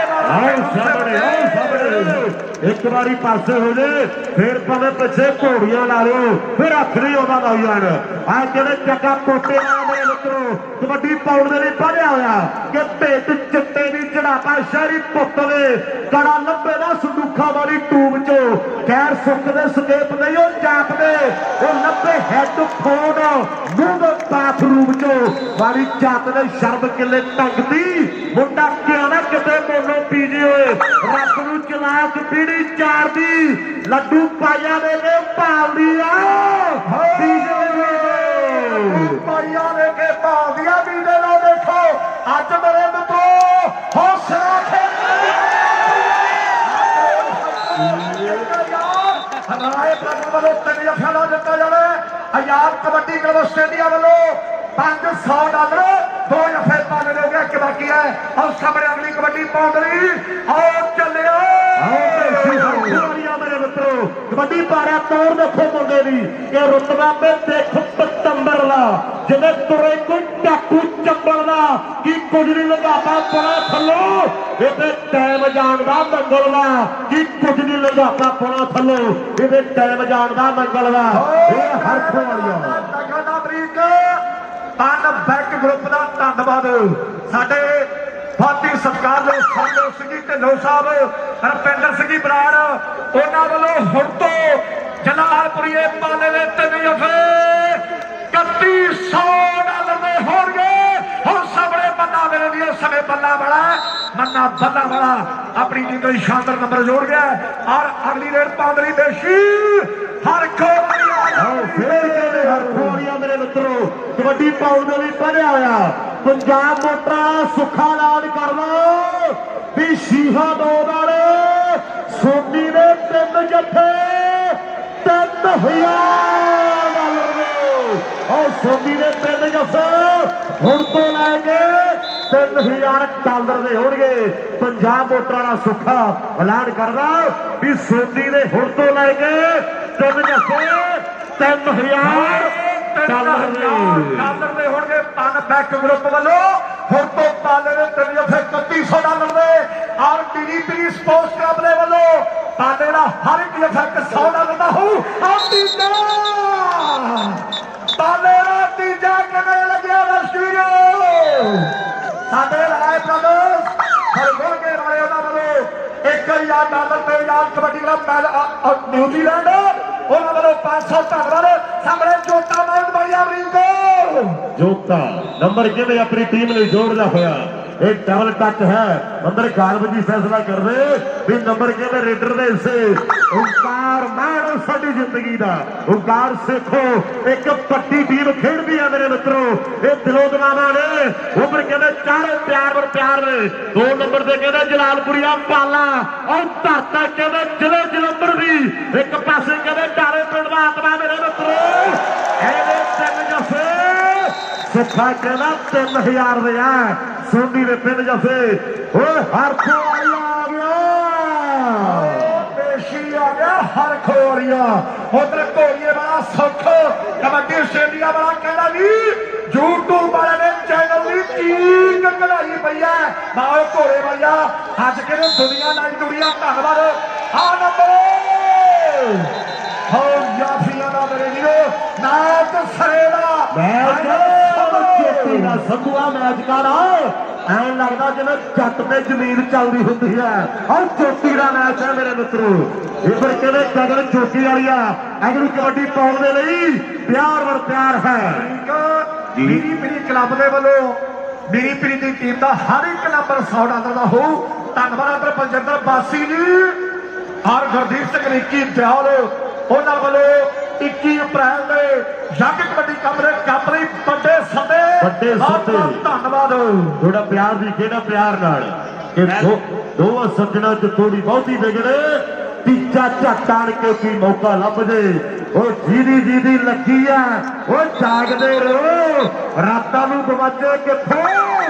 ਇੱਕ ਵਾਰੀ ਪਾਸੇ ਹੋ ਜੇ ਫਿਰ ਭਾਵੇਂ ਪਿੱਛੇ ਘੋੜੀਆਂ ਲਾ ਲਿਓ ਫਿਰ ਹੱਥ ਨਹੀਂ ਆਉਂਦਾ ਲਾਈ ਜਾਣ। ਆ ਜਿਹੜੇ ਜੱਗਾ ਕੋਟੇ ਵਾਲੇ ਮੇਰੇ ਮਿੱਤਰੋ ਕਬੱਡੀ ਪਾਉਣ ਦੇ ਲਈ ਵਧਿਆ ਹੋਇਆ ਕਿ ਭੇਟ ਚਿੱਟੇ ਦੀ ਚੜਾਪਾ ਸ਼ਹਿਰੀ ਪੁੱਤ ਦੇ ਕੜਾ ਲੱਭੇ ਨਾ ਸੰਦੂਖਾਂ ਵਾਲੀ ਟੂਬ ਚੋਂ ਖੈਰ ਸੁੱਖ ਦੇ ਸਕੇਪ ਨਹੀਂ ਉਹ ਜਾਪਦੇ ਉਹ ਲੱਭੇ ਹੈੱਡਫੋਨ ਮੂੰਹ ਦੇ ਬਾਥਰੂਮ ਚੋਂ ਵਾਲੀ ਜਾਤ ਦੇ ਸ਼ਰਮ ਕਿੱਲੇ ਟੰਗਦੀ ਮੁੰਡਾ ਕਿਉਂ ਨਾ ਕਿਤੇ ਮੋਨੋ ਪੀਜੇ ਹੋਏ ਰੱਬ ਨੂੰ ਚਲਾ ਕੇ ਪੀੜੀ ਚਾਰ ਦੀ ਲੱਡੂ ਪਾਇਆ ਦੇ ਕੇ ਭਾਲਦੀ ਆ ਪਾਈਆਂ ਦੇ ਕੇ ਭਾਲਦੀਆਂ ਵੀ ਦੇ ਲੋ ਦੇਖੋ ਅੱਜ ਮੇਰੇ ਮਿੱਤਰੋ ਹੌਸਲਾ ਹਨਾਏ ਪ੍ਰਗਟ ਵੱਲੋਂ 3 ਜੱਫਿਆਂ ਦਾ ਦਿੱਤਾ ਜਾਵੇ। ਆਜ਼ਾਦ ਕਬੱਡੀ ਕਲੱਬ ਆਸਟ੍ਰੇਲੀਆ ਵੱਲੋਂ $500 2 ਜੱਫੇ ਪਾਣੇ ਹੋ ਗਿਆ ਕਿ ਬਾਕੀ ਹੈ। ਔਰ ਸਾਹਮਣੇ ਅਗਲੀ ਕਬੱਡੀ ਪਾਉਣ ਲਈ ਆਓ ਚੱਲਿਓ ਮੇਰੇ ਮਿੱਤਰੋ ਕਬੱਡੀ ਪਾਰਿਆ ਤੌਰ ਦੇਖੋ ਮੁੰਡੇ ਦੀ ਕਿ ਰੁਤਬਾ ਤੇ ਦੇਖ ਪਤੰਬਰ ਦਾ ਜਿਵੇਂ ਤੁਰੇ ਕੋਈ ਟਾਕੂ ਚੱਬਲ ਦਾ ਕੀ ਕੁਝ ਨਹੀਂ ਲਗਾਤਾ ਪੜਾ ਥੱਲੋਂ ਇਹਦੇ ਟਾਈਮ ਜਾਣ ਦਾ ਮੰਗਲ ਦਾ ਕੀ ਕੁਝ ਨਹੀਂ ਲਗਾਤਾ ਪੜਾ ਥੱਲੋਂ ਇਹਦੇ ਟਾਈਮ ਜਾਣ ਦਾ ਮੰਗਲ ਦਾ ਇਹ ਹਰਖ ਵਾਲੀਆ ਤਗੜਾ ਬਰੀਕ ਤਨ ਬੈਕ ਗਰੁੱਪ ਦਾ ਧੰਨਵਾਦ ਸਾਡੇ ਫਾਤੀ ਸਤਿਕਾਰ ਦੇ ਸੰਜੋ ਸਿੰਘ ਜੀ ਢਿੱਲੋਂ ਸਾਹਿਬ ਰਪਿੰਦਰ ਸਿੰਘ ਜੀ ਬਰਾੜ ਉਹਨਾਂ ਵੱਲੋਂ ਹੁਣ ਤੋਂ ਜਲਾਲਪੁਰੀਏ ਪਾਲੇ ਦੇ 3 ਜੱਫੇ $3100 ਦੇ ਹੋਣਗੇ। ਹੁਣ ਸਾਹਮਣੇ ਬੰਦਾ ਮੇਰੇ ਲਈ ਸਮੇਂ ਬੱਲਾ ਵਾਲਾ ਆਪਣੀ ਟੀਮ ਦਾ ਸ਼ਾਨਦਾਰ ਨੰਬਰ ਜੋੜ ਗਿਆ ਔਰ ਅਗਲੀ ਰੇਡ ਪਾਉਣ ਲਈ ਬੇਸ਼ੀ ਹਰਖੋੜੀਆਂ ਮੇਰੇ ਮਿੱਤਰੋ ਕਬੱਡੀ ਪਾਉਣ ਦੇ ਲਈ ਵਧਿਆ ਹੋਇਆ ਪੰਜਾਬ ਮੋਟਾ ਸੁੱਖਾ ਐਲਾਨ ਕਰ ਲਓ ਵੀ ਸ਼ੀਹਾ 2 ਵਾਲੇ ਸੋਨੀ ਦੇ 3 ਜੱਫੇ $3000 ਔਰ ਸੋਨੀ ਦੇ 3 ਜੱਫੇ ਹੁਣ ਤੋਂ ਲੈ ਕੇ $3000 ਦੇ ਹੋਣਗੇ। ਪੰਜਾਬ ਮੋਟਰਾਂ ਦਾ ਸੁੱਖਾ ਐਲਾਨ ਕਰਦਾ ਵੀ ਸੋਨੀ ਦੇ ਹੁਣ ਤੋਂ ਲੈ ਕੇ 3 ਜੱਫੇ $3000 ਦੇ ਹੋਣਗੇ। ਤਨ ਬੈਕ ਗਰੁੱਪ ਵੱਲੋਂ ਹੁਣ ਤੋਂ ਪਾਲੇ ਦੇ 3 ਜੱਫੇ $3100 ਦੇ ਔਰ ਡੀਡੀਪੀ ਸਪੋਰਟਸ ਕਲੱਬ ਦੇ ਵੱਲੋਂ ਪਾਲੇ ਦਾ ਹਰ ਇੱਕ ਜੱਫਾ $100 ਦਾ हो तीजा ताले तीजा किमें लगे रश्मीरो साडे राय ब्रदर्स हरगुण के वाले उन्होंने $1000 पे याद कबड्डी क्लब न्यूजीलैंड उन्होंने 500 धन्यवाद सामने जोता मैच बड़ी अमरीको जोता नंबर किमें अपनी टीम ने जोड़ना होया एक डबल टच है अंदर गालबजी फैसला कर रहे भी नंबर के रेडर दे से ओंकार मैन साडी जिंदगी दा ओंकार सिखो एक पट्टी टीम खेलदी है मेरे मित्रों ये दिलों दमाना ने उम्र कहते चारे प्यार ने 2 नंबर से कहते जलालपुरिया पाला और धरता कहते जिले जलंधर भी एक पासे कहते डारे पिंड दा आत्मा मेरे मित्रों एने 3 जफे सुखा कहना 3000 दे है सोनी ने पिंड जफे हर खोरिया आ गया पेशी आ गया हर खोरिया उधर कोरिए वाला सुख कबड्डी आस्ट्रेलिया वाला कहना भी यूट्यूब वाले ने चैनल की चीज कढ़ाई पई है माओ घोड़े भैया अज के दुनिया नाई दुनिया धन्यवाद आ नंबर हो याफिया ना मेरे वीरो नाच सरेदा संधुआ मैच कर ਐਂ ਲੱਗਦਾ ਜਿਵੇਂ ਜੱਟ ਤੇ ਜ਼ਮੀਨ ਚੱਲਦੀ ਹੁੰਦੀ ਹੈ ਔਰ ਚੋਟੀ ਦਾ ਮੈਚ ਹੈ ਮੇਰੇ ਮਿੱਤਰੋ ਇਧਰ ਕਹਿੰਦੇ ਗਗਨ ਚੋਟੀ ਵਾਲੀਆ ਅਗਲੀ ਕਬੱਡੀ ਪਾਉਣ ਦੇ ਲਈ ਪਿਆਰ ਹੈ ਮੇਰੀ ਕਲੱਬ ਦੇ ਵੱਲੋਂ ਮੇਰੀ ਪ੍ਰੀਤੀ ਟੀਮ ਦਾ ਹਰ ਇੱਕ ਨੰਬਰ $100 ਦਾ ਹੋਊ ਧੰਨਵਾਦ ਅੰਦਰ ਪੰਜਿੰਦਰ ਬਾਸੀ ਜੀ ਔਰ ਗੁਰਦੀਪ ਸਿੰਘ ਨਿੱਕੀ ਦਿਆਲ ਉਹਨਾਂ ਵੱਲੋਂ 21 ਅਪ੍ਰੈਲ ਦੇ ਜੱਗ ਕਬੱਡੀ ਕੱਪ ਲਈ ਵੱਡੇ ਸੱਦੇ ਧੰਨਵਾਦ ਥੋੜਾ ਪਿਆਰ ਦੀ ਖੇਡਾ ਪਿਆਰ ਨਾਲ ਕਿ ਦੋਵਾਂ ਸੱਜਣਾ ਚ ਥੋੜੀ ਬਹੁਤੀ ਵਿਗੜੇ ਤੀਜਾ ਝੱਟ ਆਣ ਕੇ ਕੀ ਮੌਕਾ ਲੱਭ ਜੇ ਉਹ ਜਿਹਦੀ ਲੱਗੀ ਆ ਉਹ ਜਾਗਦੇ ਰਹੋ ਰਾਤਾਂ ਨੂੰ ਗਵਾਚੇ ਕਿੱਥੋਂ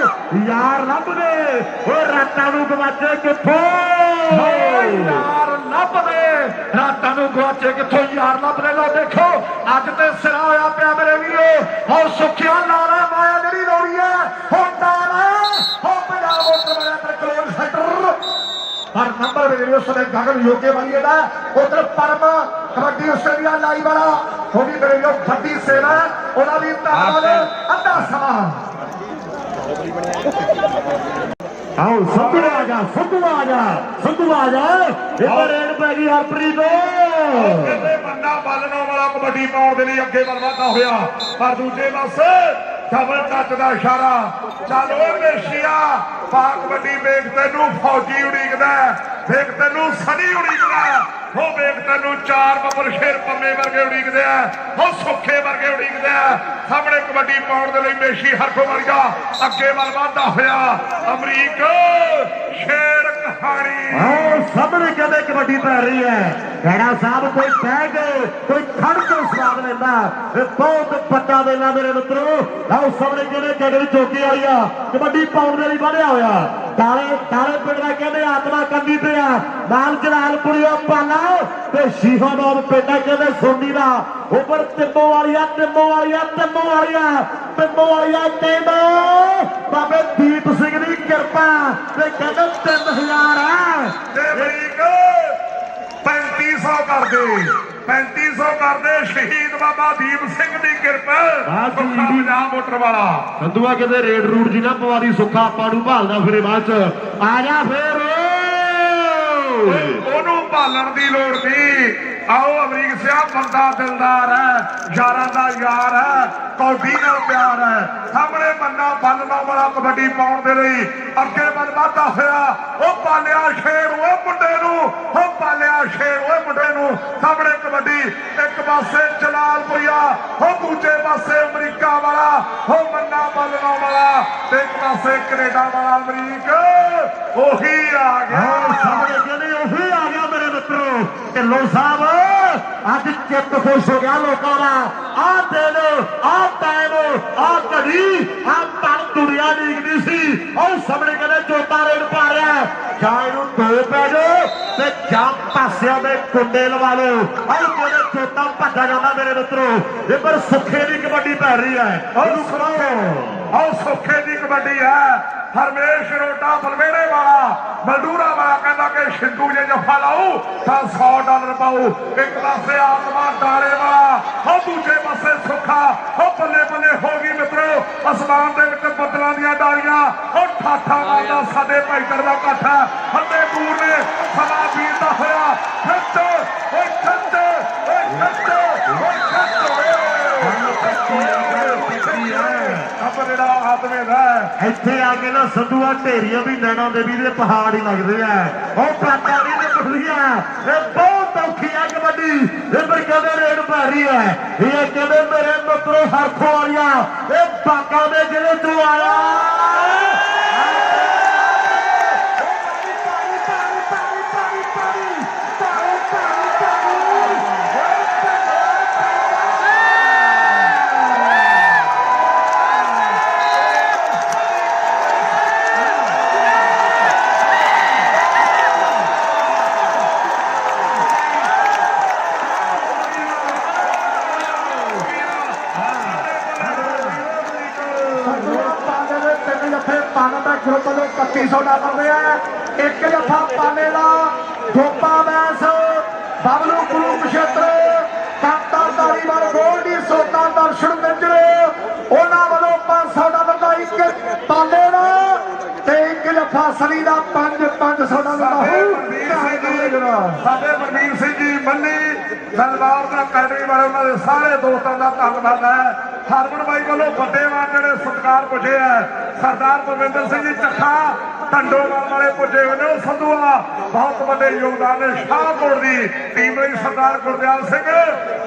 ਯਾਰ ਲੱਭਦੇ ਉਹ ਰਾਤਾਂ ਨੂੰ ਗਵਾਚੇ ਕਿੱਥੋਂ ਯਾਰ ਲੱਭਦੇ ਰਾਤਾਂ ਨੂੰ ਗਵਾਚੇ ਕਿੱਥੋਂ ਯਾਰ ਲੱਭਦੇ ਲੋ ਦੇਖੋ ਅੱਜ ਤੇ ਸਿਰਾ ਹੋਇਆ ਪਿਆ ਮੇਰੇ ਵੀਰੋ ਔਰ ਸੁਖਿਆ ਨਾਰਾ ਮਾਇਆ ਜਿਹੜੀ ਲੋੜੀ ਹੈ ਹੁਣ ਨਾਰਾ ਹੋ ਪੰਜਾਬ ਮੋਟਰ ਵਾਲਾ ਤੇ ਕਲੋਨ ਸੈਂਟਰ पर नंबर में उस समय गगन योगे वाली है उधर परम कबड्डी आस्ट्रेलिया लाइव वाला वो भी मेरे लोग बड़ी सेना उन्होंने भी धन्यवाद अद्धा समा आओ संधू आ जा इधर रेड पै गई हरप्रीत ਕਹਿੰਦੇ ਬੰਦਾ ਬਾਲਣੋਂ ਵਾਲਾ ਕਬੱਡੀ ਪਾਉਣ ਦੇ ਲਈ ਅੱਗੇ ਵੱਲ ਵਧਦਾ ਹੋਇਆ ਪਰ ਦੂਜੇ ਪਾਸੇ ਡਬਲ ਟੱਚ ਦਾ ਇਸ਼ਾਰਾ ਚੱਲ ਓਏ ਮੇਸ਼ੀਆ ਪਾ ਕਬੱਡੀ ਵੇਖ ਤੈਨੂੰ ਫੌਜੀ ਉਡੀਕਦਾ ਵੇਖ ਤੈਨੂੰ ਸਨੀ ਉਡੀਕਦਾ ਹੋ ਵੇਖ ਤੈਨੂੰ 4 ਬੱਬਰ ਸ਼ੇਰ ਪੰਮੇ ਵਰਗੇ ਉਡੀਕਦੇ ਆ ਹੋ ਸੁੱਖੇ ਵਰਗੇ ਉਡੀਕਦੇ ਆ ਸਾਹਮਣੇ ਕਬੱਡੀ ਪਾਉਣ ਦੇ ਲਈ ਮੇਸ਼ੀ ਹਰਖੋ ਵਰਗਾ ਅੱਗੇ ਵੱਲ ਵਧਦਾ ਹੋਇਆ ਅਮਰੀਕ ਸ਼ੇਰ ਕਹਾਣੀ ਸਾਹਮਣੇ ਕਹਿੰਦੇ ਕਬੱਡੀ ਪੈ ਰਹੀ ਹੈ ਖੈੜਾ ਸਾਹਿਬ ਕੋਈ ਬਹਿ ਕੇ ਕੋਈ ਖੜ ਕੇ ਸਵਾਦ ਲੈਂਦਾ ਇਹ ਬਹੁਤ ਵੱਡਾ ਵੇਲਾ ਮੇਰੇ ਮਿੱਤਰੋ ਆਓ ਸਾਹਮਣੇ ਕਹਿੰਦੇ ਗਗਨ ਚੌਕੀ ਵਾਲੀਆ ਕਬੱਡੀ ਪਾਉਣ ਦੇ ਲਈ ਵਧਿਆ ਹੋਇਆ ਤਾਲੇ ਪਿੰਡ ਦਾ ਕਹਿੰਦੇ ਆਤਮਾ ਕੰਦੀ ਪਿਆ ਨਾਲ ਜਲਾਲਪੁਰੀਆ ਪਾਲਾ ਤੇ ਸ਼ੀਹਾਬਾਦ ਪਿੰਡਾ ਕਹਿੰਦੇ ਸੋਨੀ ਦਾ ਉੱਪਰ ਤਿੰਮੋ ਵਾਲੀਆ ਟੀਮ ਬਾਬੇ ਦੀਪ ਸਿੰਘ ਦੀ ਕਿਰਪਾ ਤੇ ਕਹਿੰਦੇ 3000 ਹੈ ਤੇ ਅਮਰੀਕ 3500 ਕਰਦੇ ਸ਼ਹੀਦ ਬਾਬਾ ਦੀਪ ਸਿੰਘ ਦੀ ਕਿਰਪਾ ਸੁੱਖਾ ਪੰਜਾਬ ਮੋਟਰ ਵਾਲਾ ਸੰਧੂਆ ਕਿਤੇ ਰੇਡ ਰੂਡ ਜੀ ਨਾ ਪਵਾਰੀ ਸੁੱਖਾ ਆਪਾਂ ਨੂੰ ਭਾਲਦਾ ਫਿਰੇ ਬਾਅਦ ਚ ਆ ਜਾ ਫੇਰ ਉਹਨੂੰ ਭਾਲਣ ਦੀ ਲੋੜ ਨਹੀਂ आओ अमरीक सिया बंदा दिलदार है यारां दा यार है कौडी नाल प्यार है सामने मन्ना बलना वाला कबड्डी पाउण दे लई अगे बल वाधा होया ओ पालिया शेर ओ मुंडे नू ओ पालिया शेर ओ मुंडे नू सामने कबड्डी एक पासे जलालपुरिया ओ दूजे पासे अमरीका वाला ओ मन्ना बलना वाला ते एक पासे कनेडा वाला अमरीक ओही आ गया सामने कहने ओही आ गया मेरे मित्रों ढिल्लों साहब ਅੱਜ ਚਿੱਤ ਖੁਸ਼ ਹੋ ਗਿਆ ਲੋਕਾਂ ਦਾ ਆਹ ਦਿਨ ਆਹ ਟਾਈਮ ਆਹ ਘੜੀ ਆਹ ਪਲ ਦੁਨੀਆ ਡੀਕਦੀ ਸੀ ਉਹ ਸਾਹਮਣੇ ਕਹਿੰਦੇ ਚੋਟਾ ਰੇਡ ਪਾ ਰਿਹਾ ਜਾਂ ਇਹਨੂੰ ਦੋ ਪੈ ਜਾਓ ਤੇ ਜਾਂ ਪਾਸਿਆਂ ਦੇ ਕੁੰਡੇ ਲਵਾ ਲਓ ਉਹ ਕਹਿੰਦੇ ਚੋਟਾ ਭੱਜਾ ਜਾਂਦਾ ਮੇਰੇ ਮਿੱਤਰੋ ਇਹ ਪਰ ਸੁੱਖੇ ਦੀ ਕਬੱਡੀ ਪੈ ਰਹੀ ਹੈ ਉਹਨੂੰ ਸੁਣਾਓ ਆਹ ਸੁੱਖੇ ਦੀ ਕਬੱਡੀ ਹੈ हरमेश रोटा बलवेड़े वाला मलडूरा वाला कहता कि शिंदू जे जफा लाऊ तो $100 ਪਾਓ। ਇੱਕ ਪਾਸੇ ਆਤਮਾ ਡਾਲੇ ਵਾਲਾ, ਉਹ ਦੂਜੇ ਪਾਸੇ ਸੁੱਖਾ। ਉਹ ਬੱਲੇ ਬੱਲੇ ਹੋ ਗਈ ਮਿੱਤਰੋ, ਅਸਮਾਨ ਦੇ ਵਿੱਚ ਬੱਦਲਾਂ ਦੀਆਂ ਡਾਲੀਆਂ। ਉਹ ਠਾਠਾ ਮਾਰਦਾ ਸਾਡੇ ਭਾਈਚਾਰੇ ਦਾ ਇਕੱਠ ਹੈ। ਫਤਿਹਪੁਰ ਨੇ ਸਮਾਂ ਬੀਤਦਾ ਹੋਇਆ ਖਿੱਚ, ਓਏ ਖਿੱਚ, ਓਏ ਖਿੱਚ, ਓਏ ਖਿੱਚ, ਜਿਹੜਾ ਆਦਮੀ ਦਾ ਇੱਥੇ ਆ ਕੇ ਨਾ ਸੰਧੂਆ ਢੇਰੀਆਂ ਵੀ ਨੈਣਾ ਦੇਵੀ ਦੇ ਪਹਾੜ ਹੀ ਲੱਗਦੇ ਆ। ਉਹ ਪਾਟਾ ਵੀ ਨਿਕਲਦੀਆਂ, ਇਹ ਬਹੁਤ ਔਖੀ ਆ ਕਬੱਡੀ। ਇਹ ਪਰ ਕਹਿੰਦੇ ਰੇਡ ਪੈ ਰਹੀ ਹੈ। ਇਹ ਕਹਿੰਦੇ ਮੇਰੇ ਮਿੱਤਰੋ ਹਰਖੋਂ ਵਾਲੀਆਂ, ਇਹ ਬਾਗਾ ਦੇ ਜਿਹੜੇ ਤੋਂ ਆਇਆ ਗਰੁੱਪ ਵੱਲੋਂ $3100 ਦੇ ਆ। ਇੱਕ ਜੱਫਾ ਪਾਲੇ ਦਾ ਗੋਪਾ ਮੈਸ ਬਬਲੂ ਕੁਰੂਕਸ਼ੇਤਰ ਕਾਂਤਾ ਧਾਰੀਵਾਲ ਗੋਲਡੀ ਸੋਤਾ ਦਰਸ਼ਨ ਮਿੰਜਰੇ, ਉਹਨਾਂ ਵੱਲੋਂ $500 ਦਾ ਇੱਕ ਪਾਲੇ ਦਾ ਤੇ ਇੱਕ ਜੱਫਾ ਸਲੀ ਦਾ $500 ਦਾ ਸਾਡੇ ਮਨਵੀਰ ਸਿੰਘ ਜੀ ਮੰਨੀ ਦਲਬਾਰ ਦਾ ਅਕੈਡਮੀ ਵਾਲੇ ਉਹਨਾਂ ਦੇ ਸਾਰੇ ਦੋਸਤਾਂ ਦਾ ਧੰਨਵਾਦ ਹੈ। ਹਰਮਨ ਬਾਈ ਵੱਲੋਂ ਵੱਡੇ ਵਾਰ ਜਿਹੜੇ ਸਤਿਕਾਰ ਪੁੱਜੇ ਹੈ। ਸਰਦਾਰ ਭਵਿੰਦਰ ਸਿੰਘ ਜੀ ਚੱਠਾ ਢੰਡੋਵਾਲ ਵਾਲੇ ਪੁੱਜੇ ਹੋਏ ਨੇ। ਉਹ ਸੰਧੂਆ ਬਹੁਤ ਵੱਡੇ ਯੋਗਦਾਨ ਨੇ ਸ਼ਾਹਕੋਟ ਦੀ ਟੀਮ ਲਈ। ਸਰਦਾਰ ਗੁਰਦਿਆਲ ਸਿੰਘ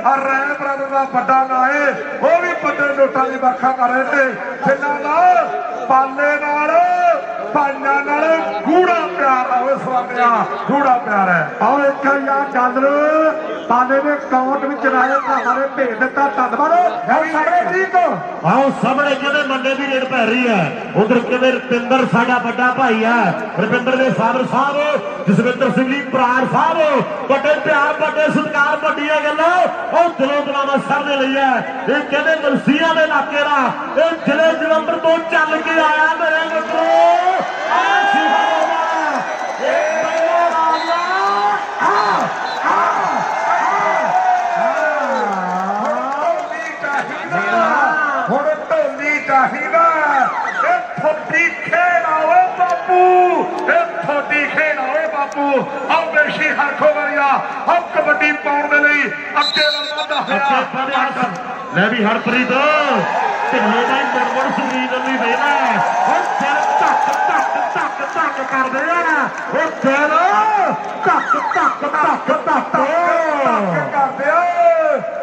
ਔਰ ਰੈਲ ਬਰਾਦਰ ਦਾ ਵੱਡਾ ਨਾਂ ਹੈ, ਉਹ ਵੀ ਵੱਡੇ ਨੋਟਾਂ ਦੀ ਵਰਖਾ ਕਰ ਰਹੇ ਨੇ। ਜਿਨ੍ਹਾਂ ਦਾ ਪਾਲੇ ਨਾਲ ਭਾਈਆਂ ਨਾਲ ਗੂੜਾ ਪਿਆਰ ਆ। ਉਹ ਸਵਾਮੀਆਂ ਗੂੜਾ ਪਿਆਰ ਹੈ। ਆਓ ਇੱਕ ਯਾਰ ਡਾਲਰ ਪਾਲੇ ਦੇ ਅਕਾਊਂਟ ਵਿੱਚ ਰਾਏ ਭਰਾਵਾਂ ਭੇਜ ਦਿੱਤਾ। ਧੰਨਵਾਦ। ਸਾਡੇ ਠੀਕ ਆਓ ਸਾਹਮਣੇ ਕਹਿੰਦੇ ਮੰਡੇ ਦੀ ਰੇਡ ਪੈ ਰਹੀ ਹੈ। ਉਧਰ ਕਹਿੰਦੇ ਰੁਪਿੰਦਰ ਸਾਡਾ ਵੱਡਾ ਭਾਈ ਹੈ। ਰੁਪਿੰਦਰ ਦੇ ਫਾਦਰ ਸਾਹਿਬ ਜਸਵਿੰਦਰ ਸਿੰਘ ਜੀ ਬਰਾੜ ਸਾਹਿਬ ਵੱਡੇ ਪਿਆਰ ਵੱਡੇ ਸਤਿਕਾਰ ਵੱਡੀਆਂ ਗੱਲਾਂ ਉਹ ਦਿਲੋਂ ਦਿਲਾਵਾ ਸਰ ਦੇ ਲਈ ਹੈ। ਇਹ ਕਹਿੰਦੇ ਮਲਸੀਆਂ ਦੇ ਇਲਾਕੇ ਦਾ, ਇਹ ਜ਼ਿਲ੍ਹੇ ਜਲੰਧਰ ਤੋਂ ਚੱਲ ਕੇ ਆਇਆ ਮੇਰੇ ਮਿੱਤਰੋ। ਹੁਣ ਢੋਲੀ ਚਾਹੀਦਾ। ਇਹ ਥੋੜੀ ਖੇਡ ਆਵੇ ਬਾਪੂ, ਇਹ ਥੋੜੀ ਖੇਡ ਆਵੇ ਬਾਪੂ। ਆਹ ਬੇਸ਼ੀ ਹਰਖੋ ਵਰਿਆ ਆਹ ਕਬੱਡੀ ਪਾਉਣ ਦੇ ਲਈ ਅੱਗੇ ਵੱਧਦਾ ਹੋਇਆ। ਲੈ ਵੀ ਹਰਪ੍ਰੀਤ ਢਿੱਲੇ ਦਾ ਮੁਰਮੁਰ ਸੁਨੀਲ ਅਲੀ ਵੇਲਾ ਉਹ ਸਿਰ ਧੱਕ ਧੱਕ ਧੱਕ ਧੱਕ ਕਰਦੇ ਆ। ਉਹ ਦਿਲ ਧੱਕ ਧੱਕ ਧੱਕ ਧੱਕ ਕਰਦੇ ਆ।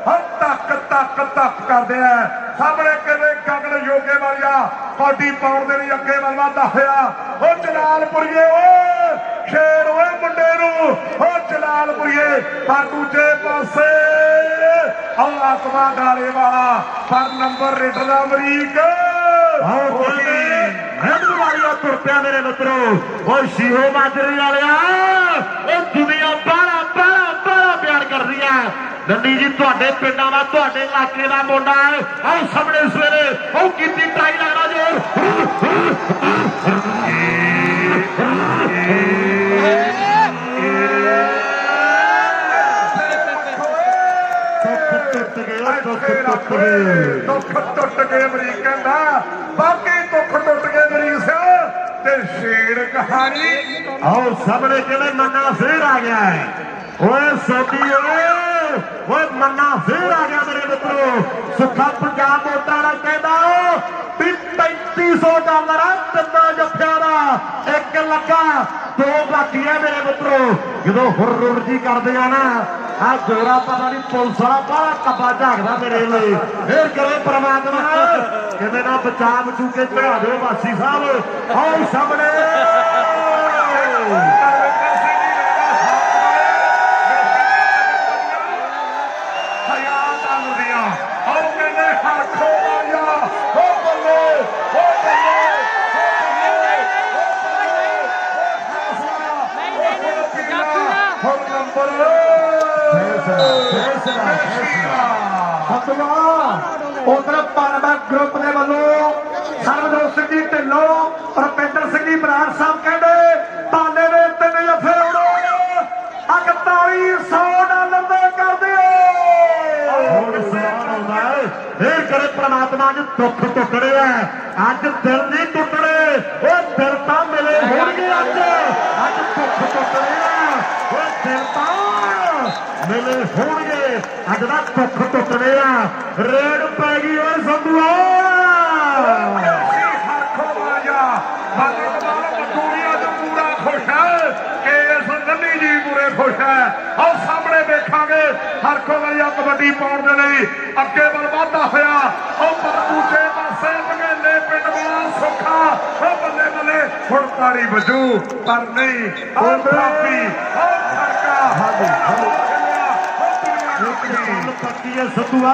ਹਾਂ ਧੱਕ ਧੱਕ ਧੱਕ ਕਰਦੇ ਆ। ਸਾਹਮਣੇ ਕਿਵੇਂ ਗਗਨ ਯੋਗੇ ਵਾਲਿਆ ਕਬੱਡੀ ਪਾਉਣ ਦੇ ਲਈ ਅੱਗੇ ਵੱਧਦਾ ਹੋਇਆ। ਉਹ ਜਲਾਲਪੁਰੀਏ ਓਏ ਸ਼ੇਰ ਓਏ ਮੁੰਡੇ ਨੂੰ, ਉਹ ਜਲਾਲਪੁਰੀਏ। ਪਰ ਦੂਜੇ ਪਾਸੇ ਉਹ ਆਤਮਾ ਡਾਲੇ ਵਾਲਾ ਪਰ ਨੰਬਰ ਰੇਡਰ ਦਾ ਅਮਰੀਕ ਵਾਲੀਆ ਤੁਰ ਪਿਆ ਮੇਰੇ ਮਿੱਤਰੋ। ਉਹ ਸ਼ੀਹੋ ਮਾਜਰੀ ਵਾਲਿਆ ਉਹ ਦੁਨੀਆ ਬਾਹਲਾ ਬਾਹਲਾ ਬਾਹਲਾ ਪਿਆਰ ਕਰਦੀ ਹੈ। ਨੰਦੀ ਜੀ ਤੁਹਾਡੇ ਪਿੰਡਾਂ ਦਾ ਤੁਹਾਡੇ ਇਲਾਕੇ ਦਾ ਮੁੰਡਾ ਹੈ। ਆਹ ਸਾਹਮਣੇ ਸਵੇਰੇ ਉਹ ਕੀਤੀ ਟਰਾਈ ਲੱਗਦਾ ਜੋਰ। ਦੁੱਖ ਟੁੱਟ ਗਏ ਅਮਰੀਕ ਕਹਿੰਦਾ, ਬਾਕੀ ਦੁੱਖ ਟੁੱਟ ਗਏ ਅਮਰੀਕ ਸਿੰਘ ਤੇ ਸ਼ੇਰ ਕਹਾਣੀ। ਆਓ ਸਾਹਮਣੇ ਕਿਵੇਂ ਮੰਨਾ ਫੇਰ ਆ ਗਿਆ ਹੈ। ਓਏ ਸੋਢੀ ਓਏ ਮੰਨਾ ਫੇਰ ਆ ਗਿਆ ਮੇਰੇ ਮਿੱਤਰੋ। ਸੁੱਖਾ ਪੰਜਾਬ ਵੋਟਾਂ ਵਾਲਾ ਕਹਿੰਦਾ ਵੀ $3500 ਤਿੰਨਾਂ ਜੱਫਿਆਂ ਦਾ ਇੱਕ ਲੱਗਾ 2 ਬਾਕੀ ਹੈ ਮੇਰੇ ਮਿੱਤਰੋ। ਜਦੋਂ ਹੁਰ ਜੀ ਕਰਦੇ ਆ ਨਾ ਆ ਗੋਰਾ ਪਤਾ ਨਹੀਂ ਪੁਲਿਸ ਵਾਲਾ ਬਾਹਲਾ ਕੱਬਾ ਝਾਕਦਾ ਮੇਰੇ ਲਈ। ਫੇਰ ਕਰੇ ਪ੍ਰਮਾਤਮਾ ਕਿਵੇਂ ਨਾ ਬਚਾ ਬਚੂ ਕੇ ਚੜਾ ਦਿਓ ਵਾਸੀ ਸਾਹਿਬ। ਆਓ ਸਾਹਮਣੇ ਉਧਰ ਪਾਲਮਾ ਗਰੁੱਪ ਦੇ ਵੱਲੋਂ ਸਰਬਜੋਤ ਸਿੰਘ ਜੀ ਢਿੱਲੋਂ ਰੁਪਿੰਦਰ ਸਿੰਘ ਜੀ ਬਰਾੜ ਸਾਹਿਬ ਕਹਿੰਦੇ ਪਾਲੇ ਦੇ 3 ਜੱਫੇ ਉਡੋ $4100 ਫੇਰ ਕਰੇ ਪ੍ਰਮਾਤਮਾ ਅੱਜ ਦੁੱਖ ਟੁੱਟਣੇ ਆ ਅੱਜ ਦਿਲ ਨਹੀਂ ਟੁੱਟਣੇ ਉਹ ਦਿਲ ਤਾਂ ਮਿਲੇ ਹੋਣਗੇ ਅੱਜ ਦੁੱਖ ਟੁੱਟਣੇ ਆ ਉਹ ਦਿਲ ਤਾਂ ਮਿਲੇ ਹੋਣਗੇ ਅੱਜ ਦਾ ਦੁੱਖ ਟੁੱਟਣੇ ਆ ਰੇਡ ਪੈ ਗਈ ਓਏ ਸੰਧੂਆ खुश है और सामने देखांगे हरखो वाली कबड्डी पाउण दे लई अगे वल वाधा होया और पर दूजे पासे बघेले पिंड वाला सुखा ओ बल्ले बल्ले हुण ताड़ी वजू पर नहीं और काफी और फरका ਪੱਕੀ ਹੈ ਸੰਧੂਆ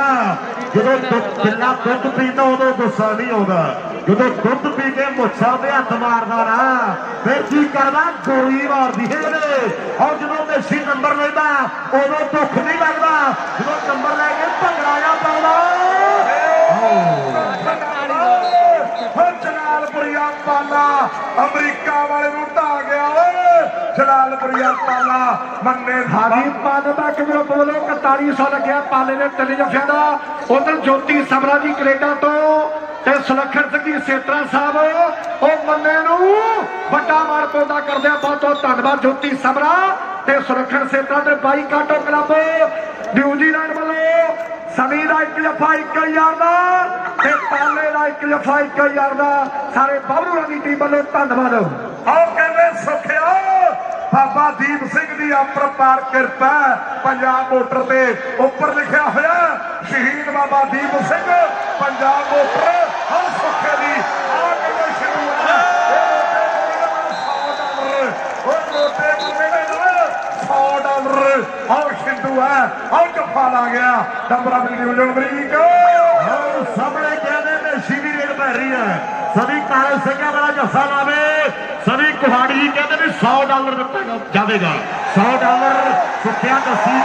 ਜਦੋਂ ਬਿੱਲਾ ਦੁੱਧ ਪੀਂਦਾ ਉਦੋਂ ਗੁੱਸਾ ਨਹੀਂ ਆਉਂਦਾ ਜਦੋਂ ਦੁੱਧ ਪੀ ਕੇ ਮੁੱਛਾਂ ਤੇ ਹੱਥ ਮਾਰਦਾ ਨਾ ਫਿਰ ਕੀ ਕਰਦਾ ਗੋਲੀ ਮਾਰਦੀ ਹੈ ਔਰ ਜਦੋਂ ਮੇਸੀ ਨੰਬਰ ਲੈਂਦਾ ਉਦੋਂ ਦੁੱਖ ਨਹੀਂ ਲੱਗਦਾ ਜਦੋਂ ਨੰਬਰ ਲੈ ਕੇ ਭੰਗੜਾ ਜਾ ਪਾਉਂਦਾ ਜਲਾਲਪੁਰੀਆ ਪਾਲਾ ਅਮਰੀਕਾ ਵਾਲੇ ਨੂੰ ਢਾ ਗਿਆ ਓਏ ਜਲਾਲਪੁਰੀਆ ਪਾਲਾ ਮੰਨੇ ਹਾਜੀ ਪਾਲੇ ਦਾ ਗਰੁੱਪ ਵੱਲੋਂ 4100 ਲੱਗਿਆ ਪਾਲੇ ਦੇ ਤਿੰਨ ਜਫਿਆਂ ਦਾ ਉਧਰ ਜੋਤੀ ਸਮਰਾ ਜੀ ਕੈਨੇਡਾ ਤੋਂ ਤੇ ਸੁਲੱਖਣ ਸਿੰਘ ਜੀ ਸੇਤਰਾ ਸਾਹਿਬ ਉਹ ਮੰਨੇ ਨੂੰ ਵੱਡਾ ਮਾਰ ਪੌਦਾ ਕਰਦੇ ਆ ਬਹੁਤ ਬਹੁਤ ਧੰਨਵਾਦ ਜੋਤੀ ਸਮਰਾ ਤੇ ਸੁਲੱਖਣ ਸੇਤਰਾ ਤੇ ਬਾਈ ਕਾਟੋ ਕਲੱਬ ਨਿਊਜ਼ੀਲੈਂਡ ਵੱਲੋਂ ਸਮੀ ਦਾ 1 ਜਫਾ 1000 ਦਾ ਤੇ ਪਾਲੇ ਦਾ 1 ਜਫਾ 1000 ਦਾ ਸਾਰੇ ਬਾਬਲੂਆਂ ਦੀ ਟੀਮ ਵੱਲੋਂ ਧੰਨਵਾਦ ਆਓ ਕਹਿੰਦੇ ਸੁਖਿਆ ਬਾਬਾ ਦੀਪ ਸਿੰਘ ਦੀ ਅਪਰਪਾਰ ਕਿਰਪਾ ਪੰਜਾਬ ਮੋਟਰ ਤੇ ਉੱਪਰ ਲਿਖਿਆ ਹੋਇਆ ਸ਼ਹੀਦ ਬਾਬਾ ਦੀਪ ਸਿੰਘ ਪੰਜਾਬ ਮੋਟਰ ਹਰ ਸੁਖੇ ਦੀ ਆ ਕਹਿੰਦੇ ਸ਼ੁਰੂ $100 और सिंधु है और जफा ला गया डबरा वीडियो अमरीक सामने कहते हैं शिवी रेड पै रही है सभी काले सिंह वाला जफा लावे सभी कुहाड़ी कहते हैं $100 दिता जाएगा $100 सुखिया दसी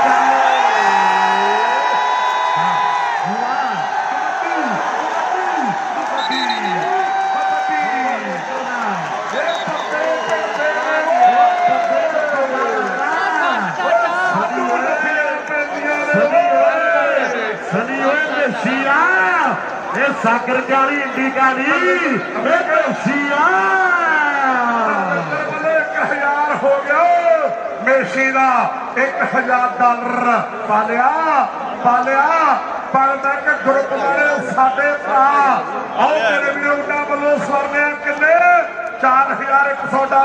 सागर काली इंडिका नहीं 1000 हो गया मेसी का $1000 पालिया पालिया पालदा के ग्रुप वाले साडे भरा आओ मेरे वीडियो वालों स्वर्णे किन्ने $4100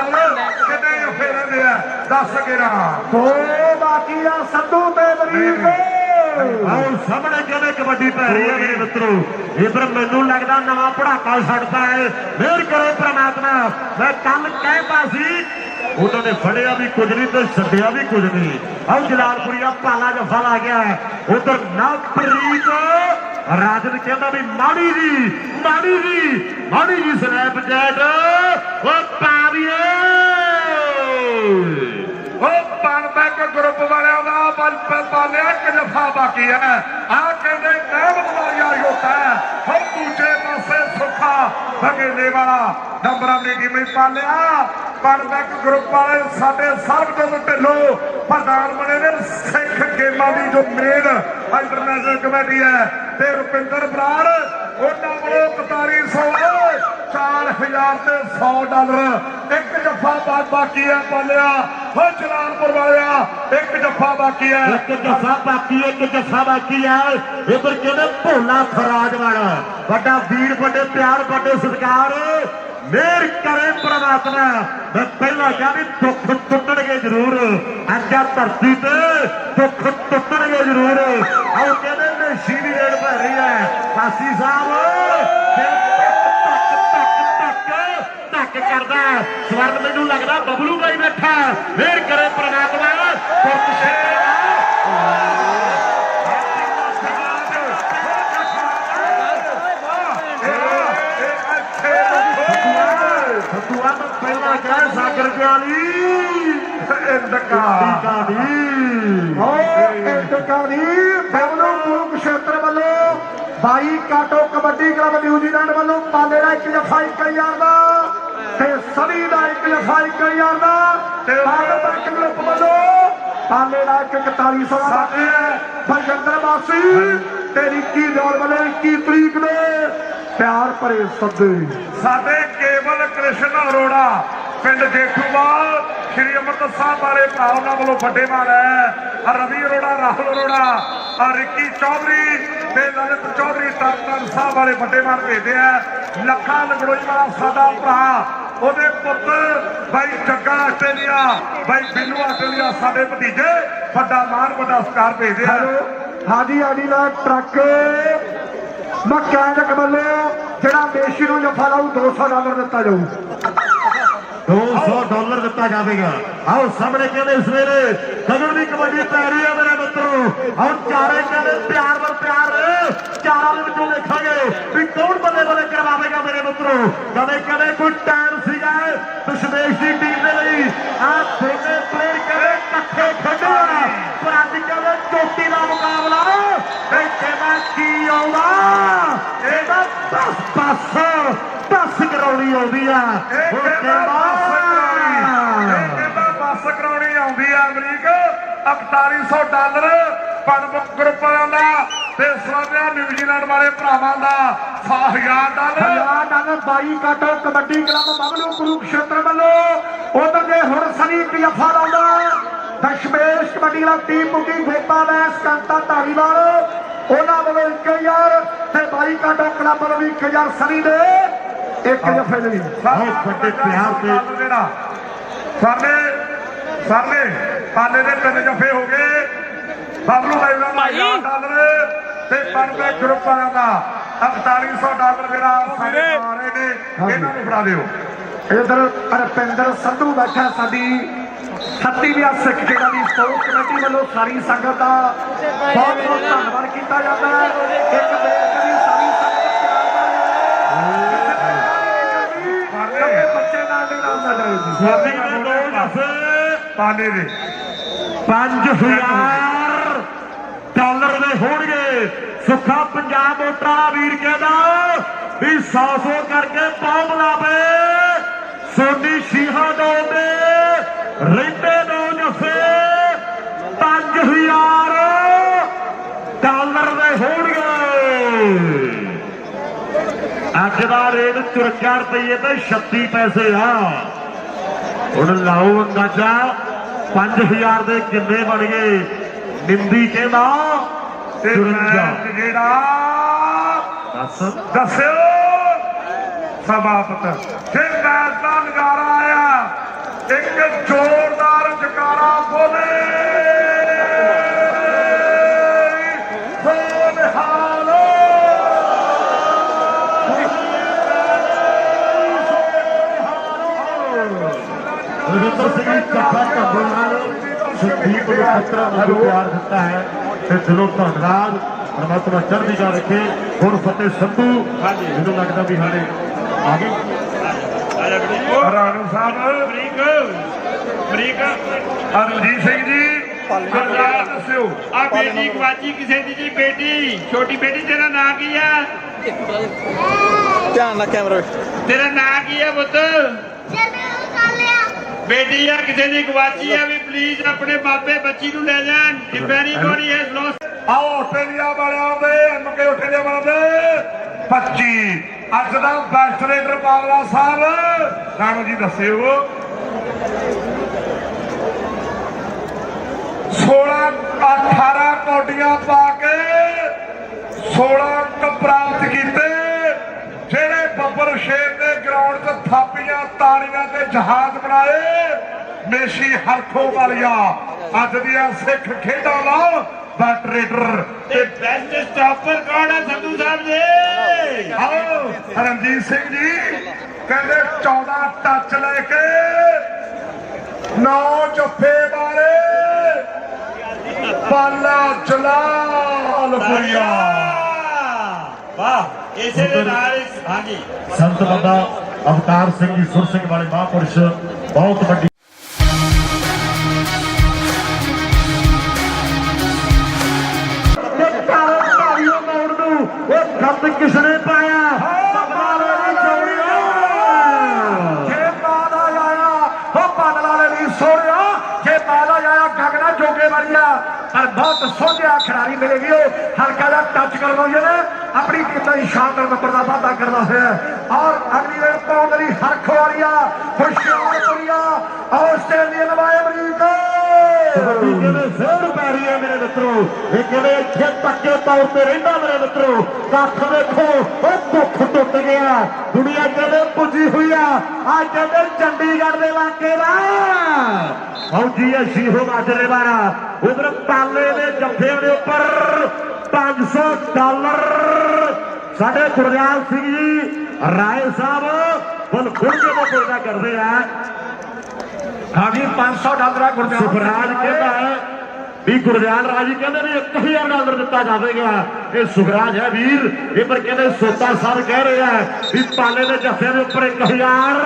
किन्ने फेरे दे 10 11 तो बाकी आ संधू ते वरीर ਆਓ ਸਾਹਮਣੇ ਕਹਿੰਦੇ ਕਬੱਡੀ ਪੈ ਰਹੀ ਹੈ ਮੇਰੇ ਮਿੱਤਰੋ ਇਧਰ ਮੈਨੂੰ ਲੱਗਦਾ ਨਵਾਂ ਪੜਾਕਾ ਛੱਡਦਾ ਹੈ ਮਿਹਰ ਕਰੋ ਪ੍ਰਮਾਤਮਾ ਮੈਂ ਕੱਲ ਕਹਿੰਦਾ ਸੀ ਉਹਨਾਂ ਨੇ ਫੜਿਆ ਵੀ ਕੁਝ ਨਹੀਂ ਤੇ ਛੱਡਿਆ ਵੀ ਕੁਝ ਨਹੀਂ ਆਓ ਜਲਾਲਪੁਰੀਆ ਪਾਲਾ ਜਫਾ ਲਾ ਗਿਆ ਉਧਰ ਨਵਪ੍ਰੀਤ ਰਾਜਨ ਕਹਿੰਦਾ ਵੀ ਮਾੜੀ ਜੀ ਸਨੈਪਚੈਟ ਉਹ ਪਾਵੀਏ बनबैक ग्रुप वाले पालिया 1 जफा बाकी है आ कहते नैमतवारिया होता है हम दूजे पासे सुखा बघेले वाला नंबर अपनी टीम पालिया बनबैक ग्रुप वाले साडे सरबजोत ढिल्लो प्रधान बने ने सिख गेमां की जो मेन इंटरनेशनल कमेटी है ते रुपिंदर बराड़ उन्होंने वालों 4100 $4000 ते $100 1 जफा बाकी है पालिया हो जलालपुर वाले 1 जफा बाकी है 1 जफा बाकी है इधर कहते भोला फराज वाला बड़ा वीर बड़े प्यार बड़े सत्कार मेहर करे परमात्मा मैं पहला कहा भी दुख टुटणगे जरूर अज धरती ते दुख टुटणगे जरूर आओ कहते मेसी दी रेड पै रही है कासी साहब करदा स्वर्ण मैनू लगदा बबलू भाई बैठा मेहर करे परमात्मा पहला क्या सागर कुरुक्षेत्र वालों बाई काटो कबड्डी क्लब न्यूजीलैंड वालों पाले का 1 जफा 1000 का सभी का 1 जफा 1000 का ग्रुप वालों पाले का 4100 बलजिंदर वासी ਤੇ ਰਿੱਕੀ ਦੌੜ ਵਾਲੇ 21 ਤਰੀਕ ਨੂੰ ਪਿਆਰ ਭਰੇ ਸੱਦੇ ਸਾਡੇ ਕੇਵਲ ਕ੍ਰਿਸ਼ਨ ਅਰੋੜਾ ਪਿੰਡ ਜੇਠੂਵਾਲ ਸ਼੍ਰੀ ਅੰਮ੍ਰਿਤਸਰ ਸਾਹਿਬ ਵਾਲੇ ਭਰਾ ਉਹਨਾਂ ਵੱਲੋਂ ਵੱਡੇ ਮਾਨ ਹੈ ਰਵੀ ਅਰੋੜਾ ਰਾਹੁਲ ਅਰੋੜਾ ਰਿੱਕੀ ਚੌਧਰੀ ਤੇ ਲਲਿਤ ਚੌਧਰੀ ਤਰਨਤਾਰਨ ਸਾਹਿਬ ਵਾਲੇ ਵੱਡੇ ਮਾਨ ਭੇਜਦੇ ਆ ਲੱਖਾਂ ਲੰਗੜੋਈ ਵਾਲਾ ਸਾਡਾ ਭਰਾ ਉਹਦੇ ਪੁੱਤ ਬਾਈ ਜੱਗਾ ਆਸਟ੍ਰੇਲੀਆ ਬਾਈ ਬਿੱਲੂ ਆਸਟ੍ਰੇਲੀਆ ਸਾਡੇ ਭਤੀਜੇ ਵੱਡਾ ਮਾਨ ਵੱਡਾ ਸਤਿਕਾਰ ਭੇਜਦੇ ਆ ਹਾਜੀ ਆਡੀ ਦਾ ਟਰੱਕ ਮਕੈਨਿਕ ਵੱਲੋਂ ਜਿਹੜਾ ਮੇਸ਼ੀ ਨੂੰ ਜਫਾ ਲਾਊ $200 ਦਿੱਤਾ ਜਾਊ $200 ਦਿੱਤਾ ਜਾਵੇਗਾ। ਆਓ ਸਾਹਮਣੇ ਕਹਿੰਦੇ ਇਸ ਵੇਲੇ ਗਗਨ ਦੀ ਕਬੱਡੀ ਪੈ ਰਹੀ ਹੈ ਮੇਰੇ ਮਿੱਤਰੋ। ਹੁਣ ਚਾਰੇ ਕਹਿੰਦੇ ਪਿਆਰ ਵਰ ਪਿਆਰ ਚਾਰਾਂ ਦੇ ਵਿੱਚੋਂ ਦੇਖਾਂਗੇ ਵੀ ਕੌਣ ਬੱਲੇ ਬੱਲੇ ਕਰਵਾਵੇਗਾ ਮੇਰੇ ਮਿੱਤਰੋ। ਕਦੇ ਕੋਈ ਟਾਈਮ ਸੀਗਾ ਦਸ਼ਮੇਸ਼ ਦੀ ਟੀਮ ਦੇ ਲਈ ਆਹ ਦੋਨੇ ਪਲੇਅਰ ਕਹਿੰਦੇ ਇਕੱਠੇ ਖੇਡਿਆ ਪਰ ਅੱਜ ਕਹਿੰਦੇ ਚੋਟੀ ਦਾ ਮੁਕਾਬਲਾ ਇੱਥੇ ਦਾ ਕੀ ਆਉਂਦਾ ਇਹਦਾ 10 ਕਰਾਉਣੀ ਆਉਂਦੀ ਆ ਬੱਸ ਕਰਾਉਣੀ ਆਉਂਦੀ ਆ ਅਮਰੀਕ $4100 ਪਨਬੁੱਕ ਗਰੁੱਪ ਵਾਲਿਆਂ ਦਾ ਤੇ ਸਵਾਦਿਆ ਨਿਊਜ਼ੀਲੈਂਡ ਵਾਲੇ ਭਰਾਵਾਂ ਦਾ $1000 22 ਕਾਟੋ ਕਬੱਡੀ ਕਲੱਬ ਬਬਲੂ ਕੁਰੂਕਸ਼ੇਤਰ ਵੱਲੋਂ ਉਧਰ ਦੇ ਹੁਣ ਸਨੀ ਜਫਾ ਲਾਉਂਦਾ ਦਸ਼ਮੇਸ਼ ਕਬੱਡੀ ਕਲੱਬ ਟੀਮ ਮੁੱਕੀ ਗੋਪਾ ਵੈਸ ਕੰਤਾ ਧਾਰੀਵਾਲ ਉਹਨਾਂ ਵੱਲੋਂ 1000 ਤੇ 22 ਕਾਟੋ ਕਲੱਬ ਵੱਲੋਂ 1000 ਸਨੀ ਦੇ ਇੱਕ ਜਫੇ ਲਈ ਬਹੁਤ ਵੱਡੇ ਪਿਆਰ ਤੇ ਸਰਨੇ ਪਾਲੇ ਦੇ 3 ਜਫੇ ਹੋ ਗਏ ਬਬਲੂ ਦਾ $1000 ਤੇ ਪਨਬੇ ਗਰੁੱਪ ਵਾਲਿਆਂ ਦਾ $4100 ਜਿਹੜਾ ਸਾਡੇ ਆ ਰਹੇ ਨੇ ਇਹਨਾਂ ਨੂੰ ਫੜਾ ਦਿਓ ਇਧਰ ਰਪਿੰਦਰ ਸੰਧੂ ਬੈਠਾ ਸਾਡੀ 37ਵੀਂ ਸਿੱਖ ਖੇਡਾਂ ਦੀ ਸਪੋਰਟਸ ਕਮੇਟੀ ਵੱਲੋਂ ਸਾਰੀ ਸੰਗਤ ਦਾ ਬਹੁਤ ਬਹੁਤ ਧੰਨਵਾਦ ਕੀਤਾ ਜਾਂਦਾ ਹੈ ਇੱਕ ਬੇਨਤੀ ਸਾਰੀ ਸੰਗਤ ਬੱਚੇ ਨਾਲ ਦੇ ਨਾਮ ਦਾ ਜਾਏਗੀ ਪਾਲੇ ਦੇ $5000 ਦੇ ਹੋਣਗੇ ਸੁੱਖਾ ਪੰਜਾਬ ਮੋਟਰਾਂ ਵੀਰ ਕਹਿੰਦਾ ਵੀ 100 ਕਰਕੇ ਪਾਉ ਬਲਾਵੇ ਸੋਨੀ ਸ਼ੀਹਾ ਦੋ ਦੇ ਰਹਿੰਦੇ ਦੋ ਜਫੇ $5000 ਦੇ ਹੋਣਗੇ ਅੱਜ ਦਾ ਰੇਟ 54 ਰੁਪਏ ਤੇ 36 ਪੈਸੇ ਆ ਹੁਣ ਲਾਓ ਅੰਦਾਜ਼ਾ 5000 ਦੇ ਕਿੰਨੇ ਬਣ ਗਏ ਨਿੰਦੀ ਕਹਿੰਦਾ ਤੇ ਜਿਹੜਾ ਦੱਸਿਓ ਸਭਾਪਤ ਜੇ ਮੈਚ ਦਾ ਨਜ਼ਾਰਾ ਆਇਆ ਇੱਕ ਜ਼ੋਰਦਾਰ ਜਕਾਰਾ ਬੋਲੇ रविंद्र सिंह चप्पा का बुलहार संदीप को खतरा मुझे प्यार देता है ते दिलों धन्यवाद परमात्मा चढ़ती का रखे और फतेह संधू जो लगता भी हाले आगे ਰਾਣੂ ਸਾਹਿਬ ਰਣਜੀਤ ਸਿੰਘ ਜੀ ਦੱਸਿਓ ਆ ਬੇਟੀ ਗਵਾਚੀ ਕਿਸੇ ਦੀ ਜੀ ਬੇਟੀ ਛੋਟੀ ਬੇਟੀ ਤੇਰਾ ਨਾਂ ਕੀ ਆ ਧਿਆਨ ਨਾਲ ਕੈਮਰਾ ਤੇਰਾ ਨਾਂ ਕੀ ਆ ਪੁੱਤ ਬੇਟੀ ਆ ਕਿਸੇ ਦੀ ਗਵਾਚੀ ਆ ਵੀ ਪਲੀਜ਼ ਆਪਣੇ ਬਾਬੇ ਬੱਚੀ ਨੂੰ ਲੈ ਜਾਣ ਇਫ ਐਨੀਬੋਡੀ ਹੈਜ਼ ਲੋਸਟ ਆਓ ਆਸਟ੍ਰੇਲੀਆ ਵਾਲਿਆਂ ਦੇ ਐਮਕੇ ਆਸਟ੍ਰੇਲੀਆ ਵਾਲਿਆਂ ਦੇ 25 ਅੱਜ ਦਾ ਬੈਸਟ ਰੇਡਰ ਬਾਬਲਾ ਸਾਹਿਬ ਰਾਣੂ ਜੀ ਦੱਸਿਓ 18 ਕੌਡੀਆਂ ਪਾ ਕੇ 16 ਕੱਪ ਪ੍ਰਾਪਤ ਕੀਤੇ ਜਿਹੜੇ ਬੱਬਰ ਸ਼ੇਰ ਦੇ ਗਰਾਊਂਡ 'ਚ ਥਾਪੀਆਂ ਤਾੜੀਆਂ ਤੇ ਜਹਾਜ਼ ਬਣਾਏ ਮੇਸ਼ੀ ਹਰਖੋ ਵਾਲੀਆ ਅੱਜ ਦੀਆਂ ਸਿੱਖ ਖੇਡਾਂ ਦਾ ਬੈਸਟ ਰੇਡਰ ਤੇ ਬੈਸਟ ਸਟਾਪਰ ਕੌਣ ਹੈ ਸੰਧੂ ਸਾਹਿਬ ਜੀ ਆਓ ਰਣਜੀਤ ਸਿੰਘ ਜੀ ਕਹਿੰਦੇ 14 ਟੱਚ ਲੈ ਕੇ 9 ਜੱਫੇ ਵਾਲੇ ਪਾਲਾ ਜਲਾਲਪੁਰੀਆ ਵਾਹ ਇਸੇ ਦੇ ਨਾਲ ਹਾਂਜੀ संत बाबा अवतार सिंह जी सुर सिंह वाले महापुरुष बहुत बड़ी किसने पाया ਜੇ ਬਾਦਲ ਵਾਲੇ ਨਹੀਂ ਸੋਹਣਿਆ ਜੇ ਬਾਦਲ ਆਇਆ ਗਗਨਾ ਜੋਗੇ ਵਾਲੀਆ पर बहुत सोझा खिडारी मिलेगी हल्का जा टच करना ने अपनी टीम का शानदार नंबर का वाधा करना है और अगली रेड पाने वाली हरख वाली हुशियारपुरिया ऑस्ट्रेलियन वाले अमरीका फिर पै रही है मेरे मित्रों, ये कहते इतने पक्के तौर पर रहा मेरे मित्रों। कख देखो दुख टुट गया, दुनिया कहते पुजी हुई है। आज कहते चंडीगढ़ के इलाके का फौजी है शीहो माजरे वाला, उधर पाले के जफे के उपर $500 साढ़े गुरजाल सिंह जी राय साहब बल खुल के पैदा करते हैं। हाँ जी $500 गुरजाल सुखराज कहता है भी गुरजाल राज जी कहते भी $1000 दिता जाएगा। ये सुखराज है वीर, ये पर कहते सोता सर कह रहे हैं भी पाले के जफे के उपर 1000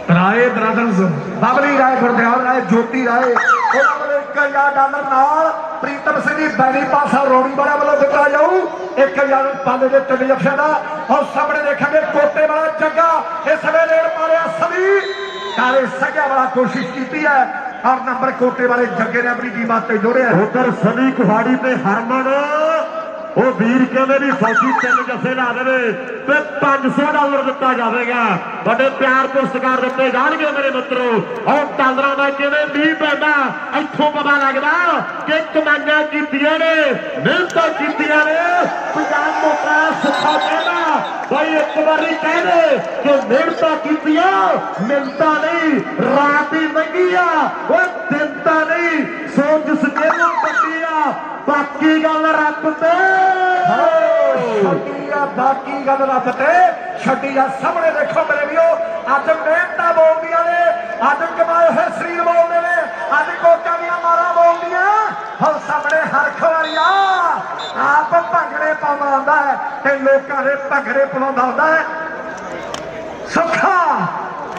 राय ब्रदर्स बबली राय गुरदयाल राय ज्योति राय $1000 नाल प्रीतम सिंह जी बैरी पासा रोड़ी वाला वालों दिता जाऊ 1000 पाले के 3 जफे का। और सामने देखेंगे कोटे वाला जग्गा इस वे रेड मारिया सभी काले सग्या वाला कोशिश की है और नंबर कोटे वाले जग्गे ने अपनी टीम आते जोड़े। उधर सनी कुहाड़ी पे हरमन वो वीर कहते भी फौजी 3 जफे ला दे तो $500 दिता जाएगा। बड़े प्यार पुरस्कार दिते जाएंगे मेरे मित्रों। और डॉलर का कहते नहीं पैदा इतों पता लगता कि कमाइयां की ने मेहनत की ने पंजाब मोटा सुखा कहना भाई एक बारी कह दे कि मेहनत की मिलता नहीं रात ही लगी वो दिनता नहीं सोच सकेलो पट्टी बाकी गल रब ते बाकी गल रब ते छड्डी आ। सामने देखो मेरे भी अज मेहनत बोलदियां ने अज कमाए हुए शरीर बोलते ने अज कोटा दियां मारा बोलदियां और सामने हरख वालिया आप भंगड़े पाउंदा आंदा है ते लोकां दे भंगड़े पवाउंदा आंदा है। सुखा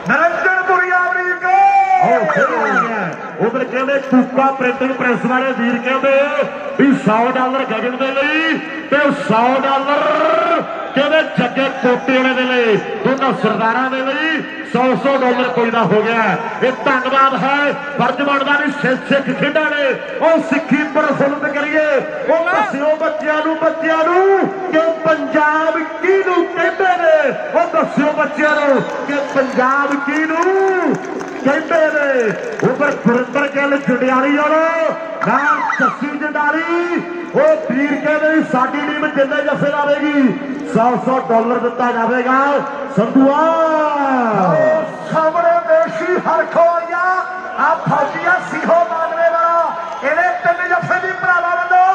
नरंजनपुरिया अमरीका उधर कहते कूका प्रिंटिंग प्रेस वाले वीर कहते भी $100 गगन के लिए ते $100 कहते जगे कोटे वाले के लिए दोनों सरदारा के लिए $100 कोई ना हो गया। ये धन्यवाद है फर्ज बनता भी सिख खेडा ने और सिक्खी प्रफुल्लित करिए वो दस्यो बच्चों कि पंजाब किनू कहते ने वो दस्यो बच्चों कि पंजाब किनू कहते ने। उधर गुरिंदर गिल जंडियाली जस्सी जंडाली वो वीर कहते साडी टीम जिन्ने जफे लावेगी $100 दिता जाएगा। संधुआ सामने देशी हरख वालिया आ फौजिया सीहो मानवे वाला इन्हें 3 जफे की भरावां वालों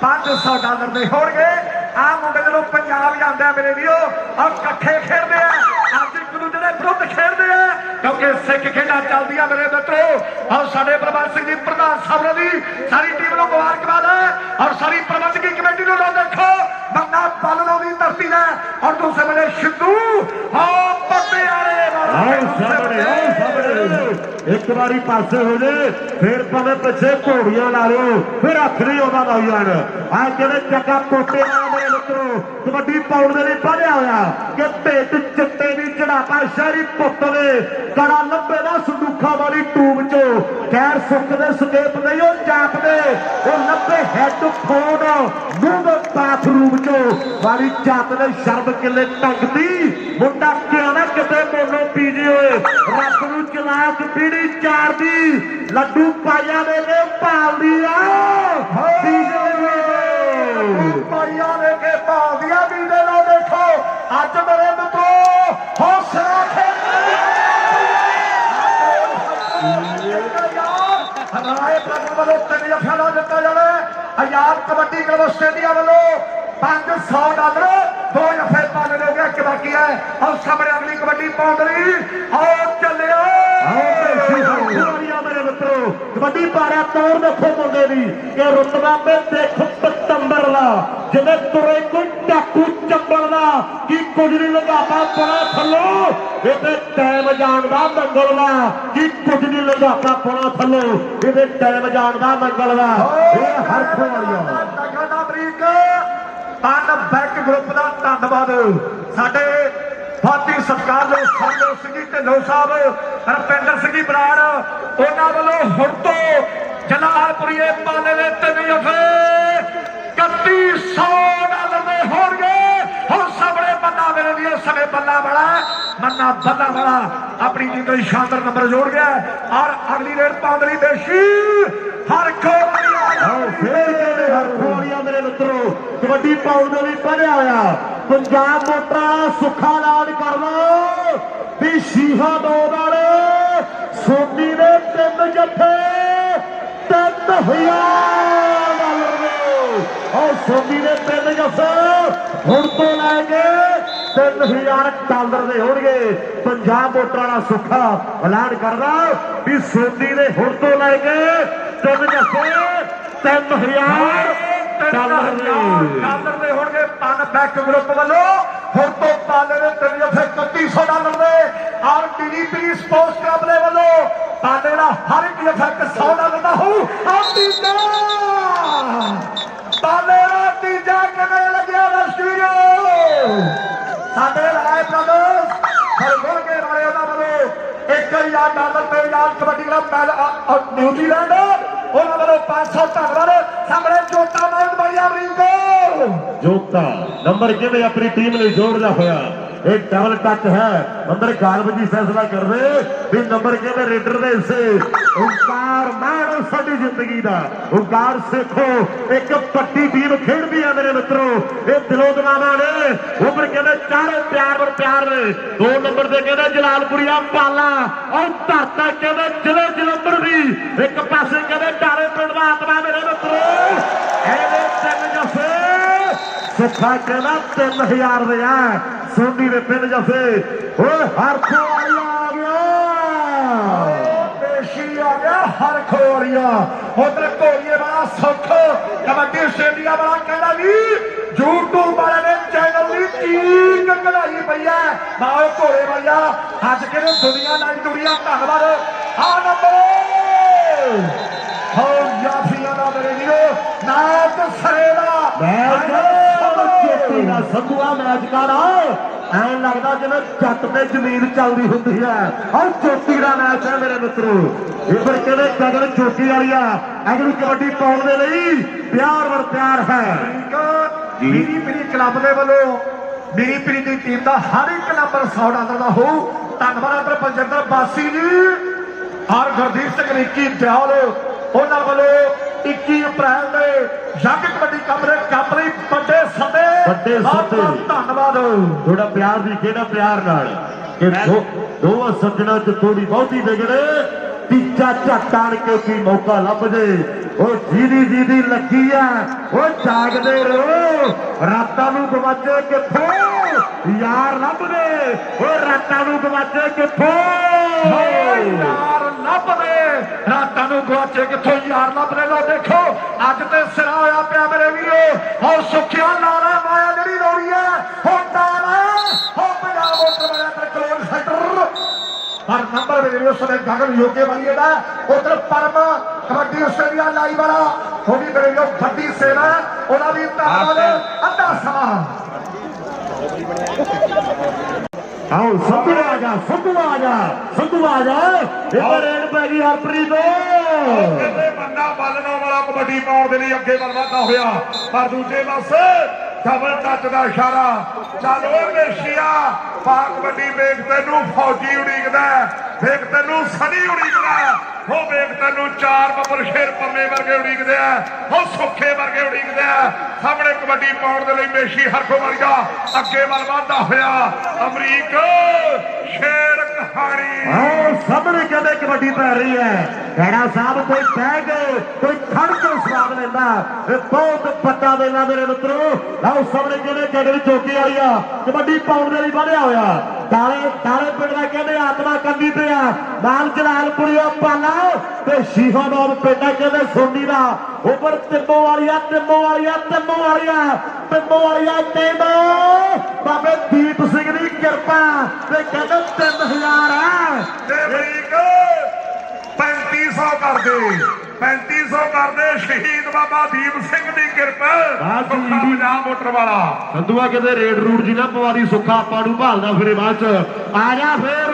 $500 दे होणगे। आ मुंडे जो पंजाब जांदे मेरे वीरो और कट्ठे खेडदे आ अज एक दूजे दे विरुद्ध खेडदे आ क्योंकि सिख खेडा चलदियां मेरे मित्रों। और साडे प्रभात सिंह जी प्रधान साहब दी सारी टीम नूं मुबारकबाद है और सारी प्रबंधकी कमेटी नूं देखो बंदा पालनों की धरती है और दूसरे बड़े सिद्धू एक बारी पासे हो जाए फिर भावे पिछे घोड़ियां ला लो फिर हथ नहीं आता लाई जान। आज कहते चक्का कोटे मेरे मित्रों कबड्डी पाउंड के लिए बढ़िया होया कि भेट चिट्टे भी चढ़ापा शहरी पुत ने कड़ा लंबे ना संदूखा वाली टूब चो खैर सुखते सकेप नहीं वो जापते वो लंबे हैडफोन मुंह बाथरूम चो वाली जात ने शर्म किले टंगती मुंडा क्या ना किते मोनो पीजे हुए रब नूं चलाक पीढ़ी चार दी लड्डू पाइया दे के पाल दिया पाइया दे के पाल दिया बीजे लो देखो अज मेरे मित्रों हौसला राय प्रभु वालों 3 जफियां ला दिता जाए। आजाद कबड्डी क्लब ऑस्ट्रेलिया वालों $500 2 जफे पाने हो गया बाकी है और सामने अगली कबड्डी पाउंड रही और चले मेरे मित्रों कबड्डी पारा तौर देखो मुंडे दी कि रुतबा पे देखो पतंबर ला जिन्हें तुरे कोई डाकू चंबल दा की कुछ नहीं लगाता पड़ा थलो ये टाइम जानदा मंगल दा की कुछ नहीं लगाता पड़ा थलो ये टाइम जानदा मंगल दा ये हरख वालिया तन बैक ग्रुप का धन्यवाद साडे ਭਾਤੀ ਸਤਿਕਾਰ ਦੇ ਸੰਜੋ ਸਿੰਘ ਢਿੱਲੋਂ ਸਾਹਿਬ, ਰਪਿੰਦਰ ਸਿੰਘ ਬਰਾੜ, ਉਹਨਾਂ ਵੱਲੋਂ ਹੁਣ ਤੋਂ ਜਲਾਲਪੁਰੀਏ ਪਾਲੇ ਦੇ 3 ਜਫੇ $3100 ਦੇ ਹੋਣਗੇ। ਹੁਣ ਸਾਹਮਣੇ ਬੰਦਾ ਮੇਰੇ ਲਈ ਸਮੇਂ ਬੱਲਾ ਵਾਲਾ ਮੰਨਾ ਬੱਲਾ ਵਾਲਾ ਆਪਣੀ ਟੀਮ ਲਈ ਸ਼ਾਨਦਾਰ ਨੰਬਰ ਜੋੜ ਗਿਆ ਔਰ ਅਗਲੀ ਰੇਡ ਪਾਉਣ ਲਈ ਬੇਸ਼ੀ ਹਰ ਖੋੜੀਆਂ ਮੇਰੇ ਮਿੱਤਰੋ ਕਬੱਡੀ ਪਾਉਣ ਦੇ ਲਈ ਬਣਿਆ ਹੋਇਆ ਪੰਜਾਬ ਮੋਟਰਾਂ ਸੁੱਖਾ ਐਲਾਨ ਕਰ ਲਓ ਵੀ ਸ਼ੀਹਾ 2 ਵਾਲੇ ਸੋਨੀ ਦੇ 3 ਜੱਫੇ $3000 और सोनी ने 3 जफे हुण तो लैके $3000 दे होणगे। पंजाब वोटरां दा सुखा ऐलान करदा भी सोनी ने हुण तो लैके 3 जफे $3000 ਦੇ ਹੋਣਗੇ। ਪਨ ਬੈਕ ਗਰੁੱਪ ਵੱਲੋਂ ਹੁਣ ਤੋਂ ਪਾਲੇ ਦੇ 3 ਜਫੇ $3100 ਦੇ ਔਰ ਡੀਡੀਪੀ ਸਪੋਰਟਸ ਕਲੱਬ ਦੇ ਵੱਲੋਂ ਪਾਲੇ ਦਾ ਹਰ ਇੱਕ ਜਫਾ $100 ਦਾ ਹੋਊ। ਤੀਜਾ ਪਾਲੇ ਦਾ ਤੀਜਾ ਕਿਵੇਂ ਲੱਗਿਆ ਦਰਸ਼ਕੋ ਸਾਡੇ ਰਾਏ ਬ੍ਰਦਰਸ ਹਰਗੁਣ ਕੇ ਵਾਲੇ ਉਹਨਾਂ ਵੱਲੋਂ $1000 ਤੇ ਯਾਦ ਕਬੱਡੀ ਕਲੱਬ ਨਿਊਜ਼ੀਲੈਂਡ ਉਹਨਾਂ ਵੱਲੋਂ 500 ਧੰਨਵਾਦ। ਸਾਹਮਣੇ ਜੋਤਾ ਮਾਇੰਦ ਬੜੀਆ ਰਿੰਕੋ ਜੋਤਾ ਨੰਬਰ ਕਿਵੇਂ ਆਪਣੀ ਟੀਮ ਲਈ ਜੋੜਦਾ ਹੋਇਆ एक डबल टच है अंदर गालब जी फैसला कर रहे भी नंबर के रेडर दे से ओंकार मान साडी जिंदगी दा ओंकार सिखो एक पट्टी टीम खेलदी है मेरे मित्रों ये दिलों दवाना ने उम्र कहते चारों प्यार और प्यार ने 2 नंबर से कहते जलालपुरिया पाला और धरता कहते जिले जलंधर भी एक पासे कहते डाले पिंड दा आत्मा मेरे मित्रों एदे 3 जफे सुखा कहना 3000 दे है सोनी ਦੇ 3 ਜਫੇ ਓਏ ਹਰਖੋ ਆ ਗਿਆ ਦੇਸ਼ੀ ਆ ਗਿਆ ਹਰਖੋ ਆਰੀਆ ਉਧਰ ਘੋੜੀਏ ਵਾਲਾ ਸੁੱਖ ਕਬੱਡੀ ਆਸਟ੍ਰੇਲੀਆ ਵਾਲਾ ਕਹਿੰਦਾ ਵੀ YouTube ਵਾਲੇ ਨੇ ਚੈਨਲ ਦੀ ਚੀਕ ਕਢਾਈ ਪਈ ਐ ਬਾਓ ਘੋੜੇ ਵਾਲਿਆ ਅੱਜ ਕਿਹੜੇ ਦੁਨੀਆ ਨਾਲ ਦੁਨੀਆ ਧੰਨਵਾਦ ਆ ਨੰਬਰ ਹੋ ਯਾਫੀਆਂ ਦਾ ਮੇਰੇ ਵੀਰੋ ਨਾਚ ਸਰੇ ਦਾ ਦਾ ਸੰਧੂਆ ਮੈਚ ਕਰ ਐਂ ਲੱਗਦਾ ਜਿਵੇਂ ਜੱਟ ਤੇ ਜ਼ਮੀਨ ਚੱਲਦੀ ਹੁੰਦੀ ਹੈ ਔਰ ਚੋਟੀ ਦਾ ਮੈਚ ਹੈ ਮੇਰੇ ਮਿੱਤਰੋ ਇੱਧਰ ਕਹਿੰਦੇ ਗਗਨ ਚੋਟੀ ਵਾਲੀਆ ਅਗਲੀ ਕਬੱਡੀ ਪਾਉਣ ਦੇ ਲਈ ਪਿਆਰ ਵਰ ਪਿਆਰ ਹੈ। ਮੇਰੀ ਪੀਰੀ ਕਲੱਬ ਦੇ ਵੱਲੋਂ ਮੇਰੀ ਪੀਰੀ ਦੀ ਟੀਮ ਦਾ ਹਰ ਇੱਕ ਨੰਬਰ $100 ਦਾ ਹੋਊ। ਧੰਨਵਾਦ ਅੰਦਰ ਪੰਜਿੰਦਰ ਬਾਸੀ ਜੀ ਔਰ ਗੁਰਦੀਪ ਸਿੰਘ ਰਿੱਕੀ ਦਿਆਲ ਉਹਨਾਂ ਵੱਲੋਂ 21 ਅਪ੍ਰੈਲ ਦੇ ਜੱਗ ਕਬੱਡੀ ਕੱਪ ਲਈ ਵੱਡੇ ਸੱਦੇ ਧੰਨਵਾਦ। ਥੋੜਾ ਪਿਆਰ ਦੀ ਕਿਹੜਾ ਪਿਆਰ ਨਾਲ ਕਿ ਦੋਵਾਂ ਸੱਜਣਾ ਚ ਥੋੜੀ ਬਹੁਤੀ ਵਿਗੜੇ ਤੀਜਾ ਝੱਟ ਆਣ ਕੇ ਕੀ ਮੌਕਾ ਲੱਭ ਜੇ ਉਹ ਜਿਹਦੀ ਲੱਗੀ ਆ ਉਹ ਜਾਗਦੇ ਰਹੋ ਰਾਤਾਂ ਨੂੰ ਗਵਾਚੇ ਕਿੱਥੋਂ ਯਾਰ ਲੱਭਦੇ ਉਹ ਰਾਤਾਂ ਨੂੰ ਗਵਾਚੇ ਕਿੱਥੋਂ ਯਾਰ ਲੱਭਦੇ ਰਾਤਾਂ ਨੂੰ ਗਵਾਚੇ ਕਿੱਥੋਂ ਯਾਰ ਲੱਭਦੇ ਲੋ ਦੇਖੋ ਅੱਜ ਤੇ ਸਿਰਾ ਹੋਇਆ ਪਿਆ ਮੇਰੇ ਵੀਰੋ ਔਰ ਸੁੱਖਿਆ ਨਾਰਾ ਮਾਇਆ ਜਿਹੜੀ ਲੋੜੀ ਹੈ ਹੁਣ ਨਾਰਾ ਹੋ ਪੰਜਾਬ ਮੋਟਰ ਵਾਲਾ ਕਲੋਨ ਸੈਂਟਰ पर नंबर में वीडियो समय गगन योग्य बनिएगा उधर परम कबड्डी आस्ट्रेलिया लाइव वाला वो भी मेरे वीडियो बड़ी सेना और अभी अद्धा समा आओ संधू आ जा इधर रेड पै गई हरप्रीत ਕਹਿੰਦੇ ਬੰਦਾ ਬਾਲਣਾ ਵਾਲਾ ਕਬੱਡੀ ਪਾਉਣ ਦੇ ਲਈ ਅੱਗੇ ਵਧਦਾ ਹੋਇਆ ਪਰ ਦੂਜੇ ਪਾਸੇ ਡਬਲ ਟੱਚ ਦਾ ਇਸ਼ਾਰਾ ਚੱਲ ਓਏ ਮੇਸ਼ੀਆ ਪਾਕ ਕਬੱਡੀ ਵੇਖ ਤੈਨੂੰ ਫੌਜੀ ਉਡੀਕਦਾ ਵੇਖ ਤੈਨੂੰ ਸਨੀ ਉਡੀਕਦਾ ਉਹ ਵੇਖ ਤੈਨੂੰ 4 ਬੱਬਰ ਸ਼ੇਰ ਪੰਮੇ ਵਰਗੇ ਉਡੀਕਦੇ ਆ ਉਹ ਸੁੱਖੇ ਵਰਗੇ ਉਡੀਕਦੇ ਆ ਸਾਹਮਣੇ ਕਬੱਡੀ ਪਾਉਣ ਦੇ ਲਈ ਮੇਸ਼ੀ ਹਰਖੋ ਵਰਗਾ ਅੱਗੇ ਵੱਲ ਵਧਦਾ ਹੋਇਆ ਅਮਰੀਕ ਸ਼ੇਰ ਕਹਾਣੀ आओ सामने कहते कबड्डी पै रही है खैरा साहब कोई बह गए कोई खड़ के स्वाद लेंदा बहुत पट्टा देना मेरे मित्रों आओ सामने कहते गगन चौकी वाली आ कबड्डी पाउण दे लई बढ़िया होया ताले पिंड दा कहते आत्मा कंदी पे आ नाल जलालपुरिया पाला ते शीहाबाद पिंड कहते सोनी दा ऊपर तिम्बो वालिया टीम बाबे दीप सिंह दी किरपा ते कहते 3000 है ਤੇ ਅਮਰੀਕ 3500 ਕਰਦੇ 3500 ਕਰਦੇ ਸ਼ਹੀਦ ਬਾਬਾ ਦੀਪ ਸਿੰਘ ਦੀ ਕਿਰਪਾ ਸੁੱਖਾ ਪੰਜਾਬ ਮੋਟਰ ਵਾਲਾ ਸੰਧੂਆ ਕਿਤੇ ਰੇਡ ਰੂਟ ਜੀ ਨਾ ਪਵਾਦੀ ਸੁੱਖਾ ਆਪਾਂ ਨੂੰ ਭਾਲਦਾ ਫਿਰੇ ਬਾਅਦ ਚ ਆ ਜਾ ਫੇਰ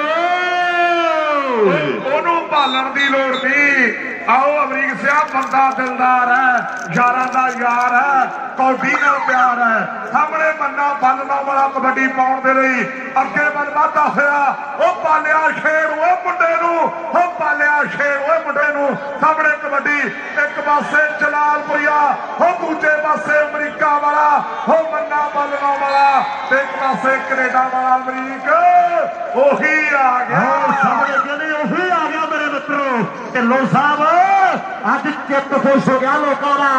ਉਹਨੂੰ ਭਾਲਣ ਦੀ ਲੋੜ ਨਹੀਂ। ਆਓ ਅਮਰੀਕ ਸਿਆ ਬੰਦਾ ਦਿਲਦਾਰ ਹੈ, ਯਾਰਾਂ ਦਾ ਯਾਰ ਹੈ, ਕੌਡੀ ਨਾਲ ਪਿਆਰ ਹੈ। ਸਾਹਮਣੇ ਮੰਨਾ ਬੰਨਣਾ ਵਾਲਾ ਕਬੱਡੀ ਪਾਉਣ ਦੇ ਲਈ ਅੱਗੇ ਵੱਲ ਵਧਦਾ ਹੋਇਆ ਉਹ ਪਾਲਿਆ ਸ਼ੇਰ ਉਹ ਮੁੰਡੇ ਨੂੰ, ਉਹ ਪਾਲਿਆ ਸ਼ੇਰ ਉਹ ਮੁੰਡੇ ਨੂੰ। ਸਾਹਮਣੇ ਕਬੱਡੀ ਇੱਕ ਪਾਸੇ ਜਲਾਲਪੁਰੀਆ, ਉਹ ਦੂਜੇ ਪਾਸੇ ਅਮਰੀਕਾ ਵਾਲਾ, ਉਹ ਮੰਨਾ ਬੰਨਣਾ ਵਾਲਾ ਤੇ ਇੱਕ ਪਾਸੇ ਕੈਨੇਡਾ ਵਾਲਾ ਅਮਰੀਕ। ਉਹੀ ਆ ਗਿਆ ਸਾਹਮਣੇ ਕਹਿੰਦੇ ਉਹੀ ਆ ਗਿਆ ਮੇਰੇ ਮਿੱਤਰੋ। ਢਿੱਲੋਂ ਸਾਹਿਬ ਅੱਜ ਚਿੱਤ ਖੁਸ਼ ਹੋ ਗਿਆ ਲੋਕਾਂ ਦਾ।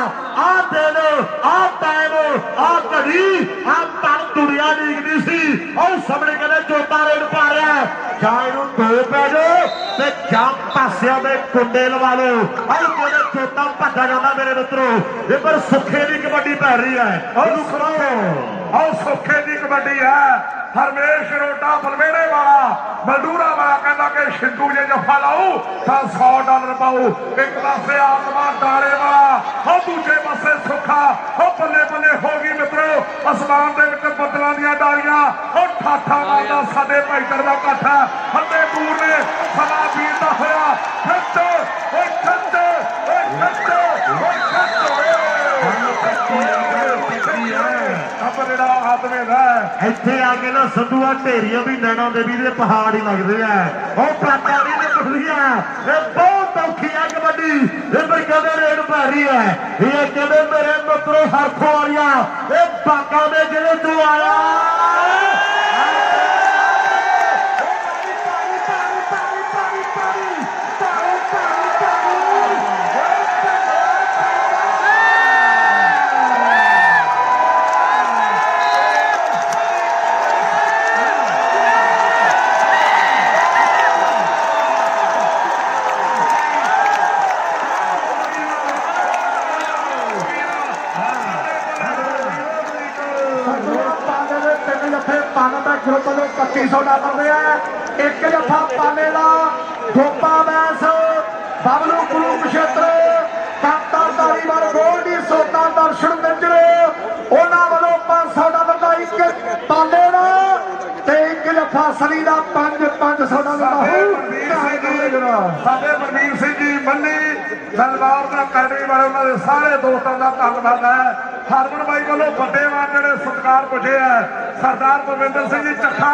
ਆਹ ਦਿਨ, ਆਹ ਟਾਈਮ, ਆਹ ਘੜੀ, ਆਹ ਪਲ ਦੁਨੀਆ ਡੀਕਦੀ ਸੀ। ਉਹ ਸਾਹਮਣੇ ਕਹਿੰਦੇ ਚੋਟਾ ਰੇਡ ਪਾ ਰਿਹਾ ਜਾਂ ਇਹਨੂੰ ਦੋ ਪੈ ਜਾਓ ਤੇ ਜਾਂ ਪਾਸਿਆਂ ਦੇ ਕੁੰਡੇ ਲਵਾ ਲਓ। ਆਹ ਕਹਿੰਦੇ ਚੋਟਾ ਭੱਜਾ ਜਾਂਦਾ ਮੇਰੇ ਮਿੱਤਰੋ। ਇਹ ਪਰ ਸੁੱਖੇ ਦੀ ਕਬੱਡੀ ਪੈ ਰਹੀ ਹੈ। ਉਹਨੂੰ ਖੜਾਓ। ਆਹ ਸੁੱਖੇ ਦੀ ਕਬੱਡੀ ਹੈ। ਹਰਮੇਸ਼ ਰੋਟਾ ਬਲਵੇੜੇ ਵਾਲਾ ਮਲਦੂਰਾ ਵਾਲਾ ਕਹਿੰਦਾ ਕਿ ਸ਼ਿੰਦੂ ਜੇ ਜੱਫਾ ਲਾਊ ਤਾਂ $100 ਪਾਊ। ਇੱਕ ਪਾਸੇ ਆਤਮਾ ਡਾਲੇ ਵਾਲਾ, ਉਹ ਦੂਜੇ ਪਾਸੇ ਸੁੱਖਾ। ਉਹ ਬੱਲੇ ਬੱਲੇ ਹੋ ਗਈ ਮਿੱਤਰੋ। ਅਸਮਾਨ ਦੇ ਵਿੱਚ ਬੱਦਲਾਂ ਦੀਆਂ ਡਾਲੀਆਂ, ਉਹ ਠਾਠਾ ਮਾਰਦਾ ਸਾਡੇ ਭਾਈਚਾਰੇ ਦਾ ਇਕੱਠ ਹੈ। ਹੱਲੇ ਦੂਰ ਨੇ ਸਮਾਂ ਬੀਤਦਾ ਹੋਇਆ। ਖੱਟ ਓਏ ਖੱਟ ਓਏ ਖੱਟ ਓਏ ਖੱਟ ਜਿਹੜਾ ਆਦਮੇ ਦਾ ਇੱਥੇ ਆ ਕੇ ਨਾ ਸੰਧੂਆ ਢੇਰੀਆਂ ਵੀ ਨੈਣਾ ਦੇਵੀ ਦੇ ਪਹਾੜ ਹੀ ਲੱਗਦੇ ਆ। ਉਹ ਪ੍ਰਾਤਾ ਦੀ ਪਠਲੀਆਂ ਇਹ ਬਹੁਤ ਔਖੀ ਆ ਕਬੱਡੀ। ਇਹ ਪਰ ਕਹਿੰਦੇ ਰੇਡ ਪੈ ਰਹੀ ਹੈ। ਇਹ ਕਹਿੰਦੇ ਮੇਰੇ ਮਿੱਤਰੋ ਹਰਖੋ ਵਾਲੀਆ ਇਹ ਬਾਕਾਂ ਦੇ ਜਿਹੜੇ ਤੋਂ ਆਇਆ $2500 ਦੇ ਆ। ਇੱਕ ਜੱਫਾ ਪਾਲੇ ਦਾ ਗੋਪਾ ਵੈਸ ਬਬਲੂ ਕੁਰੂਕਸ਼ੇਤਰ ਕਾਂਤਾ ਧਾਰੀਵਾਲ ਗੋਲਡੀ ਸੋਤਾ ਦਰਸ਼ਨ ਮਿੰਜਰ ਉਹਨਾਂ ਵੱਲੋਂ $500 ਦਾ ਇੱਕ ਪਾਲੇ ਦਾ ਤੇ ਇੱਕ ਜੱਫਾ ਸਲੀ ਦਾ $500 ਦਾ ਸਾਡੇ ਮਨਵੀਰ ਸਿੰਘ ਜੀ ਮੰਨੀ ਦਲਬਾਰ ਦਾ ਕੈਡਰੀ ਵਾਲੇ ਉਹਨਾਂ ਦੇ ਸਾਰੇ ਦੋਸਤਾਂ ਦਾ ਧੰਨਵਾਦ ਹੈ। ਹਰਮਨ ਬਾਈ ਵੱਲੋਂ ਵੱਡੇ ਵਾਰ ਜਿਹੜੇ ਸਤਿਕਾਰ ਪੁੱਜੇ ਹੈ। ਸਰਦਾਰ ਪਰਵਿੰਦਰ ਸਿੰਘ ਜੀ ਚੱਠਾ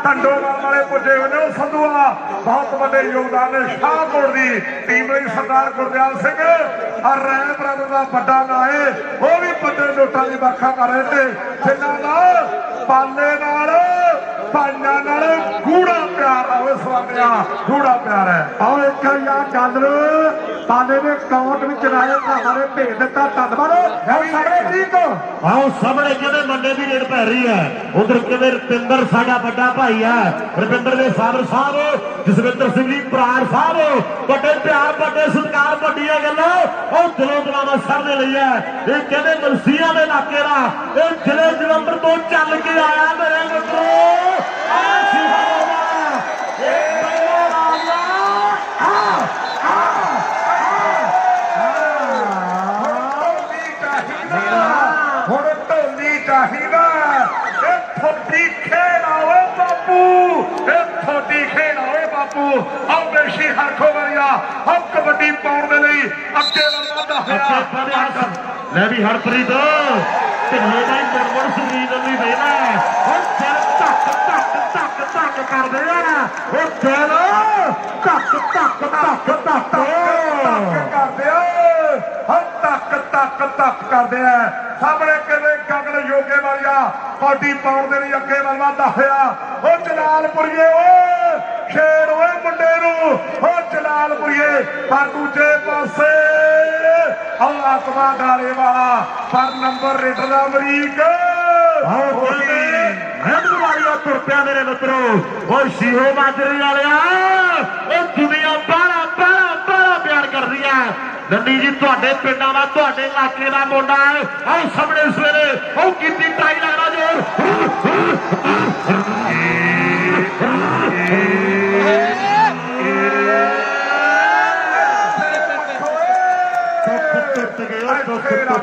ਢੰਡੋਵਾਲ ਵਾਲੇ ਪੁੱਜੇ ਹੋਏ ਨੇ। ਉਹ ਸੰਧੂਆ ਬਹੁਤ ਵੱਡੇ ਯੋਗਦਾਨ ਨੇ। ਸ਼ਾਹਕੋਟ ਦੀ ਟੀਮ ਲਈ ਸਰਦਾਰ ਗੁਰਦਿਆਲ ਸਿੰਘ ਔਰ ਰੈਣ ਬਰਾਦਰ ਦਾ ਵੱਡਾ ਨਾਂ ਹੈ। ਉਹ ਵੀ ਵੱਡੇ ਨੋਟਾਂ ਦੀ ਵਰਖਾ ਕਰ ਰਹੇ ਨੇ ਜਿਨ੍ਹਾਂ ਨਾਲ ਪਾਲੇ ਨਾਲ ਭਾਈਆਂ ਨਾਲ ਗੂੜਾ ਪਿਆਰ ਆ। ਉਹ ਸਵਾਗਿਆ ਗੂੜਾ ਪਿਆਰ ਹੈ। ਆਓ ਇੱਕ ਯਾਰ ਡਾਲਰ ਪਾਲੇ ਦੇ ਅਕਾਊਂਟ ਵਿੱਚ ਰਾਏ ਹਮਾਰੇ ਭੇਜ ਦਿੱਤਾ। ਧੰਨਵਾਦ। ਸਾਡੇ ਠੀਕ ਆਓ ਸਾਹਮਣੇ ਕਹਿੰਦੇ ਮੰਡੇ ਦੀ ਰੇਡ ਪੈ ਰਹੀ ਹੈ। ਉਧਰ ਕਹਿੰਦੇ ਰਪਿੰਦਰ ਸਾਡਾ ਵੱਡਾ ਭਾਈ ਹੈ। ਰਪਿੰਦਰ ਦੇ ਫਾਦਰ ਸਾਹਿਬ ਜਸਵਿੰਦਰ ਸਿੰਘ ਜੀ ਬਰਾੜ ਸਾਹਿਬ ਵੱਡੇ ਪਿਆਰ ਵੱਡੇ ਸਤਿਕਾਰ ਵੱਡੀਆਂ ਗੱਲਾਂ ਉਹ ਦਿਲੋਂ ਦਿਲਾਵਾ ਸੜਨੇ ਲਈ ਹੈ। ਇਹ ਕਹਿੰਦੇ ਮਲਸੀਆਂ ਦੇ ਇਲਾਕੇ ਦਾ ਇਹ ਜ਼ਿਲ੍ਹੇ ਜਲੰਧਰ ਤੋਂ ਚੱਲ ਕੇ ਆਇਆ ਮੇਰੇ ਮਿੱਤਰੋ। ਹੁਣ ਢੋਲੀ ਚਾਹੀਦਾ। ਇਹ ਥੋੜੀ ਖੇਡ ਆਵੇ ਬਾਪੂ, ਇਹ ਥੋੜੀ ਖੇਡ ਆਵੇ ਬਾਪੂ। ਆਹ ਬੇਸ਼ੀ ਹਰਖੋ ਵਾਲੀਆ ਆਹ ਕਬੱਡੀ ਪਾਉਣ ਦੇ ਲਈ ਅੱਗੇ ਵਧਦਾ ਹੋਇਆ। ਲੈ ਵੀ ਹਰਪ੍ਰੀਤ ਢਿੱਲੇ ਦਾ ਹੀ ਮੁੜ ਸੁਨੀਲ ਨੂੰ ਦੇਣਾ। ਹੁਣ ਸਿਰ ਧੱਕ ਧੱਕ ਧੱਕ ਧੱਕ ਕਰਦੇ ਆ। ਉਹ ਦਿਲ ਧੱਕ ਧੱਕ ਧੱਕ ਧੱਕ ਕਰਦੇ ਆ। ਹਾਂ ਧੱਕ ਧੱਕ ਧੱਕ ਕਰਦੇ ਆ। ਸਾਹਮਣੇ ਕਿਵੇਂ ਗਗਨ ਯੋਗੇ ਵਾਲੀਆ ਕਬੱਡੀ ਪਾਉਣ ਦੇ ਲਈ ਅੱਗੇ ਵਧਦਾ ਹੋਇਆ। ਉਹ ਜਲਾਲਪੁਰੀਏ ਓਏ ਸ਼ੇਰ ਓਏ ਮੁੰਡੇ ਨੂੰ, ਉਹ ਜਲਾਲਪੁਰੀਏ। ਪਰ ਦੂਜੇ ਪਾਸੇ ਆਹ ਆਤਮਾ ਡਾਲੇ ਵਾਲਾ ਪਰ ਨੰਬਰ ਰੇਡਰ ਦਾ ਅਮਰੀਕ। ਵਾਲੀਆ ਤੁਰ ਪਿਆ ਮੇਰੇ ਮਿੱਤਰੋ। ਉਹ ਸ਼ੀਹੋ ਮਾਜਰੀ ਵਾਲਿਆ ਉਹ ਦੁਨੀਆ ਬਾਹਲਾ ਬਾਹਲਾ ਬਾਹਲਾ ਪਿਆਰ ਕਰਦੀ ਆ। ਨੰਦੀ ਜੀ ਤੁਹਾਡੇ ਪਿੰਡਾਂ ਦਾ ਤੁਹਾਡੇ ਇਲਾਕੇ ਦਾ ਮੁੰਡਾ ਹੈ। ਆਹ ਸਾਹਮਣੇ ਸਵੇਰੇ ਉਹ ਕੀਤੀ ਟਰਾਈ ਲੱਗਦਾ ਜੋਰ।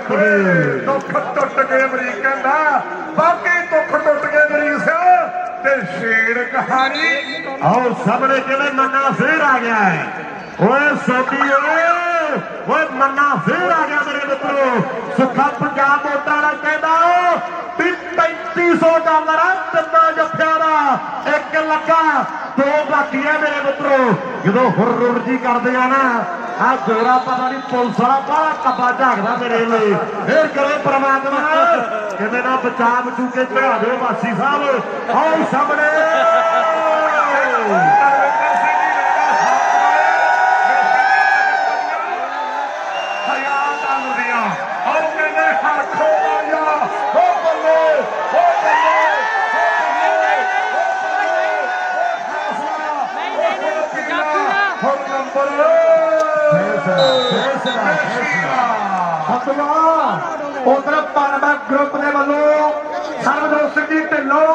ਦੁੱਖ ਟੁੱਟ ਗਏ ਅਮਰੀਕ ਕਹਿੰਦਾ ਬਾਕੀ ਦੁੱਖ ਟੁੱਟ ਗਏ ਅਮਰੀਕ ਸਿਆ ਤੇ ਸ਼ੇਰ ਕਹਾਣੀ ਆਓ ਸਾਹਮਣੇ ਕਿਵੇਂ ਮੰਨਾ ਫੇਰ ਆ ਗਿਆ ਹੈ ਓਏ ਸੋਢੀ ਓਏ ਮੰਨਾ ਫੇਰ ਆ ਗਿਆ ਮੇਰੇ ਮਿੱਤਰੋ ਸੁੱਖਾ ਪੰਜਾਬ ਮੋਟਰਾਂ ਵਾਲਾ ਕਹਿੰਦਾ ਵੀ $3500 ਤਿੰਨਾਂ ਜੱਫਿਆਂ ਦਾ 1 ਲੱਗਾ 2 ਬਾਕੀ ਹੈ ਮੇਰੇ ਮਿੱਤਰੋ ਜਦੋਂ ਹੁਰ ਜੀ ਕਰਦੇ ਆ ਨਾ ਆ ਗੋਰਾ ਪਤਾ ਨਹੀਂ ਪੁਲਿਸ ਵਾਲਾ ਬਾਹਲਾ ਕੱਬਾ ਝਾਕਦਾ ਮੇਰੇ ਲਈ ਫੇਰ ਕਰੇ ਪ੍ਰਮਾਤਮਾ ਕਿਵੇਂ ਨਾ ਬਚਾ ਬਚੂ ਕੇ ਚੜਾ ਦਿਓ ਵਾਸੀ ਸਾਹਿਬ ਆਓ ਸਾਹਮਣੇ ਉਧਰ ਪਾਲਮਾ ਗਰੁੱਪ ਦੇ ਵੱਲੋਂ ਸਰਬਜੋਤ ਸਿੰਘ ਜੀ ਢਿੱਲੋਂ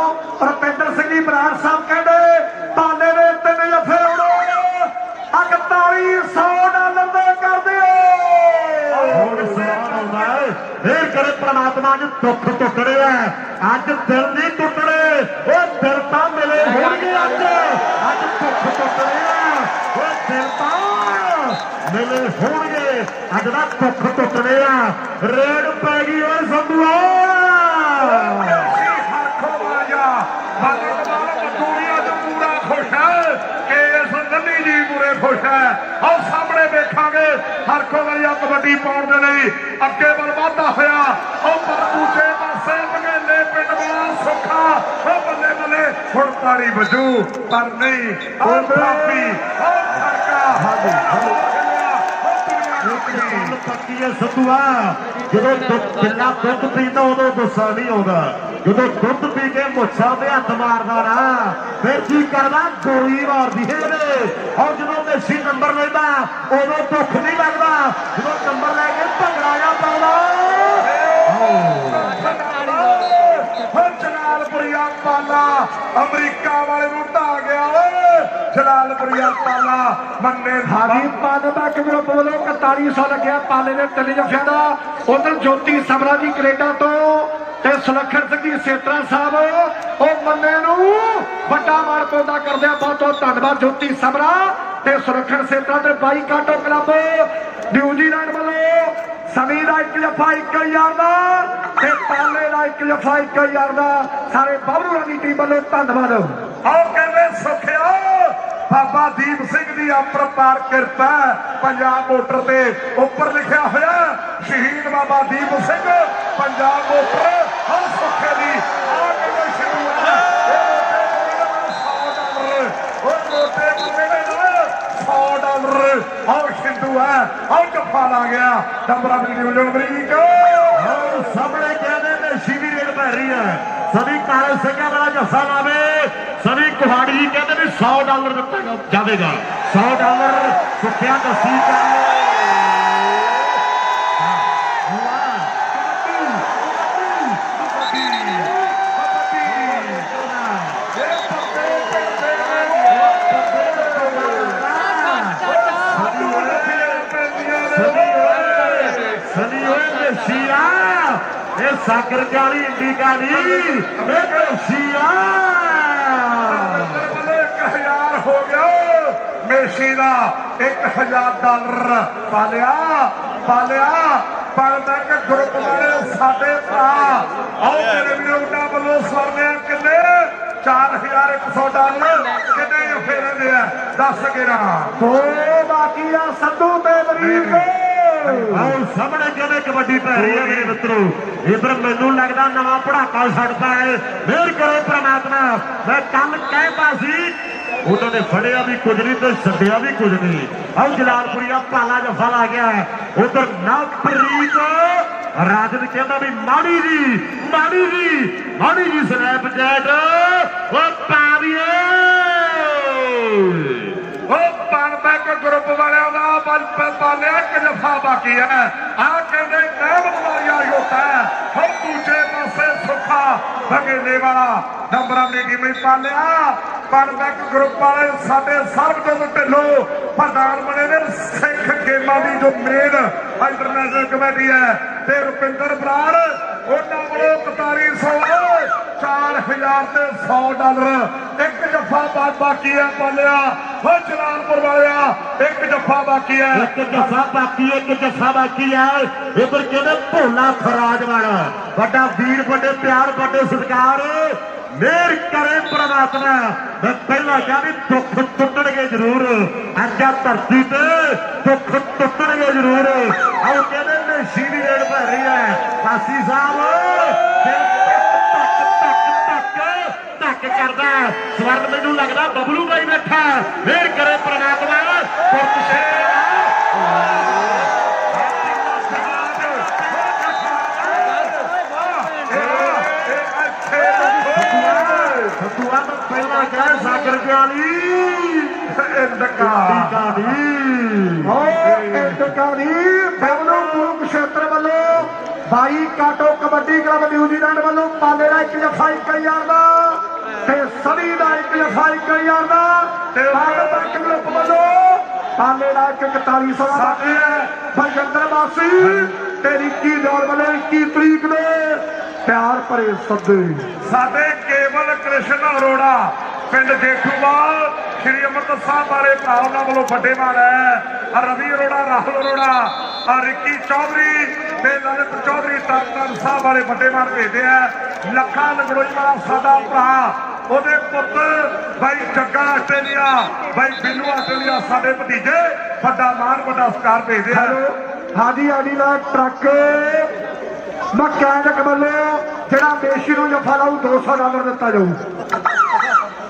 ਰੁਪਿੰਦਰ ਸਿੰਘ ਜੀ ਬਰਾੜ ਸਾਹਿਬ ਕਹਿੰਦੇ ਪਾਲੇ ਦੇ 3 ਜੱਫੇ ਉਡੋ $4100 ਦੇ ਕਰ ਦਿਓ ਹੁਣ ਸਵਾਲ ਆਉਂਦਾ ਹੈ ਫੇਰ ਕਰੇ ਪ੍ਰਮਾਤਮਾ ਨੂੰ ਦੁੱਖ ਟੁੱਟੜੇ ਆ ਅੱਜ ਦਿਲ ਨਹੀਂ ਟੁੱਟੜੇ ਉਹ ਦਿਲ ਤਾਂ ਮਿਲੇ ਹੋਣਗੇ ਅੱਜ ਦੁੱਖ ਟੁੱਟੜੇ ਆ ਉਹ ਦਿਲ ਤਾਂ ਮਿਲੇ ਹੋਣਗੇ ਅੱਜ ਦਾ ਦੁੱਖ ਟੁੱਟੜੇ ਆ ਰੇਡ ਪੈ ਗਈ ਓਏ ਸੰਧੂਆ ਖੁਸ਼ ਹੈ ਕਿ ਇਸ ਨੰਨੀ ਜੀ ਪੂਰੇ ਖੁਸ਼ ਹੈ ਆਓ ਸਾਹਮਣੇ ਵੇਖਾਂਗੇ ਹਰਖੋ ਵਾਲੀ ਕਬੱਡੀ ਪਾਉਣ ਦੇ ਲਈ ਅੱਗੇ ਵੱਲ ਵਾਧਾ ਹੋਇਆ ਉਹ ਪਰ ਦੂਜੇ ਪਾਸੇ ਬਗੇਲੇ ਪਿੰਡ ਵਾਲਾ ਸੁੱਖਾ ਉਹ ਬੱਲੇ ਬੱਲੇ ਹੁਣ ਤਾੜੀ ਵੱਜੂ ਪਰ ਨਹੀਂ ਉਹ ਕਾਫੀ ਉਹ ਖੜਕਾ ਪੱਕੀ ਹੈ ਸੰਧੂਆ ਜਦੋਂ ਜਿੰਨਾ ਦੁੱਧ ਪੀਂਦਾ ਉਦੋਂ ਗੁੱਸਾ ਨਹੀਂ ਆਉਂਦਾ ਜਦੋਂ ਦੁੱਧ ਪੀ ਕੇ ਮੁੱਛਾਂ ਤੇ ਹੱਥ ਮਾਰਦਾ ਨਾ ਫਿਰ ਕੀ ਕਰਦਾ ਗੋਲੀ ਮਾਰਦੀ ਹੈ ਔਰ ਜਦੋਂ ਮੇਸੀ ਨੰਬਰ ਲੈਂਦਾ ਉਦੋਂ ਦੁੱਖ ਨਹੀਂ ਲੱਗਦਾ ਜਦੋਂ ਨੰਬਰ ਲੈ ਕੇ ਭੰਗੜਾ ਜਾ ਪਾਉਂਦਾ ਜਲਾਲਪੁਰੀਆ ਪਾਲਾ ਅਮਰੀਕਾ ਵਾਲੇ ਨੂੰ ਢਾ ਗਿਆ ਓਏ ਜਲਾਲਪੁਰੀਆ ਪਾਲਾ ਮੰਨੇ ਹਾਜੀ ਪਾਲੇ ਦਾ ਗਰੁੱਪ ਵੱਲੋਂ 4100 ਲੱਗਿਆ ਪਾਲੇ ਦੇ 3 ਜੱਫਿਆਂ ਦਾ ਉਧਰ ਜੋਤੀ ਸਮਰਾ ਜੀ ਕੈਨੇਡਾ ਤੋਂ ਤੇ ਸੁਲੱਖਣ ਸਿੰਘ ਜੀ ਸੇਤਰਾ ਸਾਹਿਬ ਉਹ ਮੰਨੇ ਨੂੰ ਵੱਡਾ ਮਾਣ ਪੌਦਾ ਕਰਦੇ ਆ ਬਹੁਤ ਬਹੁਤ ਧੰਨਵਾਦ ਜੋਤੀ ਸਮਰਾ ਤੇ ਸੁਲੱਖਣ ਸੇਤਰਾ ਤੇ ਬਾਈ ਕਾਟੋ ਕਲੱਬ ਨਿਊਜ਼ੀਲੈਂਡ ਵੱਲੋਂ ਸਮੀ ਦਾ 1 ਜੱਫਾ 1000 ਦਾ ਤੇ ਪਾਲੇ ਦਾ 1 ਜੱਫਾ 1000 ਦਾ ਸਾਰੇ ਬਾਬਰੂਆਂ ਦੀ ਟੀਮ ਵੱਲੋਂ ਧੰਨਵਾਦ ਆਓ ਕਹਿੰਦੇ ਸੁਖਿਆ ਬਾਬਾ ਦੀਪ ਸਿੰਘ ਦੀ ਅਪਰਪਾਰ ਕਿਰਪਾ ਪੰਜਾਬ ਮੋਟਰ ਤੇ ਉੱਪਰ ਲਿਖਿਆ ਹੋਇਆ ਸ਼ਹੀਦ ਬਾਬਾ ਦੀਪ ਸਿੰਘ ਪੰਜਾਬ ਮੋਟਰ ਹਰ ਸੁੱਖੇ ਦੀ ਆ ਕਹਿੰਦੇ ਸ਼ੁਰੂ ਹੈ $100 ਆਓ ਸਿੰਧੂ ਹੈ ਆਓ ਜੱਫਾ ਲਾ ਗਿਆ ਨੰਬਰਾਂ ਦੀ ਨਿਊਜ਼ਨ ਅਮਰੀਕ ਸਾਹਮਣੇ ਕਹਿੰਦੇ ਮੇਸੀ ਦੀ ਰੇਡ ਪੈ ਰਹੀ ਹੈ ਸਭੀ ਕਾਲੇ ਸਿੰਘਾਂ ਵਾਲਾ ਜੱਫਾ ਲਾਵੇ ਸਭੀ ਕੁਹਾੜੀ ਕਹਿੰਦੇ ਵੀ $100 ਦਿੱਤਾ ਜਾਵੇਗਾ $100 ਸੁੱਖਿਆ ਦੱਸੀ ਇਹ ਸਾਗਰ ਕਾਲੀ ਇੰਡੀਕਾ ਨਹੀਂ ਇਹ ਮੇਸੀਆ 1000 ਹੋ ਗਿਆ ਮੇਸੀ ਦਾ $1000 ਪਾਲਿਆ ਪਾਲਦਾ ਕਿ ਗਰੁੱਪ ਵਾਲੇ ਸਾਡੇ ਭਰਾ ਆਓ ਮੇਰੇ ਵੀਰੋ ਉਹਨਾਂ ਵੱਲੋਂ ਸਵਰਨਿਆ ਕਿੰਨੇ $4100 ਕਿੰਨੇ ਫੇਰੇ ਦੇ ਆ 10 11 ਦੋ ਬਾਕੀ ਆ ਸੰਧੂ ਤੇ ਅਮਰੀਕ ਆਓ ਸਾਹਮਣੇ ਕਿਵੇਂ ਕਬੱਡੀ ਪੈ ਰਹੀ ਹੈ ਮੇਰੇ ਮਿੱਤਰੋ ਇਧਰ ਮੈਨੂੰ ਲੱਗਦਾ ਨਵਾਂ ਪੜਾਕਾ ਛੱਡਦਾ ਹੈ ਮਿਹਰ ਕਰੋ ਪ੍ਰਮਾਤਮਾ ਮੈਂ ਕੱਲ ਕਹਿੰਦਾ ਸੀ ਉਹਨਾਂ ਨੇ ਫੜਿਆ ਵੀ ਕੁਝ ਨਹੀਂ ਤੇ ਛੱਡਿਆ ਵੀ ਕੁਝ ਨਹੀਂ ਆਓ ਜਲਾਲਪੁਰੀਆ ਪਾਲਾ ਜੱਫਾ ਲਾ ਗਿਆ ਉਧਰ ਨਵਪ੍ਰੀਤ ਰਾਜਨ ਕਹਿੰਦਾ ਵੀ ਮਾੜੀ ਜੀ ਸਨੈਪਚੈਟ ਉਹ ਪਾਵੀਏ ਉਹ ਪਨਬੈਕ ਗਰੁੱਪ ਵਾਲਿਆਂ ਦਾ ਪਾਲਿਆ 1 ਜੱਫਾ ਬਾਕੀ ਹੈ ਆ ਕਹਿੰਦੇ ਨਹਿਮਤ ਵਾਲੀਆ ਯੋਤਾ ਹੁਣ ਦੂਜੇ ਪਾਸੇ ਸੁੱਖਾ ਬਗੇਲੇ ਵਾਲਾ ਨੰਬਰਾਂ ਦੀ ਟੀਮ ਪਾਲਿਆ ਪਨਬੈਕ ਗਰੁੱਪ ਵਾਲੇ ਸਾਡੇ ਸਰਬਜੋਤ ਢਿੱਲੋਂ ਪ੍ਰਧਾਨ ਬਣੇ ਨੇ ਸਿੱਖ ਟੀਮਾਂ ਦੀ ਜੋ ਮੇਨ ਇੰਟਰਨੈਸ਼ਨਲ ਕਮੇਟੀ ਹੈ ਤੇ ਰੁਪਿੰਦਰ ਬਰਾੜ ਉਹਨਾਂ ਵੱਲੋਂ 4100 4000 ਤੇ $100 ਇੱਕ ਜੱਫਾ ਬਾਕੀ ਹੈ ਪਾਲਿਆ ਹੋ ਜਲਾਲਪੁਰ ਵਾਲਿਆ ਇੱਕ ਜੱਫਾ ਬਾਕੀ ਹੈ ਇੱਕ ਜੱਫਾ ਬਾਕੀ ਹੈ, ਇੱਕ ਜੱਫਾ ਬਾਕੀ ਹੈ। ਇਧਰ ਕਹਿੰਦੇ ਭੋਲਾ ਖਰਾਜ ਵਾਲਾ ਵੱਡਾ ਵੀਰ, ਵੱਡੇ ਪਿਆਰ, ਵੱਡੇ ਸਤਿਕਾਰ, ਮਿਹਰ ਕਰੇ ਪ੍ਰਮਾਤਮਾ। ਮੈਂ ਪਹਿਲਾਂ ਕਿਹਾ ਵੀ ਦੁੱਖ ਟੁੱਟਣਗੇ ਜ਼ਰੂਰ, ਅੱਜ ਆ ਧਰਤੀ ਤੇ ਦੁੱਖ ਟੁੱਟਣਗੇ ਜ਼ਰੂਰ। ਆਓ ਕਹਿੰਦੇ ਨਸ਼ੀ ਦੀ ਰੇਡ ਪੈ ਰਹੀ ਹੈ ਕਾਸੀ ਸਾਹਿਬ ਧੱਕ ਕਰਦਾ ਸਵਰਨ, ਮੈਨੂੰ ਲੱਗਦਾ ਬਬਲੂ ਬਾਈ ਬੈਠਾ। ਮਿਹਰ ਕਰੇ ਪ੍ਰਮਾਤਮਾ। ਸਤੂਆ ਮੈਂ ਪਹਿਲਾਂ ਕਹਿ ਸਾਗਰ ਵਾਲੀ ਬਬਲੂ ਕੁਰੂਕਸ਼ੇਤਰ ਵੱਲੋਂ ਬਾਈ ਕਾਟੋ ਕਬੱਡੀ ਕਲੱਬ ਨਿਊਜ਼ੀਲੈਂਡ ਵੱਲੋਂ ਪਾਲੇ ਦਾ 1 ਜੱਫਾ 1000 ਦਾ ਤੇ ਸਨੀ ਦਾ 1 ਜੱਫਾ 1000 ਦਾ ਤੇ ਭਾਰਤ ਕਲੱਬ ਵੱਲੋਂ ਪਾਲੇ ਦਾ 4100 ਦਾ ਬਲਜਿੰਦਰ ਵਾਸੀ ਤੇ ਰਿੱਕੀ ਦੌੜ ਵੱਲੋਂ 21 ਤਰੀਕ ਨੂੰ ਪਿਆਰ ਭਰੇ ਸੱਦੇ ਸਾਡੇ ਕੇਵਲ ਕ੍ਰਿਸ਼ਨ ਅਰੋੜਾ ਪਿੰਡ ਜੇਠੂਵਾਲ ਸ਼੍ਰੀ ਅੰਮ੍ਰਿਤਸਰ ਸਾਹਿਬ ਵਾਲੇ ਭਰਾ ਉਹਨਾਂ ਵੱਲੋਂ ਵੱਡੇ ਮਾਲ ਹੈ। ਰਵੀ ਅਰੋੜਾ, ਰਾਹੁਲ ਅਰੋੜਾ, ਰਿੱਕੀ ਚੌਧਰੀ ਤੇ ਲਲਿਤ ਚੌਧਰੀ ਤਰਨਤਾਰਨ ਸਾਹਿਬ ਵਾਲੇ ਵੱਡੇ ਮਾਲ ਭੇਜਦੇ ਆ। ਲੱਖਾ ਲੰਗੜੋਈ ਵਾਲਾ ਸਾਡਾ ਭਰਾ, ਉਹਦੇ ਪੁੱਤ ਬਾਈ ਜੱਗਾ ਆਸਟ੍ਰੇਲੀਆ, ਬਾਈ ਬਿੱਲੂ ਆਸਟ੍ਰੇਲੀਆ, ਸਾਡੇ ਭਤੀਜੇ ਵੱਡਾ ਮਾਨ ਵੱਡਾ ਸਤਿਕਾਰ ਭੇਜਦੇ ਆ। ਹਾਦੀ ਆਡੀ ਦਾ ਟਰੱਕ ਮਕੈਨਿਕ ਵੱਲੋਂ ਜਿਹੜਾ ਮੇਸ਼ੀ ਨੂੰ ਜੱਫਾ ਲਾਊ $200 ਦਿੱਤਾ ਜਾਊ।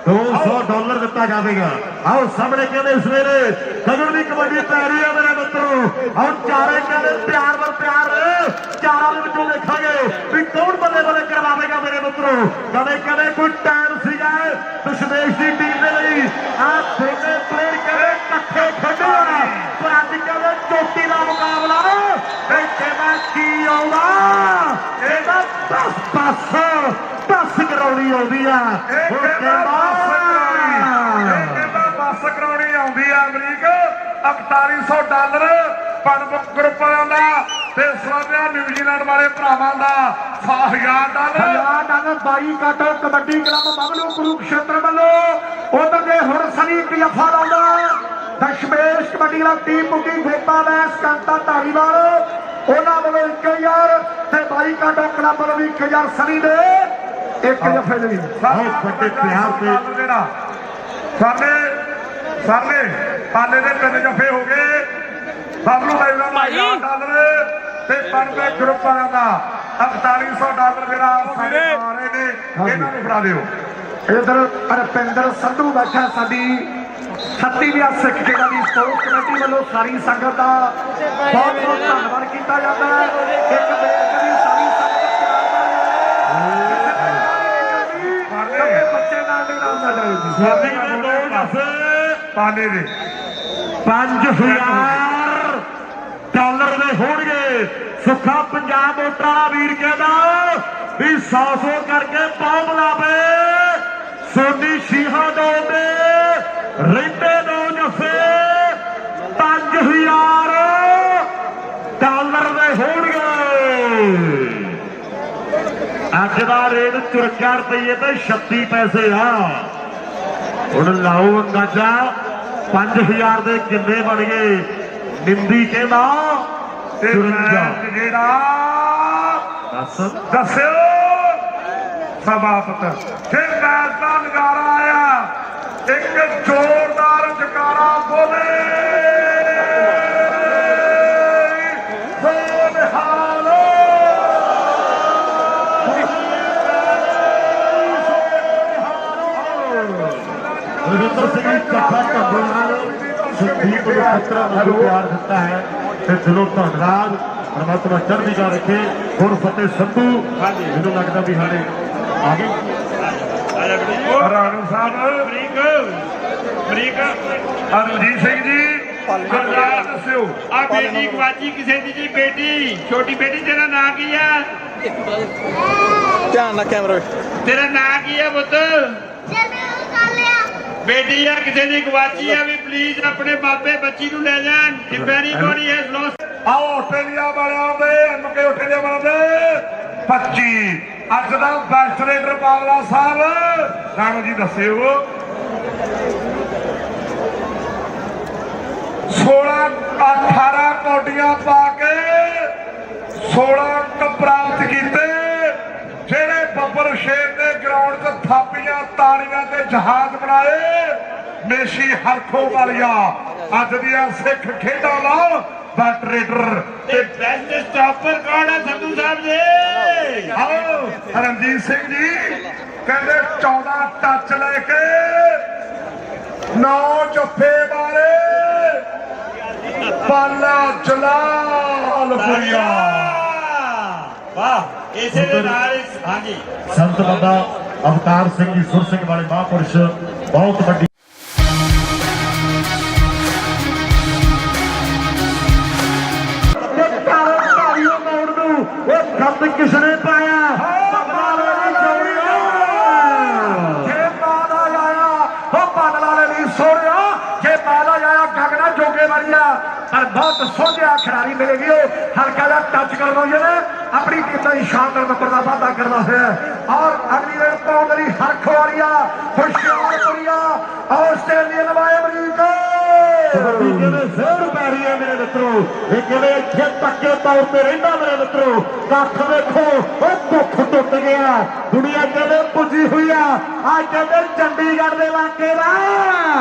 $200 ਦਿੱਤਾ ਜਾਵੇਗਾ। ਆਓ ਸਾਹਮਣੇ ਕਹਿੰਦੇ ਸਵੇਰੇ ਗਗਨ ਦੀ ਕਬੱਡੀ ਪੈ ਰਹੀ ਹੈ ਮੇਰੇ ਮਿੱਤਰੋ। ਆਓ ਚਾਰੇ ਕਹਿੰਦੇ ਪਿਆਰ ਵਰ ਪਿਆਰ, ਚਾਰਾਂ ਦੇ ਵਿੱਚੋਂ ਦੇਖਾਂਗੇ ਵੀ ਕੌਣ ਬੱਲੇ ਬੱਲੇ ਕਰਵਾਵੇਗਾ ਮੇਰੇ ਮਿੱਤਰੋ। ਕਦੇ ਕਦੇ ਕੋਈ ਟਾਈਮ ਸੀਗਾ ਦਸ਼ਮੇਸ਼ ਦੀ ਟੀਮ ਦੇ ਲਈ ਆਹ ਦੋਨੇ ਪਲੇਅਰ ਕਹਿੰਦੇ ਇਕੱਠੇ ਖੇਡਣ, ਪਰ ਅੱਜ ਕਹਿੰਦੇ ਚੋਟੀ ਦਾ ਮੁਕਾਬਲਾ ਕਹਿੰਦਾ ਕੀ ਆਉਂਦਾ ਇਹਦਾ 10 ਕਰਾਉਣੀ ਆਉਂਦੀ ਆ। ਬੱਸ ਕਰਾਉਣੀ ਆਉਂਦੀ ਆ ਅਮਰੀਕ। $4100 ਪਨਬੁੱਕ ਗਰੁੱਪ ਵਾਲਿਆਂ ਦਾ ਤੇ ਸਵਾਦਿਆ ਨਿਊਜ਼ੀਲੈਂਡ ਵਾਲੇ ਭਰਾਵਾਂ ਦਾ $1000 ਬਾਈ ਕਾਟੋ ਕਬੱਡੀ ਕਲੱਬ ਬਬਲੂ ਕੁਰੂਕਸ਼ੇਤਰ ਵੱਲੋਂ ਉਧਰ ਦੇ ਹੁਣ ਸਨੀ ਜੱਫਾ ਲਾਉਂਦਾ ਦਸ਼ਮੇਸ਼ ਕਬੱਡੀ ਕਲੱਬ ਟੀਮ ਮੁੱਢੀ ਫੇਪਾ ਵੈਸ ਕੰਤਾ ਧਾਰੀਵਾਲ ਉਹਨਾਂ ਵੱਲੋਂ 1000 ਤੇ ਬਾਈ ਕਾਟੋ ਕਲੱਬ ਵੱਲੋਂ 1000 ਸਨੀ ਦੇ ਇੱਕ ਜੱਫੇ ਲਈ ਬਹੁਤ ਵੱਡੇ ਪਿਆਰ ਤੇ ਸਾਡੇ ਪਾਲੇ ਦੇ 3 ਜੱਫੇ ਹੋ ਗਏ। ਬਬਲੂ ਬਾਈ ਦਾ $1000 ਤੇ ਪਨਬੇ ਗਰੁੱਪ ਵਾਲਿਆਂ ਦਾ $4100 ਜਿਹੜਾ ਸਾਡੇ ਆ ਰਹੇ ਨੇ, ਇਹਨਾਂ ਨੂੰ ਫੜਾ ਦਿਓ। ਇਧਰ ਰਪਿੰਦਰ ਸੰਧੂ ਬੈਠਾ ਸਾਡੀ 36ਵੀਂ ਸਿੱਖ ਖੇਡਾਂ ਦੀ ਸਪੋਰਟਸ ਕਮੇਟੀ ਵੱਲੋਂ ਸਾਰੀ ਸੰਗਤ ਦਾ ਬਹੁਤ ਬਹੁਤ ਧੰਨਵਾਦ ਕੀਤਾ ਜਾਂਦਾ ਹੈ। ਇੱਕ ਬੇਨਤੀ ਸਾਰੀ ਸੰਗਤ ਬੱਚੇ ਨਾਲ ਨਹੀਂ ਲਾਉਂਦਾ ਜਾਵੇ ਪਾਲੇ ਦੇ $5000 ਦੇ ਹੋਣਗੇ। ਸੁੱਖਾ ਪੰਜਾਬ ਮੋਟਰਾਂ ਵਾਲਾ ਵੀਰ ਕਹਿੰਦਾ ਵੀ 100 ਕਰਕੇ ਪਾਉ ਲਾਵੇ। ਸੋਨੀ ਸ਼ੀਹਾ ਦੋ ਦੇ ਰਹਿੰਦੇ ਦੋ ਜੱਫੇ $5000 ਦੇ ਹੋਣਗੇ। ਅੱਜ ਦਾ ਰੇਟ 54 ਰੁਪਏ ਤੇ 36 ਪੈਸੇ ਆ। ਹੁਣ ਲਾਓ ਅੰਦਾਜ਼ਾ 5000 ਦੇ ਕਿੰਨੇ ਬਣ ਗਏ। ਨਿੰਦੀ ਕਹਿੰਦਾ ਤੇ ਮੈਚ ਜਿਹੜਾ ਦੱਸਿਓ ਸਭਾਪਤ ਫਿਰ ਮੈਚ ਦਾ ਨਜ਼ਾਰਾ ਆਇਆ। ਇੱਕ ਜ਼ੋਰਦਾਰ ਜਕਾਰਾ ਬੋਲੇ ਰਵਿੰਦਰ ਸਿੰਘ ਜੀ ਚੱਠਾ ਢੱਬਲ ਨਾਲ ਸੁਖਦੀਪ ਨੂੰ ਪੱਤਰਾਂ ਨੂੰ ਪਿਆਰ ਦਿੱਤਾ ਹੈ ਤੇ ਦਿਲੋਂ ਧੰਨਵਾਦ। ਪਰਮਾਤਮਾ ਚੜ੍ਹਦੀ ਕਲਾ ਰੱਖੇ। ਹੁਣ ਫਤਿਹ ਸੰਧੂ ਮੈਨੂੰ ਲੱਗਦਾ ਵੀ ਹਾਲੇ ਆ ਗਏ ਰਾਣੂ ਸਾਹਿਬ ਅਮਰੀਕ ਰਣਜੀਤ ਸਿੰਘ ਜੀ ਦੱਸਿਓ। ਆ ਬੇਟੀ ਗਵਾਚੀ ਕਿਸੇ ਦੀ ਜੀ ਬੇਟੀ, ਛੋਟੀ ਬੇਟੀ, ਤੇਰਾ ਨਾਂ ਕੀ ਆ? ਧਿਆਨ ਨਾਲ ਕੈਮਰਾ ਤੇਰਾ ਨਾਂ ਕੀ ਆ ਪੁੱਤ? ਬੇਟੀ ਆ ਕਿਸੇ ਦੀ ਗਵਾਚੀ ਆ ਵੀ ਪਲੀਜ਼ ਆਪਣੇ ਬਾਬੇ ਬੱਚੀ ਨੂੰ ਲੈ ਜਾਣ ਇਫ ਐਨੀਬੋਡੀ ਹੈਜ਼ ਲੋਸਟ। ਆਓ ਆਸਟ੍ਰੇਲੀਆ ਵਾਲਿਆਂ ਦੇ ਐਮਕੇ ਆਸਟ੍ਰੇਲੀਆ ਵਾਲਿਆਂ ਦੇ 25 ਅੱਜ ਦਾ ਬੈਸਟ ਰੇਡਰ ਬਾਬਲਾ ਸਾਹਿਬ ਰਾਣੋ ਜੀ ਦੱਸਿਓ 18 ਕੌਡੀਆਂ ਪਾ ਕੇ 16 ਅੰਕ ਪ੍ਰਾਪਤ ਕੀਤੇ ਜਿਹੜੇ ਬੱਬਰ ਸ਼ੇਰ ਦੇ ਗਰਾਊਂਡ 'ਚ ਥਾਪੀਆਂ ਤਾੜੀਆਂ ਤੇ ਜਹਾਜ਼ ਬਣਾਏ ਮੇਸ਼ੀ ਹਰਖੋ ਵਾਲੀਆ ਅੱਜ ਦੀਆਂ ਸਿੱਖ ਖੇਡਾਂ ਦਾ ਬੈਸਟ ਰੇਡਰ ਤੇ ਬੈਸਟ ਸਟਾਪਰ ਕੌਣ ਹੈ ਸੰਧੂ ਸਾਹਿਬ ਜੀ? ਆਓ ਰਣਜੀਤ ਸਿੰਘ ਜੀ ਕਹਿੰਦੇ 14 ਟੱਚ ਲੈ ਕੇ 9 ਜੱਫੇ ਮਾਰੇ ਪਾਲਾ ਜਲਾਲਪੁਰੀਆ। ਵਾਹ ਇਸੇ ਦੇ ਨਾਲ ਹਾਂਜੀ ਸੰਤ ਬਾਬਾ ਅਵਤਾਰ ਸਿੰਘ ਜੀ ਸੁਰ ਸਿੰਘ ਵਾਲੇ ਮਹਾਂਪੁਰਸ਼ ਬਹੁਤ ਵੱਡੀ ਉਹ ਗੰਦ ਕਿਸਨੇ ਪਾਇਆ ਬਦਲਾ ਵਾਲੀ ਚੌੜੀਆਂ ਜੇ ਮਾਦਾ ਆਇਆ ਉਹ ਬਦਲਾ ਨਹੀਂ ਸੋੜਿਆ ਜੇ ਮਾਦਾ ਆਇਆ ਗਗਨਾ ਜੋਗੇ ਵਾਲੀਆ ਪਰ ਬਹੁਤ ਸੋਹਣਿਆ ਖਿਡਾਰੀ ਮਿਲੇਗੀ ਉਹ ਹਲਕਾ ਜਿਹਾ ਟੱਚ ਕਰਦਾ ਜਿਹਨੇ ਆਪਣੀ ਟੀਮ ਦਾ ਸ਼ਾਨਦਾਰ ਨੰਬਰ ਦਾ ਵਾਅਦਾ ਕਰਦਾ ਹੋਇਆ ਔਰ ਅਗਲੀ ਰੇਡ ਪਾਉਣ ਲਈ ਹਰਖ ਵਾਲੀਆ ਹੁਸ਼ਿਆਰਪੁਰੀਆ ਆਸਟ੍ਰੇਲੀਅਨ ਵਾਲੇ ਅਮਰੀਕਾ ਕਬੱਡੀ ਕਿਵੇਂ ਜ਼ੋਰ ਪੈ ਰਹੀ ਹੈ ਮੇਰੇ ਮਿੱਤਰੋ ਇਹ ਕਿਵੇਂ ਇੱਥੇ ਪੱਕੇ ਤੌਰ ਤੇ ਰਹਿੰਦਾ ਮੇਰੇ ਮਿੱਤਰੋ ਕੱਖ ਵੇਖੋ ਉਹ ਭੁੱਖ ਟੁੱਟ ਗਿਆ ਦੁਨੀਆ ਕਿਵੇਂ ਪੁੱਜੀ ਹੋਈ ਆ ਅੱਜ ਕਹਿੰਦੇ ਚੰਡੀਗੜ੍ਹ ਦੇ ਇਲਾਕੇ ਦਾ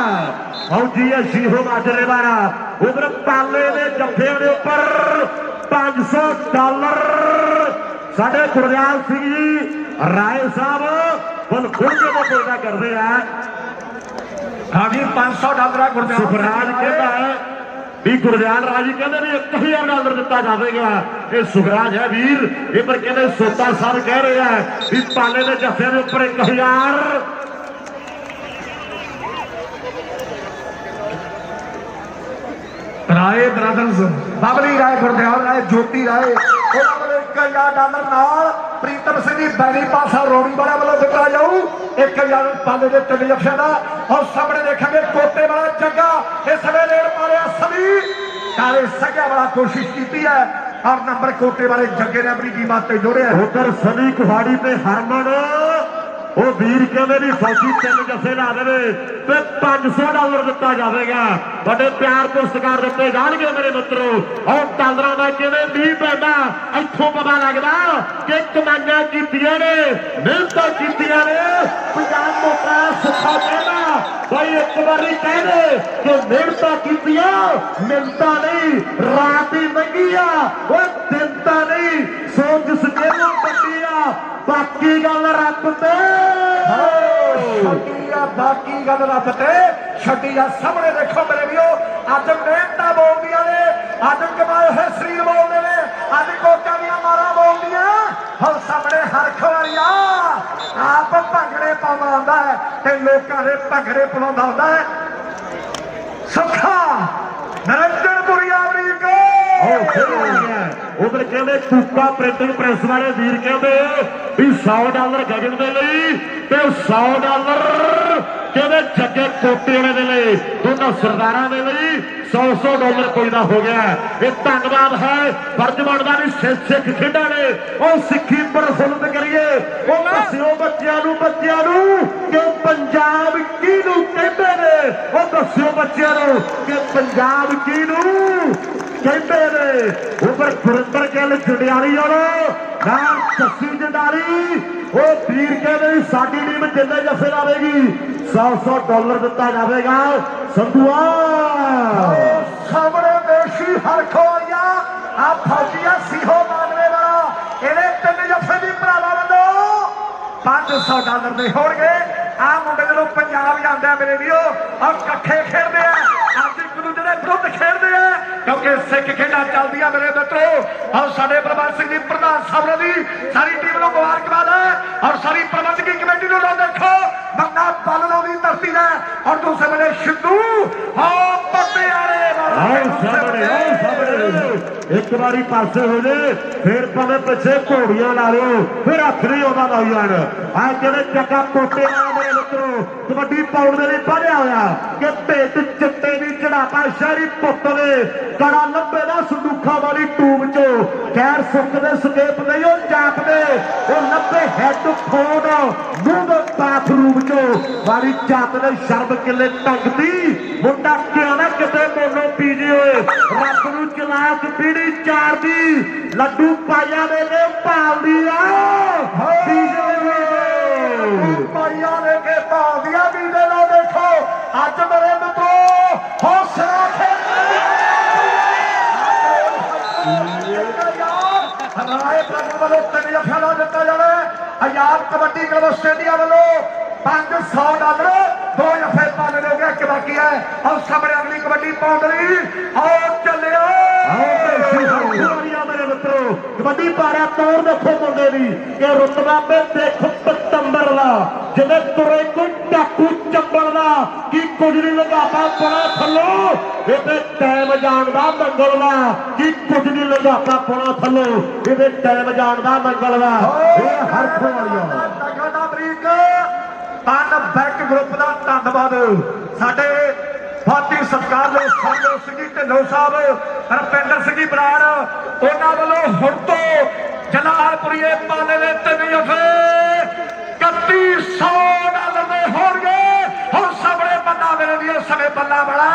ਫੌਜੀ ਹੈ ਸ਼ੀਹੋ ਮਾਜਰੇ ਵਾਲਾ ਉਧਰ ਪਾਲੇ ਦੇ ਜੱਫਿਆਂ ਦੇ ਉੱਪਰ $500 ਸਾਡੇ ਗੁਰਦਿਆਲ ਸਿੰਘ ਜੀ ਰਾਏ ਸਾਹਿਬ ਬਲ ਖੁੱਲ ਕੇ ਬੋਲਦਾ ਕਰਦੇ ਆ ਹਾਂਜੀ $500 ਗੁਰਦਿਆਲ ਸੁਖਰਾਜ ਕਹਿੰਦਾ ਹੈ ਵੀ ਗੁਰਦਿਆਲ ਰਾਜ ਕਹਿੰਦੇ ਵੀ $1000 ਦਿੱਤਾ ਜਾਵੇਗਾ ਇਹ ਸੁਖਰਾਜ ਹੈ ਵੀਰ ਇਹ ਪਰ ਕਹਿੰਦੇ ਸੋਤਾ ਸਾਹਿਬ ਕਹਿ ਰਹੇ ਆ ਵੀ ਪਾਲੇ ਦੇ ਜੱਫੇ ਦੇ ਉੱਪਰ 1000 ਰਾਏ ਬ੍ਰਦਰਜ਼ ਬਬਲੀ ਰਾਏ ਗੁਰਦਿਆਲ ਰਾਏ ਜੋਤੀ ਰਾਏ ਉਹਨਾਂ ਵੱਲੋਂ $1000 ਨਾਲ ਪ੍ਰੀਤਮ ਸਿੰਘ ਦੀ ਬੈਣੀ ਪਾਸਾ ਰੋੜੀ ਵਾਲਿਆਂ ਵੱਲੋਂ ਦਿੱਤਾ ਜਾਊ 1000 ਪਾਲੇ ਦੇ ਤਿੰਨ ਜੱਫਿਆਂ ਦਾ ਔਰ ਸਾਹਮਣੇ ਦੇਖਾਂਗੇ ਕੋਟੇ ਵਾਲਾ ਜੱਗਾ ਇਸ ਵੇਲੇ ਰੇਡ ਮਾਰਿਆ ਸਭੀ ਕਾਲੇ ਸੱਗਿਆ ਵਾਲਾ ਕੋਸ਼ਿਸ਼ ਕੀਤੀ ਹੈ ਔਰ ਨੰਬਰ ਕੋਟੇ ਵਾਲੇ ਜੱਗੇ ਨੇ ਆਪਣੀ ਟੀਮ ਵਾਸਤੇ ਜੋੜਿਆ ਉਧਰ ਸਨੀ ਕੁਹਾੜੀ ਤੇ ਹਰਮਨ ਉਹ ਵੀਰ ਕਹਿੰਦੇ ਵੀ ਫੌਜੀ ਤਿੰਨ ਜੱਫੇ ਲਾ ਦੇਵੇ ਤੇ $500 ਦਿੱਤਾ ਜਾਵੇਗਾ ਵੱਡੇ ਪਿਆਰ ਪੁਰਸਕਾਰ ਦਿੱਤੇ ਜਾਣਗੇ ਮੇਰੇ ਮਿੱਤਰੋ ਔਰ ਟਾਲਰਾਂ ਦਾ ਕਿਵੇਂ ਮੀਂਹ ਪੈਂਦਾ ਇੱਥੋਂ ਪਤਾ ਲੱਗਦਾ ਕਿ ਕਮਾਈਆਂ ਕੀਤੀਆਂ ਨੇ ਮਿਹਨਤਾਂ ਕੀਤੀਆਂ ਨੇ ਪੰਜਾਬ ਮੋਟਾ ਸੁੱਖਾ ਕਹਿੰਦਾ ਬਈ ਇੱਕ ਵਾਰੀ ਕਹਿੰਦੇ ਕਿ ਮਿਹਨਤਾਂ ਕੀਤੀਆਂ ਮਿਹਨਤਾਂ ਨਹੀਂ ਰਾਤ ਹੀ ਲੰਘੀ ਆ ਉਹ ਦਿਨ ਤਾਂ ਨਹੀਂ ਸੋਚ ਸਜੇਲੋਂ ਵੱਡੀ ਆ ਬਾਕੀ ਗੱਲ ਰੱਬ ਤੇ ਬਾਕੀ ਗੱਲ ਰੱਬ ਤੇ ਛੱਡੀ ਆ ਸਾਹਮਣੇ ਦੇਖੋ ਮੇਰੇ ਵੀਓ ਅੱਜ ਮਿਹਨਤਾਂ ਬੋਲਦੀਆਂ ਨੇ ਅੱਜ ਕਮਾਏ ਹੋਏ ਸਰੀਰ ਬੋਲਦੇ ਨੇ ਅੱਜ ਕੋਚਾਂ ਦੀਆਂ ਮਾਰਾਂ ਬੋਲਦੀਆਂ ਹੁਣ ਸਾਹਮਣੇ ਹਰਖ ਵਾਲੀਆ ਆਪ ਭੰਗੜੇ ਪਾਉਂਦਾ ਹੁੰਦਾ ਹੈ ਤੇ ਲੋਕਾਂ ਦੇ ਭੰਗੜੇ ਪਾਉਂਦਾ ਹੁੰਦਾ ਹੈ ਸੁੱਖਾ ਨਰਿੰਦਰਪੁਰੀ ਅਮਰੀਕਾ ਉਧਰ ਕਹਿੰਦੇ ਕੂਕਾ ਪ੍ਰਿੰਟਿੰਗ ਪ੍ਰੈਸ ਵਾਲੇ ਵੀਰ ਕਹਿੰਦੇ ਵੀ $100 ਗਗਨ ਦੇ ਲਈ ਤੇ $100 ਕਹਿੰਦੇ ਜੱਗੇ ਕੋਟੇ ਵਾਲੇ ਦੇ ਲਈ ਦੋਨਾਂ ਸਰਦਾਰਾਂ ਦੇ ਲਈ $100 ਕੋਈ ਦਾ ਹੋ ਗਿਆ ਇਹ ਧੰਨਵਾਦ ਹੈ ਫਰਜ਼ ਬਣਦਾ ਵੀ ਸਿੱਖ ਖੇਡਾਂ ਨੇ ਉਹ ਸਿੱਖੀ ਪ੍ਰਫੁੱਲਤ ਕਰੀਏ ਉਹ ਦੱਸਿਓ ਬੱਚਿਆਂ ਨੂੰ ਕਿ ਪੰਜਾਬ ਕਿਹਨੂੰ ਕਹਿੰਦੇ ਨੇ ਉਹ ਦੱਸਿਓ ਬੱਚਿਆਂ ਨੂੰ ਕਿ ਪੰਜਾਬ ਕਿਹਨੂੰ ਕਹਿੰਦੇ ਨੇ ਉਪਰ ਗੁਰਿੰਦਰ ਗਿੱਲ ਜੰਡਿਆਲੀ ਵਾਲੋ ਨਾਲ ਜੱਸੀ ਜੰਡਾਲੀ ਉਹ ਵੀਰ ਕਹਿੰਦੇ ਸਾਡੀ ਟੀਮ ਜਿੰਨੇ ਜੱਫੇ ਲਾਵੇਗੀ $100 ਦਿੱਤਾ ਜਾਵੇਗਾ ਸੰਧੂਆ ਸਾਹਮਣੇ ਦੇਸ਼ੀ ਹਰਖ ਵਾਲੀਆ ਆ ਫੌਜੀਆ ਸੀਹੋ ਮਾਨਵੇ ਵਾਲਾ ਇਹਦੇ ਤਿੰਨ ਜੱਫੇ ਦੀ ਭਰਾਵਾਂ ਵੱਲੋਂ $500 ਦੇ ਹੋਣਗੇ ਆ ਮੁੰਡੇ ਜਦੋਂ ਪੰਜਾਬ ਜਾਂਦੇ ਆ ਮੇਰੇ ਵੀਰੋ ਔਰ ਇਕੱਠੇ ਖੇਡਦੇ ਆ ਅੱਜ ਇੱਕ ਦੂਜੇ ਦੇ ਵਿਰੁੱਧ ਖੇਡਦੇ ਆ ਕਿਉਂਕਿ ਸਿੱਖ ਖੇਡਾਂ ਚੱਲਦੀਆਂ ਮੇਰੇ ਮਿੱਤਰੋ ਔਰ ਸਾਡੇ ਪ੍ਰਬੰਧਕ ਸਿੰਘ ਜੀ ਪ੍ਰਧਾਨ ਸਾਹਿਬ ਦੀ ਸਾਰੀ ਟੀਮ ਨੂੰ ਮੁਬਾਰਕਬਾਦ ਹੈ ਔਰ ਸਾਰੀ ਪ੍ਰਬੰਧਕੀ ਕਮੇਟੀ ਨੂੰ ਲਓ ਦੇਖੋ ਬੰਦਾ ਪਾਲਣੋਂ ਦੀ ਧਰਤੀ ਦਾ ਔਰ ਦੂਸਰੇ ਵੇਲੇ ਸਿੱਧੂ ਹਾਂ ਪੱਟਿਆਲੇ ਵਾਲਾ ਸਾਹਮਣੇ एक बारी पासे हो जाए फिर भावे पिछे घोड़ियां ला लो फिर हथ नहीं आता नौजवान आ कहते जग्गा कोटे वाला मेरे मित्रों कबड्डी पाउण दे लई बढ़िया होया कि भेट चिट्टे दी चढ़ापा शहरी पुੱਤ ने कड़ा लंबे ना संदूखा वाली टूब चो खैर सुकदे सकेप नहीं वो जापदे वो लंबे हेडफोन मुंह बाथरूम चो वाली जात ने शर्म किले टंगदी मुंडा क्या ना किते मोनो पीजे होए रब नूं चलाक पीड़ी चार दी लड्डू पाइया दे के भालदी आ पाइया दे के भाल दिया बीजे लो देखो अज मेरे मित्रों हौसला राय प्रभु वालों 3 जफिया दिता जाए आजाद कबड्डी क्लब आस्ट्रेलिया वालों $500 2 जफे पाने हो गया कि बाकी है और सामने अगली कबड्डी पाउंड रही और चले मेरे मित्रों कबड्डी पारा तौर देखो मुंडे की कि रुतबा पे देखो पतंबर का जिन्हें तुरे कोई डाकू चंबल का कि कुछ नहीं लगाता पड़ा थलो ये टाइम जानदा मंगल का कि कुछ नहीं लगाता पड़ा थलो ये टाइम जानदा मंगल का हर बैक ग्रुप का धन्यवाद साडे भाती सरकार ने संजय सिंह ढिल्लों साहब रपिंदर सिंह बराड़ उन्होंने वालों हुण तो जलालपुरीए पाने ने 3 जफे $3100 दे होणगे हुण सामने बन्ना मेरे लिए समय बल्ला बड़ा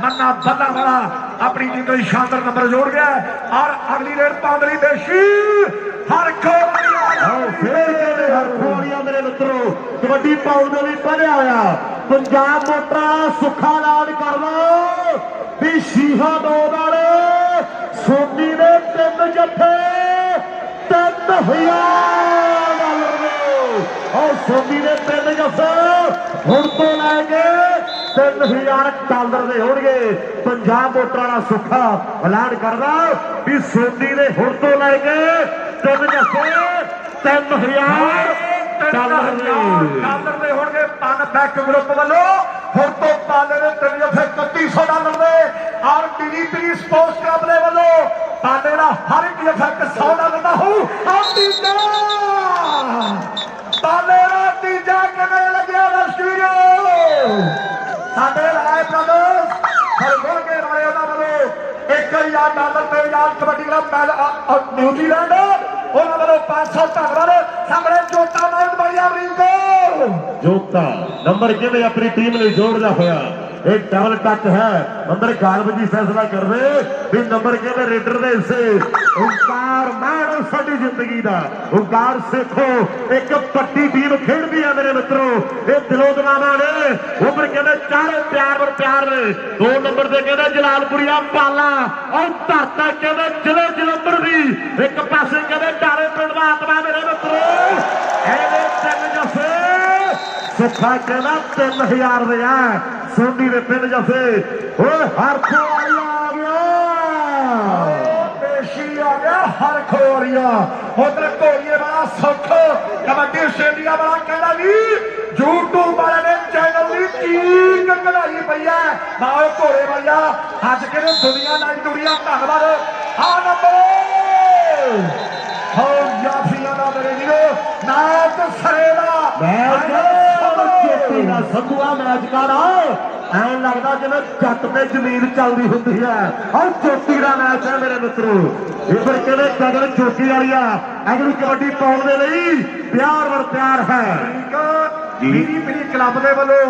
मन्ना बल्ला बड़ा अपनी टीम को शानदार नंबर जोड़ गया और अगली रेड पांदरी देशी हर मेरे मित्रों कबड्डी पाउंड भी बढ़िया होया पंजाब मोटरा सुखा ऐलान कर लो भी शीहा 2 वाले सोनी ने 3 जफे $3000 और सोनी ने 3 जफे हुण तो लैके $3000 दे होणगे पंजाब मोटरा का सुखा ऐलान करदा भी सोनी ने हुण तो लैके 3 जफे $3000 दे होणगे पन बैक ग्रुप वालों हुण तो पाले ने 3 जफे $3100 दे और टीवी स्पोर्ट्स क्लब दे वालों पाले दा हर एक जफा $100 दा हो और तीजा पाले दा तीजा किवें लगया दर्शको साडे राय ब्रदर्स हरगुण के राय दा वालों $1000 ते यार कबड्डी क्लब न्यूजीलैंड उन्होंने वालों 500 धन्यवाद सामने जोता नायक बढ़िया रिंगो जोता नंबर किवें अपनी टीम ने जोड़दा होया एक डबल टच है नंबर गालब जी फैसला कर दे भी नंबर किवें रेडर दे हिस्से ओंकार माणो साडी जिंदगी दा ओंकार सिखो एक पट्टी टीम खेलदी है मेरे मित्रों ये दिलों दलाना ने उम्र कहते चारे प्यार ने 2 नंबर से कहते जलालपुरिया पाला और धरता कहते जिले जलंधर दी एक पासे कहते डाले पिंड दा आत्मा मेरे मित्रों एने 3 जफे सुखा कहना 3000 दे आ सोनी दे 3 जफे ओए हर खोरिया आ गया देशी आ गया हर खोरिया उधर घोड़िए वाला सुख कबड्डी आस्ट्रेलिया वाला कहना भी यूट्यूब वाले ने चैनल की चीक कढ़ाई पई है नाल घोड़े वाला अज कहते दुनिया नाल दुनिया धन्यवाद आ नंबर हो याफिया दा मेरे वीरो नाच सरेदा संधुआ मैच का ऐ लगता जिवें जट पे जमीन चलती होंगी है और चोटी का मैच है मेरे मित्रों इधर कहते कदर चोटी वाली अगली कबड्डी पाउण दे लई प्यार वर प्यार है मेरी पीरी क्लब के वालों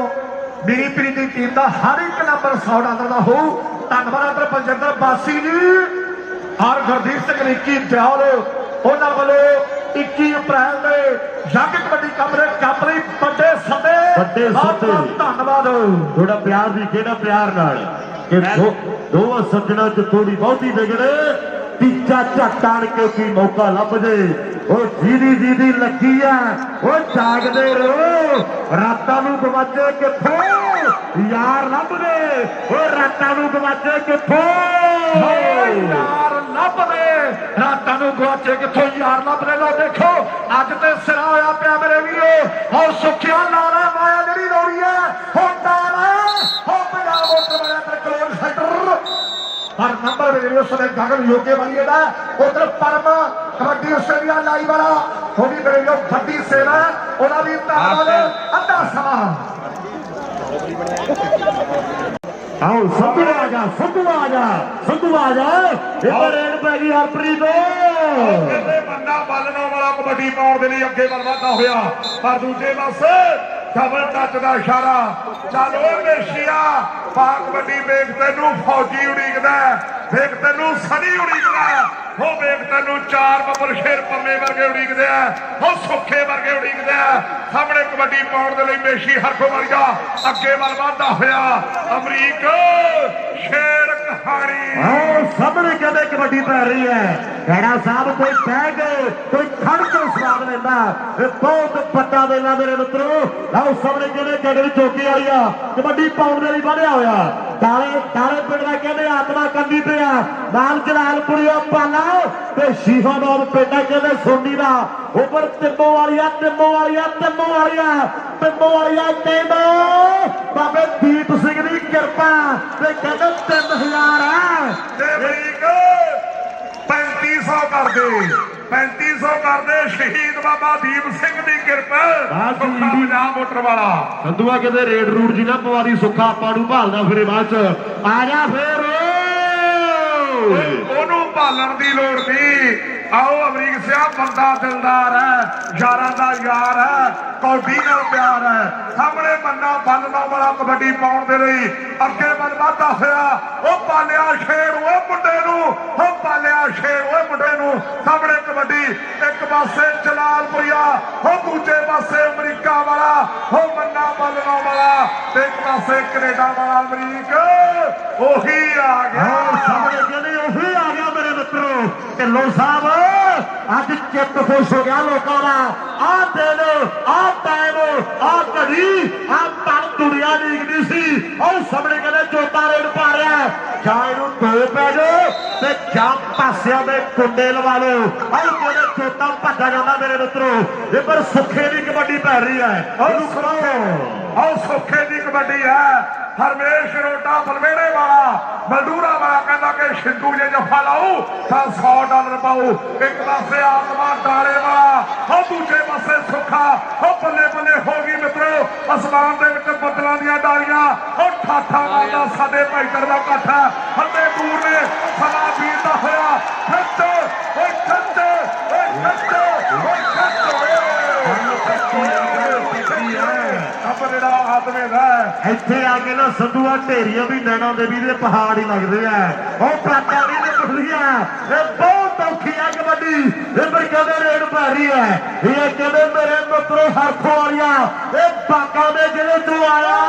मेरी पीरी की टीम का हर एक नंबर $100 का हो धन्यवाद अदर बलजिंदर बासी जी और गुरदीप सिंह निक्की दयाल उन्होंने वालों 21 अप्रैल के जग कबड्डी कप लई बड़े सदे धन्यवाद थोड़ा प्यार भी केड़ा प्यार नाल कि दोवां सज्जणा च थोड़ी बहुती विगड़े तीजा झट आण के की मौका लभ जे जीदी लगी है वो जागदे रहो रातां नूं गवाचे कित्थों यार लभदे रातां नूं गवाचे कित्थों यार लभदे रातां नूं गवाचे कित्थों यार लभदे लो देखो अज ते सिरा होया पिया मेरे वीरो और सुखिया नारा माया जिहड़ी दौड़ी है हुण नारा हो पंजाब मोटर वाले ते कलोन सेंटर पर नंबर भी उस समय गगन योगे वाली का उधर परम कबड्डी आस्ट्रेलिया लाई वाला थोड़ी मेरे जो बड़ी सेवा उन्होंने भी धन्यवाद अद्धा समा आओ संधू आ जा संधू आ जा संधू आ जा एक रेड पै गई हरप्रीत ਕਹਿੰਦੇ ਬੰਦਾ ਬਾਲਣਾ ਵਾਲਾ ਕਬੱਡੀ ਪਾਉਣ ਦੇ ਲਈ ਅੱਗੇ ਵੱਲ ਵਧਦਾ ਹੋਇਆ ਪਰ ਦੂਜੇ ਪਾਸੇ ਡਬਲ ਟੱਚ ਦਾ ਇਸ਼ਾਰਾ ਚੱਲ ਓਏ ਮੇਸ਼ੀਆ ਪਾ ਕਬੱਡੀ ਵੇਖ ਤੈਨੂੰ ਫੌਜੀ ਉਡੀਕਦਾ ਵੇਖ ਤੈਨੂੰ ਸਨੀ ਉਡੀਕਦਾ ਉਹ ਵੇਖ ਤੈਨੂੰ ਚਾਰ ਬੱਬਲ ਸ਼ੇਰ ਪੰਮੇ ਵਰਗੇ ਉਡੀਕਦੇ ਆ ਉਹ ਸੁੱਖੇ ਵਰਗੇ ਉਡੀਕਦੇ ਆ ਸਾਹਮਣੇ ਕਬੱਡੀ ਪਾਉਣ ਦੇ ਲਈ ਮੇਸ਼ੀ ਹਰਖੋ ਵਰਗਾ ਅੱਗੇ ਵੱਲ ਵਧਦਾ ਹੋਇਆ ਅਮਰੀਕ ਸ਼ੇਰ ਕਹਾਣੀ आओ सामने कहते कबड्डी पै रही है खैरा साहब कोई बैग कोई खड़ के स्वाद लेंदा बहुत पट्टा देना मेरे मित्रों आओ सामने कहते गगन चौकी वाली आ कबड्डी पाउण दे लई बढ़िया होया ताले ताले पिंड दा कहते आत्मा कंदी पे आ नाल जलालपुरी पाला ते शीहाबाद पिंड कहते सोनी दा ऊपर तिम्बो वाली टीम बाबे दीप सिंह दी किरपा ते कहते 3000 है ਤੇ ਅਮਰੀਕ 3500 ਕਰਦੇ 3500 ਕਰਦੇ ਸ਼ਹੀਦ ਬਾਬਾ ਦੀਪ ਸਿੰਘ ਦੀ ਕਿਰਪਾ ਬਾਕੀ ਸੁੱਖਾ ਪੰਜਾਬ ਮੋਟਰ ਵਾਲਾ ਸੰਧੂਆ ਕਿਤੇ ਰੇਡ ਰੂਡ ਜੀ ਨਾ ਪਵਾਰੀ ਸੁੱਖਾ ਆਪਾਂ ਨੂੰ ਭਾਲਦਾ ਫਿਰੇ ਬਾਅਦ ਚ ਆ ਜਾ ਫੇਰ ਉਹਨੂੰ ਭਾਲਣ ਦੀ ਲੋੜ ਨਹੀਂ ਆਓ ਅਮਰੀਕ ਸਿਆ ਬੰਦਾ ਦਿਲਦਾਰ ਹੈ ਯਾਰਾਂ ਦਾ ਯਾਰ ਹੈ ਕੌਡੀ ਨਾਲ ਪਿਆਰ ਹੈ ਸਾਹਮਣੇ ਮੰਨਾ ਬੰਨਣਾ ਵਾਲਾ ਕਬੱਡੀ ਪਾਉਣ ਦੇ ਲਈ ਅੱਗੇ ਵੱਲ ਵਧਦਾ ਹੋਇਆ ਉਹ ਪਾਲਿਆ ਸ਼ੇਰ ਉਹ ਮੁੰਡੇ ਨੂੰ ਉਹ ਪਾਲਿਆ ਸ਼ੇਰ ਉਹ ਮੁੰਡੇ ਨੂੰ ਸਾਹਮਣੇ ਕਬੱਡੀ ਇੱਕ ਪਾਸੇ ਜਲਾਲਪੁਰੀਆ ਉਹ ਦੂਜੇ ਪਾਸੇ ਅਮਰੀਕਾ ਵਾਲਾ ਉਹ ਮੰਨਾ ਬੰਨਣਾ ਵਾਲਾ ਤੇ ਇੱਕ ਪਾਸੇ ਕੈਨੇਡਾ ਵਾਲਾ ਅਮਰੀਕ ਉਹੀ ਆ ਗਿਆ ਸਾਹਮਣੇ ਕਹਿੰਦੇ ਉਹੀ ਆ ਗਿਆ ਮੇਰੇ ਮਿੱਤਰੋ ਢਿੱਲੋਂ ਸਾਹਿਬ ਅੱਜ ਚਿੱਤ ਖੁਸ਼ ਹੋ ਗਿਆ ਲੋਕਾਂ ਦਾ ਆਹ ਦਿਨ ਆਹ ਟਾਈਮ ਆਹ ਘੜੀ ਆਹ ਪਲ ਦੁਨੀਆ ਡੀਕਦੀ ਸੀ ਉਹ ਸਾਹਮਣੇ ਕਹਿੰਦੇ ਚੋਟਾ ਰੇਡ ਪਾ ਰਿਹਾ ਜਾਂ ਇਹਨੂੰ ਦੋ ਪੈ ਜਾਓ ਤੇ ਜਾਂ ਪਾਸਿਆਂ ਦੇ ਕੁੰਡੇ ਲਵਾ ਲਓ ਆਹ ਕਹਿੰਦੇ ਚੋਟਾ ਭੱਜਾ ਜਾਂਦਾ ਮੇਰੇ ਮਿੱਤਰੋ ਇਹ ਪਰ ਸੁੱਖੇ ਦੀ ਕਬੱਡੀ ਪੈ ਰਹੀ ਹੈ ਉਹਨੂੰ ਖੜਾਓ ਆਹ ਸੁੱਖੇ ਦੀ ਕਬੱਡੀ ਹੈ ਹਰਮੇਸ਼ ਰੋਟਾ ਫਲਵੇੜੇ ਵਾਲਾ ਮਲਦੂਰਾ ਵਾਲਾ ਕਹਿੰਦਾ ਕਿ ਸਿੰਧੂ ਜੇ ਜਫਾ ਲਾਊ ਤਾਂ $100 ਪਾਊ ਇੱਕ ਪਾਸੇ ਆਤਮਾ ਡਾਲੇ ਵਾਲਾ ਉਹ ਦੂਜੇ ਪਾਸੇ ਸੁੱਖਾ ਉਹ ਬੱਲੇ ਬੱਲੇ ਹੋ ਗਈ ਮਿੱਤਰੋ ਅਸਮਾਨ ਦੇ ਵਿੱਚ ਬੱਦਲਾਂ ਦੀਆਂ ਡਾਲੀਆਂ ਉਹ ਠਾਠਾ ਮਾਰਦਾ ਸਾਡੇ ਭਾਈਚਾਰੇ ਦਾ ਇਕੱਠ ਹੈ ਹੱਲੇ ਦੂਰ ਨੇ ਸਮਾਂ ਬੀਤਦਾ ਹੋਇਆ ਖੱਚ ਓਏ ਖੱਚ ਓਏ ਖੱਚ ਓਏ ਖੱਚ ਜਿਹੜਾ ਆਤਮੇ ਦਾ ਇੱਥੇ ਆ ਕੇ ਨਾ ਸੰਧੂਆ ਢੇਰੀਆਂ ਵੀ ਨੈਣਾ ਦੇਵੀ ਦੇ ਪਹਾੜ ਹੀ ਲੱਗਦੇ ਆ ਉਹ ਪ੍ਰਾਤਾੜੀ ਦੇ ਪੁੱਛਲੀਆਂ ਇਹ ਬਹੁਤ ਔਖੀ ਆ ਕਬੱਡੀ ਇਹ ਪਰ ਕਹਿੰਦੇ ਰੇਡ ਪੈ ਰਹੀ ਹੈ ਇਹ ਕਹਿੰਦੇ ਮੇਰੇ ਮਿੱਤਰੋ ਹਰਖੋ ਵਾਲੀਆਂ ਇਹ ਬਾਕਾਂ ਦੇ ਜਿਹੜੇ ਤੋਂ ਆਇਆ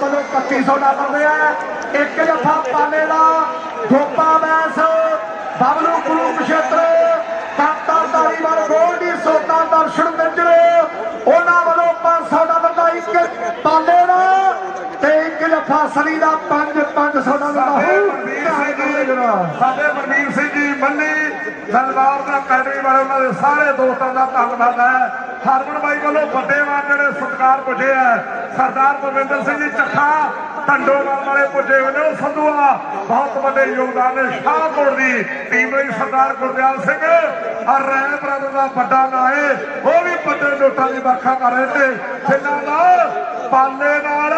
ਵੱਲੋਂ $3100 ਦੇ ਆ ਇੱਕ ਜੱਫਾ ਪਾਲੇ ਦਾ ਗੋਪਾ ਮੈਸ ਬਬਲੂ ਗੁਰੂ ਨਛੱਤਰ ਕਾਂਤਾ ਧਾਰੀਵਾਲ ਗੋਲਡੀ ਸੋਤਾ ਦਰਸ਼ਨ ਮਿੰਜਰ ਉਹਨਾਂ ਵੱਲੋਂ $500 ਦਾ ਇੱਕ ਪਾਲੇ ਦਾ ਤੇ ਇੱਕ ਜੱਫਾ ਸਨੀ ਦਾ $500 ਦਾ ਸਾਡੇ ਮਨਵੀਰ ਸਿੰਘ ਜੀ ਮੰਨੀ ਦਲਬਾਰ ਦਾ ਕੈਡਰੀ ਵਾਲੇ ਉਹਨਾਂ ਦੇ ਸਾਰੇ ਦੋਸਤਾਂ ਦਾ ਧੰਨਵਾਦ ਹੈ ਹਰਮਨ ਬਾਈ ਵੱਲੋਂ ਵੱਡੇ ਜਿਹੜੇ ਸਤਿਕਾਰ ਪੁੱਜੇ ਆ ਸਰਦਾਰ ਪਰਵਿੰਦਰ ਸਿੰਘ ਜੀ ਚੱਠਾ ਢੰਡੋਵਾਲ ਵਾਲੇ ਪੁੱਜੇ ਹੋਏ ਨੇ ਉਹ ਸੰਧੂਆ ਬਹੁਤ ਵੱਡੇ ਯੋਗਦਾਨ ਨੇ ਸ਼ਾਹਕੋਟ ਦੀ ਟੀਮ ਲਈ ਸਰਦਾਰ ਗੁਰਦਿਆਲ ਸਿੰਘ ਔਰ ਰੈਣ ਬ੍ਰਦਰ ਦਾ ਵੱਡਾ ਨਾਂ ਹੈ ਉਹ ਵੀ ਵੱਡੇ ਨੋਟਾਂ ਦੀ ਵਰਖਾ ਕਰ ਰਹੇ ਨੇ ਜਿਨ੍ਹਾਂ ਨਾਲ ਪਾਲੇ ਨਾਲ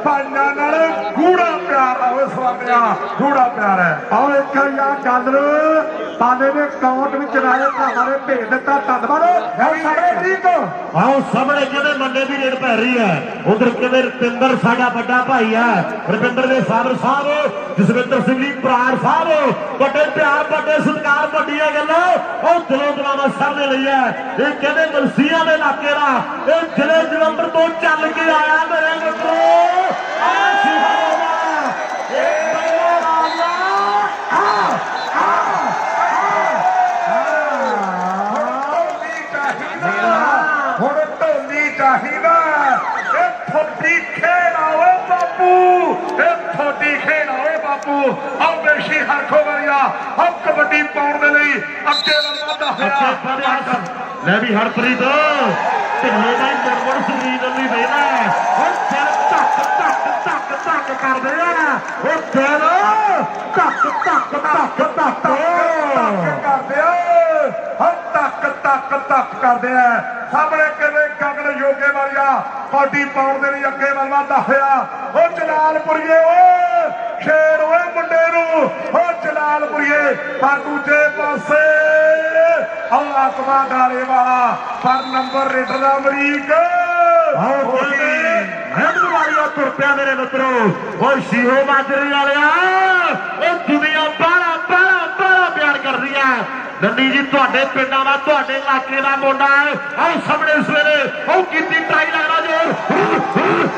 ਭਾਈਆਂ ਨਾਲ ਗੂੜਾ ਪਿਆਰ ਆ ਉਹ ਸਵਾਮੀਆਂ ਗੂੜਾ ਪਿਆਰ ਹੈ ਆਹ ਇੱਕ ਯਾਰ ਡਾਲਰ ਪਾਲੇ ਦੇ ਅਕਾਊਂਟ ਵਿੱਚ ਰਾਏ ਘਾਰੇ ਭੇਜ ਦਿੱਤਾ ਧੰਨਵਾਦ ਸਾਡੇ ਠੀਕ ਆਓ ਸਾਹਮਣੇ ਕਹਿੰਦੇ ਮੰਡੇ ਦੀ ਰੇਡ ਪੈ ਰਹੀ ਹੈ ਉਧਰ ਕਹਿੰਦੇ ਰਤਿੰਦਰ ਸਾਡਾ ਵੱਡਾ ਭਾਈ ਹੈ ਰਵਿੰਦਰ ਦੇ ਫਾਦਰ ਸਾਹਿਬ ਜਸਵਿੰਦਰ ਸਿੰਘ ਜੀ ਪ੍ਰਾਰ ਸਾਹਿਬ ਵੱਡੇ ਪਿਆਰ ਵੱਡੇ ਸਤਿਕਾਰ ਵੱਡੀਆਂ ਗੱਲਾਂ ਉਹ ਦਿਲੋਂ ਦਿਲਾਵਾ ਸਰ ਨੇ ਲਈ ਹੈ ਇਹ ਕਹਿੰਦੇ ਮਲਸੀਆਂ ਦੇ ਇਲਾਕੇ ਦਾ ਇਹ ਜ਼ਿਲ੍ਹੇ ਜਲੰਧਰ ਤੋਂ ਚੱਲ ਕੇ ਆਇਆ ਮੇਰੇ ਮਿੱਤਰੋ ਕਬੱਡੀ ਖੇਡ ਹੋਏ ਬਾਪੂ ਆਹ ਬੇਸ਼ੀ ਹਰਖੋ ਵਰਿਆ ਆਹ ਕਬੱਡੀ ਪਾਉਣ ਦੇ ਲਈ ਅੱਗੇ ਵੱਧਦਾ ਹੋਇਆ ਲੈ ਵੀ ਹਰਪ੍ਰੀਤ ਢਿੱਲੇ ਦਾ ਹੀ ਮੁੜ ਸਰੀਰ ਨੂੰ ਵੇਲਾ ਉਹ ਦਿਲ ਧੱਕ ਧੱਕ ਧੱਕ ਧੱਕ ਕਰਦੇ ਆ ਉਹ ਦਿਲ ਧੱਕ ਧੱਕ ਧੱਕ ਧੱਕ ਕਰਦੇ ਆ ਹਰ ਧੱਕ ਕਰਦੇ ਆ ਸਾਹਮਣੇ ਕਿਵੇਂ ਗਗਨ ਯੋਗੇ ਵਾਲਿਆ ਕਬੱਡੀ ਪਾਉਣ ਦੇ ਲਈ ਅੱਗੇ ਵੱਧਦਾ ਹੋਇਆ ਉਹ ਜਲਾਲਪੁਰੀਏ ਓਏ ਸ਼ੇਰ ਓਏ ਮੁੰਡੇ ਨੂੰ ਉਹ ਜਲਾਲਪੁਰੀਏ ਪਰ ਦੂਜੇ ਪਾਸੇ ਉਹ ਆਤਮਾ ਡਾਲੇ ਵਾਲਾ ਪਰ ਨੰਬਰ ਰੇਡਰ ਦਾ ਅਮਰੀਕ ਹੈਂਡ ਵਾਲੀਆ ਤੁਰ ਪਿਆ ਮੇਰੇ ਮਿੱਤਰੋ ਉਹ ਸ਼ੀਹੋ ਮਾਜਰੀ ਵਾਲਿਆ ਉਹ ਦੁਨੀਆ ਬਾਹਲਾ ਬਾਹਲਾ ਬਾਹਲਾ ਪਿਆਰ ਕਰਦੀ ਆ ਨੰਦੀ ਜੀ ਤੁਹਾਡੇ ਪਿੰਡਾਂ ਦਾ ਤੁਹਾਡੇ ਇਲਾਕੇ ਦਾ ਮੁੰਡਾ ਆਹ ਸਾਹਮਣੇ ਸਵੇਰੇ ਉਹ ਕੀਤੀ ਟਰਾਈ ਲੱਗਦਾ ਜੋਰ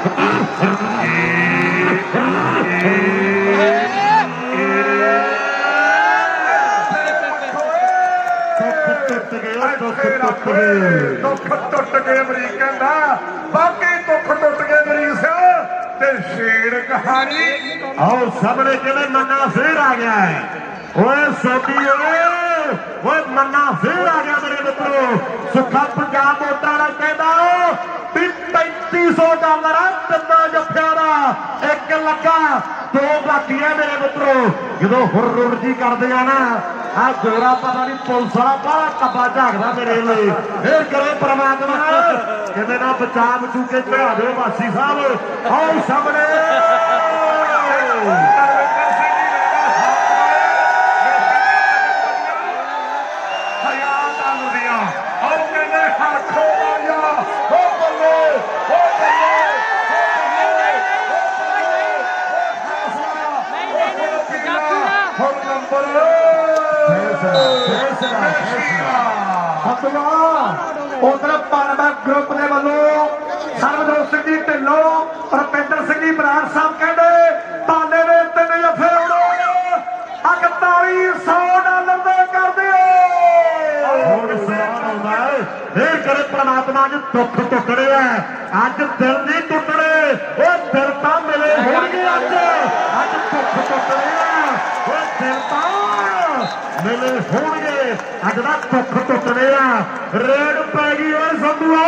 ਦੁੱਖ ਟੁੱਟ ਗਏ ਅਮਰੀਕ ਕਹਿੰਦਾ ਬਾਕੀ ਦੁੱਖ ਟੁੱਟ ਗਏ ਅਮਰੀਕ ਸਿਆ ਤੇ ਸ਼ੇਰ ਕਹਾਣੀ ਆਹ ਸਾਹਮਣੇ ਕਿਵੇਂ ਮੰਨਾ ਫੇਰ ਆ ਗਿਆ ਹੈ ਓਏ ਸੋਢੀ ਓਏ ਮੰਨਾ ਫੇਰ ਆ ਗਿਆ ਮੇਰੇ ਮਿੱਤਰੋ ਸੁੱਖਾ ਪੰਜਾਬ ਮੋਟਾ ਵਾਲਾ ਕਹਿੰਦਾ ਵੀ $3500 ਤਿੰਨਾਂ ਜੱਫਿਆਂ ਦਾ 1 ਲੱਗਾ 2 ਬਾਕੀ ਹੈ ਮੇਰੇ ਮਿੱਤਰੋ ਜਦੋਂ ਹੁਰ ਜੀ ਕਰਦੇ ਆ ਨਾ ਆ ਗੋਰਾ ਪਤਾ ਨਹੀਂ ਪੁਲਿਸ ਵਾਲਾ ਬਾਹਲਾ ਕੱਬਾ ਝਾਕਦਾ ਮੇਰੇ ਲਈ ਫੇਰ ਕਰੇ ਪ੍ਰਮਾਤਮਾ ਕਿਤੇ ਨਾ ਬਚਾ ਬਚੂ ਕੇ ਚੜਾ ਦਿਓ ਵਾਸੀ ਸਾਹਿਬ ਆਓ ਸਾਹਮਣੇ ਉਧਰ ਪਾਲਵਾ ਗਰੁੱਪ ਦੇ ਵੱਲੋਂ ਸਰਬਜੋਤ ਸਿੰਘ ਜੀ ਢਿੱਲੋਂ ਰੁਪਿੰਦਰ ਸਿੰਘ ਜੀ ਬਰਾੜ ਸਾਹਿਬ ਕਹਿੰਦੇ ਪਾਲੇ ਦੇ 3 ਜੱਫੇ ਉਡੋ $4100 ਦੇ ਕਰ ਦਿਓ ਹੁਣ ਸਵਾਲ ਆਉਂਦਾ ਫੇਰ ਕਰੇ ਪ੍ਰਮਾਤਮਾ ਜੀ ਦੁੱਖ ਟੁੱਟਣੇ ਆ ਅੱਜ ਦਿਲ ਨਹੀਂ ਟੁੱਟਣੇ ਉਹ ਦਿਲ ਤਾਂ ਮਿਲੇ ਹੋਣਗੇ ਅੱਜ ਦੁੱਖ ਟੁੱਟਣੇ ਆ ਉਹ ਦਿਲ ਤਾਂ ਮਿਲੇ ਹੋਣਗੇ ਅੱਜ ਦਾ ਦੁੱਖ ਟੁੱਟਣੇ ਆ ਰੇਡ ਪੈ ਗਈ ਓਏ ਸੰਧੂਆ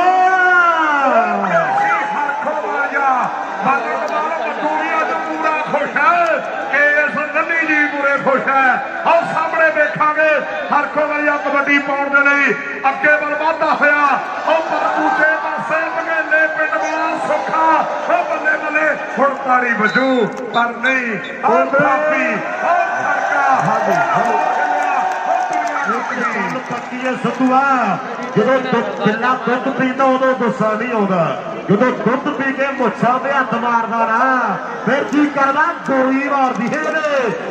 ਖੁਸ਼ ਹੈ ਕਿ ਇਸ ਨੰਨੀ ਜੀ ਪੂਰੇ ਖੁਸ਼ ਹੈ ਆਓ ਸਾਹਮਣੇ ਵੇਖਾਂਗੇ ਹਰਖੋ ਵਾਲੀਆ ਕਬੱਡੀ ਪਾਉਣ ਦੇ ਲਈ ਅੱਗੇ ਵੱਲ ਵਧਦਾ ਹੋਇਆ ਉਹ ਪਰ ਦੂਜੇ ਪਾਸੇ ਬਗੇਲੇ ਪਿੰਡ ਵਾਲਾ ਸੁੱਖਾ ਉਹ ਬੱਲੇ ਬੱਲੇ ਹੁਣ ਤਾੜੀ ਵਜੂ ਪਰ ਨਹੀਂ ਉਹ ਕਾਫੀ ਉਹ ਖੜਕਾ ਪੱਕੀ ਹੈ ਸੰਧੂਆ ਜਦੋਂ ਬਿੱਲਾ ਦੁੱਧ ਪੀਂਦਾ ਉਦੋਂ ਗੁੱਸਾ ਨਹੀਂ ਆਉਂਦਾ ਜਦੋਂ ਦੁੱਧ ਪੀ ਕੇ ਮੁੱਛਾਂ ਤੇ ਹੱਥ ਮਾਰਦਾ ਨਾ ਫਿਰ ਕੀ ਕਰਦਾ ਗੋਲੀ ਮਾਰਦੀ ਹੈ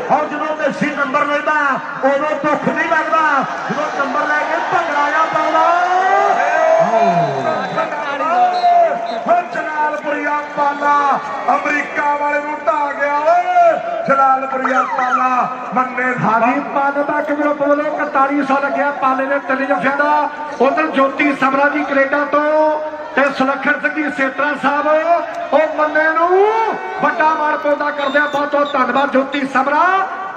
ਔਰ ਜਦੋਂ ਮੇਸੀ ਨੰਬਰ ਲੈਂਦਾ ਉਦੋਂ ਦੁੱਖ ਨਹੀਂ ਲੱਗਦਾ ਜਦੋਂ ਨੰਬਰ ਲੈ ਕੇ ਭੰਗੜਾ ਜਾ ਪਾਉਂਦਾ ਜਲਾਲਪੁਰੀਆ ਪਾਲਾ ਅਮਰੀਕਾ ਵਾਲੇ ਨੂੰ ਢਾ ਗਿਆ ਓਏ ਜਲਾਲਪੁਰੀਆ ਪਾਲਾ ਮੰਨੇ ਹਾਜੀ ਪਾਲੇ ਦਾ ਗਰੁੱਪ ਵੱਲੋਂ 4100 ਲੱਗਿਆ ਪਾਲੇ ਦੇ 3 ਜੱਫਿਆਂ ਦਾ ਉਧਰ ਜੋਤੀ ਸਮਰਾ ਜੀ ਕੈਨੇਡਾ ਤੋਂ ਤੇ ਸੁਲੱਖਣ ਸਿੰਘ ਜੀ ਸੇਤਰਾ ਸਾਹਿਬ ਉਹ ਮੰਨੇ ਨੂੰ ਵੱਡਾ ਮਾਣ ਪੌਦਾ ਕਰਦੇ ਆ ਬਹੁਤ ਬਹੁਤ ਧੰਨਵਾਦ ਜੋਤੀ ਸਮਰਾ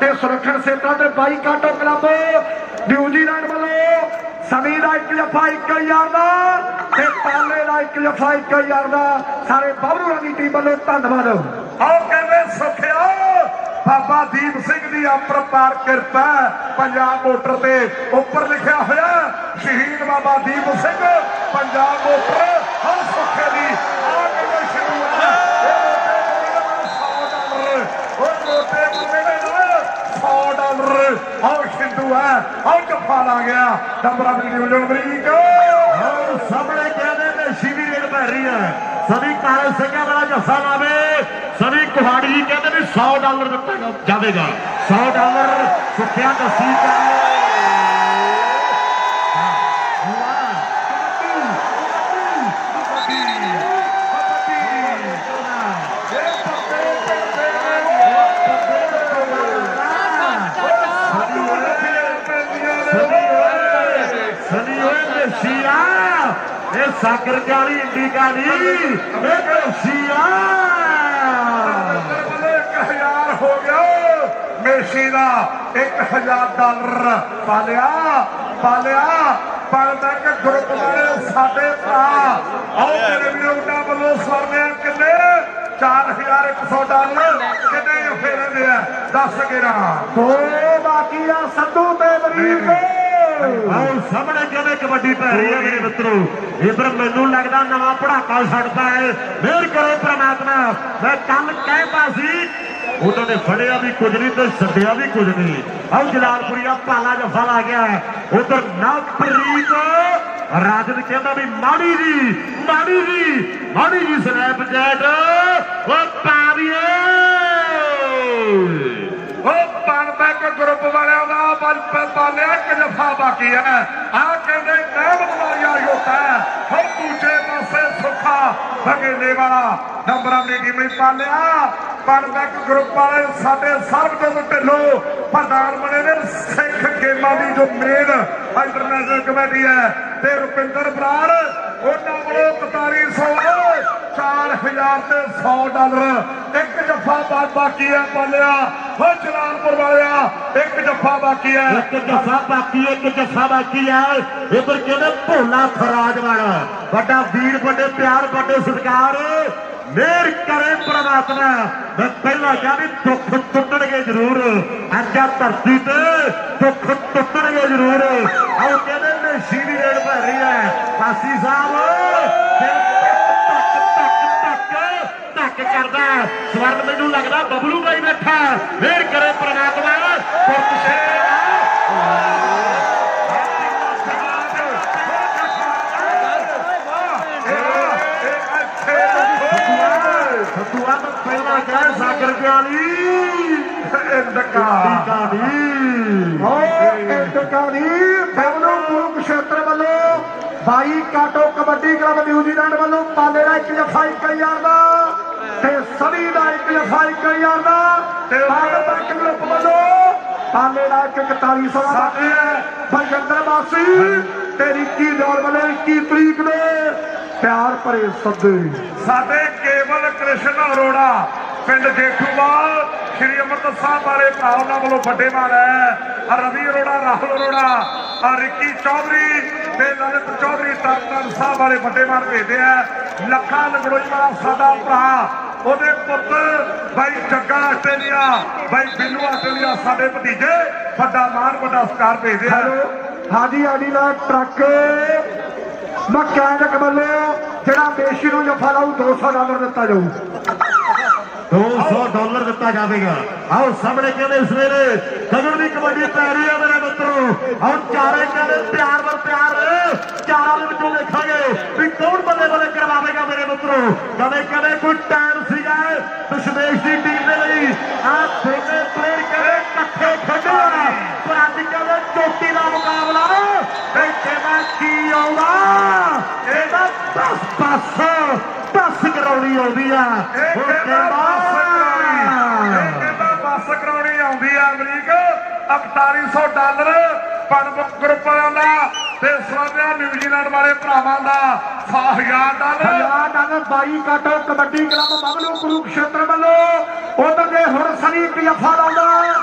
ਤੇ ਸੁਲੱਖਣ ਸੇਤਰਾ ਤੇ ਬਾਈ ਕਾਟੋ ਕਲੱਬ ਨਿਊਜ਼ੀਲੈਂਡ ਵੱਲੋਂ ਸਨੀ ਦਾ 1 ਜੱਫਾ 1000 ਦਾ ਤੇ ਪਾਲੇ ਦਾ 1 ਜੱਫਾ 1000 ਦਾ ਸਾਰੇ ਬਾਬੂਆਂ ਦੀ ਟੀਮ ਵੱਲੋਂ ਧੰਨਵਾਦ ਆਓ ਕਹਿੰਦੇ ਸੁਖਿਆ ਬਾਬਾ ਦੀਪ ਸਿੰਘ ਦੀ ਅਪਰਪਾਰ ਕਿਰਪਾ ਪੰਜਾਬ ਮੋਟਰ ਤੇ ਉੱਪਰ ਲਿਖਿਆ ਹੋਇਆ ਸ਼ਹੀਦ ਬਾਬਾ ਦੀਪ ਸਿੰਘ ਪੰਜਾਬ ਮੋਟਰ ਹਰ ਸੁੱਖੇ ਦੀ ਆ ਕਹਿੰਦੇ ਸ਼ੁਰੂ ਹੈ $100 ਆਓ ਸ਼ਿੰਦੂ ਹੈ ਆਓ ਜੱਫਾ ਲਾ ਗਿਆ ਨੰਬਰਾਂ ਦੀ ਨਿਊਜ਼ਨ ਅਮਰੀਕ ਔਰ ਸਾਹਮਣੇ ਕਹਿੰਦੇ ਨੇ ਸ਼ਿਵੀ ਰੇਡ ਪੈ ਰਹੀ ਹੈ ਸਭੀ ਕਾਲੇ ਸਿੰਘਾਂ ਵਾਲਾ ਜੱਫਾ ਲਾਵੇ ਸਭੀ ਕੁਹਾੜੀ ਜੀ ਕਹਿੰਦੇ ਵੀ $100 ਦਿੱਤਾ ਜਾਵੇਗਾ $100 ਸੁੱਖਿਆ ਦੱਸੀ ਕਰ ਇਹ ਸਾਗਰ ਕਾਲੀ ਇੰਡੀਕਾ ਨਹੀਂ ਇਹ ਕੋਸ਼ੀਆ 1000 ਹੋ ਗਿਆ ਮੇਸੀ ਦਾ $1000 ਪਾਲਿਆ ਪੜਦਾ ਕਿ ਗਰੁੱਪ ਵਾਲੇ ਸਾਡੇ ਭਰਾ ਆਓ ਮੇਰੇ ਵੀਰੋ ਉਹਨਾਂ ਵੱਲੋਂ ਸਵਰਨਿਆ ਕਿੰਨੇ $4100 ਕਿੰਨੇ ਫੇਰੇ ਦੇ ਆ 10 11 ਦੋ ਬਾਕੀ ਆ ਸੰਧੂ ਤੇ ਅਮਰੀਕ ਆਓ ਸਾਹਮਣੇ ਕਿਵੇਂ ਕਬੱਡੀ ਪੈ ਰਹੀ ਹੈ ਮੇਰੇ ਮਿੱਤਰੋ ਇਧਰ ਮੈਨੂੰ ਲੱਗਦਾ ਨਵਾਂ ਪੜਾਕਾ ਛੱਡਦਾ ਹੈ ਮਿਹਰ ਕਰੋ ਪ੍ਰਮਾਤਮਾ ਮੈਂ ਕੱਲ ਕਹਿੰਦਾ ਸੀ ਉਹਨਾਂ ਨੇ ਫੜਿਆ ਵੀ ਕੁਝ ਨਹੀਂ ਤੇ ਛੱਡਿਆ ਵੀ ਕੁਝ ਨਹੀਂ ਆਓ ਜਲਾਲਪੁਰੀਆ ਪਾਲਾ ਜਫਾ ਲਾ ਗਿਆ ਉਧਰ ਨਵਪ੍ਰੀਤ ਰਾਜਨ ਕਹਿੰਦਾ ਵੀ ਮਾੜੀ ਜੀ ਸਨੈਪਚੈਟ ਉਹ ਪਾਵੀਏ ਉਹ ਪਨਬੈਕ ਗਰੁੱਪ ਵਾਲਿਆਂ ਦਾ ਪਾਲਿਆ ਇੱਕ ਜਫਾ ਬਾਕੀ ਹੈ ਆ ਕਹਿੰਦੇ ਨਾਮ ਵਾਲੀਆ ਯੋਤਾ ਹੁਣ ਦੂਜੇ ਪਾਸੇ ਸੁੱਖਾ ਭਗੇਲੇ ਵਾਲਾ ਨੰਬਰਾਂ ਦੀ ਟੀਮ ਪਾਲਿਆ ਪਨਬੈਕ ਗਰੁੱਪ ਵਾਲੇ ਸਾਡੇ ਸਰਬਜੋਤ ਢਿੱਲੋਂ ਪ੍ਰਧਾਨ ਬਣੇ ਨੇ ਸਿੱਖ ਗੇਮਾਂ ਦੀ ਜੋ ਮੇਨ ਇੰਟਰਨੈਸ਼ਨਲ ਕਮੇਟੀ ਹੈ ਤੇ ਰੁਪਿੰਦਰ ਬਰਾੜ ਉਹਨਾਂ ਵੱਲੋਂ 4100 $4000 ਤੇ $100 ਇੱਕ ਜੱਫਾ ਬਾਕੀ ਹੈ ਪਾਲਿਆ ਹੋ ਜਲਾਲਪੁਰ ਵਾਲਿਆ ਇੱਕ ਜੱਫਾ ਬਾਕੀ ਹੈ ਇੱਕ ਜੱਫਾ ਬਾਕੀ ਹੈ ਇਧਰ ਕਹਿੰਦੇ ਭੋਲਾ ਫਰਾਜ ਵਾਲਾ ਵੱਡਾ ਵੀਰ ਵੱਡੇ ਪਿਆਰ ਵੱਡੇ ਸਤਿਕਾਰ ਮਿਹਰ ਕਰੇ ਪ੍ਰਮਾਤਮਾ ਮੈਂ ਪਹਿਲਾਂ ਕਿਹਾ ਵੀ ਦੁੱਖ ਟੁੱਟਣਗੇ ਜ਼ਰੂਰ ਅੱਜ ਆ ਧਰਤੀ ਤੇ ਦੁੱਖ ਟੁੱਟਣਗੇ ਜ਼ਰੂਰ ਆਓ ਕਹਿੰਦੇ ਨਸ਼ੀ ਦੀ ਰੇਡ ਭਰ ਰਹੀ ਹੈ ਸਾਸੀ ਸਾਹਿਬ ਧੱਕ ਕਰਦਾ ਸਵਰਨ ਮੈਨੂੰ ਲੱਗਦਾ ਬਬਲੂ ਭਾਈ ਬੈਠਾ ਮਿਹਰ ਕਰੇ ਪ੍ਰਮਾਤਮਾ ਪਹਿਲਾਂ ਕਹਿ ਸਾਗਰ ਪਿਆਲੀ ਬੈਵਨੋ ਕੁਰੂਕਸ਼ੇਤਰ ਵੱਲੋਂ 22 ਕਾਟੋ ਕਬੱਡੀ ਕਲੱਬ ਨਿਊਜ਼ੀਲੈਂਡ ਵੱਲੋਂ ਪਾਲੇ ਦਾ ਇੱਕ ਜਫਾ 1000 ਦਾ ਤੇ ਸਨੀ ਦਾ ਇੱਕ ਜਫਾ 1000 ਦਾ ਤੇ ਬਾਗਪਤ ਗਰੁੱਪ ਵੱਲੋਂ ਪਾਲੇ ਦਾ 4100 ਦਾ ਬਲਜਿੰਦਰ ਵਾਸੀ ਤੇ ਰਿੱਕੀ ਦੌਰ ਵੱਲੋਂ 21 ਤਰੀਕ ਨੂੰ ਪਿਆਰ ਭਰੇ ਸੱਦੇ ਸਾਡੇ ਕੇਵਲ ਕ੍ਰਿਸ਼ਨ ਅਰੋੜਾ ਪਿੰਡ ਜੇਠੂਵਾਲ ਸ਼੍ਰੀ ਅੰਮ੍ਰਿਤਸਰ ਸਾਹਿਬ ਵਾਲੇ ਭਰਾ ਉਹਨਾਂ ਵੱਲੋਂ ਵੱਡੇ ਮਾਨ ਹੈ ਰਵੀ ਅਰੋੜਾ ਰਾਹੁਲ ਅਰੋੜਾ ਰਿੱਕੀ ਚੌਧਰੀ ਤੇ ਲਲਿਤ ਚੌਧਰੀ ਤਰਨਤਾਰਨ ਸਾਹਿਬ ਵਾਲੇ ਵੱਡੇ ਮਾਨ ਭੇਜਦੇ ਆ ਲੱਖਾਂ ਲੰਗੜੋਈ ਵਾਲਾ ਸਾਡਾ ਭਰਾ ਉਹਦੇ ਪੁੱਤ ਬਾਈ ਜੱਗਾ ਆਸਟ੍ਰੇਲੀਆ ਬਾਈ ਬਿੱਲੂ ਆਸਟ੍ਰੇਲੀਆ ਸਾਡੇ ਭਤੀਜੇ ਵੱਡਾ ਮਾਨ ਵੱਡਾ ਸਤਿਕਾਰ ਭੇਜਦੇ ਆ ਹਾਜੀ ਆਡੀਲਾ ਟਰੱਕ ਮਕੈਨਿਕ ਵੱਲੋਂ ਜਿਹੜਾ ਮੇਸ਼ੀ ਨੂੰ ਜਫਾ ਲਾਊ $200 ਦਿੱਤਾ ਜਾਊ $200 ਦਿੱਤਾ ਜਾਵੇਗਾ ਆਓ ਸਾਹਮਣੇ ਕਹਿੰਦੇ ਸਵੇਰੇ ਗਗਨ ਦੀ ਕਬੱਡੀ ਪੈ ਰਹੀ ਹੈ ਮੇਰੇ ਮਿੱਤਰੋ ਆਓ ਚਾਰੇ ਕਹਿੰਦੇ ਪਿਆਰ ਚਾਰਾਂ ਦੇ ਵਿੱਚੋਂ ਦੇਖਾਂਗੇ ਵੀ ਕੌਣ ਬੱਲੇ ਕਰਵਾਵੇਗਾ ਮੇਰੇ ਮਿੱਤਰੋ ਕਦੇ ਕੋਈ ਟਾਈਮ ਸੀਗਾ ਦਸ਼ਮੇਸ਼ ਦੀ ਟੀਮ ਦੇ ਲਈ ਆ ਦੋਨੇ ਪਲੇਅਰ ਕਹਿੰਦੇ ਇਕੱਠੇ ਖੇਡਿਆ ਪਰ ਅੱਜ ਕਹਿੰਦੇ ਚੋਟੀ ਦਾ ਮੁਕਾਬਲਾ ਇੱਥੇ ਮੈਂ ਕੀ ਆਉਂਦਾ ਇਹਦਾ 10 ਕਰਾਉਣੀ ਆਉਂਦੀ ਆ ਬੱਸ ਕਰਾਉਣੀ ਆਉਂਦੀ ਆ ਅਮਰੀਕ $4100 ਪਨਬੈਕ ਗਰੁੱਪ ਵਾਲਿਆਂ ਦਾ ਤੇ ਸਵਾਦਿਆ ਨਿਊਜ਼ੀਲੈਂਡ ਵਾਲੇ ਭਰਾਵਾਂ ਦਾ $1000 22 ਕਾਟੋ ਕਬੱਡੀ ਕਲੱਬ ਬਬਲੂ ਕੁਰੂਕਸ਼ੇਤਰ ਵੱਲੋਂ ਉਧਰ ਦੇ ਹੁਣ ਸਨੀ ਜਫਾ ਲਾਉਂਦਾ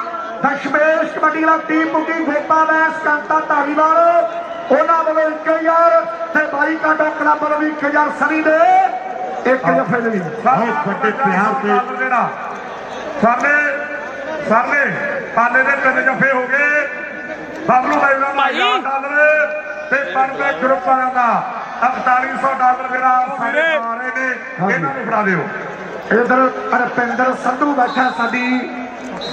ਦਸ਼ਮੇਸ਼ ਕਬੱਡੀ ਕਲੱਬ ਟੀਮ ਮੁਕੀ ਫੇਪਾ ਵੈਸ ਕੰਤਾ ਧਾਰੀਵਾਲ ਉਹਨਾਂ ਵੱਲੋਂ 1000 ਤੇ 22 ਕਾਟੋ ਕਲੱਬ ਵੱਲੋਂ 1000 ਸਨੀ ਦੇ ਇੱਕ ਜਫੇ ਦੇ ਵੱਡੇ ਪਿਆਰ ਤੇ ਜਿਹੜਾ ਸਾਡੇ ਪਾਲੇ ਦੇ 3 ਜਫੇ ਹੋ ਗਏ ਬਬਲੂ ਭਾਈ ਦਾ $1000 ਤੇ ਪਨਬੈਕ ਗਰੁੱਪ ਵਾਲਿਆਂ ਦਾ $4100 ਜਿਹੜਾ ਸਾਡੇ ਆ ਰਹੇ ਨੇ ਇਹਨਾਂ ਨੂੰ ਫੜਾ ਦਿਓ ਇਧਰ ਰਪਿੰਦਰ ਸੰਧੂ ਬੈਠਾ ਸਾਡੀ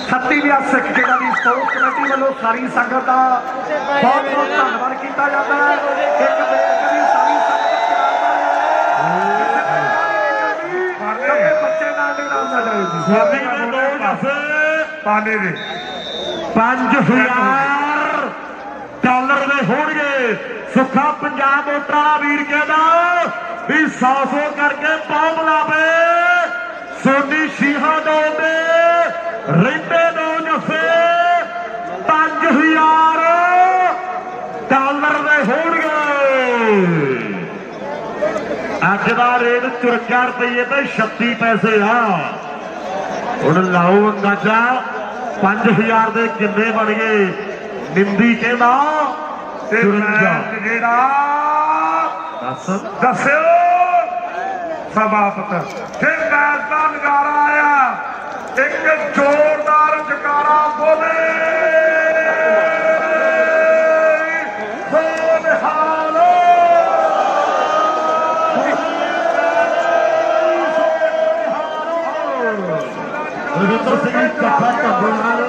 37ਵੀਂ ਸਿੱਖ ਜਿਹੜਾ ਦੀ ਸਪੋਰਟਸ ਕਮੇਟੀ ਵੱਲੋਂ ਸਾਰੀ ਸੰਗਤ ਦਾ ਬਹੁਤ ਧੰਨਵਾਦ ਕੀਤਾ ਜਾਂਦਾ ਹੈ ਇੱਕ ਬੇਨਤੀ ਸਾਰੀ ਸੰਗਤ ਬੱਚੇ ਨਾਲ ਦੇ ਨਾਮ ਨਾਲ ਪਾਲੇ ਦੇ $5000 ਦੇ ਹੋਣਗੇ ਸੁੱਖਾ ਪੰਜਾਬ ਵੋਟਰਾਂ ਵੀਰ ਕਹਿੰਦਾ ਵੀ 100 ਕਰਕੇ ਪੌਂਪ ਲਾਵੇ ਸੋਨੀ ਸ਼ੀਹਾ ਦੋ ਦੇ ਰਹਿੰਦੇ ਦੋ ਜਫੇ $5000 ਦੇ ਹੋਣਗੇ ਅੱਜ ਦਾ ਰੇਟ 54 ਰੁਪਏ ਤੇ 36 ਪੈਸੇ ਆ ਹੁਣ ਲਾਓ ਅੰਦਾਜ਼ਾ 5000 ਦੇ ਕਿੰਨੇ ਬਣ ਗਏ। ਨਿੰਦੀ ਕਹਿੰਦਾ ਤੇ ਮੈਚ ਜਿਹੜਾ ਦੱਸਿਓ ਸਮਾਪਤ। ਫਿਰ ਮੈਚ ਦਾ ਨਜ਼ਾਰਾ ਆਇਆ, ਇੱਕ ਜ਼ੋਰਦਾਰ ਜਕਾਰਾ ਬੋਲੇ ਰਵਿੰਦਰ ਸਿੰਘ ਕੱਪਾ ਢੱਬਲ ਨਾਲ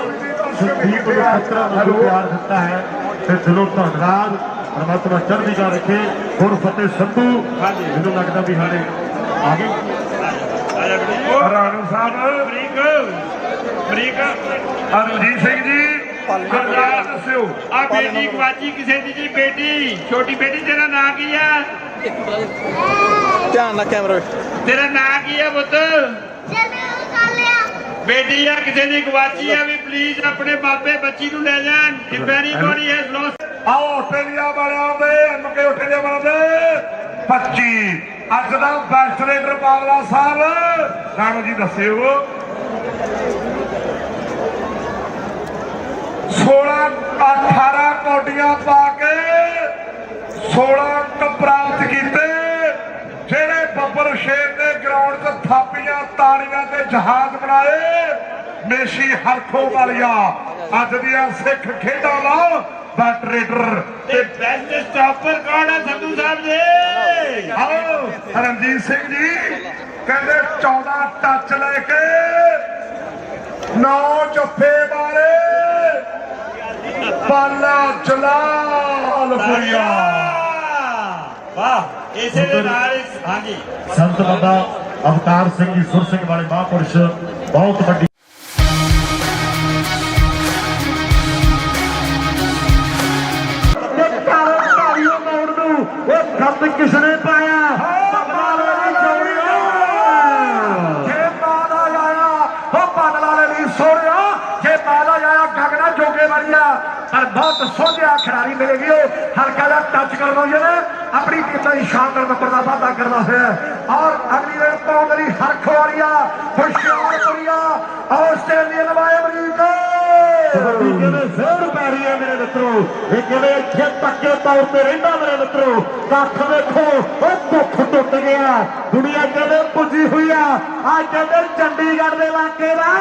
ਸੰਦੀਪ ਨੂੰ ਖਤਰਾ ਨੂੰ ਪਿਆਰ ਦਿੱਤਾ ਹੈ ਤੇ ਦਿਲੋਂ ਧੰਨਵਾਦ। ਪਰਮਾਤਮਾ ਚੜ੍ਹਦੀ ਕਲਾ ਰੱਖੇ। ਹੁਣ ਫਤਿਹ ਸੰਧੂ ਮੈਨੂੰ ਲੱਗਦਾ ਵੀ ਹਾਲੇ ਆ ਗਏ ਰਾਣੂ ਸਾਹਿਬ ਬਰੀਕ ਰਣਜੀਤ ਸਿੰਘ ਜੀ ਗੁਰਦਾਸ ਦੱਸਿਓ। ਆ ਬੇਟੀ ਗਵਾਚੀ ਕਿਸੇ ਦੀ ਜੀ ਬੇਟੀ, ਛੋਟੀ ਬੇਟੀ, ਤੇਰਾ ਨਾਂ ਕੀ ਆ? ਧਿਆਨ ਨਾਲ ਕੈਮਰਾ ਤੇਰਾ ਨਾਂ ਕੀ ਆ ਪੁੱਤ? ਬੇਟੀ ਆ ਕਿਸੇ ਦੀ ਗਵਾਚੀ ਆ ਵੀ ਪਲੀਜ਼ ਆਪਣੇ ਬਾਬੇ ਬੱਚੀ ਨੂੰ ਲੈ ਜਾਣ। If anybody has lost. ਆਓ ਆਸਟ੍ਰੇਲੀਆ ਵਾਲਿਆਂ ਦੇ ਐਮਕੇ ਆਸਟ੍ਰੇਲੀਆ ਵਾਲਿਆਂ ਦੇ 25 ਅੱਜ ਦਾ ਬੈਸਟ ਰੇਡਰ ਬਾਗਲਾ ਸਾਹਿਬ ਰਾਣੂ ਜੀ ਦੱਸਿਓ। 18 ਕੌਡੀਆਂ ਪਾ ਕੇ 16 ਅੰਕ ਪ੍ਰਾਪਤ ਕੀਤੇ। ਜਿਹੜੇ ਬੱਬਰ ਸ਼ੇਰ ਦੇ ਗਰਾਊਂਡ 'ਚ ਥਾਪੀਆਂ ਤਾੜੀਆਂ ਤੇ ਜਹਾਜ਼ ਬਣਾਏ ਮੇਸ਼ੀ ਹਰਖੋ ਵਾਲੀਆ ਅੱਜ ਦੀਆਂ ਸਿੱਖ ਖੇਡਾਂ ਦਾ ਬੈਸਟ ਰੇਡਰ ਤੇ ਬੈਸਟ ਸਟਾਪਰ ਕੌਣ ਹੈ ਸੰਧੂ ਸਾਹਿਬ ਜੀ? ਆਓ ਰਣਜੀਤ ਸਿੰਘ ਜੀ ਕਹਿੰਦੇ 14 ਟੱਚ ਲੈ ਕੇ 9 ਜੱਫੇ ਮਾਰੇ ਪਾਲਾ ਜਲਾਲਪੁਰੀਆ। ਵਾਹ, ਇਸੇ ਦੇ ਨਾਲ ਹਾਂਜੀ ਸੰਤ ਬਾਬਾ ਅਵਤਾਰ ਸਿੰਘ ਜੀ ਸੁਰ ਸਿੰਘ ਵਾਲੇ ਮਹਾਂਪੁਰਸ਼ ਬਹੁਤ ਵੱਡੀ ਖੱਤ ਕਿਸਨੇ ਪਾਇਆ? ਜੇ ਮਾਲਾ ਆਇਆ ਉਹ ਬਾਦਲ ਵਾਲੇ ਨਹੀਂ ਸੋਹਣਿਆ, ਜੇ ਮਾਲਾ ਆਇਆ ਗਗਨਾ ਜੋਗੇ ਵਾਲੀਆ। ਪਰ ਬਹੁਤ ਸੋਹਣਿਆ ਖਿਡਾਰੀ ਮਿਲੇਗੀ। ਉਹ ਹਲਕਾ ਜਿਹਾ ਟੱਚ ਕਰਦਾ ਜਿਹਨੇ ਆਪਣੀ ਟੀਮ ਦਾ ਸ਼ਾਨਦਾਰ ਨੰਬਰ ਦਾ ਵਾਅਦਾ ਕਰਦਾ ਹੋਇਆ। ਔਰ ਅਗਲੀ ਰੇਡ ਪਾਉਣ ਲਈ ਹਰਖ ਵਾਲੀਆ ਹੁਸ਼ਿਆਰਪੁਰੀਆ ਆਸਟ੍ਰੇਲੀਅਨ ਵਾਲੇ ਅਮਰੀਕਾ ਕਹਿੰਦੇ ਫੇਰ ਪੈ ਰਹੀ ਹੈ ਮੇਰੇ ਮਿੱਤਰੋ। ਇਹ ਕਹਿੰਦੇ ਇੱਥੇ ਪੱਕੇ ਤੌਰ ਤੇ ਰਹਿੰਦਾ ਮੇਰੇ ਮਿੱਤਰੋ। ਕੱਖ ਵੇਖੋ ਉਹ ਦੁੱਖ ਟੁੱਟ ਗਿਆ। ਦੁਨੀਆ ਕਹਿੰਦੇ ਪੁੱਜੀ ਹੋਈ ਆ। ਅੱਜ ਕਹਿੰਦੇ ਚੰਡੀਗੜ੍ਹ ਦੇ ਇਲਾਕੇ ਦਾ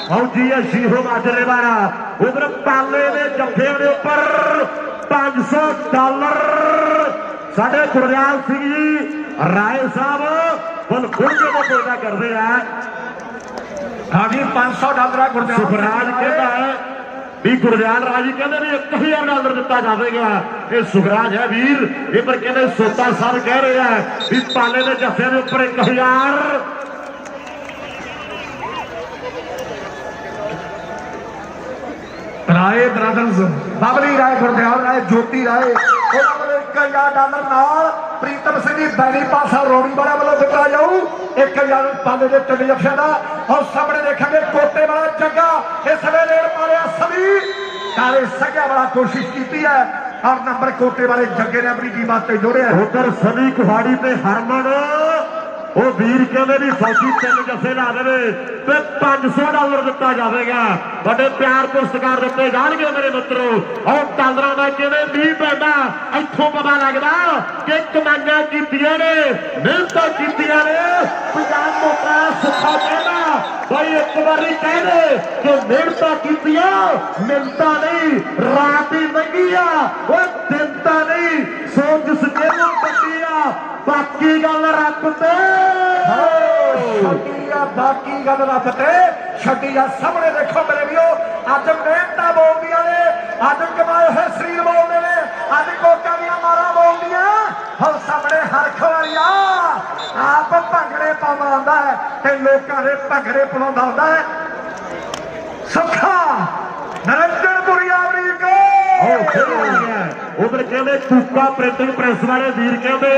ਫੌਜੀ ਹੈ ਸ਼ੀਹੋ ਮਾਜਰੇ ਵਾਲਾ। ਉਧਰ ਪਾਲੇ ਦੇ ਜੱਫਿਆਂ ਦੇ ਉੱਪਰ $500 ਸਾਡੇ ਗੁਰਦਿਆਲ ਸਿੰਘ ਜੀ ਰਾਏ ਸਾਹਿਬ ਬਲ ਖੁਰਕੇ ਦਾ ਪੈਦਾ ਕਰਦੇ ਆ। ਹਾਂਜੀ $500 ਗੁਰਦਿਆਲ ਸੁਖਰਾਜ ਕਹਿੰਦਾ ਹੈ ਵੀ ਗੁਰਦਿਆਲ ਰਾਜੀ ਕਹਿੰਦੇ ਵੀ $1000 ਦਿੱਤਾ ਜਾਵੇਗਾ। ਇਹ ਸੁਖਰਾਜ ਹੈ ਵੀਰ। ਇਹ ਪਰ ਕਹਿੰਦੇ ਸੋਤਾ ਸਾਹਿਬ ਕਹਿ ਰਹੇ ਆ ਵੀ ਪਾਲੇ ਦੇ ਜੱਫੇ ਦੇ ਉੱਪਰ 1000 ਰਾਏ ਬ੍ਰਦਰਜ਼ ਬਬਲੀ ਰਾਏ ਗੁਰਦਿਆਲ ਰਾਏ ਜੋਤੀ ਰਾਏ ਉਹਨਾਂ ਕੋਲ $1000 ਨਾਲ ਪ੍ਰੀਤਮ ਸਿੰਘ ਦੀ ਬੈਣੀ ਪਾਸਾ ਰੋੜੀ ਵਾਲਾ ਵੱਲੋਂ ਦਿੱਤਾ ਜਾਊ। 1000 ਪਾਲੇ ਦੇ 3 ਜੱਫਿਆਂ ਦਾ। ਔਰ ਸਾਹਮਣੇ ਦੇਖਾਂਗੇ ਕੋਟੇ ਵਾਲਾ ਜੱਗਾ ਇਸ ਵੇਲੇ ਰੇਡ ਮਾਰਿਆ ਸਭੀ ਕਾਲੇ ਸੱਗਿਆ ਵਾਲਾ ਕੋਸ਼ਿਸ਼ ਕੀਤੀ ਹੈ ਔਰ ਨੰਬਰ ਕੋਟੇ ਵਾਲੇ ਜੱਗੇ ਨੇ ਆਪਣੀ ਟੀਮ ਵਾਸਤੇ ਜੋੜਿਆ। ਉਧਰ ਸਨੀ ਕੁਹਾੜੀ ਤੇ ਹਰਮਨ ਉਹ ਵੀਰ ਕਹਿੰਦੇ ਵੀ ਫੌਜੀ 3 ਜੱਫੇ ਲਾ ਦੇਵੇ ਤੇ $500 ਦਿੱਤਾ ਜਾਵੇਗਾ। ਵੱਡੇ ਪਿਆਰ ਪੁਰਸਕਾਰ ਦਿੱਤੇ ਜਾਣਗੇ ਮੇਰੇ ਮਿੱਤਰੋ। ਔਰ ਟਾਲਰਾਂ ਦਾ ਕਹਿੰਦੇ ਮੀਂਹ ਪੈਂਦਾ ਇੱਥੋਂ ਪਤਾ ਲੱਗਦਾ ਕਿ ਕਮਾਈਆਂ ਕੀਤੀਆਂ ਨੇ, ਮਿਹਨਤਾਂ ਕੀਤੀਆਂ ਨੇ। ਪੰਜਾਬ ਮੋਟਾ ਸੁੱਖਾ ਕਹਿੰਦਾ ਬਈ ਇੱਕ ਵਾਰੀ ਕਹਿੰਦੇ ਕਿ ਮਿਹਨਤਾਂ ਕੀਤੀਆਂ, ਮਿਹਨਤਾਂ ਨਹੀਂ ਰਾਤ ਹੀ ਲੰਘੀ ਆ ਉਹ ਦਿਨ ਤਾਂ ਨਹੀਂ ਸੋ ਜਿਸ ਜਿਹਨੂੰ ਪੱਟੀ ਆ ਬਾਕੀ ਗੱਲ ਰੱਬ ਤੇ ਛੱਡੀ ਆ ਬਾਕੀ ਗੱਲ ਰੱਬ ਤੇ ਛੱਡੀ ਆ। ਸਾਹਮਣੇ ਦੇਖੋ ਮੇਰੇ ਵੀਰੋ ਅੱਜ ਮਿਹਨਤਾਂ ਬੋਲਦੀਆਂ ਨੇ, ਅੱਜ ਕਮਾਏ ਹੋਏ ਸਰੀਰ ਬੋਲਦੇ ਨੇ, ਅੱਜ ਕੋਕਾਂ ਦੀਆਂ ਮਾਰਾਂ ਬੋਲਦੀਆਂ। ਹੁਣ ਸਾਹਮਣੇ ਹਰਖ ਵਾਲੀਆ ਆਪ ਭੰਗੜੇ ਪਾਉਂਦਾ ਹੁੰਦਾ ਹੈ ਤੇ ਲੋਕਾਂ ਦੇ ਭੰਗੜੇ ਪਾਉਂਦਾ ਹੁੰਦਾ ਹੈ। ਸੁੱਖਾ ਨਰਿੰਦਰਪੁਰੀ ਅਮਰੀਕਾ ਉਧਰ ਕਹਿੰਦੇ ਕੂਕਾ ਪ੍ਰਿੰਟਿੰਗ ਪ੍ਰੈਸ ਵਾਲੇ ਵੀਰ ਕਹਿੰਦੇ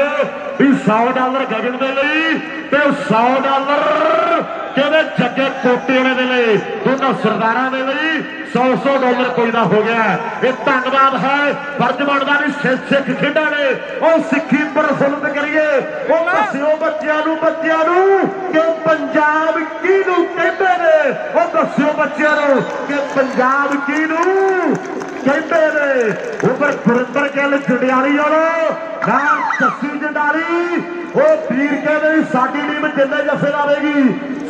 ਵੀ $100 ਗਗਨ ਦੇ ਲਈ ਤੇ $100 ਕਹਿੰਦੇ ਜੱਗੇ ਕੋਟੇ ਵਾਲੇ ਦੇ ਲਈ। दोनों सरदारां दे लई $100 कोई दा हो गया। ये धन्नवाद है फर्ज बनदा भी सिख खेडां ने ਉਹ सिक्खी प्रफुल्लित करिए। ਉਹ ਦੱਸਿਓ ਬੱਚਿਆਂ ਨੂੰ ਕਿ ਪੰਜਾਬ ਕਿਹਨੂੰ ਕਹਿੰਦੇ ਨੇ। ਉਹ ਦੱਸਿਓ ਬੱਚਿਆਂ ਨੂੰ ਕਿ ਪੰਜਾਬ ਕਿਹਨੂੰ ਕਹਿੰਦੇ ਨੇ। ਉੱਪਰ ਗੁਰਿੰਦਰ ਗਿੱਲ ਜੰਡਿਆਲੀ ਵਾਲੋ ਨਾਲ ਜੱਸੀ ਜੰਡਾਲੀ ਉਹ ਵੀਰ ਕਹਿੰਦੇ ਸਾਡੀ ਟੀਮ ਜਿੰਨੇ ਜੱਫੇ ਲਾਵੇਗੀ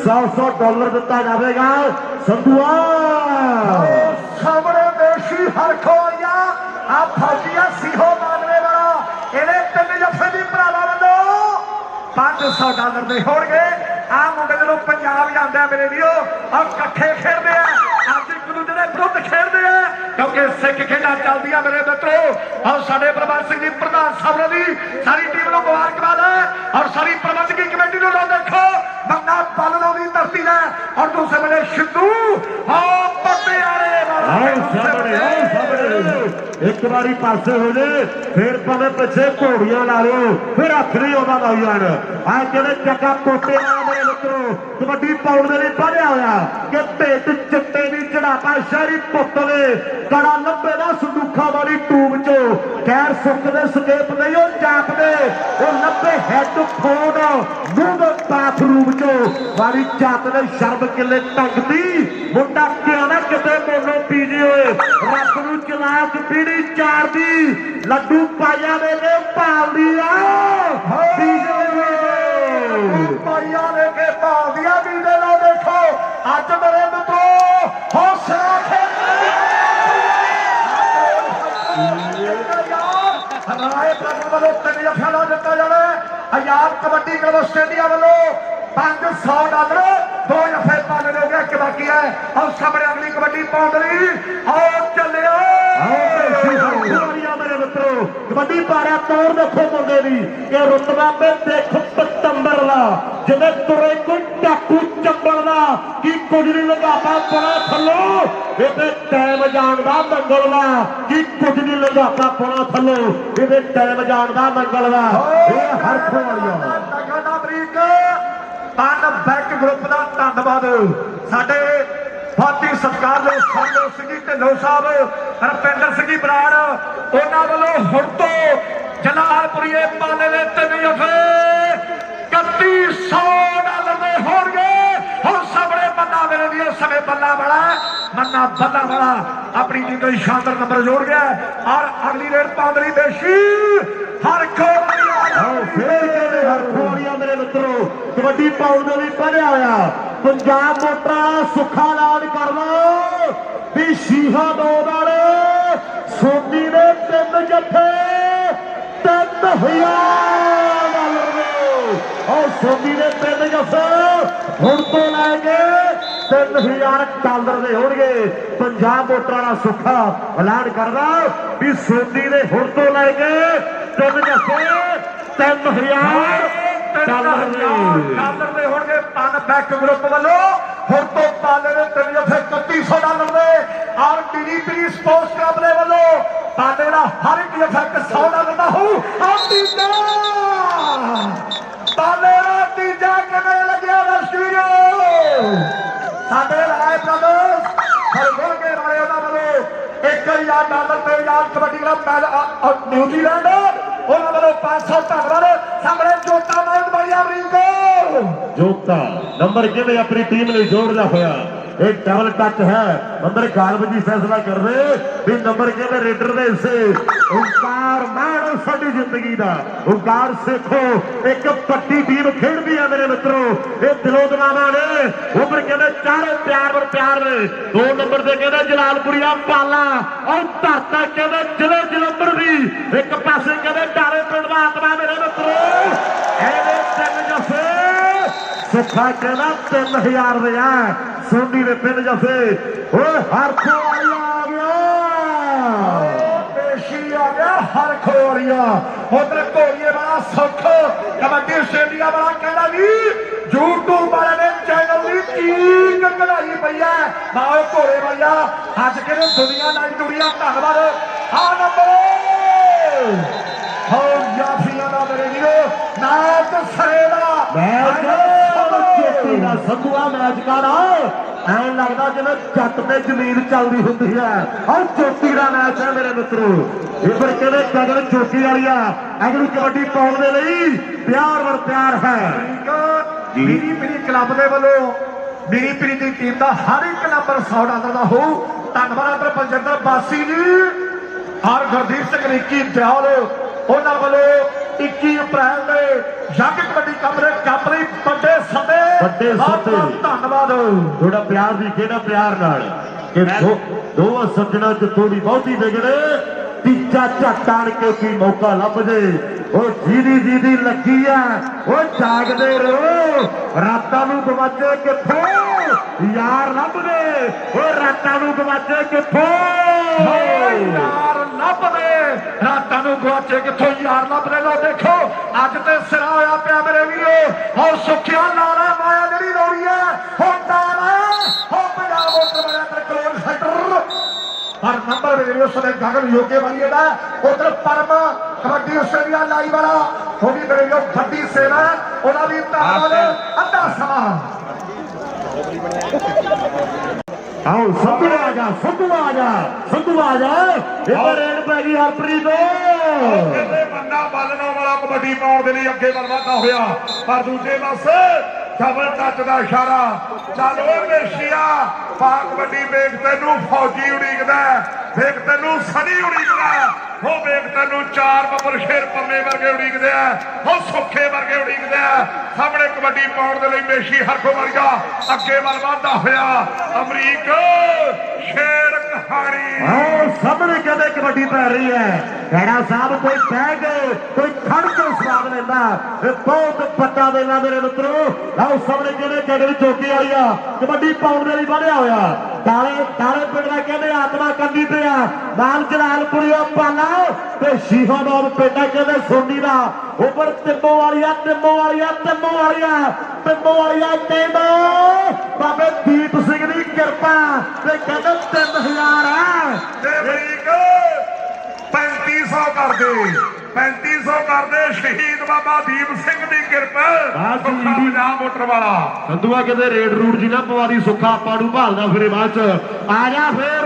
$100 ਦਿੱਤਾ ਜਾਵੇਗਾ। ਸੰਧੂਆ ਸਾਹਮਣੇ ਦੇਸ਼ੀ ਹਰਖੋਇਆ ਆ ਫੌਜੀਆ ਸੀਹੋ ਮਾਨਵੇ ਵਾਲਾ ਇਹਦੇ 3 ਜੱਫੇ ਦੀ ਭਰਾਵਾਂ ਵੱਲੋਂ $500 ਦੇ ਹੋਣਗੇ। ਆ ਮੁੰਡੇ ਜਦੋਂ ਪੰਜਾਬ ਜਾਂਦੇ ਆ ਮੇਰੇ ਵੀਰੋ ਔਰ ਇਕੱਠੇ ਖੇਡਦੇ ਆ ਅੱਜ ਇੱਕ ਦੂਜੇ ਦੇ ਵਿਰੁੱਧ ਖੇਡਦੇ ਆ ਕਿਉਂਕਿ ਸਿੱਖ ਖੇਡਾਂ ਚੱਲਦੀਆਂ ਮੇਰੇ ਮਿੱਤਰੋ। ਔਰ ਸਾਡੇ ਪ੍ਰਬੰਧਕ ਸਿੰਘ ਜੀ ਪ੍ਰਧਾਨ ਸਾਹਿਬ ਦੀ ਸਾਰੀ ਟੀਮ ਨੂੰ ਮੁਬਾਰਕਬਾਦ ਹੈ ਔਰ ਸਾਰੀ ਪ੍ਰਬੰਧਕੀ ਕਮੇਟੀ ਨੂੰ ਲੋ ਦੇਖੋ ਬੰਦਾ ਪਾਲਣੋਂ ਦੀ ਧਰਤੀ ਹੈ ਔਰ ਦੂਸਰੇ ਵੇਲੇ ਸਿੱਧੂ ਪੱਤੇ ਵਾਲੇ ਇੱਕ ਵਾਰੀ ਪਾਸੇ ਹੋ ਜੇ ਫਿਰ ਭਾਵੇਂ ਪਿੱਛੇ ਘੋੜੀਆਂ ਲਾ ਲਿਓ ਫਿਰ ਹੱਥ ਨਹੀਂ ਆਉਂਦਾ ਲਾਈ ਜਾਣ। ਆ ਕਹਿੰਦੇ ਚੱਕਾ ਪੋਟੇ ਵਾਲਾ ਮੇਰੇ ਮਿੱਤਰੋ ਕਬੱਡੀ ਪਾਉਣ ਦੇ ਲਈ ਬਣਿਆ ਹੋਇਆ ਕਿ ਭੇਟ ਚਿੱਟੇ ਦੀ ਚੜਾਪਾ ਸ਼ਹਿਰੀ ਪੁੱਤ ਦੇ ਕੜਾ ਲੱਭੇ ਦਾ ਸੰਦੂਖਾਂ ਵਾਲੀ ਟੂਬ ਚੋਂ ਖੈਰ ਸੁੱਕਦੇ ਸਕੇਪ ਨਹੀਂ ਉਹ ਚਾਪਦੇ ਉਹ ਲੱਭੇ ਹੈੱਡਫੋਨ ਮੂੰਹ ਦੇ ਬਾਥਰੂਮ ਚੋਂ ਵਾਲੀ ਚਾਪ ਦੇ ਸ਼ਰਬ ਕਿੱਲੇ ਟੰਗਦੀ ਮੁੰਡਾ ਕਿਉਂ ਨਾ ਕਿਤੇ ਮੋਨੋ ਪੀਜੀ ਹੋਏ ਰੱਬ ਨੂੰ ਚਲਾਕ ਪੀੜੀ ਚਾਰਦੀ ਲੱਡੂ ਪਾਇਆ ਦੇ ਨੇ ਭਾਲਦੀ ਆ ਪਾਈਆਂ ਲੈ ਕੇ ਭਾਲਦੀਆਂ ਵੀ ਦੇ ਲੋ ਦੇਖੋ ਅੱਜ ਮੇਰੇ ਮਿੱਤਰੋ ਹੌਸਲਾ ਰਾਏ ਪ੍ਰਭੂ ਵੱਲੋਂ 3 ਜੱਫਿਆਂ ਦਾ ਦਿੱਤਾ ਜਾਵੇ। ਆਜ਼ਾਦ ਕਬੱਡੀ ਕਲੱਬ ਆਸਟ੍ਰੇਲੀਆ ਵੱਲੋਂ $500 2 ਜੱਫੇ ਪਾਣੇ ਹੋ ਗਏ ਇੱਕ ਬਾਕੀ ਹੈ। ਆਓ ਸਾਹਮਣੇ ਅਗਲੀ ਕਬੱਡੀ ਪਾਉਣ ਲਈ ਆਓ ਚੱਲਿਓ ਮੇਰੇ ਮਿੱਤਰੋ ਕਬੱਡੀ ਪਾਰਿਆ ਤੋਰ ਦੇਖੋ ਮੁੰਡੇ ਦੀ ਕਿ ਰੁਤਬਾ ਤੇ ਦੇਖੋ ਪਤੰਬਰ ਦਾ ਜਿਵੇਂ ਤੁਰੇ ਕੋਈ ਟਾਕੂ ਚੱਬਲ ਦਾ ਕੀ ਕੁਝ ਨਹੀਂ ਲਗਾਪਾ ਪਣਾ ਥੱਲੋ ਇਹਦੇ ਟਾਈਮ ਜਾਣ ਦਾ ਮੰਗਲ ਦਾ ਕੀ ਕੁਝ ਨਹੀਂ ਲਗਾਪਾ ਪਣਾ ਥੱਲੋ ਇਹਦੇ ਟਾਈਮ ਜਾਣ ਦਾ ਮੰਗਲ ਦਾ ਇਹ ਹਰਖ ਵਾਲੀਆ ਤਨ ਬੈਕ ਗਰੁੱਪ ਦਾ ਧੰਨਵਾਦ ਸਾਡੇ ਬਾਤੀ ਸਤਿਕਾਰ ਦੇ ਸੰਜੋ ਸਿੰਘ ਜੀ ਢਿੱਲੋਂ ਸਾਹਿਬ ਰਪਿੰਦਰ ਸਿੰਘ ਜੀ ਬਰਾੜ ਉਹਨਾਂ ਵੱਲੋਂ ਹੁਣ ਤੋਂ ਜਲਾਲਪੁਰੀਏ ਪਾਲੇ ਦੇ 3 ਜੱਫੇ $3100 ਦੇ ਹੋਣਗੇ। ਹੁਣ ਸਾਹਮਣੇ ਬੰਦਾ ਮੇਰੇ ਵੀ ਉਸ ਸਮੇਂ ਬੰਦਾ ਵਾਲਾ ਆਪਣੀ ਟੀਮ ਦਾ ਸ਼ਾਨਦਾਰ ਨੰਬਰ ਜੋੜ ਗਿਆ ਔਰ ਅਗਲੀ ਰੇਡ ਪਾਉਣ ਲਈ ਦੇਸ਼ੀ ਹਰਖੋਲੀਆ ਮੇਰੇ ਮਿੱਤਰੋ ਕਬੱਡੀ ਪਾਉਣ ਦੇ ਲਈ ਬਣਿਆ ਹੋਇਆ ਪੰਜਾਬ ਮੋਟਰਾਂ ਸੁੱਖਾ ਐਲਾਨ ਕਰ ਲਓ ਵੀ ਸ਼ੀਹਾ 2 ਵਾਲੇ ਸੋਨੀ ਦੇ 3 ਜੱਫੇ $3000 ਔਰ ਸੋਨੀ ਦੇ 3 ਜੱਫੇ ਹੁਣ ਤੋਂ ਲੈ ਕੇ $3000 ਦੇ ਹੋਣਗੇ। ਪੰਜਾਬ ਮੋਟਰਾਂ ਦਾ ਸੁੱਖਾ ਐਲਾਨ ਕਰਦਾ ਵੀ ਸੋਨੀ ਦੇ ਹੁਣ ਤੋਂ ਲੈ ਕੇ 3 ਜੱਫੇ $3000 ਦੇ ਹੋਣਗੇ। ਤਨ ਬੈਕ ਗਰੁੱਪ ਵੱਲੋਂ ਹੁਣ ਤੋਂ ਪਾਲੇ ਦੇ 3 ਜੱਫੇ $3100 ਦੇ ਔਰ ਡੀਡੀਪੀ ਸਪੋਰਟਸ ਕਲੱਬ ਦੇ ਵੱਲੋਂ ਪਾਲੇ ਦਾ ਹਰ ਇੱਕ ਜੱਫਾ $100 ਦਾ ਹੋਊ। ਪਾਲੇ ਦਾ ਤੀਜਾ ਕਿਵੇਂ ਲੱਗਿਆ ਦਰਸ਼ਕੋ ਸਾਡੇ ਰਾਏ ਬ੍ਰਦਰਸ ਹਰਗੁਣ ਕੇ ਵਾਲੇ ਉਹਨਾਂ ਵੱਲੋਂ $1000 ਤੇ ਆਜ਼ਾਦ ਕਬੱਡੀ ਕਲੱਬ ਨਿਊਜ਼ੀਲੈਂਡ ਉਹਨਾਂ ਵੱਲੋਂ 500 ਧੰਨਵਾਦ। ਸਾਹਮਣੇ ਜੋਤਾ ਮਾਰਨ ਵਾਲੀ ਅਮਰੀਕਾ ਜੋਤਾ ਨੰਬਰ ਕਿਵੇਂ ਆਪਣੀ ਟੀਮ ਲਈ ਜੋੜਦਾ ਹੋਇਆ ਇਹ ਡਬਲ ਟੱਚ ਹੈ ਅੰਦਰ ਗਾਲਬ ਜੀ ਫੈਸਲਾ ਕਰਦੇ ਵੀ ਨੰਬਰ ਕਿਵੇਂ ਰੇਡਰ ਦੇ ਹਿੱਸੇ ਓਂਕਾਰ ਮਾਣ ਸਾਡੀ ਜ਼ਿੰਦਗੀ ਦਾ ਓਂਕਾਰ ਸੇਖੋ ਇੱਕ ਪੱਟੀ ਟੀਮ ਖੇਡਦੀ ਹੈ ਮੇਰੇ ਮਿੱਤਰੋ ਇਹ ਦਿਲੋਂ ਦਿਮਾਗਾਂ ਨੇ ਉਮਰ ਕਹਿੰਦੇ ਚਾਰੇ ਪਿਆਰ ਨੇ 2 ਨੰਬਰ ਤੇ ਕਹਿੰਦੇ ਜਲਾਲਪੁਰੀਆ ਪਾਲਾ ਔਰ ਧਰਤਾ ਕਹਿੰਦੇ ਜ਼ਿਲ੍ਹੇ ਜਲੰਧਰ ਦੀ ਇੱਕ ਪਾਸੇ ਕਹਿੰਦੇ ਢਾਲੇ ਪਿੰਡ ਦਾ ਆਤਮਾ ਮੇਰੇ ਮਿੱਤਰੋ ਇਹਦੇ 3 ਜੱਫੇ ਸੁੱਖਾ ਕਹਿੰਦਾ 3000 ਦੇ ਆ ਸੋਨੀ ਦੇ 3 ਜੱਫੇ ਓਏ ਹਰਖੋ ਵਾਲੀਆ ਆ ਗਿਆ ਦੇਸ਼ੀ ਆ ਗਿਆ ਹਰਖੋ ਵਾਲੀਆ ਉਧਰ ਘੋੜੀਏ ਵਾਲਾ ਸੁੱਖ ਕਬੱਡੀ ਆਸਟ੍ਰੇਲੀਆ ਵਾਲਾ ਕਹਿੰਦਾ ਵੀ YouTube ਵਾਲੇ ਨੇ ਚੈਨਲ ਦੀ ਚੀਕ ਕਢਾਈ ਪਈ ਹੈ ਨਾਲ ਘੋੜੇ ਵਾਲਿਆ ਅੱਜ ਕਿਹਨੇ ਦੁਨੀਆ ਨਾਲ ਜੁੜੀਆਂ ਧੰਨਵਾਦ ਆ ਨੰਬਰ ਹੋ ਜਾਫੀਆਂ ਦਾ ਮੇਰੇ ਵੀਰੋ ਨਾਚ ਸਰੇ ਦਾ ਸੰਧੂਆ ਮੈਚ ਕਰ ਐਂ ਲੱਗਦਾ ਜਿਵੇਂ ਜੱਟ ਤੇ ਜ਼ਮੀਨ ਚੱਲਦੀ ਹੁੰਦੀ ਹੈ। ਆਹ ਚੋਟੀ ਦਾ ਮੈਚ ਹੈ ਮੇਰੇ ਮਿੱਤਰੋ। ਇਹ ਫਿਰ ਕਹਿੰਦੇ ਗਗਨ ਚੋਟੀ ਵਾਲੀਆ ਅਗਲੀ ਕਬੱਡੀ ਪਾਉਣ ਦੇ ਲਈ ਪਿਆਰ ਵਰ ਪਿਆਰ ਹੈ। ਮੀਰੀ ਪੀਰੀ ਕਲੱਬ ਦੇ ਵੱਲੋਂ ਮੀਰੀ ਪੀਰੀ ਦੀ ਟੀਮ ਦਾ ਹਰ ਇੱਕ ਨੰਬਰ 100 ਡਾਲਰ ਦਾ ਹੋਊ। ਧੰਨਵਾਦ ਅਦਰ ਪੰਜਿੰਦਰ ਬਾਸੀ ਜੀ ਔਰ ਗੁਰਦੀਪ ਸਿੰਘ ਨਿੱਕੀ ਦਿਆਲ ਉਹਨਾਂ ਵੱਲੋਂ 21 ਅਪ੍ਰੈਲ ਦੇ ਜੱਗ ਕਬੱਡੀ ਕੱਪ ਲਈ ਵੱਡੇ ਸੱਦੇ ਧੰਨਵਾਦ। ਥੋੜਾ ਪਿਆਰ ਵੀ ਕਿਹੜਾ ਪਿਆਰ ਨਾਲ ਕਿ ਦੋਵਾਂ ਸੱਜਣਾ ਚ ਥੋੜੀ ਬਹੁਤੀ ਵਿਗੜੇ ਤੀਜਾ ਝੱਟ ਆਣ ਕੇ ਕੀ ਮੌਕਾ ਲੱਭ ਜੇ। ਉਹ ਜਿਹਦੀ ਲੱਗੀ ਆ ਉਹ ਜਾਗਦੇ ਰਹੋ। ਰਾਤਾਂ ਨੂੰ ਗਵਾਚੇ ਕਿੱਥੋਂ ਯਾਰ ਲੱਭਦੇ। ਉਹ ਰਾਤਾਂ ਨੂੰ ਗਵਾਚੇ ਕਿੱਥੋਂ ਯਾਰ ਲੱਭਦੇ। ਰਾਤਾਂ ਨੂੰ ਗਵਾਚੇ ਕਿੱਥੋਂ ਯਾਰ ਲੱਭਦੇ। ਲੋ ਦੇਖੋ ਅੱਜ ਤੇ ਸਿਰਾ ਹੋਇਆ ਪਿਆ ਮੇਰੇ ਵੀਰੋ। ਔਰ ਸੁਖਿਆ ਨਾਰਾ ਮਾਇਆ ਜਿਹੜੀ ਲੋੜੀ ਹੈ ਹੁਣ ਨਾਰਾ ਹੋ ਪੰਜਾਬ ਮੋਟਰ ਬਣਿਆ ਤੇ ਕਲੋਨ ਸੈਂਟਰ ਪਰ ਨੰਬਰ ਵੀਡੀਓ ਸਦੇ ਗਗਨ ਯੋਗੇ ਵਾਲੀ ਦਾ ਉਧਰ ਪਰਮ ਕਬੱਡੀ ਆਸਟ੍ਰੇਲੀਆ ਲਾਈ ਵਾਲਾ ਉਹ ਵੀ ਮੇਰੇ ਜੋ ਵੱਡੀ ਸੇਵਾ ਉਹਨਾਂ ਦੀ ਧੰਨਵਾਦ। ਅੱਧਾ ਸਮਾਂ ਆਓ ਸੰਧੂ ਆ ਜਾ ਸੰਧੂ ਆ ਜਾ ਇਹ ਰੇਡ ਪੈ ਗਈ ਹਰਪ੍ਰੀਤ। ਕਹਿੰਦੇ ਬੰਦਾ ਬਾਲਣਾ ਵਾਲਾ ਕਬੱਡੀ ਪਾਉਣ ਦੇ ਲਈ ਅੱਗੇ ਵੱਲ ਵਧਦਾ ਹੋਇਆ ਪਰ ਦੂਜੇ ਪਾਸੇ ਡਬਲ ਟੱਚ ਦਾ ਇਸ਼ਾਰਾ। ਚੱਲ ਓਏ ਮੇਸ਼ੀਆ ਪਾ ਕਬੱਡੀ ਵੇਖ ਤੈਨੂੰ ਫੌਜੀ ਉਡੀਕਦਾ ਵੇਖ ਤੈਨੂੰ ਸਨੀ ਉਡੀਕਦਾ ਉਹ ਵੇਖ ਤੈਨੂੰ ਚਾਰ ਬੱਬਰ ਸ਼ੇਰ ਪੰਮੇ ਵਰਗੇ ਉਡੀਕਦੇ ਆ ਉਹ ਸੁੱਖੇ ਵਰਗੇ ਉਡੀਕਦੇ ਆ। ਸਾਹਮਣੇ ਕਬੱਡੀ ਪਾਉਣ ਦੇ ਲਈ ਮੇਸ਼ੀ ਹਰਖੋ ਵਰਗਾ ਅੱਗੇ ਵੱਲ ਵਧਦਾ ਹੋਇਆ ਅਮਰੀਕ ਸ਼ੇਰ ਕਹਾਣੀ। ਆਓ ਸਾਹਮਣੇ ਕਹਿੰਦੇ ਕਬੱਡੀ ਪੈ ਰਹੀ ਹੈ। ਖੈੜਾ ਸਾਹਿਬ ਕੋਈ ਬਹਿ ਕੇ ਕੋਈ ਖੜ ਕੇ ਸਵਾਦ ਲੈਂਦਾ। ਇਹ ਬਹੁਤ ਪੱਟਾ ਦੇਣਾ ਮੇਰੇ ਮਿੱਤਰੋ। ਆਓ ਸਾਹਮਣੇ ਕਹਿੰਦੇ ਜਗੜ ਚੌਕੀ ਵਾਲੀ ਆ ਕਬੱਡੀ ਪਾਉਣ ਦੇ ਲਈ ਵਧਿਆ ਹੋਇਆ। ਦਾਲੇ ਪਿੰਡ ਦਾ ਕਹਿੰਦੇ ਆਤਮਾ ਕੰਦੀ ਤੇ ਆ ਨਾਲ ਜਲਾਲਪੁਰੀਆ ਪਾਲਾ ਤੇ ਸ਼ੀਹਾਬਾਦ ਪਿੰਡ ਕਹਿੰਦੇ ਸੋਨੀ ਦਾ ਉੱਪਰ ਤਿੰਮੋ ਵਾਲੀਆ ਕਹਿੰਦਾ ਬਾਬੇ ਦੀਪ ਸਿੰਘ ਦੀ ਕਿਰਪਾ ਤੇ ਕਹਿੰਦੇ 3000 ਹੈ ਤੇ ਅਮਰੀਕ 3500 ਕਰਦੇ ਸ਼ਹੀਦ ਬਾਬਾ ਦੀਪ ਸਿੰਘ ਦੀ ਕਿਰਪਾ ਪੰਜਾਬ ਮੋਟਰ ਵਾਲਾ। ਸੰਧੂਆ ਕਹਿੰਦੇ ਰੇਡ ਰੂਟ ਜੀ ਨਾ ਪਵਾਦੀ ਸੁੱਖਾ ਆਪਾਂ ਨੂੰ ਭਾਲਦਾ ਫਿਰੇ ਬਾਅਦ ਚ ਆ ਜਾ ਫੇਰ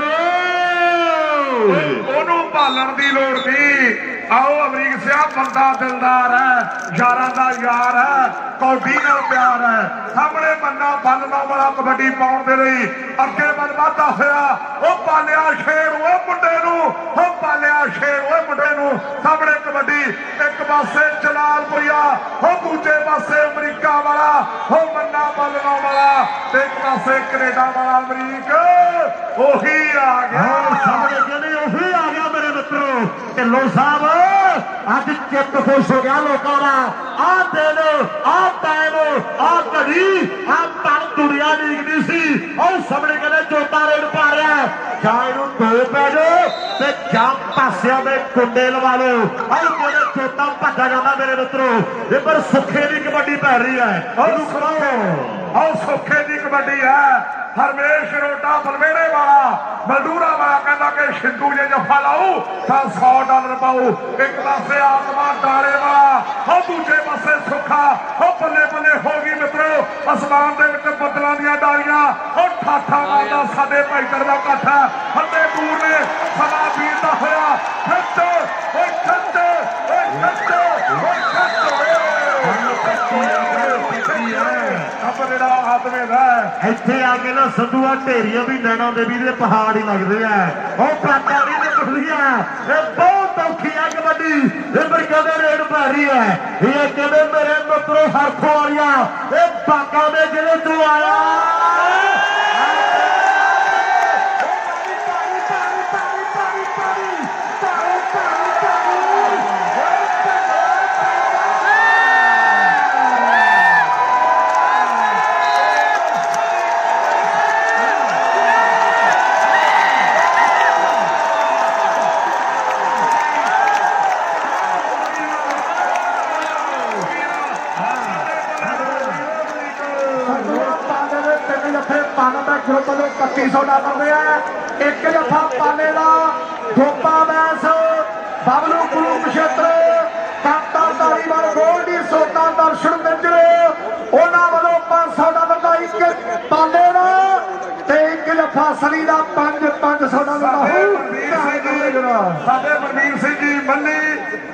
ਉਹਨੂੰ ਭਾਲਣ ਦੀ ਲੋੜ ਨਹੀਂ। ਆਓ ਅਮਰੀਕ ਸਿਆ ਬੰਦਾ ਦਿਲਦਾਰ ਹੈ ਯਾਰਾਂ ਦਾ ਯਾਰ ਹੈ ਕੌਡੀ ਨਾਲ ਪਿਆਰ ਹੈ। ਸਾਹਮਣੇ ਬੰਦਾ ਬੰਨਣਾ ਵਾਲਾ ਕਬੱਡੀ ਪਾਉਣ ਦੇ ਲਈ ਅੱਗੇ ਵੱਲ ਵਧਦਾ ਹੋਇਆ ਉਹ ਪਾਲਿਆ ਸ਼ੇਰ ਉਹ ਮੁੰਡੇ ਨੂੰ ਉਹ ਪਾਲਿਆ ਸ਼ੇਰ ਉਹ ਮੁੰਡੇ ਨੂੰ। ਸਾਹਮਣੇ ਕਬੱਡੀ ਇੱਕ ਪਾਸੇ ਜਲਾਲਪੁਰੀਆ ਉਹ ਦੂਜੇ ਪਾਸੇ ਅਮਰੀਕਾ ਵਾਲਾ ਉਹ ਮੰਨਾ ਬੰਨਣਾ ਵਾਲਾ ਤੇ ਇੱਕ ਪਾਸੇ ਕੈਨੇਡਾ ਵਾਲਾ ਅਮਰੀਕ ਉਹੀ ਆ ਗਿਆ। ਸਾਹਮਣੇ ਕਹਿੰਦੇ ਉਹੀ ਆ ਗਿਆ ਮੇਰੇ ਮਿੱਤਰੋ। ਢਿੱਲੋਂ ਸਾਹਿਬ ਅੱਜ ਚਿੱਤ ਖੁਸ਼ ਹੋ ਗਿਆ ਲੋਕਾਂ ਦਾ। ਆਹ ਦਿਨ ਆਹ ਟਾਈਮ ਆਹ ਘੜੀ ਆਹ ਪਲ ਦੁਨੀਆ ਡੀਕਦੀ ਸੀ। ਉਹ ਸਾਹਮਣੇ ਕਹਿੰਦੇ ਚੋਟਾ ਰੇਡ ਪਾ ਰਿਹਾ ਜਾਂ ਇਹਨੂੰ ਦੋ ਪੈ ਜਾਓ ਤੇ ਜਾਂ ਪਾਸਿਆਂ ਦੇ ਕੁੰਡੇ ਲਵਾ ਲਓ। ਆਹ ਕਹਿੰਦੇ ਚੋਟਾ ਭੱਜਾ ਜਾਂਦਾ ਮੇਰੇ ਮਿੱਤਰੋ। ਇਹ ਪਰ ਸੁੱਖੇ ਦੀ ਕਬੱਡੀ ਪੈ ਰਹੀ ਹੈ। ਆਹ ਸੁੱਖੇ ਦੀ ਕਬੱਡੀ ਹੈ। ਹਰਮੇਸ਼ ਰੋਟਾ ਬਲਵੇੜੇ ਵਾਲਾ ਮਲਦੂਰਾ ਵਾਲਾ ਕਹਿੰਦਾ ਕਿ ਸ਼ਿੰਦੂ ਜੇ ਜਫਾ ਲਾਊ ਤਾਂ 100 ਡਾਲਰ ਪਾਊ। ਇੱਕ ਪਾਸੇ ਆਤਮਾ ਡਾਲੇ ਵਾਲਾ ਉਹ ਦੂਜੇ ਪਾਸੇ ਸੁੱਖਾ ਉਹ ਬੱਲੇ ਬੱਲੇ ਹੋ ਗਈ ਮਿੱਤਰੋ। ਅਸਮਾਨ ਦੇ ਵਿੱਚ ਬੱਦਲਾਂ ਦੀਆਂ ਡਾਲੀਆਂ ਉਹ ਠਾਠਾ ਮਾਰਦਾ ਸਾਡੇ ਭਾਈਚਾਰੇ ਦਾ ਇਕੱਠ ਹੈ। ਹੱਲੇ ਦੂਰ ਨੇ ਸਮਾਂ ਬੀਤਦਾ ਹੋਇਆ ਖੱਟ ਓਏ ਖੱਟ ਓਏ ਖੱਟ ਓਏ ਖੱਟ ਜਿਹੜਾ ਆਤਮੇ ਦਾ ਇੱਥੇ ਆ ਕੇ ਨਾ ਸੰਧੂਆ ਢੇਰੀਆਂ ਵੀ ਨੈਣਾ ਦੇਵੀ ਦੇ ਪਹਾੜ ਹੀ ਲੱਗਦੇ ਆ। ਉਹ ਪ੍ਰਾਤਾੜੀ ਦੇ ਕੁੜੀਆਂ ਇਹ ਬਹੁਤ ਔਖੀ ਆ ਕਬੱਡੀ। ਇਹ ਪਰ ਕਹਿੰਦੇ ਰੇਡ ਪੈ ਰਹੀ ਹੈ। ਇਹ ਕਹਿੰਦੇ ਮੇਰੇ ਮਿੱਤਰੋ ਹਰਖੋ ਵਾਲੀਆ ਇਹ ਬਾਗਾ ਦੇ ਜਿਹੜੇ ਤੋਂ ਆਇਆ ਗਰੁੱਪ ਵੱਲੋਂ 3100 ਡਾਲਰ ਦੇ ਆ। ਇੱਕ ਜੱਫਾ ਪਾਲੇ ਦਾ ਗੋਪਾ ਮੈਸ ਬਬਲੂ ਗੁਰੂ ਨਛੱਤਰ ਕਾਂਤਾ ਧਾਰੀਵਾਲ ਗੋਲਡੀ ਸੋਤਾ ਦਰਸ਼ਨ ਮਿੰਜਰ ਉਹਨਾਂ ਵੱਲੋਂ 500 ਡਾਲਰ ਦਾ ਇੱਕ ਪਾਲੇ ਦਾ ਅਸਲੀ ਦਾ 500 ਦਾ ਸਾਡੇ ਮਨਵੀਰ ਸਿੰਘ ਜੀ ਮੱਲੀ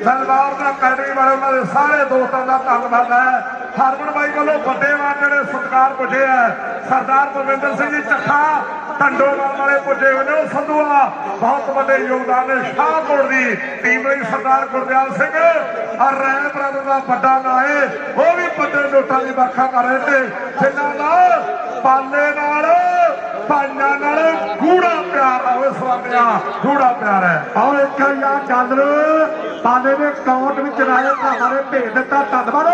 ਦਲਬਾਰ ਦਾ ਅਕੈਡਮੀ ਵਾਲੇ ਉਹਨਾਂ ਦੇ ਸਾਰੇ ਦੋਸਤਾਂ ਦਾ ਧੰਨਵਾਦ ਹੈ। ਹਰਮਨ ਬਾਈ ਵੱਲੋਂ ਵੱਡੇ ਜਿਹੜੇ ਸਤਿਕਾਰ ਪੁੱਜੇ ਹੈ। ਸਰਦਾਰ ਪਰਵਿੰਦਰ ਸਿੰਘ ਜੀ ਚੱਠਾ ਢੰਡੋਵਾਲ ਵਾਲੇ ਪੁੱਜੇ ਹੋਏ ਨੇ। ਉਹ ਸੰਧੂਆ ਬਹੁਤ ਵੱਡੇ ਯੋਗਦਾਨ ਨੇ। ਸ਼ਾਹਕੋਟ ਦੀ ਟੀਮ ਲਈ ਸਰਦਾਰ ਗੁਰਦਿਆਲ ਸਿੰਘ ਔਰ ਰੈਲ ਬ੍ਰਦਰ ਦਾ ਵੱਡਾ ਨਾਂ ਹੈ। ਉਹ ਵੀ ਵੱਡੇ ਨੋਟਾਂ ਦੀ ਵਰਖਾ ਕਰ ਰਹੇ ਨੇ ਜਿਨ੍ਹਾਂ ਦਾ ਪਾਲੇ ਨਾਲ ਭਾਈਆਂ ਨਾਲ ਗੂੜਾ ਪਿਆਰ ਆ। ਉਹ ਸਵਾਮੀਆ ਗੂੜਾ ਪਿਆਰ ਹੈ। ਔਰ ਇੱਕ ਯਾ ਡਾਲਰ ਪਾਲੇ ਦੇ ਅਕਾਊਂਟ ਵਿੱਚ ਰਾਏ ਭਰਾਵਾਂ ਨੇ ਭੇਜ ਦਿੱਤਾ। ਧੰਨਵਾਦ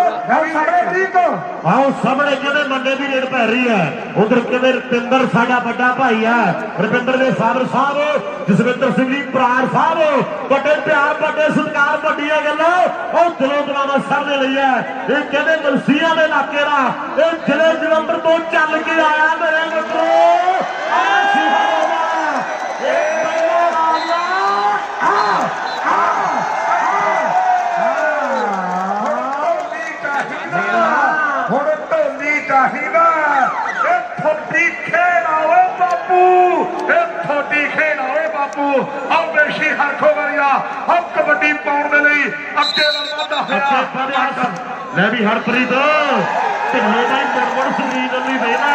ਸਾਡੇ ਠੀਕ ਆਓ ਸਾਹਮਣੇ ਕਿਹਦੇ ਮੰਡੇ ਦੀ ਰੇਡ ਪੈ ਰਹੀ ਹੈ। ਉਧਰ ਕਿਵੇਂ ਰਪਿੰਦਰ ਸਾਡਾ ਵੱਡਾ ਭਾਈ ਹੈ। ਰਪਿੰਦਰ ਦੇ ਫਾਦਰ ਸਾਹਿਬ ਜਸਵਿੰਦਰ ਸਿੰਘ ਜੀ ਬਰਾੜ ਸਾਹਿਬ ਵੱਡੇ ਪਿਆਰ ਵੱਡੇ ਸਤਿਕਾਰ ਵੱਡੀਆਂ ਗੱਲਾਂ ਉਹ ਦਿਲੋਂ ਦਿਲਾਵਾ ਸਰ ਦੇ ਲਈ ਹੈ। ਇਹ ਕਹਿੰਦੇ ਮਲਸੀਆਂ ਦੇ ਇਲਾਕੇ ਦਾ ਇਹ ਜ਼ਿਲ੍ਹੇ ਜਲੰਧਰ ਤੋਂ ਚੱਲ ਕੇ ਆਇਆ ਮੇਰੇ ਮਿੱਤਰੋ। ਹੁਣ ਢੋਲੀ ਚਾਹੀਦਾ। ਇਹ ਥੋੜੀ ਖੇਡ ਆਵੇ ਬਾਪੂ। ਇਹ ਥੋੜੀ ਖੇਡ ਆਵੇ ਬਾਪੂ। ਆਹ ਬੇਸ਼ੀ ਹਰਖੋ ਵਰਿਆ ਆਹ ਕਬੱਡੀ ਪਾਉਣ ਦੇ ਲਈ ਅੱਗੇ ਵਧਦਾ ਹੋਇਆ। ਲੈ ਵੀ ਹਰਪ੍ਰੀਤ ਢਿੱਲੇ ਦਾ ਮੁੜ ਸਰੀਰ ਨੂੰ ਦੇਣਾ।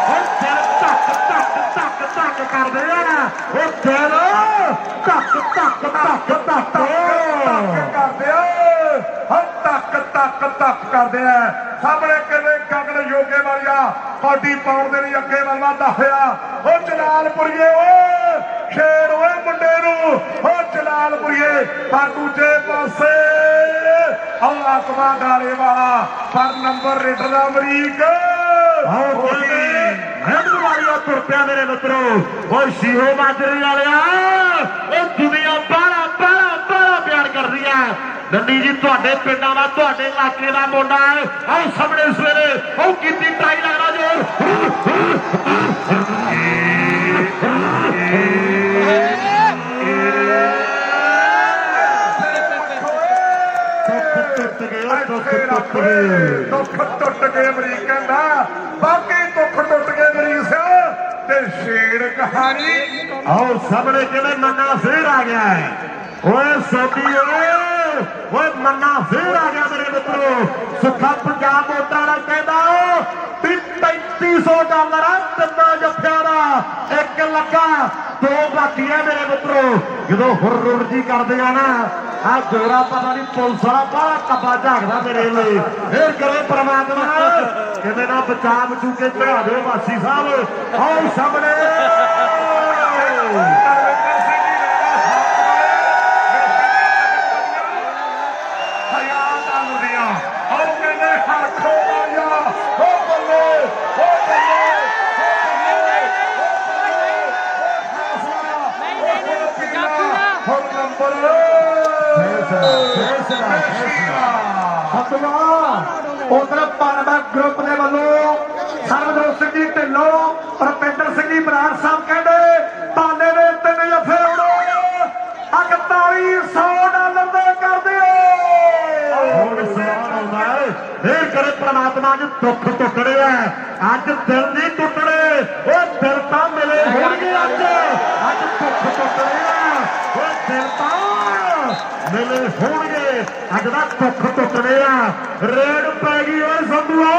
ਹੁਣ ਦਿਲ ਧੱਕ ਧੱਕ ਧੱਕ ਧੱਕ ਕਰਦੇ ਆ। ਉਹ ਦਿਲ ਧੱਕ ਧੱਕ ਧੱਕ ਧੱਕ ਕਰਦੇ ਆ। ਹਰ ਧੱਕ ਧੱਕ ਧੱਕ ਕਰਦੇ ਆ। ਸਾਹਮਣੇ ਕਿਵੇਂ ਗਗਨ ਯੋਗੇ ਵਾਲਿਆ ਕਬੱਡੀ ਪਾਉਣ ਦੇ ਲਈ ਅੱਗੇ ਵਧਦਾ ਹੋਇਆ। ਉਹ ਜਲਾਲਪੁਰੀਏ ਓਏ ਸ਼ੇਰ ਓਏ ਮੁੰਡੇ ਨੂੰ। ਉਹ ਜਲਾਲਪੁਰੀਏ ਪਰ ਦੂਜੇ ਪਾਸੇ ਉਹ ਆਤਮਾ ਡਾਲੇ ਵਾਲਾ ਪਰ ਨੰਬਰ ਰੇਡਰ ਦਾ ਅਮਰੀਕ ਵਾਲੀਆ ਤੁਰ ਪਿਆ ਮੇਰੇ ਮਿੱਤਰੋ। ਉਹ ਸ਼ੀਹੋ ਮਾਜਰੀ ਵਾਲਿਆ ਉਹ ਦੁਨੀਆ ਬਾਹਲਾ ਬਾਹਲਾ ਬਾਹਲਾ ਪਿਆਰ ਕਰਦੀ ਹੈ। ਨੰਦੀ ਜੀ ਤੁਹਾਡੇ ਪਿੰਡਾਂ ਦਾ ਤੁਹਾਡੇ ਇਲਾਕੇ ਦਾ ਮੁੰਡਾ ਹੈ। ਆਓ ਸਾਹਮਣੇ ਸਵੇਰੇ ਉਹ ਕੀਤੀ ਟਰਾਈ ਲੱਗਦਾ ਜੋਰ। ਦੁੱਖ ਟੁੱਟ ਗਏ ਅਮਰੀਕ ਕਹਿੰਦਾ ਬਾਕੀ ਦੁੱਖ ਟੁੱਟ ਗਏ ਅਮਰੀਕ ਸਿਆ ਤੇ ਸ਼ੇਰ ਕਹਾਣੀ। ਆਓ ਸਾਹਮਣੇ ਕਿਵੇਂ ਮੰਨਾ ਫੇਰ ਆ ਗਿਆ ਹੈ। ਓਏ ਸੋਢੀ ਓਏ ਮੰਨਾ ਫੇਰ ਆ ਗਿਆ ਮੇਰੇ ਮਿੱਤਰੋ। ਸੁੱਖਾ ਪੰਜਾਬ ਮੋਟਰਾਂ ਦਾ ਕਹਿੰਦਾ ਵੀ $3500 ਤਿੰਨਾਂ ਜੱਫਿਆਂ ਦਾ 1 ਲੱਗਾ 2 ਬਾਕੀ ਹੈ ਮੇਰੇ ਮਿੱਤਰੋ। ਜਦੋਂ ਹੁਰ ਜੀ ਕਰਦੇ ਆ ਨਾ ਆ ਗੋਰਾ ਪਤਾ ਨਹੀਂ ਪੁਲਿਸ ਵਾਲਾ ਬਾਹਲਾ ਕੱਬਾ ਝਾਕਦਾ ਮੇਰੇ ਲਈ। ਫੇਰ ਕਰੇ ਪ੍ਰਮਾਤਮਾ ਕਿਵੇਂ ਨਾ ਬਚਾ ਬਚੂ ਕੇ ਚੜਾ ਦਿਓ ਵਾਸੀ ਸਾਹਿਬ। ਆਓ ਸਾਹਮਣੇ ਉਧਰ ਪਾਲਵਾ ਗਰੁੱਪ ਦੇ ਵੱਲੋਂ ਸਰਬਜੋਤ ਸਿੰਘ ਜੀ ਢਿੱਲੋਂ ਰੁਪਿੰਦਰ ਸਿੰਘ ਜੀ ਬਰਾੜ ਸਾਹਿਬ ਕਹਿੰਦੇ ਪਾਲੇ ਦੇ 3 ਜੱਫੇ ਉਡੋ $4100 ਦੇ ਕਰ ਦਿਓ। ਹੁਣ ਸਵਾਲ ਆਉਂਦਾ ਹੈ ਫੇਰ ਕਰੇ ਪ੍ਰਮਾਤਮਾ ਅੱਜ ਦੁੱਖ ਟੁੱਟੜੇ ਆ। ਅੱਜ ਦਿਲ ਨਹੀਂ ਟੁੱਟਣੇ ਉਹ ਦਿਲ ਤਾਂ ਮਿਲੇ ਹੋਣਗੇ। ਅੱਜ ਦੁੱਖ ਟੁੱਟੜੇ ਆ ਉਹ ਦਿਲ ਤਾਂ ਮਿਲੇ ਹੋਣਗੇ। ਅੱਜ ਦਾ ਦੁੱਖ ਟੁੱਟਣੇ ਆ। ਰੇਡ ਪੈ ਗਈ ਓਏ ਸੰਧੂਆ।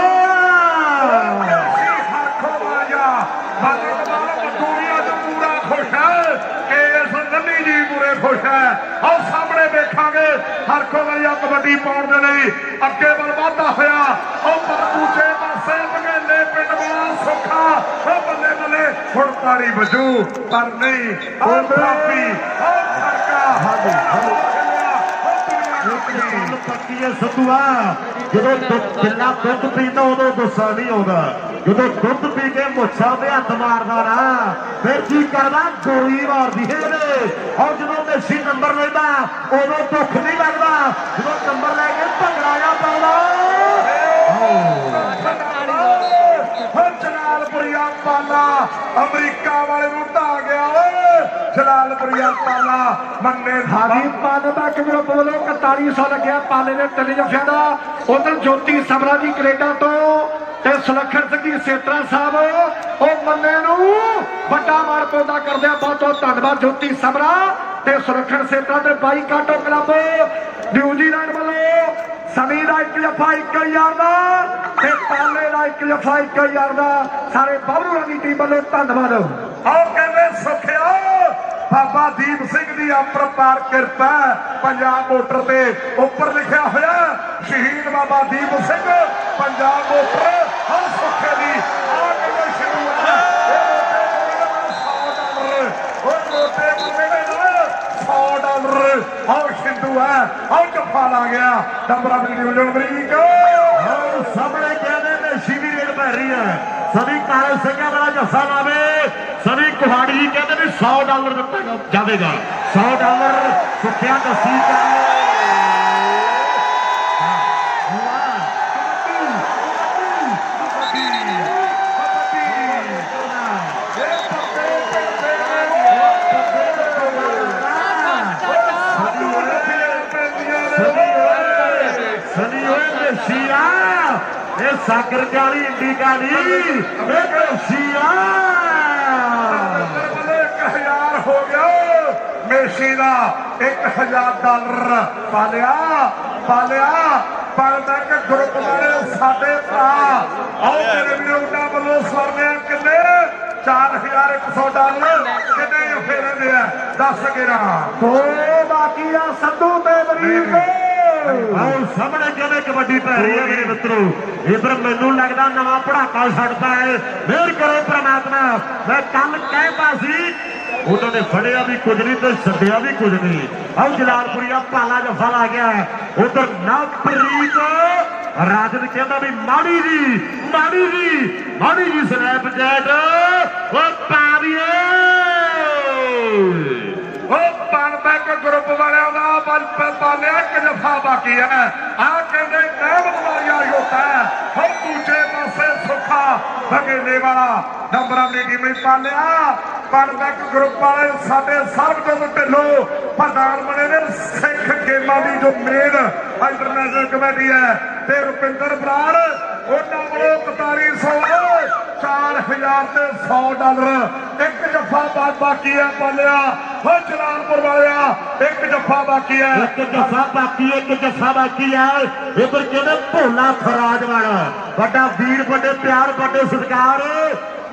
ਪੂਰਾ ਖੁਸ਼ ਹੈ ਕਿ ਇਸ ਨੰਨੀ ਜੀ ਪੂਰੇ ਖੁਸ਼ ਹੈ। ਆਓ ਸਾਹਮਣੇ ਵੇਖਾਂਗੇ ਹਰਖੋ ਵਾਲੀਆ ਕਬੱਡੀ ਪਾਉਣ ਦੇ ਲਈ ਅੱਗੇ ਵੱਲ ਵਧਦਾ ਹੋਇਆ। ਉਹ ਪਰ ਦੂਜੇ ਪਾਸੇ ਬਗੇਲੇ ਪਿੰਡ ਵਾਲਾ ਸੁੱਖਾ ਉਹ ਬੱਲੇ ਬੱਲੇ ਹੁਣ ਤਾੜੀ ਵੱਜੂ ਪਰ ਨਹੀਂ ਉਹ ਕਾਫੀ ਉਹ ਖੜਕਾ ਪੱਕੀ ਹੈ ਸੰਧੂਆ। ਜਦੋਂ ਬਿੱਲਾ ਦੁੱਧ ਪੀਂਦਾ ਉਦੋਂ ਗੁੱਸਾ ਨਹੀਂ ਆਉਂਦਾ। ਜਦੋਂ ਦੁੱਧ ਪੀ ਕੇ ਮੁੱਛਾਂ ਤੇ ਹੱਥ ਮਾਰਦਾ ਨਾ ਫਿਰ ਕੀ ਕਰਦਾ ਗੋਲੀ ਮਾਰਦੀ ਹੈ ਇਹਨੇ। ਔਰ ਜਦੋਂ ਮੇਸੀ ਨੰਬਰ ਲੈਂਦਾ ਉਦੋਂ ਦੁੱਖ ਨਹੀਂ ਲੱਗਦਾ। ਜਦੋਂ ਨੰਬਰ ਲੈ ਕੇ ਭੰਗੜਾ ਜਾ ਪਾਉਂਦਾ। ਜਲਾਲਪੁਰੀਆ ਪਾਲਾ ਅਮਰੀਕਾ ਵਾਲੇ ਨੂੰ ਢਾ ਗਿਆ ਓਏ। ਜਲਾਲਪੁਰੀਆ ਪਾਲਾ ਮੰਨੇ ਹਾਜੀ ਪਾਲੇ ਦਾ ਗਰੁੱਪ ਵੱਲੋਂ 4100 ਲੱਗਿਆ ਪਾਲੇ ਦੇ 3 ਜੱਫਿਆਂ ਦਾ। ਉਧਰ ਜੋਤੀ ਸਮਰਾ ਜੀ ਕੈਨੇਡਾ ਤੋਂ ਤੇ ਸੁਲੱਖਣ ਸਿੰਘ ਜੀ ਸੇਤਰਾ ਸਾਹਿਬ ਉਹ ਮੰਨੇ ਨੂੰ ਵੱਡਾ ਮਾਣ ਪਾਉਂਦਾ ਕਰਦੇ ਆ। ਬਹੁਤ ਬਹੁਤ ਧੰਨਵਾਦ ਜੋਤੀ ਸਮਰਾ ਤੇ ਸੁਰੱਖਣ ਸੇਤਰਾ ਤੇ ਬਾਈ ਕਾਟੋ ਕਲੱਬ ਨਿਊਜ਼ੀਲੈਂਡ ਵੱਲੋਂ ਸਨੀ ਦਾ 1 ਜੱਫਾ 1000 ਦਾ ਤੇ ਪਾਲੇ ਦਾ 1 ਜੱਫਾ 1000 ਦਾ ਸਾਰੇ ਬਾਬੂਆਂ ਦੀ ਟੀਮ ਵੱਲੋਂ ਧੰਨਵਾਦ। ਆਓ ਕਹਿੰਦੇ ਸੁਖਿਆ ਬਾਬਾ ਦੀਪ ਸਿੰਘ ਦੀ ਅਪਰਪਾਰ ਕਿਰਪਾ ਪੰਜਾਬ ਮੋਟਰ ਤੇ ਉੱਪਰ ਲਿਖਿਆ ਹੋਇਆ ਸ਼ਹੀਦ ਬਾਬਾ ਦੀਪ ਸਿੰਘ ਪੰਜਾਬ ਮੋਟਰ ਹਰ ਸੁਖੇ ਦੀ ਆ ਕਹਿੰਦੇ ਸ਼ੁਰੂ ਹੈ $100 ਆਓ ਸਿੰਧੂ ਹੈ ਆਓ ਜੱਫਾ ਲਾ ਗਿਆ ਨੰਬਰਾਂ ਦੀ ਡਿਵੀਜ਼ਨ ਅਮਰੀਕ ਸਾਹਮਣੇ ਕਹਿੰਦੇ ਨੇ ਸ਼ਿਵੀ ਰੇਡ ਪੈ ਰਹੀ ਹੈ। ਸਭੀ ਕਾਲੇ ਸਿੰਘਾਂ ਦਾ ਜੱਫਾ ਲਾਵੇ। ਸਭੀ ਕੁਹਾੜੀ ਜੀ ਕਹਿੰਦੇ ਵੀ $100 ਦਿੱਤਾ ਜਾਵੇਗਾ। $100 ਸੁੱਖਿਆ ਦੱਸੀ ਇਹ ਸਾਗਰ ਕਾਲੀ ਇੰਡੀ ਕਾਲੀ ਇਹ ਕਸ਼ੀਆ 1000 ਹੋ ਗਿਆ ਮੇਸੀ ਦਾ $1000 ਪਾਲਿਆ ਪਾਲਦਾ ਕਿ ਗਰੁੱਪ ਵਾਲੇ ਸਾਡੇ ਭਰਾ ਆਓ ਮੇਰੇ ਵੀਰੋ ਉਹਨਾਂ ਵੱਲੋਂ ਸਵਰਨਿਆ ਕਿੰਨੇ $4100 ਕਿੰਨੇ ਫੇਰੇ ਦੇ ਆ 10 11 ਦੋ ਬਾਕੀ ਆ ਸੰਧੂ ਤੇ ਬਰੀਕ ਆਓ ਸਾਹਮਣੇ ਕਹਿੰਦੇ ਕਬੱਡੀ ਪੈ ਰਹੀ ਹੈ ਮੇਰੇ ਮਿੱਤਰੋ। ਇਧਰ ਮੈਨੂੰ ਲੱਗਦਾ ਨਵਾਂ ਪੜਾਕਾ ਛੱਡਦਾ ਹੈ। ਮਿਹਰ ਕਰੋ ਪ੍ਰਮਾਤਮਾ। ਮੈਂ ਕੱਲ ਕਹਿਤਾ ਸੀ ਉਹਨਾਂ ਨੇ ਫੜਿਆ ਵੀ ਕੁਝ ਨਹੀਂ ਤੇ ਛੱਡਿਆ ਵੀ ਕੁਝ ਨਹੀਂ। ਆਓ ਜਲਾਲਪੁਰੀਆ ਭਾਲਾ ਜੱਫਾ ਲਾ ਗਿਆ। ਉਧਰ ਨਵਪ੍ਰੀਤ ਰਾਜਨ ਕਹਿੰਦਾ ਵੀ ਮਾੜੀ ਜੀ ਸਨੈਪਚੈਟ ਉਹ ਪਾਵੀਏ ਉਹ ਪਾਣਬੈਕ ਗਰੁੱਪ ਵਾਲਿਆਂ ਦਾ ਪਾਲਿਆ 1 ਜੱਫਾ ਬਾਕੀ ਹੈ। ਆ ਕਹਿੰਦੇ ਨਹਿਮਤ ਵਾਲੀਆ ਯੋਤਾ ਹੁਣ ਦੂਜੇ ਪਾਸੇ ਸੁੱਖਾ ਬਗੇਲੇ ਵਾਲਾ ਨੰਬਰਾਂ ਦੀ ਟੀਮ ਪਾਲਿਆ ਪਾਣਬੈਕ ਗਰੁੱਪ ਵਾਲੇ ਸਾਡੇ ਸਰਬਜੋਤ ਢਿੱਲੋਂ ਪ੍ਰਧਾਨ ਬਣੇ ਨੇ ਸਿੱਖ ਗੇਮਾਂ ਦੀ ਜੋ ਮੇਨ ਇੰਟਰਨੈਸ਼ਨਲ ਕਮੇਟੀ ਹੈ ਤੇ ਰੁਪਿੰਦਰ ਬਰਾੜ ਉਹਨਾਂ ਵੱਲੋਂ 4100 $4000 ਤੇ $100 1 ਜੱਫਾ ਬਾਕੀ ਹੈ ਪਾਲਿਆ ਹੋ ਜਲਾਲਪੁਰ ਵਾਲਿਆ 1 ਜੱਫਾ ਬਾਕੀ ਹੈ। ਇੱਕ ਜੱਫਾ ਬਾਕੀ ਹੈ। ਇਧਰ ਕਹਿੰਦੇ ਭੋਲਾ ਫਰਾਜਵਾਲਾ ਵੱਡਾ ਵੀਰ ਵੱਡੇ ਪਿਆਰ ਵੱਡੇ ਸਤਿਕਾਰ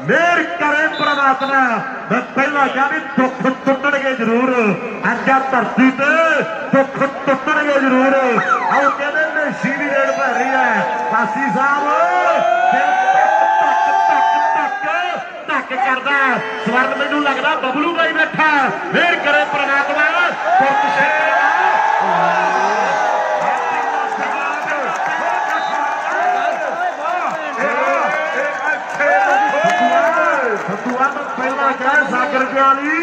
ਮਿਹਰ ਕਰੇ ਪ੍ਰਮਾਤਮਾ। ਮੈਂ ਪਹਿਲਾਂ ਕਿਹਾ ਵੀ ਦੁੱਖ ਟੁੱਟਣਗੇ ਜ਼ਰੂਰ। ਅੱਜ ਆ ਧਰਤੀ ਤੇ ਦੁੱਖ ਟੁੱਟਣਗੇ ਜ਼ਰੂਰ। ਆਓ ਕਹਿੰਦੇ ਨਸ਼ੀ ਦੀ ਰੇਡ ਪੈ ਰਹੀ ਹੈ। ਕਾਸੀ ਸਾਹਿਬ ਧੱਕ ਕਰਦਾ ਸਵਰਨ ਮੈਨੂੰ ਲੱਗਦਾ ਬਬਲੂ ਬਾਈ ਬੈਠਾ। ਮਿਹਰ ਕਰੇ ਪ੍ਰਮਾਤਮਾ। ਸਤੂਆ ਮੈਂ ਪਹਿਲਾਂ ਕਿਹਾ ਸਾਗਰ ਕਾਲੀ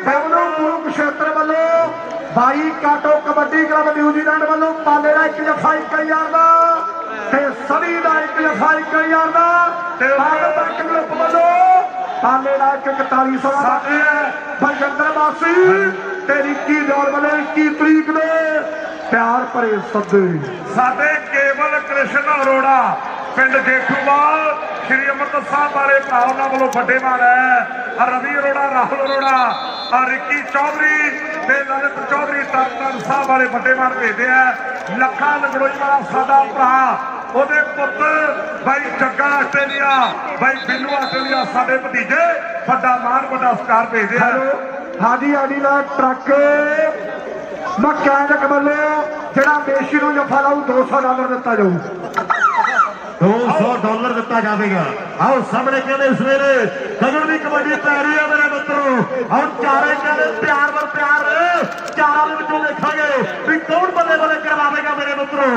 ਬੈਵਲੋ ਕੁਰੂਕਸ਼ੇਤਰ ਵੱਲੋਂ ਬਾਈ ਕਾਟੋ ਕਬੱਡੀ ਕਲੱਬ ਨਿਊਜ਼ੀਲੈਂਡ ਵੱਲੋਂ ਪਾਲੇ ਦਾ 1 ਜੱਫਾ 1000 ਦਾ ਤੇ ਸਨੀ ਦਾ 1 ਜੱਫਾ 1000 ਦਾ ਤੇ ਪਾਲਬੈਕ ਗਰੁੱਪ ਵੱਲੋਂ ਪਾਲੇ ਦਾ 4100 ਦਾ ਬਲਜਿੰਦਰ ਵਾਸੀ ਤੇ ਰਿੱਕੀ ਦੌਰ ਵੱਲੋਂ 21 ਤਰੀਕ ਦੇ ਪਿਆਰ ਭਰੇ ਸੱਦੇ ਸਾਡੇ ਕੇਵਲ ਕ੍ਰਿਸ਼ਨ ਅਰੋੜਾ ਪਿੰਡ ਜੇਠੂਵਾਲ ਸ਼੍ਰੀ ਅੰਮ੍ਰਿਤਸਰ ਸਾਹਿਬ ਵਾਲੇ ਭਰਾ ਉਹਨਾਂ ਵੱਲੋਂ ਵੱਡੇ ਮਾਨ ਹੈ। ਰਵੀ ਅਰੋੜਾ ਰਾਹੁਲ ਅਰੋੜਾ ਰਿੱਕੀ ਚੌਧਰੀ ਤੇ ਲਲਿਤ ਚੌਧਰੀ ਤਰਨਤਾਰਨ ਸਾਹਿਬ ਵਾਲੇ ਵੱਡੇ ਮਾਨ ਭੇਜਦੇ ਆ। ਲੱਖਾ ਲੰਗੜੋਈ ਵਾਲਾ ਸਾਡਾ ਭਰਾ ਉਹਦੇ ਪੁੱਤ ਬਾਈ ਜੱਗਾ ਆਸਟ੍ਰੇਲੀਆ ਬਾਈ ਬਿੱਲੂ ਆਸਟ੍ਰੇਲੀਆ ਸਾਡੇ ਭਤੀਜੇ ਵੱਡਾ ਮਾਨ ਵੱਡਾ ਸਤਿਕਾਰ ਭੇਜਦੇ ਆ। ਹਾਜੀ ਦਾ ਟਰੱਕ ਮਕੈਨਿਕ ਵੱਲੋਂ ਜਿਹੜਾ ਮੇਸ਼ੀ ਨੂੰ ਜੱਫਾ ਲਾਊ $200 ਦਿੱਤਾ ਜਾਊ। $200 ਦਿੱਤਾ ਜਾਵੇਗਾ। ਆਓ ਸਾਹਮਣੇ ਕਹਿੰਦੇ ਸਵੇਰੇ ਖਗੜ ਦੀ ਕਬੱਡੀ ਪੈ ਰਹੀ ਹੈ ਮੇਰੇ ਮਿੱਤਰੋ। ਆਓ ਚਾਰੇ ਕਹਿੰਦੇ ਪਿਆਰ ਵਰ ਪਿਆਰ ਚਾਰਾਂ ਦੇ ਵਿੱਚੋਂ ਦੇਖਾਂਗੇ ਵੀ ਕੌਣ ਬੱਲੇ ਬੱਲੇ ਕਰਵਾਵੇਗਾ ਮੇਰੇ ਮਿੱਤਰੋ।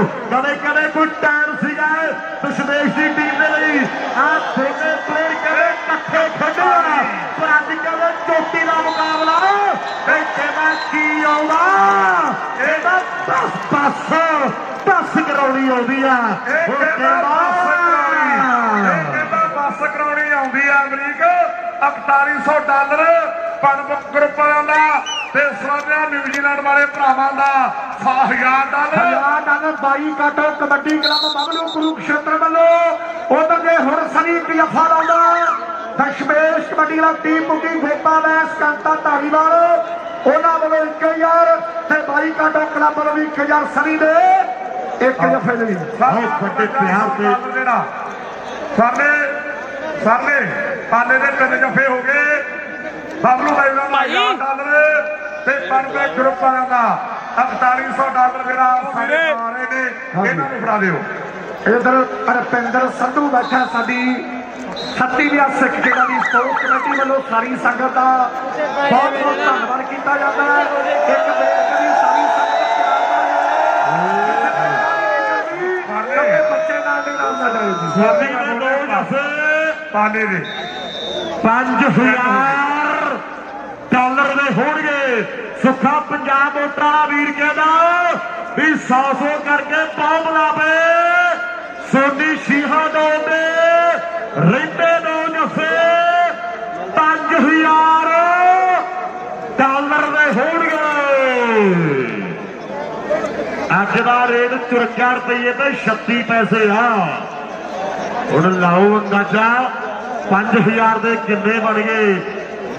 ਕਦੇ ਕੋਈ ਟਾਈਮ ਸੀਗਾ ਦਸ਼ਮੇਸ਼ ਦੀ ਟੀਮ ਦੇ ਲਈ ਆ ਦੋਨੇ ਪਲੇਅਰ ਕਹਿੰਦੇ ਇਕੱਠੇ ਖੇਡਣ ਪਰ ਅੱਜ ਕਹਿੰਦੇ ਚੋਟੀ ਦਾ ਮੁਕਾਬਲਾ ਇੱਥੇ ਦਾ ਕੀ ਆਉਂਦਾ ਇਹਦਾ 10 ਕਰਾਉਣੀ ਆਉਂਦੀ ਆ। ਬੱਸ ਕਰਾਉਣੀ ਆਉਂਦੀ ਆ ਅਮਰੀਕ $4100 ਪਨਬੁੱਕ ਗਰੁੱਪ ਵਾਲਿਆਂ ਦਾ ਤੇ ਸਵਾਰਿਆ ਨਿਊਜ਼ੀਲੈਂਡ ਵਾਲੇ ਭਰਾਵਾਂ ਦਾ $1000 1000 22 ਕਾਟੋ ਕਬੱਡੀ ਕਲੱਬ ਬਬਲੂ ਕੁਰੂਕਸ਼ੇਤਰ ਵੱਲੋਂ ਉਧਰ ਦੇ ਹੁਣ ਸਨੀ ਪੀਐਫਆ ਲਾਉਂਦਾ ਦਸ਼ਮੇਸ਼ ਕਬੱਡੀ ਕਲੱਬ ਟੀਮ ਮੁੱਕੀ ਗੋਪਾ ਵੈਸ ਕੰਤਾ ਧਾਰੀਵਾਲ ਉਹਨਾਂ ਵੱਲੋਂ 1000 ਤੇ 22 ਕਾਟੋ ਕਲੱਬ ਵੱਲੋਂ ਵੀ 1000 ਸਨੀ ਦੇ ਇੱਕ ਜਫੇ ਦੇ ਵੀ ਬਹੁਤ ਵੱਡੇ ਪਿਆਰ ਤੇ ਸਾਨੇ ਪਾਲੇ ਦੇ 3 ਜਫੇ ਹੋ ਗਏ ਬਬਲੂ ਦਾ $1000 ਤੇ ਪਨਵੇ ਗਰੁੱਪ ਵਾਲਿਆਂ ਦਾ $4100 ਜਿਹੜਾ ਸਾਡੇ ਆ ਰਹੇ ਨੇ ਇਹਨਾਂ ਨੂੰ ਫੜਾ ਦਿਓ ਇਧਰ ਰਪਿੰਦਰ ਸੰਧੂ ਬੈਠਾ ਸਾਡੀ 37ਵੀਂ ਸਿੱਖ ਜਿਹੜਾ ਦੀ ਸਪੋਰਟਸ ਕਮੇਟੀ ਵੱਲੋਂ ਸਾਰੀ ਸੰਗਤ ਦਾ ਬਹੁਤ ਬਹੁਤ ਧੰਨਵਾਦ ਕੀਤਾ ਜਾਂਦਾ ਹੈ ਇੱਕ ਬੇਕਰੀ ਸਾਰੀ ਸੰਗਤ ਪਿਆਰ ਬੱਚੇ ਨਾਲ ਦੇ ਨਾਮ ਦਾ ਸਾਡੀ ਦੇ ਦੋ ਜਫੇ ਪਾਲੇ ਦੇ $5000 ਦੇ ਹੋਣਗੇ ਸੁੱਖਾ ਪੰਜਾਬ ਵੋਟਰਾਂ ਵਾਲਾ ਵੀਰ ਕਹਿੰਦਾ ਵੀ 100 ਕਰਕੇ ਪਾਉ ਬਲਾਵੇ ਸੋਨੀ ਸ਼ੀਹਾ ਦੋ ਦੇ ਰਹਿੰਦੇ ਦੋ ਜਫੇ $5000 ਦੇ ਹੋਣਗੇ ਅੱਜ ਦਾ ਰੇਟ 54 ਰੁਪਏ ਤੇ 36 ਪੈਸੇ ਆ ਹੁਣ ਲਾਓ ਅੰਦਾਜ਼ਾ 5000 ਦੇ ਕਿੰਨੇ ਬਣ ਗਏ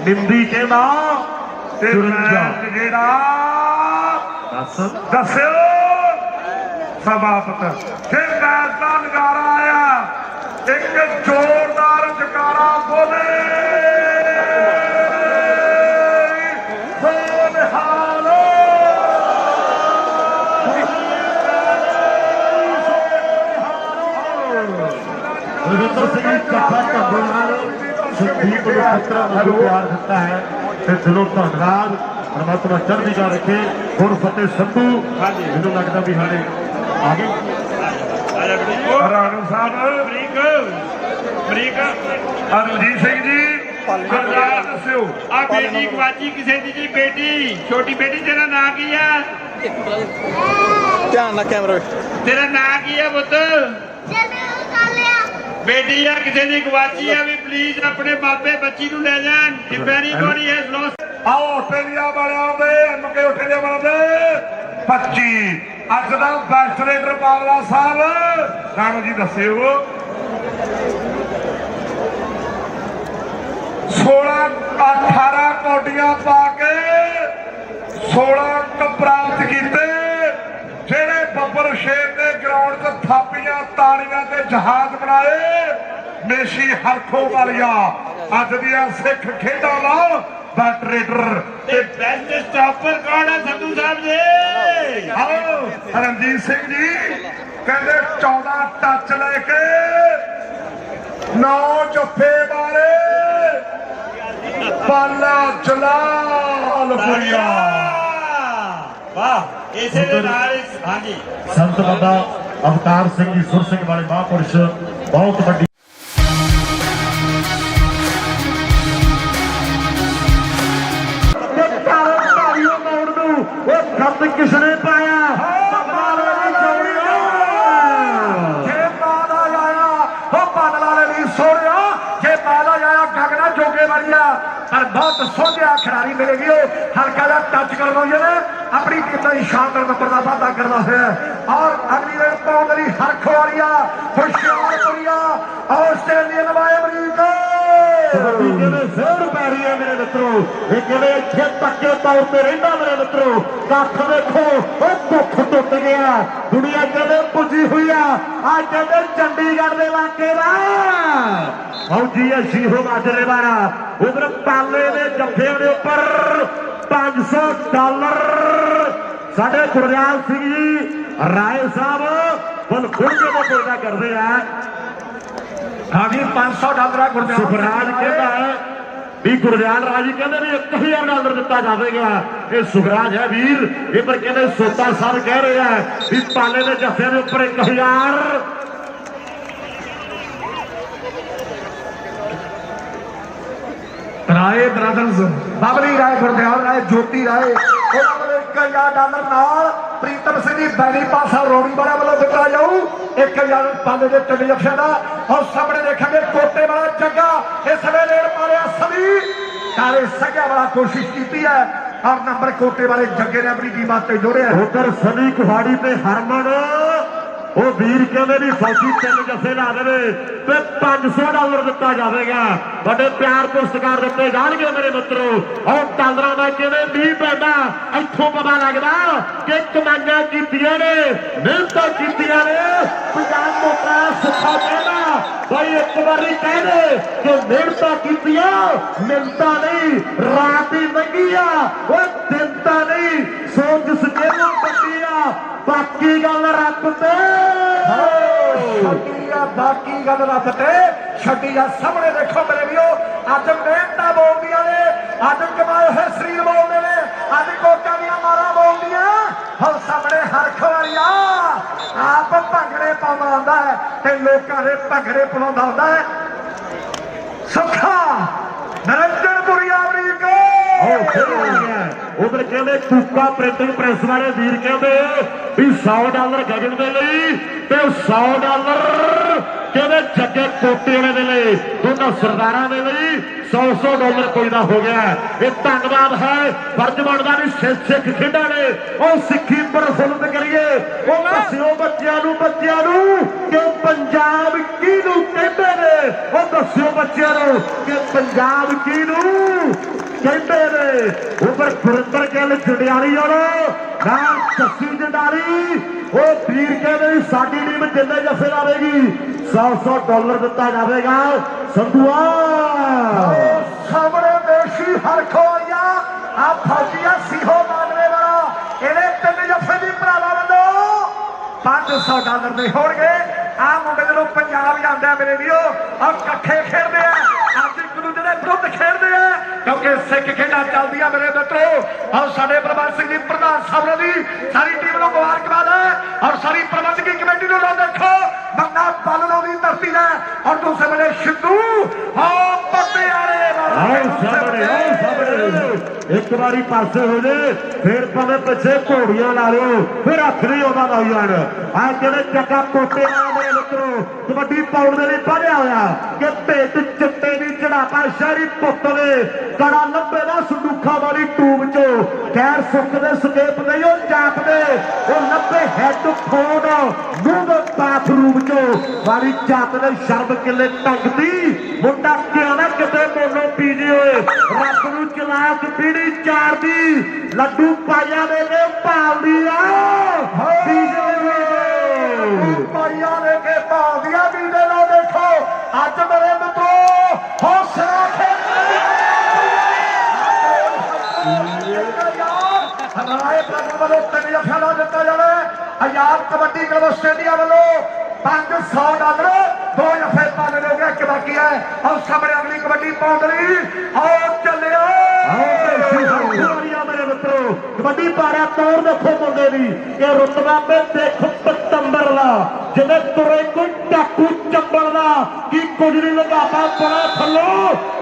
ਨਿੰਦੀ ਕਹਿੰਦਾ ਤੇ ਮੈਚ ਜਿਹੜਾ ਦੱਸਿਓ ਸਭਾਪਤ ਫਿਰ ਮੈਚ ਦਾ ਨਜ਼ਾਰਾ ਆਇਆ ਇੱਕ ਜ਼ੋਰਦਾਰ ਜਕਾਰਾ ਬੋਲੇ ਰਵਿੰਦਰ ਸਿੰਘ ਚੱਪਾ ਢੱਬੂ ਨਾਲ ਸੰਦੀਪ ਨੂੰ ਖਤਰਾ ਨੂੰ ਪਿਆਰ ਦਿੱਤਾ ਹੈ ਤੇ ਦਿਲੋਂ ਧੰਨਵਾਦ ਪਰਮਾਤਮਾ ਚੜ੍ਹਦੀ ਕਲਾ ਰੱਖੇ ਹੁਣ ਫਤਿਹ ਸੰਧੂ ਮੈਨੂੰ ਲੱਗਦਾ ਵੀ ਹਾਲੇ ਆ ਗਏ ਰਾਣੂ ਸਾਹਿਬ ਬਰੀਕ ਅਰਜੀਤ ਸਿੰਘ ਜੀ ਗੁਰਦਾਸ ਦੱਸਿਓ ਆ ਬੇਟੀ ਗਵਾਚੀ ਕਿਸੇ ਦੀ ਜੀ ਬੇਟੀ ਛੋਟੀ ਬੇਟੀ ਤੇਰਾ ਨਾਂ ਕੀ ਆ ਧਿਆਨ ਨਾਲ ਕੈਮਰਾ ਤੇਰਾ ਨਾਂ ਕੀ ਆ ਪੁੱਤ ਬੇਟੀ ਆ ਕਿਸੇ ਦੀ ਗਵਾਚੀ ਆ ਵੀ ਪਲੀਜ਼ ਆਪਣੇ ਬਾਬੇ ਬੱਚੀ ਨੂੰ ਲੈ ਜਾਣ ਇਫ ਐਨੀਬੋਡੀ ਹੈਜ਼ ਲੋਸਟ ਆਓ ਆਸਟ੍ਰੇਲੀਆ ਵਾਲਿਆਂ ਦੇ ਐਮਕੇ ਆਸਟ੍ਰੇਲੀਆ ਵਾਲਿਆਂ ਦੇ 25 ਅੱਜ ਦਾ ਬੈਸਟ ਰੇਡਰ ਬਾਬਲਾ ਸਾਹਿਬ ਰਾਣੂ ਜੀ ਦੱਸਿਓ 18 ਕੌਡੀਆਂ ਪਾ ਕੇ 16 ਅੰਕ ਪ੍ਰਾਪਤ ਕੀਤੇ ਜਿਹੜੇ ਬੱਬਰ ਸ਼ੇਰ ਦੇ ਗਰਾਊਂਡ 'ਚ ਥਾਪੀਆਂ ਤਾੜੀਆਂ ਤੇ ਜਹਾਜ਼ ਬਣਾਏ ਮੇਸ਼ੀ ਹਰਖੋ ਵਾਲੀਆ ਅੱਜ ਦੀਆਂ ਸਿੱਖ ਖੇਡਾਂ ਨਾਲ ਬੈਸਟ ਰੇਡਰ ਤੇ ਬੈਸਟ ਸਟਾਪਰ ਕੌਣ ਹੈ ਸੰਧੂ ਸਾਹਿਬ ਜੀ ਆਓ ਰਣਜੀਤ ਸਿੰਘ ਜੀ ਕਹਿੰਦੇ 14 ਟੱਚ ਲੈ ਕੇ 9 ਜੱਫੇ ਵਾਲੇ ਪਾਲਾ ਜਲਾਲਪੁਰੀਆ ਵਾਹ ਇਸੇ ਦੇ ਨਾਲ ਹਾਂਜੀ ਸੰਤ ਬਾਬਾ ਅਵਤਾਰ ਸਿੰਘ ਜੀ ਸੁਰ ਸਿੰਘ ਵਾਲੇ ਮਹਾਂਪੁਰਸ਼ ਬਹੁਤ ਵੱਡੀ ਖੱਤ ਕਿਸਨੇ ਪਾਇਆ ਜੇ ਮਾਲਾ ਆਇਆ ਉਹ ਬਦਲਾ ਲਈ ਸੋਹਣਿਆ ਜੇ ਮਾਲਾ ਆਇਆ ਗਗਨਾ ਜੋਗੇ ਵਾਲੀਆ ਪਰ ਬਹੁਤ ਸੋਹਣਿਆ ਖਿਡਾਰੀ ਮਿਲੇਗੀ ਉਹ ਹਲਕਾ ਜਿਹਾ ਟੱਚ ਕਰਨਾ ਜਿਹਨੇ ਆਪਣੀ ਟੀਮ ਦਾ ਸ਼ਾਨਦਾਰ ਨੰਬਰ ਦਾ ਵਾਅਦਾ ਕਰਦਾ ਹੋਇਆ ਔਰ ਅਗਲੀ ਰੇਡ ਪਾਉਣ ਲਈ ਹਰਖੋ ਵਾਲੀਆ ਹੁਸ਼ਿਆਰਪੁਰੀਆ ਆਸਟ੍ਰੇਲੀਅਨ ਵਾਏ ਅਮਰੀਕਾ ਕਹਿੰਦੇ ਜ਼ੋਰ ਪੈ ਰਹੀ ਹੈ ਮੇਰੇ ਮਿੱਤਰੋ ਇਹ ਕਹਿੰਦੇ ਇੱਥੇ ਪੱਕੇ ਤੌਰ ਤੇ ਰਹਿੰਦਾ ਮੇਰੇ ਮਿੱਤਰੋ ਕੱਖ ਦੇਖੋ ਉਹ ਕੁੱਖ ਟੁੱਟ ਗਿਆ ਦੁਨੀਆ ਕਹਿੰਦੇ ਪੁੱਜੀ ਹੋਈ ਆ ਕਹਿੰਦੇ ਚੰਡੀਗੜ੍ਹ ਦੇ ਇਲਾਕੇ ਦਾ ਫੌਜੀ ਹੈ ਸ਼ੀਹੋ ਮਾਜਰੇ ਵਾਲਾ ਉਧਰ ਪਾਲੇ ਦੇ ਜੱਫਿਆਂ ਦੇ ਉੱਪਰ $500 ਸਾਡੇ ਗੁਰਦਿਆਲ ਸਿੰਘ ਜੀ ਰਾਏ ਸਾਹਿਬ ਬਲ ਖੁਰਗੇ ਦਾ ਪਰਦਾ ਕਰਦੇ ਆ ਹਾਂਜੀ $500 ਗੁਰਦਿਆਲ ਸੁਖਰਾਜ ਕਹਿੰਦਾ ਹੈ ਵੀ ਗੁਰਦਿਆਲ ਰਾਜ ਜੀ ਕਹਿੰਦੇ ਵੀ $1000 ਦਿੱਤਾ ਜਾਵੇਗਾ ਇਹ ਸੁਖਰਾਜ ਹੈ ਵੀਰ ਇਹ ਪਰ ਕਹਿੰਦੇ ਸੋਤਾ ਸਾਹਿਬ ਕਹਿ ਰਹੇ ਆ ਵੀ ਪਾਲੇ ਦੇ ਜੱਫਿਆਂ ਦੇ ਉੱਪਰ 1000 ਰਾਏ ਬ੍ਰਦਰਜ਼ ਬਬਲੀ ਰਾਏ ਗੁਰਦਿਆਲ ਰਾਏ ਜੋਤੀ ਰਾਏ ਉਹਨਾਂ ਵੱਲੋਂ $1000 ਨਾਲ ਪ੍ਰੀਤਮ ਸਿੰਘ ਜੀ ਬੈਣੀ ਪਾਸਾ ਰੋਣੀ ਵਾਲਾ ਵੱਲੋਂ ਦਿੱਤਾ ਜਾਊ 1000 ਪਾਲੇ ਦੇ 3 ਜੱਫਿਆਂ ਦਾ ਔਰ ਸਾਹਮਣੇ ਦੇਖਾਂਗੇ ਕੋਟੇ ਵਾਲਾ ਜੱਗਾ ਇਸ ਵੇਲੇ ਰੇਡ ਮਾਰਿਆ ਸਭੀ ਕਾਲੇ ਸੱਗਿਆ ਵਾਲਾ ਕੋਸ਼ਿਸ਼ ਕੀਤੀ ਹੈ और नंबर कोटे वाले जग्गे ने अपनी टीम वास्ते जोड़िया। उधर सनी कुहाड़ी ते हरमन वो वीर कहते भी फौजी 3 जफे ला दे ते $500 दिता जाएगा। बड़े प्यार पुरस्कार दिते जाएंगे मेरे मित्रों। और डालर में किवें मीह पैंदा इत्थों पता लगदा कि कमाइयां कीतियां ने, मेहनतां कीतियां ने। पंजाब मोटा सुखा कहना भाई एक बारी कह दे कि मेहनतां कीतियां, मिलता नहीं रात ही लंघी आ, वो दिनता नहीं सोच सकेलों बंदी आ। बाकी गल रब ते बाकी गल रब ते छड्डी आ। सामने देखो मेरे वीरो, अज मेहनत बोलदियां ने, अज कमाए हुए शरीर बोलते ने, अज कोटा दियां मारा बोलदियां। और सामने हर खवारिया आप भंगड़े पाउंदा आंदा है ते लोकां दे भंगड़े पलाउंदा आंदा है। सुखा नरंजनपुरी अमरीक उधर कहते कूका प्रिंटिंग प्रेस वाले वीर कहते भी $100 गगन के लिए ते $100 कहते जगे कोटे वाले दे लिए, दोनों सरदारां दे लिए $100 कोई ना हो गया। ये धन्यवाद है फर्ज बनता भी सिख खेडा ने और सिक्खी प्रफुल्लित करिए। वो दस्यो बच्चों कि पंजाब किनू कहते ने, वो दस्यो बच्चों कि पंजाब किनू कहते ने। उपर गुरिंदर गिल जंडियाली वालों नाल जस्सी जंडारी वो वीर कहते साडी टीम जिन्ने जफे लावेगी $100 दिता जाएगा। संधुआ सामने देशी हरखो आइया आ फौजिया सीहो मानवे वाला इहदे 3 जफे दी भरावां वल्लों $500 दे होणगे। आ मुंडे जदों पंजाब जांदा मेरे वीरो और इकट्ठे खेडदे आ, अज एक दूजे दे विरुद्ध खेडदे आ क्योंकि सिख खेडां चलदियां मेरे मित्रों। और साडे प्रबंध सिंह जी प्रधान साहब दी सारी टीम नूं मुबारकबाद है और सारी प्रबंधकी कमेटी नूं देखो बंदा पालनों की धरती है। और दूसरे बने सिद्धू एक बारी पासे हो जाए फिर भावे पिछे घोड़ियां ला लो फिर हथ नहीं आता लाई जान। आ कहते चक्का कोटे वाला मेरे मित्रों कबड्डी पाउण दे लई बढ़िया होया कि भेट चिट्टे दी चढ़ापा शहरी पुत ने कड़ा लंबे ना संदूखा वाली टूब चो खैर सुखदे सकेप नहीं वो जापदे वो लंबे हैडफोन मूंह बाथरूम चो वाली जात ने शर्म किले टंगदी मुंडा क्या ना किते मोनो पीजे होए रब नूं चलाक पीड़ी चार दी लड्डू पाइया दे के भालदी आ पाइया दे के भालदिया बीजे लो। देखो अज मेरे मित्रों हौसला राय प्रगट वालों 3 जफा दिता जाए। आजाद कबड्डी क्लब आस्ट्रेलिया वालों $500 2 जफे पाने हो गए बाकी है। और सामने अगली कबड्डी पौंडली और चले मेरे मित्रों कबड्डी पारा तौर देखो मुंडे दी कि रुतबा पे देखो पतंबर ला जिन्हें तुरे कोई टाकू चंबल दा की कुछ नहीं लगाता पड़ा थलो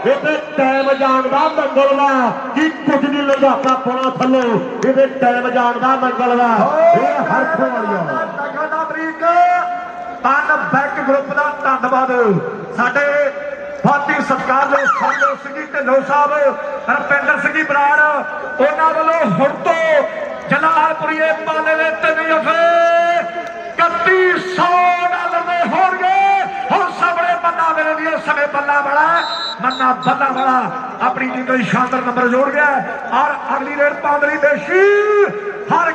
ये टाइम जानदा मंगल दा की कुछ नहीं लगाता पड़ा थलो ये टाइम जानदा मंगल दा ये हर तन बैक ग्रुप का धन्यवाद साडे फाती सत्कार सरदेव सिंह जी ढिल्लों साहब रविंदर सिंह जी बराड़ उन्होंने वालों हुण तो जलालपुरी पाले ने 3 जफे $3100 दे होणगे। हुण सामने बन्ना मेरे लिए समय बल्ला वाला अपनी टीम को शानदार नंबर जोड़ गया और अगली रेड पांदरी देशी हर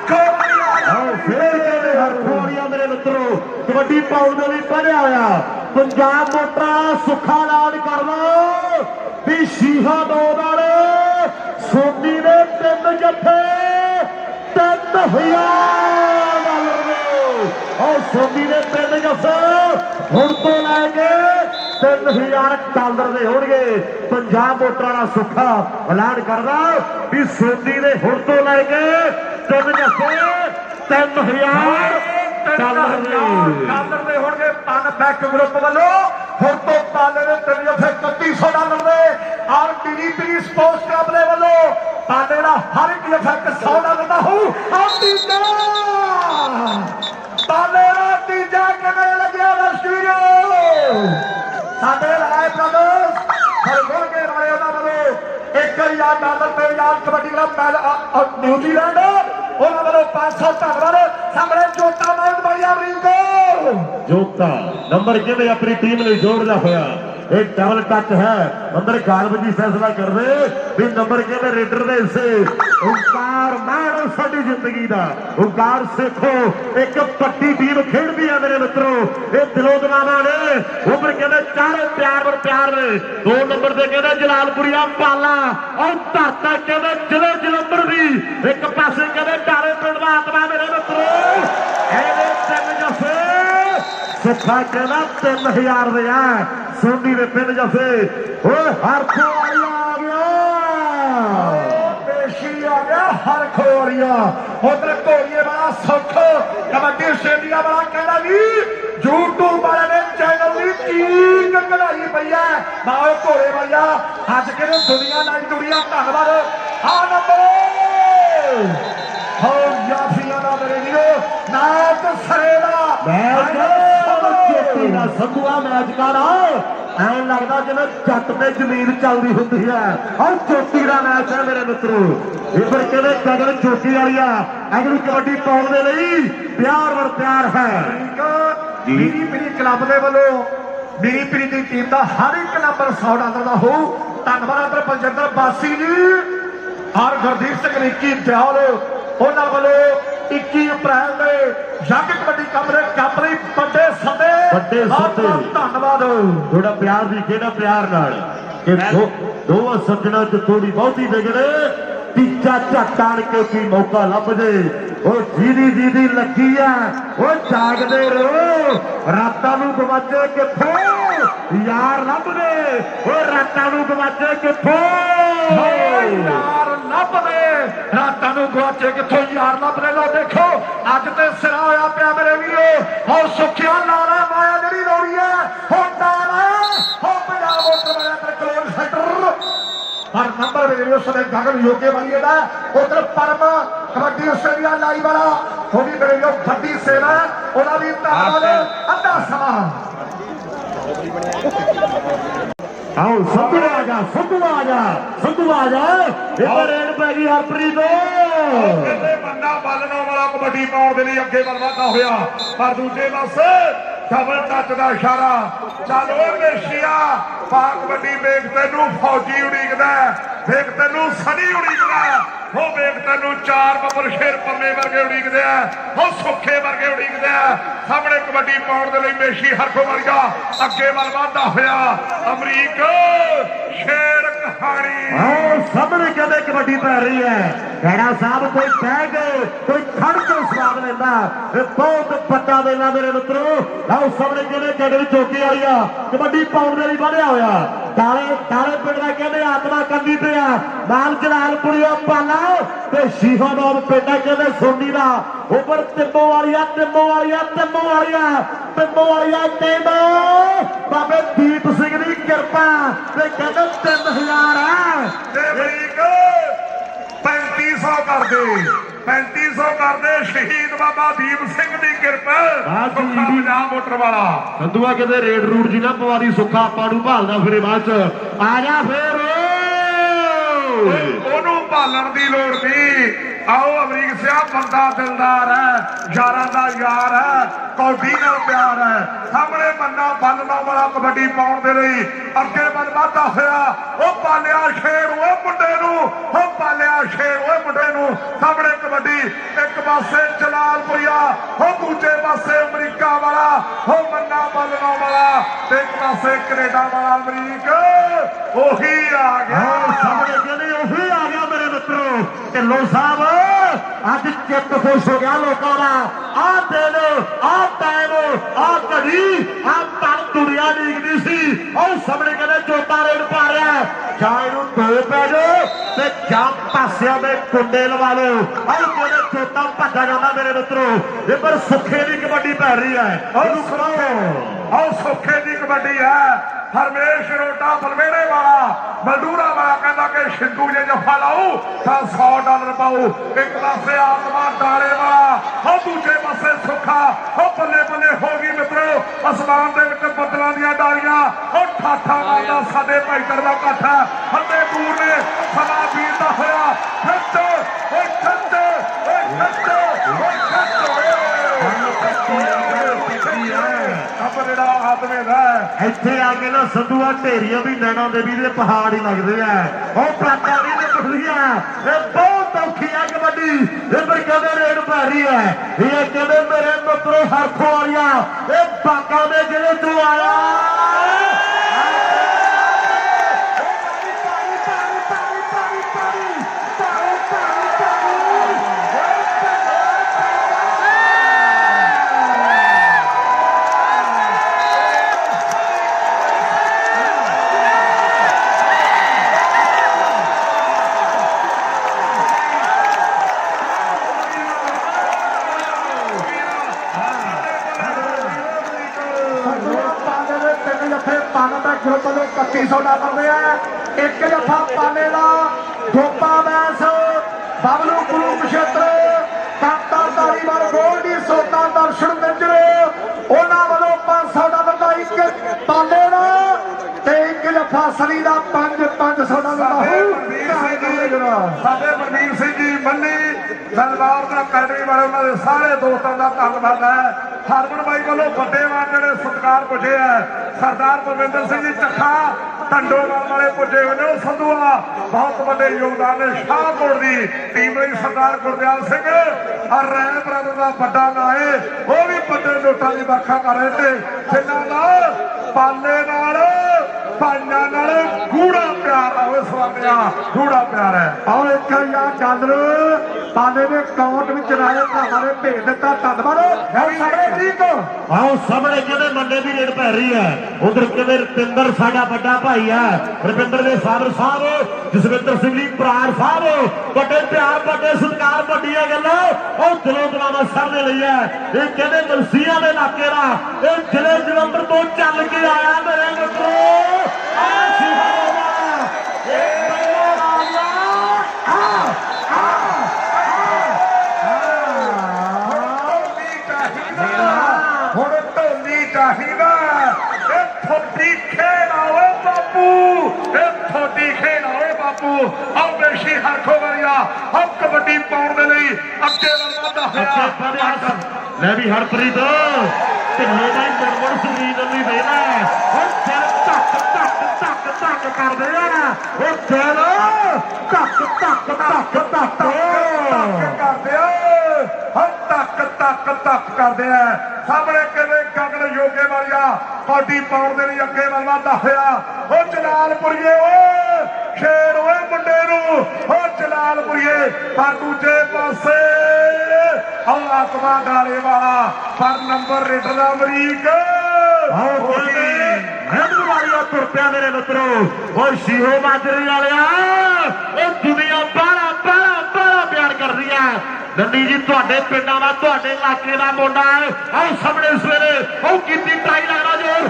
मेरे मित्रों कबड्डी पाउण दे लई बढ़िया होया पंजाब मोटा सुखा ऐलान कर लो भी शीहा 2 वाले सोनी ने 3 जफे $3000 और सोनी ने 3 जफे हुण तो लैके $3000 दे होणगे। पंजाब मोटा दा सुखा ऐलान करदा भी सोनी ने हुण तो लैके 3 जफे $3000 दे होणगे। तन बैक ग्रुप वालों हुण तो पाले ने 3 जफे $3100 दे और टीवी स्पोर्ट्स क्लब दे वालों पाले दा हर एक जफा $100 दा हो। और तीजा पाले दा तीजा किवें लग्या दर्शकों साडे राय ब्रदर्स हरगुण के वाले उन्हां वालों $1000 ਤੇ ਯਾਰ ਕਬੱਡੀ ਦਾ ਨਿਊਜ਼ੀਲੈਂਡ ਉਹਨਾਂ ਵੱਲੋਂ 500 ਧੰਨਵਾਦ ਸਾਹਮਣੇ ਜੋਤਾ ਨਾਲ ਬੜੀਆ ਅਮਰੀਕ ਜੋਤਾ ਨੰਬਰ ਕਿਵੇਂ ਆਪਣੀ ਟੀਮ ਲਈ ਜੋੜਦਾ ਹੋਇਆ एक डबल टच है अंदर गालब जी फैसला कर रहे भी नंबर के रेडर दे हिस्से ओंकार मान साडी जिंदगी दा ओंकार सिखो एक पट्टी टीम खेलदी है मेरे मित्रों ये दिलों दवाना ने उपर कहते चारे प्यार ने 2 नंबर से कहते जलालपुरिया पाला और धरता कहते जिले जलंधर भी एक पासे कहते डाले पिंड दा आत्मा मेरे मित्रों एने 3 जफे सुखा कहना 3000 दे है सोनी ने पिंड जफे हर खोरिया आ गया पेशी आ गया हर खोरिया उधर घोड़िए वाला सुख कबड्डी आस्ट्रेलिया वाला कहना भी यूट्यूब वाले ने चैनल की चीक कढ़ाई पई है माओ घोड़े वालिया अज के दुनिया नाल दुनिया धन्नवाद आ नंबर हो याफिया दा मेरे वीरो नाथ सरेदा संधुआ मैच कर ਐਂ ਲੱਗਦਾ ਜਿਵੇਂ ਜੱਟ ਤੇ ਜ਼ਮੀਨ ਚੱਲਦੀ ਹੁੰਦੀ ਹੈ ਔਰ ਚੋਟੀ ਦਾ ਮੈਚ ਹੈ ਮੇਰੇ ਮਿੱਤਰੋ ਇਧਰ ਕਹਿੰਦੇ ਗਗਨ ਚੋਟੀ ਵਾਲੀਆ ਅਗਲੀ ਕਬੱਡੀ ਪਾਉਣ ਦੇ ਲਈ ਪਿਆਰ ਹੈ ਮੇਰੀ ਕਲੱਬ ਦੇ ਵੱਲੋਂ ਮੇਰੀ ਪੀਰੀ ਦੀ ਟੀਮ ਦਾ ਹਰ ਇੱਕ ਨੰਬਰ $100 ਦਾ ਹੋਊ ਧੰਨਵਾਦ ਅੰਦਰ ਬਲਜਿੰਦਰ ਬਾਸੀ ਜੀ ਔਰ ਗੁਰਦੀਪ ਸਿੰਘ ਰਿੱਕੀ ਦਿਆਲ ਉਹਨਾਂ ਵੱਲੋਂ 21 ਅਪ੍ਰੈਲ ਦੇ ਜੱਗ ਕਬੱਡੀ ਕੱਪ ਲਈ ਵੱਡੇ ਸੱਦੇ ਧੰਨਵਾਦ ਥੋੜਾ ਪਿਆਰ ਦੀ ਕਿਹੜਾ ਪਿਆਰ ਨਾਲ ਕਿ ਦੋਵਾਂ ਸੱਜਣਾ ਚ ਥੋੜੀ ਬਹੁਤੀ ਵਿਗੜੇ ਤੀਜਾ ਝੱਟ ਆਣ ਕੇ ਕੀ ਮੌਕਾ ਲੱਭ ਜੇ ਉਹ ਜਿਹਦੀ ਲੱਗੀ ਆ ਉਹ ਜਾਗਦੇ ਰਹੋ ਰਾਤਾਂ ਨੂੰ ਗਵਾਚੇ ਕਿੱਥੋਂ ਯਾਰ ਲੱਭਦੇ ਉਹ ਰਾਤਾਂ ਨੂੰ ਗਵਾਚੇ ਕਿੱਥੋਂ ਯਾਰ ਲੱਭਦੇ ਰਾਤਾਂ ਨੂੰ ਗਵਾਚੇ ਕਿੱਥੋਂ ਯਾਰ ਲੱਭਦੇ ਲੋ ਦੇਖੋ ਅੱਜ ਤੇ ਸਿਰਾ ਹੋਇਆ ਪਿਆ ਮੇਰੇ ਵੀਰੋ ਔਰ ਸੁਖਿਆ ਨਾਲਾ ਮਾਇਆ ਜਿਹੜੀ ਲੋੜੀ ਹੈ ਹੁਣ ਨਾਲਾ ਹੋ ਪੰਜਾਬ ਉੱਤਰ ਵਾਲਾ ਕਲੋਨ ਸੈਂਟਰ ਪਰ ਨੰਬਰ ਮੇਰੇ ਵੀਰੋ ਸਦੇ ਗਗਨ ਯੋਗੇ ਵਾਲੀ ਦਾ ਉਧਰ ਪਰਮ ਕਬੱਡੀ ਆਸਟ੍ਰੇਲੀਆ ਲਾਈਵ ਵਾਲਾ ਉਹ ਵੀ ਮੇਰੇ ਵੀਰੋ ਵੱਡੀ ਸੇਵਾ ਉਹਦਾ ਵੀ ਧੰਨਵਾਦ ਅੱਧਾ ਸਮਾਂ आओ संधू आ जा इधर रेड पै गई हरप्रीत बंदा बालनों वाला कबड्डी पाउण दे लई अगे वाधा होया पर दूजे पासे डबल टच का इशारा चल ओ मेशिया पा कबड्डी वेख तैनू फौजी उड़ीकदा वेख तैनू सनी उड़ीकदा हो वेख तैनू 4 बबर शेर पम्मे वर्गे उड़ीकदे हो सुखे वर्गे उड़ीकदे सामने कबड्डी पाउण दे लई मेशी हरखो वर्गा अगे वल वाधा होया अमरीक शेर कहानी सामने कहते कबड्डी पै रही है खैड़ा साहब कोई बह गए कोई खड़ के स्वाद लेंदा बहुत पट्टा देना मेरे मित्रों आओ सामने कहते गगन चौकी वाली कबड्डी पाउण दे लई वधिया होया ताले पिंड दा कहते आत्मा कंदी पे नाल जलालपुरिया पाला ते शीहोनोर पिंड कहते सोनी दा उपर तिम्बो वालिया टीम बाबे दीप सिंह दी कृपा ते कहते 3000 है अमरीक 3500 कर दे 3500 कर दे शहीद बाबा दीप सिंह दी कृपा सुखा पंजाब मोटर वाला संधुआ कहते रेड रूट जी ना पवारी सुखा आपा नूं भालदा फिरे बाद च आ जा फिर ओनू भालण दी लोड़ नहीं आओ अमरीक सिया बंदा दिलदार है यारां दा यार है कौडी नाल प्यार है सामने मन्ना बलना वाला कबड्डी पाउण दे लई अगे वल वाधा होया ओ पालिया शेर ओ मुंडे नूं ओ पालिया शेर ओ मुंडे नूं सामने कबड्डी एक पासे जलालपुरिया ओ दूजे पासे अमरीका वाला ओ मन्ना बलना वाला ते एक पासे कनेडा वाला अमरीक ओही आ गया सामने कहते ओही आ गया मेरे मित्रों ढिल्लों साहब अज चित्त खुश हो गया लोगों का आ दिन आ टाइम आ घड़ी आ पल दुनिया लीकदी सी और सामने कहते चोटा रेड पा रहा है चाहे नूं दो पै जाओ ते जां पासियां दे कुंडे लवा लो और कहते चोटा भज्जा जांदा मेरे मित्रों इधर सुखे दी कबड्डी पै रही है और सुखे दी कबड्डी है हरमेश रोटा बलमेड़े वाला मलडूरा वाला कहता कि सिद्धू जे जफा लाऊ तो $100 पाऊ एक पासे आत्मा डाले वाला और दूजे पासे सुखा बल्ले बल्ले होगी ਮਿੱਤਰੋ ਅਸਮਾਨ ਦੇ ਵਿੱਚ ਬੱਦਲਾਂ ਦੀਆਂ ਡਾਰੀਆਂ ਉਹ ਠਾਠਾ ਮਾਰਦਾ ਸਾਡੇ ਭਾਈਚਾਰੇ ਦਾ ਇਕੱਠ ਹੈ ਫਤਿਹਪੁਰ ਨੇ ਸਮਾਂ ਬੀਤਦਾ ਹੋਇਆ ਖੱਟ ਓਏ ਖੱਟ ਓਏ ਖੱਟ ਓਏ ਖੱਟ ਜਿਹੜਾ ਆਦਮੀ ਦਾ ਇੱਥੇ ਆ ਕੇ ਨਾ ਸੰਧੂਆ ਢੇਰੀਆਂ ਵੀ ਨੈਣਾ ਦੇਵੀ ਦੇ ਪਹਾੜ ਹੀ ਲੱਗਦੇ ਆ ਉਹ ਪ੍ਰਾਚਾਰੀ ਦੇ ਕੁੜੀਆਂ ਇਹ ਬਹੁਤ ਔਖੀ ਆ ਕਬੱਡੀ ਇਹ ਪਰ ਕਹਿੰਦੇ ਰੇਡ ਭਾਰੀ ਹੈ ਇਹ ਕਹਿੰਦੇ ਮੇਰੇ ਮਿੱਤਰੋ ਹਰਖੋ ਵਾਲੀਆਂ ਇਹ ਬਾਗਾ ਦੇ ਜਿਹੜੇ ਤੋਂ ਆਇਆ ਗਰੁੱਪ ਦੇ $3100 ਦੇ ਆ ਇੱਕ ਜੱਫਾ ਪਾਲੇ ਦਾ ਧੋਪਾ ਮੈਸ ਬਬਲੂ ਕੁਰੂਕਸ਼ੇਤਰ ਕਾਂਤਾ ਧਾਰੀਵਾਲ ਗੋਲਡੀ ਸੋਤਾ ਦਰਸ਼ਨ ਮਿੰਜਰ ਉਹਨਾਂ ਵੱਲੋਂ $500 ਦਾ ਇੱਕ ਪਾਲੇ ਦਾ ਤੇ ਇੱਕ ਜੱਫਾ ਸਲੀ ਦਾ $500 ਦਾ ਸਾਡੇ ਮਨਵੀਰ ਸਿੰਘ ਜੀ ਮੰਨੀ ਦਰਬਾਰ ਦਾ ਅਕੈਡਮੀ ਵਾਲੇ ਉਹਨਾਂ ਦੇ ਸਾਰੇ ਦੋਸਤਾਂ ਦਾ ਧੰਨਵਾਦ ਹੈ ਹਰਮਨ ਬਾਈ ਵੱਲੋਂ ਵੱਡੇ ਮਾਨ ਜਿਹੜੇ ਸਤਿਕਾਰ ਪੁੱਜੇ ਹੈ ਸਰਦਾਰ ਪਰਵਿੰਦਰ ਸਿੰਘ ਜੀ ਚੱਠਾ ਢੰਡੋਵਾਲ ਵਾਲੇ ਪੁੱਜੇ ਹੋਏ ਨੇ ਉਹ ਸੰਧੂਆ ਬਹੁਤ ਵੱਡੇ ਯੋਗਦਾਨ ਨੇ ਸ਼ਾਹਕੋਟ ਦੀ ਟੀਮ ਲਈ ਸਰਦਾਰ ਗੁਰਦਿਆਲ ਸਿੰਘ ਔਰ ਰੈ ਬ੍ਰਦਰ ਦਾ ਵੱਡਾ ਨਾਂ ਹੈ ਉਹ ਵੀ ਵੱਡੇ ਨੋਟਾਂ ਦੀ ਵਰਖਾ ਕਰ ਰਹੇ ਤੇ ਜਿਨ੍ਹਾਂ ਦਾ ਪਾਲੇ ਨਾਲ ਭਾਈਆਂ ਨਾਲ ਗੂੜਾ ਪਿਆਰ ਆ ਉਹ ਸਵਾਮੀਆਂ ਗੂੜਾ ਪਿਆਰ ਹੈ ਆਓ ਇੱਕ ਯਾਰ ਡਾਲਰ ਪਾਲੇ ਦੇ ਅਕਾਊਂਟ ਵਿੱਚ ਰਾਏ ਭਾਵਾਂ ਨੇ ਭੇਜ ਦਿੱਤਾ ਧੰਨਵਾਦ ਸਾਰੇ ਠੀਕ ਆਓ ਸਾਹਮਣੇ ਕਹਿੰਦੇ ਮੰਡੇ ਦੀ ਰੇਡ ਪੈ ਰਹੀ ਹੈ ਉਧਰ ਕਹਿੰਦੇ ਰਪਿੰਦਰ ਸਾਡਾ ਵੱਡਾ ਭਾਈ ਹੈ ਰਪਿੰਦਰ ਦੇ ਫਾਦਰ ਸਾਹਿਬ ਜਸਵਿੰਦਰ ਸਿੰਘ ਜੀ ਬਰਾੜ ਸਾਹਿਬ ਵੱਡੇ ਪਿਆਰ ਵੱਡੇ ਸਤਿਕਾਰ ਵੱਡੀਆਂ ਗੱਲਾਂ ਉਹ ਦਿਲੋਂ ਦਿਲਾਵਾ ਸਰ ਦੇ ਲਈ ਹੈ ਇਹ ਕਹਿੰਦੇ ਮਲਸੀਆਂ ਦੇ ਇਲਾਕੇ ਦਾ ਇਹ ਜ਼ਿਲ੍ਹੇ ਜਲੰਧਰ ਤੋਂ ਚੱਲ ਕੇ ਆਇਆ ਮੇਰੇ ਮਿੱਤਰੋ ਹੁਣ ਢੋਲੀ ਚਾਹੀਦਾ ਇਹ ਥੋੜੀ ਖੇਡ ਆਵੇ ਬਾਪੂ ਇਹ ਥੋੜੀ ਖੇਡ ਆਵੇ ਬਾਪੂ ਆਹ ਬੇਸ਼ੀ ਹਰਖੋ ਵਰਿਆ ਆਹ ਕਬੱਡੀ ਪਾਉਣ ਦੇ ਲਈ ਅੱਗੇ ਵਧਦਾ ਹੋਇਆ ਲੈ ਵੀ ਹਰਪ੍ਰੀਤ ਢਿੱਲੇ ਦਾ ਮੁਰਮੁਰ ਸਰੀਰ ਨੂੰ ਵੇਲਾ ਹੁਣ ਸਿਰ ਧੱਕ ਧੱਕ ਧੱਕ ਧੱਕ ਕਰਦੇ ਆ ਉਹ ਦਿਲ ਧੱਕ ਧੱਕ ਧੱਕ ਧੱਕ ਕਰਦੇ ਆ ਹਾਂ ਧੱਕ ਧੱਕ ਧੱਕ ਕਰਦੇ ਆ ਸਾਹਮਣੇ ਕਿਵੇਂ ਗਗਨ ਯੋਗੇ ਵਾਲਿਆ ਕੌਡੀ ਪਾਉਣ ਦੇ ਲਈ ਅੱਗੇ ਵਧਦਾ ਹੋਇਆ ਉਹ ਜਲਾਲਪੁਰੀਏ ਓਏ ਸ਼ੇਰ ਓਏ ਮੁੰਡੇ ਨੂੰ ਉਹ ਜਲਾਲਪੁਰੀਏ ਪਰ ਦੂਜੇ ਪਾਸੇ ਉਹ ਆਤਮਾ ਗਾਲੇ ਵਾਲਾ ਪਰ ਨੰਬਰ ਰੇਡਰ ਦਾ ਅਮਰੀਕ ਵਾਲੀਆ ਤੁਰ ਪਿਆ ਮੇਰੇ ਮਿੱਤਰੋ ਉਹ ਸ਼ੀਹੋ ਮਾਜਰੀ ਵਾਲਿਆ ਉਹ ਦੁਨੀਆ ਬਾਹਲਾ ਬਾਹਲਾ ਬਾਹਲਾ ਪਿਆਰ ਕਰਦੀ ਆ ਨੰਦੀ ਜੀ ਤੁਹਾਡੇ ਪਿੰਡਾਂ ਦਾ ਤੁਹਾਡੇ ਇਲਾਕੇ ਦਾ ਮੁੰਡਾ ਹੈ ਆਹ ਸਾਹਮਣੇ ਸਵੇਰੇ ਉਹ ਕੀਤੀ ਟਰਾਈ ਲੱਗਦਾ ਜੋਰ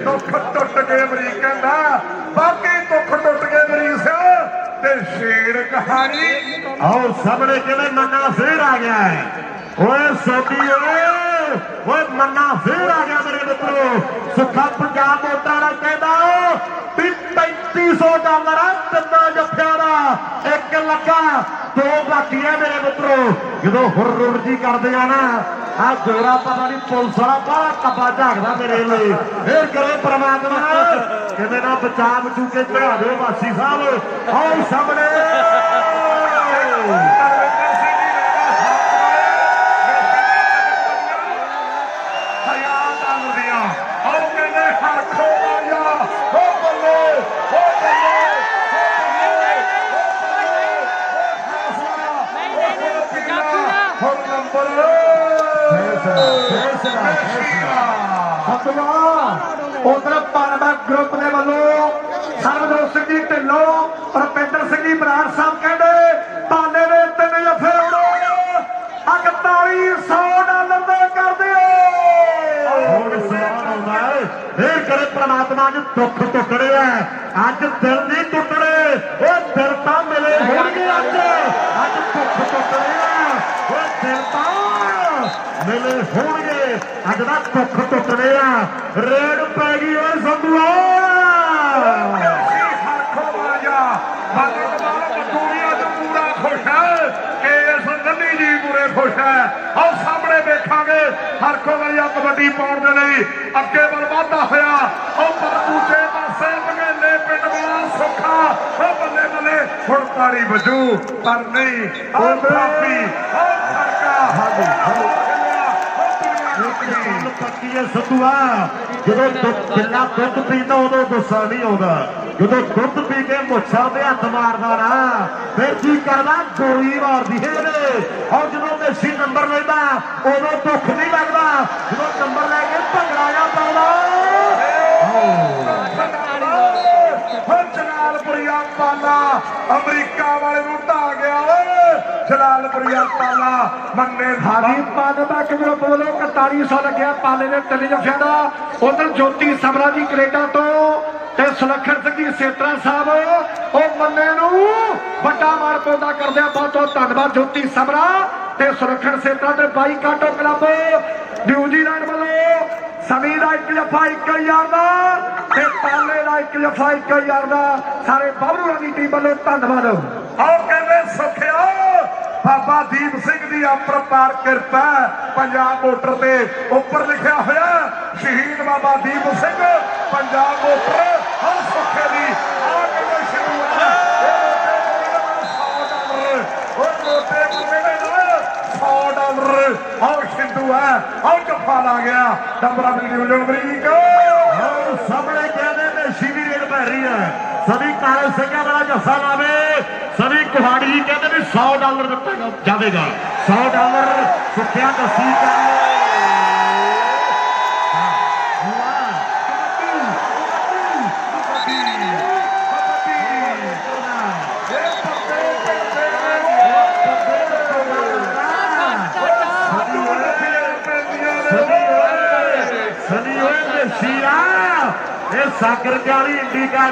ਦੁੱਖ ਟੁੱਟ ਗਏ ਅਮਰੀਕ ਕਹਿੰਦਾ ਬਾਕੀ ਦੁੱਖ ਟੁੱਟ ਗਏ ਮਰੀਜ਼ ਤੇ ਸ਼ੇਰ ਕਹਾਣੀ ਆਓ ਸਾਹਮਣੇ ਕਿਵੇਂ ਮੰਨਾ ਫੇਰ ਆ ਗਿਆ ਹੈ ਓਏ ਸੋਢੀ ਓਏ ਮੰਨਾ ਫੇਰ ਆ ਗਿਆ ਮੇਰੇ ਮਿੱਤਰੋ ਸੁੱਖਾ ਪੰਜਾਬ ਵੋਟਾਂ ਦਾ ਕਹਿੰਦਾ ਵੀ $3500 ਤਿੰਨਾਂ ਜੱਫਿਆਂ ਦਾ ਇੱਕ ਲੱਗਾ ਦੋ ਬਾਕੀ ਹੈ ਮੇਰੇ ਮਿੱਤਰੋ ਜਦੋਂ ਹੁਰ ਜੀ ਕਰਦੇ ਆ ਨਾ ਆ ਜੋਰਾ ਪਤਾ ਨਹੀਂ ਪੁਲਿਸ ਵਾਲਾ ਬਾਹਲਾ ਕੱਬਾ ਝਾਕਦਾ ਮੇਰੇ ਲਈ ਫੇਰ ਕਰੇ ਪ੍ਰਮਾਤਮਾ ਕਿਵੇਂ ਨਾ ਬਚਾ ਬਚੂ ਕੇ ਚੜਾ ਦਿਓ ਵਾਸੀ ਸਾਹਿਬ ਆਓ ਸਾਹਮਣੇ ਉਧਰ ਪਾਰਬਾ ਗਰੁੱਪ ਦੇ ਵੱਲੋਂ ਸਰਬਜੋਤ ਸਿੰਘ ਜੀ ਢਿੱਲੋਂ ਰੁਪਿੰਦਰ ਸਿੰਘ ਜੀ ਬਰਾੜ ਸਾਹਿਬ ਕਹਿੰਦੇ ਪਾਲੇ ਦੇ ਤਿੰਨ ਜੱਫੇ ਉਡੋ $4100 ਦੇ ਕਰ ਦਿਓ ਫੇਰ ਕਰੇ ਪ੍ਰਮਾਤਮਾ ਕਹਿੰਦਾ ਅੱਜ ਦੁੱਖ ਟੁੱਟਣੇ ਆ, ਅੱਜ ਦਿਲ ਨਹੀਂ ਟੁੱਟਣੇ, ਉਹ ਦਿਲ ਤਾਂ ਮਿਲੇ ਹੋਣਗੇ ਅੱਜ ਦੁੱਖ ਟੁੱਟਣੇ ਆ, ਉਹ ਦਿਲ ਤਾਂ ਮਿਲੇ ਹੋਣਗੇ, ਅੱਜ ਦਾ ਦੁੱਖ ਟੁੱਟਣੇ ਆ। ਰੇਡ ਪੈ ਗਈ ਓਏ ਸੰਧੂਆ। खुश है और सामने देखांगे हरखो वाली कबड्डी पाउण दे लई अगे वल वाधा होया और पर दूजे पासे बघेले पिंड वाला सुखा और बल्ले बल्ले हुण ताड़ी वजू पर नहीं और काफी और फरका पक्की है संधूआ। ਜਦੋਂ ਬਿੱਲਾ ਦੁੱਧ ਪੀਂਦਾ ਉਦੋਂ ਗੁੱਸਾ ਨਹੀਂ ਆਉਂਦਾ, ਜਦੋਂ ਦੁੱਧ ਪੀ ਕੇ ਮੁੱਛਾਂ ਤੇ ਹੱਥ ਮਾਰਦਾ ਨਾ ਫਿਰ ਕੀ ਕਰਦਾ, ਗੋਲੀ ਮਾਰਦੀ ਹੈ ਇਹਨੇ। ਔਰ ਜਦੋਂ ਮੇਸੀ ਨੰਬਰ ਲੈਂਦਾ ਉਦੋਂ ਦੁੱਖ ਨਹੀਂ ਲੱਗਦਾ, ਜਦੋਂ ਨੰਬਰ ਲੈ ਕੇ ਭੰਗੜਾ ਜਾ ਪਾਉਂਦਾ। ਜਲਾਲਪੁਰੀਆ ਪਾਲਾ ਅਮਰੀਕਾ ਵਾਲੇ ਨੂੰ ਢਾ ਗਿਆ ਓਏ, ਜਲਾਲਪੁਰੀਆ ਪਾਲਾ ਮੰਨੇ ਹਾਜੀ ਪੰਨ ਤੱਕ ਗਰੁੱਪ ਵੱਲੋਂ 4100 ਲੱਗਿਆ ਪਾਲੇ ਦੇ ਤਿੰਨ ਜਫਿਆਂ ਦਾ। ਉਧਰ ਜੋਤੀ ਸਮਰਾ ਜੀ ਕੈਨੇਡਾ ਤੋਂ ਤੇ ਸੁਲੱਖਣ ਸਿੰਘ ਜੀ ਸੇਤਰਾ ਸਾਹਿਬ ਉਹ ਮੰਨੇ ਨੂੰ ਵੱਡਾ ਮਾਰ ਪੌਦਾ ਕਰਦੇ ਆ। ਬਹੁਤ ਬਹੁਤ ਧੰਨਵਾਦ ਜੋਤੀ ਸਮਰਾ ਤੇ ਸੁਲੱਖਣ ਸੇਤਰਾ ਤੇ ਬਾਈ ਕਾਟੋ ਕਲੱਬ ਨਿਊਜ਼ੀਲੈਂਡ ਵੱਲੋਂ ਸਮੀ ਦਾ 1 ਜਫਾ 1000 ਦਾ ਤੇ ਪਾਲੇ ਦਾ 1 ਜਫਾ 1000 ਦਾ। ਸਾਰੇ ਬਾਬਰੂਆਂ ਦੀ ਟੀਮ ਵੱਲੋਂ ਧੰਨਵਾਦ। ਆਓ ਕਹਿੰਦੇ ਸੁਖਿਆ ਬਾਬਾ ਦੀਪ ਸਿੰਘ ਦੀ ਅਪਰਪਾਰ ਕਿਰਪਾ ਪੰਜਾਬ ਮੋਟਰ ਤੇ ਉੱਪਰ ਲਿਖਿਆ ਹੋਇਆ ਸ਼ਹੀਦ ਬਾਬਾ ਦੀਪ ਸਿੰਘ ਪੰਜਾਬ ਮੋਟਰ ਹਰ ਸੁਖੇ ਦੀ ਆ ਕਹਿੰਦੇ ਸ਼ੁਰੂਆਤ $100 और सिंधु है और जफा ला गया डबरा अमरीक सामने कहने में शिविर रेड पै रही है। सभी काले सिंह वाला जफा लावे, सभी कुहाड़ी जी कहते भी $100 दिता जाएगा। $100 सुखिया दसी सागर काली इंडिका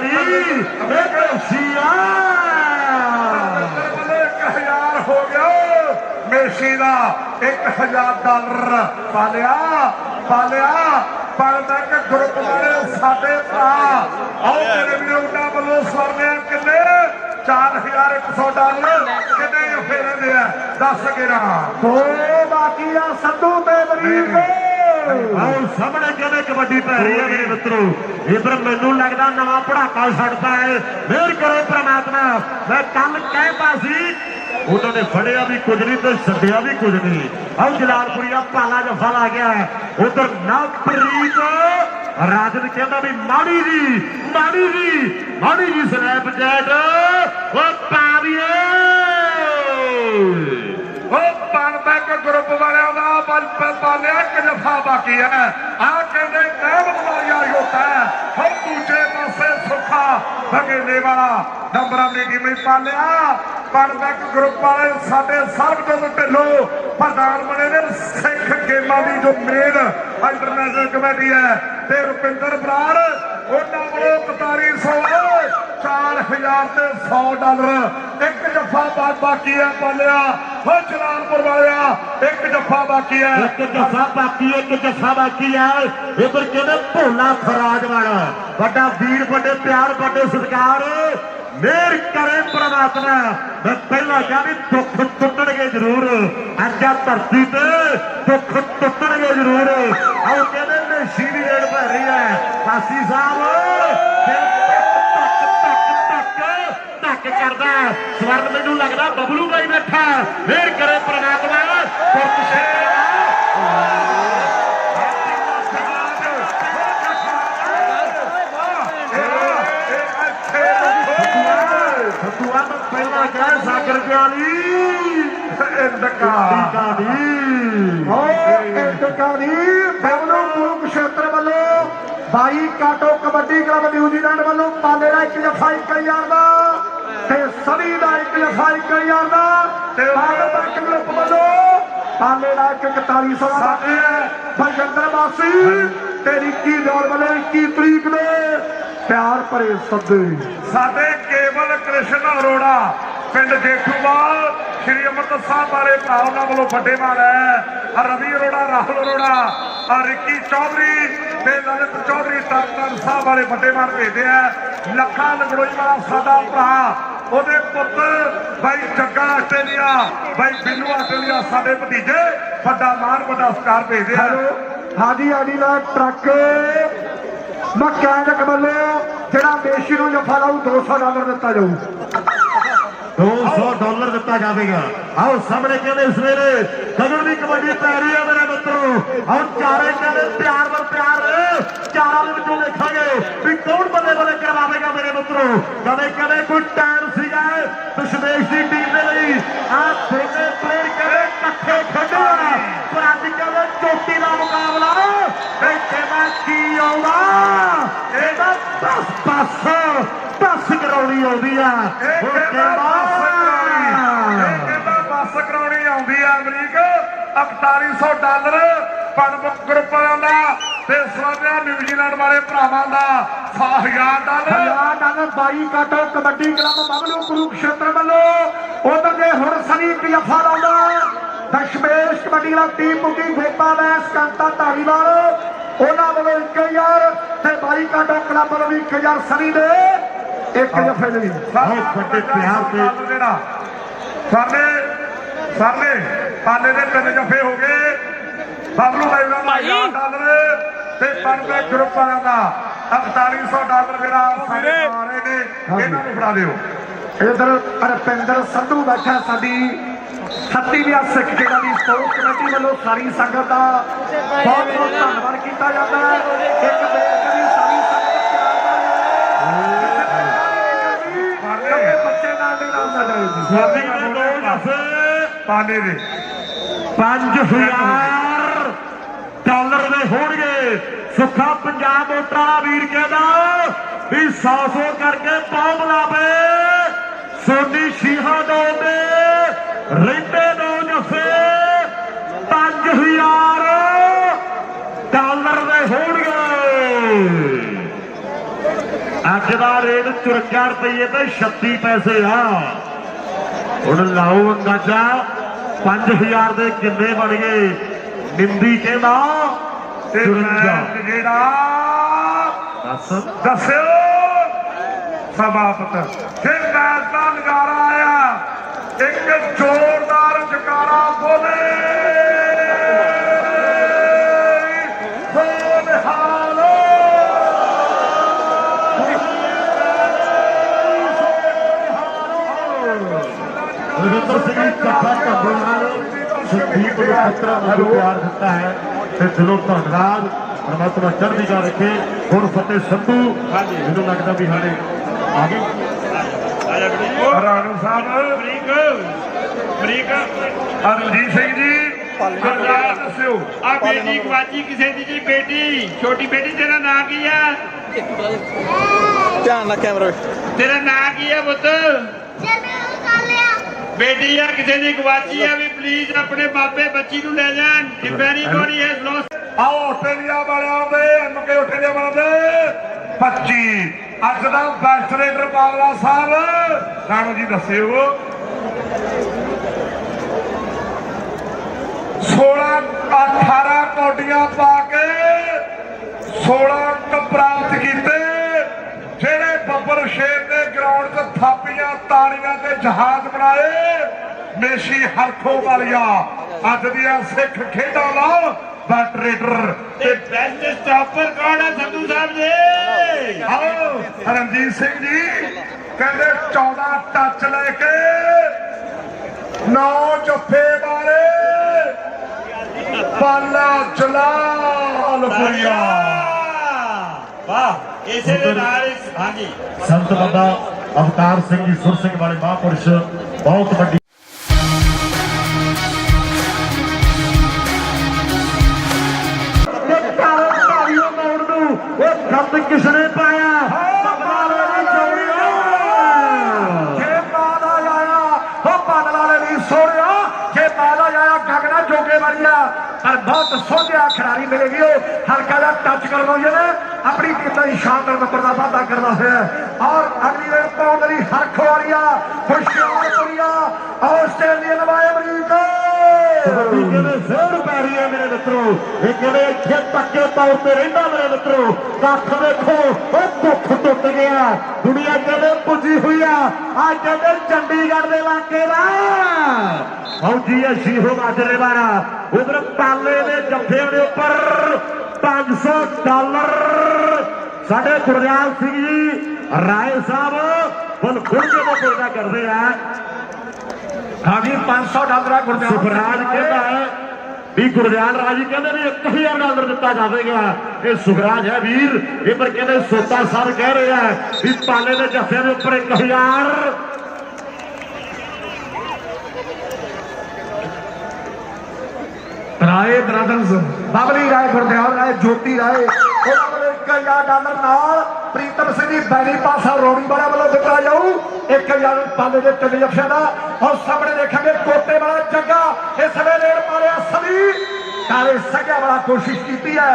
हो गया मेसी का $1000 पालिया पालिया पालमैक ग्रुप वाले साडे भरा आओ मेरे वीरों वालों स्वर्णिया किन्ने $4100 किन्ने फेरे दे 10 11 दो बाकी आ संधू ते वरीर आओ सामने कहने कबड्डी पै रही है मेरे मित्रों। इधर मैनू लगता नवा पढ़ाका छड़ता है। मेहर करो परमात्मा। मैं कल कहता सी उन्होंने फड़िया भी कुछ नहीं तो छड्डिया भी कुछ नहीं। अब जलालपुरिया पाला जफा ला गया। उधर नवप्रीत राजन कहता भी माड़ी जी स्नैप चैट वो पाविए पालमैक ग्रुप वाले पालिया 1 जफा बाकी है। आ कहते होता है हम दूसरे पासे सुखा बघेले वाला नंबर अपनी टीम पालिया पालमैक ग्रुप वाले साडे सरबजोत ढिल्लों प्रधान बने ने सिख गेमां की जो मेन इंटरनेशनल कमेटी है ते रुपिंदर बराड़ उन्होंने वालों 4100 $4000 ते $100 1 जफा बाकी है पालिया हो जलालपुर वाले 1 जफा बाकी है। 1 जफा बाकी है। इधर कहते भोला फराज वाला बड़ा वीर बड़े प्यार बड़े सत्कार मेहर करे परमात्मा। मैं पहला क्या भी दुख टुटणगे जरूर अज धरती ते दुख टुटणगे जरूर। आओ कहते मेसी दी रेड पै रही है। कासी साहब करदा स्वर्ण मैनू लगदा बबलू भाई बैठा मेहर करे परमात्मा। पहला क्या सागर कुरुक्षेत्र वालों बाई काटो कबड्डी क्लब न्यूजीलैंड वालों पाले का 1 जफा 1000 का सभी का 1 जफा 1000 का ग्रुप वालों पाले का 4100 बलजिंदर वासी ਤੇ ਰਿੱਕੀ ਦੌੜ ਵਾਲੇ 21 ਤਰੀਕ ਦੇ ਪਿਆਰ ਭਰੇ ਸੱਦੇ ਸਾਡੇ ਕੇਵਲ ਕ੍ਰਿਸ਼ਨ ਅਰੋੜਾ ਪਿੰਡ ਜੇਠੂਵਾਲ ਸ਼੍ਰੀ ਅੰਮ੍ਰਿਤਸਰ ਸਾਹਿਬ ਵਾਲੇ ਭਰਾ ਉਹਨਾਂ ਵੱਲੋਂ ਵੱਡੇ ਮਾਨ ਹੈ। ਰਵੀ ਅਰੋੜਾ, ਰਾਹੁਲ ਅਰੋੜਾ, ਰਿੱਕੀ ਚੌਧਰੀ ਤੇ ਲਲਿਤ ਚੌਧਰੀ ਤਰਨਤਾਰਨ ਸਾਹਿਬ ਵਾਲੇ ਵੱਡੇ ਮਾਨ ਭੇਜਦੇ ਆ। ਲੱਖਾਂ ਲੰਗੜੋਈ ਵਾਲਾ ਸਾਡਾ ਭਰਾ, ਉਹਦੇ ਪੁੱਤ ਬਾਈ ਜੱਗਾ ਆਸਟ੍ਰੇਲੀਆ, ਬਾਈ ਬਿੱਲੂ ਆਸਟ੍ਰੇਲੀਆ, ਸਾਡੇ ਭਤੀਜੇ ਵੱਡਾ ਮਾਨ ਵੱਡਾ ਸਤਿਕਾਰ ਭੇਜਦੇ ਆ। ਹਾਦੀ ਆਡੀ ਦਾ ਟਰੱਕ ਮਕੈਨਿਕ ਵੱਲੋਂ ਜਿਹੜਾ ਮੇਸ਼ੀ ਨੂੰ ਜਫਾ ਲਾਊ $200 ਦਿੱਤਾ ਜਾਊ। $200 ਦਿੱਤਾ ਜਾਵੇਗਾ। ਆਓ ਸਾਹਮਣੇ ਕਹਿੰਦੇ ਸਵੇਰੇ ਗਗਨ ਦੀ ਕਬੱਡੀ ਪੈ ਰਹੀ ਹੈ ਮੇਰੇ ਮਿੱਤਰੋ। ਆਓ ਚਾਰੇ ਕਹਿੰਦੇ ਪਿਆਰ ਵਰ ਪਿਆਰ, ਚਾਰਾਂ ਦੇ ਵਿੱਚੋਂ ਦੇਖਾਂਗੇ ਵੀ ਕੌਣ ਬੱਲੇ ਬੱਲੇ ਕਰਵਾਵੇਗਾ ਮੇਰੇ ਮਿੱਤਰੋ। ਕਦੇ ਕੋਈ ਟਾਈਮ ਸੀਗਾ ਦਸ਼ਮੇਸ਼ ਦੀ ਟੀਮ ਦੇ ਲਈ ਆਹ ਦੋਨੇ ਪਲੇਅਰ ਕਹਿੰਦੇ ਇਕੱਠੇ ਖੇਡਿਆ, ਪਰ ਅੱਜ ਕਹਿੰਦੇ ਚੋਟੀ ਦਾ ਮੁਕਾਬਲਾ ਇੱਥੇ ਮੈਂ ਕੀ ਆਉਂਦਾ ਇਹਦਾ 10 ਕਰਾਉਣੀ ਆਉਂਦੀ ਆ। ਬੱਸ ਕਰਾਉਣੀ ਆਉਂਦੀ ਆ ਅਮਰੀਕ। $4100 ਪਨਬੁੱਕ ਗਰੁੱਪ ਵਾਲਿਆਂ ਦਾ ਤੇ ਸਵਾਦਿਆ ਨਿਊਜ਼ੀਲੈਂਡ ਵਾਲੇ ਭਰਾਵਾਂ ਦਾ $1000 22 ਕਾਟੋ ਕਬੱਡੀ ਕਲੱਬ ਬਬਲੂ ਕੁਰੂਕਸ਼ੇਤਰ ਵੱਲੋਂ ਉਧਰ ਦੇ ਹੁਣ ਸਨੀ ਜਫਾ ਲਾਉਂਦਾ ਦਸ਼ਮੇਸ਼ ਕਬੱਡੀ ਵਾਲਾ ਟੀਮ ਮੁੱਕੀ ਗੋਪਾ ਮੈਸ ਕਾਂਤਾ ਧਾਰੀਵਾਲ ਉਹਨਾਂ ਵੱਲੋਂ 1000 ਤੇ 22 ਕਾਟੋ ਕਲੱਬ ਵੱਲੋਂ 1000 ਸਨੀ ਦੇ ਇੱਕ ਜਫੇ ਲਈ ਬਹੁਤ ਵੱਡੇ ਪਿਆਰ ਤੇ ਜਿਹੜਾ ਸਰਨੇ ਪਾਲੇ ਦੇ 3 ਜਫੇ ਹੋ ਗਏ। ਬਬਲੂ ਦਾ $1000 ਤੇ ਪਨਬੁੱਕ ਗਰੁੱਪ ਵਾਲਿਆਂ ਦਾ $4100 ਜਿਹੜਾ ਸਾਡੇ ਆ ਰਹੇ ਨੇ, ਇਹਨਾਂ ਨੂੰ ਫੜਾ ਦਿਓ। ਇਧਰ ਰਪਿੰਦਰ ਸੰਧੂ ਬੈਠਾ ਸਾਡੀ 37ਵੀਂ ਸਿੱਖ ਖੇਡਾਂ ਦੀ ਸਪੋਰਟਸ ਕਮੇਟੀ ਵੱਲੋਂ ਸਾਰੀ ਸੰਗਤ ਦਾ ਬਹੁਤ ਬਹੁਤ ਧੰਨਵਾਦ ਕੀਤਾ ਜਾਂਦਾ ਹੈ। ਇੱਕ ਬੇਨਤੀ ਸਾਰੀ ਸੰਗਤ ਬੱਚੇ ਨਾਲ ਨਹੀਂ ਲਾਉਂਦਾ ਜਾਏਗੀ। ਪਾਲੇ ਦੇ $5000 ਦੇ ਹੋਣਗੇ। ਸੁੱਖਾ ਪੰਜਾਬ ਮੋਟਰਾਂ ਵੀਰ ਕਹਿੰਦਾ ਵੀ 100 ਕਰਕੇ ਪਾਉ ਬਲਾਵੇ ਸੋਨੀ ਸ਼ੀਹਾ ਦੋ ਦੇ ਰਹਿੰਦੇ ਦੋ ਜਫੇ $5000 ਦੇ ਹੋਣਗੇ। ਅੱਜ ਦਾ ਰੇਟ 54 ਰੁਪਏ ਤੇ 36 ਪੈਸੇ ਆ। ਹੁਣ ਲਾਓ ਅੰਦਾਜ਼ਾ 5000 ਦੇ ਕਿੰਨੇ ਬਣ ਗਏ। ਨਿੰਦੀ ਕਹਿੰਦਾ ਤੇ ਜਿਹੜਾ ਦੱਸਿਓ ਸਭਾਪਤ ਫਿਰ ਮੈਚ ਦਾ ਨਜ਼ਾਰਾ ਆਇਆ। ਇੱਕ ਜ਼ੋਰਦਾਰ ਜਕਾਰਾ ਬੋਲੇ ਰਵਿੰਦਰ ਸਿੰਘ ਕੱਟਾ ਢੱਬੂ ਨਾਲ ਸੰਦੀਪ ਨੂੰ ਖਤਰਾ ਨੂੰ ਪਿਆਰ ਦਿੱਤਾ ਹੈ ਤੇ ਦਿਲੋਂ ਧੰਨਵਾਦ। ਪਰਮਾਤਮਾ ਚੜ੍ਹਦੀ ਕਲਾ ਰੱਖੇ। ਹੁਣ ਫਤਿਹ ਸੰਧੂ ਮੈਨੂੰ ਲੱਗਦਾ ਵੀ ਹਾਲੇ ਆ ਗਏ ਰਾਣੂ ਸਾਹਿਬ ਅਮਰੀਕ ਰਣਜੀਤ ਸਿੰਘ ਜੀ ਦੱਸਿਓ। ਆ ਬੇਟੀ ਗਵਾਚੀ ਕਿਸੇ ਦੀ ਜੀ, ਬੇਟੀ ਛੋਟੀ ਬੇਟੀ, ਤੇਰਾ ਨਾਂ ਕੀ ਆ? ਧਿਆਨ ਨਾਲ ਕੈਮਰਾ। ਤੇਰਾ ਨਾਂ ਕੀ ਆ ਪੁੱਤ? ਬੇਟੀ ਆ ਕਿਸੇ ਦੀ ਗਵਾਚੀ ਆ ਵੀ ਪਲੀਜ਼ ਆਪਣੇ ਬਾਬੇ ਬੱਚੀ ਨੂੰ ਲੈ ਜਾਣ। If anybody has lost. ਆਓ ਆਸਟ੍ਰੇਲੀਆ ਵਾਲਿਆਂ ਦੇ ਐਮਕੇ ਆਸਟ੍ਰੇਲੀਆ ਵਾਲਿਆਂ ਦੇ 25 ਅੱਜ ਦਾ ਬੈਸਟ ਰੇਡਰ ਬਾਬਲਾ ਸਾਹਿਬ ਰਾਣੂ ਜੀ ਦੱਸਿਓ। 18 ਕੌਡੀਆਂ ਪਾ ਕੇ 16 ਕੱਪ ਪ੍ਰਾਪਤ ਕੀਤੇ। ਜਿਹੜੇ ਬੱਬਰ ਸ਼ੇਰ ਦੇ ਗਰਾਊਂਡ 'ਚ ਥਾਪੀਆਂ ਤਾੜੀਆਂ ਤੇ ਜਹਾਜ਼ ਬਣਾਏ ਮੇਸ਼ੀ ਹਰਖੋ ਵਾਲੀਆ ਅੱਜ ਦੀਆਂ ਸਿੱਖ ਖੇਡਾਂ ਦਾ ਬੈਸਟ ਰੇਡਰ ਤੇ ਬੈਸਟ ਸਟਾਪਰ ਕੌਣ ਹੈ ਸੰਧੂ ਸਾਹਿਬ ਜੀ? ਆਓ ਰਣਜੀਤ ਸਿੰਘ ਜੀ ਕਹਿੰਦੇ 14 ਟੱਚ ਲੈ ਕੇ 9 ਜੱਫੇ ਵਾਲੇ ਪਾਲਾ ਜਲਾਲਪੁਰੀਆ। ਵਾਹ, ਇਸੇ ਦੇ ਨਾਲ ਹਾਂਜੀ ਸੰਤ ਬਾਬਾ ਅਵਤਾਰ ਸਿੰਘ ਜੀ ਸੁਰ ਸਿੰਘ ਵਾਲੇ ਮਹਾਂਪੁਰਸ਼ ਬਹੁਤ ਵੱਡੀ ਕਿਸ ਨੇ ਪਾਇਆ ਜੇ ਬਾਦਲ ਵਾਲੇ ਨਹੀਂ ਸੋਹਣਿਆ, ਜੇ ਬਾਦਲ ਆਇਆ ਗਗਨਾ ਜੋਗੇ ਵਾਲੀਆ पर बहुत सोझा खिलाड़ी मिलेगी हल्का जा टच करना जिन्हें अपनी टीम का शानदार नंबर का वादा करना है और अगली रेड पाउंड की हरख वालिया खुशियारपुरिया ऑस्ट्रेलियन वाले अमरीका जोर पै रही है मेरे मित्रों, ये कहते इतने पक्के तौर पर रहा मेरे मित्रों। कख देखो दुख टुट गया, दुनिया कहते पुजी हुई है आज कहते चंडीगढ़ के इलाके का फौजी है शीहो माजरे वाला उधर पाले ने जफे के उपर $500 साढ़े गुरदयाल सिंह जी राय साहब बल खुल के पैदा करते हैं। हाँ जी $500 गुरदयाल सुखराज कहता है भी गुरदयाल राजी कहते भी $1000 दिता जाएगा। ये सुखराज है वीर ये पर कहते सोता सर कह रहे हैं भी पाले ने जफे के उपर 1000 राय ब्रदर्स बबली राय गुरदयाल राय ज्योति राय $1000 नाल प्रीतम सिंह जी बैरी पासा रोड़ी वाला वालों दिता जाऊ 1000 पाले के 3 जफे का और सामने देखेंगे कोटे वाला जग्गा इस वे रेड मारिया सभी काले सग्या वाला कोशिश की है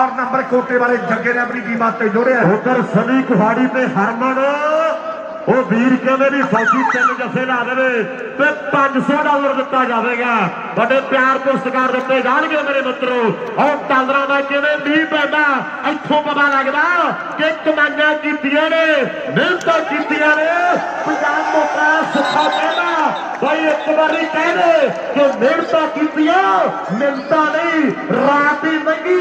और नंबर कोटे वाले जग्गे ने अपनी टीम आते जोड़े उधर सनी कुहाड़ी पे हरमन वो वीर कहते भी फौजी 3 जफे ला दे $500 दिता जाएगा। बड़े प्यार पुरस्कार दिते जाएंगे मेरे मित्रों और डालर का कहते नहीं पैदा इतों पता लगता कि कमाइयां कीतियां ने मेहनत कीतियां ने पंजाब मोटा सुखा कहना भाई एक बारी कह दे कि मेहनत कीतियां मिलता नहीं रात ही लंघी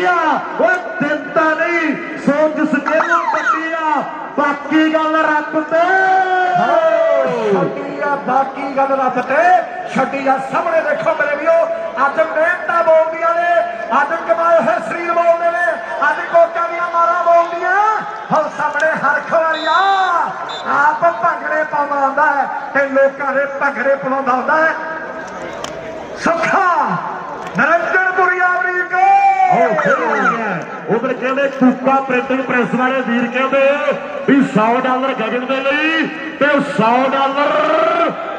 वो दिनता नहीं सोच सकेलों बटिया बाकी गल रब ते बाकी गल रब ते छड्डी आ सामने देखो मेरे वीरो अज मेहनत बोलदियां ने अज कमाए हुए शरीर बोलते ने अज कोटा दी मारा बोलदियां और सामने हरख वालिया आप भंगड़े पाउंदा आंदा है ते लोकां दे भंगड़े पलाउंदा आंदा है सुखा नरंजनपुरी अमरीका उधर कहते कूका प्रिंटिंग प्रेस वाले वीर कहते भी $100 गगन के लिए $100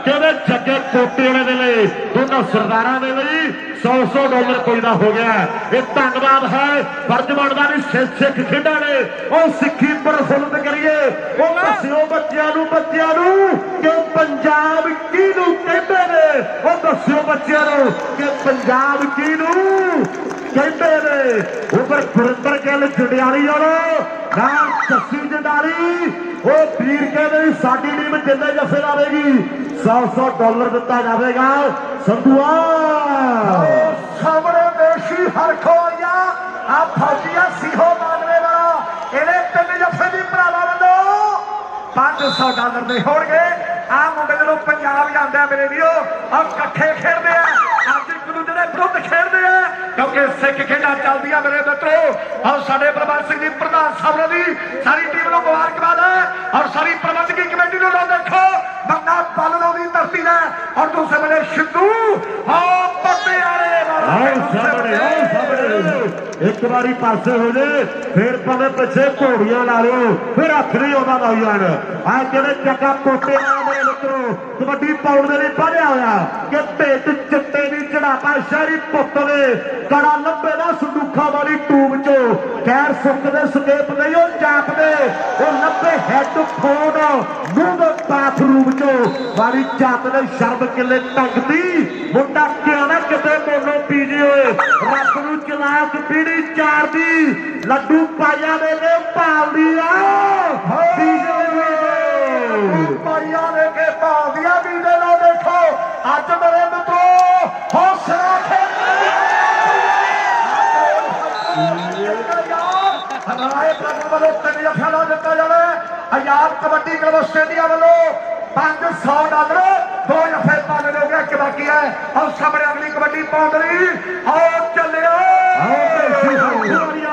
कहते जगे कोटे वाले के लिए दोनों सरदारा के लिए $100 कोई ना हो गया। ये धन्यवाद है फर्ज बनता भी सिख खेडा ने और सिक्खी प्रफुल्लित करिए दस्यो बच्चों कि पंजाब किनू कहते ने दस्यो बच्चों कि पंजाब किनू कहते ने उपर गुरिंदर गिल जंडियाली जस्सी जंडाली वो वीर कहते साडी टीम जिन्ने जफे लावेगी $100 दिता जाएगा। संधुआ सामने देशी हरखो आया आ फौजिया सीहो मानवे वाला इन्हें 3 जफे की भरावां वालों $500 दे होणगे। आ मुंडे जो पंजाब जांदे मेरे वीरो और कट्ठे खेडदे आ अज एक दूजे दे विरुद्ध खेडदे आ क्योंकि सिख खेडा चलदियां मेरे मित्रों और साडे प्रबंध सिंह जी प्रधान साहब दी सारी टीम नूं मुबारकबाद है और सारी प्रबंधकी कमेटी नूं देखो बंदा पालनों की धरती है और दूसरे बड़े सिद्धू एक बारी पासे हो जाए फिर भावे पिछे घोड़ियां ला लो फिर हथ नहीं आता नौजवान आ कहते चक्का कोटे मेरे मित्रों कबड्डी पाउंड के लिए पढ़िया होया कि भेट चिट्टे की चढ़ापा शहरी पुत ने कड़ा लंबे ना संदूखा वाली टूब चो खैर सुकते सकेप नहीं वो चापते वो लंबे हैडफोन मुंह बाथरूम चो वाली जात ने शर्म किले टंगती मुंडा क्या ना किते मोनो पीजे हुए रब नूं चलाया पीढ़ी 4 दी लड्डू पाइया दे के पाल दिया पाइया दे के पाल दिया बीजे लो देखो अज मेरे मित्रों हौसला राय प्रगट वालों 3 जफा दिता जाए। आजाद कबड्डी क्लब ऑस्ट्रेलिया वालों $500 2 जफे पाने हो गया बाकी है और सामने अगली कबड्डी पाउंड रही और चले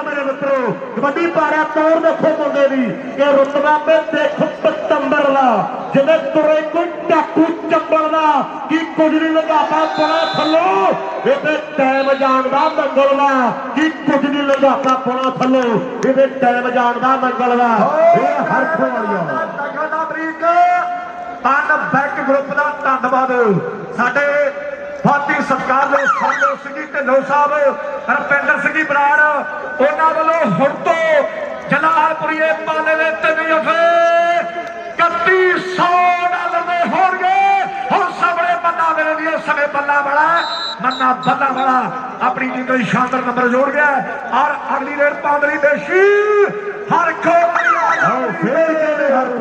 मेरे मित्रों कबड्डी पारा तौर देखो मुंडे की ये रुतबा पे देखो पतंबर का जिन्हें तुरे कोई टाकू चंबल का कि कुछ नहीं लगाता पड़ा थलो ये टाइम जानता मंगल का कि कुछ नहीं लगाता पड़ा थलो ये टाइम जानता मंगल का हर बैक ग्रुप का धन्यवाद साडे भाती सरकार ने ਸਿੰਘ ਜੀ ਢਿੱਲੋਂ ਸਾਹਿਬ, ਰੁਪਿੰਦਰ ਸਿੰਘ ਜੀ ਬਰਾੜ, ਉਹਨਾਂ ਵੱਲੋਂ ਹੁਣ ਤੋਂ ਜਲਾਲਪੁਰੀਏ ਪਾਲੇ ਦੇ 3 ਜਫੇ $3100 ਦੇ ਹੋਣਗੇ। ਹੁਣ ਸਾਹਮਣੇ ਬੰਦਾ ਮੇਰੇ ਲਈ ਇਸ ਸਮੇਂ ਬੱਲਾ ਵਾਲਾ ਆਪਣੀ ਟੀਮ ਤੋਂ ਸ਼ਾਨਦਾਰ ਨੰਬਰ ਜੋੜ ਗਿਆ ਔਰ ਅਗਲੀ ਰੇਡ ਪਾਉਂਦਰੀ ਬੇਸ਼ੀ ਹਰ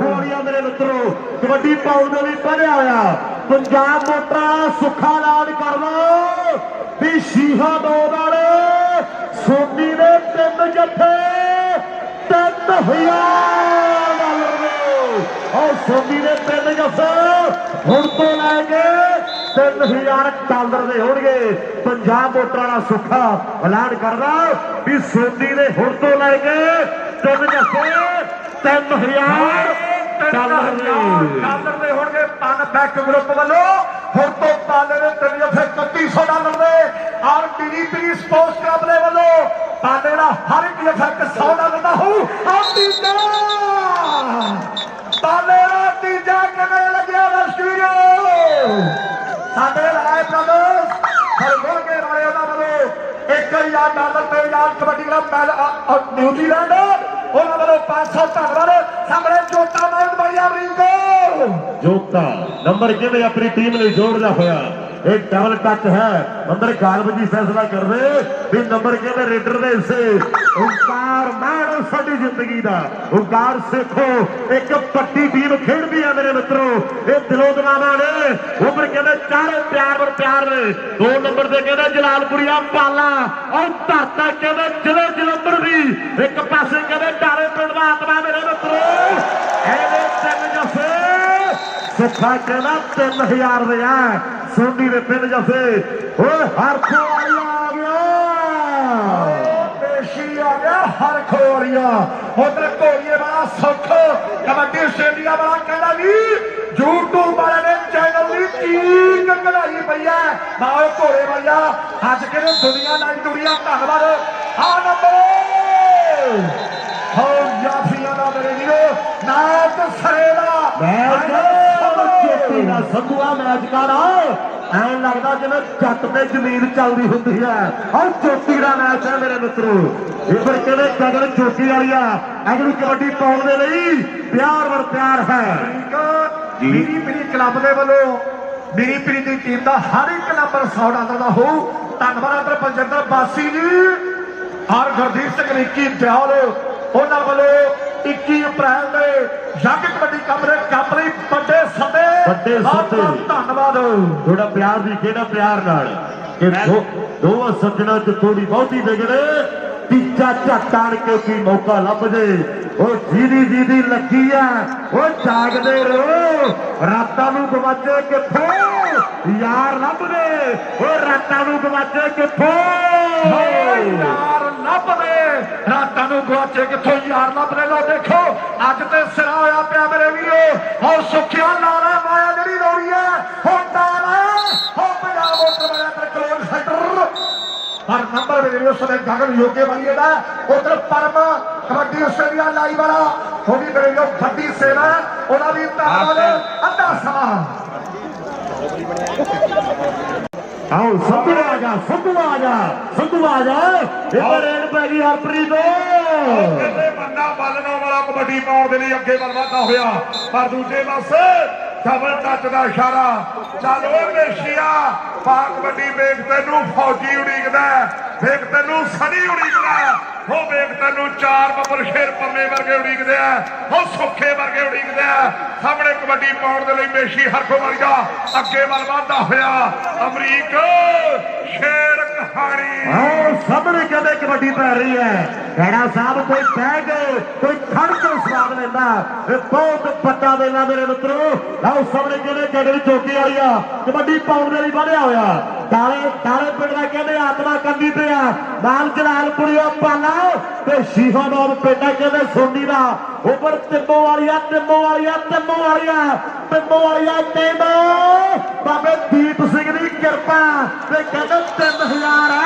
ਖੋੜੀਆਂ ਮੇਰੇ ਮਿੱਤਰੋ ਕਬੱਡੀ ਪਾਉਣ ਦੇ ਲਈ ਬਣਿਆ ਹੋਇਆ ਪੰਜਾਬ ਮੋਟਰਾਂ ਸੁੱਖਾ ਐਲਾਨ ਕਰ ਲਓ ਵੀ ਸ਼ੀਹਾ 2 ਵਾਲੇ ਸੋਨੀ ਦੇ 3 ਜੱਫੇ $3000 और सोनी ने 3 जफे हुण तो लैके $3000 दे होणगे। पंजाब वोटरां दा सुखा ऐलान करदा भी सोनी ने हुण तो लैके 3 जफे $3000 ਦੇ ਹੋਣਗੇ। ਪਨ ਬੈਕ ਗਰੁੱਪ ਵੱਲੋਂ ਹੁਣ ਤੋਂ ਪਾਲੇ ਦੇ 3 ਜਫੇ $3100 ਦੇ ਔਰ ਡੀਡੀਪੀ ਸਪੋਰਟਸ ਕਲੱਬ ਦੇ ਵੱਲੋਂ ਪਾਲੇ ਦਾ ਹਰ ਇੱਕ ਜਫਾ $100 ਦਾ ਹੋਊ। ਪਾਲੇ ਦਾ ਤੀਜਾ ਕਿਵੇਂ ਲੱਗਿਆ ਦਰਸ਼ਕੋ ਸਾਡੇ ਰਾਏ ਬ੍ਰਦਰਸ ਹਰਗੋਗੇ ਵਾਲੇ ਉਹਨਾਂ ਵੱਲੋਂ $1000 ਤੇ ਯਾਰ ਕਬੱਡੀ ਕਲੱਬ ਨਿਊਜ਼ੀਲੈਂਡ ਉਹਨਾਂ ਵੱਲੋਂ 500 ਧੰਨਵਾਦ। ਸਾਹਮਣੇ ਜੋਤਾ ਮਾਇੰਦ ਬੜੀਆ ਅਮਰੀਕ ਜੋਤਾ ਨੰਬਰ ਕਿਵੇਂ ਆਪਣੀ ਟੀਮ ਲਈ ਜੋੜਦਾ ਹੋਇਆ एक डबल टच है अंदर गालब जी फैसला कर दे भी नंबर के रेडर दे से ओंकार मैन साडी जिंदगी दा ओंकार सिखो एक पट्टी टीम खेडदी है मेरे मित्रों ये दिलों दवाना ने उम्र कहते चारे प्यार ने 2 नंबर से कहते जलालपुरिया पाला और धरता कहते जिले जलंधर भी एक पासे कहते डारे पिंड दा आत्मा मेरे मित्रों एदे 3 जफे सुखा कहना 3000 दे है सोनी ने 3 जफे हर खोरिया आ गया पेशी आ गया हर खोरिया उधर घोड़िए वाला सुख कबड्डी आस्ट्रेलिया वाला कहना भी यूट्यूब वाले ने चैनल की चीज कढ़ाई पई है बाओ घोड़े वालिया अज के दुनिया नाई दुनिया धन्यवाद आ नंबर हो याफिया दा मेरे वीरो नाच सरेदा संधुआ मैच कर ਐਂ ਲੱਗਦਾ ਜਿਵੇਂ ਜੱਟ ਤੇ ਜ਼ਮੀਨ ਚੱਲਦੀ ਹੁੰਦੀ ਹੈ ਔਰ ਚੋਟੀ ਦਾ ਮੈਚ ਹੈ ਮੇਰੇ ਮਿੱਤਰੋ ਇਹ ਫਿਰ ਕਹਿੰਦੇ ਗਗਨ ਚੋਟੀ ਵਾਲੀਆ ਅਗਲੀ ਕਬੱਡੀ ਪਾਉਣ ਦੇ ਲਈ ਪਿਆਰ ਹੈ ਮੇਰੀ ਕਲੱਬ ਦੇ ਵੱਲੋਂ ਮੇਰੀ ਦੀ ਟੀਮ ਦਾ ਹਰ ਇੱਕ ਨੰਬਰ $100 ਦਾ ਹੋਊ। ਧੰਨਵਾਦ ਅੰਦਰ ਪੰਜਿੰਦਰ ਬਾਸੀ ਜੀ ਔਰ ਗੁਰਦੀਪ ਸਿੰਘ ਰਿੱਕੀ ਦਿਆਲ ਉਹਨਾਂ ਵੱਲੋਂ 21 ਅਪ੍ਰੈਲ ਦੇ ਜੱਗ ਕਬੱਡੀ ਕੱਪ ਲਈ ਵੱਡੇ ਸੱਦੇ ਧੰਨਵਾਦ। ਥੋੜਾ ਪਿਆਰ ਦੀ ਕਿਹੜਾ ਪਿਆਰ ਨਾਲ ਕਿ ਦੋਵਾਂ ਸੱਜਣਾ ਚ ਥੋੜੀ ਬਹੁਤੀ ਵਿਗੜੇ ਤੀਜਾ ਝੱਟ ਆਣ ਕੇ ਕੀ ਮੌਕਾ ਲੱਭ ਜੇ ਉਹ ਜਿਹਦੀ ਲੱਗੀ ਆ ਉਹ ਜਾਗਦੇ ਰਹੋ ਰਾਤਾਂ ਨੂੰ ਗਵਾਚੇ ਕਿੱਥੋਂ ਯਾਰ ਲੱਭਦੇ ਉਹ ਰਾਤਾਂ ਨੂੰ ਗਵਾਚੇ ਕਿੱਥੋਂ ਯਾਰ ਲੱਭਦੇ ਰਾਤਾਂ ਨੂੰ ਗਵਾਚੇ ਕਿੱਥੋਂ ਯਾਰ ਲੱਭਦੇ ਲੋ ਦੇਖੋ ਅੱਜ ਤੇ ਸਿਰਾ ਹੋਇਆ ਪਿਆ ਮੇਰੇ ਵੀਰੋ ਔਰ ਸੁੱਖਿਆ ਨਾਰਾ ਮਾਇਆ ਜਿਹੜੀ ਲੋੜੀ ਹੈ ਹੁਣ ਨਾਰਾ ਹੋ ਪੰਜਾਬ ਮੋਟਰ ਵਾਲਾ ਕੰਟਰੋਲ ਸੈਂਟਰ पर नंबर में वीडियो समय गगन योग्य बनिएगा उधर परम कबड्डी आस्ट्रेलिया लाइव वाला वो भी मेरे वीडियो बड़ी सेना उन्हें भी धन्यवाद अद्धा समा आओ संधू आ जा इधर रेड पै गई हरप्रीत ਕਹਿੰਦੇ ਬੰਦਾ ਬਾਲਣਾ ਵਾਲਾ ਕਬੱਡੀ ਪਾਉਣ ਦੇ ਲਈ ਅੱਗੇ ਵਧਦਾ ਹੋਇਆ ਪਰ ਦੂਜੇ ਪਾਸੇ ਡਬਲ ਟੱਚ ਦਾ ਇਸ਼ਾਰਾ ਚੱਲ ਓਏ ਮੇਸ਼ੀਆ ਪਾ ਕਬੱਡੀ ਵੇਖ ਤੈਨੂੰ ਫੌਜੀ ਉਡੀਕਦਾ ਵੇਖ ਤੈਨੂੰ ਸਨੀ ਉਡੀਕਦਾ ਉਹ ਵੇਖ ਤੈਨੂੰ 4 ਬੱਬਰ ਸ਼ੇਰ ਪੰਮੇ ਵਰਗੇ ਉਡੀਕਦੇ ਆ ਉਹ ਸੁੱਖੇ ਵਰਗੇ ਉਡੀਕਦੇ ਆ ਸਾਹਮਣੇ ਕਬੱਡੀ ਪਾਉਣ ਦੇ ਲਈ ਮੇਸ਼ੀ ਹਰਖੋ ਵਰਗਾ ਅੱਗੇ ਵੱਲ ਵਧਦਾ ਹੋਇਆ ਅਮਰੀਕ ਸ਼ੇਰ ਕਹਾਣੀ आओ सामने कहते कबड्डी पै रही है खैरा साहब कोई बह गए कोई खड़ के स्वाद लेंदा बहुत पट्टा देना मेरे मित्रों आओ सामने कहते गगन चौकी वाली आ कबड्डी पाउण दे लई बढ़िया होया ताले पिंड दा कहते आत्मा कंदी पे आ नाल जलालपुरिया पाला ते शीहा नाम पिंड कहते सोनी दा ऊपर तिम्मो वालिया कहंदा बाबे दीप सिंह दी किरपा ते कहते 3000 है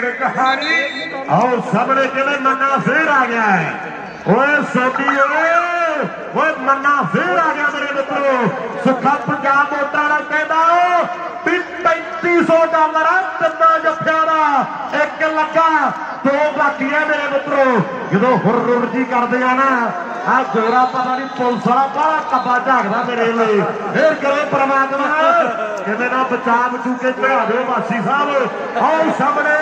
ਖੇਡ ਕਹਾਣੀ ਆਓ ਸਾਹਮਣੇ ਕਿਵੇਂ ਮੰਨਾ ਫੇਰ ਆ ਗਿਆ ਹੈ ਓਏ ਸੋਢੀ ਓਏ ਮੰਨਾ ਫੇਰ ਆ ਗਿਆ ਮੇਰੇ ਮਿੱਤਰੋ ਸੁੱਖਾ ਪੰਜਾਬ ਮੋਟਰਾਂ ਦਾ ਕਹਿੰਦਾ ਵੀ $3500 ਤਿੰਨਾਂ ਜੱਫਿਆਂ ਦਾ ਇੱਕ ਲੱਗਾ ਦੋ ਬਾਕੀ ਆ ਮੇਰੇ ਮਿੱਤਰੋ ਜਦੋਂ ਹੁਰ ਜੀ ਕਰਦੇ ਆ ਨਾ ਆ ਗੋਰਾ ਪਤਾ ਨਹੀਂ ਪੁਲਿਸ ਵਾਲਾ ਬਾਹਲਾ ਕੱਬਾ ਝਾਕਦਾ ਮੇਰੇ ਲਈ ਫੇਰ ਕਰੇ ਪ੍ਰਮਾਤਮਾ ਕਿਵੇਂ ਨਾ ਬਚਾ ਬਚੂ ਕੇ ਚੜਾ ਦਿਓ ਵਾਸੀ ਸਾਹਿਬ ਆਓ ਸਾਹਮਣੇ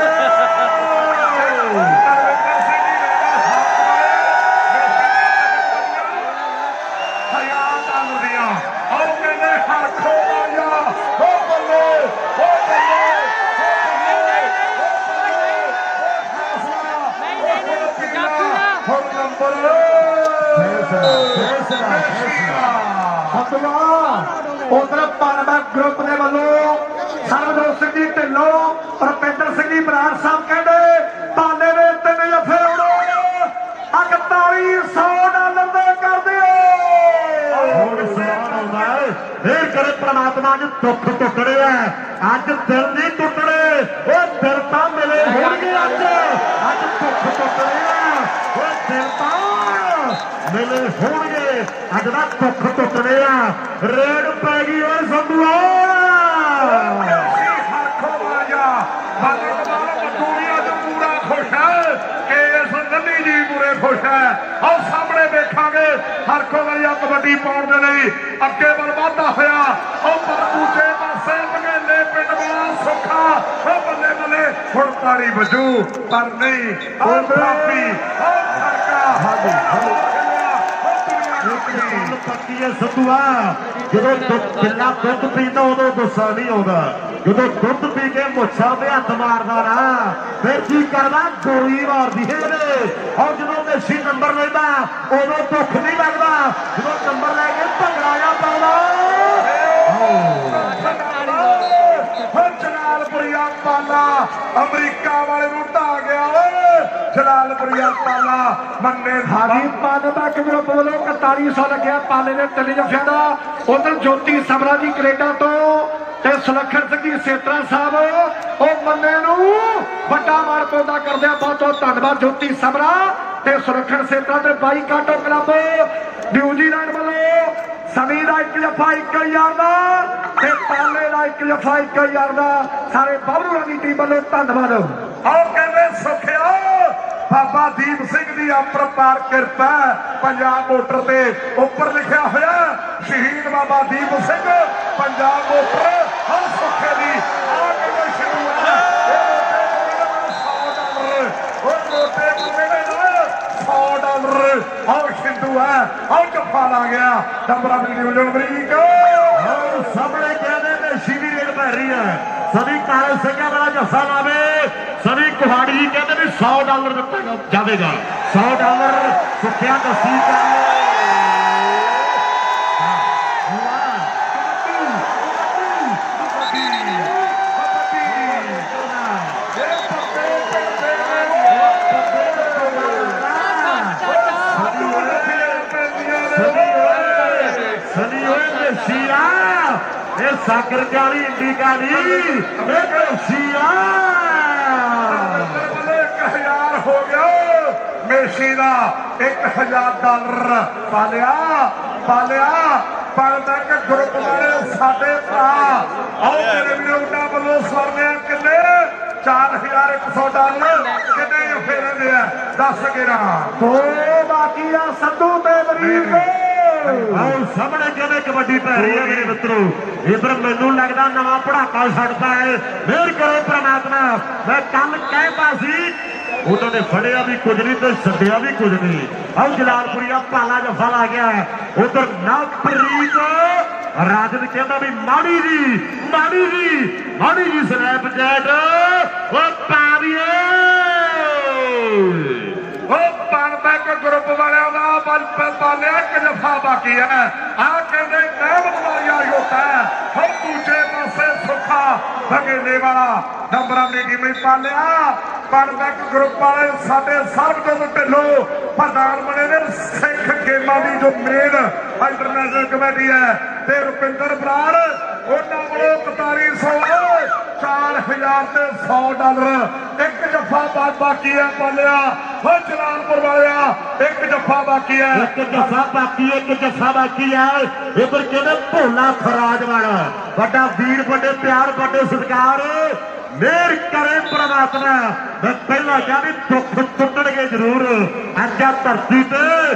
ਉਧਰ ਪਾਲਮਾ ਗਰੁੱਪ ਦੇ ਵੱਲੋਂ ਸਰਬਜੋਤ ਸਿੰਘ ਜੀ ਢਿੱਲੋਂ ਰੁਪਿੰਦਰ ਸਿੰਘ ਜੀ ਬਰਾੜ ਸਾਹਿਬ ਕਹਿੰਦੇ ਪਾਲੇ ਦੇ ਤਿੰਨ ਜੱਫੇ ਉਡੋ $4100 ਦੇ ਕਰ ਦਿਓ ਹੁਣ ਸਵਾਲ ਆਉਂਦਾ ਹੈ ਫੇਰ ਕਰੇ ਪ੍ਰਮਾਤਮਾ ਨੇ ਦੁੱਖ ਟੁੱਟੜੇ ਆ ਅੱਜ ਦਿਲ ਨਹੀਂ ਟੁੱਟੜੇ ਉਹ ਦਿਲ ਤਾਂ ਮਿਲੇ ਹੋਣਗੇ ਅੱਜ ਦੁੱਖ ਟੁੱਟੜੇ ਆ ਉਹ ਦਿਲ ਤਾਂ ਮਿਲੇ ਹੋਣਗੇ ਅੱਜ ਦਾ ਦੁੱਖ ਟੁੱਟੜੇ ਆ ਰੇਡ ਪੈ ਗਈ ਓਏ ਸੰਧੂਆ ਖੁਸ਼ ਹੈ ਆਓ ਸਾਹਮਣੇ ਵੇਖਾਂਗੇ ਹਰਖੋ ਵਾਲੀਆ ਕਬੱਡੀ ਪਾਉਣ ਦੇ ਲਈ ਅੱਗੇ ਵੱਲ ਵਾਧਾ ਹੋਇਆ ਉਹ ਪਰ ਦੂਜੇ ਪਾਸੇ ਬਗੇਲੇ ਪਿੰਡ ਵਾਲਾ ਸੁੱਖਾ ਉਹ ਬੱਲੇ ਬੱਲੇ ਹੁਣ ਤਾੜੀ ਵੱਜੂ ਪਰ ਨਹੀਂ ਉਹ ਕਾਫੀ ਉਹ ਖੜਕਾ ਪੱਕੀ ਹੈ ਸੰਧੂਆ ਜਦੋਂ ਜਿੰਨਾ ਦੁੱਧ ਪੀਂਦਾ ਉਦੋਂ ਗੁੱਸਾ ਨਹੀਂ ਆਉਂਦਾ ਜਦੋਂ ਦੁੱਧ ਪੀ ਕੇ ਮੁੱਛਾਂ ਤੇ ਹੱਥ ਮਾਰਦਾ ਨਾ ਫਿਰ ਕੀ ਕਰਦਾ ਗੋਲੀ ਮਾਰਦੀ ਹੈ ਇਹਨੇ ਔਰ ਜਦੋਂ ਮੇਸ਼ੀ ਨੰਬਰ ਲੈਂਦਾ ਉਦੋਂ ਦੁੱਖ ਨਹੀਂ ਲੱਗਦਾ ਜਦੋਂ ਨੰਬਰ ਲੈ ਕੇ ਭੰਗੜਾ ਜਾ ਪਾਉਂਦਾ ਜਲਾਲਪੁਰੀਆ ਪਾਲਾ ਅਮਰੀਕਾ ਵਾਲੇ ਨੂੰ ਢਾ ਗਿਆ ਓਏ ਜਲਾਲਪੁਰੀਆ ਪਾਲਾ ਮੰਨੇ ਹਾਜੀ ਪਾਲੇ ਦਾ ਗਰੁੱਪ ਵੱਲੋਂ 4100 ਲੱਗਿਆ ਪਾਲੇ ਦੇ ਤਿੰਨ ਜੱਫਿਆਂ ਦਾ ਉਧਰ ਜੋਤੀ ਸਮਰਾ ਜੀ ਕੈਨੇਡਾ ਤੋਂ ਤੇ ਸੁਲੱਖਣ ਸਿੰਘ ਜੀ ਸੇਤਰਾ ਸਾਹਿਬ ਉਹ ਮੰਨੇ ਨੂੰ ਵੱਡਾ ਮਾਰ ਪਾਉਂਦਾ ਕਰਦੇ ਆ ਬਹੁਤ ਬਹੁਤ ਧੰਨਵਾਦ ਜੋਤੀ ਸਮਰਾ ਤੇ ਸੁਲੱਖਣ ਸੇਤਰਾ ਤੇ ਬਾਈ ਕਾਟੋ ਕਲੱਬ ਨਿਊਜ਼ੀਲੈਂਡ ਵੱਲੋਂ ਸਮੀ ਦਾ ਇੱਕ ਜੱਫਾ 1000 ਦਾ ਤੇ ਪਾਲੇ ਦਾ ਇੱਕ ਜੱਫਾ 1000 ਦਾ ਸਾਰੇ ਬਾਬਰੂਆਂ ਦੀ ਟੀਮ ਵੱਲੋਂ ਧੰਨਵਾਦ ਆਓ ਕਹਿੰਦੇ ਸੁਖਿਆ ਬਾਬਾ ਦੀਪ ਸਿੰਘ ਦੀ ਅਪਰਪਾਰ ਕਿਰਪਾ ਪੰਜਾਬ ਮੋਟਰ ਤੇ ਉੱਪਰ ਲਿਖਿਆ ਹੋਇਆ ਸ਼ਹੀਦ ਬਾਬਾ ਦੀਪ ਸਿੰਘ ਪੰਜਾਬ ਮੋਟਰ ਹਰ ਸੁੱਖੇ ਦੀ ਆ ਕੇ ਸ਼ੁਰੂ ਹੈ $100 ਆਓ ਸਿੰਧੂ ਹੈ ਆਓ ਜੱਫਾ ਲਾ ਗਿਆ ਨੰਬਰਾਂ ਦੀ ਨਿਊਜ਼ਨ ਅਮਰੀਕ ਸਾਹਮਣੇ ਕਹਿੰਦੇ ਮੇਸ਼ੀ ਦੀ ਰੇਡ ਪੈ ਰਹੀ ਹੈ ਸਭੀ ਕਾਲੇ ਸਿੰਘਾਂ ਵਾਲਾ ਜੱਫਾ ਲਾਵੇ ਸਭੀ ਕੁਹਾੜੀ ਕਹਿੰਦੇ ਵੀ $100 ਦਿੱਤਾ ਜਾਵੇਗਾ $100 ਸੁੱਖਿਆ ਦੱਸੀ ਇਹ ਸਾਗਰ ਕਾਲੀ ਇੰਡੀਕਾ ਨਹੀਂ ਇਹ ਕਸ਼ੀਆ 1000 ਹੋ ਗਿਆ ਮੇਸ਼ੀ ਦਾ $1000 ਪਾਲਿਆ ਪਾਲਦਾ ਕਿ ਗਰੁੱਪ ਵਾਲੇ ਸਾਡੇ ਭਰਾ ਆਓ ਮੇਰੇ ਵੀਰੋ ਉਹਨਾਂ ਵੱਲੋਂ ਸਵਰਨਿਆ ਕਿੰਨੇ $4100 ਕਿੰਨੇ ਫੇਰੇ ਦੇ ਆ 10 11 ਦੋ ਬਾਕੀ ਆ ਸੰਧੂ ਤੇ ਅਮਰੀਕ ਆਓ ਸਾਹਮਣੇ ਕਹਿੰਦੇ ਕਬੱਡੀ ਪੈ ਰਹੀ ਹੈ ਮੇਰੇ ਮਿੱਤਰੋ ਇਧਰ ਮੈਨੂੰ ਲੱਗਦਾ ਨਵਾਂ ਪੜਾਕਾ ਛੱਡਦਾ ਹੈ ਮਿਹਰ ਕਰੋ ਪ੍ਰਮਾਤਮਾ ਮੈਂ ਕੱਲ ਕਹਿੰਦਾ ਸੀ ਉਹਨਾਂ ਨੇ ਫੜਿਆ ਵੀ ਕੁਝ ਨਹੀਂ ਤੇ ਛੱਡਿਆ ਵੀ ਕੁਝ ਨਹੀਂ ਆਓ ਜਲਾਲਪੁਰੀਆ ਪਾਲਾ ਜੱਫਾ ਲਾ ਗਿਆ ਉਧਰ ਨਵਪ੍ਰੀਤ ਰਾਜਨ ਕਹਿੰਦਾ ਵੀ ਮਾੜੀ ਜੀ ਸਨੈਪਚੈਟ ਉਹ ਪਾਵੀਏ ਉਹ ਪਾਣਬੈਕ ਗਰੁੱਪ ਵਾਲਿਆਂ ਦਾ ਪਾਲਿਆ ਇੱਕ ਜੱਫਾ ਬਾਕੀ ਹੈ ਆ ਕਹਿੰਦੇ ਨਹਿਮਤ ਵਾਲੀਆ ਯੋਤਾ ਹੁਣ ਦੂਜੇ ਪਾਸੇ ਸੁੱਖਾ ਬਗੇਲੇ ਵਾਲਾ ਨੰਬਰਾਂ ਦੀ ਟੀਮ ਪਾਲਿਆ ਪਾਣਬੈਕ ਗਰੁੱਪ ਵਾਲੇ ਸਾਡੇ ਸਰਬਜੋਤ ਢਿੱਲੋਂ ਪ੍ਰਧਾਨ ਬਣੇ ਨੇ ਸਿੱਖ ਗੇਮਾਂ ਦੀ ਜੋ ਮੇਨ ਇੰਟਰਨੈਸ਼ਨਲ ਕਮੇਟੀ ਹੈ ਤੇ ਰੁਪਿੰਦਰ ਬਰਾੜ ਉਹਨਾਂ ਵੱਲੋਂ 4100 4000 ਤੇ $100 ਇੱਕ ਜੱਫਾ ਬਾਕੀ ਹੈ ਪਾਲਿਆ ਹੋ ਜਲਾਲਪੁਰ ਵਾਲਿਆ ਇੱਕ ਜੱਫਾ ਬਾਕੀ ਹੈ ਇੱਕ ਜੱਫਾ ਬਾਕੀ ਹੈ, ਇੱਕ ਜੱਫਾ ਬਾਕੀ ਹੈ। ਇਧਰ ਕਹਿੰਦੇ ਭੋਲਾ ਫਰਾਜ ਵਾਲਾ ਵੱਡਾ ਵੀਰ, ਵੱਡੇ ਪਿਆਰ, ਵੱਡੇ ਸਤਿਕਾਰ, ਮਿਹਰ ਕਰੇ ਪ੍ਰਮਾਤਮਾ। ਮੈਂ ਪਹਿਲਾਂ ਕਿਹਾ ਵੀ ਦੁੱਖ ਟੁੱਟਣਗੇ ਜ਼ਰੂਰ, ਅੱਜ ਆ ਧਰਤੀ ਤੇ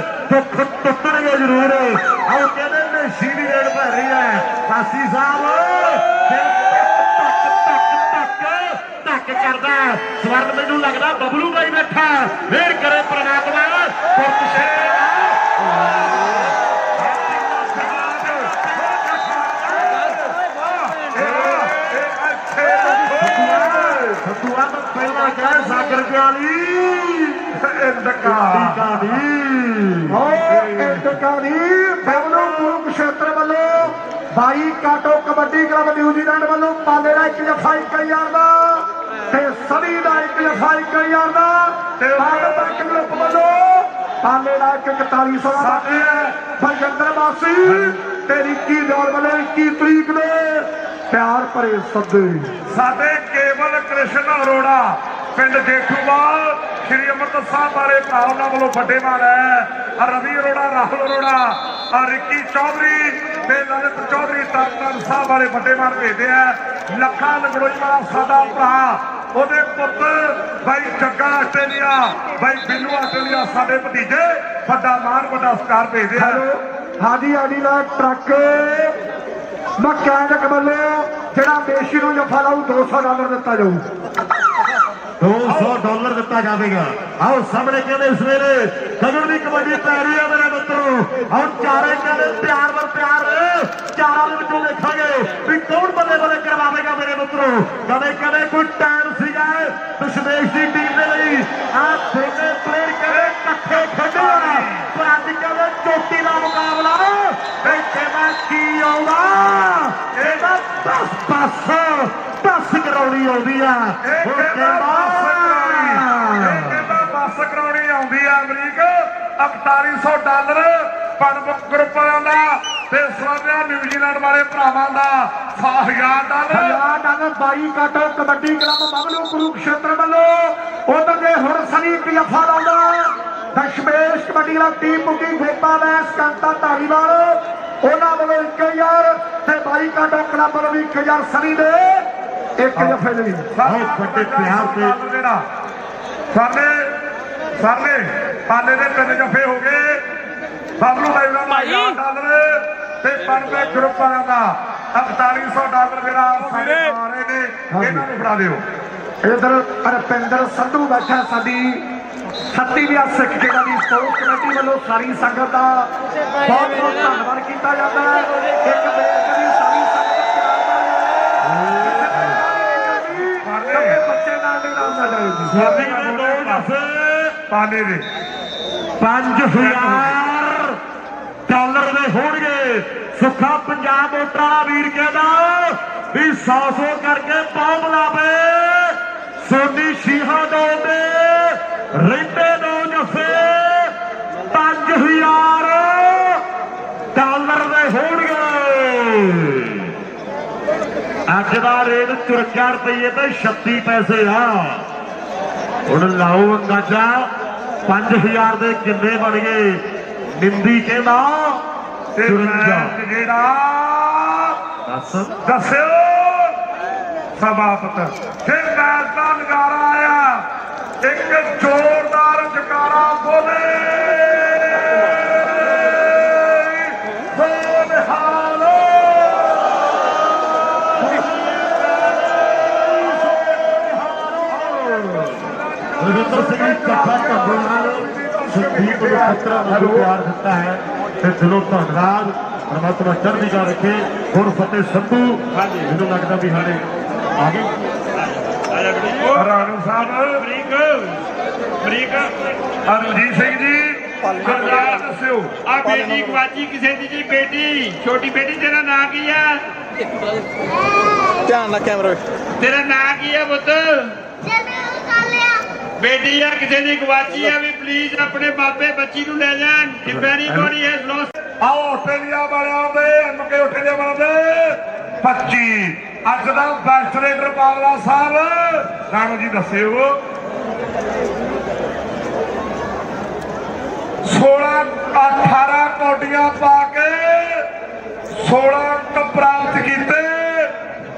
ਦੁੱਖ ਟੁੱਟਣਗੇ ਜ਼ਰੂਰ। ਆਓ ਕਹਿੰਦੇ ਨਸ਼ੀ ਦੀ ਰੇਡ ਪੈ ਰਹੀ ਹੈ ਕਾਸੀ ਸਾਹਿਬ ਧੱਕ ਕਰਦਾ ਸਵਰਨ। ਮੈਨੂੰ ਲੱਗਦਾ ਬਬਲੂ ਬਾਈ ਬੈਠਾ, ਮਿਹਰ ਕਰੇ ਪ੍ਰਮਾਤਮਾ। ਸਤੂਆ ਤਾਂ ਪਹਿਲਾਂ ਕਹਿ ਸਾਗਰ ਵਾਲੀ ਇੰਦਕਾ ਬਬਲੂ ਕੁਰੂਕਸ਼ੇਤਰ ਵੱਲੋਂ 22 ਕਾਟੋ ਕਬੱਡੀ ਕਲੱਬ ਨਿਊਜ਼ੀਲੈਂਡ ਵੱਲੋਂ ਪਾਲੇ ਦਾ 1 ਜੱਫਾ 1000 ਦਾ ਤੇ ਸਨੀ ਦਾ 1 ਜੱਫਾ 1000 ਦਾ ਤੇ ਭਾਰਤ ਗਰੁੱਪ ਵੱਲੋਂ ਪਾਲੇ ਦਾ 4100 ਦਾ ਬਲਜਿੰਦਰ ਵਾਸੀ ਤੇ ਰਿੱਕੀ ਦੌੜ ਵੱਲੋਂ 21 ਤਰੀਕ ਨੂੰ ਪਿਆਰ ਭਰੇ ਸੱਦੇ। ਸਾਡੇ ਕੇਵਲ ਕ੍ਰਿਸ਼ਨ ਅਰੋੜਾ ਪਿੰਡ ਜੇਠੂਵਾਲ ਸ਼੍ਰੀ ਅੰਮ੍ਰਿਤਸਰ ਸਾਹਿਬ ਵਾਲੇ ਭਰਾ ਉਹਨਾਂ ਵੱਲੋਂ ਵੱਡੇ ਮਾਲ ਹੈ। ਰਵੀ ਅਰੋੜਾ, ਰਾਹੁਲ ਅਰੋੜਾ, ਰਿੱਕੀ ਚੌਧਰੀ ਤੇ ਲਲਿਤ ਚੌਧਰੀ ਤਰਨਤਾਰਨ ਸਾਹਿਬ ਵਾਲੇ ਵੱਡੇ ਮਾਲ ਭੇਜਦੇ ਆ। ਲੱਖਾ ਲੰਗੜੋਈ ਵਾਲਾ ਸਾਡਾ ਭਰਾ, ਉਹਦੇ ਪੁੱਤ ਬਾਈ ਜੱਗਾ ਆਸਟ੍ਰੇਲੀਆ, ਬਾਈ ਬਿੱਲੂ ਆਸਟ੍ਰੇਲੀਆ, ਸਾਡੇ ਭਤੀਜੇ ਵੱਡਾ ਮਾਨ ਵੱਡਾ ਸਤਿਕਾਰ ਭੇਜਦੇ ਆ। ਹਾਜੀ ਆਡੀਲਾ ਟਰੱਕ ਮਕੈਨਿਕ ਵੱਲੋਂ ਜਿਹੜਾ ਮੇਸ਼ੀ ਨੂੰ ਜੱਫਾ ਲਾਊ $200 ਦਿੱਤਾ ਜਾਊ। $200 ਦਿੱਤਾ ਜਾਵੇਗਾ। ਆਓ ਸਾਹਮਣੇ ਕਹਿੰਦੇ ਸਵੇਰੇ ਗਗਨ ਦੀ ਕਬੱਡੀ ਪੈ ਰਹੀ ਹੈ ਮੇਰੇ ਮਿੱਤਰੋ। ਆਓ ਚਾਰੇ ਕਹਿੰਦੇ ਪਿਆਰ ਵਰ ਪਿਆਰ, ਚਾਰਾਂ ਦੇ ਵਿੱਚੋਂ ਦੇਖਾਂਗੇ ਵੀ ਕੌਣ ਬੱਲੇ ਬੱਲੇ ਕਰਵਾਵੇਗਾ ਮੇਰੇ ਮਿੱਤਰੋ। ਕਦੇ ਕਦੇ ਕੋਈ ਟਾਈਮ ਸੀਗਾ ਦਸ਼ਮੇਸ਼ ਦੀ ਟੀਮ ਦੇ ਲਈ ਆਹ ਦੋਨੇ ਪਲੇਅਰ ਕਹਿੰਦੇ ਇਕੱਠੇ ਖੇਡਣਾ, ਪਰ ਅੱਜ ਕਹਿੰਦੇ ਚੋਟੀ ਦਾ ਮੁਕਾਬਲਾ ਇੱਥੇ ਮੈਂ ਕੀ ਆਉਂਦਾ ਇਹਦਾ 10 ਕਰਾਉਣੀ ਆਉਂਦੀ ਆ। ਬੱਸ ਕਰਾਉਣੀ ਆਉਂਦੀ ਆ ਅਮਰੀਕ। $4100 ਪਨਬੁੱਕ ਗਰੁੱਪ ਵਾਲਿਆਂ ਦਾ ਤੇ ਸਵਾਦਿਆ ਨਿਊਜ਼ੀਲੈਂਡ ਵਾਲੇ ਭਰਾਵਾਂ ਦਾ $1000। 22 ਕਾਟੋ ਕਬੱਡੀ ਕਲੱਬ ਬਬਲੂ ਕੁਰੂਕਸ਼ੇਤਰ ਵੱਲੋਂ ਉਧਰ ਦੇ ਹੁਣ ਸਨੀ ਜੱਫਾ ਲਾਉਂਦਾ ਦਸ਼ਮੇਸ਼ ਕਬੱਡੀ ਕਲੱਬ ਟੀਮ ਮੁਕੀ ਗੋਪਾ ਵੈਸ ਕੰਤਾ ਧਾਰੀਵਾਲ ਉਹਨਾਂ ਵੱਲੋਂ 1000 ਤੇ 22 ਕਾਟੋ ਕਲੱਬ ਵੱਲੋਂ 1000 ਸਨੀ ਦੇ 1 ਜੱਫੇ ਲਈ ਬਹੁਤ ਵੱਡੇ ਪਿਆਰ ਤੇ ਸਾਡੇ ਪਾਲੇ ਦੇ 3 ਜੱਫੇ ਹੋ ਗਏ। ਬਬਲੂ ਬਾਈ ਦਾ $1000 ਤੇ ਪਨਬੇ ਗਰੁੱਪ ਵਾਲਿਆਂ ਦਾ $4100 ਜਿਹੜਾ ਸਾਡੇ ਆ ਰਹੇ ਨੇ, ਇਹਨਾਂ ਨੂੰ ਫੜਾ ਦਿਓ। ਇਧਰ ਰਪਿੰਦਰ ਸੰਧੂ ਬੈਠਾ ਸਾਡੀ 37ਵੀਂ ਸਿੱਖ ਖੇਡਾਂ ਦੀ ਸਪੋਰਟਸ ਕਮੇਟੀ ਵੱਲੋਂ ਸਾਰੀ ਸੰਗਤ ਦਾ ਬਹੁਤ ਬਹੁਤ ਧੰਨਵਾਦ ਕੀਤਾ ਜਾਂਦਾ ਹੈ। ਇੱਕ ਬੇਨਤੀ ਸਾਰੀ ਸੰਗਤ ਬੱਚੇ ਨਾਲ ਨਹੀਂ ਲਾਉਂਦਾ ਜਾਏਗੀ। ਪਾਲੇ ਦੇ $5000 ਦੇ ਹੋਣਗੇ। ਸੁੱਖਾ ਪੰਜਾਬ ਮੋਟਰਾਂ ਦਾ ਵੀਰ ਕਹਿੰਦਾ ਵੀ 100 ਕਰਕੇ ਪਾਉ ਲਾਵੇ। ਸੋਨੀ ਸ਼ੀਹਾ ਦੋ ਦੇ ਰਹਿੰਦੇ ਦੋ ਜੱਫੇ $5000 ਦੇ ਹੋਣਗੇ। ਅੱਜ ਦਾ ਰੇਟ 54 ਰੁਪਏ ਤੇ 36 ਪੈਸੇ ਆ। ਹੁਣ ਲਾਓ ਅੰਦਾਜ਼ਾ 5000 ਦੇ ਕਿੰਨੇ ਬਣ ਗਏ। ਨਿੰਦੀ ਕਹਿੰਦਾ ਤੇ ਮੈਚ ਜਿਹੜਾ ਦੱਸਿਓ ਸਭਾਪਤ ਫਿਰ ਮੈਚ ਦਾ ਨਜ਼ਾਰਾ ਆਇਆ। ਇੱਕ ਜ਼ੋਰਦਾਰ ਜਕਾਰਾ ਬੋਲੇ ਰਵਿੰਦਰ ਸਿੰਘ ਜੀ ਕੱਟਾ ਢੱਬੂ ਨਾਲ ਸੰਦੀਪ ਨੂੰ ਪੱਤਰਾਂ ਨੂੰ ਪਿਆਰ ਦਿੱਤਾ ਹੈ ਤੇ ਦਿਲੋਂ ਧੰਨਵਾਦ। ਪਰਮਾਤਮਾ ਚੜ੍ਹਦੀ ਕਲਾ ਰੱਖੇ। ਹੁਣ ਫਤਿਹ ਸੰਧੂ ਮੈਨੂੰ ਲੱਗਦਾ ਵੀ ਹਾਲੇ ਆ ਗਏ ਰਾਣੂ ਸਾਹਿਬ ਅਮਰੀਕ ਰਣਜੀਤ ਸਿੰਘ ਜੀ ਦੱਸਿਓ। ਆ ਬੇਟੀ ਗਵਾਚੀ ਕਿਸੇ ਦੀ ਜੀ, ਬੇਟੀ ਛੋਟੀ ਬੇਟੀ, ਤੇਰਾ ਨਾਂ ਕੀ ਆ? ਧਿਆਨ ਨਾਲ ਕੈਮਰਾ ਤੇਰਾ ਨਾਂ ਕੀ ਆ ਪੁੱਤ? ਬੇਟੀ ਆ ਕਿਸੇ ਦੀ ਗਵਾਚੀ ਆ ਵੀ ਪਲੀਜ਼ ਆਪਣੇ ਬਾਬੇ ਬੱਚੀ ਨੂੰ ਲੈ ਜਾਣ। ਇਫ ਐਨੀਬੋਡੀ ਹੈਜ਼ ਲੋਸਟ ਆਓ ਆਸਟ੍ਰੇਲੀਆ ਵਾਲਿਆਂ ਦੇ ਮੁਕੇ ਆਸਟ੍ਰੇਲੀਆ ਵਾਲਿਆਂ ਦੇ 25 ਅੱਜ ਦਾ ਬੈਸਟ ਰੇਡਰ ਬਾਬਲਾ ਸਾਹਿਬ ਰਾਣੋ ਜੀ ਦੱਸਿਓ 18 ਕੌਡੀਆਂ ਪਾ ਕੇ 16 ਅੰਕ ਪ੍ਰਾਪਤ ਕੀਤੇ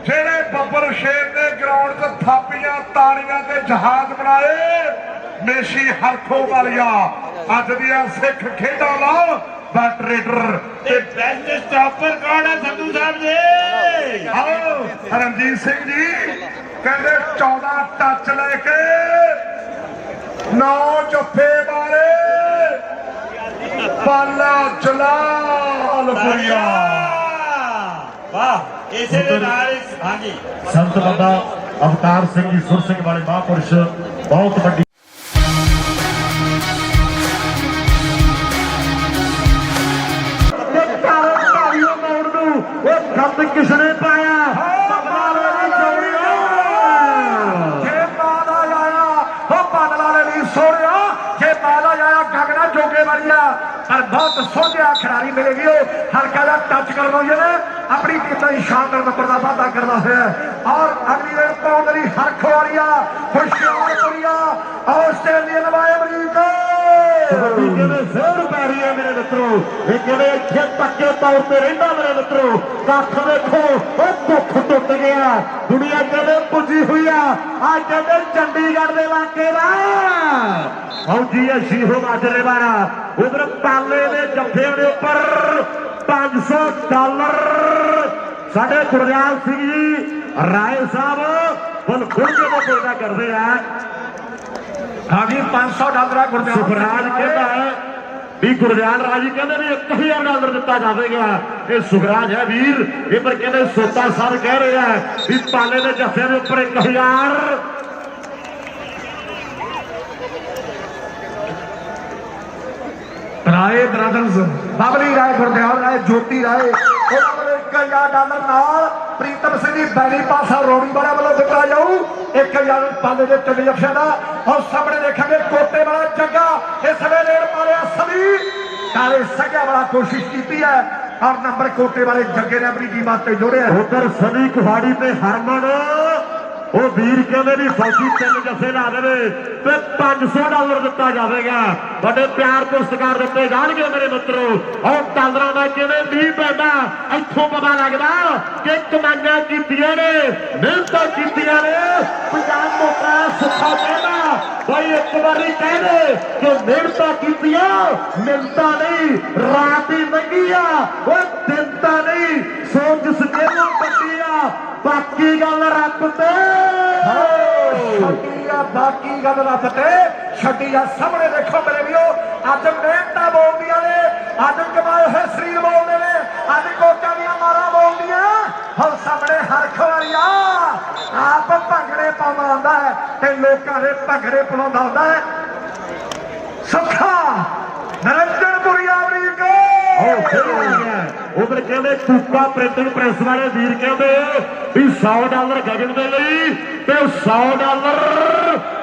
ਜਿਹੜੇ ਬੱਬਰ ਸ਼ੇਰ ਦੇ ਗਰਾਊਂਡ 'ਚ ਥਾਪੀਆਂ ਤਾੜੀਆਂ ਤੇ ਜਹਾਜ਼ ਬਣਾਏ ਮੇਸ਼ੀ ਹਰਖੋ ਵਾਲੀਆ ਅੱਜ ਦੀਆਂ ਸਿੱਖ ਖੇਡਾਂ ਦਾ ਬੈਸਟ ਰੇਡਰ ਤੇ ਬੈਸਟ ਸਟਾਪਰ ਕੌਣ ਹੈ ਸੰਧੂ ਸਾਹਿਬ ਜੀ? ਆਓ ਰਣਜੀਤ ਸਿੰਘ ਜੀ ਕਹਿੰਦੇ 14 ਟੱਚ ਲੈ ਕੇ 9 ਜੱਫੇ ਵਾਲੇ ਪਾਲਾ ਜਲਾਲਪੁਰੀਆ ਵਾਹ ਇਸੇ ਦੇ ਨਾਲ ਹਾਂਜੀ ਸੰਤ ਬਾਬਾ ਅਵਤਾਰ ਸਿੰਘ ਜੀ ਸੁਰ ਸਿੰਘ ਵਾਲੇ ਮਹਾਂਪੁਰਸ਼ ਬਹੁਤ ਵੱਡੀ ਉਹ ਖੱਤ ਕਿਸਨੇ ਪਾਇਆ ਜੇ ਮਾਲਾ ਆਇਆ ਉਹ ਬਾਦਲਾ ਨੇ ਨਹੀਂ ਸੋੜਿਆ ਜੇ ਮਾਲਾ ਆਇਆ ਗਗਨਾ ਜੋਗੇ ਵਾਲੀਆ ਪਰ ਬਹੁਤ ਸੋਹਣਿਆ ਖਿਡਾਰੀ ਮਿਲੇਗੀ ਉਹ ਹਲਕਾ ਜਿਹਾ ਟੱਚ ਕਰਨਾ ਜਿਹਨੇ ਆਪਣੀ ਕਿਤਾ ਹੀ ਸ਼ਾਨਦਾਰ ਨੰਬਰ ਦਾ ਵਾਅਦਾ ਕਰਦਾ ਹੋਇਆ ਔਰ ਅਗਲੀ ਰੇਡ ਪਾਉਣ ਲਈ ਹਰਖ ਵਾਲੀਆ ਹੁਸ਼ਿਆਰਪੁਰੀਆ ਆਸਟ੍ਰੇਲੀਅਨ ਵਾਲੇ ਅਮਰੀਕਾ ਕਬੱਡੀ ਕਹਿੰਦੇ ਜ਼ੋਰ ਪੈ ਰਹੀ ਹੈ ਮੇਰੇ ਮਿੱਤਰੋ ਇਹ ਕਹਿੰਦੇ ਇੱਥੇ ਪੱਕੇ ਤੌਰ ਤੇ ਰਹਿੰਦਾ ਮੇਰੇ ਮਿੱਤਰੋ ਕੱਖ ਵੇਖੋ ਉਹ ਭੁੱਖ ਟੁੱਟ ਗਿਆ ਦੁਨੀਆ ਕਹਿੰਦੇ ਪੁੱਜੀ ਹੋਈ ਆ ਕਹਿੰਦੇ ਚੰਡੀਗੜ੍ਹ ਦੇ ਇਲਾਕੇ ਦਾ ਫੌਜੀ ਹੈ ਸ਼ੀਹੋ ਮਾਜਰੇ ਵਾਲਾ ਉਧਰ ਪਾਲੇ ਦੇ ਜੱਫੇ ਦੇ ਉੱਪਰ $500 ਸਾਡੇ ਗੁਰਦਿਆਲ ਸਿੰਘ ਜੀ ਰਾਏ ਸਾਹਿਬ ਬਲ ਖੁੱਲ ਕੇ ਪੈਦਾ ਕਰਦੇ ਆ ਹਾਂਜੀ $500 ਗੁਰਦਿਆਲ ਸੁਖਰਾਜ ਕਹਿੰਦਾ ਹੈ ਵੀ ਗੁਰਦਿਆਲ ਰਾਜੀ ਕਹਿੰਦੇ ਵੀ $1000 ਦਿੱਤਾ ਜਾਵੇਗਾ ਇਹ ਸੁਖਰਾਜ ਹੈ ਵੀਰ ਇਹ ਪਰ ਕਹਿੰਦੇ ਸੋਤਾ ਸਾਹਿਬ ਕਹਿ ਰਹੇ ਆ ਵੀ ਪਾਲੇ ਦੇ ਜੱਫੇ ਦੇ ਉੱਪਰ 1000 ਰਾਏ ਬ੍ਰਦਰਜ਼ ਬਬਲੀ ਰਾਏ ਗੁਰਦਿਆਲ ਰਾਏ ਜੋਤੀ ਰਾਏ ਉਹਨਾਂ ਵੱਲੋਂ $1000 ਨਾਲ ਪ੍ਰੀਤਮ ਸਿੰਘ ਦੀ ਬੈਲੀ ਪਾਸਾ ਰੋੜੀ ਵਾਲਾ ਵੱਲੋਂ ਦਿੱਤਾ ਜਾਊ 1000 ਪਾਲੇ ਦੇ ਤਿੰਨ ਜੱਫਿਆਂ ਦਾ ਔਰ ਸਾਹਮਣੇ ਦੇਖਾਂਗੇ ਕੋਟੇ ਵਾਲਾ ਜੱਗਾ ਇਸ ਵੇਲੇ ਰੇਡ ਮਾਰਿਆ ਸਭੀ ਕਾਲੇ ਸੱਗਿਆ ਵਾਲਾ ਕੋਸ਼ਿਸ਼ ਕੀਤੀ ਹੈ ਔਰ ਨੰਬਰ ਕੋਟੇ ਵਾਲੇ ਜੱਗੇ ਨੇ ਆਪਣੀ ਟੀਮ ਵਾਸਤੇ ਜੋੜਿਆ ਉਧਰ ਸਨੀ ਕੁਹਾੜੀ ਤੇ ਹਰਮਨ ਉਹ ਵੀਰ ਕਹਿੰਦੇ ਵੀ ਫੌਜੀ ਤਿੰਨ ਜੱਫੇ ਲਾ ਦੇਵੇ ਤੇ $500 ਦਿੱਤਾ ਜਾਵੇਗਾ ਵੱਡੇ ਪਿਆਰ ਪੁਰਸਕਾਰ ਦਿੱਤੇ ਜਾਣਗੇ ਮੇਰੇ ਮਿੱਤਰੋ ਔਰ ਟਾਲਰਾਂ ਦਾ ਕਿਵੇਂ ਮੀਂਹ ਪੈਂਦਾ ਇੱਥੋਂ ਪਤਾ ਲੱਗਦਾ ਕਿ ਕਮਾਈਆਂ ਕੀਤੀਆਂ ਨੇ ਮਿਹਨਤਾਂ ਕੀਤੀਆਂ ਨੇ ਪੰਜਾਬ ਮੋਟਾ ਸੁੱਖਾ ਕਹਿੰਦਾ ਬਈ ਇੱਕ ਵਾਰੀ ਕਹਿੰਦੇ ਕਿ ਮਿਹਨਤਾਂ ਕੀਤੀਆਂ ਮਿਹਨਤਾਂ ਨਹੀਂ ਰਾਤ ਹੀ ਲੰਘੀ ਆ ਉਹ ਦਿਨ ਤਾਂ ਨਹੀਂ ਸੋਚ ਸਜੇਲੋਂ ਪੱਟੀ ਆ ਬਾਕੀ ਗੱਲ ਰੱਬ ਤੇ ਛੱਡੀ ਆ ਬਾਕੀ ਗੱਲ ਰੱਬ ਤੇ ਛੱਡੀ ਆ ਸਾਹਮਣੇ ਦੇਖੋ ਮੇਰੇ ਵੀਰੋ ਅੱਜ ਮਿਹਨਤਾਂ ਬੋਲਦੀਆਂ ਨੇ ਅੱਜ ਕਮਾਏ ਹੋਏ ਸਰੀਰ ਬੋਲਦੇ ਨੇ ਅੱਜ ਕੋਟਾਂ ਦੀਆਂ ਮਾਰਾਂ ਬੋਲਦੀਆਂ ਹੁਣ ਸਾਹਮਣੇ ਹਰਖ ਵਾਲੀਆ ਆਪ ਭੰਗੜੇ ਪਾਉਂਦਾ ਹੁੰਦਾ ਹੈ ਤੇ ਲੋਕਾਂ ਦੇ ਭੰਗੜੇ ਪਾਉਂਦਾ ਹੁੰਦਾ ਹੈ ਸੁੱਖਾ ਨਰਿੰਦਰਪੁਰੀ ਅਮਰੀਕਾ ਉਧਰ ਕਹਿੰਦੇ ਕੂਕਾ ਪ੍ਰਿੰਟਿੰਗ ਪ੍ਰੈਸ ਵਾਲੇ ਵੀਰ ਕਹਿੰਦੇ ਵੀ $100 ਗਗਨ ਦੇ ਲਈ ਤੇ $100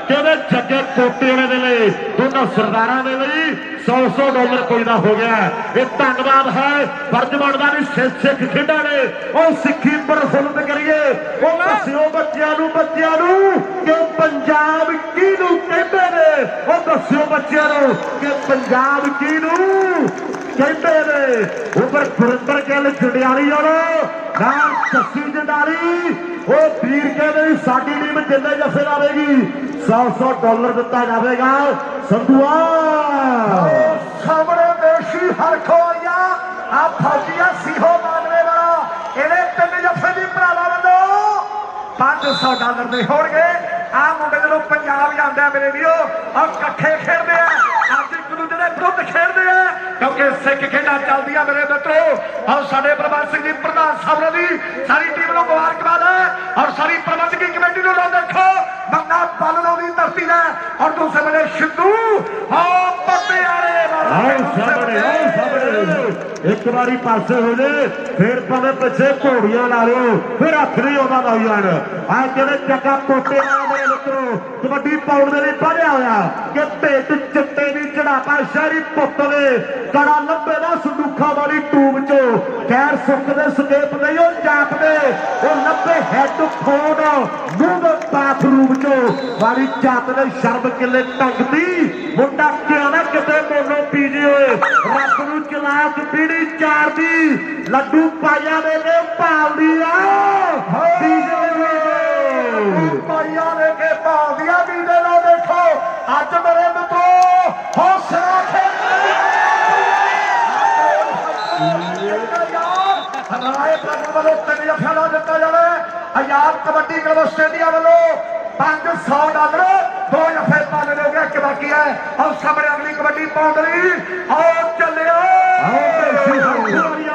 ਕਹਿੰਦੇ ਜੱਗੇ ਕੋਟੇ ਵਾਲੇ ਦੇ ਲਈ ਦੋਨਾਂ ਸਰਦਾਰਾਂ ਦੇ ਲਈ $100 ਕੋਈ ਨਾ ਹੋ ਗਿਆ ਇਹ ਧੰਨਵਾਦ ਹੈ ਫਰਜ਼ ਬਣਦਾ ਵੀ ਸਿੱਖ ਖੇਡਾਂ ਨੇ ਉਹ ਸਿੱਖੀ ਪ੍ਰਫੁੱਲਤ ਕਰੀਏ ਉਹ ਦੱਸਿਓ ਬੱਚਿਆਂ ਨੂੰ ਕਿ ਪੰਜਾਬ ਕਿਹਨੂੰ ਕਹਿੰਦੇ ਨੇ ਉਹ ਦੱਸਿਓ ਬੱਚਿਆਂ ਨੂੰ ਕਿ ਪੰਜਾਬ ਕਿਹਨੂੰ ਕਹਿੰਦੇ ਨੇ ਉਪਰ ਗੁਰਿੰਦਰ ਗਿੱਲ ਜੰਡਿਆਲੀ ਵਾਲੋ ਨਾਲ ਜੱਸੀ ਜੰਡਾਲੀ ਉਹ ਵੀਰ ਕਹਿੰਦੇ ਵੀ ਸਾਡੀ ਟੀਮ ਜਿੰਨੇ ਜੱਫੇ ਲਾਵੇਗੀ $100 ਦਿੱਤਾ ਜਾਵੇਗਾ ਸੰਧੂਆ ਸਾਹਮਣੇ ਦੇਸ਼ੀ ਹਰਖ ਹੋਇਆ ਆ ਫੌਜੀਆ ਸੀਹੋ ਮਾਨਵੇ ਵਾਲਾ ਇਹਦੇ ਤਿੰਨ ਜੱਫੇ ਦੀ ਭਰਾਵਾਂ ਵੱਲੋਂ $500 ਦੇ ਹੋਣਗੇ ਆ ਮੁੰਡੇ ਜਦੋਂ ਪੰਜਾਬ ਜਾਂਦੇ ਆ ਮੇਰੇ ਵੀਰੋ ਔਰ ਇਕੱਠੇ ਖੇਡਦੇ ਆ ਅੱਜ ਇੱਕ ਦੂਜੇ ਦੇ ਵਿਰੁੱਧ ਖੇਡਦੇ ਆ ਕਿਉਂਕਿ ਸਿੱਖ ਖੇਡਾਂ ਚੱਲਦੀਆਂ ਮੇਰੇ ਮਿੱਤਰੋ ਔਰ ਸਾਡੇ ਪ੍ਰਬੰਧਕ ਸਿੰਘ ਜੀ ਪ੍ਰਧਾਨ ਸਾਹਿਬ ਦੀ ਸਾਰੀ ਟੀਮ ਨੂੰ ਮੁਬਾਰਕਬਾਦ ਹੈ ਔਰ ਸਾਰੀ ਪ੍ਰਬੰਧਕੀ ਕਮੇਟੀ ਨੂੰ ਦੇਖੋ ਬੰਦਾ ਪਾਲਣੋਂ ਦੀ ਧਰਤੀ ਦਾ ਔਰ ਦੂਸਰੇ ਵੇਲੇ ਸਿੱਧੂ ਹਾਂ ਪਟਿਆਲੇ ਇੱਕ ਵਾਰੀ ਪਾਸੇ ਹੋ ਜੇ ਫਿਰ ਭਾਵੇਂ ਪਿੱਛੇ ਘੋੜੀਆਂ ਲਾ ਲਿਓ ਫਿਰ ਹੱਥ ਨਹੀਂ ਆਉਂਦਾ ਲਾਈ ਜਾਣ ਆ ਜਿਹੜੇ ਜੱਗਾ ਕੋਟੇ ਵਾਲੇ ਮੇਰੇ ਮਿੱਤਰੋ ਕਬੱਡੀ ਪਾਉਣ ਦੇ ਲਈ ਪੜਿਆ ਹੋਇਆ ਕਿ ਭੇਟ ਚਿੱਟੇ ਦੀ ਚੜਾਪਾ ਸ਼ਹਿਰੀ ਪੁੱਤ ਨੇ ਕੜਾ ਲੱਭੇ ਨਾ ਸੰਦੂਖਾਂ ਵਾਲੀ ਟੂਬ ਚੋਂ ਖੈਰ ਸੁੱਖ ਦੇ ਸਕੇਪ ਨਹੀਂ ਉਹ ਜਾਪਦੇ ਉਹ ਲੱਭੇ ਹੈੱਡਫੋਨ ਮੂੰਹ ਦੇ ਬਾਥਰੂਮ ਚੋਂ ਵਾਲੀ ਜਾਤ ਨੇ ਸ਼ਰਮ ਕਿੱਲੇ ਟੰਗਦੀ ਮੁੰਡਾ ਕਿਆ ਨਾ ਕਿਤੇ ਮੋਨੋ ਪੀਜੇ ਹੋਏ ਰੱਬ ਨੂੰ ਚਲਾਕ ਪੀੜੀ ਚਾਰ ਦੀ ਲੱਡੂ ਪਾਇਆ ਦੇ ਨੇ ਭਾਲਦੀ ਆ ਪੀਜੇ ਪਾਈਆਂ ਲੈ ਕੇ ਭਾਲਦੀਆਂ ਵੀ ਦੇ ਲੋ ਦੇਖੋ ਅੱਜ ਮੇਰੇ ਮਿੱਤਰੋ ਹੌਸਲਾ ਰਾਏ ਪ੍ਰਗਟ ਵੱਲੋਂ 3 ਜੱਫਿਆਂ ਦਾ ਦਿੱਤਾ ਜਾਵੇ ਆਜ਼ਾਦ ਕਬੱਡੀ ਕਲੱਬ ਆਸਟ੍ਰੇਲੀਆ ਵੱਲੋਂ $500 2 ਜੱਫੇ ਪਾਲੇ ਹੋ ਗਿਆ ਕਿ ਬਾਕੀ ਹੈ ਔਰ ਸਾਹਮਣੇ ਅਗਲੀ ਕਬੱਡੀ ਪਾਉਣ ਲਈ ਆਓ ਚੱਲਿਓ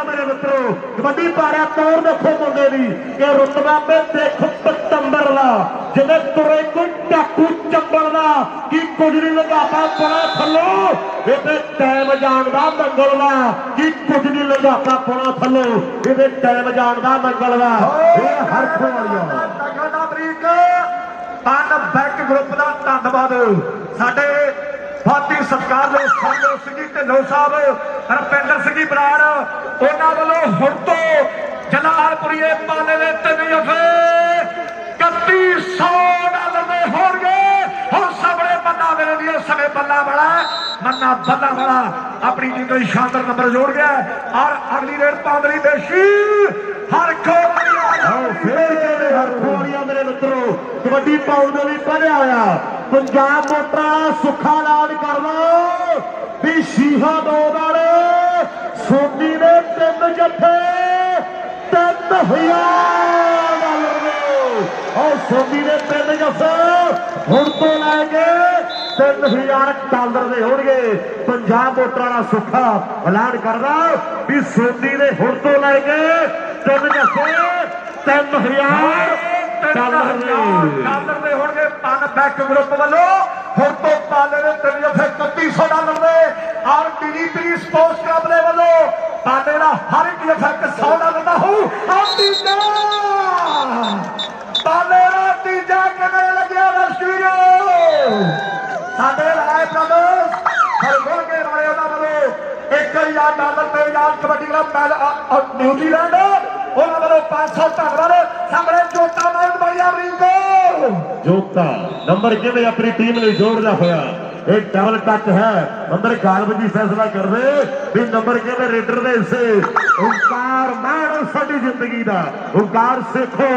ਮੇਰੇ ਮਿੱਤਰੋ ਕਬੱਡੀ ਪਾਰਿਆ ਤੋਰ ਦੇਖੋ ਮੁੰਡੇ ਦੀ ਇਹ ਰੁਤਬਾ ਤੇ ਦੇਖੋ ਪਤੰਬਰ ਦਾ ਜਿਵੇਂ ਤੁਰੇ ਕੋਈ ਟਾਕੂ ਚੰਬਲ ਦਾ ਕੀ ਕੁਝ ਨਹੀਂ ਲਗਾਪਾ ਪੜਾ ਥੱਲੋਂ ਇਹਦੇ ਟਾਈਮ ਜਾਣ ਦਾ ਮੰਗਲ ਦਾ ਕੀ ਕੁਝ ਨਹੀਂ ਲਗਾਪਾ ਪੜਾ ਥੱਲੋਂ ਇਹਦੇ ਟਾਈਮ ਜਾਣ ਦਾ ਮੰਗਲ ਦਾ ਇਹ ਹਰਖ ਵਾਲੀਆ ਟਾਕਾ ਅਮਰੀਕ ਪੰਨ ਬੈਕ ਗਰੁੱਪ ਦਾ ਧੰਨਵਾਦ ਸਾਡੇ ਬਾਤੀ ਸਤਿਕਾਰ ਦੇ ਸੰਜੋ ਸਿੰਘ ਢਿੱਲੋਂ ਸਾਹਿਬ ਰਪਿੰਦਰ ਸਿੰਘ ਬਰਾੜ ਉਹਨਾਂ ਵੱਲੋਂ ਹੁਣ ਤੋਂ ਜਲਾਲਪੁਰੀਏ ਪਾਲੇ ਦੇ 3 ਜਫੇ $3100 ਦੇ ਹੋਣਗੇ ਹੁਣ ਸਾਹਮਣੇ ਬੰਦਾ ਮੇਰੇ ਦੀ ਸਮੇਂ ਬੱਲਾ ਵਾਲਾ ਮੰਨਾ ਬੱਲਾ ਵਾਲਾ ਆਪਣੀ ਜੀ ਕੋਈ ਸ਼ਾਨਦਾਰ ਨੰਬਰ ਜੋੜ ਗਿਆ ਔਰ ਅਗਲੀ ਰੇਡ ਪਾਉਂਦਰੀ ਬੇਸ਼ੀ ਹਰ ਖੋੜੀਆਂ ਮੇਰੇ ਮਿੱਤਰੋ ਕਬੱਡੀ ਪਾਉਣ ਦੇ ਲਈ ਵਧਿਆ ਹੋਇਆ ਪੰਜਾਬ ਮੋਟਰਾਂ ਸੁੱਖਾ ਐਲਾਨ ਕਰ ਲਓ ਵੀ ਸ਼ੀਹਾ 2 ਵਾਲੇ ਸੋਨੀ ਨੇ 3 ਜੱਫੇ $3000 ਔਰ ਸੋਨੀ ਨੇ 3 ਜੱਫੇ ਹੁਣ ਤੋਂ ਲੈ ਕੇ $3000 ਦੇ ਹੋਣਗੇ ਪੰਜਾਬ ਮੋਟਰਾਂ ਦਾ ਸੁੱਖਾ ਐਲਾਨ ਕਰਦਾ ਵੀ ਸੋਨੀ ਨੇ ਹੁਣ ਤੋਂ ਲੈ ਕੇ 3 ਜੱਫੇ $3000 ਦੇ ਹੋਣਗੇ ਪੰਨ ਬੈਕ ਗਰੁੱਪ ਵੱਲੋਂ ਹੁਣ ਤੋਂ ਪਾਲੇ ਦੇ 3 ਜੱਫੇ $3100 ਦੇ ਔਰ ਡੀਪੀ ਸਪੋਰਟਸ ਕਲੱਬ ਦੇ ਵੱਲੋਂ ਪਾਲੇ ਦਾ ਹਰ ਇੱਕ ਜੱਫਾ $100 ਦਾ ਹੋਊ ਤੀਜਾ ਪਾਲੇ ਦਾ ਤੀਜਾ ਕਿਵੇਂ ਲੱਗਿਆ ਦਰਸ਼ਕੋ ਸਾਡੇ ਰਾਏ ਬ੍ਰਦਰਸ ਹਰਗੁਣ ਕੇ ਵਾਲੇ ਉਹਨਾਂ ਵੱਲੋਂ $1000 ਤੇ ਯਾਦ ਕਬੱਡੀ ਕਲੱਬ ਨਿਊਜ਼ੀਲੈਂਡ ਉਹਨਾਂ ਵੱਲੋਂ 500 ਧੰਨਵਾਦ ਸਾਹਮਣੇ ਜੋਤਾ ਮਾਰਨ ਬੜੀਆ ਰਿੰਗੋ ਜੋਤਾ ਨੰਬਰ ਕਿਵੇਂ ਆਪਣੀ ਟੀਮ ਲਈ ਜੋੜਦਾ ਹੋਇਆ ਇਹ ਡਬਲ ਟੱਚ ਹੈ ਨੰਬਰ ਗਾਲਬ ਜੀ ਫੈਸਲਾ ਕਰਦੇ ਵੀ ਨੰਬਰ ਕਿਵੇਂ ਰੇਡਰ ਦੇ ਹਿੱਸੇ ਓਂਕਾਰ ਮਾਣ ਸਾਡੀ ਜ਼ਿੰਦਗੀ ਦਾ ਓਂਕਾਰ ਸੇਖੋ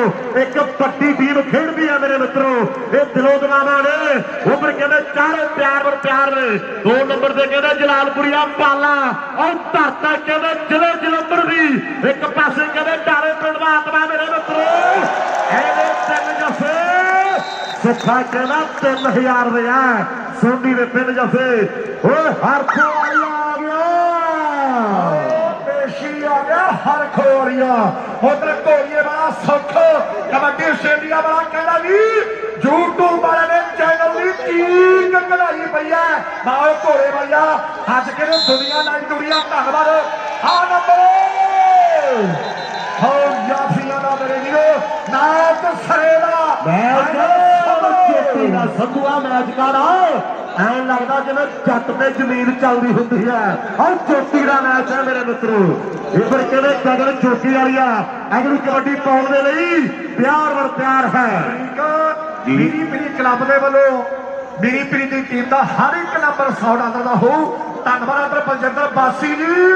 ਇੱਕ ਪੱਟੀ ਟੀਮ ਖੇਡਦੀ ਹੈ ਮੇਰੇ ਮਿੱਤਰੋ ਇਹ ਦਿਲੋਂ ਦਿਲਾਵਾਂ ਨੇ ਉਮਰ ਕਹਿੰਦੇ ਚਾਰੇ ਪਿਆਰ ਨੇ 2 ਨੰਬਰ ਤੇ ਕਹਿੰਦੇ ਜਲਾਲਪੁਰੀਆ ਪਾਲਾ ਔਰ ਧਰਤਾ ਕਹਿੰਦੇ ਜ਼ਿਲ੍ਹੇ ਜਲੰਧਰ ਦੀ ਇੱਕ ਪਾਸੇ ਕਹਿੰਦੇ ਡਾਲੇ ਪਿੰਡ ਦਾ ਆਤਮਾ ਮੇਰੇ ਮਿੱਤਰੋ ਇਹਦੇ 3 ਜੱਫੇ ਸੁੱਖਾ ਕਹਿੰਦਾ 3000 ਦੇ ਆ ਸੋਨੀ ਦੇ 3 ਜੱਫੇ ਓਏ ਹਰਖੋ ਵਾਲੀਆ ਆ ਗਿਆ ਬੇਸ਼ੀ ਆ ਗਿਆ ਹਰਖੋ ਵਾਲੀਆ ਉਧਰ ਘੋੜੀਏ ਵਾਲਾ ਸੁੱਖ ਕਬੱਡੀ ਆਸਟ੍ਰੇਲੀਆ ਵਾਲਾ ਕਹਿੰਦਾ ਵੀ YouTube ਵਾਲੇ ਨੇ ਚੈਨਲ ਦੀ ਚੀਕ ਕਢਾਈ ਪਈ ਐ ਨਾਲ ਘੋੜੇ ਵਾਲਿਆ ਅੱਜ ਕਿਹੜੇ ਦੁਨੀਆ ਨਾਲ ਦੁਨੀਆ ਧੰਨਵਾਦ ਆ ਨੰਬਰ ਹੋ ਯਾਫੀਆਂ ਦਾ ਮੇਰੇ ਵੀਰੋ ਨਾਚ ਸਰੇ ਦਾ ਚੋਟੀ ਦਾ ਸੰਧੂਆ ਮੈਚ ਕਾੜਾ ਐਂ ਲੱਗਦਾ ਜਿਵੇਂ ਜੱਟ ਤੇ ਜ਼ਮੀਨ ਚੱਲਦੀ ਹੁੰਦੀ ਹੈ ਔਰ ਚੋਟੀ ਦਾ ਮੈਚ ਹੈ ਮੇਰੇ ਮਿੱਤਰੋ ਇਹ ਫਿਰ ਕਿਹੜੇ ਗਗਨ ਚੋਟੀ ਵਾਲੀਆ ਅਗਲੀ ਕਬੱਡੀ ਪਾਉਣ ਦੇ ਲਈ ਪਿਆਰ ਹੈ ਮੀਰੀ ਪੀਰੀ ਕਲੱਬ ਦੇ ਵੱਲੋਂ ਮੀਰੀ ਪੀਰੀ ਦੀ ਟੀਮ ਦਾ ਹਰ ਇੱਕ ਨੰਬਰ $100 ਦਾ ਹੋਊ ਧੰਨਵਾਦ ਅਦਰ ਬਲਜਿੰਦਰ ਬਾਸੀ ਜੀ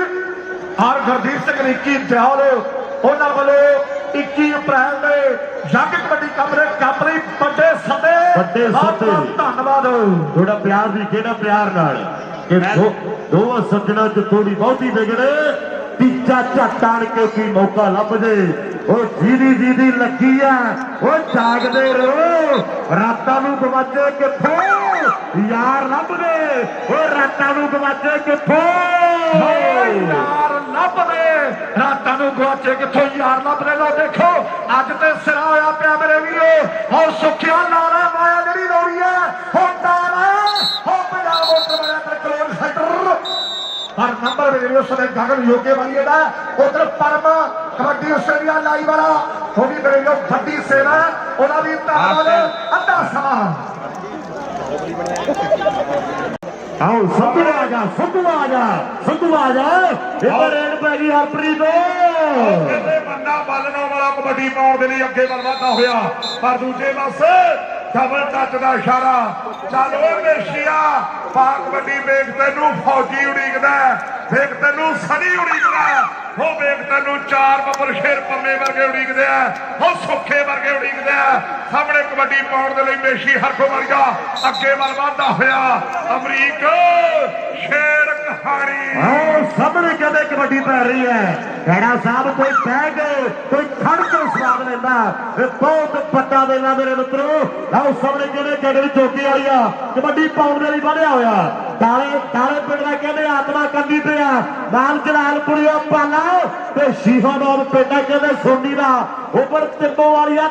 ਔਰ ਗੁਰਦੀਪ ਸਿੰਘ ਨਿੱਕੀ ਦਿਆਲ ਉਹਨਾਂ ਵੱਲੋਂ 21 ਅਪ੍ਰੈਲ ਦੇ ਜੱਗ ਕਬੱਡੀ ਕੱਪ ਲਈ ਵੱਡੇ ਸੱਦੇ ਧੰਨਵਾਦ ਥੋੜਾ ਪਿਆਰ ਦੀ ਕਿਹੜਾ ਪਿਆਰ ਨਾਲ ਕਿ ਦੋਵਾਂ ਸੱਜਣਾ ਚ ਥੋੜੀ ਬਹੁਤੀ ਵਿਗੜੇ ਤੀਜਾ ਝੱਟ ਆਣ ਕੇ ਕੀ ਮੌਕਾ ਲੱਭ ਜੇ ਉਹ ਜਿਹਦੀ ਲੱਗੀ ਆ ਉਹ ਜਾਗਦੇ ਰਹੋ ਰਾਤਾਂ ਨੂੰ ਗਵਾਚੇ ਕਿੱਥੋਂ ਯਾਰ ਲੱਭਦੇ ਉਹ ਰਾਤਾਂ ਨੂੰ ਗਵਾਚੇ ਕਿੱਥੋਂ ਯਾਰ ਲੱਭਦੇ ਰਾਤਾਂ ਨੂੰ ਗਵਾਚੇ ਕਿੱਥੋਂ ਯਾਰ ਲੱਭਦੇ ਲੋ ਦੇਖੋ ਅੱਜ ਤੇ ਸਿਰਾ ਹੋਇਆ ਪਿਆ ਮੇਰੇ ਵੀਰੋ ਔਰ ਸੁੱਖਿਆ ਲਾਲਾ ਮਾਇਆ ਜਿਹੜੀ ਲੋੜੀ ਹੈ ਹੁੰਦਾ ਨਾ ਹੋ ਪੰਜਾਬ ਮੋਟਰ ਵਾਲਾ ਤੇ ਕਲੋਨ ਸੈਂਟਰ ਪਰ ਨੰਬਰ ਮੇਰੇ ਉਸ ਦੇ ਗਗਨ ਯੋਗੇ ਵਾਲੀ ਦਾ ਉਧਰ ਪਰਮ ਕਬੱਡੀ ਆਸਟ੍ਰੇਲੀਆ ਲਾਈ ਵਾਲਾ ਉਹ ਵੀ ਮੇਰੇ ਵੀਰੋ ਵੱਡੀ ਸੇਵਾ ਉਹਨਾਂ ਦੀ ਧੰਨਵਾਦ ਅੱਧਾ ਸਮਾਂ आओ संधू आ जा, संधू आ जा, संधू आ जा। रेड पै गई हरप्रीत ਕਹਿੰਦੇ ਬੰਦਾ ਬਾਲਣਾ ਵਾਲਾ ਕਬੱਡੀ ਪਾਉਣ ਦੇ ਲਈ ਅੱਗੇ ਵੱਲ ਵਧਦਾ ਹੋਇਆ, ਪਰ ਦੂਜੇ ਪਾਸੇ ਡਬਲ ਟੱਚ ਦਾ ਇਸ਼ਾਰਾ। ਚੱਲ ਓਏ ਮੇਸ਼ੀਆ ਪਾ ਕਬੱਡੀ, ਵੇਖ ਤੈਨੂੰ ਫੌਜੀ ਉਡੀਕਦਾ, ਵੇਖ ਤੈਨੂੰ ਸਨੀ ਉਡੀਕਦਾ, ਉਹ ਵੇਖ ਤੈਨੂੰ ਚਾਰ ਬੱਬਲ ਸ਼ੇਰ ਪੰਮੇ ਵਰਗੇ ਉਡੀਕਦੇ ਆ, ਉਹ ਸੁੱਖੇ ਵਰਗੇ ਉਡੀਕਦੇ ਆ। ਸਾਹਮਣੇ ਕਬੱਡੀ ਪਾਉਣ ਦੇ ਲਈ ਮੇਸ਼ੀ ਹਰਖੋ ਵਰਗਾ ਅੱਗੇ ਵੱਲ ਵਧਦਾ ਹੋਇਆ। ਅਮਰੀਕ ਸ਼ੇਰ ਕਹਾਣੀ ਸਾਹਮਣੇ ਕਹਿੰਦੇ ਕਬੱਡੀ ਪੈ ਰਹੀ ਹੈ। ਖੈੜਾ ਸਾਹਿਬ ਕੋਈ ਬਹਿ ਕੇ ਕੋਈ ਖੜ ਕੇ ਸਵਾਦ ਲੈਂਦਾ, ਇਹ ਬਹੁਤ ਵੱਡਾ ਵੇਲਾ ਮੇਰੇ ਮਿੱਤਰੋ। ਆਓ ਸਾਹਮਣੇ ਕਹਿੰਦੇ ਜਗੜੀ ਚੌਕੀ ਵਾਲੀ ਆ ਕਬੱਡੀ ਪਾਉਣ ਦੇ ਲਈ ਵਧਿਆ ਹੋਇਆ। ਦਾਲੇ ਪਿੰਡ ਦਾ ਕਹਿੰਦੇ ਆਤਮਾ ਕੰਦੀ ਪਿਆ, ਨਾਲ ਜਲਾਲਪੁਰੀਆ ਪਾਲਾ ਤੇ ਸ਼ੀਹਾਬਾਦ ਪਿੰਡ ਕਹਿੰਦੇ ਸੋਨੀ ਦਾ ਉੱਪਰ ਤਿੰਮੋ ਵਾਲੀਆ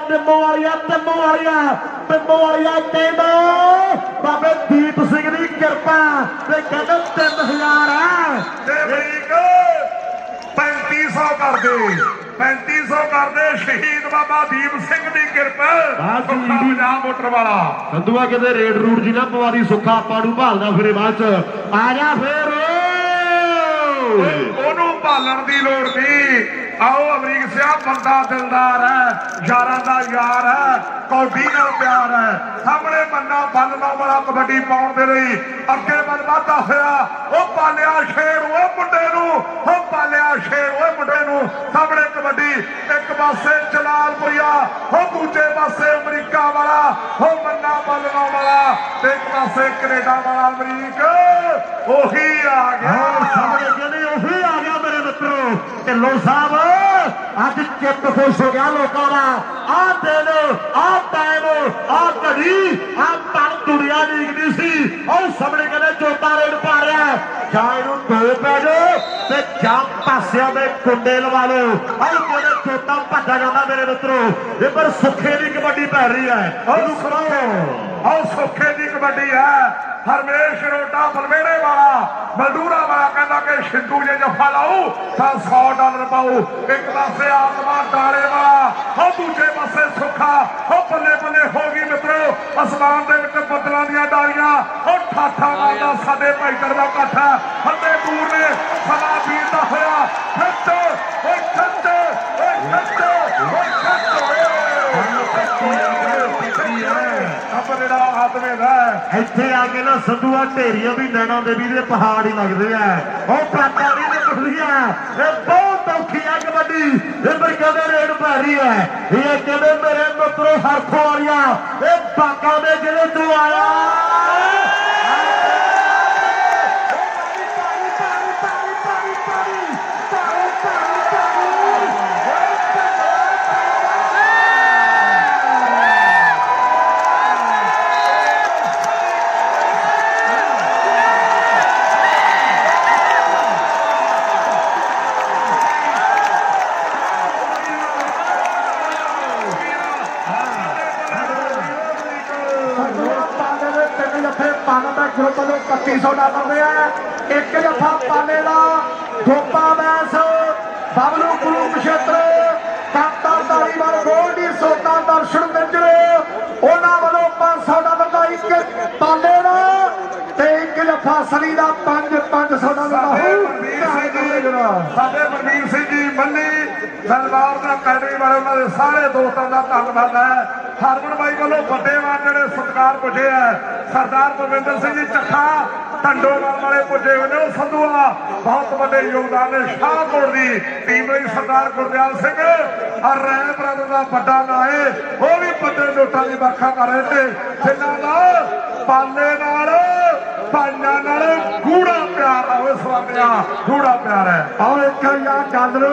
ਟੀਮ ਬਾਬੇ ਦੀਪ ਸਿੰਘ ਦੀ ਕਿਰਪਾ ਤੇ ਕਹਿੰਦੇ 3000 ਹੈ ਤੇ ਅਮਰੀਕ 3500 ਕਰਦੇ 3500 ਕਰਦੇ ਸ਼ਹੀਦ ਬਾਬਾ ਦੀਪ ਸਿੰਘ ਦੀ ਕਿਰਪਾ। ਸੁੱਖਾ ਪੰਜਾਬ ਮੋਟਰ ਵਾਲਾ ਸੰਧੂਆ ਕਿਤੇ ਰੇਡ ਰੂਡ ਜੀ ਨਾ ਪਵਾਦੀ, ਸੁੱਖਾ ਆਪਾਂ ਨੂੰ ਭਾਲਦਾ ਫਿਰੇ ਬਾਅਦ ਚ ਆ ਜਾ ਫੇਰ ਉਹਨੂੰ ਭਾਲਣ ਦੀ ਲੋੜ ਨਹੀਂ। ਆਓ ਅਮਰੀਕ ਸਿਆ ਬੰਦਾ ਦਿਲਦਾਰ ਹੈ, ਯਾਰਾਂ ਦਾ ਯਾਰ ਹੈ, ਕੌਡੀ ਨਾਲ ਪਿਆਰ ਹੈ। ਸਾਹਮਣੇ ਮੰਨਾ ਬੰਨਣਾ ਵਾਲਾ ਕਬੱਡੀ ਪਾਉਣ ਦੇ ਲਈ ਅੱਗੇ ਵੱਲ ਵਧਦਾ ਹੋਇਆ। ਉਹ ਪਾਲਿਆ ਸ਼ੇਰ ਉਹ ਮੁੰਡੇ ਨੂੰ, ਉਹ ਪਾਲਿਆ ਸ਼ੇਰ ਉਹ ਮੁੰਡੇ ਨੂੰ। ਸਾਹਮਣੇ ਕਬੱਡੀ, ਇੱਕ ਪਾਸੇ ਜਲਾਲਪੁਰੀਆ, ਉਹ ਦੂਜੇ ਪਾਸੇ ਅਮਰੀਕਾ ਵਾਲਾ, ਉਹ ਮੰਨਾ ਬੰਨਣਾ ਵਾਲਾ ਤੇ ਇੱਕ ਪਾਸੇ ਕੈਨੇਡਾ ਵਾਲਾ ਅਮਰੀਕ। ਉਹੀ ਆ ਗਿਆ ਸਾਹਮਣੇ ਕਹਿੰਦੇ ਉਹੀ ਆ ਗਿਆ ਮੇਰੇ ਮਿੱਤਰੋ। ਢਿੱਲੋਂ ਸਾਹਿਬ ਅੱਜ ਚਿੱਤ ਖੁਸ਼ ਹੋ ਗਿਆ ਲੋਕਾਂ ਦਾ। ਆਹ ਦਿਨ, ਆਹ ਟਾਈਮ, ਆਹ ਘੜੀ, ਆਹ ਪਲ ਦੁਨੀਆ ਡੀਕਦੀ ਸੀ। ਉਹ ਸਾਹਮਣੇ ਕਹਿੰਦੇ ਚੋਟਾ ਰੇਡ ਪਾ ਰਿਹਾ, ਜਾਂ ਇਹਨੂੰ ਦੋ ਪੈ ਜਾਓ ਤੇ ਜਾਂ ਪਾਸਿਆਂ ਦੇ ਕੁੰਡੇ ਲਵਾ ਲਓ। ਆਹ ਕਹਿੰਦੇ ਚੋਟਾ ਭੱਜਾ ਜਾਂਦਾ ਮੇਰੇ ਮਿੱਤਰੋ। ਇਹ ਪਰ ਸੁੱਖੇ ਦੀ ਕਬੱਡੀ ਪੈ ਰਹੀ ਹੈ। ਉਹ ਸੁੱਖੇ ਦੀ ਕਬੱਡੀ ਹੈ। ਹਰਮੇਸ਼ ਰੋਡਾ ਬਲਵੇੜੇ ਵਾਲਾ ਮਲਦੂਰਾ ਵਾਲਾ ਕਹਿੰਦਾ ਕਿ ਸ਼ਿੰਦੂ ਜੇ ਜਫਾ ਲਾਊ ਤਾਂ $100 ਪਾਊ। ਇੱਕ ਪਾਸੇ ਆਤਮਾ ਡਾਲੇ ਵਾਲਾ, ਉਹ ਦੂਜੇ ਪਾਸੇ ਸੁੱਖਾ। ਉਹ ਬੱਲੇ ਬੱਲੇ ਹੋ ਗਈ ਮਿੱਤਰੋ, ਅਸਮਾਨ ਦੇ ਵਿੱਚ ਬੱਦਲਾਂ ਦੀਆਂ ਡਾਲੀਆਂ। ਉਹ ਠਾਠਾ ਮਾਰਦਾ ਸਾਡੇ ਭਾਈਚਾਰੇ ਦਾ ਇਕੱਠ ਹੈ। ਹੱਲੇ ਦੂਰ ਨੇ ਸਮਾਂ ਬੀਤਦਾ ਹੋਇਆ। ਖਿੱਚ ਓਏ ਖਿੱਚ ਓਏ ਖਿੱਚ ਓਏ ਖਿੱਚ ਜਿਹੜਾ ਆਤਮੇ ਦਾ ਇੱਥੇ ਆ ਕੇ ਨਾ ਸੰਧੂਆ ਢੇਰੀਆਂ ਵੀ ਨੈਣਾ ਦੇਵੀ ਦੇ ਪਹਾੜ ਹੀ ਲੱਗਦੇ ਆ। ਉਹ ਪ੍ਰਾਤਾਰੀ ਦੇ ਪੁੱਛਦੀਆਂ ਇਹ ਬਹੁਤ ਔਖੀ ਆ ਕਬੱਡੀ। ਇਹ ਪਰ ਕਹਿੰਦੇ ਰੇਡ ਪੈ ਰਹੀ ਹੈ। ਇਹ ਕਹਿੰਦੇ ਮੇਰੇ ਮਿੱਤਰੋ ਹਰਖੋ ਵਾਲੀਆਂ, ਇਹ ਬਾਕਾਂ ਦੇ ਜਿਹੜੇ ਤੋਂ ਆਇਆ ਵੱਲੋਂ $3100 ਦੇ ਆ। ਇੱਕ ਜੱਫਾ ਪਾਲੇ ਦਾ ਗੋਪਾ ਮੈਸ ਬਬਲੂ ਗੁਰੂ ਨਛੱਤਰ ਕਾਂਤਾਰ ਧਾਰੀਵਾਲ ਗੋਲਡੀ ਸੋਤਾ ਦਰਸ਼ਨ ਮਿੰਜਰ ਉਹਨਾਂ ਵੱਲੋਂ $500 ਦਾ ਇੱਕ ਪਾਲੇ ਦਾ ਤੇ ਇੱਕ ਜੱਫਾ ਸਲੀ ਦਾ $500 ਦਾ ਸਾਡੇ ਮਨਵੀਰ ਸਿੰਘ ਜੀ ਮੰਨੀ ਦਲਬਾਰ ਦਾ ਅਕੈਡਮੀ ਵਾਲੇ ਉਹਨਾਂ ਦੇ ਸਾਰੇ ਦੋਸਤਾਂ ਦਾ ਧੰਨਵਾਦ ਹੈ। ਹਰਮਨ ਬਾਈ ਵੱਲੋਂ ਵੱਡੇ ਮਾਨ ਜਿਹੜੇ ਸਤਿਕਾਰ ਪੁੱਜੇ ਹੈ। ਸਰਦਾਰ ਪਰਵਿੰਦਰ ਸਿੰਘ ਜੀ ਚੱਖਾ ਢੰਡੋਵਾਲ ਵਾਲੇ ਪੁੱਜੇ ਹੋਏ ਨੇ। ਉਹ ਸੰਧੂਆ ਬਹੁਤ ਵੱਡੇ ਯੋਗਦਾਨ ਨੇ। ਸ਼ਾਹਕੋਟ ਦੀ ਟੀਮ ਲਈ ਸਰਦਾਰ ਗੁਰਦਿਆਲ ਸਿੰਘ ਔਰ ਰੈਣ ਬਰਾਦਰ ਦਾ ਵੱਡਾ ਨਾਂ ਹੈ। ਉਹ ਵੀ ਵੱਡੇ ਨੋਟਾਂ ਦੀ ਵਰਖਾ ਕਰ ਰਹੇ ਨੇ, ਜਿਨ੍ਹਾਂ ਦਾ ਪਾਲੇ ਨਾਲ ਭਾਈਆਂ ਨਾਲ ਗੂੜਾ ਪਿਆਰ ਆ। ਉਹ ਸਵਾਗਿਆ ਗੂੜਾ ਪਿਆਰ ਹੈ। ਆਓ ਇੱਕ ਯਾਰ ਗੱਲ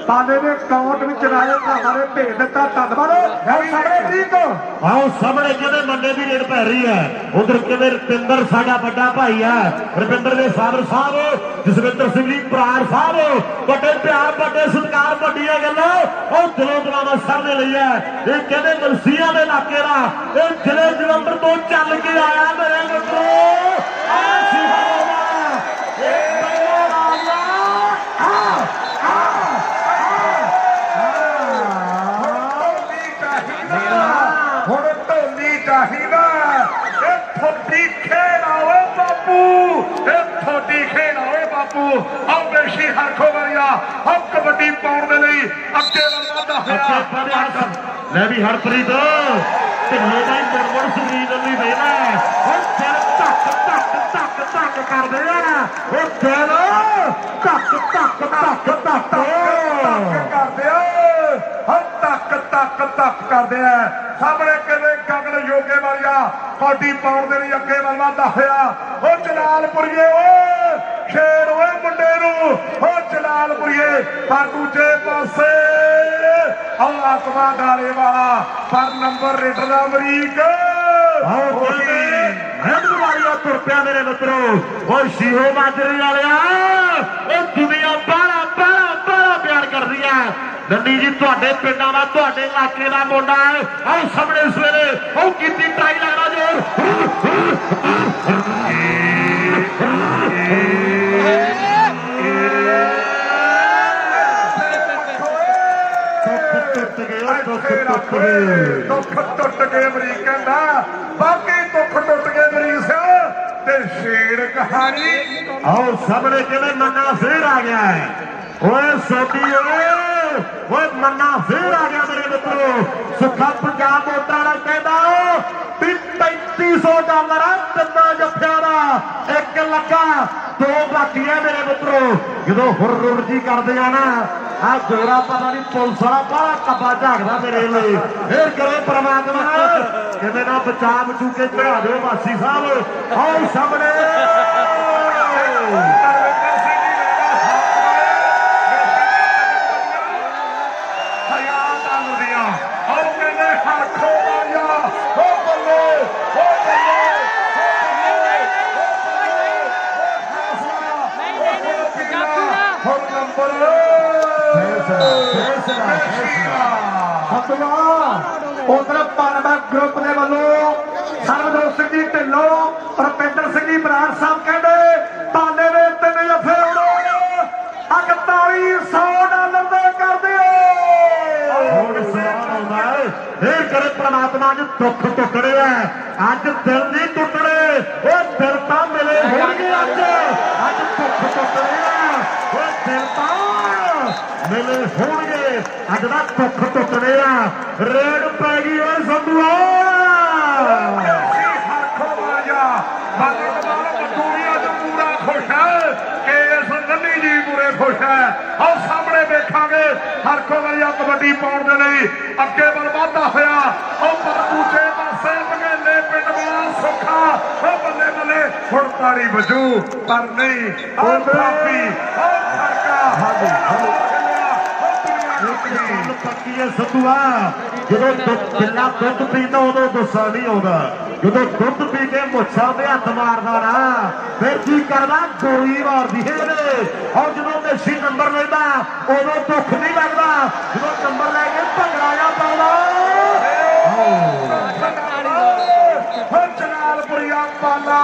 ਪਾਲੇ ਦੇ ਅਕਾਊਂਟ ਵਿੱਚ ਰਾਏ ਘਾਰੇ ਭੇਜ ਦਿੱਤਾ। ਧੰਨਵਾਦ ਸਾਡੇ ਠੀਕ ਆਓ ਸਾਹਮਣੇ ਕਹਿੰਦੇ ਮੰਡੇ ਦੀ ਰੇਡ ਪੈ ਰਹੀ ਹੈ। ਉਧਰ ਕਹਿੰਦੇ ਰਪਿੰਦਰ ਸਾਡਾ ਵੱਡਾ ਭਾਈ ਹੈ। ਰਪਿੰਦਰ ਦੇ ਫਾਦਰ ਸਾਹਿਬ ਜਸਵਿੰਦਰ ਸਿੰਘ ਜੀ ਪ੍ਰਾਰ ਸਾਹਿਬ ਵੱਡੇ ਪਿਆਰ, ਵੱਡੇ ਸਤਿਕਾਰ, ਵੱਡੀਆਂ ਗੱਲਾਂ ਉਹ ਦਿਲੋਂ ਦਿਲਾਵਾ ਸਰ ਨੇ ਲਈ ਹੈ। ਇਹ ਕਹਿੰਦੇ ਮਲਸੀਆਂ ਦੇ ਇਲਾਕੇ ਦਾ, ਇਹ ਜ਼ਿਲ੍ਹੇ ਜਲੰਧਰ ਤੋਂ ਚੱਲ ਕੇ ਆਇਆ ਮੇਰੇ ਮਿੱਤਰੋ। ਹੁਣ ਢੋਲੀ ਚਾਹੀਦਾ, ਇਹ ਥੋੜੀ ਖੇਡ ਆਵੇ ਬਾਪੂ। ਬਾਪੂ ਆਹ ਬੇਸ਼ੀ ਹਰਖੋ ਵਾਲਿਆ ਆਹ ਕਬੱਡੀ ਪਾਉਣ ਦੇ ਲਈ ਅੱਗੇ ਵਧਦਾ ਹੋਇਆ ਲੈ ਵੀ ਹਰਪ੍ਰੀਤ ਢਿੱਲੇ ਦਾ ਹੀ ਮੁੜ ਸਰੀਰ ਲਈ ਵੇਲਾ ਉਹ ਦਿਲ ਧੱਕ ਧੱਕ ਧੱਕ ਧੱਕ ਕਰਦੇ ਆ ਉਹ ਦਿਲ ਧੱਕ ਧੱਕ ਧੱਕ ਧੱਕ ਕਰਦੇ ਆ ਹਰ ਧੱਕ ਧੱਕ ਧੱਕ ਕਰਦੇ ਆ ਸਾਹਮਣੇ ਕਿਵੇਂ ਗਗਨ ਯੋਗੇ ਵਾਲਿਆ ਕਬੱਡੀ ਪਾਉਣ ਦੇ ਲਈ ਅੱਗੇ ਵਧਦਾ ਹੋਇਆ ਉਹ ਜਲਾਲਪੁਰੀਏ ਓਏ ਸ਼ੇਰ ਓਏ ਮੁੰਡੇ ਨੂੰ ਉਹ ਜਲਾਲਪੁਰੀਏ ਪਰ ਦੂਜੇ ਪਾਸੇ ਆਹ ਆਤਮਾ ਡਾਲੇ ਵਾਲਾ ਪਰ ਨੰਬਰ ਰੇਡਰ ਦਾ ਅਮਰੀਕ ਵਾਲੀਆ ਤੁਰ ਪਿਆ ਮੇਰੇ ਮਿੱਤਰੋ ਉਹ ਸ਼ੀਹੋ ਮਾਜਰੇ ਵਾਲਿਆ ਉਹ ਦੁਨੀਆ ਬਾਹਲਾ ਬਾਹਲਾ ਬਾਹਲਾ ਪਿਆਰ ਕਰਦੀ ਆ ਨੰਨੀ ਜੀ ਤੁਹਾਡੇ ਪਿੰਡਾਂ ਦਾ ਤੁਹਾਡੇ ਇਲਾਕੇ ਦਾ ਮੁੰਡਾ ਹੈ ਆਹ ਸਾਹਮਣੇ ਸਵੇਰੇ ਉਹ ਕੀਤੀ ਟਰਾਈ ਲੱਗਦਾ ਜੋ ਦੁੱਖ ਟੁੱਟ ਗਏ ਅਮਰੀਕ ਕਹਿੰਦਾ ਬਾਕੀ ਦੁੱਖ ਟੁੱਟ ਗਏ ਅਮਰੀਕ ਤੇ ਸ਼ੇਰ ਕਹਾਣੀ ਆਓ ਸਾਹਮਣੇ ਕਿਵੇਂ ਮੰਨਾ ਫੇਰ ਆ ਗਿਆ ਹੈ ਓਏ ਸੋਢੀ ਓਏ ਮੰਨਾ ਫੇਰ ਆ ਗਿਆ ਮੇਰੇ ਮਿੱਤਰੋ ਸੁੱਖਾ ਪੰਜਾਬ ਮੋਟਰਾਂ ਵਾਲਾ ਕਹਿੰਦਾ ਵੀ $3500 ਤਿੰਨਾਂ ਜੱਫਿਆਂ ਦਾ 1 ਲੱਖਾ 2 ਬਾਕੀਆਂ ਮੇਰੇ ਮਿੱਤਰੋ ਜਦੋਂ ਹੁਰ ਜੀ ਕਰਦੇ ਆ ਨਾ ਆ ਗੋਰਾ ਪਤਾ ਨਹੀਂ ਪੁਲਿਸ ਵਾਲਾ ਬਾਹਲਾ ਕੱਬਾ ਝਾਕਦਾ ਮੇਰੇ ਲਈ ਫੇਰ ਕਰੇ ਪ੍ਰਮਾਤਮਾ ਕਿਵੇਂ ਨਾ ਬਚਾ ਬਚੂ ਕੇ ਚੜਾ ਦਿਓ ਵਾਸੀ ਸਾਹਿਬ ਆਓ ਸਾਹਮਣੇ ਉਧਰ ਪਾਲਵਾ ਗਰੁੱਪ ਦੇ ਵੱਲੋਂ ਸਰਬਜੋਤ ਸਿੰਘ ਜੀ ਢਿੱਲੋਂ ਰੁਪਿੰਦਰ ਸਿੰਘ ਜੀ ਬਰਾੜ ਸਾਹਿਬ ਕਹਿੰਦੇ ਪਾਲੇ ਦੇ 3 ਜੱਫੇ ਉਡੋ $4100 ਦੇ ਕਰ ਦਿਓ ਹੁਣ ਸਵਾਲ ਆਉਂਦਾ ਫੇਰ ਕਰੇ ਪ੍ਰਮਾਤਮਾ ਨੇ ਦੁੱਖ ਟੁੱਟੜੇ ਆ ਅੱਜ ਦਿਲ ਨਹੀਂ ਟੁੱਟੜੇ ਉਹ ਦਿਲ ਤਾਂ ਮਿਲੇ ਹੋਣਗੇ ਅੱਜ ਦੁੱਖ ਟੁੱਟੜੇ ਆ ਉਹ ਦਿਲ ਤਾਂ ਮਿਲੇ ਹੋਣਗੇ ਅੱਜ ਦਾ ਦੁੱਖ ਟੁੱਟੜੇ ਆ ਰੇਡ ਪੈ ਗਈ ਓਏ ਸੰਧੂਆ ਹਰਖੋ ਵਾਲਿਆ ਦੁਨੀਆ ਚ ਪੂਰਾ ਖੁਸ਼ ਹੈ ਕਿ ਇਸ ਨੰਨੀ ਜੀ ਪੂਰੇ ਖੁਸ਼ ਹੈ ਆਓ ਸਾਹਮਣੇ ਵੇਖਾਂਗੇ ਹਰਖੋ ਵਾਲਿਆ ਕਬੱਡੀ ਪਾਉਣ ਦੇ ਲਈ ਅੱਗੇ ਵੱਲ ਵਧਦਾ ਹੋਇਆ ਉਹ ਪਰ ਦੂਜੇ ਪਾਸੇ ਬਗੇਲੇ ਪਿੰਡ ਵਾਲਾ ਸੁੱਖਾ ਉਹ ਬੱਲੇ ਬੱਲੇ ਹੁਣ ਤਾੜੀ ਵਜੂ ਪਰ ਨਹੀਂ ਉਹ ਕਾਫੀ ਉਹ ਖੜਕਾ ਪੱਕੀ ਹੈ ਸੰਧੂਆ ਜਦੋਂ ਬਿੱਲਾ ਦੁੱਧ ਪੀਂਦਾ ਉਦੋਂ ਗੁੱਸਾ ਨਹੀਂ ਆਉਂਦਾ ਜਦੋਂ ਦੁੱਧ ਪੀ ਕੇ ਮੁੱਛਾਂ ਤੇ ਹੱਥ ਮਾਰਦਾ ਨਾ ਫਿਰ ਕੀ ਕਰਦਾ ਗੋਲੀ ਮਾਰਦੀ ਹੈ ਇਹਨੇ ਔਰ ਜਦੋਂ ਮੇਸ਼ੀ ਨੰਬਰ ਲੈਂਦਾ ਉਦੋਂ ਦੁੱਖ ਨਹੀਂ ਲੱਗਦਾ ਜਦੋਂ ਨੰਬਰ ਲੈ ਕੇ ਭੰਗੜਾ ਜਾ ਪਾਉਂਦਾ ਜਲਾਲਪੁਰੀਆ ਪਾਲਾ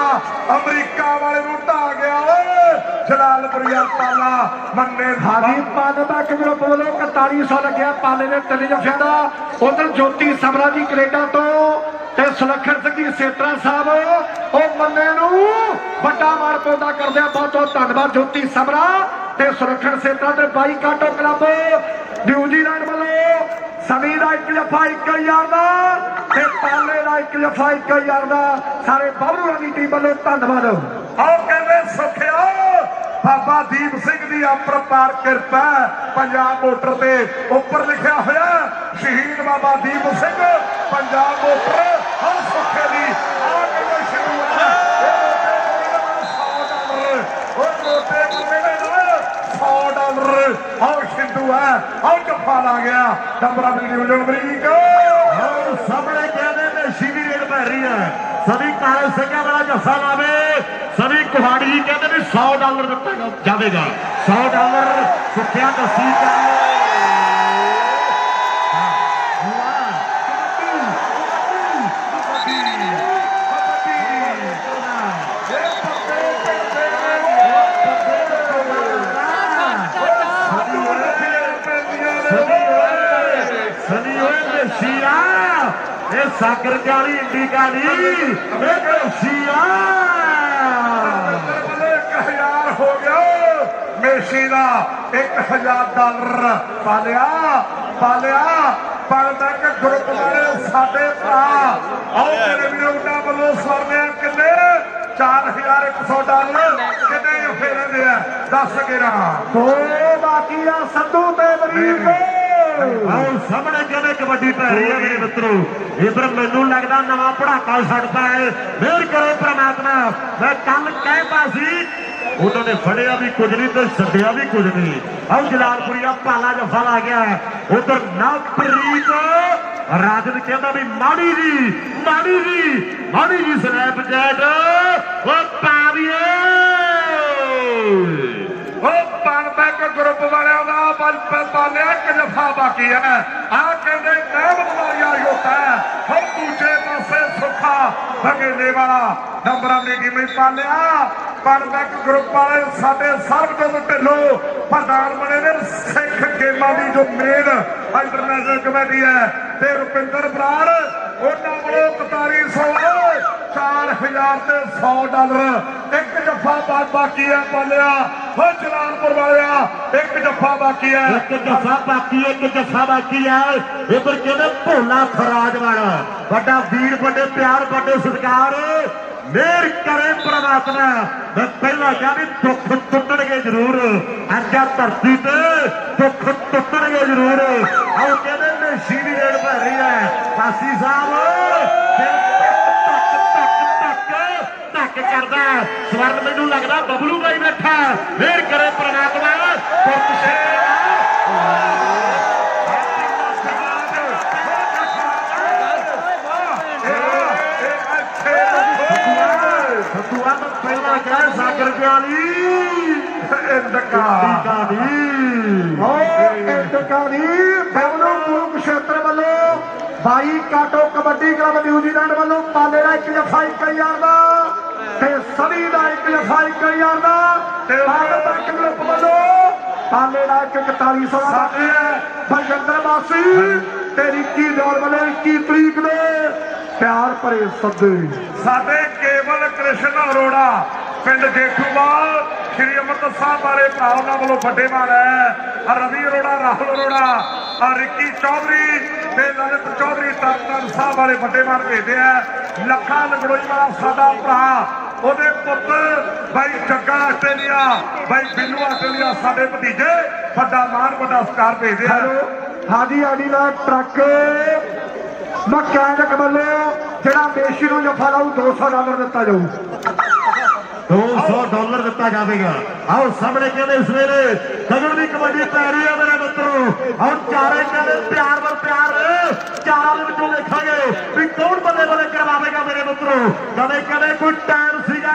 ਅਮਰੀਕਾ ਵਾਲੇ ਨੂੰ ਢਾ ਗਿਆ ਓਏ ਜਲਾਲਪੁਰੀਆ ਪਾਲਾ ਮੰਨੇ ਹਾਜੀ ਪਾਲੇ ਦਾ ਕਿਵੇਂ ਬੋਲੋ 4100 ਲੱਗਿਆ ਪਾਲੇ ਦੇ 3 ਜੱਫਿਆਂ ਦਾ ਉਧਰ ਜੋਤੀ ਸਮਰਾ ਜੀ ਕੈਨੇਡਾ ਤੋਂ ਤੇ ਸੁਲੱਖਣ ਸਿੰਘ ਜੀ ਸੇਤਰਾ ਸਾਹਿਬ ਉਹ ਮੰਨੇ ਨੂੰ ਵੱਡਾ ਮਾਣ ਪੌਦਾ ਕਰਦੇ ਆ ਬਹੁਤ ਬਹੁਤ ਧੰਨਵਾਦ ਜੋਤੀ ਸਮਰਾ ਤੇ ਸੁਲੱਖਣ ਸੇਤਰਾ ਤੇ ਬਾਈ ਕਾਟੋ ਕਲੱਬ ਨਿਊਜ਼ੀਲੈਂਡ ਵੱਲੋਂ ਸਮੀ ਦਾ 1 ਜੱਫਾ 1000 ਦਾ ਤੇ ਪਾਲੇ ਦਾ 1 ਜੱਫਾ 1000 ਦਾ ਸਾਰੇ ਬਾਬੂਆਂ ਦੀ ਟੀਮ ਵੱਲੋਂ ਧੰਨਵਾਦ ਆਓ ਕਹਿੰਦੇ ਸੁਖਿਆ ਬਾਬਾ ਦੀਪ ਸਿੰਘ ਦੀ ਅਪਰਪਾਰ ਕਿਰਪਾ ਪੰਜਾਬ ਮੋਟਰ ਤੇ ਉੱਪਰ ਲਿਖਿਆ ਹੋਇਆ ਸ਼ਹੀਦ ਬਾਬਾ ਦੀਪ ਸਿੰਘ ਪੰਜਾਬ ਮੋਟਰ ਹਰ ਸੁਖੇ ਦੀ ਆ ਕਹਿੰਦੇ ਸ਼ੁਰੂ ਹੈ $100 ਆਓ ਸਿੰਧੂ ਹੈ ਆਓ ਜੱਫਾ ਲਾ ਗਿਆ ਨੰਬਰਾਂ ਦੀ ਡਿਵੀਜ਼ਨ ਅਮਰੀਕ ਔਰ ਸਾਹਮਣੇ ਕਹਿੰਦੇ ਨੇ ਸ਼ੀਵੀ ਰੇਡ ਪੈ ਰਹੀ ਹੈ ਸਭੀ ਕਾਲੇ ਸਿੰਘਾਂ ਵਾਲਾ ਜੱਫਾ ਲਾਵੇ ਸਭੀ ਕੁਹਾੜੀ ਜੀ ਕਹਿੰਦੇ ਵੀ $100 ਦਿੱਤਾ ਜਾਵੇਗਾ $100 ਸੁੱਖਿਆ ਦੱਸੀ ਇਹ ਸਾਗਰ ਕਾਲੀ ਇੰਡੀਕਾ ਨਹੀਂ ਇਹ ਕੋਸ਼ੀਆ 1000 ਹੋ ਗਿਆ ਮੇਸੀ ਦਾ $1000 ਪਾਲਿਆ ਬਣਦਾ ਕਿ ਗਰੁੱਪ ਵਾਲੇ ਸਾਡੇ ਭਰਾ ਆਓ ਤੇਰੇ ਵੀਰੋ ਉਹਨਾਂ ਵੱਲੋਂ ਸਵਰਨਿਆ ਕਿੰਨੇ $4100 ਕਿੰਨੇ ਫੇਰੇ ਦੇ ਆ 10 11 ਦੋ ਬਾਕੀ ਆ ਸੰਧੂ ਤੇ ਅਮਰੀਕ ਆਓ ਸਾਹਮਣੇ ਕਿਵੇਂ ਕਬੱਡੀ ਪੈ ਰਹੀ ਹੈ ਮੇਰੇ ਮਿੱਤਰੋ ਇਧਰ ਮੈਨੂੰ ਲੱਗਦਾ ਨਵਾਂ ਪੜਾਕਾ ਛੱਡਦਾ ਹੈ ਮਿਹਰ ਕਰੋ ਪ੍ਰਮਾਤਮਾ ਮੈਂ ਕੱਲ ਕਹਿੰਦਾ ਸੀ ਉਹਨਾਂ ਨੇ ਫੜਿਆ ਵੀ ਕੁਝ ਨਹੀਂ ਤੇ ਛੱਡਿਆ ਵੀ ਕੁਝ ਨਹੀਂ ਆਓ ਜਲਾਲਪੁਰੀਆ ਪਾਲਾ ਜਫਾ ਆ ਗਿਆ ਉਧਰ ਨਵਪ੍ਰੀਤ ਰਾਜਨ ਕਹਿੰਦਾ ਵੀ ਮਾੜੀ ਜੀ ਸਨੈਪਚੈਟ ਉਹ ਪਾਵੀਏ ਉਹ ਬਣਬੈਕ ਗਰੁੱਪ ਵਾਲਿਆਂ ਦਾ ਪਾਲਿਆ ਇੱਕ ਜਫਾ ਬਾਕੀ ਹੈ ਆ ਕਹਿੰਦੇ ਨਾਮ ਵਾਲਿਆ ਯੋਤਾ ਹੁਣ ਦੂਜੇ ਪਾਸੇ ਸੁੱਖਾ ਬਗੇਲੇ ਵਾਲਾ ਨੰਬਰਾਂ ਦੀ ਟੀਮ ਪਾਲਿਆ ਬਣਬੈਕ ਗਰੁੱਪ ਵਾਲੇ ਸਾਡੇ ਸਰਬਜੋਤ ਢਿੱਲੋਂ ਪ੍ਰਧਾਨ ਬਣੇ ਨੇ ਸਿੱਖ ਗੇਮਾਂ ਦੀ ਜੋ ਮੇਨ ਇੰਟਰਨੈਸ਼ਨਲ ਕਮੇਟੀ ਹੈ ਤੇ ਰੁਪਿੰਦਰ ਬਰਾੜ ਉਹਨਾਂ ਵੱਲੋਂ 4100 $4000 ਤੇ $100 ਇੱਕ ਜੱਫਾ ਬਾਕੀ ਹੈ ਪਾਲਿਆ ਹੋ ਜਲਾਲਪੁਰ ਵਾਲਿਆ ਇੱਕ ਜੱਫਾ ਬਾਕੀ ਹੈ ਇੱਕ ਜੱਫਾ ਬਾਕੀ ਹੈ ਇਧਰ ਕਹਿੰਦੇ ਭੋਲਾ ਫਰਾਜ ਵਾਲਾ ਵੱਡਾ ਵੀਰ ਵੱਡੇ ਪਿਆਰ ਵੱਡੇ ਸਤਿਕਾਰ ਮਿਹਰ ਕਰੇ ਪ੍ਰਮਾਤਮਾ ਮੈਂ ਪਹਿਲਾਂ ਕਿਹਾ ਵੀ ਦੁੱਖ ਟੁੱਟਣਗੇ ਜ਼ਰੂਰ ਅੱਜ ਆ ਧਰਤੀ ਤੇ ਦੁੱਖ ਟੁੱਟਣਗੇ ਜ਼ਰੂਰ ਆਓ ਕਹਿੰਦੇ ਨਸ਼ੀ ਦੀ ਰੇਡ ਪੈ ਰਹੀ ਹੈ ਸਾਸੀ ਸਾਹਿਬ ਧੱਕ ਕਰਦਾ ਸਵਰਨ ਮੈਨੂੰ ਲੱਗਦਾ ਬਬਲੂ ਭਾਈ ਬੈਠਾ ਮਿਹਰ ਕਰੇ ਪ੍ਰਮਾਤਮਾ ਸਤੂਆ ਤਾਂ ਪਹਿਲਾਂ ਕਹਿ ਸਾਗਰ ਪਿਆਲੀ ਬਬਲੂ ਕੁਰੂਕਸ਼ੇਤਰ ਵੱਲੋਂ ਬਾਈ ਕਾਟੋ ਕਬੱਡੀ ਕਲੱਬ ਨਿਊਜ਼ੀਲੈਂਡ ਵੱਲੋਂ ਪਾਲੇ ਦਾ ਇੱਕ ਜੱਫਾ 1000 ਦਾ ਤੇ ਸਨੀ ਦਾ ਇੱਕ ਜੱਫਾ 1000 ਦਾ ਤੇ ਬਾਗਪਤ ਗਰੁੱਪ ਵੱਲੋਂ ਪਾਲੇ ਦਾ 4100 ਦਾ ਬਲਜਿੰਦਰ ਵਾਸੀ ਤੇ ਰਿੱਕੀ ਦੌੜ ਵੱਲੋਂ 21 ਤਰੀਕ ਦੇ ਪਿਆਰ ਭਰੇ ਸੱਦੇ ਸਾਡੇ ਕੇਵਲ ਕ੍ਰਿਸ਼ਨ ਅਰੋੜਾ ਪਿੰਡ ਜੇਠੂਵਾਲ ਸ਼੍ਰੀ ਅੰਮ੍ਰਿਤਸਰ ਸਾਹਿਬ ਵਾਲੇ ਭਰਾ ਉਹਨਾਂ ਵੱਲੋਂ ਵੱਡੇ ਮਾਲ ਹੈ ਰਵੀ ਅਰੋੜਾ ਰਾਹੁਲ ਅਰੋੜਾ ਰਿੱਕੀ ਚੌਧਰੀ ਤੇ ਲਲਿਤ ਚੌਧਰੀ ਤਰਨਤਾਰਨ ਸਾਹਿਬ ਵਾਲੇ ਵੱਡੇ ਮਾਲ ਭੇਜਦੇ ਆ ਲੱਖਾ ਲੰਗੜੋਈ ਵਾਲਾ ਸਾਡਾ ਭਰਾ ਉਹਦੇ ਪੁੱਤ ਬਾਈ ਜੱਗਾ ਆਸਟ੍ਰੇਲੀਆ ਬਾਈ ਬਿੱਲੂ ਆਸਟ੍ਰੇਲੀਆ ਸਾਡੇ ਭਤੀਜੇ ਵੱਡਾ ਮਾਨ ਵੱਡਾ ਸਤਿਕਾਰ ਭੇਜਦੇ ਆ ਹਾਜੀ ਆਡੀਲਾ ਟਰੱਕ ਮਕੈਨਿਕ ਵੱਲੋਂ ਜਿਹੜਾ ਮੇਸ਼ੀ ਨੂੰ ਜੱਫਾ ਲਾਊ $200 ਦਿੱਤਾ ਜਾਊ $200 ਦਿੱਤਾ ਜਾਵੇਗਾ ਆਓ ਸਾਹਮਣੇ ਕਹਿੰਦੇ ਸਵੇਰੇ ਗਗਨ ਦੀ ਕਬੱਡੀ ਪੈ ਰਹੀ ਹੈ ਮੇਰੇ ਮਿੱਤਰੋ ਔਰ ਚਾਰੇ ਕਹਿੰਦੇ ਪਿਆਰ ਵਰ ਪਿਆਰ ਚਾਰਾਂ ਦੇ ਵਿੱਚੋਂ ਦੇਖਾਂਗੇ ਵੀ ਕੌਣ ਬੱਲੇ ਕਰਵਾਵੇਗਾ ਮੇਰੇ ਮਿੱਤਰੋ ਕਦੇ ਕੋਈ ਟਾਈਮ ਸੀਗਾ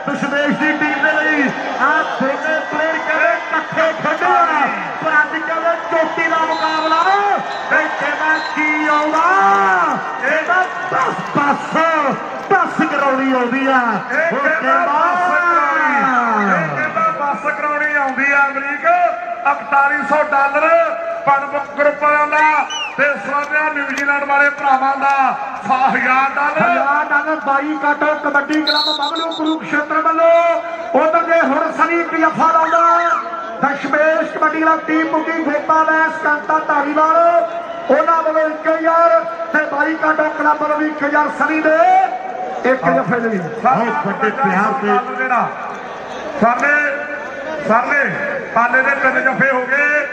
ਦਸ਼ਮੇਸ਼ ਦੀ ਟੀਮ ਦੇ ਲਈ ਆ ਦੋਨੇ ਪਲੇਅਰ ਕਹਿੰਦੇ ਇਕੱਠੇ ਖੇਡਣਾ ਪਰ ਅੱਜ ਕਹਿੰਦੇ ਚੋਟੀ ਦਾ ਮੁਕਾਬਲਾ ਇੱਥੇ ਮੈਂ ਕੀ ਆਉਂਦਾ ਇਹਦਾ 10 ਕਰਾਉਣੀ ਆਉਂਦੀ ਆ ਇਹ ਕਹਿੰਦਾ ਬੱਸ ਕਰਾਉਣੀ ਆਉਂਦੀ ਆ ਅਮਰੀਕ $4100 ਪਨਬੁੱਕ ਗਰੁੱਪ ਵਾਲਿਆਂ ਦਾ ਤੇ ਸਵਾਦਿਆ ਨਿਊਜ਼ੀਲੈਂਡ ਵਾਲੇ ਭਰਾਵਾਂ ਦਾ $1000 ਬਾਈ ਕਾਟੋ ਕਬੱਡੀ ਕਲੱਬ ਬਬਲੂ ਕੁਰੂਕਸ਼ੇਤਰ ਵੱਲੋਂ ਉਧਰ ਦੇ ਹੁਣ ਸਨੀ ਜੱਫਾ ਲਾਉਂਦਾ ਦਸ਼ਮੇਸ਼ ਕਬੱਡੀ ਕਲੱਬ ਟੀਮ ਮੁੱਕੀ ਫੇਪਾ ਵੈਸ ਕੰਤਾ ਧਾਰੀਵਾਲ ਉਹਨਾਂ ਵੱਲੋਂ 1000 ਤੇ ਬਾਈ ਕਾਟੋ ਕਲੱਬ ਵੱਲੋਂ 1000 ਸਨੀ ਦੇ ਇੱਕ ਜੱਫੇ ਲਈ ਵੱਡੇ ਪਿਆਰ ਤੇ ਸਾਲੇ ਪਾਲੇ ਦੇ 3 ਜੱਫੇ ਹੋ ਗਏ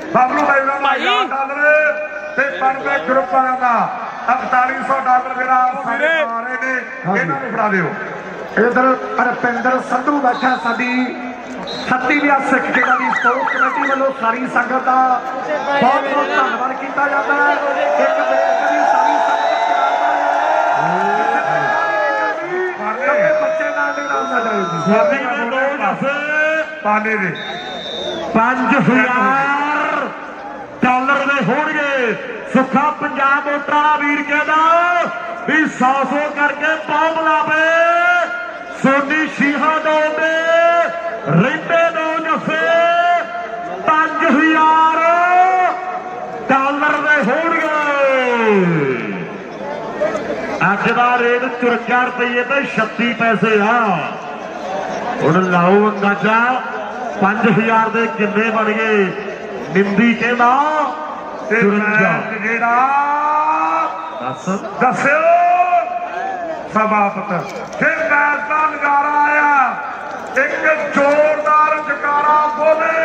ਬਬਲੂ ਬਾਈ ਦਾ $1000 ਤੇ ਪਨਬੇ ਗਰੁੱਪ ਵਾਲਿਆਂ ਦਾ $4100 ਜਿਹੜਾ ਸਾਡੇ ਆ ਰਹੇ ਨੇ ਇਹਨਾਂ ਨੂੰ ਫੜਾ ਦਿਓ ਇਧਰ ਰਪਿੰਦਰ ਸੰਧੂ ਬੈਠਾ ਸਾਡੀ 36ਵੀਂ ਸਿੱਖ ਖੇਡਾਂ ਦੀ ਸਪੋਰਟਸ ਕਮੇਟੀ ਵੱਲੋਂ ਸਾਰੀ ਸੰਗਤ ਦਾ ਬਹੁਤ ਬਹੁਤ ਧੰਨਵਾਦ ਕੀਤਾ ਜਾਂਦਾ ਹੈ ਇੱਕ ਬੇਨਤੀ ਸਾਰੀ ਸੰਗਤ ਬੱਚੇ ਨਾਲ ਦੇ ਨਾਮ ਨਾ ਜਾਏ ਪਾਲੇ ਦੇ $5000 ਦੇ ਹੋਣਗੇ ਸੁੱਖਾ ਪੰਜਾਬ ਮੋਟਰਾਂ ਵੀਰ ਕਹਿੰਦਾ ਵੀ 100 ਕਰਕੇ ਪੌਂਪ ਲਾਵੇ ਸੋਨੀ ਸ਼ੀਹਾ ਦੋ ਦੇ ਰਹਿੰਦੇ ਦੋ ਜੱਫੇ $5000 ਦੇ ਹੋਣਗੇ ਅੱਜ ਦਾ ਰੇਟ 54 ਰੁਪਏ ਤੇ 36 ਪੈਸੇ ਆ ਹੁਣ ਲਾਓ ਅੰਦਾਜ਼ਾ 5000 ਦੇ ਕਿੰਨੇ ਬਣ ਗਏ? ਨਿੰਦੀ ਕਹਿੰਦਾ ਤੇ 54 ਮੈਚ ਜਿਹੜਾ ਦੱਸ ਦੱਸਿਓ ਸਮਾਪਤ। ਫਿਰ ਮੈਚ ਦਾ ਨਜ਼ਾਰਾ ਆਇਆ, ਇੱਕ ਜ਼ੋਰਦਾਰ ਜਕਾਰਾ ਬੋਲੇ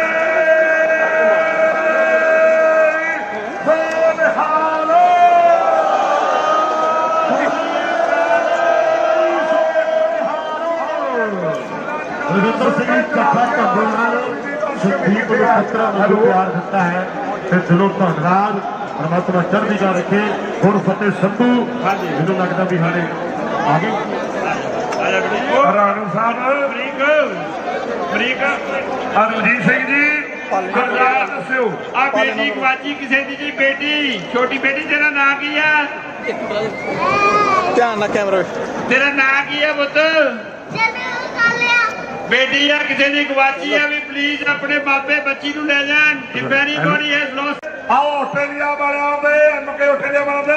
ਰਵਿੰਦਰ ਸਿੰਘ ਜੀ ਕੱਖਾ ਢੱਬਲ ਨਾਲ ਸੰਦੀਪ ਨੂੰ ਖਤਰਾ ਨੂੰ ਪਿਆਰ ਦਿੱਤਾ ਹੈ ਤੇ ਦਿਲੋਂ ਧੰਨਵਾਦ। ਪਰਮਾਤਮਾ ਚੜ੍ਹਦੀ ਕਲਾ ਰੱਖੇ। ਹੁਣ ਫਤਿਹ ਸੰਧੂ ਮੈਨੂੰ ਲੱਗਦਾ ਵੀ ਹਾਲੇ ਆ ਗਏ। ਰਾਣੂ ਸਾਹਿਬ ਬਰੀਕ ਰਣਜੀਤ ਸਿੰਘ ਜੀ ਗੁਰਦਾਸ ਦੱਸਿਓ। ਆ ਬੇਟੀ ਗਵਾਚੀ ਕਿਸੇ ਦੀ ਜੀ ਬੇਟੀ, ਛੋਟੀ ਬੇਟੀ, ਤੇਰਾ ਨਾਂ ਕੀ ਆ? ਧਿਆਨ ਨਾਲ ਕੈਮਰਾ ਤੇਰਾ ਨਾਂ ਕੀ ਆ ਪੁੱਤ? ਬੇਟੀ ਆ ਕਿਸੇ ਦੀ ਗਵਾਚੀ ਆ ਵੀ ਪਲੀਜ਼ ਆਪਣੇ ਬਾਬੇ ਬੱਚੀ ਨੂੰ ਲੈ ਜਾਣ। If anybody has lost. ਆਓ ਆਸਟ੍ਰੇਲੀਆ ਵਾਲਿਆਂ ਦੇ ਐਮਕੇ ਆਸਟ੍ਰੇਲੀਆ ਵਾਲਿਆਂ ਦੇ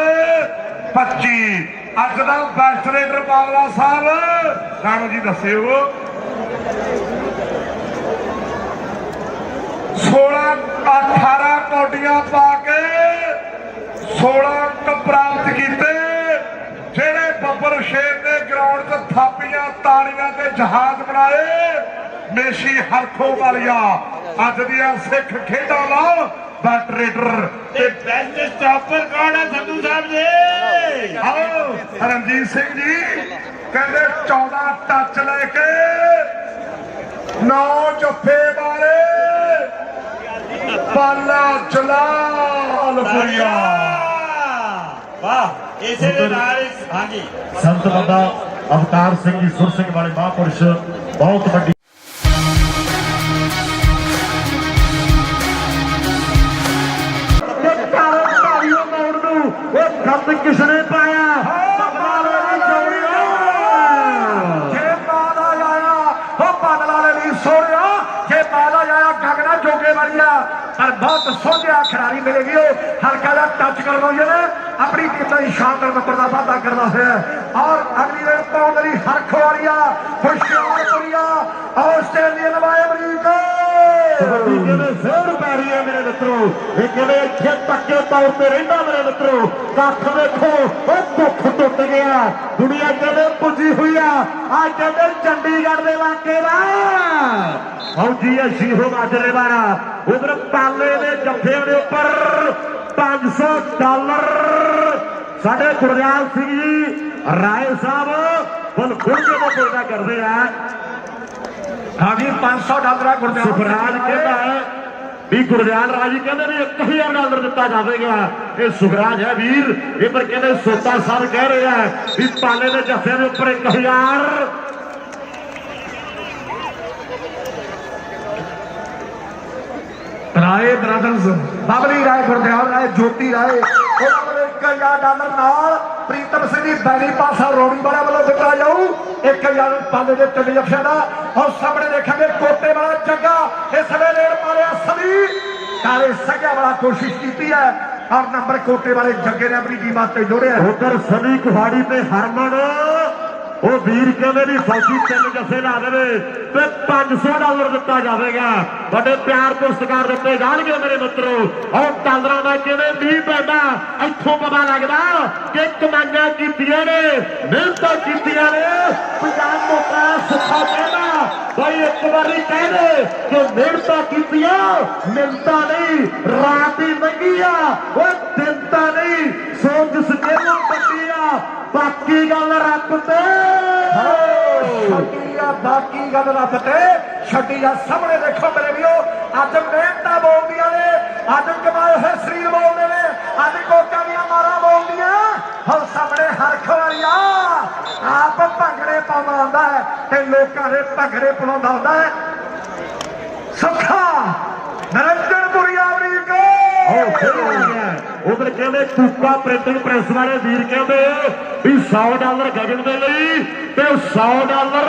25 ਅੱਜ ਦਾ ਬੈਸਟ ਰੇਡਰ ਬਾਗਲਾ ਸਾਹਿਬ ਰਾਣੂ ਜੀ ਦੱਸਿਓ। 18 ਕੌਡੀਆਂ ਪਾ ਕੇ 16 ਅੰਕ ਪ੍ਰਾਪਤ ਕੀਤੇ। ਜਿਹੜੇ ਬੱਬਰ ਸ਼ੇਰ ਦੇ ਗਰਾਊਂਡ 'ਚ ਥਾਪੀਆਂ ਤਾੜੀਆਂ ਤੇ ਜਹਾਜ਼ ਬਣਾਏ ਮੇਸ਼ੀ ਹਰਖੋ ਵਾਲੀਆ ਅੱਜ ਦੀਆਂ ਸਿੱਖ ਖੇਡਾਂ ਨਾਲ ਬੈਸਟ ਰੇਡਰ ਤੇ ਬੈਸਟ ਸਟਾਪਰ ਕੌਣ ਹੈ ਸੰਧੂ ਸਾਹਿਬ ਜੀ? ਆਓ ਰਣਜੀਤ ਸਿੰਘ ਜੀ ਕਹਿੰਦੇ 14 ਟੱਚ ਲੈ ਕੇ 9 ਜੱਫੇ ਵਾਲੇ ਪਾਲਾ ਜਲਾਲਪੁਰੀਆ। ਵਾਹ, ਇਸੇ ਦੇ ਨਾਲ ਹਾਂਜੀ ਸੰਤ ਬਾਬਾ ਅਵਤਾਰ ਸਿੰਘ ਜੀ ਸੁਰ ਸਿੰਘ ਵਾਲੇ ਮਹਾਂਪੁਰਸ਼ ਬਹੁਤ ਵੱਡੀ ਉਹ ਗੰਦ ਕਿਸਨੇ ਪਾਇਆ? ਜੇ ਬਾਲਾ ਆਇਆ ਉਹ ਬਾਦਲ ਵਾਲੇ ਨਹੀਂ ਸੋਹਣਿਆ, ਜੇ ਬਾਲਾ ਆਇਆ ਗਗਨਾ ਜੋਗੇ ਵਾਲੀਆ। ਪਰ ਬਹੁਤ ਸੋਹਣਿਆ ਖਿਡਾਰੀ ਮਿਲੇਗੀ। ਉਹ ਹਲਕਾ ਜਿਹਾ ਟੱਚ ਕਰਦਾ ਨੇ ਆਪਣੀ ਕਿੰਨਾ ਹੀ ਸ਼ਾਨਦਾਰ ਨੰਬਰ ਦਾ ਵਾਅਦਾ ਕਰਦਾ ਹੋਇਆ। ਔਰ ਅਗਲੀ ਰੇਡ ਪਾਉਣ ਲਈ ਹਰਖ ਵਾਲੀਆ ਹੁਸ਼ਿਆਰਪੁਰੀਆ ਆਸਟ੍ਰੇਲੀਅਨ ਵਾਲੇ ਅਮਰੀਕਾ ਕਬੱਡੀ ਕਹਿੰਦੇ ਫੇਰ ਪੈ ਰਹੀ ਹੈ ਮੇਰੇ ਮਿੱਤਰੋ। ਇਹ ਕਹਿੰਦੇ ਇੱਥੇ ਪੱਕੇ ਤੌਰ ਤੇ ਰਹਿੰਦਾ ਮੇਰੇ ਮਿੱਤਰੋ। ਕੱਖ ਵੇਖੋ ਉਹ ਦੁੱਖ ਟੁੱਟ ਗਿਆ। ਦੁਨੀਆ ਕਹਿੰਦੇ ਪੁੱਜੀ ਹੋਈ ਆ। ਆ ਕਹਿੰਦੇ ਚੰਡੀਗੜ੍ਹ ਦੇ ਇਲਾਕੇ ਦਾ ਫੌਜੀ ਹੈ ਸ਼ੀਹੋ ਮਾਜਰੇ ਵਾਲਾ। ਉਧਰ ਪਾਲੇ ਦੇ ਜੱਫਿਆਂ ਦੇ ਉੱਪਰ $500 ਸਾਡੇ ਗੁਰਦਿਆਲ ਸਿੰਘ ਜੀ ਰਾਏ ਸਾਹਿਬ ਬਲ ਖੁਰਕੇ ਦਾ ਪੈਦਾ ਕਰਦੇ ਆ। ਹਾਂਜੀ $500 ਗੁਰਦਿਆਲ ਸੁਖਰਾਜ ਕਹਿੰਦਾ ਹੈ ਵੀ ਗੁਰਦਿਆਲ ਰਾਜੀ ਕਹਿੰਦੇ ਨੇ $1000 ਦਿੱਤਾ ਜਾਵੇਗਾ। ਇਹ ਸੁਖਰਾਜ ਹੈ ਵੀਰ। ਇਹ ਪਰ ਕਹਿੰਦੇ ਸੋਤਾ ਸਾਹਿਬ ਕਹਿ ਰਹੇ ਆ ਵੀ ਪਾਲੇ ਦੇ ਜੱਫੇ ਦੇ ਉੱਪਰ 1000 ਰਾਏ ਬ੍ਰਦਰਜ਼ ਬਬਲੀ ਰਾਏ ਗੁਰਦਿਆਲ ਰਾਏ ਜੋਤੀ ਰਾਏ ਉਹਨਾਂ ਵੱਲੋਂ $1000 ਨਾਲ ਪ੍ਰੀਤਮ ਸਿੰਘ ਦੀ ਬੈਰੀ ਪਾਸਾ ਰੋੜੀ ਵਾਲਿਆਂ ਵੱਲੋਂ ਦਿੱਤਾ ਜਾਊ। 1000 ਪਾਲੇ ਦੇ ਤਿੰਨ ਜੱਫਿਆਂ ਦਾ। ਔਰ ਸਾਹਮਣੇ ਦੇਖਾਂਗੇ ਕੋਟੇ ਵਾਲਾ ਜੱਗਾ ਇਸ ਵੇਲੇ ਰੇਡ ਮਾਰਿਆ ਸਦੀ ਕਾਲੇ ਸੱਗਿਆ ਵਾਲਾ ਕੋਸ਼ਿਸ਼ ਕੀਤੀ ਹੈ ਔਰ ਨੰਬਰ ਕੋਟੇ ਵਾਲੇ ਜੱਗੇ ਨੇ ਆਪਣੀ ਟੀਮ ਵਾਸਤੇ ਜੋੜਿਆ। ਉਧਰ ਸਨੀ ਕੁਹਾੜੀ ਤੇ ਹਰਮਨ ਉਹ ਵੀਰ ਕਹਿੰਦੇ ਵੀ ਫੌਜੀ 3 ਜੱਫੇ ਲਾ ਦੇਵੇ ਤੇ $500 ਦਿੱਤਾ ਜਾਵੇਗਾ। ਵੱਡੇ ਪਿਆਰ ਪੁਰਸਕਾਰ ਦਿੱਤੇ ਜਾਣਗੇ ਮੇਰੇ ਮਿੱਤਰੋ। ਔਰ ਟਾਲਰਾਂ ਦਾ ਕਹਿੰਦੇ ਮੀਂਹ ਪੈਂਦਾ ਇੱਥੋਂ ਪਤਾ ਲੱਗਦਾ ਕਿ ਕਮਾਈਆਂ ਕੀਤੀਆਂ ਨੇ, ਮਿਹਨਤਾਂ ਕੀਤੀਆਂ ਨੇ। ਪੰਜਾਬ ਮੋਟਾ ਸੁੱਖਾ ਕਹਿੰਦਾ ਭਾਈ ਇੱਕ ਵਾਰੀ ਕਹਿੰਦੇ ਕਿ ਮਿਹਨਤਾਂ ਕੀਤੀਆਂ, ਮਿਹਨਤਾਂ ਨਹੀਂ ਰਾਤ ਹੀ ਲੰਘੀ ਆ ਉਹ ਦਿਨ ਤਾਂ ਨਹੀਂ ਸੋਚ ਸਜੇਲੋਂ ਪੱਟੀ ਆ। ਬਾਕੀ ਗੱਲ ਰੱਬ ਤੇ ਛੱਡੀ ਆ, ਬਾਕੀ ਗੱਲ ਰੱਬ ਤੇ ਛੱਡੀ ਆ। ਸਾਹਮਣੇ ਦੇਖੋ ਮੇਰੇ ਵੀਰੋ ਅੱਜ ਮਿਹਨਤਾਂ ਬੋਲਦੀਆਂ ਨੇ, ਅੱਜ ਕਮਾਏ ਹੋਏ ਸਰੀਰ ਬੋਲਦੇ ਨੇ, ਅੱਜ ਕੋਕਾਂ ਦੀਆਂ ਮਾਰਾਂ ਬੋਲਦੀਆਂ। ਹੁਣ ਸਾਹਮਣੇ ਹਰਖ ਵਾਲੀਆ ਆਪ ਭੰਗੜੇ ਪਾਉਂਦਾ ਹੁੰਦਾ ਹੈ ਤੇ ਲੋਕਾਂ ਦੇ ਭੰਗੜੇ ਪਾਉਂਦਾ ਹੁੰਦਾ ਹੈ। ਸੁੱਖਾ ਨਰਿੰਦਰਪੁਰੀ ਅਮਰੀਕਾ ਉਧਰ ਕਹਿੰਦੇ ਕੂਕਾ ਪ੍ਰਿੰਟਿੰਗ ਪ੍ਰੈਸ ਵਾਲੇ ਵੀਰ ਕਹਿੰਦੇ ਵੀ $100 ਗਗਨ ਦੇ ਲਈ ਤੇ $100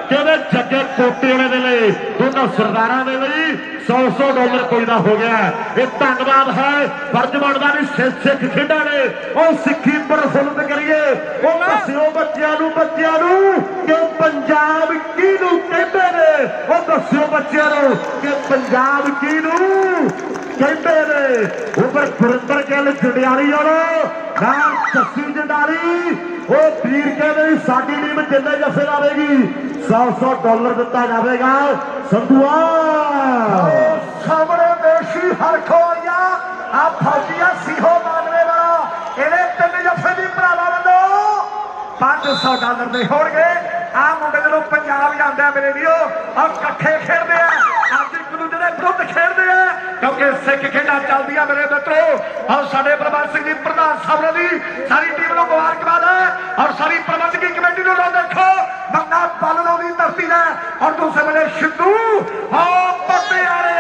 ਕਹਿੰਦੇ ਜੱਗੇ ਕੋਟੇ ਵਾਲੇ ਦੇ ਲਈ, ਦੋਨਾਂ ਸਰਦਾਰਾਂ ਦੇ ਲਈ 100 ਡਾਲਰ ਕੋਈ ਦਾ ਹੋ ਗਿਆ। ਇਹ ਧੰਨਵਾਦ ਹੈ ਫਰਜ਼ ਬਣਦਾ ਵੀ ਸਿੱਖ ਖੇਡਾਂ ਨੇ ਉਹ ਸਿੱਖੀ ਪ੍ਰਫੁੱਲਤ ਕਰੀਏ। ਉਹ ਦੱਸਿਓ ਬੱਚਿਆਂ ਨੂੰ ਕਿ ਪੰਜਾਬ ਕਿਹਨੂੰ ਕਹਿੰਦੇ ਨੇ। ਉਹ ਦੱਸਿਓ ਬੱਚਿਆਂ ਨੂੰ ਕਿ ਪੰਜਾਬ ਕਿਹਨੂੰ ਕਹਿੰਦੇ ਨੇ। ਉਪਰ ਗੁਰਿੰਦਰ ਗਿੱਲ ਜੰਡਿਆਲੀ ਵਾਲੋ ਨਾਲ ਜੱਸੀ ਜੰਡਾਲੀ ਉਹ ਵੀਰ ਕਹਿੰਦੇ ਸਾਡੀ ਟੀਮ ਜਿੰਨੇ ਜੱਫੇ ਲਾਵੇਗੀ 100 ਡਾਲਰ ਦਿੱਤਾ ਜਾਵੇਗਾ। ਸੰਧੂਆ ਸਾਹਮਣੇ ਦੇਸ਼ੀ ਹਰਖੋਇਆ ਆ ਫੌਜੀਆ ਸੀਹੋ ਮਾਨਵੇ ਵਾਲਾ ਇਹਦੇ 3 ਜੱਫੇ ਦੀ ਭਰਾਵਾਂ ਵੱਲੋਂ 500 ਡਾਲਰ ਦੇ ਹੋਣਗੇ। ਆ ਮੁੰਡੇ ਜਦੋਂ ਪੰਜਾਬ ਜਾਂਦਾ ਮੇਰੇ ਵੀਰੋ ਆ ਇਕੱਠੇ ਖੇਡਦੇ ਆ ਅੱਜ ਇੱਕ ਦੂਜੇ ਦੇ ਵਿਰੁੱਧ ਖੇਡਦੇ ਆ ਕਿਉਂਕਿ ਸਿੱਖ ਖੇਡਾਂ ਚੱਲਦੀਆਂ ਮੇਰੇ ਮਿੱਤਰੋ। ਔਰ ਸਾਡੇ ਪ੍ਰਬੰਧਕ ਸਿੰਘ ਜੀ ਪ੍ਰਧਾਨ ਸਾਹਿਬ ਦੀ ਸਾਰੀ ਟੀਮ ਨੂੰ ਮੁਬਾਰਕਬਾਦ ਹੈ ਔਰ ਸਾਰੀ ਪ੍ਰਬੰਧਕੀ ਕਮੇਟੀ ਨੂੰ ਲੋ ਦੇਖੋ ਬੰਦਾ ਪਾਲਣੋਂ ਦੀ ਧਰਤੀ ਦਾ ਔਰ ਦੂਸਰੇ ਵੇਲੇ ਸਿੱਧੂ ਹਾਂ ਪਟਿਆਲੇ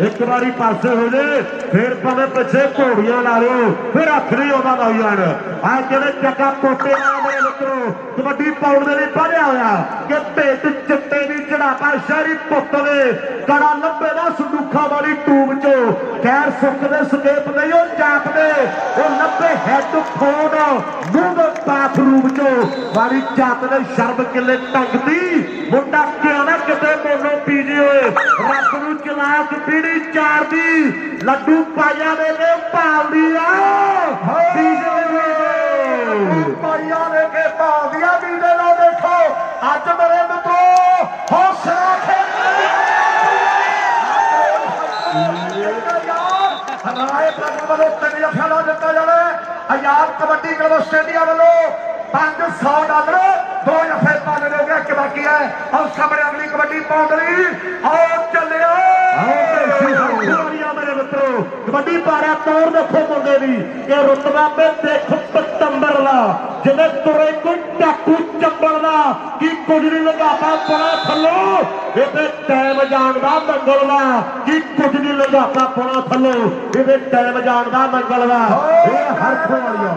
ਇੱਕ ਵਾਰੀ ਪਾਸੇ ਹੋ ਜੇ ਫਿਰ ਭਾਵੇਂ ਪਿੱਛੇ ਘੋੜੀਆਂ ਲਾ ਲਿਓ ਫਿਰ ਹੱਥ ਨਹੀਂ ਆਉਂਦਾ ਨੌਜਵਾਨ। ਆ ਜਿਹੜੇ ਚੱਕਾ ਪੋਟੇ ਵਾਲਾ ਮੇਰੇ ਮਿੱਤਰੋ ਕਬੱਡੀ ਪਾਉਣ ਦੇ ਲਈ ਪੜਿਆ ਹੋਇਆ ਕਿ ਭੇਟ ਚਿੱਟੇ ਦੀ ਚੜਾਪਾ ਸ਼ਹਿਰੀ ਪੁੱਤ ਦੇ ਕੜਾ ਲੱਭੇ ਦਾ ਸੰਦੂਖਾਂ ਵਾਲੀ ਟੂਬ ਚੋਂ ਖੈਰ ਸੁੱਖ ਦੇ ਸਕੇਪ ਨਹੀਂ ਉਹ ਚਾਪਦੇ ਉਹ ਲੱਭੇ ਹੈੱਡਫੋਨ ਮੂੰਹ ਦੇ ਬਾਥਰੂਮ ਚੋਂ ਵਾਲੀ ਚਾਪ ਦੇ ਸ਼ਰਬ ਕਿੱਲੇ ਟੰਗਦੀ ਮੁੰਡਾ ਕਿਉਂ ਨਾ ਕਿਤੇ ਮੋਨੋ ਪੀਜੀ ਹੋਏ ਰੱਬ ਨੂੰ ਚਲਾਕ ਪੀੜੀ ਚਾਰਦੀ ਲੱਡੂ ਪਾਇਆ ਦੇ ਕੇ ਭਾਲਦੀ ਆ ਪਾਈਆਂ ਦੇ ਕੇ ਭਾਲਦੀਆਂ ਵੀ ਦੇ ਲੋ ਦੇਖੋ ਅੱਜ ਮੇਰੇ ਮਿੱਤਰੋ ਹੌਸਲਾ ਰਾਏ ਪ੍ਰਧਾਨ ਵੱਲੋਂ 3 ਜੱਫਿਆਂ ਦਾ ਦਿੱਤਾ ਜਾਣਾ। ਆਜ਼ਾਦ ਕਬੱਡੀ ਕਲੱਬ ਆਸਟ੍ਰੇਲੀਆ ਵੱਲੋਂ 500 ਡਾਲਰ 2 ਜੱਫੇ ਪਾਣੇ ਹੋ ਗਿਆ ਕਿ ਬਾਕੀ ਹੈ। ਔਰ ਸਾਹਮਣੇ ਅਗਲੀ ਕਬੱਡੀ ਪਾਉਣ ਲਈ ਆਓ ਚੱਲਿਓ ਮੇਰੇ ਮਿੱਤਰੋ ਕਬੱਡੀ ਪਾਰਿਆ ਤੋਰ ਦੇਖੋ ਮੁੰਡੇ ਦੀ ਕਿ ਰੁਤਬਾ ਤੇ ਦੇਖ ਪਤੰਬਰ ਦਾ ਜਿਵੇਂ ਤੁਰੇ ਕੋਈ ਟਾਕੂ ਚੰਬਲ ਦਾ ਕੀ ਕੁਝ ਨਹੀਂ ਲਗਾਪਾ ਪਣਾ ਥੱਲੋਂ ਇਹਦੇ ਟਾਈਮ ਜਾਣ ਦਾ ਮੰਗਲ ਦਾ ਕੀ ਕੁਝ ਨਹੀਂ ਲਗਾਪਾ ਪਣਾ ਥੱਲੋਂ ਇਹਦੇ ਟਾਈਮ ਜਾਣ ਦਾ ਮੰਗਲ ਦਾ ਇਹ ਹਰਖ ਵਾਲੀਆ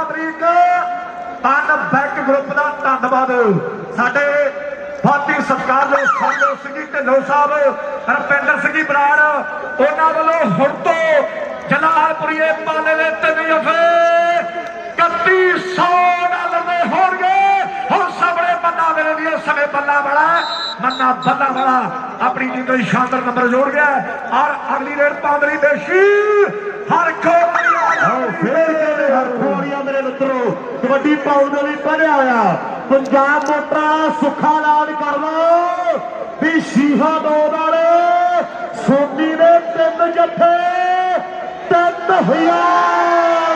ਅਮਰੀਕ ਤਨ ਬੈਕ ਗਰੁੱਪ ਦਾ ਧੰਨਵਾਦ। ਸਾਡੇ ਬਾਤੀ ਸਤਿਕਾਰ ਦੇ ਸੰਜੋ ਸਿੰਘ ਜੀ ਢਿੱਲੋਂ ਸਾਹਿਬ ਰਪਿੰਦਰ ਸਿੰਘ ਜੀ ਬਰਾੜ ਉਹਨਾਂ ਵੱਲੋਂ ਹੁਣ ਤੋਂ ਜਲਾਲਪੁਰੀਏ ਪਾਲੇ ਦੇ 3 ਜੱਫੇ 3100 ਡਾਲਰ ਦੇ ਹੋਣਗੇ। ਹੁਣ ਸਾਹਮਣੇ ਬੰਦਾ ਮੇਰੇ ਵੀਰ ਸਮੇਂ ਬੱਲਾ ਵਾਲਾ ਆਪਣੀ ਟੀਮ ਤੋਂ ਸ਼ਾਨਦਾਰ ਨੰਬਰ ਜੋੜ ਗਿਆ ਔਰ ਅਗਲੀ ਰੇਡ ਪਾਉਣ ਲਈ ਦੇਸ਼ੀ ਹਰਖੋੜੀਆਂ ਮੇਰੇ ਮਿੱਤਰੋ ਕਬੱਡੀ ਪਾਉਣ ਦੇ ਲਈ ਪੜਿਆ ਹੋਇਆ ਪੰਜਾਬ ਮੋਟਰਾਂ ਸੁੱਖਾ ਐਲਾਨ ਕਰ ਲਓ ਵੀ ਸ਼ੀਹਾ 2 ਵਾਲੇ ਸੋਨੀ ਦੇ 3 ਜੱਫੇ 3000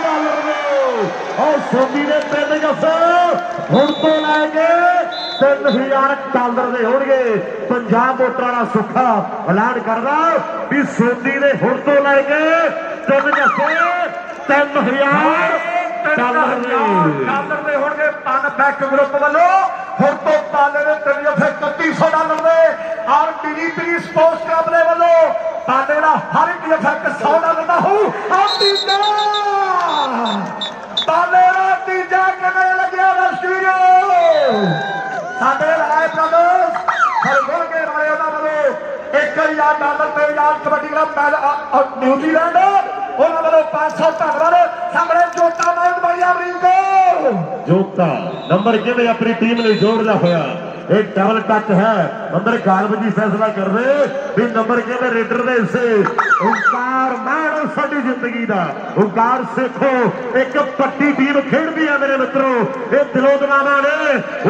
ਡਾਲਰ ਦੇ ਔਰ ਸੋਨੀ ਦੇ 3 ਜੱਫੇ ਹੁਣ ਤੋਂ ਲੈ ਕੇ 3000 ਡਾਲਰ ਦੇ ਹੋਣਗੇ। ਪੰਜਾਬ ਮੋਟਰਾਂ ਦਾ ਸੁੱਖਾ ਐਲਾਨ ਕਰਦਾ ਵੀ ਸੋਨੀ ਦੇ ਹੁਣ ਤੋਂ ਲੈ ਕੇ 3 ਜੱਫੇ 3000 ਡਾਲਰ ਦੇ ਹੋਣਗੇ। ਪਨ ਬੈਕ ਗਰੁੱਪ ਵੱਲੋਂ ਹੁਣ ਤੋਂ ਪਾਲੇ ਦੇ 3 ਜੱਫੇ 3100 ਡਾਲਰ ਦੇ ਔਰ ਡੀਡੀਪੀ ਸਪੋਰਟਸ ਕਲੱਬ ਦੇ ਵੱਲੋਂ ਪਾਲੇ ਦਾ ਹਰ ਇੱਕ ਜੱਫਾ 100 ਡਾਲਰ ਦਾ ਹੋਊ। ਤੀਜਾ ਪਾਲੇ ਦਾ ਤੀਜਾ ਕਿਵੇਂ ਲੱਗਿਆ ਦਰਸ਼ਕੋ ਸਾਡੇ ਰਾਏ ਬ੍ਰਦਰਸ ਹਰਗੁਣ ਕੇ ਵਾਲੇ ਉਹਨਾਂ ਵੱਲੋਂ 1000 ਡਾਲਰ ਤੇ ਆਜ਼ਾਦ ਕਬੱਡੀ ਕਲੱਬ ਨਿਊਜ਼ੀਲੈਂਡ ਉਹਨਾਂ ਵੱਲੋਂ 500 ਧੰਨਵਾਦ। ਸਾਹਮਣੇ ਜੋਤਾ ਮਾਨ ਬਾਈਆ ਰਿੰਗੋ ਜੋਤਾ ਨੰਬਰ ਕਿਵੇਂ ਆਪਣੀ ਟੀਮ ਲਈ ਜੋੜਦਾ ਹੋਇਆ ਇਹ ਡਬਲ ਟੱਚ ਹੈ। ਨੰਬਰ ਗਾਲਬ ਜੀ ਫੈਸਲਾ ਕਰਦੇ ਵੀ ਨੰਬਰ ਕਿਵੇਂ ਰੇਡਰ ਦੇ ਹਿੱਸੇ ਓਂਕਾਰ ਮਾਣ ਸਾਡੀ ਜ਼ਿੰਦਗੀ ਦਾ ਓਂਕਾਰ ਸੇਖੋ ਇੱਕ ਪੱਟੀ ਟੀਮ ਖੇਡਦੀ ਹੈ ਮੇਰੇ ਮਿੱਤਰੋ। ਇਹ ਦਿਲੋਂ ਦਿਮਾਗਾਂ ਨੇ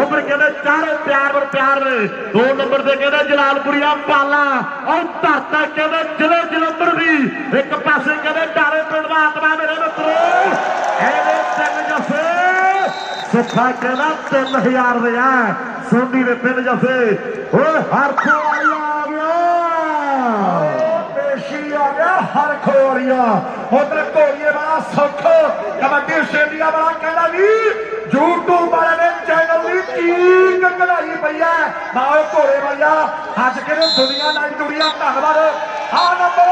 ਉਮਰ ਕਹਿੰਦੇ ਚਾਰੇ ਪਿਆਰ ਨੇ 2 ਨੰਬਰ ਤੇ ਕਹਿੰਦੇ ਜਲਾਲਪੁਰੀਆ ਪਾਲਾ ਔਰ ਧਰਤਾ ਕਹਿੰਦੇ ਜ਼ਿਲ੍ਹੇ ਜਲੰਧਰ ਦੀ ਇੱਕ ਪਾਸੇ ਕਹਿੰਦੇ ਡਾਰੇ ਪਿੰਡ ਦਾ ਆਤਮਾ ਮੇਰੇ ਮਿੱਤਰੋ ਇਹਦੇ 3 ਜੱਫੇ ਸੁੱਖਾ ਕਹਿੰਦਾ 3000 ਦੇ ਆ ਸੋਨੀ ਦੇ 3 ਜੱਫੇ ਓਏ ਹਰਖੋ ਵਾਲੀਆ ਆ ਗਿਆ ਪੇਸ਼ੀ ਆ ਗਿਆ ਹਰਖੋ ਵਾਲੀਆ ਉਧਰ ਘੋੜੀਏ ਵਾਲਾ ਸੁੱਖ ਕਬੱਡੀ ਆਸਟ੍ਰੇਲੀਆ ਵਾਲਾ ਕਹਿੰਦਾ ਵੀ YouTube ਵਾਲੇ ਨੇ ਚੈਨਲ ਦੀ ਚੀਕ ਕਢਾਈ ਪਈ ਹੈ ਮਾਓ ਘੋੜੇ ਵਾਲਿਆ ਅੱਜ ਕਿਹੜੇ ਦੁਨੀਆ ਨਾਲ ਜੁੜੀਆਂ ਧੰਨਵਾਦ। ਆ ਨੰਬਰ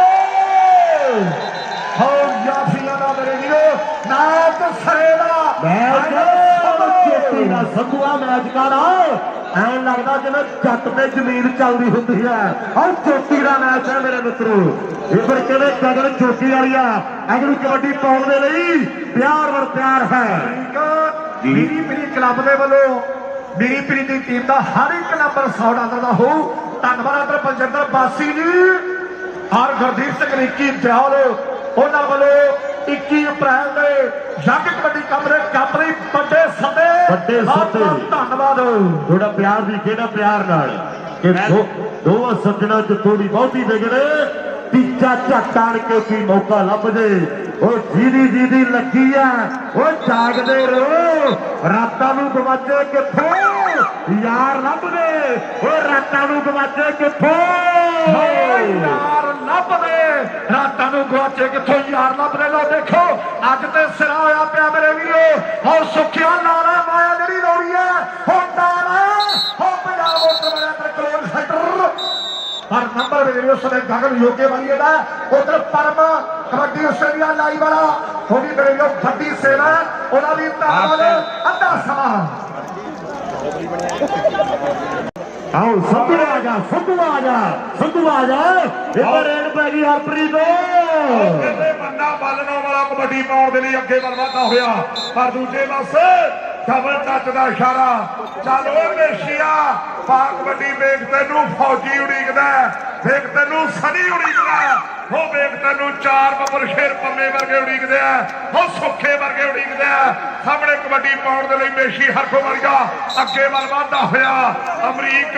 ਹੋ ਜਾਫੀਆਂ ਦਾ ਮੇਰੇ ਵੀਰੋ ਨਾਤ ਸਰੇ ਦਾ ਚੇਤੀ ਦਾ ਸੰਧੂਆ ਮੈਚ ਕਰ ਐਂ ਲੱਗਦਾ ਜਿਵੇਂ ਜੱਟ ਤੇ ਜ਼ਮੀਨ ਚੱਲਦੀ ਹੁੰਦੀ ਹੈ। ਔਰ ਚੋਟੀ ਦਾ ਮੈਚ ਹੈ ਮੇਰੇ ਮਿੱਤਰੋ। ਇਹ ਪਰ ਕਹਿੰਦੇ ਗਗਨ ਚੋਟੀ ਵਾਲੀ ਆ ਅਗਲੀ ਕਬੱਡੀ ਪਾਉਣ ਦੇ ਲਈ ਪਿਆਰ ਵਰ ਪਿਆਰ ਹੈ। ਮੀਰੀ ਪੀਰੀ ਕਲੱਬ ਦੇ ਵੱਲੋਂ ਮੀਰੀ ਪੀਰੀ ਦੀ ਟੀਮ ਦਾ ਹਰ ਇੱਕ ਨੰਬਰ 100 ਡਾਲਰ ਦਾ ਹੋਊ। ਧੰਨਵਾਦ ਅੰਦਰ ਬਲਜਿੰਦਰ ਬਾਸੀ ਜੀ ਔਰ ਗੁਰਦੀਪ ਸਿੰਘ ਨਿੱਕੀ ਦਿਆਲ ਉਹਨਾਂ ਵੱਲੋਂ 21 ਅਪ੍ਰੈਲ ਦੇ ਜੱਗ ਕਬੱਡੀ ਕੱਪ ਲਈ ਵੱਡੇ ਸੱਦੇ ਧੰਨਵਾਦ। ਥੋੜਾ ਪਿਆਰ ਦੀ ਕਿਹੜਾ ਪਿਆਰ ਨਾਲ ਕਿ ਦੋਵਾਂ ਸੱਜਣਾਂ ਚ ਥੋੜੀ ਬਹੁਤੀ ਵਿਗੜੇ ਤੀਜਾ ਝੱਟ ਆਣ ਕੇ ਕੀ ਮੌਕਾ ਲੱਭ ਜੇ। ਉਹ ਜਿਹਦੀ ਲੱਗੀ ਆ ਉਹ ਜਾਗਦੇ ਰਹੋ। ਰਾਤਾਂ ਨੂੰ ਗਵਾਚੇ ਕਿੱਥੋਂ ਯਾਰ ਲੱਭਦੇ। ਉਹ ਰਾਤਾਂ ਨੂੰ ਗਵਾਚੇ ਕਿੱਥੋਂ ਯਾਰ ਲੱਭਦੇ। ਰਾਤਾਂ ਨੂੰ ਗਵਾਚੇ ਕਿੱਥੋਂ ਯਾਰ ਲੱਭਦੇ। ਲੋ ਦੇਖੋ ਅੱਜ ਤੇ ਸਿਰਾ ਹੋਇਆ ਪਿਆ ਮੇਰੇ ਵੀਰੋ। ਹੋਰ ਸੁੱਖਿਆ ਨਾਰਾ ਮਾਇਆ ਜਿਹੜੀ ਲੋੜੀ ਹੈ ਹੁਣ ਨਾਰਾ ਹੋ ਪੰਜਾਬ ਮੋਟਰ ਵਾਲਿਆਂ ਤੇ ਕਰੋਲ ਸੈਂਟਰ ਪਰ ਨੰਬਰ ਮੇਰੇ ਉਸ ਨੇ ਗਗਨ ਯੋਗੇ ਵਾਲੀ ਦਾ ਉਧਰ ਪਰਮ ਕਬੱਡੀ ਆਸਟ੍ਰੇਲੀਆ ਲਾਈ ਵਾਲਾ ਥੋੜੀ ਮੇਰੇ ਜੋ ਵੱਡੀ ਸੇਵਾ ਉਹਨਾਂ ਦੀ ਧੰਨਵਾਦ। ਅੱਧਾ ਸਮਾਂ ਆਓ ਸੰਧੂ ਆ ਜਾ ਸੰਧੂ ਆ ਜਾ ਇਹ ਰੇਡ ਪੈ ਗਈ ਹਰਪ੍ਰੀਤ ਕਹਿੰਦੇ ਬੰਦਾ ਬਾਲਣੋਂ ਵਾਲਾ ਕਬੱਡੀ ਪਾਉਣ ਦੇ ਲਈ ਅੱਗੇ ਵਧਦਾ ਹੋਇਆ ਪਰ ਦੂਜੇ ਪਾਸੇ ਡਬਲ ਟੱਚ ਦਾ ਇਸ਼ਾਰਾ। ਚੱਲ ਓਏ ਮੇਸ਼ੀਆ ਪਾ ਕਬੱਡੀ ਵੇਖ ਤੈਨੂੰ ਫੌਜੀ ਉਡੀਕਦਾ ਵੇਖ ਤੈਨੂੰ ਸਨੀ ਉਡੀਕਦਾ ਉਹ ਵੇਖ ਤੈਨੂੰ ਚਾਰ ਬੱਬਰ ਸ਼ੇਰ ਪੰਮੇ ਵਰਗੇ ਉਡੀਕਦੇ ਆ ਉਹ ਸੁੱਖੇ ਵਰਗੇ ਉਡੀਕਦੇ ਆ। ਸਾਹਮਣੇ ਕਬੱਡੀ ਪਾਉਣ ਦੇ ਲਈ ਮੇਸ਼ੀ ਹਰਖੋ ਵਰਗਾ ਅੱਗੇ ਵੱਲ ਵਧਦਾ ਹੋਇਆ। ਅਮਰੀਕ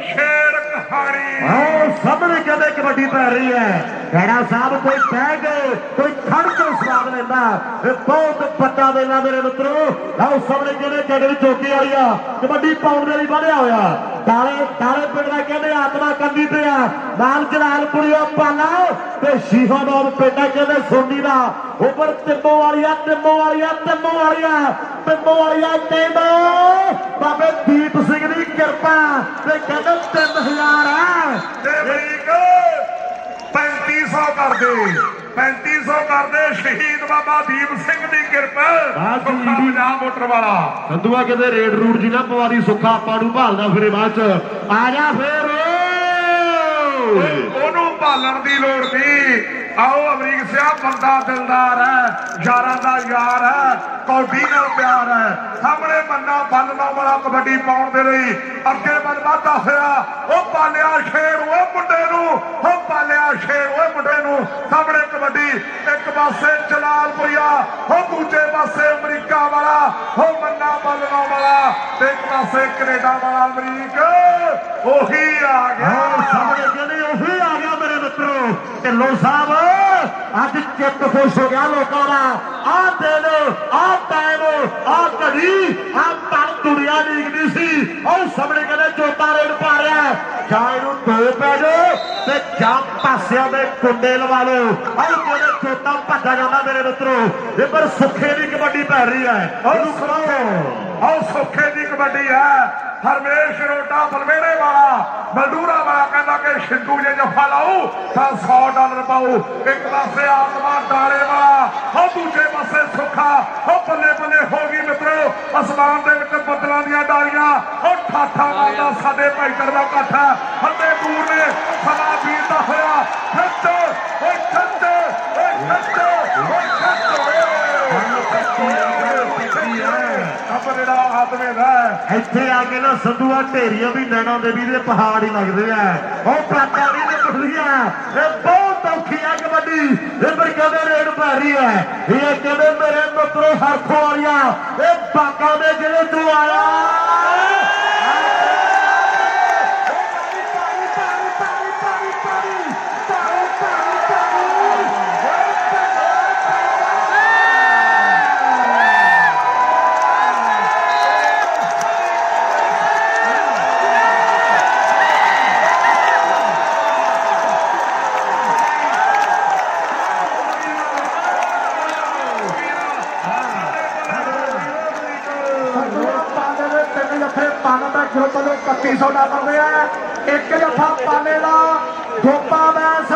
ਸ਼ੇਰ ਕਹਾਣੀ ਆਓ ਸਾਹਮਣੇ ਕਹਿੰਦੇ ਕਬੱਡੀ ਪੈ ਰਹੀ ਹੈ। ਖੈੜਾ ਸਾਹਿਬ ਕੋਈ ਬਹਿ ਕੇ ਕੋਈ ਖੜ ਕੇ ਸਵਾਦ ਲੈਂਦਾ। ਇਹ ਬਹੁਤ ਵੱਡਾ ਵੇਲਾ ਮੇਰੇ ਮਿੱਤਰੋ। ਆਓ ਸਾਹਮਣੇ ਕਹਿੰਦੇ ਜਗੜ ਚੌਕੀ ਵਾਲੀ ਆ ਕਬੱਡੀ ਪਾਉਣ ਦੇ ਲਈ ਵਧਿਆ ਹੋਇਆ। ਤਾਲੇ ਪਿੰਡ ਦਾ ਕਹਿੰਦੇ ਆਤਮਾ ਕੰਦੀ ਤੇ ਆ ਨਾਲ ਜਲਾਲਪੁਰੀਓ ਪਾਲਾ ਤੇ ਸ਼ੀਹਾਬਾਦ ਪਿੰਡ ਕਹਿੰਦੇ ਸੋਨੀ ਦਾ ਉੱਪਰ ਤਿੰਮੋ ਵਾਲੀਆ ਟੀਮ ਬਾਬੇ ਦੀਪ ਸਿੰਘ ਦੀ ਕਿਰਪਾ ਤੇ ਕਹਿੰਦੇ 3000 ਆ ਤੇ ਅਮਰੀਕ 3500 ਕਰਦੇ ਸ਼ਹੀਦ ਬਾਬਾ ਦੀਪ ਸਿੰਘ ਦੀ ਕਿਰਪਾ ਪੰਜਾਬ ਮੋਟਰ ਵਾਲਾ। ਸੰਧੂਆ ਕਹਿੰਦੇ ਰੇਡ ਰੂਟ ਜੀ ਨਾ ਪਵਾਦੀ ਸੁੱਖਾ ਆਪਾਂ ਨੂੰ ਭਾਲਦਾ ਫਿਰੇ ਬਾਅਦ ਚ ਆ ਜਾ ਫੇਰ ਉਹਨੂੰ ਭਾਲਣ ਦੀ ਲੋੜ ਨਹੀਂ। ਆਓ ਅਮਰੀਕ ਸਿਆ ਬੰਦਾ ਦਿਲਦਾਰ ਹੈ ਯਾਰਾਂ ਦਾ ਯਾਰ ਹੈ ਕੌਡੀ ਨਾਲ ਪਿਆਰ ਹੈ। ਸਾਹਮਣੇ ਮੰਨਾ ਬੰਨਣਾ ਵਾਲਾ ਕਬੱਡੀ ਪਾਉਣ ਦੇ ਲਈ ਅੱਗੇ ਵਧਦਾ ਹੋਇਆ। ਉਹ ਪਾਲਿਆ ਸ਼ੇਰ ਉਹ ਮੁੰਡੇ ਨੂੰ ਉਹ ਪਾਲਿਆ ਸ਼ੇਰ ਉਹ ਮੁੰਡੇ ਨੂੰ। ਸਾਹਮਣੇ ਕਬੱਡੀ ਇੱਕ ਪਾਸੇ ਜਲਾਲਪੁਰੀਆ ਉਹ ਦੂਜੇ ਪਾਸੇ ਅਮਰੀਕਾ ਵਾਲਾ ਉਹ ਮੰਨਾ ਬੰਨਣਾ ਵਾਲਾ ਤੇ ਇੱਕ ਪਾਸੇ ਕੈਨੇਡਾ ਵਾਲਾ ਅਮਰੀਕ ਉਹੀ ਆ ਗਿਆ। ਸਾਹਮਣੇ ਕਹਿੰਦੇ ਉਹੀ ਆ ਗਿਆ ਮੇਰੇ ਮਿੱਤਰੋ। ਢਿੱਲੋਂ ਸਾਹਿਬ ਅੱਜ ਚਿੱਤ ਖੁਸ਼ ਹੋ ਗਿਆ ਲੋਕਾਂ ਦਾ। ਆਹ ਦਿਨ ਆਹ ਟਾਈਮ ਆਹ ਘੜੀ ਆਹ ਤਨ ਦੁਨੀਆ ਲੀਗਦੀ ਸੀ। ਉਹ ਸਾਹਮਣੇ ਕਹਿੰਦੇ ਚੋਟਾ ਰੇਡ ਪਾ ਰਿਹਾ ਜਾਂ ਇਹਨੂੰ ਦੋ ਪੈ ਜਾਓ ਤੇ ਜਾਂ ਪਾਸਿਆਂ ਦੇ ਕੁੰਡੇ ਲਵਾ ਲਓ। ਆਹ ਕਹਿੰਦੇ ਚੋਟਾ ਭੱਜਾ ਜਾਂਦਾ ਮੇਰੇ ਮਿੱਤਰੋ। ਇਹ ਪਰ ਸੁੱਖੇ ਦੀ ਕਬੱਡੀ ਪੈ ਰਹੀ ਹੈ। ਇਹਨੂੰ ਕਰਾਓ ਆਹ ਸੁੱਖੇ ਦੀ ਕਬੱਡੀ ਹੈ। ਹਰਮੇਸ਼ ਰੋਟਾ ਬਲਵੇੜੇ ਵਾਲਾ ਮਲਦੂਰਾ ਵਾਲਾ ਕਹਿੰਦਾ ਕਿ ਸ਼ਿੰਦੂ ਜੇ ਜਫਾ ਲਾਊ ਤਾਂ 100 ਡਾਲਰ ਪਾਊ। ਇੱਕ ਪਾਸੇ ਆਤਮਾ ਡਾਲੇ ਵਾਲਾ ਉਹ ਦੂਜੇ ਪਾਸੇ ਸੁੱਖਾ ਉਹ ਬੱਲੇ ਬੱਲੇ ਹੋ ਗਈ ਮਿੱਤਰੋ। ਅਸਮਾਨ ਦੇ ਵਿੱਚ ਬੱਦਲਾਂ ਦੀਆਂ ਡਾਲੀਆਂ ਉਹ ਠਾਠਾ ਮਾਰਦਾ ਸਾਡੇ ਭਾਈਚਾਰੇ ਦਾ ਇਕੱਠ ਹੈ। ਹੱਲੇ ਦੂਰ ਨੇ ਸਮਾਂ ਬੀਤਦਾ ਹੋਇਆ ਖੱਟ ਓਏ ਖੱਟ ਓਏ ਖੱਟ ਓਏ ਖੱਟ ਜਿਹੜਾ ਆਤਮੇ ਦਾ ਇੱਥੇ ਆ ਕੇ ਨਾ ਸੰਧੂਆ ਢੇਰੀਆਂ ਵੀ ਨੈਣਾ ਦੇਵੀ ਦੇ ਪਹਾੜ ਹੀ ਲੱਗਦੇ ਆ। ਉਹ ਪਾਤਾੜੀ ਦੇ ਕੁੜੀਆਂ ਇਹ ਬਹੁਤ ਔਖੀ ਆ ਕਬੱਡੀ। ਇਹ ਪਰ ਕਹਿੰਦੇ ਰੇਡ ਪੈ ਰਹੀ ਹੈ। ਇਹ ਕਹਿੰਦੇ ਮੇਰੇ ਮਿੱਤਰੋ ਹਰਖੋ ਵਾਲੀਆ ਇਹ ਬਾਗਾ ਦੇ ਜਿਹੜੇ ਤੋਂ ਆਇਆ ਗਰੁੱਪ ਵੱਲੋਂ 3100 ਡਾਲਰ ਦੇ ਆ। ਇੱਕ ਜੱਫਾ ਪਾਲੇ ਦਾ ਗੋਪਾ ਬੈਸ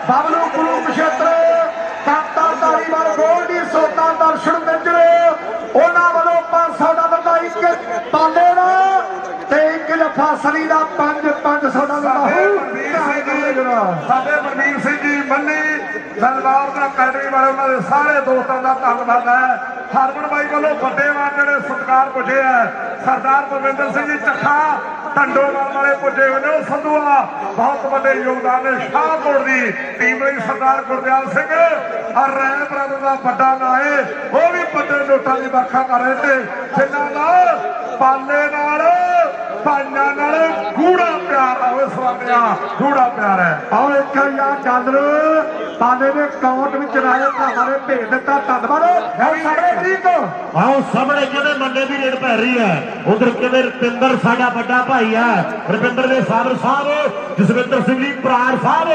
ਬਬਲੂ ਗੁਰੂ ਨਛੱਤਰ ਕਾਂਤਾ ਧਾਰੀਵਾਲ ਗੋਲਡੀ ਸੋਤਾ ਦਰਸ਼ਨ ਮਿੰਜਰ ਉਹਨਾਂ ਵੱਲੋਂ 500 ਡਾਲਰ ਦਾ ਇੱਕ ਫਾਸਲੀ ਦਾ 500 ਦਾ ਸਾਡੇ ਮਨਵੀਰ ਸਿੰਘ ਜੀ ਮੰਨੀ ਦਲਬਾਰ ਦਾ ਅਕੈਡਮੀ ਵਾਲੇ ਉਹਨਾਂ ਦੇ ਸਾਰੇ ਦੋਸਤਾਂ ਦਾ ਧੰਨਵਾਦ ਹੈ। ਹਰਮਨ ਬਾਈ ਵੱਲੋਂ ਵੱਡੇ ਜਿਹੜੇ ਸਤਿਕਾਰ ਪੁੱਜੇ ਹੈ। ਸਰਦਾਰ ਪਰਵਿੰਦਰ ਸਿੰਘ ਜੀ ਚੱਠਾ ਢੰਡੋਵਾਲ ਵਾਲੇ ਪੁੱਜੇ ਹੋਏ ਨੇ, ਉਹ ਸੰਧੂਆ ਬਹੁਤ ਵੱਡੇ ਯੋਗਦਾਨ ਨੇ। ਸ਼ਾਹਕੋਟ ਦੀ ਟੀਮ ਲਈ ਸਰਦਾਰ ਗੁਰਦਿਆਲ ਸਿੰਘ ਔਰ ਰੈਣ ਬਰਾਦਰ ਦਾ ਵੱਡਾ ਨਾਂ ਹੈ, ਉਹ ਵੀ ਵੱਡੇ ਨੋਟਾਂ ਦੀ ਵਰਖਾ ਕਰ ਰਹੇ ਨੇ, ਜਿਨ੍ਹਾਂ ਦਾ ਪਾਲੇ ਨਾਲ ਭਾਈਆਂ ਨਾਲ ਗੂੜਾ ਪਿਆਰ ਆ। ਉਹ ਸਵਾਮੀਆ ਗੂੜਾ ਪਿਆਰ ਹੈ। ਆਹ ਇੱਕ ਯਾਰ ਡਾਲਰ ਪਾਲੇ ਦੇ ਅਕਾਊਂਟ ਵਿੱਚ ਰਾਏ ਭਰਾਵਾਂ ਨੇ ਭੇਜ ਦਿੱਤਾ। ਧੰਨਵਾਦ। ਸਾਡੇ ਠੀਕ ਆਓ ਸਾਹਮਣੇ ਕਿਹਦੇ ਮੰਨੇ ਦੀ ਰੇਡ ਪੈ ਰਹੀ ਹੈ। ਉਧਰ ਕਿਹਦੇ ਰਪਿੰਦਰ ਸਾਡਾ ਵੱਡਾ ਭਾਈ ਹੈ, ਰਪਿੰਦਰ ਦੇ ਫਾਦਰ ਸਾਹਿਬ ਜਸਵਿੰਦਰ ਸਿੰਘ ਜੀ ਬਰਾੜ ਸਾਹਿਬ,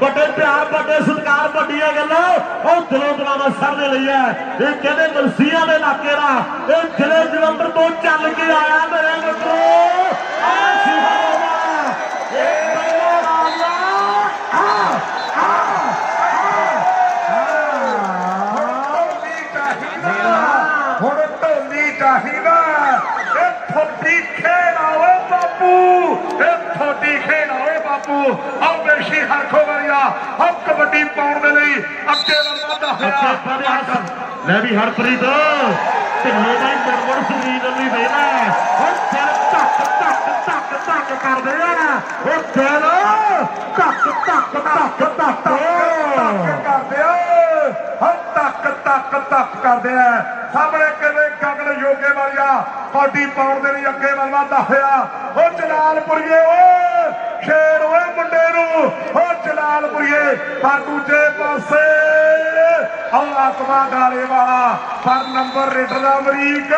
ਵੱਡੇ ਪਿਆਰ ਵੱਡੇ ਸਤਿਕਾਰ ਵੱਡੀਆਂ ਗੱਲਾਂ ਉਹ ਦਿਲੋਂ ਦਿਲਾਵਾ ਸਭ ਦੇ ਲਈ ਹੈ। ਇਹ ਕਹਿੰਦੇ ਮਲਸੀਆਂ ਦੇ ਇਲਾਕੇ ਦਾ, ਇਹ ਜ਼ਿਲ੍ਹੇ ਜਲੰਧਰ ਤੋਂ ਚੱਲ ਕੇ ਆਇਆ ਮੇਰੇ ਮਿੱਤਰੋ। ਹੁਣ ਢੋਲੀ ਚਾਹੀਦਾ, ਇਹ ਥੋੜੀ ਖੇਡ ਆਵੇ ਬਾਪੂ, ਇਹ ਥੋੜੀ ਖੇਡ ਆਵੇ ਬਾਪੂ। ਆਹ ਬੇਸ਼ੀ ਹਰਖੋ ਵਰਿਆ ਆਹ ਕਬੱਡੀ ਪਾਉਣ ਦੇ ਲਈ ਅੱਗੇ ਵੱਧਦਾ ਹੋਇਆ। ਲੈ ਵੀ ਹਰਪ੍ਰੀਤ ਢਿੱਲੇ ਦਾ ਹੀ ਮੁੜ ਸਰੀਰ ਨੂੰ ਦੇਣਾ, ਉਹ ਦਿਲ ਧੱਕ ਧੱਕ ਧੱਕ ਧੱਕ ਕਰਦੇ ਆ, ਉਹ ਦਿਲ ਧੱਕ ਧੱਕ ਧੱਕ ਧੱਕ ਕਰਦੇ ਆ, ਹਰ ਧੱਕ ਧੱਕ ਧੱਕ ਕਰਦੇ ਆ। ਸਾਹਮਣੇ ਕਿਵੇਂ ਗਗਨ ਯੋਗੇ ਵਾਲਿਆ ਕਬੱਡੀ ਪਾਉਣ ਦੇ ਲਈ ਅੱਗੇ ਵੱਧਦਾ ਹੋਇਆ। ਉਹ ਜਲਾਲਪੁਰੀਏ ਓਏ ਸ਼ੇਰ ਓਏ ਮੁੰਡੇ ਨੂੰ, ਉਹ ਜਲਾਲਪੁਰੀਏ ਪਰ ਦੂਜੇ ਪਾਸੇ ਉਹ ਆਤਮਾ ਡਾਲੇ ਵਾਲਾ ਪਰ ਨੰਬਰ ਰੇਡਰ ਦਾ ਅਮਰੀਕ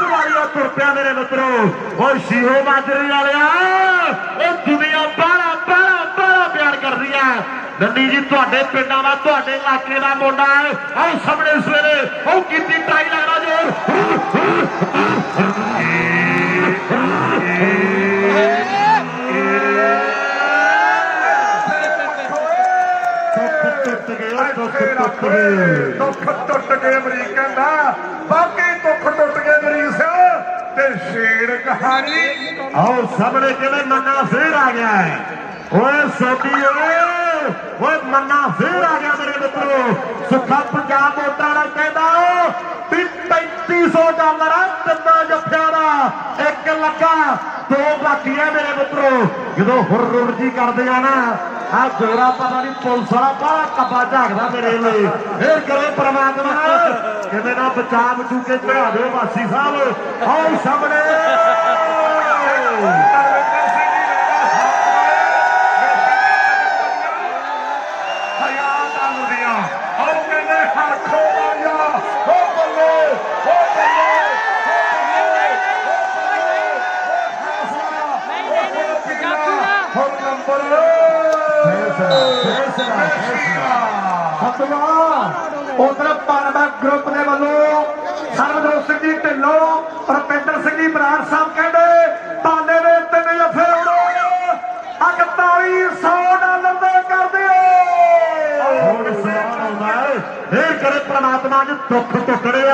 ਵਾਲੀਆ ਤੁਰ ਪਿਆ ਮੇਰੇ ਮਿੱਤਰੋ। ਉਹ ਸ਼ੀਹੋ ਮਾਜਰੇ ਵਾਲਿਆ ਉਹ ਦੁਨੀਆ ਬਾਹਲਾ ਬਾਹਲਾ ਬਾਹਲਾ ਪਿਆਰ ਕਰਦੀ ਆ। ਨੰਦੀ ਜੀ ਤੁਹਾਡੇ ਪਿੰਡਾਂ ਦਾ ਤੁਹਾਡੇ ਇਲਾਕੇ ਦਾ ਮੁੰਡਾ ਹੈ। ਆਓ ਸਾਹਮਣੇ ਸਵੇਰੇ ਉਹ ਕੀਤੀ ਟਰਾਈ ਲੱਗਦਾ ਜੋਰ ਦੁੱਖ ਟੁੱਟ ਗਏ ਅਮਰੀਕ ਕਹਿੰਦਾ, ਬਾਕੀ ਦੁੱਖ ਟੁੱਟ ਗਏ ਅਮਰੀਕ ਸਿੰਘ ਤੇ ਸ਼ੇਰ ਕਹਾਣੀ। ਆਓ ਸਾਹਮਣੇ ਕਿਵੇਂ ਮੰਨਾ ਫੇਰ ਆ ਗਿਆ ਹੈ। ਓਏ ਸੋਢੀ ਓਏ ਮੰਨਾ ਫੇਰ ਆ ਗਿਆ ਮੇਰੇ ਮਿੱਤਰੋ। ਸੁੱਖਾ ਪੰਜਾਬ ਵੋਟਾਂ ਵਾਲਾ ਕਹਿੰਦਾ ਵੀ $3500 ਤਿੰਨਾਂ ਜੱਫਿਆਂ ਦਾ 1 ਲੱਖਾ 2 ਬਾਕੀ ਹੈ ਮੇਰੇ ਮਿੱਤਰੋ। ਜਦੋਂ ਹੁਰ ਜੀ ਕਰਦੇ ਆ ਨਾ ਆ ਗੋਰਾ ਪਤਾ ਨਹੀਂ ਪੁਲਿਸ ਵਾਲਾ ਬਾਹਲਾ ਕੱਬਾ ਝਾਕਦਾ ਮੇਰੇ ਲਈ। ਫੇਰ ਕਰੇ ਪ੍ਰਮਾਤਮਾ ਕਿਵੇਂ ਨਾ ਬਚਾ ਬਚੂ ਕੇ ਚੜਾ ਦਿਓ ਵਾਸੀ ਸਾਹਿਬ। ਆਓ ਸਾਹਮਣੇ ਉਧਰ ਪਾਰਬਾ ਗਰੁੱਪ ਦੇ ਵੱਲੋਂ ਸਰਬਜੋਤ ਸਿੰਘ ਜੀ ਢਿੱਲੋਂ, ਰੁਪਿੰਦਰ ਸਿੰਘ ਜੀ ਬਰਾੜ ਸਾਹਿਬ ਕਹਿੰਦੇ ਪਾਲੇ ਦੇ 3 ਜੱਫੇ ਉਡੋ $4100 ਦੇ ਕਰ ਦਿਓ। ਹੁਣ ਸਵਾਲ ਆਉਂਦਾ ਹੈ ਇਹ ਕਰੇ ਪ੍ਰਮਾਤਮਾ ਅੱਜ ਦੁੱਖ ਟੁੱਟੜੇ ਆ,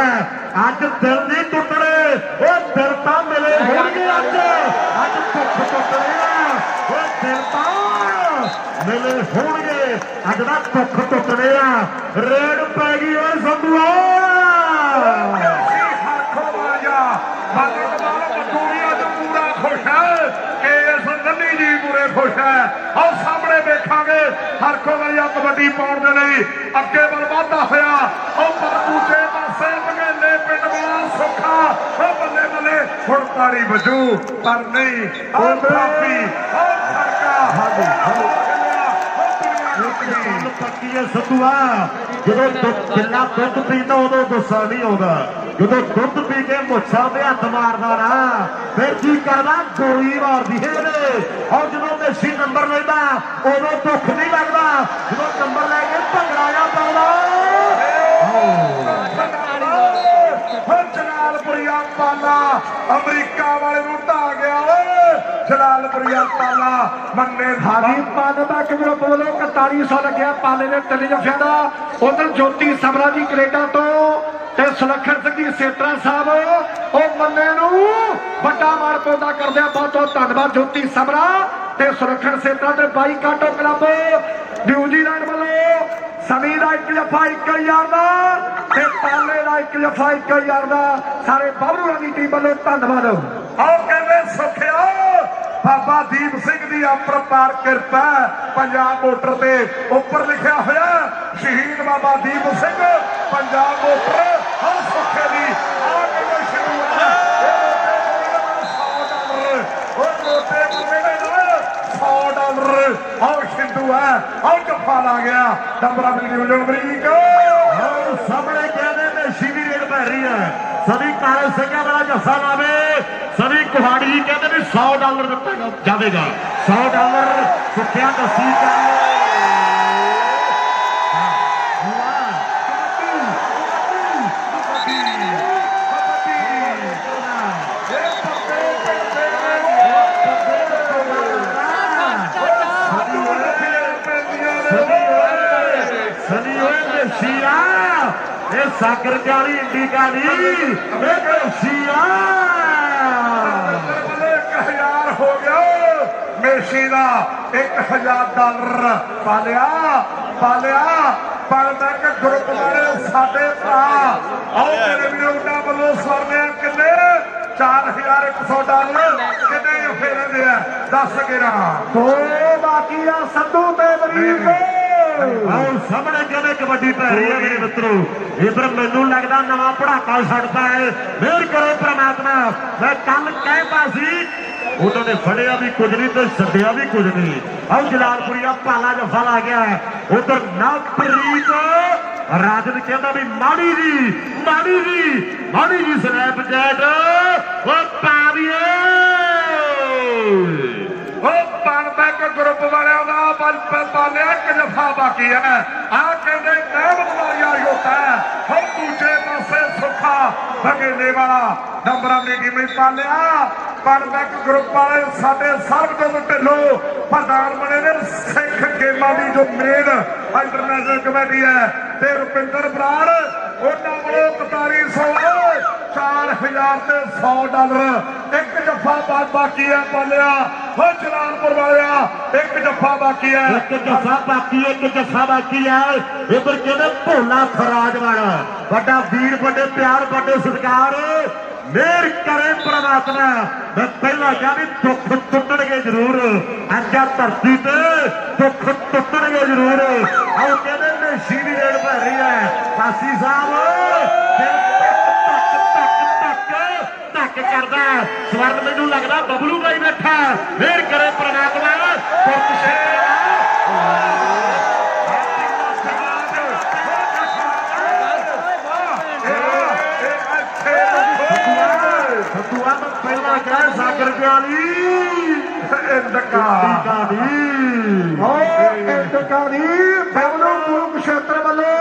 ਅੱਜ ਦਿਲ ਨਹੀਂ ਟੁੱਟਣੇ। ਉਹ ਦਿਲ ਤਾਂ ਮਿਲੇ ਹੋਣਗੇ ਅੱਜ ਦੁੱਖ ਟੁੱਟੜੇ ਆ, ਉਹ ਦਿਲ ਤਾਂ ਮਿਲੇ ਹੋਣਗੇ ਅੱਜ ਦਾ ਦੁੱਖ ਟੁੱਟਣੇ ਆ। ਰੇਡ ਪੈ ਗਈ ਓਏ ਸੰਧੂਆ ਪੂਰਾ ਖੁਸ਼ ਹੈ ਕਿ ਇਸ ਨੰਨੀ ਜੀ ਪੂਰੇ ਖੁਸ਼ ਹੈ। ਆਓ ਸਾਹਮਣੇ ਵੇਖਾਂਗੇ ਹਰਖੋ ਵਾਲੀਆ ਕਬੱਡੀ ਪਾਉਣ ਦੇ ਲਈ ਅੱਗੇ ਵੱਲ ਵਧਦਾ ਹੋਇਆ। ਉਹ ਪਰ ਦੂਜੇ ਪਾਸੇ ਬਗੇਲੇ ਪਿੰਡ ਵਾਲਾ ਸੁੱਖਾ ਉਹ ਬੱਲੇ ਬੱਲੇ ਹੁਣ ਤਾੜੀ ਵੱਜੂ ਪਰ ਨਹੀਂ ਉਹ ਕਾਫੀ ਉਹ ਖੜਕਾ ਪੱਕੀ ਹੈ ਸੰਧੂਆ। ਜਦੋਂ ਬਿੱਲਾ ਦੁੱਧ ਪੀਂਦਾ ਉਦੋਂ ਗੁੱਸਾ ਨਹੀਂ ਆਉਂਦਾ, ਜਦੋਂ ਦੁੱਧ ਪੀ ਕੇ ਮੁੱਛਾਂ ਤੇ ਹੱਥ ਮਾਰਦਾ ਨਾ ਫਿਰ ਕੀ ਕਰਦਾ ਗੋਲੀ ਮਾਰਦੀ ਹੈ ਇਹਨੇ। ਔਰ ਜਦੋਂ ਮੇਸੀ ਨੰਬਰ ਲੈਂਦਾ ਉਦੋਂ ਦੁੱਖ ਨਹੀਂ ਲੱਗਦਾ, ਜਦੋਂ ਨੰਬਰ ਲੈ ਕੇ ਭੰਗੜਾ ਜਾ ਪਾਉਂਦਾ। ਜਲਾਲਪੁਰੀਆ ਪਾਲਾ ਅਮਰੀਕਾ ਵਾਲੇ ਨੂੰ ਢਾ ਗਿਆ ਓਏ। ਜਲਾਲਪੁਰੀਆ ਪਾਲਾ ਮੰਨੇ ਹਾਜੀ ਪਾਲੇ ਦਾ ਕਿਵੇਂ ਬੋਲੋ 4100 ਲੱਗਿਆ ਪਾਲੇ ਦੇ 3 ਜੱਫਿਆਂ ਦਾ। ਉਧਰ ਜੋਤੀ ਸਮਰਾ ਜੀ ਕੈਨੇਡਾ ਤੋਂ ਤੇ ਸੁਲੱਖਣ ਸਿੰਘ ਜੀ ਸੇਤਰਾ ਸਾਹਿਬ ਉਹ ਮੰਨੇ ਨੂੰ ਵੱਡਾ ਮਾਣ ਪੌਦਾ ਕਰਦੇ ਆ। ਬਹੁਤ ਬਹੁਤ ਧੰਨਵਾਦ ਜੋਤੀ ਸਮਰਾ ਤੇ ਸੁਰੱਖਣ ਸੇਤਰਾ ਤੇ ਬਾਈ ਕਾਟੋ ਕਲੱਬ ਨਿਊਜ਼ੀਲੈਂਡ ਵੱਲੋਂ ਸਮੀ ਦਾ 1 ਜੱਫਾ 1000 ਦਾ ਤੇ ਪਾਲੇ ਦਾ 1 ਜੱਫਾ 1000 ਦਾ ਸਾਰੇ ਬਾਬੂਆਂ ਦੀ ਟੀਮ ਵੱਲੋਂ ਧੰਨਵਾਦ। ਆਓ ਕਹਿੰਦੇ ਸੁਖਿਆ ਬਾਬਾ ਦੀਪ ਸਿੰਘ ਦੀ ਅਪਰਪਾਰ ਕਿਰਪਾ ਪੰਜਾਬ ਮੋਟਰ ਤੇ ਉੱਪਰ ਲਿਖਿਆ ਹੋਇਆ ਸ਼ਹੀਦ ਬਾਬਾ ਦੀਪ ਸਿੰਘ ਪੰਜਾਬ ਮੋਟਰ ਹਰ ਸੁਖੇ ਦੀ ਆ ਕਹਿੰਦੇ ਸ਼ੁਰੂ ਹੈ $100 ਆਓ ਸਿੰਧੂ ਹੈ ਆਓ ਜੱਫਾ ਲਾ ਗਿਆ ਨੰਬਰ ਆਪਣੀ ਡਿਵੀਜ਼ਨ ਅਮਰੀਕ और सामने कहने में शिवी रेड पै रही है। सभी काले सिंह वाला जफा लावे सभी कुहाड़ी कहते भी $100 दिता जाएगा। $100 सुखिया दसी सागर काली इंडी काली 1000 ਹੋ ਗਿਆ ਮੇਸ਼ੀ ਦਾ $1000 ਪਾਲਿਆ ਪਲਟਕ ਗਰੁੱਪ ਵਾਲੇ ਸਾਡੇ ਭਰਾ ਆਓ ਮੇਰੇ ਵੀਰੋ ਉਹਨਾਂ ਵੱਲੋਂ ਸਵਰਨਿਆ ਕਿੰਨੇ $4100 ਕਿੰਨੇ ਫੇਰੇ ਦੇ ਆ 10 11 ਦੋ ਬਾਕੀ ਆ ਸੰਧੂ ਤੇ ਅਮਰੀਕ। और सामने कहते कबड्डी पै रही है मेरे मित्रों। इधर मैनू लगता नवा पड़ाका छड़ता है। मेहर करो परमात्मा। मैं कल कहता सी उन्होंने फड़िया भी कुछ नहीं तो छड्डिया भी कुछ नहीं। और जलालपुरिया पाला जफा ला गया है। उधर नवप्रीत राजन कहता भी माड़ी जी स्नैपचैट वो पाविए ਪਨਬੈਕ ਗਰੁੱਪ ਵਾਲਿਆਂ ਦਾ ਪਾਲਿਆ 1 ਜਫਾ ਬਾਕੀ ਹੈ। ਆ ਕਹਿੰਦੇ ਨਹਿਮਤ ਵਾਲੀਆ ਯੋਤਾ ਹਰ ਦੂਜੇ ਪਾਸੇ ਸੁੱਖਾ ਬਗੇਲੇ ਵਾਲਾ ਨੰਬਰ ਆਪਣੀ ਟੀਮ ਵਿੱਚ ਪਾਲਿਆ ਪਨਬੈਕ ਗਰੁੱਪ ਵਾਲੇ ਸਾਡੇ ਸਰਬਜੋਤ ਢਿੱਲੋਂ ਪ੍ਰਧਾਨ ਬਣੇ ਨੇ ਸਿੱਖ ਗੇਮਾਂ ਦੀ ਜੋ ਮੇਨ ਇੰਟਰਨੈਸ਼ਨਲ ਕਮੇਟੀ ਹੈ ਤੇ ਰੁਪਿੰਦਰ ਬਰਾੜ ਉਹਨਾਂ ਵੱਲੋਂ 4100 4000 ਤੇ $100 1 ਜੱਫਾ ਬਾਕੀ ਹੈ ਪਾਲਿਆ ਹੋ ਜਲਾਲਪੁਰ ਵਾਲਿਆ 1 ਜੱਫਾ ਬਾਕੀ ਹੈ। एक जफा बाकी है। इधर कहते भोला फराज वाला बड़ा वीर बड़े प्यार बड़े सत्कार मेहर करे परमात्मा। मैं पहला क्या भी दुख टुटणगे जरूर अजा धरती ते दुख टुटणगे जरूर। और कहते नशी भी रेड पै रही है। कासी साहब धक करदा स्वर्ण मैनू लगदा बबलू भाई बैठा मेहर करे परमात्मा। पहला क्या सागर कुरुक्षेत्र वालों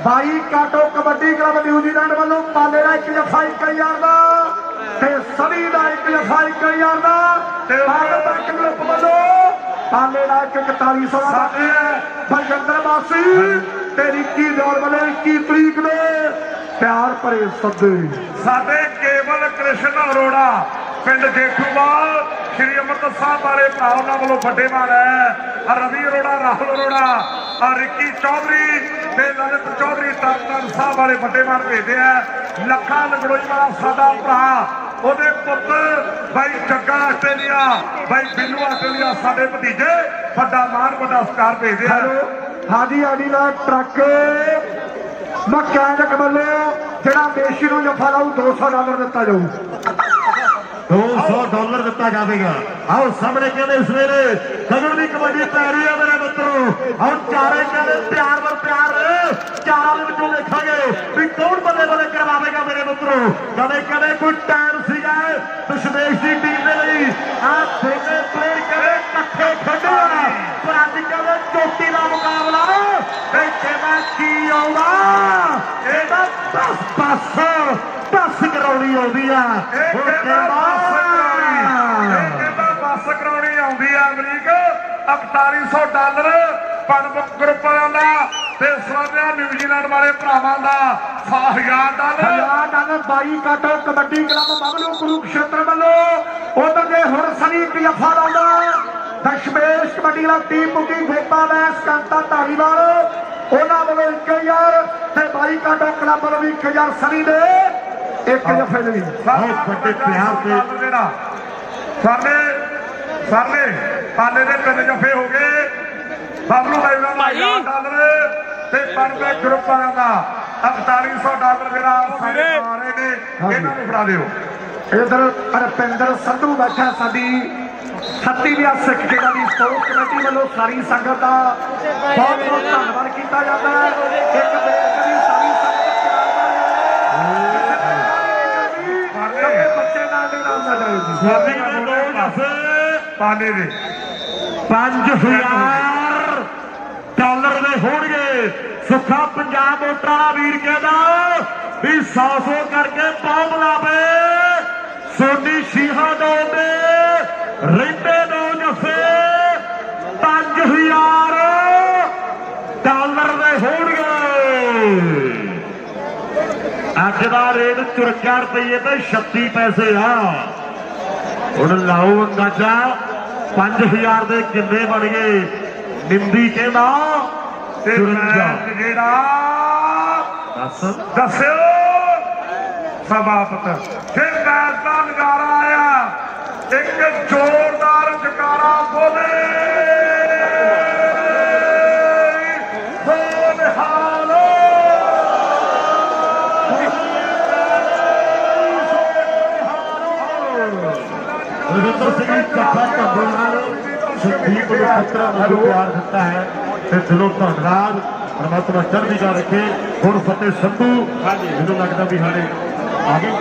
बाई काटो कबड्डी क्लब न्यूजीलैंड वालों पाले का 1 जफा 1000 का सभी का 1 जफा 1000 का ग्रुप वालों पाले का 4100 बलजिंदर वासी रिक्की दौर वाले 21 तरीक ने प्यार भरे सदे ਸਾਡੇ ਕੇਵਲ ਕ੍ਰਿਸ਼ਨ ਅਰੋੜਾ ਪਿੰਡ ਜੇਠੂਵਾਲ ਸ਼੍ਰੀ ਅੰਮ੍ਰਿਤਸਰ ਸਾਹਿਬ ਵਾਲੇ ਭਰਾ ਉਹਨਾਂ ਵੱਲੋਂ ਵੱਡੇ ਮਾਨ ਹੈ। ਰਵੀ ਅਰੋੜਾ ਰਾਹੁਲ ਅਰੋੜਾ ਰਿੱਕੀ ਚੌਧਰੀ ਤੇ ਲਲਿਤ ਚੌਧਰੀ ਤਰਨਤਾਰਨ ਸਾਹਿਬ ਵਾਲੇ ਵੱਡੇ ਮਾਨ ਭੇਜਦੇ ਆ। ਲੱਖਾਂ ਲੰਗੜੋਈ ਵਾਲਾ ਸਾਡਾ ਭਰਾ ਉਹਦੇ ਪੁੱਤ ਬਾਈ ਜੱਗਾ ਆਸਟ੍ਰੇਲੀਆ ਬਾਈ ਬਿੱਲੂ ਆਸਟ੍ਰੇਲੀਆ ਸਾਡੇ ਭਤੀਜੇ ਵੱਡਾ ਮਾਨ ਵੱਡਾ ਸਤਿਕਾਰ ਭੇਜਦੇ ਆ। ਹਾਜੀ ਆਡੀ ਦਾ ਟਰੱਕ ਮਕੈਨਿਕ ਵੱਲੋਂ ਜਿਹੜਾ ਮੇਸ਼ੀ ਨੂੰ ਜਫਾ ਲਾਊ $200 ਦਿੱਤਾ ਜਾਊ। $200 ਦਿੱਤਾ ਜਾਵੇਗਾ। आओ सामने कहते सवेरे सगन की कबड्डी पै रही है मेरे मित्रों। और चारे कहते प्यार वर प्यार चारों विचों देखांगे भी कौन बल्ले बल्ले करवाएगा मेरे मित्रों। कदे कदे कोई टाइम सीगा दशमेश की टीम के लिए आप दोनों प्लेयर कहते इकट्ठे खेडे पर अज कहते चोटी का मुकाबला की आउंदा ਇਹਦਾ 10 ਕਰਾਉਣੀ ਆਉਂਦੀ ਆ। ਬੱਸ ਕਰਾਉਣੀ ਆਉਂਦੀ ਆ ਅਮਰੀਕ $4100 ਪਨਬੁੱਕ ਗਰੁੱਪ ਵਾਲਿਆਂ ਦਾ ਤੇ ਸਵਾਗਿਆ ਨਿਊਜ਼ੀਲੈਂਡ ਵਾਲੇ ਭਰਾਵਾਂ ਦਾ $1000 22 ਕਾਟੋ ਕਬੱਡੀ ਕਲੱਬ ਬਬਲੂ ਕੁਰੂਕਸ਼ੇਤਰ ਵੱਲੋਂ ਉਧਰ ਦੇ ਹੁਣ ਸਨੀ ਪੀਐਫਆ ਲਾਉਂਦਾ ਦਸ਼ਮੇਸ਼ ਕਬੱਡੀ ਕਲੱਬ ਟੀਮ ਮੁੱਕੀ ਗੋਪਾ ਵੈਸ ਕੰਤਾ ਧਾਰੀਵਾਲ ਉਹਨਾਂ ਵੱਲੋਂ 1000 ਤੇ 22 ਕਾਟੋ ਕਲੱਬ ਵੱਲੋਂ ਵੀ 1000 ਸਨੀ ਦੇ ਇੱਕ ਜਫੇ ਦੇ ਵੀ ਬਹੁਤ ਵੱਡੇ ਪਿਆਰ ਤੇ ਜਿਹੜਾ ਸਾਡੇ ਪਾਲੇ ਦੇ 3 ਜਫੇ ਹੋ ਗਏ ਬਬਲੂ ਦਾ $1000 ਤੇ ਪਨਵੇ ਗਰੁੱਪ ਵਾਲਿਆਂ ਦਾ $4100 ਜਿਹੜਾ ਸਾਡੇ ਆ ਰਹੇ ਨੇ ਇਹਨਾਂ ਨੂੰ ਫੜਾ ਦਿਓ। ਇਧਰ ਰਪਿੰਦਰ ਸੰਧੂ ਬੈਠਾ ਸਾਡੀ 37ਵੀਂ ਸਿੱਖ ਖੇਡਾਂ ਦੀ ਸਪੋਰਟਸ ਕਮੇਟੀ ਵੱਲੋਂ ਸਾਰੀ ਸੰਗਤ ਦਾ ਬਹੁਤ ਬਹੁਤ ਧੰਨਵਾਦ ਕੀਤਾ ਜਾਂਦਾ ਹੈ। ਇੱਕ ਬੇਕਰੀ ਸਾਰੀ ਸੰਗਤ ਬੱਚੇ ਨਾਲ ਦੇ ਨਾਮ ਨਾ ਜਾਏ ਜੀ ਪਾਲੇ ਦੇ $5000 ਦੇ ਹੋਣਗੇ। ਸੁੱਖਾ ਪੰਜਾਬ ਮੋਟਰਾਂ ਵਾਲਾ ਵੀਰ ਕਹਿੰਦਾ ਵੀ 100 ਕਰਕੇ ਪਾਉ ਲਾਵੇ ਸੋਨੀ ਸ਼ੀਹਾ ਦੋ ਦੇ ਰਹਿੰਦੇ ਦੋ ਜਫੇ $5000 ਦੇ ਹੋਣਗੇ। ਅੱਜ ਦਾ ਰੇਟ 54 ਰੁਪਏ ਤੇ 36 ਪੈਸੇ ਆ। ਹੁਣ ਲਾਓ ਅੰਦਾਜ਼ਾ 5000 ਦੇ ਕਿੰਨੇ ਬਣ ਗਏ। ਨਿੰਦੀ ਕਹਿੰਦਾ ਤੇ ਮੈਚ ਜਿਹੜਾ ਦੱਸਿਓ ਸਭਾਪਤ ਫਿਰ ਮੈਚ ਦਾ ਨਜ਼ਾਰਾ ਆਇਆ। ਇੱਕ ਜ਼ੋਰਦਾਰ ਜਕਾਰਾ ਬੋਲੇ ਰਵਿੰਦਰ ਸਿੰਘ ਚੱਪਾ ਢੱਬਲ ਨਾਲ ਸੰਦੀਪ ਨੂੰ ਖਤਰਾ ਨੂੰ ਪਿਆਰ ਦਿੱਤਾ ਹੈ ਤੇ ਦਿਲੋਂ ਧੰਨਵਾਦ। ਪਰਮਾਤਮਾ ਚੜ੍ਹਦੀ ਕਲਾ ਰੱਖੇ। ਹੁਣ ਫਤਿਹ ਸੰਧੂ ਮੈਨੂੰ ਲੱਗਦਾ ਵੀ ਹਾਲੇ ਆ ਗਏ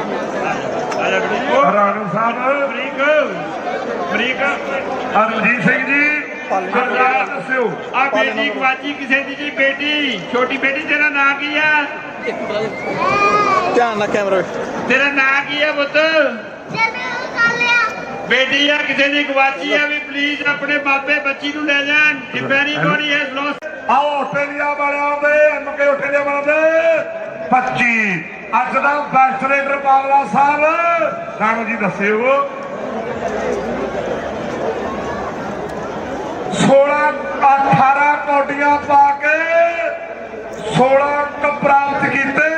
ਰਾਣੂ ਸਾਹਿਬ ਬਰੀਕ ਅਰਜੀਤ ਸਿੰਘ ਜੀ ਦੱਸਿਓ ਆ ਬੇਟੀ ਗਵਾਚੀ ਕਿਸੇ ਦੀ ਜੀ ਬੇਟੀ ਛੋਟੀ ਬੇਟੀ ਤੇਰਾ ਨਾਂ ਕੀ ਆ? ਧਿਆਨ ਨਾਲ ਕੈਮਰਾ ਤੇਰਾ ਨਾਂ ਕੀ ਆ ਪੁੱਤ? ਬੇਟੀ ਆ ਕਿਸੇ ਦੀ ਗਵਾਚੀ ਆ ਵੀ ਪਲੀਜ਼ ਆਪਣੇ ਬਾਬੇ ਬੱਚੀ ਨੂੰ ਲੈ ਜਾਣ। ਇਫ ਐਨੀਬੋਡੀ ਹੈਜ਼ ਲੋਸਟ ਆਓ ਆਸਟ੍ਰੇਲੀਆ ਵਾਲਿਆਂ ਦੇ ਐਮਕੇ ਆਸਟ੍ਰੇਲੀਆ ਵਾਲਿਆਂ ਦੇ 25 ਅੱਜ ਦਾ ਬੈਸਟ ਰੇਡਰ ਬਾਬਲਾ ਸਾਹਿਬ ਰਾਣੂ ਜੀ ਦੱਸਿਓ 18 ਕੌਡੀਆਂ ਪਾ ਕੇ 16 ਅੰਕ ਪ੍ਰਾਪਤ ਕੀਤੇ।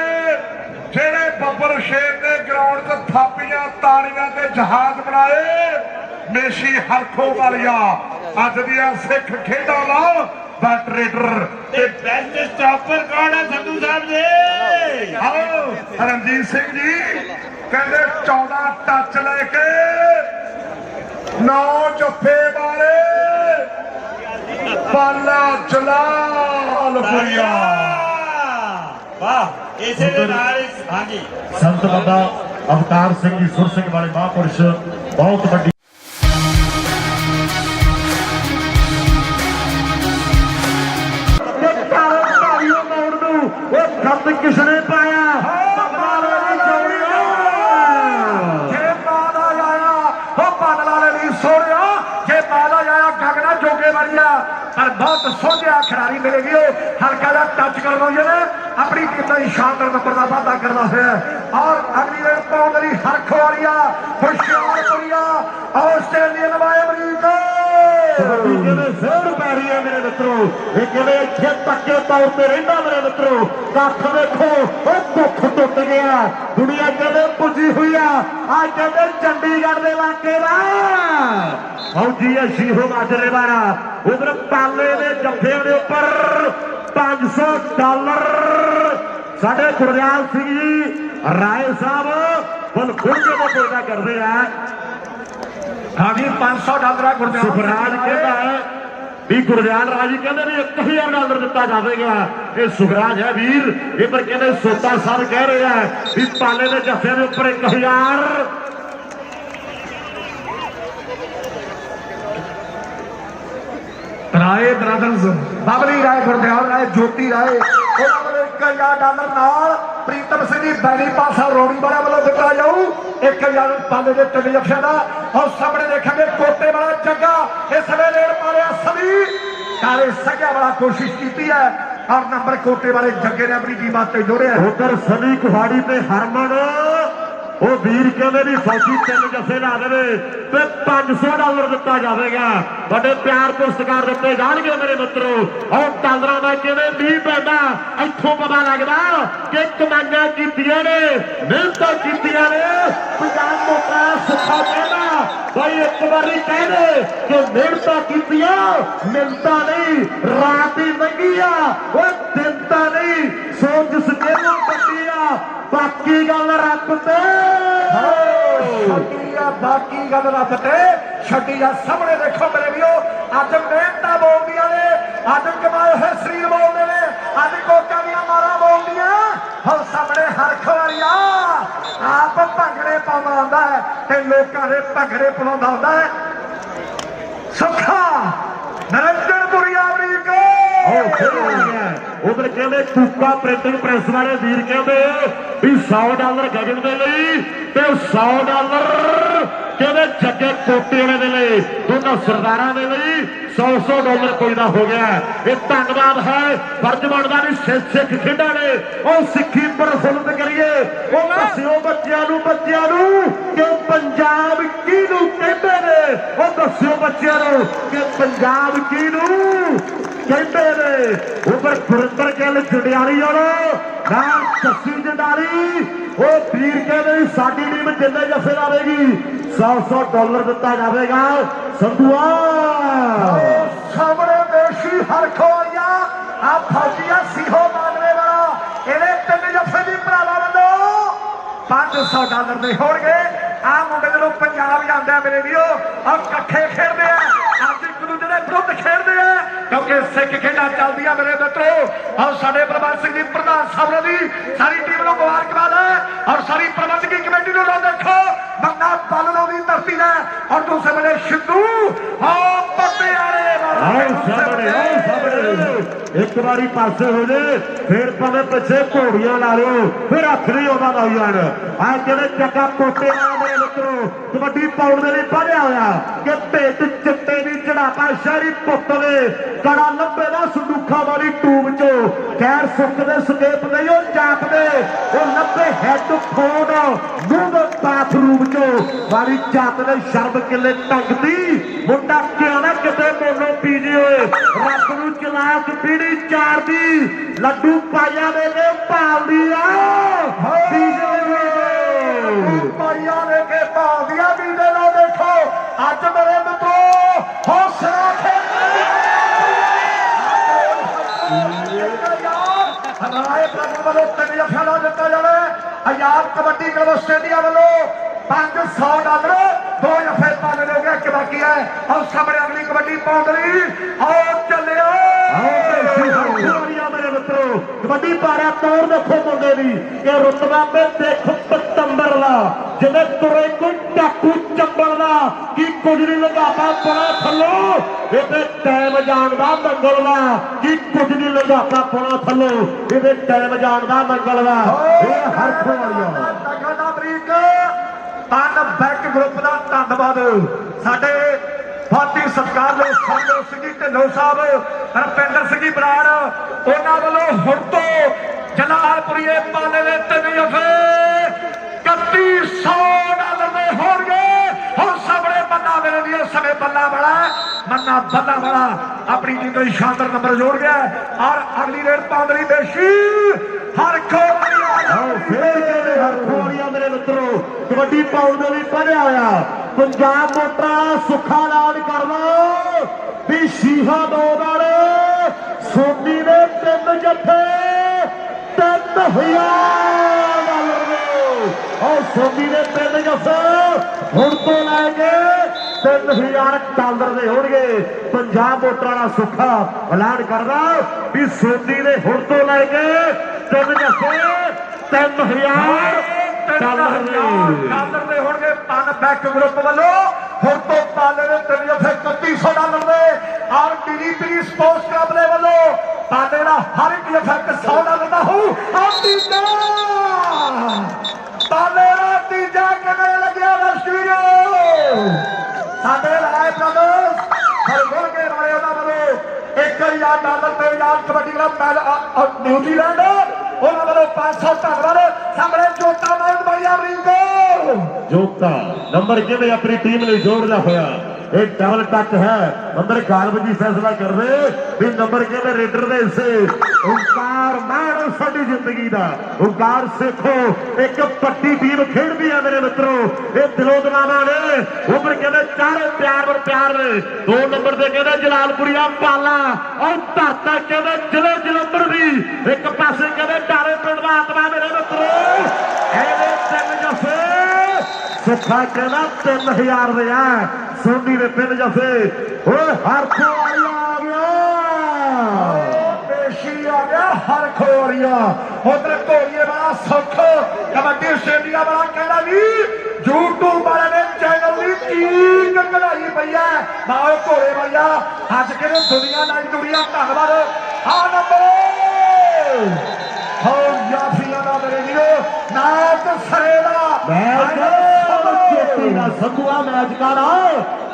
ਜਿਹੜੇ ਬੱਬਰ ਸ਼ੇਰ ਦੇ ਗਰਾਊਂਡ 'ਚ ਥਾਪੀਆਂ ਤਾੜੀਆਂ ਤੇ ਜਹਾਜ਼ ਬਣਾਏ ਮੇਸ਼ੀ ਹਰਖੋ ਵਾਲੀਆ ਅੱਜ ਦੀਆਂ ਸਿੱਖ ਖੇਡਾਂ ਦਾ ਬੈਸਟ ਰੇਡਰ ਤੇ ਬੈਸਟ ਸਟਾਪਰ ਕੌਣ ਹੈ ਸੰਧੂ ਸਾਹਿਬ ਜੀ? ਆਓ ਰਣਜੀਤ ਸਿੰਘ ਜੀ ਕਹਿੰਦੇ 14 ਟੱਚ ਲੈ ਕੇ 9 ਜੱਫੇ ਵਾਲੇ ਪਾਲਾ ਜਲਾਲਪੁਰੀਆ ਵਾਹ ਇਸੇ ਦੇ ਨਾਲ ਹਾਂਜੀ ਸੰਤ ਬਾਬਾ ਅਵਤਾਰ ਸਿੰਘ ਜੀ ਸੁਰ ਸਿੰਘ ਵਾਲੇ ਮਹਾਂਪੁਰਸ਼ ਬਹੁਤ ਵੱਡੀ ਖੱਤ ਕਿਸਨੇ ਪਾਇਆ ਜੇ ਮਾਲਾ ਆਇਆ ਉਹ ਬਾਦਲਾਂ ਨੇ ਨਹੀਂ ਸੋੜਿਆ। ਜੇ ਮਾਲਾ ਆਇਆ ਗਗਨਾ ਜੋਗੇ ਵਾਲੀਆ ਪਰ ਬਹੁਤ ਸੋਝਿਆ ਖਿਡਾਰੀ ਮਿਲੇਗੀ। ਉਹ ਹਲਕਾ ਜਿਹਾ ਟੱਚ ਕਰਨਾ ਜਿਹਨੇ ਆਪਣੀ ਟੀਮ ਦਾ ਸ਼ਾਨਦਾਰ ਨੰਬਰ ਦਾ ਵਾਅਦਾ ਕਰਦਾ ਹੋਇਆ ਔਰ ਅਗਲੀ ਰੇਡ ਪਾਉਣ ਲਈ ਹਰਖ ਵਾਲੀਆ ਹੁਸ਼ਿਆਰਪੁਰੀਆ ਆਸਟ੍ਰੇਲੀਅਨ ਵਾਲੇ ਅਮਰੀਕਾ ਕਹਿੰਦੇ ਫੇਰ ਪੈ ਰਹੀ ਹੈ ਮੇਰੇ ਮਿੱਤਰੋ। ਇਹ ਕਹਿੰਦੇ ਇੱਥੇ ਪੱਕੇ ਤੌਰ ਤੇ ਰਹਿੰਦਾ ਮੇਰੇ ਮਿੱਤਰੋ। ਕੱਖ ਦੇਖੋ ਉਹ ਦੁੱਖ ਟੁੱਟ ਗਿਆ। ਦੁਨੀਆ ਕਹਿੰਦੇ ਪੁੱਜੀ ਹੋਈ ਆ ਕਹਿੰਦੇ ਚੰਡੀਗੜ੍ਹ ਦੇ ਇਲਾਕੇ ਦਾ ਫੌਜੀ ਹੈ ਸ਼ੀਹੋ ਮਾਜਰੇ ਵਾਲਾ। ਉਧਰ ਪਾਲੇ ਦੇ ਜੱਫਿਆਂ ਦੇ ਉੱਪਰ $500 ਸਾਡੇ ਗੁਰਦਿਆਲ ਸਿੰਘ ਜੀ ਰਾਏ ਸਾਹਿਬ ਬਲ ਖੁੱਲ ਕੇ ਪੈਦਾ ਕਰਦੇ ਆ। ਹਾਂਜੀ $500 ਗੁਰਦਿਆਲ ਸੁਖਰਾਜ ਕਹਿੰਦਾ ਹੈ ਵੀ ਗੁਰਦਿਆਲ ਰਾਜੀ ਕਹਿੰਦੇ ਵੀ $1000 ਦਿੱਤਾ ਜਾਵੇਗਾ। ਇਹ ਸੁਖਰਾਜ ਹੈ ਵੀਰ। ਇਹ ਪਰ ਕਹਿੰਦੇ ਸੋਤਾ ਸਾਹਿਬ ਕਹਿ ਰਹੇ ਆ ਵੀ ਪਾਲੇ ਦੇ ਜੱਫੇ ਦੇ ਉੱਪਰ 1000 ਰਾਏ ਬ੍ਰਦਰਜ਼ ਬਬਲੀ ਰਾਏ ਗੁਰਦਿਆਲ ਰਾਏ ਜੋਤੀ ਰਾਏ ਉਹਨਾਂ ਵੱਲੋਂ $1000 ਨਾਲ ਪ੍ਰੀਤਮ ਸਿੰਘ ਦੀ ਬੈਣੀ ਪਾਸਾ ਰੋੜੀ ਵਾਲਾ ਵੱਲੋਂ ਦਿੱਤਾ ਜਾਊ। 1000 ਪਾਲੇ ਦੇ 3 ਜਫਿਆਂ ਦਾ। ਔਰ ਸਾਹਮਣੇ ਦੇਖਾਂਗੇ ਕੋਟੇ ਵਾਲਾ ਜੱਗਾ ਇਸ ਵੇਲੇ ਰੇਡ ਮਾਰਿਆ ਸਭੀ ਕਾਲੇ ਸੱਗਿਆ ਵਾਲਾ ਕੋਸ਼ਿਸ਼ ਕੀਤੀ ਹੈ और नंबर कोटे वाले जग्गे ने अपनी कीमत से जोड़े उधर सनी कुहाड़ी ते हरमन वो वीर कहते भी फौजी 3 जफे ला दे तो $500 दिता जाएगा। बड़े प्यार पुरस्कार दिते जाएंगे मेरे मित्रों। और डालर का कहते नहीं पैदा इतों पता लगता कि कमाइयां कीतियां ने मेहनत कीतियां ने। पंजाब मोटा सुखा कहना भाई एक बारी कह दे कि मेहनत कीतियां मिलता नहीं रात ही लगी वो दिनता नहीं सो जिस गेम बची बाकी गल रब ते बाकी गल रब ते छड्डी आ। सामने देखो मेरे भीओ अज मेहनत बोलदियां ने अज कमाए हुए शरीर बोलते ने अज कोटा दियां मारा बोलदियां। और सामने हरख वालिया आप भंगड़े पाउंदा आंदा है ते लोकां दे भंगड़े पलाउंदा आंदा है। सुखा नरंजनपुरी अमरीक उधर कहते कूका प्रिंटिंग प्रेस वाले वीर कहते भी $100 गगन के लिए ते $100 कहते जगे कोटे वाले दे लिए दोनों सरदारां दे लिए $100 कोई ना हो गया। ये धन्यवाद है फर्ज बनता भी सिख खेडा ने और सिक्खी प्रफुल्लित करिए। वो दस्यो बच्चों कि पंजाब किनू कहते ने वो दस्यो बच्चों कि पंजाब किनू कहते ने। उपर गुरिंदर गिल जंडियाली नाल जस्सी जंडाली वो वीर कहते साडी टीम जिन्ने जफे लावेगी $100 दिता जाएगा। संधुआ सामने देशी हरखो आइया आ फौजिया सीहो मानवे वाला ਇਹਦੇ 3 ਜਫੇ ਦੀ ਭਰਾਵਾਂ ਵੱਲੋਂ $500 ਦੇ ਹੋਣਗੇ। ਆ ਮੁੰਡੇ ਜਦੋਂ ਪੰਜਾਬ ਜਾਂਦੇ ਮੇਰੇ ਵੀਰੋ ਔਰ ਇਕੱਠੇ ਖੇਡਦੇ ਆ ਅੱਜ ਇੱਕ ਦੂਜੇ ਦੇ ਵਿਰੁੱਧ ਖੇਡਦੇ ਆ ਕਿਉਂਕਿ ਸਿੱਖ ਖੇਡਾਂ ਚੱਲਦੀਆਂ ਮੇਰੇ ਮਿੱਤਰੋ। ਔਰ ਸਾਡੇ ਪ੍ਰਬੰਧਕ ਸਿੰਘ ਜੀ ਪ੍ਰਧਾਨ ਸਾਹਿਬ ਦੀ ਸਾਰੀ ਟੀਮ ਨੂੰ ਮੁਬਾਰਕਬਾਦ ਹੈ ਔਰ ਸਾਰੀ ਪ੍ਰਬੰਧਕੀ ਕਮੇਟੀ ਨੂੰ ਲੋ ਦੇਖੋ ਬੰਦਾ ਪਾਲਣੋਂ ਦੀ ਧਰਤੀ ਦਾ ਔਰ ਦੂਸਰੇ ਵੇਲੇ ਸਿੱਧੂ ਹਾਂ ਪੱਤੇ ਵਾਲੇ एक बारी पासे हो जाए फिर भावे पिछे घोड़ियां ला लो फिर हथ नहीं आता नौजवान आ कहते चक्का पोटे मेरे मित्रों कबड्डी पाउण के लिए पढ़िया होया कि भेट चिट्टे की चढ़ापा शहरी पुत ने कड़ा लंबे ना संदूखा वाली टूब चो खैर सुखते सकेप नहीं वो चापते वो लंबे हैडफोन मूंह बाथरूम चो वाली चात ने शर्म किले टंगती मुंडा क्या ना किते मोनो पीजे हुए रब नूं चलाक पीड़ी चार दी लड्डू पाइया ने भाल दिया पाइया लेके भाल दिया बीजे लो देखो अज मेरे मित्रों हौसला राय प्रभु वालों 3 जफियां ला दिता जाए। आजाद कबड्डी क्लब स्टेडियम वालों $500 2 जफे पाने हो गया कि बाकी है और सामने अगली कबड्डी पौंडली और चले मेरे मित्रों कबड्डी पारा तौर देखो मुंडे की कि रुतबा पे देखो पतंबर ला जिन्हें तुरे कोई डाकू चंबल का कि कुछ नहीं लगाता पड़ा थलो ये टाइम जानता मंगल का कि कुछ नहीं लगाता पड़ा थलो ये टाइम जानता मंगल का हर बैक ग्रुप का धन्यवाद साडे भाती सत्कार ने संजो सिंह जी ढिल्लों साहब रविंदर सिंह जी बराड़ उन्होंने वालों हुण तो जलालपुरी पाले ने 3 जफे $3100 में होंगे। और सामने बन्ना मेरे लिए समय बल्ला बड़ा मन्ना बल्ला बड़ा अपनी टीम को शानदार नंबर जोड़ गया और अगली रेड पांदरी बेशी हर मेरे मित्रों कबड्डी पाउण के लिए पढ़िया होया पंजाब मोटा सुखा ऐलान कर लो भी शीहा 2 वाले सोनी ने 3 जफे $3000 और सोनी ने 3 जफे हुण तो लैके $3000 दे होणगे। पंजाब मोटा का सुखा ऐलान करदा भी सोनी ने हुण तो लैके 3 जफे $3000 ਦੇ ਹੋਣਗੇ ਪਨ ਬੈਕ ਗਰੁੱਪ ਵੱਲੋਂ ਹੁਣ ਤੋਂ ਪਾਲੇ ਨੇ 3 ਜਫੇ $3100 ਦੇ ਔਰ ਡੀਡੀਪੀ ਸਪੋਰਟਸ ਕਲੱਬ ਦੇ ਵੱਲੋਂ ਪਾਲੇ ਦਾ ਹਰ ਇੱਕ ਜਫਾ $100 ਦਾ ਹੋਊ। ਔਰ ਤੀਜਾ ਪਾਲੇ ਦਾ ਤੀਜਾ ਕਿਵੇਂ ਲੱਗਿਆ ਦਰਸ਼ਕੋ ਸਾਡੇ ਰਾਏ ਬ੍ਰਦਰਸ ਹਰ ਗੋਲ ਕੇ ਵਾਲੇ ਉਹਨਾਂ ਵੱਲੋਂ 1000 $1000 ਤੇ ਯਾਰ ਕਬੱਡੀ ਦਾ ਨਿਊਜ਼ੀਲੈਂਡ ਉਹਨਾਂ ਵੱਲੋਂ 500 ਧੰਨਵਾਦ ਸਾਹਮਣੇ ਜੋਤਾ ਨਾਲ ਬੜੀਆ ਰਿੰਗੋ ਜੋਤਾ ਨੰਬਰ ਕਿਹਨੇ ਆਪਣੀ ਟੀਮ ਲਈ ਜੋੜਦਾ ਹੋਇਆ ਇਹ ਡਬਲ ਟੱਚ ਹੈ ਅੰਦਰ ਗਾਲਬ ਜੀ ਫੈਸਲਾ ਕਰਦੇ ਵੀ ਨੰਬਰ ਕਿਹਨੇ ਰੇਡਰ ਦੇ ਹਿੱਸੇ ਓਂਕਾਰ ਮਾਣ ਸਾਡੀ ਜ਼ਿੰਦਗੀ ਦਾ ਓਂਕਾਰ ਸੇਖੋ ਇੱਕ ਪੱਟੀ ਟੀਮ ਖੇਡਦੀ ਆ ਮੇਰੇ ਮਿੱਤਰੋ ਇਹ ਦਿਲੋਂ ਦਿਮਾਗਾਂ ਨੇ ਉਮਰ ਕਹਿੰਦੇ ਚਾਰੇ ਪਿਆਰ ਨੇ 2 ਨੰਬਰ ਤੇ ਕਹਿੰਦੇ ਜਲਾਲਪੁਰੀਆ ਪਾਲਾ ਔਰ ਧਰਤਾ ਕਹਿੰਦੇ ਜ਼ਿਲ੍ਹੇ ਜਲੰਧਰ ਦੀ ਇੱਕ ਪਾਸੇ ਕਹਿੰਦੇ ਡਾਰੇ ਪਿੰਡ ਦਾ ਆਤਮਾ ਮੇਰੇ ਮਿੱਤਰੋ ਇਹਦੇ 3 ਜਫੇ ਸੁੱਖਾ ਕਹਿੰਦਾ 3000 ਦੇ ਆ ਸੋਨੀ ਦੇ 3 ਜਫੇ ਓਏ ਹਰਖੋ ਆ ਗਿਆ ਪੇਸ਼ੀ ਆ ਗਿਆ ਹਰਖੋ ਆਰੀਆ ਉਧਰ ਘੋੜੀਏ ਵਾਲਾ ਸੁੱਖ ਕਬੱਡੀ ਆਸਟ੍ਰੇਲੀਆ ਵਾਲਾ ਕਹਿੰਦਾ ਵੀ YouTube ਵਾਲੇ ਨੇ ਚੈਨਲ ਦੀ ਕੀ ਕਢਾਈ ਪਈ ਐ ਬਾਓ ਘੋੜੇ ਵਾਲਿਆ ਅੱਜ ਕਿਹਨੇ ਦੁਨੀਆ ਨਾਲ ਜੁੜੀਆਂ ਧੰਨਵਾਦ ਆ ਨੰਬਰ ਹੋ ਯਾਫੀਆਂ ਦਾ ਮੇਰੇ ਵੀਰੋ ਨਾਤ ਸਰੇ ਦਾ ਚੋਟੀ ਦਾ ਸੰਧੂਆ ਮੈਚ ਕਰ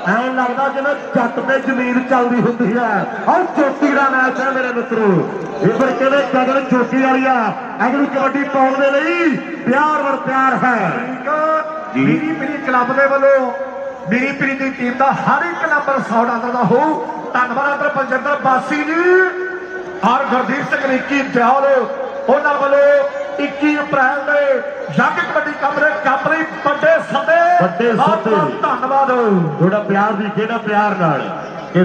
ਐਂ ਲੱਗਦਾ ਜਿਵੇਂ ਜੱਟ ਤੇ ਜ਼ਮੀਨ ਚੱਲਦੀ ਹੁੰਦੀ ਹੈ ਔਰ ਚੋਟੀ ਦਾ ਮੈਚ ਹੈ ਮੇਰੇ ਮਿੱਤਰੋ ਇਹ ਪਰ ਕਹਿੰਦੇ ਗਗਨ ਚੋਟੀ ਵਾਲੀਆ ਅਗਲੀ ਕਬੱਡੀ ਪਾਉਣ ਦੇ ਲਈ ਪਿਆਰ ਹੈ ਮੀਰੀ ਪੀਰੀ ਕਲੱਬ ਦੇ ਵੱਲੋਂ ਮੀਰੀ ਪੀਰੀ ਦੀ ਟੀਮ ਦਾ ਹਰ ਇੱਕ ਨੰਬਰ $100 ਦਾ ਹੋਊ ਧੰਨਵਾਦ ਅੰਦਰ ਪੰਜਿੰਦਰ ਬਾਸੀ ਜੀ ਔਰ ਗੁਰਦੀਪ ਸਿੰਘ ਰਿੱਕੀ ਦਿਆਲ ਉਹਨਾਂ ਵੱਲੋਂ 21 ਅਪ੍ਰੈਲ ਦੇ ਜੱਗ ਕਬੱਡੀ ਕੱਪ ਲਈ ਵੱਡੇ ਸੱਦੇ ਧੰਨਵਾਦ ਥੋੜਾ ਪਿਆਰ ਦੀ ਕਿਹੜਾ ਪਿਆਰ ਨਾਲ ਕਿ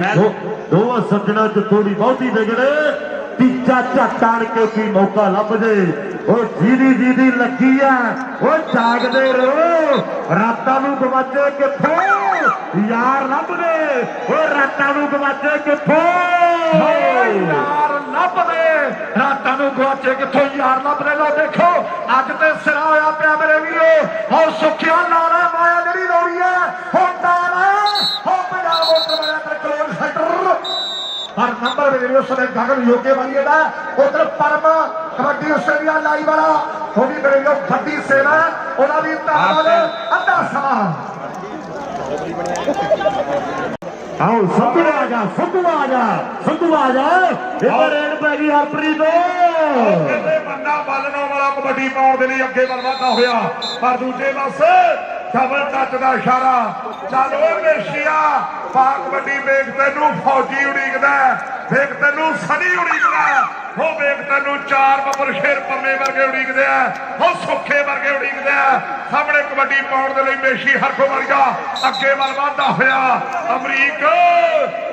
ਦੋ ਸੱਜਣਾ ਚ ਥੋੜੀ ਬਹੁਤੀ ਵਿਗੜੇ ਤੀਜਾ ਝੱਟ ਆਣ ਕੇ ਕੀ ਮੌਕਾ ਲੱਭ ਜੇ ਉਹ ਜਿਹਦੀ ਲੱਗੀ ਆ ਉਹ ਜਾਗਦੇ ਰਹੋ ਰਾਤਾਂ ਨੂੰ ਗਵਾਚੇ ਕਿੱਥੋਂ ਯਾਰ ਲੱਭਦੇ ਉਹ ਰਾਤਾਂ ਨੂੰ ਗਵਾਚੇ ਕਿੱਥੋਂ ਯਾਰ ਲੱਭਦੇ ਰਾਤਾਂ ਨੂੰ ਗਵਾਚੇ ਕਿੱਥੋਂ ਯਾਰ ਲੱਭਦੇ ਲੋ ਦੇਖੋ ਅੱਜ ਤੇ ਸਿਰਾ ਹੋਇਆ ਪਿਆ ਮੇਰੇ ਵੀਰੋ ਔਰ ਸੁੱਖਿਆ ਨਾਰਾ ਮਾਇਆ ਜਿਹੜੀ ਲੋੜੀ ਹੈ ਹੁਣ ਨਾਰਾ ਹੋ ਪੰਜਾਬ ਮੋਟਰ ਵਾਲਿਆ ਤੇ ਕਲੋਨ ਸੈਂਟਰ ਪਰ ਨੰਬਰ ਮੇਰੇ ਵੀਰੋ ਸਨੇ ਗਗਨ ਯੋਗੇ ਵਾਲੀ ਦਾ ਉਧਰ ਪਰਮ ਕਬੱਡੀ ਆਸਟ੍ਰੇਲੀਆ ਲਾਈ ਵਾਲਾ ਉਹ ਵੀ ਮੇਰੇ ਵੀਰੋ ਵੱਡੀ ਸੇਵਾ ਉਹਨਾਂ ਦੀ ਧੰਨਵਾਦ ਅੱਧਾ ਸਮਾਂ ਆਓ ਸੰਧੂ ਆ ਜਾ ਇਹ ਰੇਡ ਪੈ ਗਈ ਹਰਪ੍ਰੀਤ ਕਹਿੰਦੇ ਬੰਦਾ ਬਾਲਣੋਂ ਵਾਲਾ ਕਬੱਡੀ ਪਾਉਣ ਦੇ ਲਈ ਅੱਗੇ ਵੱਧਦਾ ਹੋਇਆ ਪਰ ਦੂਜੇ ਪਾਸੇ ਡਬਲ ਟੱਚ ਦਾ ਇਸ਼ਾਰਾ ਚੱਲ ਓਏ ਮੇਸ਼ੀਆ ਪਾ ਕਬੱਡੀ ਵੇਖ ਤੈਨੂੰ ਫੌਜੀ ਉਡੀਕਦਾ ਵੇਖ ਤੈਨੂੰ ਸਨੀ ਉਡੀਕਦਾ ਉਹ ਵੇਖ ਤੈਨੂੰ 4 ਬੱਬਰ ਸ਼ੇਰ ਪੰਮੇ ਵਰਗੇ ਉਡੀਕਦੇ ਆ ਉਹ ਸੁੱਖੇ ਵਰਗੇ ਉਡੀਕਦੇ ਆ ਸਾਹਮਣੇ ਕਬੱਡੀ ਪਾਉਣ ਦੇ ਲਈ ਮੇਸ਼ੀ ਹਰਖੋ ਵਰਗਾ ਅੱਗੇ ਵੱਲ ਵੱਧਦਾ ਹੋਇਆ ਅਮਰੀਕ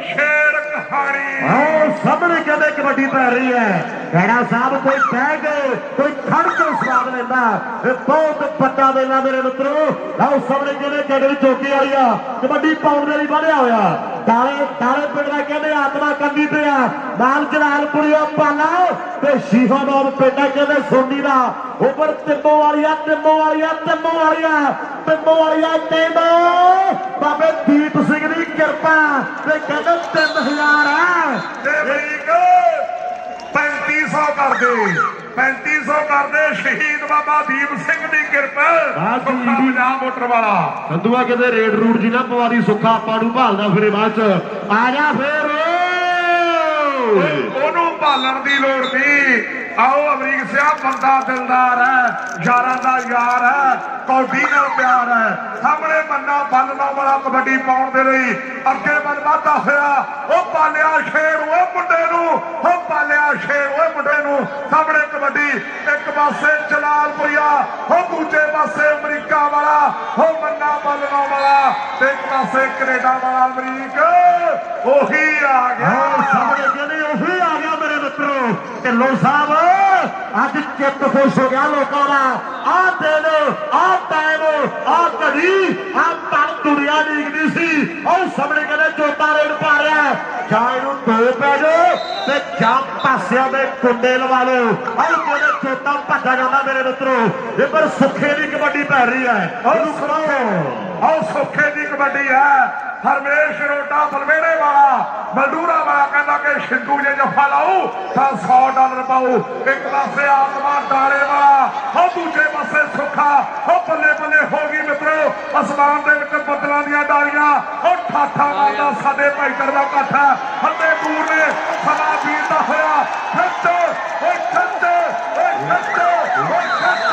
ਸ਼ੇਰ ਕਹਾਣੀ ਆਓ ਸਾਹਮਣੇ ਕਹਿੰਦੇ ਕਬੱਡੀ ਪੈ ਰਹੀ ਹੈ ਗੈੜਾ ਸਾਹਿਬ ਕੋਈ ਬਹਿ ਕੇ ਕੋਈ ਖੜ ਕੇ ਸਵਾਦ ਲੈਂਦਾ ਇਹ ਬਹੁਤ ਵੱਡਾ ਵੇਲਾ ਮੇਰੇ ਮਿੱਤਰੋ ਆਓ ਸਾਹਮਣੇ ਕਹਿੰਦੇ ਗਗਨ ਚੋਟੀ ਵਾਲੀਆ ਕਬੱਡੀ ਪਾਉਣ ਦੇ ਲਈ ਵਧਿਆ ਹੋਇਆ ਤਾਲੇ ਪਿੰਡ ਦਾ ਕਹਿੰਦੇ ਆਤਮਾ ਕੰਦੀ ਤੇ ਆ ਨਾਲ ਜਲਾਲਪੁਰੀਆ ਪਾਲਾ ਤੇ ਸ਼ੀਹਾਬਾਦ ਪਿੰਡ ਕਹਿੰਦੇ ਸੋਨੀ ਦਾ ਉੱਪਰ ਤਿੰਮੋ ਵਾਲੀਆ ਕਹਿੰਦਾ ਬਾਬੇ ਦੀਪ ਸਿੰਘ ਦੀ ਕਿਰਪਾ ਤੇ ਕਹਿੰਦੇ 3000 ਹੈ ਤੇ ਅਮਰੀਕ 3500 ਕਰਦੇ ਸ਼ਹੀਦ ਬਾਬਾ ਦੀਪ ਸਿੰਘ ਦੀ ਕਿਰਪਾ ਪੰਜਾਬ ਮੋਟਰ ਵਾਲਾ ਸੰਧੂਆ ਕਹਿੰਦੇ ਰੇਡ ਰੂਟ ਜੀ ਨਾ ਪਵਾਦੀ ਸੁੱਖਾ ਆਪਾਂ ਨੂੰ ਭਾਲਦਾ ਫਿਰੇ ਬਾਅਦ ਚ ਆ ਜਾ ਫੇਰ ਉਹਨੂੰ ਭਾਲਣ ਦੀ ਲੋੜ ਨਹੀਂ ਆਓ ਅਮਰੀਕ ਸਿਆ ਬੰਦਾ ਦਿਲਦਾਰ ਹੈ ਯਾਰਾਂ ਦਾ ਯਾਰ ਹੈ ਕੌਡੀ ਨਾਲ ਪਿਆਰ ਹੈ ਸਾਹਮਣੇ ਮੰਨਾ ਬੰਨਣਾ ਵਾਲਾ ਕਬੱਡੀ ਪਾਉਣ ਦੇ ਲਈ ਅੱਗੇ ਵੱਲ ਵਧਦਾ ਹੋਇਆ ਉਹ ਪਾਲਿਆ ਸ਼ੇਰ ਉਹ ਮੁੰਡੇ ਨੂੰ ਸਾਹਮਣੇ ਕਬੱਡੀ ਇੱਕ ਪਾਸੇ ਜਲਾਲਪੁਰੀਆ ਉਹ ਦੂਜੇ ਪਾਸੇ ਅਮਰੀਕਾ ਵਾਲਾ ਉਹ ਮੰਨਾ ਬੰਨਣਾ ਵਾਲਾ ਤੇ ਇੱਕ ਪਾਸੇ ਕੈਨੇਡਾ ਵਾਲਾ ਅਮਰੀਕ ਉਹੀ ਆ ਗਿਆ ਸਾਹਮਣੇ ਕਹਿੰਦੇ ਉਹੀ ਆ ਗਿਆ ਮੇਰੇ ਮਿੱਤਰੋ ਢਿੱਲੋਂ ਸਾਹਿਬ ਅੱਜ ਚਿੱਤ ਖੁਸ਼ ਹੋ ਗਿਆ ਲੋਕਾਂ ਦਾ ਆਹ ਦਿਨ ਆਹ ਟਾਈਮ ਆਹ ਘੜੀ ਆਹ ਪਰ ਦੁਨੀਆ ਡੀਕਦੀ ਸੀ ਉਹ ਸਾਹਮਣੇ ਕਹਿੰਦੇ ਜੋਤਾ ਰੇਡ ਪਾ ਰਿਹਾ ਜਾਂ ਇਹਨੂੰ 2 ਪੈ ਜਾਓ ਤੇ ਜਾਂ ਪਾਸਿਆਂ ਦੇ ਕੁੰਡੇ ਲਵਾ ਲਓ ਆਹ ਕਹਿੰਦੇ ਜੋਤਾ ਭੱਜਾ ਜਾਂਦਾ ਮੇਰੇ ਮਿੱਤਰੋ ਇਹ ਪਰ ਸੁੱਖੇ ਦੀ ਕਬੱਡੀ ਪੈ ਰਹੀ ਹੈ ਆਹ ਸੁੱਖੇ ਦੀ ਕਬੱਡੀ ਹੈ ਹਰਮੇਸ਼ ਰੋਟਾ ਬਲਵੇੜੇ ਵਾਲਾ ਮਲਡੂਰਾ ਵਾਲਾ ਕਹਿੰਦਾ ਕਿ ਸ਼ਿੰਦੂ ਜੇ ਜਫਾ ਲਾਊ ਤਾਂ $100 ਪਾਊ ਇੱਕ ਪਾਸੇ ਆਤਮਾ ਡਾਲੇ ਵਾਲਾ ਉਹ ਦੂਜੇ ਪਾਸੇ ਸੁੱਖਾ ਉਹ ਬੱਲੇ ਹੋ ਗਈ ਮਿੱਤਰੋ ਅਸਮਾਨ ਦੇ ਵਿੱਚ ਬੱਦਲਾਂ ਦੀਆਂ ਡਾਲੀਆਂ ਉਹ ਠਾਠਾ ਮਾਰਦਾ ਸਾਡੇ ਭਾਈਚਾਰੇ ਦਾ ਇਕੱਠ ਹੈ ਹੱਲੇ ਕਪੂਰ ਨੇ ਸਮਾਂ ਬੀਤਦਾ ਹੋਇਆ ਖੱਟ ਓਏ ਖੱਟ ਓਏ ਖੱਟ ਓਏ ਖੱਟ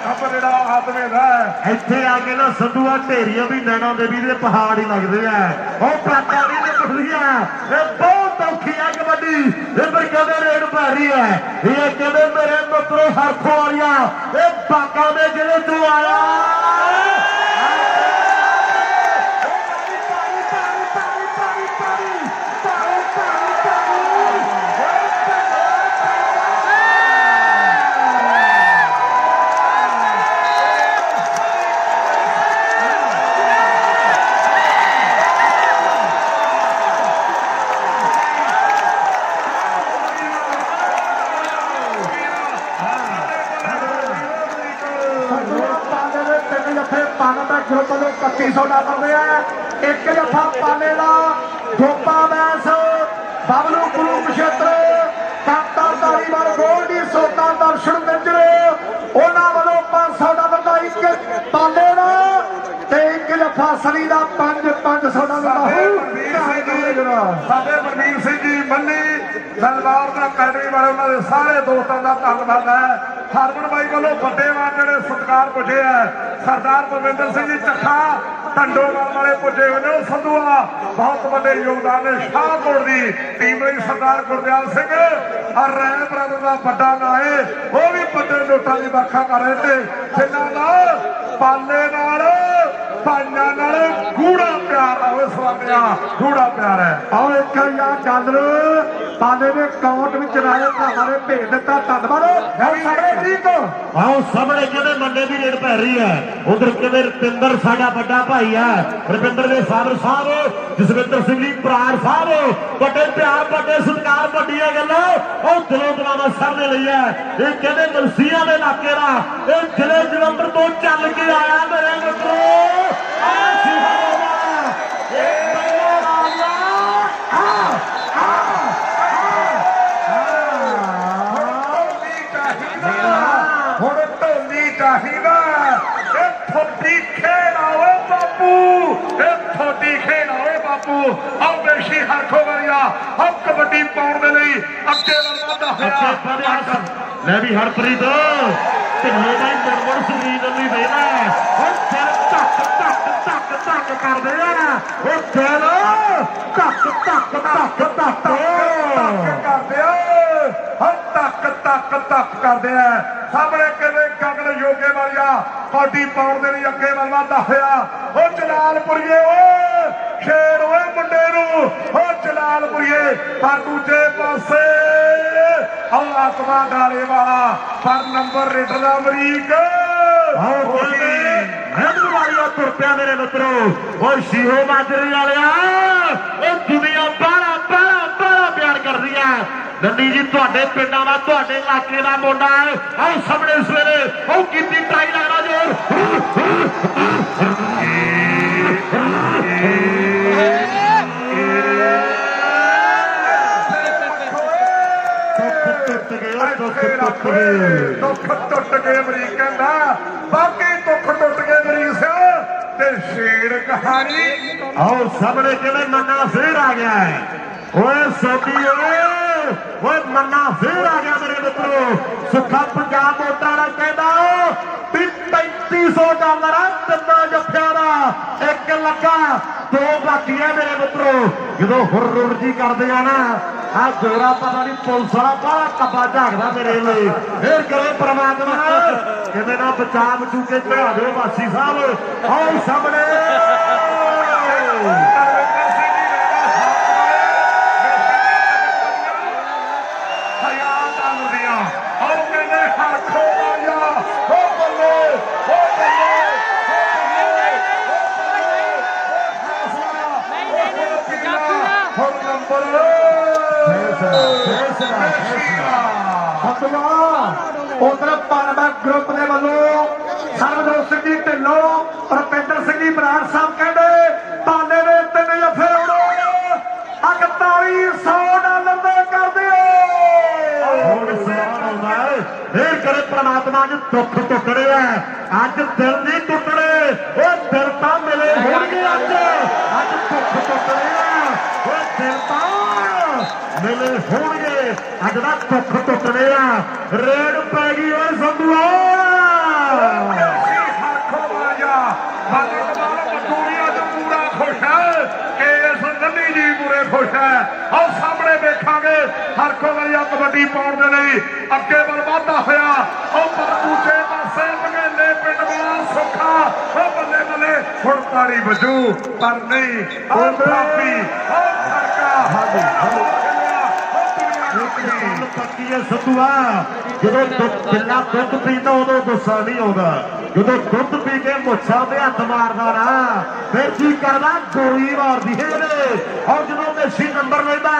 ਅਬ ਜਿਹੜਾ ਆਦਮੀ ਦਾ ਇੱਥੇ ਆ ਕੇ ਨਾ ਸੰਧੂਆ ਢੇਰੀਆਂ ਵੀ ਨੈਣਾ ਦੇਵੀ ਦੇ ਪਹਾੜ ਹੀ ਲੱਗਦੇ ਆ ਉਹ ਪਾਟਾ ਵੀ ਨਿਕਲਦੀ ਆ ਇਹ ਬਹੁਤ ਔਖੀ ਆ ਕਬੱਡੀ ਇਹ ਪਰ ਕਹਿੰਦੇ ਰੇਡ ਭਾਰੀ ਹੈ ਇਹ ਕਹਿੰਦੇ ਮੇਰੇ ਮਿੱਤਰੋ ਹਰਖੋ ਵਾਲੀਆ ਇਹ ਬਾਕਾਂ ਦੇ ਜਿਹੜੇ ਤੋਂ ਆਇਆ ਗਰੁੱਪ ਨੂੰ $3100 ਦੇ ਆ ਇੱਕ ਜੱਫਾ ਪਾਲੇ ਦਾ ਗੋਪਾ ਬੈਸ ਬਬਲੂ ਕੁਰੂਕਸ਼ੇਤਰ ਕਾਂਤਾ ਧਾਰੀਵਾਲ ਗੋਲਡੀ ਸੋਤਾ ਦਰਸ਼ਨ ਮਿੰਜਰ ਉਹਨਾਂ ਵੱਲੋਂ $500 ਦਾ ਇੱਕ ਪਾਲੇ ਦਾ ਤੇ ਇੱਕ ਜੱਫਾ ਸਲੀ ਦਾ $500 ਦਾ ਸਾਡੇ ਮਨਵੀਰ ਸਿੰਘ ਜੀ ਮੰਨੀ ਦਰਬਾਰ ਦਾ ਅਕੈਡਮੀ ਵਾਲੇ ਉਹਨਾਂ ਦੇ ਸਾਰੇ ਦੋਸਤਾਂ ਦਾ ਧੰਨਵਾਦ ਹੈ ਹਰਮਨ ਬਾਈ ਵੱਲੋਂ ਵੱਡੇ ਮਾਨ ਜਿਹੜੇ ਸਤਿਕਾਰ ਪੁੱਜੇ ਹੈ ਸਰਦਾਰ ਪਰਵਿੰਦਰ ਸਿੰਘ ਜੀ ਚੱਖਾ ਢੰਡੋਵਾਲ ਵਾਲੇ ਪੁੱਜੇ ਹੋਏ ਨੇ ਉਹ ਸੰਧੂਆ ਬਹੁਤ ਵੱਡੇ ਯੋਗਦਾਨ ਨੇ ਸ਼ਾਹਕੋਟ ਦੀ ਟੀਮ ਲਈ ਸਰਦਾਰ ਗੁਰਦਿਆਲ ਸਿੰਘ ਔਰ ਰੈਣ ਬ੍ਰਦਰ ਦਾ ਵੱਡਾ ਨਾਂ ਹੈ ਉਹ ਵੀ ਵੱਡੇ ਨੋਟਾਂ ਦੀ ਵਰਖਾ ਕਰ ਰਹੇ ਤੇ ਜਿਨ੍ਹਾਂ ਦਾ ਪਾਲੇ ਨਾਲ ਭਾਈਆਂ ਨਾਲ ਗੂੜਾ ਪਿਆਰ ਆ ਉਹ ਸਵਾਮੀਆ ਗੂੜਾ ਪਿਆਰ ਹੈ ਆਓ ਇੱਕ ਯਾ ਡਾਲਰ ਪਾਲੇ ਦੇ ਅਕਾਊਂਟ ਵਿੱਚ ਰਾਏ ਭਰਾਵਾਂ ਨੇ ਭੇਜ ਦਿੱਤਾ ਧੰਨਵਾਦ ਸਾਰੇ ਠੀਕ ਆਓ ਸਾਹਮਣੇ ਕਹਿੰਦੇ ਮੰਡੇ ਦੀ ਰੇਡ ਪੈ ਰਹੀ ਹੈ ਉਧਰ ਕਹਿੰਦੇ ਰਪਿੰਦਰ ਸਾਡਾ ਵੱਡਾ ਭਾਈ ਹੈ ਰਪਿੰਦਰ ਦੇ ਫਾਦਰ ਸਾਹਿਬ ਜਸਵਿੰਦਰ ਸਿੰਘ ਜੀ ਪ੍ਰਾਰ ਸਾਹਿਬ ਵੱਡੇ ਪਿਆਰ ਵੱਡੇ ਸਤਿਕਾਰ ਵੱਡੀਆਂ ਗੱਲਾਂ ਉਹ ਦਿਲੋਂ ਦਿਲਾਵਾ ਸਭ ਦੇ ਲਈ ਹੈ ਇਹ ਕਹਿੰਦੇ ਮਲਸੀਆਂ ਦੇ ਇਲਾਕੇ ਦਾ ਇਹ ਜ਼ਿਲ੍ਹੇ ਜਲੰਧਰ ਤੋਂ ਚੱਲ ਕੇ ਆਇਆ ਮੇਰੇ ਮਿੱਤਰੋ ਹੁਣ ਢੋਲੀ ਚਾਹੀਦਾ ਇਹ ਥੋੜੀ ਖੇਡ ਆਵੇ ਬਾਪੂ ਇਹ ਥੋੜੀ ਖੇਡ ਆਵੇ ਬਾਪੂ ਆਓ ਬੇਸ਼ੀ ਹਰਖੋ ਵਰਿਆ ਆਓ ਕਬੱਡੀ ਪਾਉਣ ਦੇ ਲਈ ਅੱਗੇ ਵਧਦਾ ਹੋਇਆ ਲੈ ਵੀ ਹਰਪ੍ਰੀਤ ਢਿੱਲੇ ਦਾ ਮੁਰਮੁਰ ਸਰੀਰ ਨੂੰ ਦੇਣਾ ਹੁਣ ਸਿਰ ਧੱਕ ਧੱਕ ਧੱਕ ਧੱਕ ਕਰਦੇ ਆ ਉਹ ਦਿਲ ਧੱਕ ਧੱਕ ਧੱਕ ਧੱਕ ਕਰਦੇ ਆ ਹਾਂ ਧੱਕ ਧੱਕ ਧੱਕ ਕਰਦੇ ਆ ਸਾਹਮਣੇ ਕਿਵੇਂ ਗਗਨ ਯੋਗੇ ਵਾਲਿਆ ਕਬੱਡੀ ਪਾਉਣ ਦੇ ਲਈ ਅੱਗੇ ਵਧਦਾ ਹੋਇਆ ਉਹ ਜਲਾਲਪੁਰੀਏ ਓਏ ਸ਼ੇਰ ਓਏ ਮੁੰਡੇ ਨੂੰ ਉਹ ਜਲਾਲਪੁਰੀਏ ਪਰ ਦੂਜੇ ਪਾਸੇ ਉਹ ਆਤਮਾ ਡਾਲੇ ਵਾਲਾ ਪਰ ਨੰਬਰ ਰੇਡਰ ਦਾ ਅਮਰੀਕ ਵਾਲੀਆ ਤੁਰ ਪਿਆ ਮੇਰੇ ਮਿੱਤਰੋ ਉਹ ਸ਼ੀਹੋ ਮਾਜਰੇ ਵਾਲਿਆ ਉਹ ਦੁਨੀਆ ਬਾਹਲਾ ਬਾਹਲਾ ਬਾਹਲਾ ਪਿਆਰ ਕਰਦੀ ਆ ਨੰਦੀ ਜੀ ਤੁਹਾਡੇ ਪਿੰਡਾਂ ਦਾ ਤੁਹਾਡੇ ਇਲਾਕੇ ਦਾ ਮੁੰਡਾ ਹੈ ਆਓ ਸਾਹਮਣੇ ਸਵੇਰੇ ਉਹ ਕੀਤੀ ਟਰਾਈ ਲੱਗਦਾ ਜੋਰ ਦੁੱਖ ਟੁੱਟ ਗਏ ਅਮਰੀਕ ਕਹਿੰਦਾ ਬਾਕੀ ਦੁੱਖ ਟੁੱਟ ਗਏ ਅਮਰੀਕ ਸਿੰਘ ਤੇ ਸ਼ੇਰ ਕਹਾਣੀ ਆਓ ਸਾਹਮਣੇ ਕਿਵੇਂ ਮੰਨਾ ਫੇਰ ਆ ਗਿਆ ਹੈ ਓਏ ਸੋਢੀ ਓਏ ਮੰਨਾ ਫੇਰ ਆ ਗਿਆ ਮੇਰੇ ਮਿੱਤਰੋ ਸੁੱਖਾ ਪੰਜਾਬ ਮੋਟਰਾਂ ਦਾ ਕਹਿੰਦਾ ਵੀ $3500 ਤਿੰਨਾਂ ਜੱਫਿਆਂ ਦਾ ਇੱਕ ਲੱਗਾ ਦੋ ਬਾਕੀ ਹੈ ਮੇਰੇ ਮਿੱਤਰੋ ਜਦੋਂ ਹੁਰ ਜੀ ਕਰਦੇ ਆ ਨਾ ਆ ਜੋਰਾ ਪਤਾ ਨਹੀਂ ਪੁਲਿਸ ਵਾਲਾ ਬਾਹਲਾ ਕੱਬਾ ਝਾਕਦਾ ਮੇਰੇ ਲਈ ਫੇਰ ਕਰੇ ਪ੍ਰਮਾਤਮਾ ਕਿਵੇਂ ਨਾ ਬਚਾ ਬਚੂ ਕੇ ਚੜਾ ਦਿਓ ਵਾਸੀ ਸਾਹਿਬ ਆਓ ਸਾਹਮਣੇ ਉਧਰ ਪਾਰਬਾ ਗਰੁੱਪ ਦੇ ਵੱਲੋਂ ਸਰਬਜੋਤ ਸਿੰਘ ਜੀ ਢਿੱਲੋਂ ਰੁਪਿੰਦਰ ਸਿੰਘ ਜੀ ਬਰਾੜ ਸਾਹਿਬ ਕਹਿੰਦੇ ਪਾਲੇ ਦੇ ਤਿੰਨ ਜੱਫੇ ਉਡੋ $4100 ਦੇ ਕਰ ਦਿਓ ਹੁਣ ਸਵਾਲ ਆਉਂਦਾ ਹੈ ਫੇਰ ਕਰੇ ਪ੍ਰਮਾਤਮਾ ਅੱਜ ਦੁੱਖ ਟੁੱਟੜੇ ਆ ਅੱਜ ਦਿਲ ਨਹੀਂ ਟੁੱਟੜੇ ਉਹ ਦਿਲ ਤਾਂ ਮਿਲੇ ਹੋਣਗੇ ਅੱਜ ਦੁੱਖ ਦੁੱਖ ਟੁੱਟਣੇ ਆ ਉਹ ਦਿਲ ਤਾਂ ਮਿਲੇ ਹੋਣਗੇ ਅੱਜ ਦਾ ਦੁੱਖ ਟੁੱਟਣੇ ਆ ਰੇਡ ਪੈ ਗਈ ਓਏ ਸੰਧੂਆ ਹਰਖੋ ਵਾਜਾ ਬਾਕੀ ਕਮਾਲ ਦੁਨੀਆ ਚ ਪੂਰਾ ਖੁਸ਼ ਹੈ ਕਿ ਇਸ ਨੰਨੀ ਜੀ ਪੂਰੇ ਖੁਸ਼ ਹੈ ਆਓ ਸਾਹਮਣੇ ਵੇਖਾਂਗੇ ਹਰਖੋ ਵਾਜਾ ਕਬੱਡੀ ਪਾਉਣ ਦੇ ਲਈ ਅੱਗੇ ਵੱਲ ਵਧਦਾ ਹੋਇਆ ਉਹ ਪਰ ਦੂਜੇ ਪਾਸੇ ਮਗੇਲੇ ਪਿੰਡ ਵਾਲਾ ਸੁੱਖਾ ਉਹ ਬੱਲੇ ਬੱਲੇ ਹੁਣ ਤਾੜੀ ਵੱਜੂ ਪਰ ਨਹੀਂ ਉਹ ਕਾਫੀ ਉਹ ਫਰਕਾ ਗੱਲ ਪੱਕੀ ਹੈ ਸੰਧੂਆ ਜਦੋਂ ਬਿੱਲਾ ਦੁੱਧ ਪੀਂਦਾ ਉਦੋਂ ਗੁੱਸਾ ਨਹੀਂ ਆਉਂਦਾ ਜਦੋਂ ਦੁੱਧ ਪੀ ਕੇ ਮੁੱਛਾਂ ਤੇ ਹੱਥ ਮਾਰਦਾ ਨਾ ਫਿਰ ਕੀ ਕਰਦਾ ਗੋਲੀ ਮਾਰਦੀ ਹੈ ਇਹਦੇ ਔਰ ਜਦੋਂ ਮੇਸ਼ੀ ਨੰਬਰ ਲੈਂਦਾ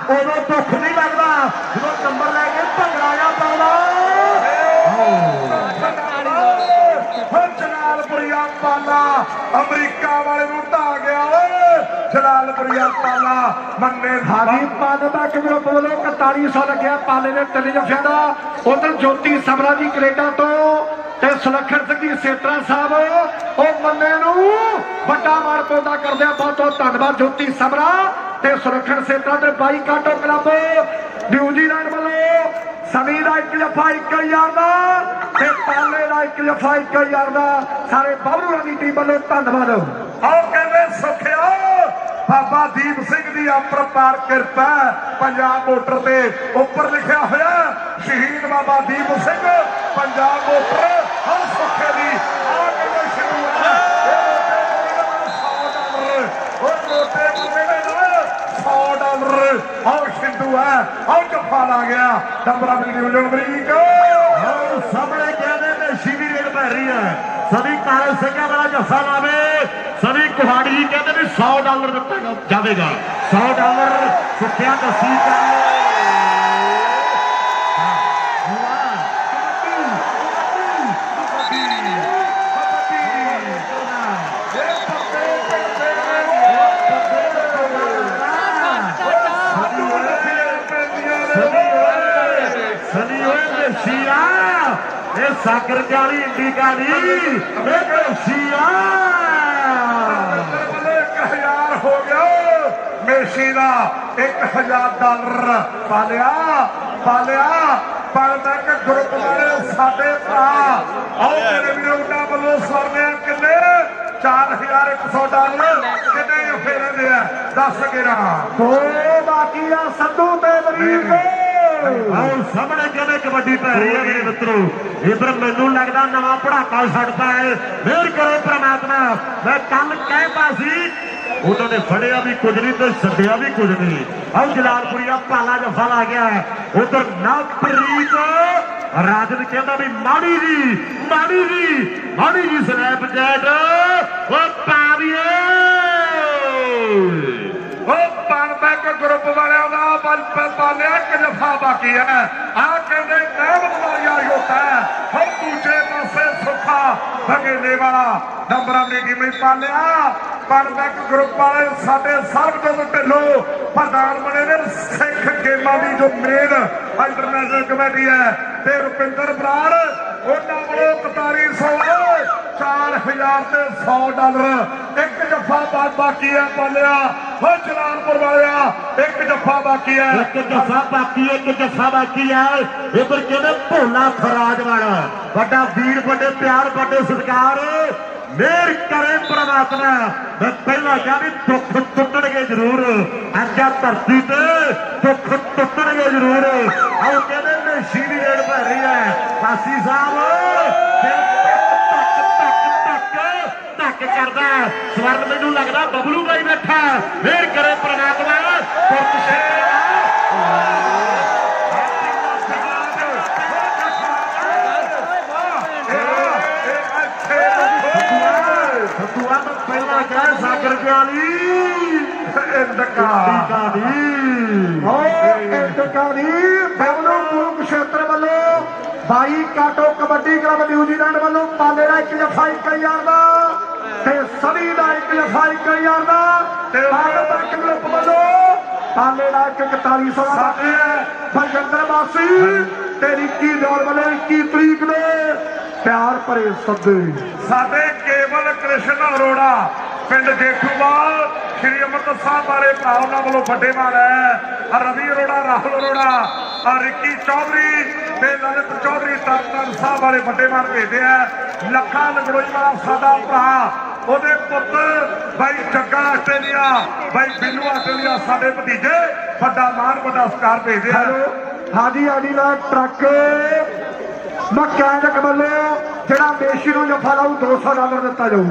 ਉਦੋਂ ਦੁੱਖ ਨਹੀਂ ਲੱਗਦਾ ਜਦੋਂ ਨੰਬਰ ਲੈ ਕੇ ਭੰਗੜਾ ਜਾ ਪਾਉਂਦਾ ਜਲਾਲਪੁਰੀਆ ਪਾਲਾ ਅਮਰੀਕਾ ਵਾਲੇ ਨੂੰ ਢਾ ਗਿਆ ਓਏ ਜਲਾਲਪੁਰੀਆ ਪਾਲਾ ਮੰਨੇ ਹਾਜੀ ਪੰਨ ਤੱਕ ਗਰੁੱਪ ਵੱਲੋਂ 4100 ਲੱਗਿਆ ਪਾਲੇ ਦੇ ਤਿੰਨ ਜਫਿਆਂ ਦਾ ਉਧਰ ਜੋਤੀ ਸਮਰਾ ਜੀ ਕੈਨੇਡਾ ਤੋਂ ਤੇ ਸੁਲੱਖਣ ਸਿੰਘ ਜੀ ਸੇਤਰਾ ਸਾਹਿਬ ਉਹ ਮੰਨੇ ਨੂੰ ਵੱਡਾ ਮਾਣ ਪਾਉਂਦਾ ਕਰਦੇ ਆ ਬਹੁਤ ਬਹੁਤ ਧੰਨਵਾਦ ਜੋਤੀ ਸਮਰਾ ਤੇ ਸੁਲੱਖਣ ਸੇਤਰਾ ਤੇ ਬਾਈ ਕਾਟੋ ਕਲੱਬ ਨਿਊਜ਼ੀਲੈਂਡ ਵੱਲੋਂ ਸਮੀ ਦਾ 1 ਜਫਾ 1000 ਦਾ ਤੇ ਪਾਲੇ ਦਾ 1 ਜਫਾ 1000 ਦਾ ਸਾਰੇ ਬਾਬੂਆਂ ਦੀ ਟੀਮ ਵੱਲੋਂ ਧੰਨਵਾਦ ਆਓ ਕਹਿੰਦੇ ਸੁਖਿਆ ਬਾਬਾ ਦੀਪ ਸਿੰਘ ਦੀ ਅਪਰਪਾਰ ਕਿਰਪਾ ਪੰਜਾਬ ਮੋਟਰ ਤੇ ਉੱਪਰ ਲਿਖਿਆ ਹੋਇਆ ਸ਼ਹੀਦ ਬਾਬਾ ਦੀਪ ਸਿੰਘ ਪੰਜਾਬ ਮੋਟਰ ਹਰ ਸੁਖੇ ਦੀ ਆ ਕਹਿੰਦੇ ਸ਼ੁਰੂ ਉਹ ਮੋਟੇ ਮੁੰਡੇ ਨਾਲ $100 ਆਓ ਸਿੰਧੂ ਹੈ ਆਓ ਜੱਫਾ ਲਾ ਗਿਆ ਡੰਬਰਾ ਵੀਡੀਓ ਜਣ ਅਮਰੀਕ ਸਾਹਮਣੇ ਕਹਿੰਦੇ ਨੇ ਸ਼ਿਵੀ ਰੇਡ ਪੈ ਰਹੀ ਹੈ ਸਭੀ ਕਾਲੇ ਸਿੰਘਾਂ ਵਾਲਾ ਜੱਫਾ ਲਾਵੇ ਸਭੀ ਕੁਹਾੜੀ ਜੀ ਕਹਿੰਦੇ ਵੀ $100 ਦਿੱਤਾ ਜਾਵੇਗਾ $100 ਸੁੱਖਿਆ ਦੱਸੀ ਇਹ ਸਾਗਰ ਕਾਲੀ ਇੰਡੀਕਾ ਦੀ ਇਹ ਕਸ਼ੀਆ 1000 ਹੋ ਗਿਆ ਮੇਸ਼ੀ ਦਾ $1000 ਪਾਲਿਆ ਪਾਲਦਾ ਕਿ ਗਰੁੱਪ ਵਾਲੇ ਸਾਡੇ ਭਰਾ ਆਓ ਮੇਰੇ ਵੀਰੋਂ ਵੱਲੋਂ ਸਵਰਨਿਆ ਕਿੰਨੇ $4100 ਕਿੰਨੇ ਫੇਰੇ ਦੇ ਆ 10 11 ਦੋ ਬਾਕੀ ਆ ਸੰਧੂ ਤੇ ਬਰੀਕ ਆਓ ਸਾਹਮਣੇ ਕਹਿੰਦੇ ਕਬੱਡੀ ਪੈ ਰਹੀ ਹੈ ਮੇਰੇ ਮਿੱਤਰੋ ਇਧਰ ਮੈਨੂੰ ਲੱਗਦਾ ਨਵਾਂ ਪੜਾਕਾ ਛੱਡਦਾ ਹੈ ਮਿਹਰ ਕਰੋ ਪ੍ਰਮਾਤਮਾ ਮੈਂ ਕੱਲ ਕਹਿੰਦਾ ਸੀ ਉਹਨਾਂ ਨੇ ਫੜਿਆ ਵੀ ਕੁਝ ਨਹੀਂ ਤੇ ਛੱਡਿਆ ਵੀ ਕੁਝ ਨਹੀਂ ਆਓ ਜਲਾਲਪੁਰੀਆ ਪਾਲਾ ਜਫਾ ਲਾ ਗਿਆ ਉਧਰ ਨਵਪ੍ਰੀਤ ਰਾਜਨ ਕਹਿੰਦਾ ਵੀ ਮਾੜੀ ਜੀ ਸਨੈਪਚੈਟ ਉਹ ਪਾਵੀਏ ਉਹ ਪਾਣਬੈਕ ਗਰੁੱਪ ਵਾਲਿਆਂ ਦਾ ਪਾਲਿਆ 1 ਜਫਾ ਬਾਕੀ ਹੈ ਆ ਕਹਿੰਦੇ ਨਹਿਮਤ ਵਾਲੀਆ ਯੋਤਾ ਹਰ ਦੂਜੇ ਪਾਸੇ ਸੁੱਖਾ ਭਗੇਲੇ ਵਾਲਾ ਨੰਬਰਾਂ ਦੀ ਟੀਮ ਪਾਲਿਆ ਪਾਣਬੈਕ ਗਰੁੱਪ ਵਾਲੇ ਸਾਡੇ ਸਰਬਜੋਤ ਢਿੱਲੋਂ ਪ੍ਰਧਾਨ ਬਣੇ ਨੇ ਸਿੱਖ ਗੇਮਾਂ ਦੀ ਜੋ ਮੇਨ ਇੰਟਰਨੈਸ਼ਨਲ ਕਮੇਟੀ ਹੈ ਤੇ ਰੁਪਿੰਦਰ ਬਰਾੜ ਉਹਨਾਂ ਵੱਲੋਂ 4100 4000 ਤੇ $100 1 ਜਫਾ ਬਾਕੀ ਹੈ ਪਾਲਿਆ ਹੋ ਜਲਾਲਪੁਰ ਵਾਲਿਆ 1 ਜਫਾ ਬਾਕੀ ਹੈ ਇੱਕ ਜਫਾ ਬਾਕੀ ਹੈ ਇਧਰ ਕਹਿੰਦੇ ਭੋਲਾ ਫਰਾਜ ਵਾਲਾ ਵੱਡਾ ਵੀਰ ਵੱਡੇ ਪਿਆਰ ਵੱਡੇ ਸਤਿਕਾਰ ਮਿਹਰ ਕਰੇ ਪ੍ਰਮਾਤਮਾ ਮੈਂ ਪਹਿਲਾਂ ਕਿਹਾ ਵੀ ਦੁੱਖ ਟੁੱਟਣਗੇ ਜ਼ਰੂਰ ਅੱਜ ਆ ਧਰਤੀ ਤੇ ਦੁੱਖ ਟੁੱਟਣਗੇ ਜ਼ਰੂਰ ਆਓ ਕਹਿੰਦੇ ਮੇਸ਼ੀ ਦੀ ਰੇਡ ਪੈ ਰਹੀ ਹੈ ਕਾਸੀ ਸਾਹਿਬ ਧੱਕ ਕਰਦਾ ਸਵਰਨ ਮੈਨੂੰ ਲੱਗਦਾ ਬਬਲੂ ਬਾਈ ਬੈਠਾ ਮਿਹਰ ਕਰੇ ਪ੍ਰਮਾਤਮਾ ਸਤੂਆ ਤਾਂ ਪਹਿਲਾਂ ਕਹਿ ਸਾਗਰ ਵਾਲੀ ਇੰਦਕਾ ਦੀ ਬਬਲੂ ਕੁਰੂਕਸ਼ੇਤਰ ਵੱਲੋਂ ਬਾਈ ਕਾਟੋ ਕਬੱਡੀ ਕਲੱਬ ਨਿਊਜ਼ੀਲੈਂਡ ਵੱਲੋਂ ਪਾਲੇ ਦਾ 1 ਜਫਾ 1000 ਦਾ ਤੇ ਸਣੀ ਦਾ 1 ਜਫਾ 1000 ਦਾ ਤੇ ਪਾਲੇ ਗਰੁੱਪ ਵੱਲੋਂ ਪਾਲੇ ਦਾ 4100 ਦਾ ਬਲਜਿੰਦਰ ਵਾਸੀ ਤੇ ਰਿੱਕੀ ਦੌਰ ਵੱਲੋਂ 21 ਤਰੀਕ ਨੂੰ ਪਿਆਰ ਭਰੇ ਸੱਦੇ ਸਾਡੇ ਕੇਵਲ ਕ੍ਰਿਸ਼ਨ ਅਰੋੜਾ ਪਿੰਡ ਜੇਠੂਵਾਲ ਸ਼੍ਰੀ ਅੰਮ੍ਰਿਤਸਰ ਸਾਹਿਬ ਵਾਲੇ ਭਰਾ ਉਹਨਾਂ ਵੱਲੋਂ ਵੱਡੇ ਮਾਨ ਹੈ। ਰਵੀ ਅਰੋੜਾ, ਰਾਹੁਲ ਅਰੋੜਾ, ਰਿੱਕੀ ਚੌਧਰੀ ਤੇ ਲਲਿਤ ਚੌਧਰੀ ਤਰਨਤਾਰਨ ਸਾਹਿਬ ਵਾਲੇ ਵੱਡੇ ਮਾਨ ਭੇਜਦੇ ਆ। ਲੱਖਾ ਲੰਗੜੋਈ ਵਾਲਾ ਸਾਡਾ ਭਰਾ, ਉਹਦੇ ਪੁੱਤ ਬਾਈ ਜੱਗਾ ਆਸਟ੍ਰੇਲੀਆ, ਬਾਈ ਬਿੱਲੂ ਆਸਟ੍ਰੇਲੀਆ, ਸਾਡੇ ਭਤੀਜੇ ਵੱਡਾ ਮਾਨ ਵੱਡਾ ਸਤਿਕਾਰ ਭੇਜਦੇ ਆ। ਹਾਜੀ ਆਡੀਲਾ ਟਰੱਕ ਮਕੈਨਿਕ ਵੱਲੋਂ ਜਿਹੜਾ ਮੇਸ਼ੀ ਨੂੰ ਜਫਾ ਲਾਊ $200 ਦਿੱਤਾ ਜਾਊ।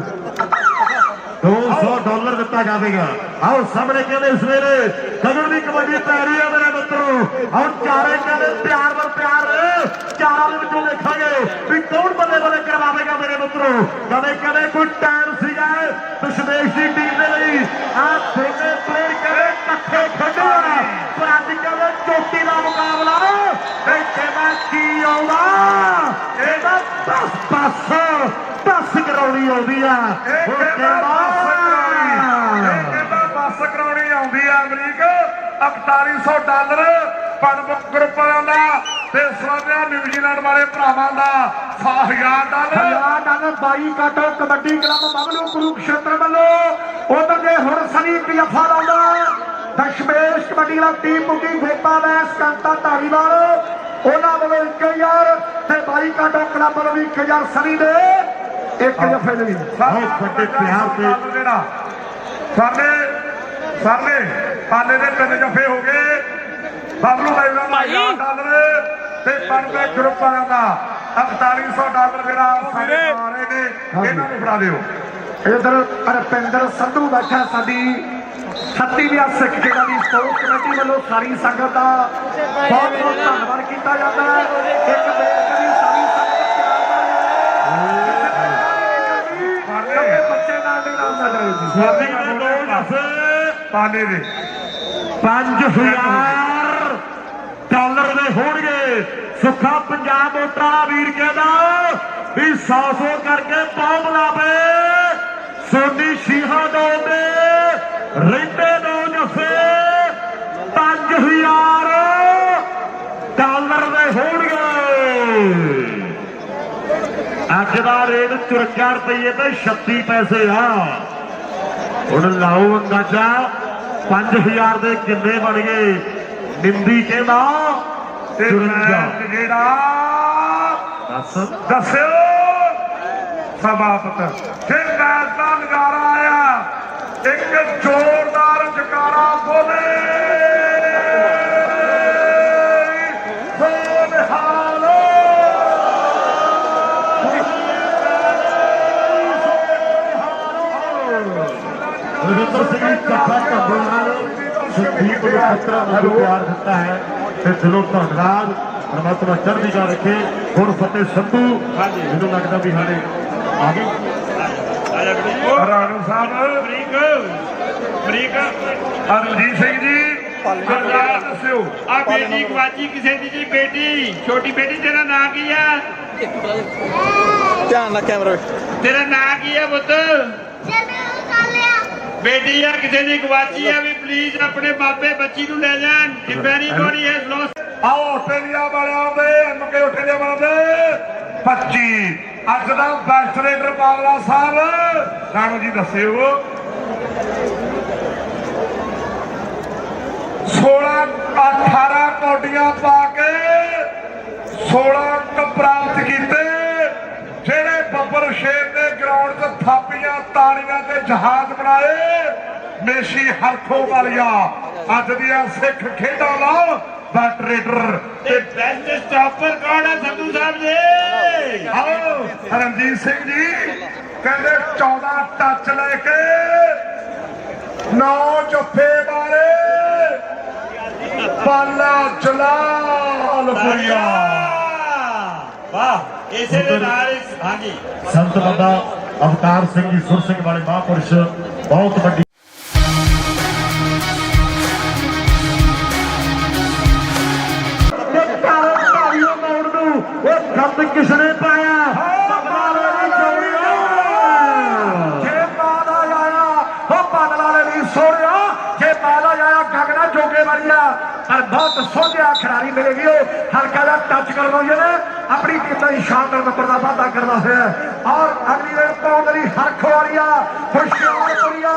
$200 ਦਿੱਤਾ ਜਾਵੇਗਾ। ਆਓ ਸਾਹਮਣੇ ਕਹਿੰਦੇ ਇਸ ਵੇਲੇ ਗਗਨ ਦੀ ਕਬੱਡੀ ਪੈ ਰਹੀ ਹੈ ਮੇਰੇ ਮਿੱਤਰੋ। ਆਓ ਚਾਰੇ ਕਹਿੰਦੇ ਪਿਆਰ ਵਰ ਪਿਆਰ, ਚਾਰਾਂ ਦੇ ਵਿੱਚੋਂ ਦੇਖਾਂਗੇ ਵੀ ਕੌਣ ਬੱਲੇ ਬੱਲੇ ਕਰਵਾਵੇਗਾ ਮੇਰੇ ਮਿੱਤਰੋ। ਕਦੇ ਕੋਈ ਟਾਈਮ ਸੀਗਾ ਦਸ਼ਮੇਸ਼ ਦੀ ਟੀਮ ਦੇ ਲਈ ਆਹ ਦੋਨੇ ਪਲੇਅਰ ਕਹਿੰਦੇ ਇਕੱਠੇ ਖੇਡਣ, ਪਰ ਅੱਜ ਕਹਿੰਦੇ ਚੋਟੀ ਦਾ ਮੁਕਾਬਲਾ ਇੱਥੇ ਮੈਂ ਕੀ ਆਉਂਦਾ ਇਹਦਾ 10 ਕਰਾਉਣੀ ਆਉਂਦੀ ਆ। ਬੱਸ ਕਰਾਉਣੀ ਆਉਂਦੀ ਆ ਅਮਰੀਕ। $4100 ਪਨਬੁੱਕ ਗਰੁੱਪ ਵਾਲਿਆਂ ਦਾ ਤੇ ਸਵਾਦਿਆ ਨਿਊਜ਼ੀਲੈਂਡ ਵਾਲੇ ਭਰਾਵਾਂ ਦਾ $1000। ਬਾਈ ਕਾਟੋ ਕਬੱਡੀ ਕਲੱਬ ਬਬਲੂ ਕੁਰੂਕਸ਼ੇਤਰ ਵੱਲੋਂ ਉਧਰ ਦੇ ਹੁਣ ਸਨੀ ਜਫਾ ਲਾਉਂਦਾ ਦਸ਼ਮੇਸ਼ ਕਬੱਡੀ ਕਲੱਬ ਟੀਮ ਮੁੱਢੀ ਗੋਪਾ ਮੈਸ ਕਾਂਤਾ ਧਾਰੀਵਾਲ, ਉਹਨਾਂ ਵੱਲੋਂ 1000 ਤੇ ਬਾਈ ਕਾਟੋ ਕਲੱਬ ਵੱਲੋਂ 1000 ਸਨੀ ਦੇ ਇੱਕ ਜਫੇ ਲਈ। ਬਹੁਤ ਵੱਡੇ ਪਿਆਰ ਤੇ ਜਿਹੜਾ ਸਾਡੇ ਪਾਲੇ ਦੇ 3 ਜਫੇ ਹੋ ਗਏ। ਬਬਲੂ ਬਾਈ ਦਾ $1000 ਤੇ ਪਨਬੁੱਕ ਗਰੁੱਪ ਵਾਲਿਆਂ ਦਾ $4100 ਜਿਹੜਾ ਸਾਡੇ ਆ ਰਹੇ ਨੇ, ਇਹਨਾਂ ਨੂੰ ਫੜਾ ਦਿਓ। ਇਧਰ ਰਪਿੰਦਰ ਸੰਧੂ ਬੈਠਾ, ਸਾਡੀ 36ਵੀਂ ਸਿੱਖ ਖੇਡਾਂ ਦੀ ਸਪੋਰਟਸ ਕਮੇਟੀ ਵੱਲੋਂ ਸਾਰੀ ਸੰਗਤ ਦਾ ਬਹੁਤ ਬਹੁਤ ਧੰਨਵਾਦ ਕੀਤਾ ਜਾਂਦਾ ਹੈ। ਇੱਕ ਬੇਨਤੀ ਸਾਰੀ ਸੰਗਤ ਬੱਚੇ ਨਾਲ ਦੇ ਨਾਮ ਨਾ ਕਰੇ ਸਾਡੀ ਦੇ ਦੋ ਜਫੇ ਪਾਲੇ ਦੇ $5000 ਦੇ ਹੋਣਗੇ। ਸੁੱਖਾ ਪੰਜਾਬ ਮੋਟਰਾਂ ਵੀਰ ਕਹਿੰਦਾ ਵੀ 100 ਕਰਕੇ ਪਾਉ ਬੁਲਾਵੇ। ਸੋਨੀ ਸ਼ੀਹਾ ਦੋ ਦੇ ਰਹਿੰਦੇ ਦੋ ਜਫੇ $5000 ਦੇ ਹੋਣਗੇ। ਅੱਜ ਦਾ ਰੇਟ 54 ਰੁਪਏ ਤੇ 36 ਪੈਸੇ ਆ। ਹੁਣ ਲਾਓ ਅੰਦਾਜ਼ਾ 5000 ਦੇ ਕਿੰਨੇ ਬਣ ਗਏ। ਨਿੰਦੀ ਕਹਿੰਦਾ ਤੇ ਜਿਹੜਾ ਦੱਸਿਓ ਸਭਾਪਤ ਜੇ ਮੈਚ ਦਾ ਨਜ਼ਾਰਾ ਆਇਆ, ਇੱਕ ਜ਼ੋਰਦਾਰ ਜਕਾਰਾ ਬੋਲੇ ਰਵਿੰਦਰ ਸਿੰਘ ਚੱਠਾ ਢੱਬੂ ਨਾਲ ਸੰਦੀਪ ਨੂੰ ਖਤਰਾ ਨੂੰ ਪਿਆਰ ਦਿੱਤਾ ਹੈ ਤੇ ਦਿਲੋਂ ਧੰਨਵਾਦ। ਪਰਮਾਤਮਾ ਚੜ੍ਹਦੀ ਕਲਾ ਰੱਖੇ। ਹੁਣ ਫਤਿਹ ਸੰਧੂ ਮੈਨੂੰ ਲੱਗਦਾ ਵੀ ਹਾਲੇ ਆ ਗਏ ਰਾਣੂ ਸਾਹਿਬ, ਅਮਰੀਕ ਰਣਜੀਤ ਸਿੰਘ ਜੀ ਦੱਸਿਓ। ਆ ਬੇਟੀ ਗਵਾਚੀ ਕਿਸੇ ਦੀ ਜੀ, ਬੇਟੀ ਛੋਟੀ ਬੇਟੀ, ਤੇਰਾ ਨਾਂ ਕੀ ਆ? ਧਿਆਨ ਨਾਲ ਕੈਮਰਾ ਵੇਖ। ਤੇਰਾ ਨਾਂ ਕੀ ਆ ਪੁੱਤ? ਬੇਟੀ ਆ ਕਿਸੇ ਦੀ ਗਵਾਚੀ ਆ, ਵੀ ਪਲੀਜ਼ ਆਪਣੇ ਬਾਬੇ ਬੱਚੀ ਨੂੰ ਲੈ ਜਾਣ। If anybody has lost. ਆਓ ਆਸਟ੍ਰੇਲੀਆ ਵਾਲਿਆਂ ਦੇ ਮੁਕੇ ਆਸਟ੍ਰੇਲੀਆ ਵਾਲਿਆਂ ਦੇ 25 ਅੱਜ ਦਾ ਬੈਸਟ ਰੇਡਰ ਬਾਬਲਾ ਸਾਹਿਬ ਰਾਣੂ ਜੀ ਦੱਸਿਓ। 18 ਕੌਡੀਆਂ ਪਾ ਕੇ 16 ਅੰਕ ਪ੍ਰਾਪਤ ਕੀਤੇ। ਜਿਹੜੇ ਬੱਬਰ ਸ਼ੇਰ ਦੇ ਗਰਾਊਂਡ 'ਚ ਥਾਪੀਆਂ ਤਾੜੀਆਂ ਤੇ ਜਹਾਜ਼ ਬਣਾਏ, ਮੇਸ਼ੀ ਹਰਖੋ ਵਾਲੀਆ ਅੱਜ ਦੀਆਂ ਸਿੱਖ ਖੇਡਾਂ ਦਾ ਬੈਸਟ ਰੇਡਰ ਤੇ ਬੈਸਟ ਸਟਾਪਰ ਕੌਣ ਹੈ ਸੰਧੂ ਸਾਹਿਬ ਜੀ? ਆਓ ਰਣਜੀਤ ਸਿੰਘ ਜੀ ਕਹਿੰਦੇ 14 ਟੱਚ ਲੈ ਕੇ 9 ਜੱਫੇ ਵਾਲੇ ਪਾਲਾ ਜਲਾਲਪੁਰੀਆ। ਵਾਹ, ਇਸੇ ਦੇ ਨਾਲ ਹਾਂਜੀ ਸੰਤ ਬਾਬਾ ਅਵਤਾਰ ਸਿੰਘ ਜੀ ਸੁਰ ਸਿੰਘ ਵਾਲੇ ਮਹਾਂਪੁਰਸ਼ ਬਹੁਤ ਵੱਡੀ ਕਿਸਨੇ ਪਾਇਆ ਜੇ ਪਾਦਾ ਆਇਆ ਉਹ ਬਦਲਾ ਲੈ ਨਹੀਂ ਸੋਹਣਿਆ। ਜੇ ਪਾਦਾ ਆਇਆ ਗਗਨਾ ਜੋਗੇ ਵਾਲੀਆ पर बहुत सोझा खिलाड़ी मेरे भी हल्का जा टच करना ने अपनी टीम का शानदार नंबर का वादा करना है और अगली रेड पाउंड की हरख वाली खुशियारिया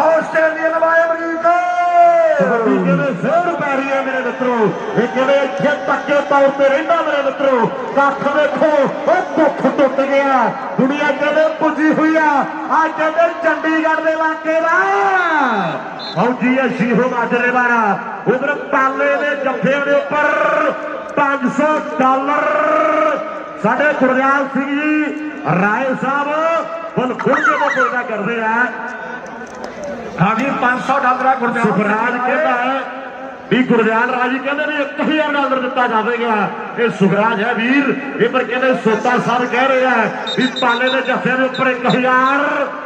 ऑस्ट्रेलियन वाले अमरीका जोर पै रही है मेरे मित्रों, इतने पक्के तौर पर रहा मेरे मित्रों। कख देखो दुख टुट गया, दुनिया कहते पुजी हुई है आज कहते चंडीगढ़ के इलाके का फौजी है शीहो माजरे वाला उधर पाले के जफे के उपर $500 साढ़े गुरदयाल सिंह जी राय साहब बल खुल के बोलना करते हैं। हाँ जी $500 गुरदयाल सुखराज कहता है भी गुरदयाल राजी कहते ने $1000 दिता जाएगा। ये सुखराज है वीर ये पर कहते सोता सर कह रहे हैं भी पाले के जफे के उपर 1000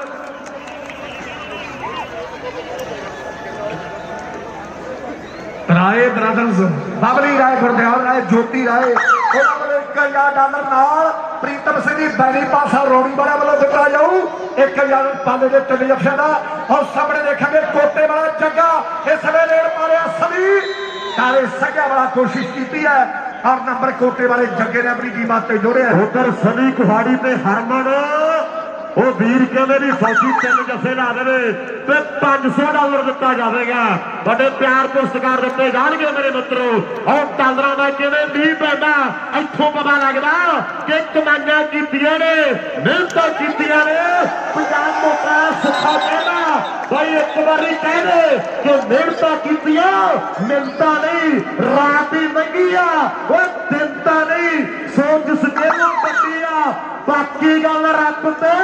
राय ब्रदर्स बबली राय गुरदयाल राय ज्योति राय $1000 नाल प्रीतम सिंह जी बैरी पासा रोड़ी वाला वालों दिता जाऊ 1000 पाले के 3 जफे का और सामने देखेंगे कोटे वाला जग्गा इस वे रेड मारिया सभी काले सग्या वाला कोशिश की है और नंबर कोटे वाले जग्गे ने अपनी टीम आते जोड़े उधर सनी कुहाड़ी पे हरमन वो वीर कहते भी फौजी 3 जफे ला दे तो $500 दिता जाएगा। बड़े प्यार पुरस्कार दिते जाएंगे मेरे मित्रों और डॉलर का कहते नहीं पैदा इतों पता लगता कि कमाइयां कीतियां ने मेहनत कीतियां ने पंजाब मोटा सुखा कहना भाई एक बारी कह दे कि मेहनत कीतियां मिलता नहीं रात ही मंगी वो दिनता नहीं सोच सकेलो पट्टिया बाकी गल रब ते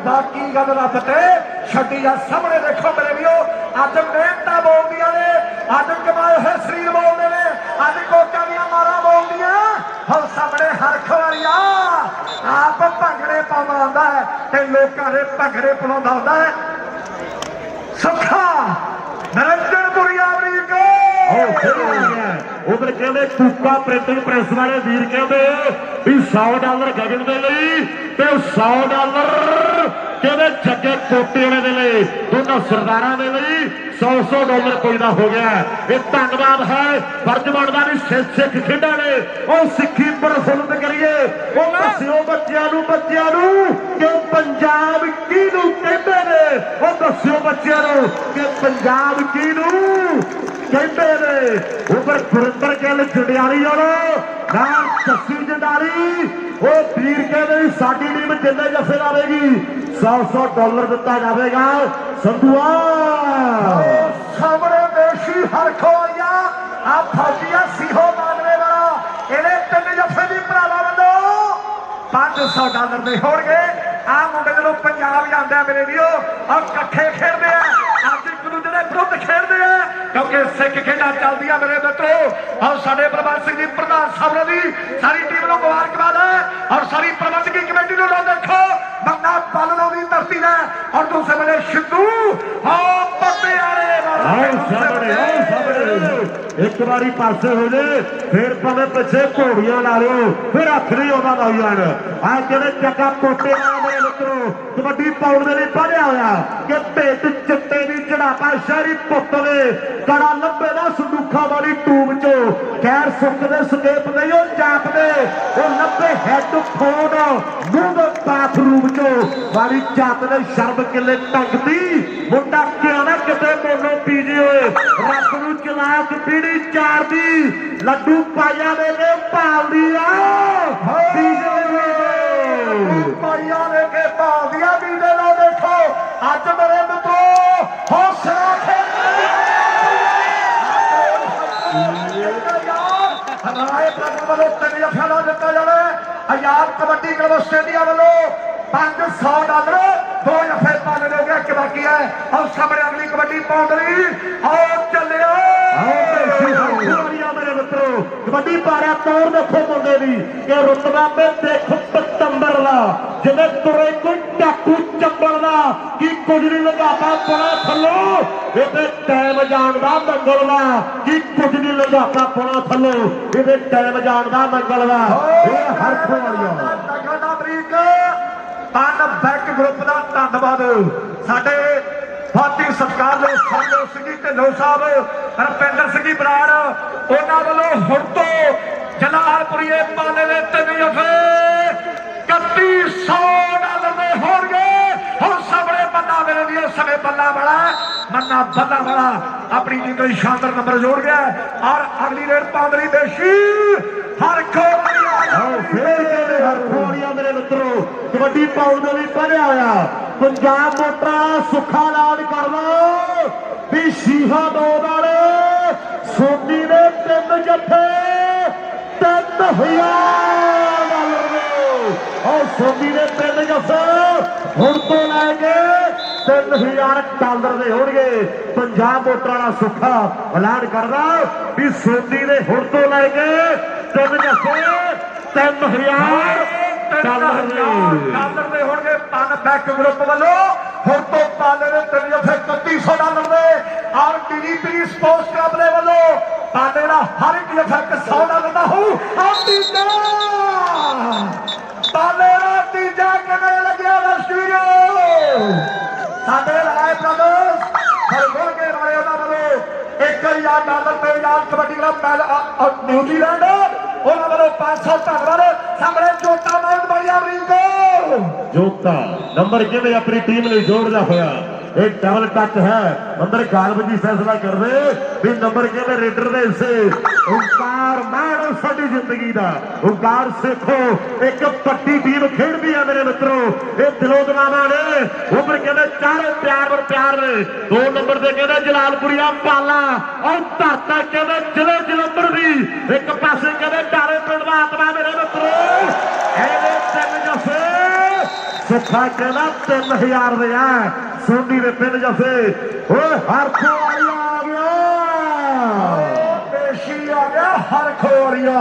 बाकी गल रब ते छड्डी आ सामने देखो मेरे भी अज मेहनत बोलदियां ने अज कमाए हुए शरीर बोलते ने अज कोटा दियां मारा बोलदियां हम सामने हरख वालिया आप भंगड़े पाउंदा आंदा है ते लोकां दे भंगड़े पलाउंदा आंदा है सुखा नरंजनपुरी अमरीका उधर कहते कूका प्रिंटिंग प्रेस वाले वीर कहते भी $100 गगन के लिए $100 कहते जगे कोटे वाले लिए दोनों सरदारा के लिए $100 कोई ना हो गया। ये धन्यवाद है फर्ज बनता भी सिख खेडा ने और सिक्खी प्रफुल्लित करिए दस्यो बच्चों कि पंजाब किनू कहते ने दस्यो बच्चों कि पंजाब किनू कहते ने उपर गुरिंदर गिल जंडियाली नाम जस्सी जंडाली वो वीर कहते साडी टीम जिन्ने जफे लावेगी $100 दिता जाएगा। संधुआ सामने देशी हरख वालिया आ फौजिया सीहो मानवे वाला इन्हें 3 जफे की भरावां वालों $500 दे होणगे। आ मुंडे जदों पंजाब जांदा मेरे वीरो और इकट्ठे खेडदे आ अज एक दूजे दे विरुद्ध खेडदे आ क्योंकि सिख खेडां चलदियां मेरे मित्रों और साडे प्रबंध सिंह जी प्रधान साहब दी सारी टीम नूं मुबारकबाद है और सारी प्रबंधकी कमेटी नूं देखो बंदा पालनों की धरती है और दूसरे बने सिद्धू एक बारी पासे हो जाए फिर भावे पिछे घोड़ियां ला लो फिर हथ नहीं आता लाई जान आज कहते चक्का कोटे वाला मेरे मित्रों कबड्डी पाउंड के लिए पढ़िया होया कि भेट चिट्टे की चढ़ापा शहरी पुत ने कड़ा लंबे ना संदूखा वाली टूब चो खैर सुखते सकेप नहीं वो चापते वो लंबे हैडफोन मुंह बाथरूम चो वाली जात ने शर्म किले टंगती मुंडा क्या ना किते मोनो पीजे हुए रब नूं चलाक पीढ़ी चार दी लड्डू पाया मेरे पाल दिया पाइया लेके पाल दिया बीजे लो देखो अज मेरे मित्रों हौसला राय प्रगट वालों 3 जफिया दिता जाए आजाद कबड्डी क्लब आस्ट्रेलिया वालों $500 2 जफे पाने हो गया कि बाकी है और सामने अगली कबड्डी पाउंडरी और चले मेरे मित्रों कबड्डी पारा तौर देखो मुंडे की कि रुतबा पे देखो पतंबर का जिन्हें तुरे कोई टाकू चंबल का कि कुछ नहीं लगाता पड़ा थलो ये टाइम जानता मंगल का कि कुछ नहीं लगाता पड़ा थलो ये टाइम जानता मंगल का हरख वाली बैक ग्रुप का धन्यवाद साडे ਬਾਤੀ ਸਤਿਕਾਰ ਦੇ ਸੰਜੋ ਸਿੰਘ ਢਿੱਲੋਂ ਸਾਹਿਬ, ਰਪਿੰਦਰ ਸਿੰਘ ਬਰਾੜ, ਉਹਨਾਂ ਵੱਲੋਂ ਹੁਣ ਤੋਂ ਜਲਾਲਪੁਰੀਏ ਪਾਲੇ ਦੇ 3 ਜਫੇ $3100 ਦੇ ਹੋਣਗੇ। ਹੁਣ ਸਾਹਮਣੇ ਬੰਦਾ ਮੇਰੇ ਲਈ ਉਸ ਸਮੇਂ ਬੱਲਾ ਵਾਲਾ ਆਪਣੀ ਟੀਮ ਤੋਂ ਸ਼ਾਨਦਾਰ ਨੰਬਰ ਜੋੜ ਗਿਆ ਔਰ ਅਗਲੀ ਰੇਡ ਪਾਉਂਦਰੀ ਬੇਸ਼ੀ ਹਰ ਖੋੜੀਆਂ ਮੇਰੇ ਮਿੱਤਰੋ ਕਬੱਡੀ ਪਾਉਣ ਦੇ ਲਈ ਬਣਿਆ ਹੋਇਆ ਪੰਜਾਬ ਮੋਟਰਾਂ ਸੁੱਖਾ ਐਲਾਨ ਕਰ ਲਓ ਵੀ ਸ਼ੀਹਾ 2 ਵਾਲੇ ਸੋਨੀ ਦੇ 3 ਜੱਫੇ $3000 ਔਰ ਸੋਨੀ ਦੇ 3 ਜੱਫੇ ਹੁਣ ਤੋਂ ਲੈ ਕੇ $3000 ਦੇ ਹੋਣਗੇ। ਪੰਜਾਬ ਮੋਟਰਾਂ ਦਾ ਸੁੱਖਾ ਐਲਾਨ ਕਰਦਾ ਵੀ ਸੋਨੀ ਦੇ ਹੁਣ ਤੋਂ ਲੈ ਕੇ 3 ਜੱਫੇ $3000 ਦੇ ਹੋਣਗੇ। ਪਨ ਬੈਕ ਗਰੁੱਪ ਵੱਲੋਂ ਹੁਣ ਤੋਂ ਪਾਲੇ ਦੇ 3 ਜੱਫੇ $3100 ਦੇ ਔਰ DDP ਸਪੋਰਟਸ ਕਲੱਬ ਦੇ ਵੱਲੋਂ ਪਾਲੇ ਦਾ ਹਰ ਇੱਕ ਜੱਫਾ $100 ਦਾ ਹੋਊ। ਪਾਲੇ ਦਾ ਤੀਜਾ ਕਿਵੇਂ ਲੱਗਿਆ ਦਰਸ਼ਕੋ ਸਾਡੇ ਰਾਏ ਬ੍ਰਦਰਸ ਹਰਗੁਣ ਕੇ ਵਾਲੇ ਉਹਨਾਂ ਵੱਲੋਂ $1000 ਤੇ ਯਾਰ ਕਬੱਡੀ ਕਲੱਬ ਨਿਊਜ਼ੀਲੈਂਡ ਉਹਨਾਂ ਵੱਲੋਂ 500 ਧੰਨਵਾਦ। ਸਾਹਮਣੇ ਜੋਤਾ ਨਾਲ ਬੜੀਆ ਅਮਰੀਕ ਜੋਤਾ ਨੰਬਰ ਕਿਵੇਂ ਆਪਣੀ ਟੀਮ ਲਈ ਜੋੜਦਾ ਹੋਇਆ ਇਹ ਡਬਲ ਟੱਚ ਹੈ ਅੰਦਰ ਗਾਲਬ ਜੀ ਫੈਸਲਾ ਕਰਦੇ ਵੀ ਨੰਬਰ ਕਿਵੇਂ ਰੇਡਰ ਦੇ ਹਿੱਸੇ ਓਂਕਾਰ ਮਾਣ ਸਾਡੀ ਜ਼ਿੰਦਗੀ ਦਾ ਓਂਕਾਰ ਸੇਖੋ ਇੱਕ ਪੱਟੀ ਟੀਮ ਖੇਡਦੀ ਆ ਮੇਰੇ ਮਿੱਤਰੋ ਇਹ ਦਿਲੋਂ ਦਿਮਾਗਾਂ ਨੇ ਉਮਰ ਕਹਿੰਦੇ ਚਾਰੇ ਪਿਆਰ ਨੇ 2 ਨੰਬਰ ਤੇ ਕਹਿੰਦੇ ਜਲਾਲਪੁਰੀਆ ਪਾਲਾ ਔਰ ਧਰਤਾ ਕਹਿੰਦੇ ਜ਼ਿਲ੍ਹੇ ਜਲੰਧਰ ਦੀ ਇੱਕ ਪਾਸੇ ਕਹਿੰਦੇ ਡਾਰੇ ਪਿੰਡ ਦਾ ਆਤਮਾ ਮੇਰੇ ਮਿੱਤਰੋ ਇਹਦੇ 3 ਜੱਫੇ ਸੁੱਖਾ ਕਹਿੰਦਾ 3000 ਦੇ ਆ ਸੋਨੀ ਦੇ 3 ਜੱਫੇ ਓਏ ਹਰ ਖੋਰੀਆ ਆ ਗਿਆ ਪੇਸ਼ੀ ਆ ਗਿਆ ਹਰ ਖੋਰੀਆ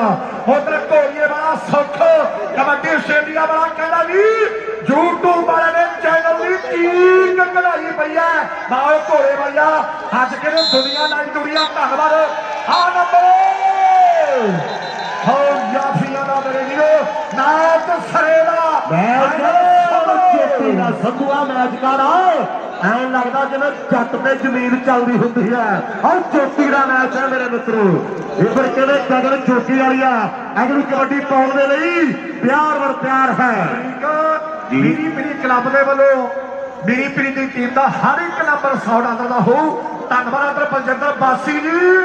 ਉਧਰ ਘੋਰੀਏ ਵਾਲਾ ਸੁੱਖ ਕਬੱਡੀ ਆਸਟ੍ਰੇਲੀਆ ਵਾਲਾ ਕਹਿੰਦਾ ਵੀ YouTube ਵਾਲੇ ਨੇ ਚੈਨਲ ਦੀ ਚੀਕ ਕਢਾਈ ਪਈ ਐ ਬਾਓ ਘੋੜੇ ਵਾਲਿਆ ਅੱਜ ਕਿਹਨੇ ਦੁਨੀਆ ਧੰਨਵਾਦ ਆ ਨੰਬਰ ਹੋ ਯਾਫੀਆਂ ਦਾ ਮੇਰੇ ਵੀਰੋ ਨਾਚ ਸਰੇ ਦਾ ਚੋਟੀ ਦਾ ਸੰਧੂਆ ਮੈਚ ਕਰ ਐਂ ਲੱਗਦਾ ਜਿਵੇਂ ਜੱਟ ਤੇ ਜ਼ਮੀਨ ਚੱਲਦੀ ਹੁੰਦੀ ਹੈ ਔਰ ਚੋਟੀ ਦਾ ਮੈਚ ਹੈ ਮੇਰੇ ਮਿੱਤਰੋ ਇੱਧਰ ਕਹਿੰਦੇ ਗਗਨ ਚੋਟੀ ਵਾਲੀਆ ਅਗਲੀ ਕਬੱਡੀ ਪਾਉਣ ਦੇ ਲਈ ਪਿਆਰ ਹੈ ਮੇਰੀ ਕਲੱਬ ਦੇ ਵੱਲੋਂ ਮੇਰੀ ਪੀੜੀ ਦੀ ਟੀਮ ਦਾ ਹਰ ਇੱਕ ਨੰਬਰ $100 ਦਾ ਹੋਊ। ਧੰਨਵਾਦ ਅਦਰ ਪਲਜਿੰਦਰ ਬਾਸੀ ਜੀ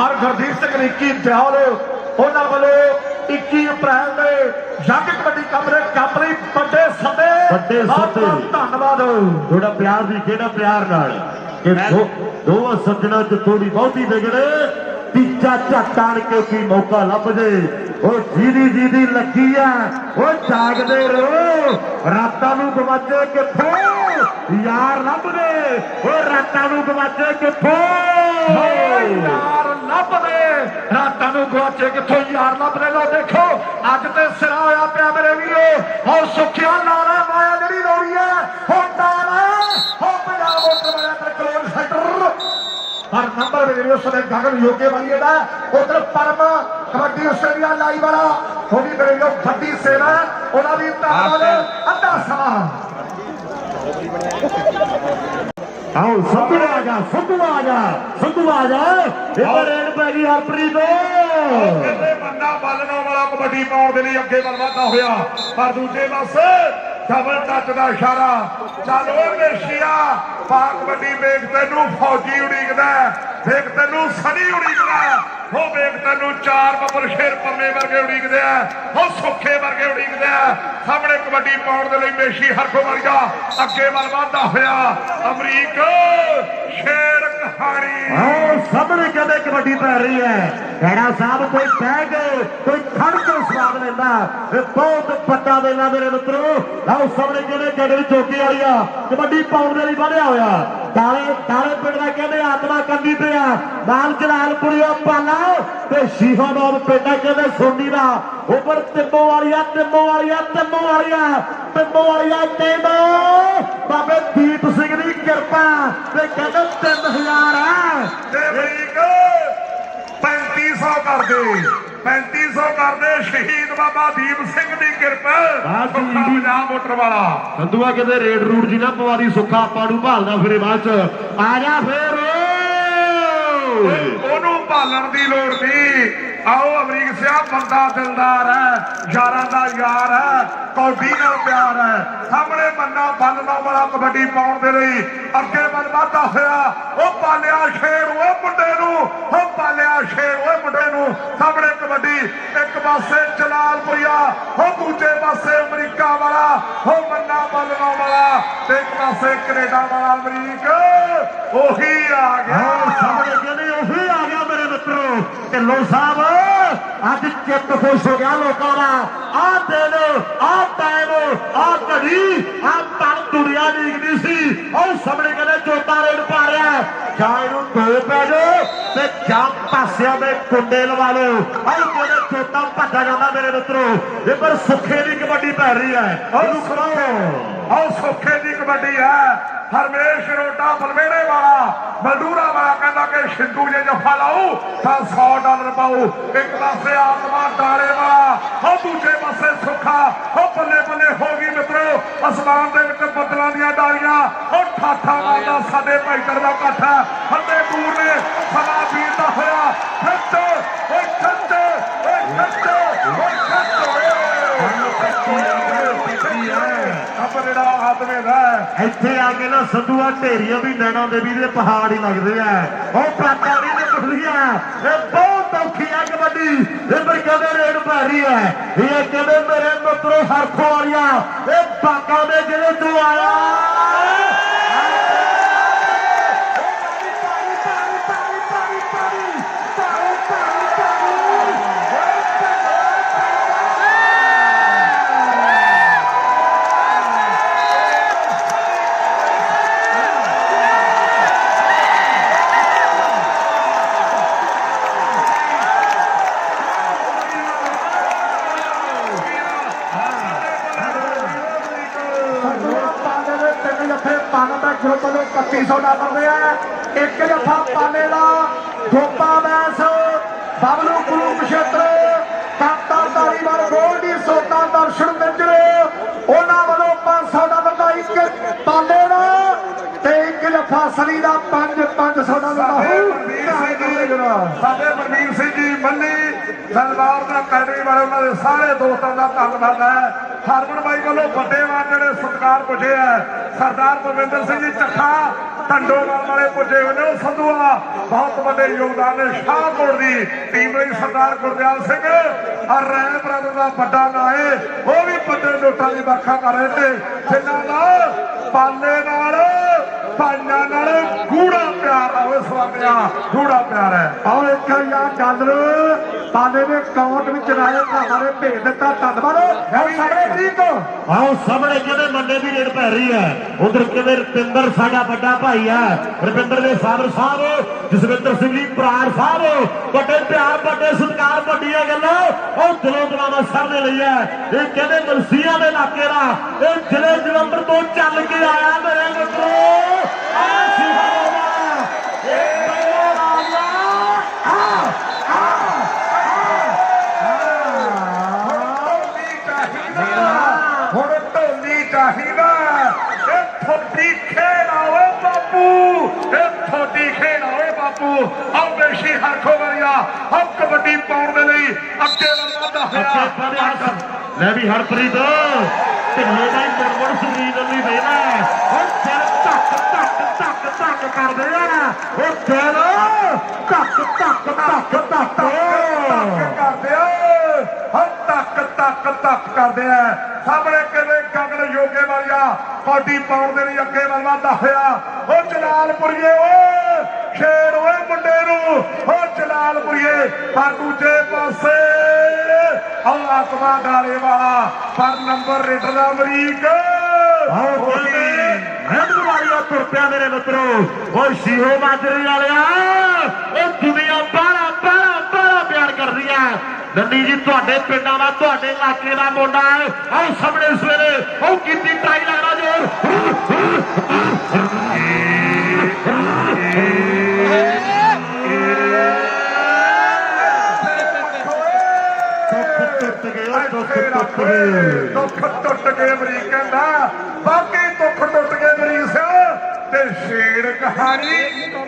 ਔਰ ਗੁਰਦੀਪ ਸਿੰਘ ਨਿੱਕੀ ਦਿਆਲ ਉਹਨਾਂ ਵੱਲੋਂ 21 ਅਪ੍ਰੈਲ ਦੇ ਜੱਗ ਕਬੱਡੀ ਕੱਪ ਲਈ ਵੱਡੇ ਸੱਦੇ ਧੰਨਵਾਦ ਥੋੜਾ ਪਿਆਰ ਦੀ ਕਿਹੜਾ ਪਿਆਰ ਨਾਲ ਕਿ ਦੋਵਾਂ ਸੱਜਣਾ ਚ ਥੋੜੀ ਬਹੁਤੀ ਵਿਗੜੇ ਤੀਜਾ ਝੱਟ ਆਣ ਕੇ ਕੀ ਮੌਕਾ ਲੱਭ ਜੇ ਉਹ ਜਿਹਦੀ ਲੱਗੀ ਆ ਉਹ ਜਾਗਦੇ ਰਹੋ ਰਾਤਾਂ ਨੂੰ ਗਵਾਚੇ ਕਿੱਥੋਂ ਯਾਰ ਲੱਭਦੇ ਉਹ ਰਾਤਾਂ ਨੂੰ ਗਵਾਚੇ ਕਿੱਥੋਂ ਯਾਰ ਲੱਭਦੇ ਰਾਤਾਂ ਨੂੰ ਗਵਾਚੇ ਕਿੱਥੋਂ ਯਾਰ ਲੱਭਦੇ ਲੋ ਦੇਖੋ ਅੱਜ ਤੇ ਸਿਰਾ ਹੋਇਆ ਪਿਆ ਮੇਰੇ ਵੀਰੋ ਔਰ ਸੁੱਖਿਆ ਲਾਲਾ ਮਾਇਆ ਜਿਹੜੀ ਲੋੜੀ ਹੈ ਹੁਣ ਡਾਲਾ ਹੋ ਪੰਜਾਬ ਮੋਟਰ ਵਾਲਿਆਂ ਤੇ ਕਲੋਨ ਸੈਂਟਰ ਹਰ ਨੰਬਰ ਮੇਰੇ ਉਸ ਨੇ ਗਗਨ ਯੋਗੇ ਵਾਲੀ ਦਾ ਉਧਰ ਪਰਮ ਕਬੱਡੀ ਆਸਟ੍ਰੇਲੀਆ ਲਾਈਵ ਵਾਲਾ ਉਹ ਵੀ ਮੇਰੇ ਵੀਰੋ ਵੱਡੀ ਸੇਵਾ ਉਹਨਾਂ ਦੀ ਧੰਨਵਾਦ ਅੱਧਾ ਸਮਾਂ ਆਓ ਸੰਧੂ ਆ ਜਾ ਇਹ ਰੇਡ ਪੈ ਗਈ ਹਰਪ੍ਰੀਤ ਕਹਿੰਦੇ ਬੰਦਾ ਬਾਲਣਾ ਵਾਲਾ ਕਬੱਡੀ ਪਾਉਣ ਦੇ ਲਈ ਅੱਗੇ ਵੱਧਦਾ ਹੋਇਆ ਪਰ ਦੂਜੇ ਪਾਸੇ ਡਬਲ ਟੱਚ ਦਾ ਇਸ਼ਾਰਾ ਚੱਲ ਓਏ ਮੇਸ਼ੀਆ ਪਾ ਕਬੱਡੀ ਵੇਖ ਤੈਨੂੰ ਫੌਜੀ ਉਡੀਕਦਾ ਵੇਖ ਤੈਨੂੰ ਸਨੀ ਉਡੀਕਦਾ ਉਹ ਵੇਖ ਤੈਨੂੰ 4 ਬੱਬਰ ਸ਼ੇਰ ਪੰਮੇ ਵਰਗੇ ਉਡੀਕਦੇ ਆ ਉਹ ਸੁੱਖੇ ਵਰਗੇ ਉਡੀਕਦੇ ਆ ਸਾਹਮਣੇ ਕਬੱਡੀ ਪਾਉਣ ਦੇ ਲਈ ਮੇਸ਼ੀ ਹਰਖੋ ਵਰਗਾ ਅੱਗੇ ਵੱਲ ਵੱਧਦਾ ਹੋਇਆ ਅਮਰੀਕ ਸ਼ੇਰ ਕਹਾਣੀ ਆਓ ਸਾਹਮਣੇ ਕਹਿੰਦੇ ਕਬੱਡੀ ਪੈ ਰਹੀ ਹੈ ਖੇੜਾ ਸਾਹਿਬ ਕੋਈ ਬਹਿ ਕੇ ਕੋਈ ਖੜ ਕੇ ਸਵਾਦ ਲੈਂਦਾ ਇਹ ਬਹੁਤ ਪੱਟਾ ਦੇਣਾ ਮੇਰੇ ਮਿੱਤਰੋ ਆਓ ਸਾਹਮਣੇ ਕਹਿੰਦੇ ਗਗਨ ਚੋਟੀ ਵਾਲੀਆ ਕਬੱਡੀ ਪਾਉਣ ਦੇ ਲਈ ਵਧਿਆ ਹੋਇਆ ਦਾਲੇ ਪਿੰਡ ਦਾ ਕਹਿੰਦੇ ਆਤਮਾ ਕੰਦੀ ਪਿਆ ਨਾਲ ਜਲਾਲਪੁਰੀਆ ਪਾਲਾ ਤੇ ਸ਼ੀਹਾਬਾਦ ਪਿੰਡ ਕਹਿੰਦੇ ਸੋਨੀ ਦਾ ਉੱਪਰ ਤਿੰਮੋ ਵਾਲੀਆ ਟੀਮ ਬਾਬੇ ਦੀਪ ਸਿੰਘ ਦੀ ਕਿਰਪਾ ਤੇ ਕਹਿੰਦੇ 3000 ਤੇ ਅਮਰੀਕ 3500 ਕਰ ਦੇ 3500 ਕਰਦੇ ਸ਼ਹੀਦ ਬਾਬਾ ਦੀਪ ਸਿੰਘ ਦੀ ਕਿਰਪਾ ਵਾਹ ਜੀ। ਸੁੱਖਾ ਪੰਜਾਬ ਮੋਟਰ ਵਾਲਾ ਸੰਧੂਆ ਕਿਤੇ ਰੇਡ ਰੂਡ ਜੀ ਨਾ ਪਵਾਰੀ ਸੁੱਖਾ ਆਪਾਂ ਨੂੰ ਭਾਲਦਾ ਫਿਰੇ ਬਾਅਦ ਚ ਆ ਜਾ ਫੇਰ ਉਹਨੂੰ ਭਾਲਣ ਦੀ ਲੋੜ ਨਹੀਂ। ਆਓ ਅਮਰੀਕ ਸਿਆ ਬੰਦਾ ਦਿਲਦਾਰ ਹੈ, ਯਾਰਾਂ ਦਾ ਯਾਰ ਹੈ, ਕੌਡੀ ਨਾਲ ਪਿਆਰ ਹੈ। ਸਾਹਮਣੇ ਮੰਨਾ ਬੰਨਣਾ ਵਾਲਾ ਕਬੱਡੀ ਪਾਉਣ ਦੇ ਲਈ ਅੱਗੇ ਵੱਲ ਵਧਦਾ ਹੋਇਆ ਉਹ ਪਾਲਿਆ ਸ਼ੇਰ ਉਹ ਮੁੰਡੇ ਨੂੰ, ਉਹ ਪਾਲਿਆ ਸ਼ੇਰ ਉਹ ਮੁੰਡੇ ਨੂੰ। ਸਾਹਮਣੇ ਕਬੱਡੀ ਇੱਕ ਪਾਸੇ ਜਲਾਲਪੁਰੀਆ, ਉਹ ਦੂਜੇ ਪਾਸੇ ਅਮਰੀਕਾ ਵਾਲਾ, ਉਹ ਮੰਨਾ ਬੰਨਣਾ ਵਾਲਾ ਤੇ ਇੱਕ ਪਾਸੇ ਕੈਨੇਡਾ ਵਾਲਾ ਅਮਰੀਕ। ਉਹੀ ਆ ਗਿਆ ਸਾਹਮਣੇ ਕਹਿੰਦੇ ਉਹੀ ਆ ਗਿਆ ਮੇਰੇ ਮਿੱਤਰੋ। ਢਿੱਲੋਂ ਸਾਹਿਬ ਅੱਜ ਚਿੱਤ ਖੁਸ਼ ਹੋ ਗਿਆ ਲੋਕਾਂ ਦਾ। ਆਹ ਦਿਨ, ਆਹ ਟਾਈਮ, ਆਹ ਘੜੀ, ਆਹ ਪਲ ਦੁਨੀਆ ਡੀਕਦੀ ਸੀ। ਉਹ ਸਾਹਮਣੇ ਕਹਿੰਦੇ ਚੋਟਾ ਰੇਡ ਪਾ ਰਿਹਾ, ਜਾਂ ਇਹਨੂੰ ਦੋ ਪੈ ਜਾਓ ਤੇ ਜਾਂ ਪਾਸਿਆਂ ਦੇ ਕੁੰਡੇ ਲਵਾ ਲਓ। ਆਹ ਕਹਿੰਦੇ ਚੋਟਾ ਭੱਜਾ ਜਾਂਦਾ ਮੇਰੇ ਮਿੱਤਰੋ। ਇਹ ਪਰ ਸੁੱਖੇ ਦੀ ਕਬੱਡੀ ਪੈ ਰਹੀ ਹੈ। ਉਹਨੂੰ ਖੜਾਓ। ਆਹ ਸੁੱਖੇ ਦੀ ਕਬੱਡੀ ਹੈ। ਹਰਮੇਸ਼ ਰੋਟਾ ਬਲਵੇੜੇ ਵਾਲਾ ਮਲਡੂਰਾ ਵਾਲਾ ਕਹਿੰਦਾ ਕਿ ਸ਼ਿੰਦੂ ਜੇ ਜੱਫਾ ਲਾਊ ਤਾਂ $100 ਪਾਊ। ਇੱਕ ਪਾਸੇ ਆਤਮਾ ਡਾਲੇ ਵਾਲਾ, ਉਹ ਦੂਜੇ ਪਾਸੇ ਸੁੱਖਾ। ਉਹ ਬੱਲੇ ਬੱਲੇ ਹੋ ਗਈ ਮਿੱਤਰੋ। ਅਸਮਾਨ ਦੇ ਵਿੱਚ ਬੱਦਲਾਂ ਦੀਆਂ ਡਾਲੀਆਂ, ਉਹ ਠਾਠਾ ਮਾਰਦਾ ਸਾਡੇ ਭਾਈਚਾਰੇ ਦਾ ਇਕੱਠ ਹੈ। ਹੱਲੇ ਦੂਰ ਨੇ ਸਮਾਂ ਬੀਤਦਾ ਹੋਇਆ। ਖੱਟ ਓਏ ਖੱਟ ਓਏ ਖੱਟ ਓਏ ਖੱਟ ਜਿਹੜਾ ਆਦਮੇ ਦਾ ਇੱਥੇ ਆ ਕੇ ਨਾ ਸੰਧੂਆ ਢੇਰੀਆਂ ਵੀ ਨੈਣਾ ਦੇਵੀ ਦੇ ਪਹਾੜ ਹੀ ਲੱਗਦੇ ਆ। ਉਹ ਪਾਕਾੜੀ ਦੇ ਪੁੱਲੀਆਂ ਇਹ ਬਹੁਤ ਔਖੀ ਆ ਕਬੱਡੀ। ਇਹ ਪਰ ਕਹਿੰਦੇ ਰੇਡ ਪੈ ਰਹੀ ਹੈ। ਇਹ ਕਹਿੰਦੇ ਮੇਰੇ ਮਿੱਤਰੋ ਹਰਖੋ ਵਾਲੀਆਂ ਇਹ ਬਾਗਾ ਦੇ ਜਿਹੜੇ ਤੂੰ ਆਇਆ ਗਰੁੱਪ ਨੂੰ $3100 ਦੇ ਆ। ਇੱਕ ਜੱਫਾ ਪਾਲੇ ਦਾ ਗੋਪਾ ਮੈਸ ਬਬਲੂ ਕੁਰੂਕਸ਼ੇਤਰ ਕਾਤਾ ਧਾਰੀਵਾਲ ਗੋਲਡੀ ਸੋਤਾ ਦਰਸ਼ਨ ਮਿੰਜਰੇ ਉਹਨਾਂ ਵੱਲੋਂ $500 ਦਾ ਇੱਕ ਪਾਲੇ ਦਾ ਤੇ ਇੱਕ ਜੱਫਾ ਸਲੀ ਦਾ $500 ਦਾ ਸਾਡੇ ਮਨਵੀਰ ਸਿੰਘ ਜੀ ਮੰਨੀ ਦਲਬਾਰ ਦਾ ਕਰਨੀ ਵਾਲੇ ਉਹਨਾਂ ਦੇ ਸਾਰੇ ਦੋਸਤਾਂ ਦਾ ਧੰਨਵਾਦ ਹੈ। ਹਰਮਨ ਬਾਈ ਵੱਲੋਂ ਵੱਡੇ ਵਾਰ ਜਿਹੜੇ ਸਤਿਕਾਰ ਪੁੱਜੇ ਹੈ। ਸਰਦਾਰ ਪਰਵਿੰਦਰ ਸਿੰਘ ਜੀ ਚੱਠਾ ਢੰਡੋਵਾਲ ਵਾਲੇ ਪੁੱਜੇ ਹੋਏ ਨੇ। ਉਹ ਸੰਧੂਆ ਬਹੁਤ ਵੱਡੇ ਯੋਗਦਾਨ ਨੇ। ਸ਼ਾਹਕੋਟ ਦੀ ਟੀਮ ਲਈ ਸਰਦਾਰ ਗੁਰਦਿਆਲ ਸਿੰਘ ਔਰ ਰੈਲ ਬ੍ਰਦਰ ਦਾ ਵੱਡਾ ਨਾਂ ਹੈ। ਉਹ ਵੀ ਵੱਡੇ ਨੋਟਾਂ ਦੀ ਵਰਖਾ ਕਰ ਰਹੇ ਨੇ ਜਿਨ੍ਹਾਂ ਦਾ ਪਾਲੇ ਨਾਲ ਭਾਈਆਂ ਨਾਲ ਗੂੜਾ ਪਿਆਰ ਆ। ਉਹ ਸਵਾਮੀਆਂ ਗੂੜਾ ਪਿਆਰ ਹੈ। ਔਰ ਇੱਕ ਗੱਲ ਪਾਲੇ ਦੇ ਅਕਾਊਂਟ ਵਿੱਚ ਰਾਏ ਤੁਹਾਡੇ ਭੇਜ ਦਿੱਤਾ। ਧੰਨਵਾਦ। ਸਾਹਮਣੇ ਠੀਕ ਆਓ ਸਾਹਮਣੇ ਕਹਿੰਦੇ ਮੰਡੇ ਦੀ ਰੇਡ ਪੈ ਰਹੀ ਹੈ। ਉਧਰ ਕਹਿੰਦੇ ਰਪਿੰਦਰ ਸਾਡਾ ਵੱਡਾ ਭਾਈ ਹੈ। ਰਪਿੰਦਰ ਦੇ ਫਾਦਰ ਸਾਹਿਬ ਜਸਵਿੰਦਰ ਸਿੰਘ ਜੀ ਪ੍ਰਾਰ ਸਾਹਿਬ ਵੱਡੇ ਪਿਆਰ ਵੱਡੇ ਸਤਿਕਾਰ ਵੱਡੀਆਂ ਗੱਲਾਂ ਉਹ ਦਿਲੋਂ ਦਵਾਵਾ ਸਰ ਦੇ ਲਈ ਹੈ। ਇਹ ਕਹਿੰਦੇ ਮਲਸੀਆਂ ਦੇ ਇਲਾਕੇ ਦਾ ਇਹ ਜ਼ਿਲ੍ਹੇ ਜਲੰਧਰ ਤੋਂ ਚੱਲ ਕੇ ਆਇਆ ਮੇਰੇ ਮਿੱਤਰੋ। ਹੁਣ ਢੋਲੀ ਚਾਹੀਦਾ। ਇਹ ਥੋੜੀ ਖੇਡ ਆਵੇ ਬਾਪੂ, ਇਹ ਥੋੜੀ ਖੇਡ ਆਵੇ ਬਾਪੂ। ਆਹ ਬੇਸ਼ੀ ਹਰਖੋ ਵਾਲੀਆ ਆਹ ਕਬੱਡੀ ਪਾਉਣ ਦੇ ਲਈ ਅੱਗੇ ਵਧਦਾ ਹੋਇਆ। ਲੈ ਵੀ ਹਰਪ੍ਰੀਤ ਢਿੱਲੋਂ ਦਾ ਮੁਰਮੁਰ ਸੁਨੀਲ ਅਲੀ ਵੇਲਾ ਉਹ ਸਿਰ ਧੱਕ ਧੱਕ ਧੱਕ ਧੱਕ ਕਰਦੇ ਆ। ਉਹ ਦਿਲ ਧੱਕ ਧੱਕ ਧੱਕ ਧੱਕ ਕਰਦੇ ਆ। ਹਾਂ ਧੱਕ ਧੱਕ ਧੱਕ ਕਰਦੇ ਆ। ਸਾਹਮਣੇ ਕਿਵੇਂ ਗਗਨ ਯੋਗੇ ਵਾਲੀਆ ਕੌਡੀ ਪਾਉਣ ਦੇ ਲਈ ਅੱਗੇ ਵਧਦਾ ਹੋਇਆ। ਉਹ ਜਲਾਲਪੁਰੀਏ ਓਏ ਸ਼ੇਰ ਓਏ ਮੁੰਡੇ ਨੂੰ, ਉਹ ਜਲਾਲਪੁਰੀਏ। ਪਰ ਦੂਜੇ ਪਾਸੇ ਆਤਮਾ ਡਾਲੇ ਵਾਲਾ ਪਰ ਨੰਬਰ ਰੇਡਰ ਦਾ ਅਮਰੀਕ। ਵਾਲੀਆ ਤੁਰ ਪਿਆ ਮੇਰੇ ਮਿੱਤਰੋ। ਉਹ ਸ਼ੀਹੋ ਮਾਜਰੀ ਵਾਲਿਆ ਉਹ ਦੁਨੀਆ ਬਾਹਲਾ ਬਾਹਲਾ ਬਾਹਲਾ ਪਿਆਰ ਕਰਦੀ ਹੈ। ਨੰਦੀ ਜੀ ਤੁਹਾਡੇ ਪਿੰਡਾਂ ਦਾ ਤੁਹਾਡੇ ਇਲਾਕੇ ਦਾ ਮੁੰਡਾ ਹੈ। ਆਹ ਸਾਹਮਣੇ ਸਵੇਰੇ ਉਹ ਕੀਤੀ ਟਰਾਈ ਲੱਗਦਾ ਜੋਰ। ਟੁੱਟ ਗਏ, ਉਹ ਦੁੱਖ ਟੁੱਟ ਗਏ। ਦੁੱਖ ਟੁੱਟ ਗਏ ਅਮਰੀਕ ਕਹਿੰਦਾ, ਬਾਕੀ ਦੁੱਖ ਟੁੱਟ ਗਏ ਅਮਰੀਕ ਸਿਆ ਤੇ ਛੇੜ ਕਹਾਣੀ।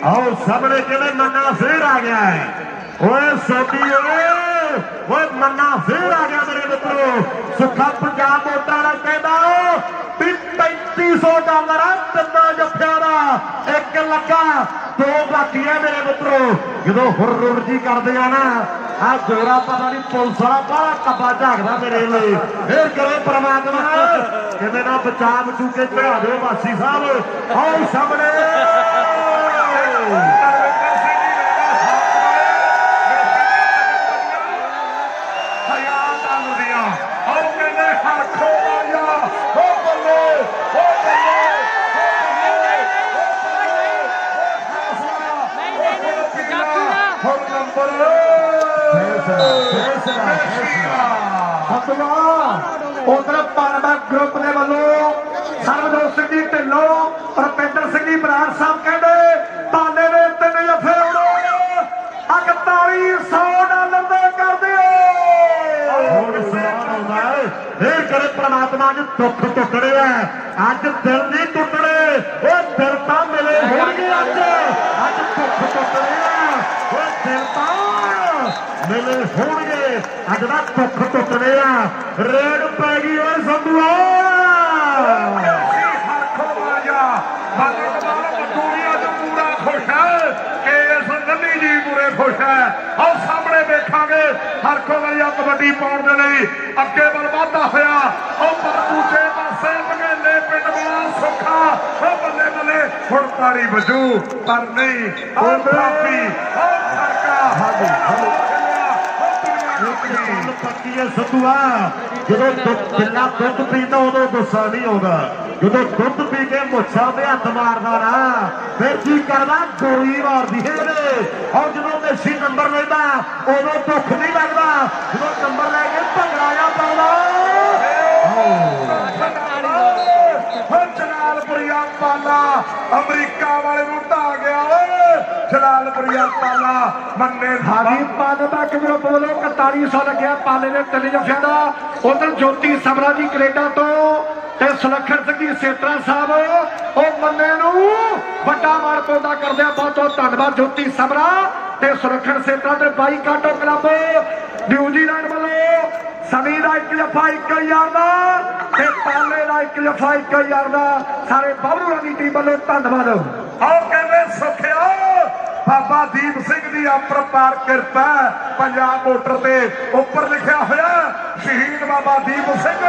ਆਓ ਸਾਹਮਣੇ ਕਿਵੇਂ ਮੰਨਾ ਫੇਰ ਆ ਗਿਆ ਹੈ। ਓਏ ਸੋਢੀ ਓਏ ਮੰਨਾ ਫੇਰ ਆ ਗਿਆ ਮੇਰੇ ਮਿੱਤਰੋ। ਸੁੱਖਾ ਪੰਜਾਬ ਵੋਟਾਂ ਵਾਲਾ ਕਹਿੰਦਾ ਵੀ $3500 ਤਿੰਨਾਂ ਜੱਫਿਆਂ ਦਾ, ਇੱਕ ਲੱਗਾ 2 ਬਾਕੀ ਹੈ ਮੇਰੇ ਮਿੱਤਰੋ। ਜਦੋਂ ਹੁਰ ਜੀ ਕਰਦੇ ਆ ਨਾ ਆ ਗੋਰਾ ਪਤਾ ਨਹੀਂ ਪੁਲਿਸ ਵਾਲਾ ਬਾਹਲਾ ਕੱਬਾ ਝਾਕਦਾ ਮੇਰੇ ਲਈ। ਫੇਰ ਕਰੇ ਪ੍ਰਮਾਤਮਾ ਕਿਵੇਂ ਨਾ ਬਚਾ ਬਚੂ ਕੇ ਚੜਾ ਦਿਓ ਵਾਸੀ ਸਾਹਿਬ। ਆਓ ਸਾਹਮਣੇ ਉਧਰ ਪਾਰਮਾ ਗਰੁੱਪ ਦੇ ਵੱਲੋਂ ਸਰਬਜੋਤ ਸਿੰਘ ਜੀ ਢਿੱਲੋਂ, ਰੁਪਿੰਦਰ ਸਿੰਘ ਜੀ ਬਰਾੜ ਸਾਹਿਬ ਕਹਿੰਦੇ ਪਾਲੇ ਦੇ 3 ਜੱਫੇ ਉਡੋ $4100 ਦੇ ਕਰ ਦਿਓ। ਹੁਣ ਸਵਾਲ ਆਉਂਦਾ ਹੈ ਫੇਰ ਕਰੇ ਪ੍ਰਮਾਤਮਾ ਜੀ ਦੁੱਖ ਟੁੱਟਣੇ ਆ, ਅੱਜ ਦਿਲ ਨਹੀਂ ਟੁੱਟਣੇ, ਉਹ ਦਿਲ ਤਾਂ ਮਿਲੇ ਹੋਣਗੇ। ਅੱਜ ਦੁੱਖ ਟੁੱਟਣੇ ਆ, ਉਹ ਦਿਲ ਤਾਂ ਮਿਲੇ ਹੋਣਗੇ। ਅੱਜ ਦਾ ਦੁੱਖ ਟੁੱਟਣੇ ਆ। ਰੇਡ ਪੈ ਗਈ ਓਏ ਸੰਧੂਆ। ਖੁਸ਼ ਹੈ। ਆਓ ਸਾਹਮਣੇ ਵੇਖਾਂਗੇ ਹਰਖੋ ਵਾਲੀਆ ਕਬੱਡੀ ਪਾਉਣ ਦੇ ਲਈ ਅੱਗੇ ਵੱਲ ਵਾਧਾ ਹੋਇਆ। ਉਹ ਪਰ ਦੂਜੇ ਪਾਸੇ ਮਗੇਲੇ ਪਿੰਡ ਵਾਲਾ ਸੁੱਖਾ, ਉਹ ਬੱਲੇ ਬੱਲੇ ਹੁਣ ਤਾੜੀ ਵਜੂ ਪਰ ਨਹੀਂ ਉਹ ਕਾਫੀ ਉਹ ਖੜਕਾ ਪੱਕੀ ਹੈ ਸੰਧੂਆ। ਜਦੋਂ ਜਿੰਨਾ ਦੁੱਧ ਪੀਂਦਾ ਉਦੋਂ ਗੁੱਸਾ ਨਹੀਂ ਆਉਂਦਾ, ਜਦੋਂ ਦੁੱਧ ਪੀ ਕੇ ਮੁੱਛਾਂ ਤੇ ਹੱਥ ਮਾਰਦਾ ਨਾ ਫਿਰ ਕੀ ਕਰਦਾ, ਗੋਲੀ ਮਾਰਦੀ ਹੈ ਇਹਨੇ। ਔਰ ਜਦੋਂ ਮੇਸੀ ਨੰਬਰ ਲੈਂਦਾ ਉਦੋਂ ਦੁੱਖ ਨਹੀਂ ਲੱਗਦਾ, ਜਦੋਂ ਨੰਬਰ ਲੈ ਕੇ ਭੰਗੜਾ ਜਾ ਪਾਉਂਦਾ। ਜਲਾਲਪੁਰੀਆ ਪਾਲਾ ਅਮਰੀਕਾ ਵਾਲੇ ਨੂੰ ਢਾ ਗਿਆ ਓਏ। ਜਲਾਲਪੁਰੀਆ ਪਾਲਾ ਮੰਨੇ ਹਾਜੀ ਪਾਲੇ ਦਾ ਗਰੁੱਪ ਵੱਲੋਂ 4100 ਲੱਗਿਆ ਪਾਲੇ ਦੇ 3 ਜੱਫਿਆਂ ਦਾ। ਉਧਰ ਜੋਤੀ ਸਮਰਾ ਜੀ ਕੈਨੇਡਾ ਤੋਂ ਤੇ ਸੁਲੱਖਣ ਸਿੰਘ ਜੀ ਸੇਤਰਾ ਸਾਹਿਬ ਉਹ ਮੰਨੇ ਨੂੰ ਵੱਡਾ ਮਾਰ ਪਾਉਂਦਾ ਕਰਦੇ ਆ। ਬਹੁਤ ਬਹੁਤ ਧੰਨਵਾਦ ਜੋਤੀ ਸਮਰਾ ਤੇ ਸੁਲੱਖਣ ਸੇਤਰਾ ਤੇ ਬਾਈ ਕਾਟੋ ਕਲੱਬ ਨਿਊਜ਼ੀਲੈਂਡ ਵੱਲੋਂ। ਸਮੀ ਦਾ 1 ਜੱਫਾ 1000 ਦਾ ਤੇ ਪਾਲੇ ਦਾ 1 ਜੱਫਾ 1000 ਦਾ। ਸਾਰੇ ਬਾਬੂਆਂ ਦੀ ਟੀਮ ਵੱਲੋਂ ਧੰਨਵਾਦ। ਆਓ ਕਹਿੰਦੇ ਸੁਖਿਆ ਬਾਬਾ ਦੀਪ ਸਿੰਘ ਦੀ ਅਪਰਪਾਰ ਕਿਰਪਾ ਪੰਜਾਬ ਮੋਟਰ ਤੇ ਉੱਪਰ ਲਿਖਿਆ ਹੋਇਆ ਸ਼ਹੀਦ ਬਾਬਾ ਦੀਪ ਸਿੰਘ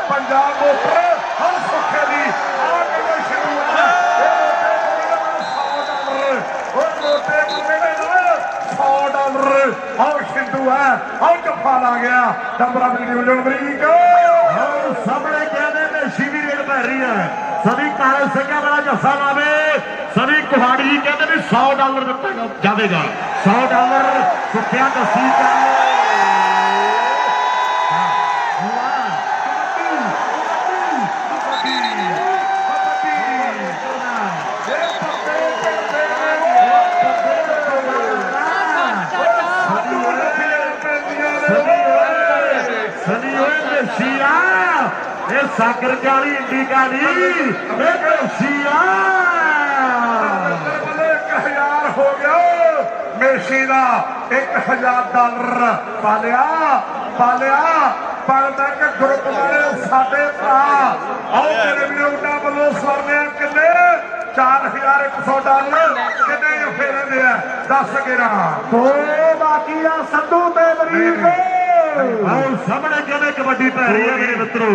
ਪੰਜਾਬ ਮੋਟਰ। ਹਰ ਸੁੱਖੇ ਦੀ ਆ ਕਹਿੰਦੇ ਸ਼ੁਰੂਆਤ $100 ਆਓ ਸਿੰਧੂ ਹੈ। ਆਓ ਜੱਫਾ ਲਾ ਗਿਆ ਨੰਬਰਾਂ ਦੀ ਨਿਊਜ਼ਨ ਅਮਰੀਕ। ਆਓ ਸਾਹਮਣੇ ਕਹਿੰਦੇ ਮੇਸੀ ਵੀ ਰੇਡ ਪੈ ਰਹੀ ਹੈ। ਸਭੀ ਕਾਲੇ ਸਿੰਘਾਂ ਵਾਲਾ ਜੱਫਾ ਲਾਵੇ। ਸਭੀ ਕੁਹਾੜੀ ਕਹਿੰਦੇ ਵੀ $100 ਦਿੱਤਾ ਜਾਵੇਗਾ। $100 ਸੁੱਖਿਆ ਦੱਸੀ ਕਰ ਇਹ ਸਾਗਰ ਕਾਲੀ ਇੰਡੀਕਾ ਨਹੀਂ, ਇਹ ਕਲਸੀਆ 1000 ਹੋ ਗਿਆ ਮੇਸੀ ਦਾ। $1000 ਪਾਲਿਆ ਪਰ ਤੱਕ ਗਰੁੱਪ ਵਾਲੇ ਸਾਡੇ ਭਰਾ। ਆਓ ਮੇਰੇ ਵੀਰੋ ਉਹਨਾਂ ਵੱਲੋਂ ਸਵਰਨਿਆ ਕਿੰਨੇ $4100 ਕਿੰਨੇ ਫੇਰੇ ਦੇ ਆ 10 11 ਦੋ ਬਾਕੀ ਆ ਸੰਧੂ ਤੇ ਅਮਰੀਕ। ਆਓ ਸਾਹਮਣੇ ਕਿਵੇਂ ਕਬੱਡੀ ਪੈ ਰਹੀ ਹੈ ਮੇਰੇ ਮਿੱਤਰੋ।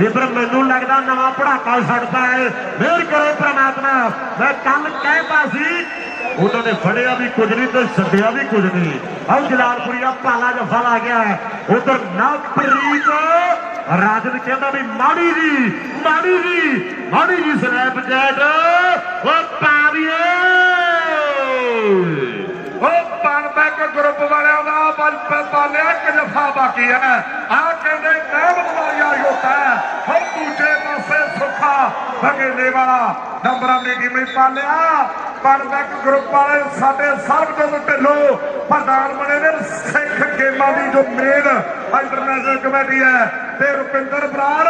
ਇਧਰ ਮੈਨੂੰ ਲੱਗਦਾ ਨਵਾਂ ਪੜਾਕਾ ਛੱਡਦਾ ਹੈ। ਮਿਹਰ ਕਰੋ ਪ੍ਰਮਾਤਮਾ। ਮੈਂ ਕੱਲ ਕਹਿੰਦਾ ਸੀ ਉਹਨਾਂ ਨੇ ਫੜਿਆ ਵੀ ਕੁਝ ਨਹੀਂ ਤੇ ਛੱਡਿਆ ਵੀ ਕੁਝ ਨਹੀਂ। ਆਓ ਜਲਾਲਪੁਰੀਆ ਪਾਲਾ ਜੱਫਾ ਲਾ ਗਿਆ। ਉਧਰ ਨਵਪ੍ਰੀਤ ਰਾਜਨ ਕਹਿੰਦਾ ਵੀ ਮਾੜੀ ਜੀ ਸਨੈਪਚੈਟ ਉਹ ਪਾ ਦਈਏ। ਉਹ ਪਨਬੈਕ ਗਰੁੱਪ ਵਾਲਿਆਂ ਦਾ ਪਾਲਿਆ 1 ਜੱਫਾ ਬਾਕੀ ਹੈ। ਆ ਕਹਿੰਦੇ ਨਹਿਮਤ ਵਾਲੀਆ ਯੋਤਾ ਹੁਣ ਦੂਜੇ ਪਾਸੇ ਸੁੱਖਾ ਬਗੇਲੇ ਵਾਲਾ ਨੰਬਰਾਂ ਦੀ ਟੀਮ ਪਾਲਿਆ। ਪਨਬੈਕ ਗਰੁੱਪ ਵਾਲੇ ਸਾਡੇ ਸਰਬਜੋਤ ਢਿੱਲੋਂ ਪ੍ਰਧਾਨ ਬਣੇ ਨੇ। ਸਿੱਖ ਗੇਮਾਂ ਦੀ ਜੋ ਮੇਨ ਇੰਟਰਨੈਸ਼ਨਲ ਕਮੇਟੀ ਹੈ ਤੇ ਰੁਪਿੰਦਰ ਬਰਾੜ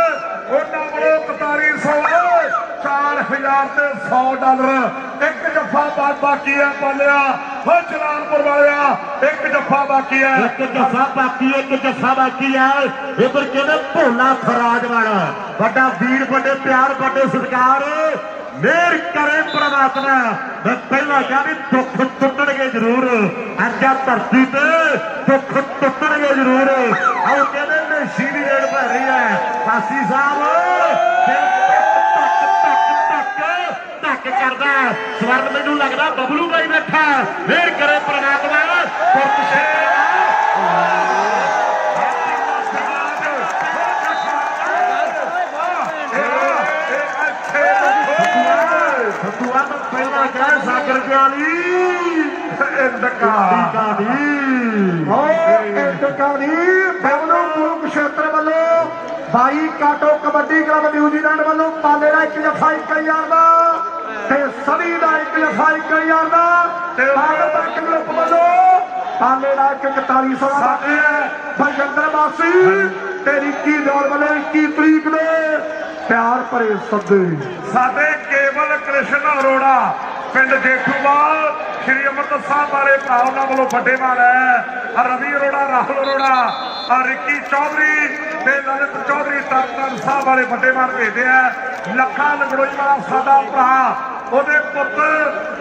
ਉਹਨਾਂ ਵੱਲੋਂ 4100 4000 ਤੇ $100 ਇੱਕ ਜੱਫਾ ਬਾਕੀ ਹੈ ਪਾਲਿਆ ਹੋ ਜਲਾਲਪੁਰ ਵਾਲਿਆ ਇੱਕ ਜੱਫਾ ਬਾਕੀ ਹੈ ਇੱਕ ਜੱਫਾ ਬਾਕੀ ਹੈ ਇਧਰ ਕਹਿੰਦੇ ਭੋਲਾ ਫਰਾਜ ਵਾਲਾ ਵੱਡਾ ਵੀਰ ਵੱਡੇ ਪਿਆਰ ਵੱਡੇ ਸਤਿਕਾਰ ਮੇਰ ਕਰੇ ਪ੍ਰਮਾਤਮਾ ਮੈਂ ਪਹਿਲਾਂ ਕਿਹਾ ਵੀ ਦੁੱਖ ਟੁੱਟਣਗੇ ਜ਼ਰੂਰ ਅੱਜ ਆ ਧਰਤੀ ਤੇ ਦੁੱਖ ਟੁੱਟਣਗੇ ਜ਼ਰੂਰ ਆਓ ਕਹਿੰਦੇ ਨਸ਼ੀ ਦੀ ਰੇਡ ਪੈ ਰਹੀ ਹੈ ਸਾਸੀ ਸਾਹਿਬ ਧੱਕ ਕਰਦਾ ਸਵਰਨ ਮੈਨੂੰ ਲੱਗਦਾ ਬਬਲੂ ਬਾਈ ਬੈਠਾ ਮੇਰ ਕਰੇ ਪ੍ਰਮਾਤਮਾ ਸਤੂਆ ਤਾਂ ਪਹਿਲਾਂ ਕਹਿ ਸਾਗਰ ਵਾਲੀ ਬਬਲੂ ਕੁਰੂਕਸ਼ੇਤਰ ਵੱਲੋਂ ਬਾਈ ਕਾਟੋ ਕਬੱਡੀ ਕਲੱਬ ਨਿਊਜ਼ੀਲੈਂਡ ਵੱਲੋਂ ਪਾਲੇ ਦਾ 1 ਜੱਫਾ 1000 ਦਾ ਤੇ ਸਨੀ ਦਾ 1 ਜੱਫਾ 1000 ਦਾ ਤੇ ਬਾਗਲ ਗਰੁੱਪ ਵੱਲੋਂ ਪਾਲੇ ਦਾ 4100 ਦਾ ਬਲਜਿੰਦਰ ਵਾਸੀ ਤੇ ਰਿੱਕੀ ਦੌੜ ਵੱਲੋਂ 21 ਤਰੀਕ ਨੂੰ ਪਿਆਰ ਭਰੇ ਸੱਦੇ ਸਾਡੇ ਕੇਵਲ ਕ੍ਰਿਸ਼ਨ ਅਰੋੜਾ ਪਿੰਡ ਜੇਠੂਵਾਲ ਸ਼੍ਰੀ ਅੰਮ੍ਰਿਤਸਰ ਸਾਹਿਬ ਵਾਲੇ ਭਰਾ ਉਹਨਾਂ ਵੱਲੋਂ ਵੱਡੇ ਮਾਲ ਹੈ ਰਵੀ ਅਰੋੜਾ ਰਾਹੁਲ ਅਰੋੜਾ ਰਿੱਕੀ ਚੌਧਰੀ ਤੇ ਲਲਿਤ ਚੌਧਰੀ ਤਰਨਤਾਰਨ ਸਾਹਿਬ ਵਾਲੇ ਵੱਡੇ ਮਾਲ ਭੇਜਦੇ ਆ ਲੱਖਾਂ ਲੰਗੜੋਈ ਵਾਲਾ ਸਾਡਾ ਭਰਾ ਉਹਦੇ ਪੁੱਤ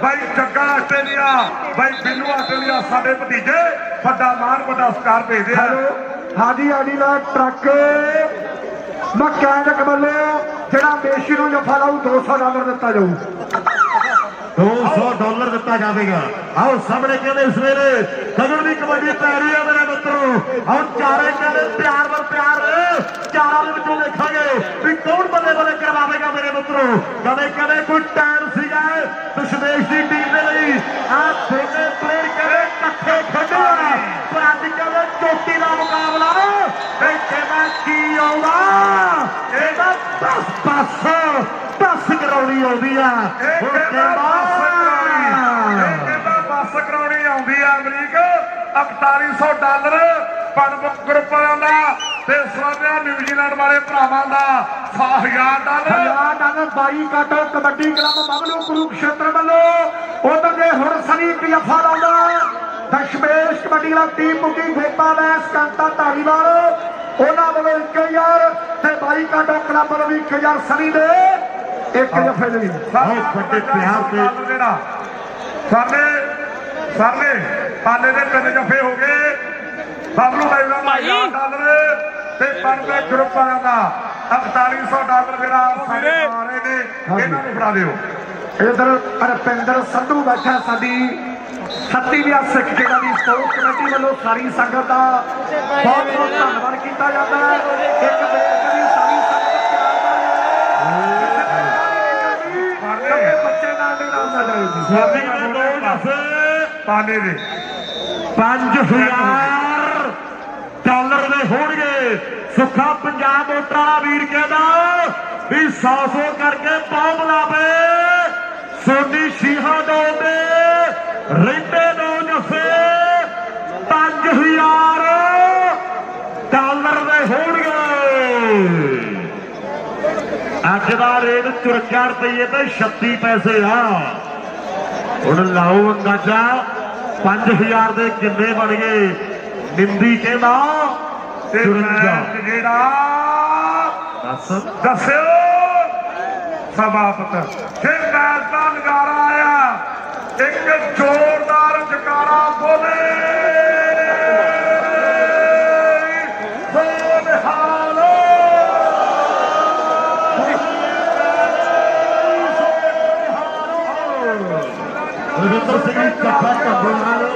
ਬਾਈ ਜੱਗਾ ਆਸਟ੍ਰੇਲੀਆ ਬਾਈ ਬਿੱਲੂ ਆਸਟ੍ਰੇਲੀਆ ਸਾਡੇ ਭਤੀਜੇ ਵੱਡਾ ਮਾਨ ਵੱਡਾ ਸਤਿਕਾਰ ਭੇਜਦੇ ਆ ਹਾਜੀ ਆਡੀ ਦਾ ਟਰੱਕ ਮਕੈਨਿਕ ਵੱਲੋਂ ਜਿਹੜਾ ਮੇਸ਼ੀ ਨੂੰ ਜੱਫਾ ਲਾਊ $200 ਦਿੱਤਾ ਜਾਊ $200 ਦਿੱਤਾ ਜਾਵੇਗਾ ਆਓ ਸਾਹਮਣੇ ਕਹਿੰਦੇ ਇਸ ਵੇਲੇ ਗਗਨ ਦੀ ਕਬੱਡੀ ਪੈ ਰਹੀ ਹੈ ਮੇਰੇ ਮਿੱਤਰੋ ਹੁਣ ਚਾਰੇ ਕਹਿੰਦੇ ਪਿਆਰ ਵਰ ਪਿਆਰ ਚਾਰਾਂ ਦੇ ਵਿੱਚੋਂ ਦੇਖਾਂਗੇ ਵੀ ਕੌਣ ਬੱਲੇ ਬੱਲੇ ਕਰਵਾਵੇਗਾ ਮੇਰੇ ਮਿੱਤਰੋ ਕਦੇ ਕੋਈ ਟਾਈਮ ਸੀਗਾ ਦਸ਼ਮੇਸ਼ ਦੀ ਟੀਮ ਦੇ ਲਈ ਆਹ ਦੋਨੇ ਪਲੇਅਰ ਕਹਿੰਦੇ ਇਕੱਠੇ ਖੇਡਿਆ ਪਰ ਅੱਜ ਕਹਿੰਦੇ ਚੋਟੀ ਦਾ ਮੁਕਾਬਲਾ ਇੱਥੇ ਦਾ ਕੀ ਆਉਂਦਾ ਇਹਦਾ 10 ਕਰਾਉਣੀ ਆਉਂਦੀ ਆ ਬੱਸ ਕਰਾਉਣੀ ਆਉਂਦੀ ਆ ਅਮਰੀਕ $4100 ਪਨਬੁੱਕ ਗਰੁੱਪ ਵਾਲਿਆਂ ਦਾ ਤੇ ਸਵਾਦਿਆ ਨਿਊਜ਼ੀਲੈਂਡ ਵਾਲੇ ਭਰਾਵਾਂ ਦਾ $1000 ਬਾਈ ਕਾਟੋ ਕਬੱਡੀ ਕਲੱਬ ਬਬਲੂ ਕੁਰੂਕਸ਼ੇਤਰ ਵੱਲੋਂ ਉਧਰ ਦੇ ਹੁਣ ਸਨੀ ਜੱਫਾ ਲਾਉਂਦਾ ਦਸ਼ਮੇਸ਼ ਕਬੱਡੀ ਕਲੱਬ ਟੀਮ ਮੁਕੀ ਖੇਪਾ ਵੈਸ ਕਾਂਤਾ ਧਾਰੀਵਾਲ ਉਹਨਾਂ ਵੱਲੋਂ 1000 ਤੇ ਬਾਈ ਕਾਟੋ ਕਲੱਬ ਵੱਲੋਂ 1000 ਸਨੀ ਦੇ ਇੱਕ ਜੱਫੇ ਲਈ ਬਹੁਤ ਵੱਡੇ ਪਿਆਰ ਤੇ ਜਿਹੜਾ ਸਰਨੇ ਪਾਲੇ ਦੇ 3 ਜੱਫੇ ਹੋ ਗਏ ਬਬਲੂ ਬਾਈ ਦਾ $1000 ਤੇ ਪਨਬੇ ਗਰੁੱਪ ਵਾਲਿਆਂ ਦਾ $4100 ਜਿਹੜਾ ਸਾਡੇ ਮਾਰੇ ਨੇ ਇਹਨਾਂ ਨੂੰ ਫੜਾ ਦਿਓ ਇਧਰ ਰਪਿੰਦਰ ਸੰਧੂ ਬੈਠਾ ਸਾਡੀ 37ਵੀਂ ਸਿੱਖ ਖੇਡਾਂ ਦੀ ਸਪੋਰਟਸ ਕਮੇਟੀ ਵੱਲੋਂ ਸਾਰੀ ਸੰਗਤ ਦਾ ਬਹੁਤ ਬਹੁਤ ਧੰਨਵਾਦ ਕੀਤਾ ਜਾਂਦਾ ਹੈ ਇੱਕ ਬੇਨਤੀ ਸਾਰੀ ਸੰਗਤ ਬੱਚੇ ਨਾਲ ਨਹੀਂ ਲਾਉਂਦਾ ਜਾਏਗੀ ਪਾਲੇ ਦੇ $5000 ਦੇ ਹੋਣਗੇ ਸੁੱਖਾ ਪੰਜਾਬ ਮੋਟਰਾਂ ਵੀਰ ਕਹਿੰਦਾ ਵੀ 100 ਕਰਕੇ ਪਾਉ ਬਲਾਵੇ ਸੋਨੀ ਸ਼ੀਹਾ ਦੋ ਦੇ ਰਹਿੰਦੇ ਦੋ ਜੱਫੇ $5000 ਦੇ ਹੋਣਗੇ ਅੱਜ ਦਾ ਰੇਟ 54 ਰੁਪਏ ਤੇ 36 ਪੈਸੇ ਆ ਹੁਣ ਲਾਓ ਅੰਦਾਜ਼ਾ 5000 ਦੇ ਕਿੰਨੇ ਬਣ ਗਏ ਨਿੰਦੀ ਕਹਿੰਦਾ ਤੇ ਜਿਹੜਾ ਦੱਸਿਓ ਸਭਾਪਤ ਫਿਰ ਮੈਚ ਦਾ ਨਜ਼ਾਰਾ ਆਇਆ ਇੱਕ ਜ਼ੋਰਦਾਰ ਜਕਾਰਾ ਬੋਲੇ ਰਵਿੰਦਰ ਸਿੰਘ ਜੀ ਕੱਪਾ ਢੱਬੂ ਨਾਲ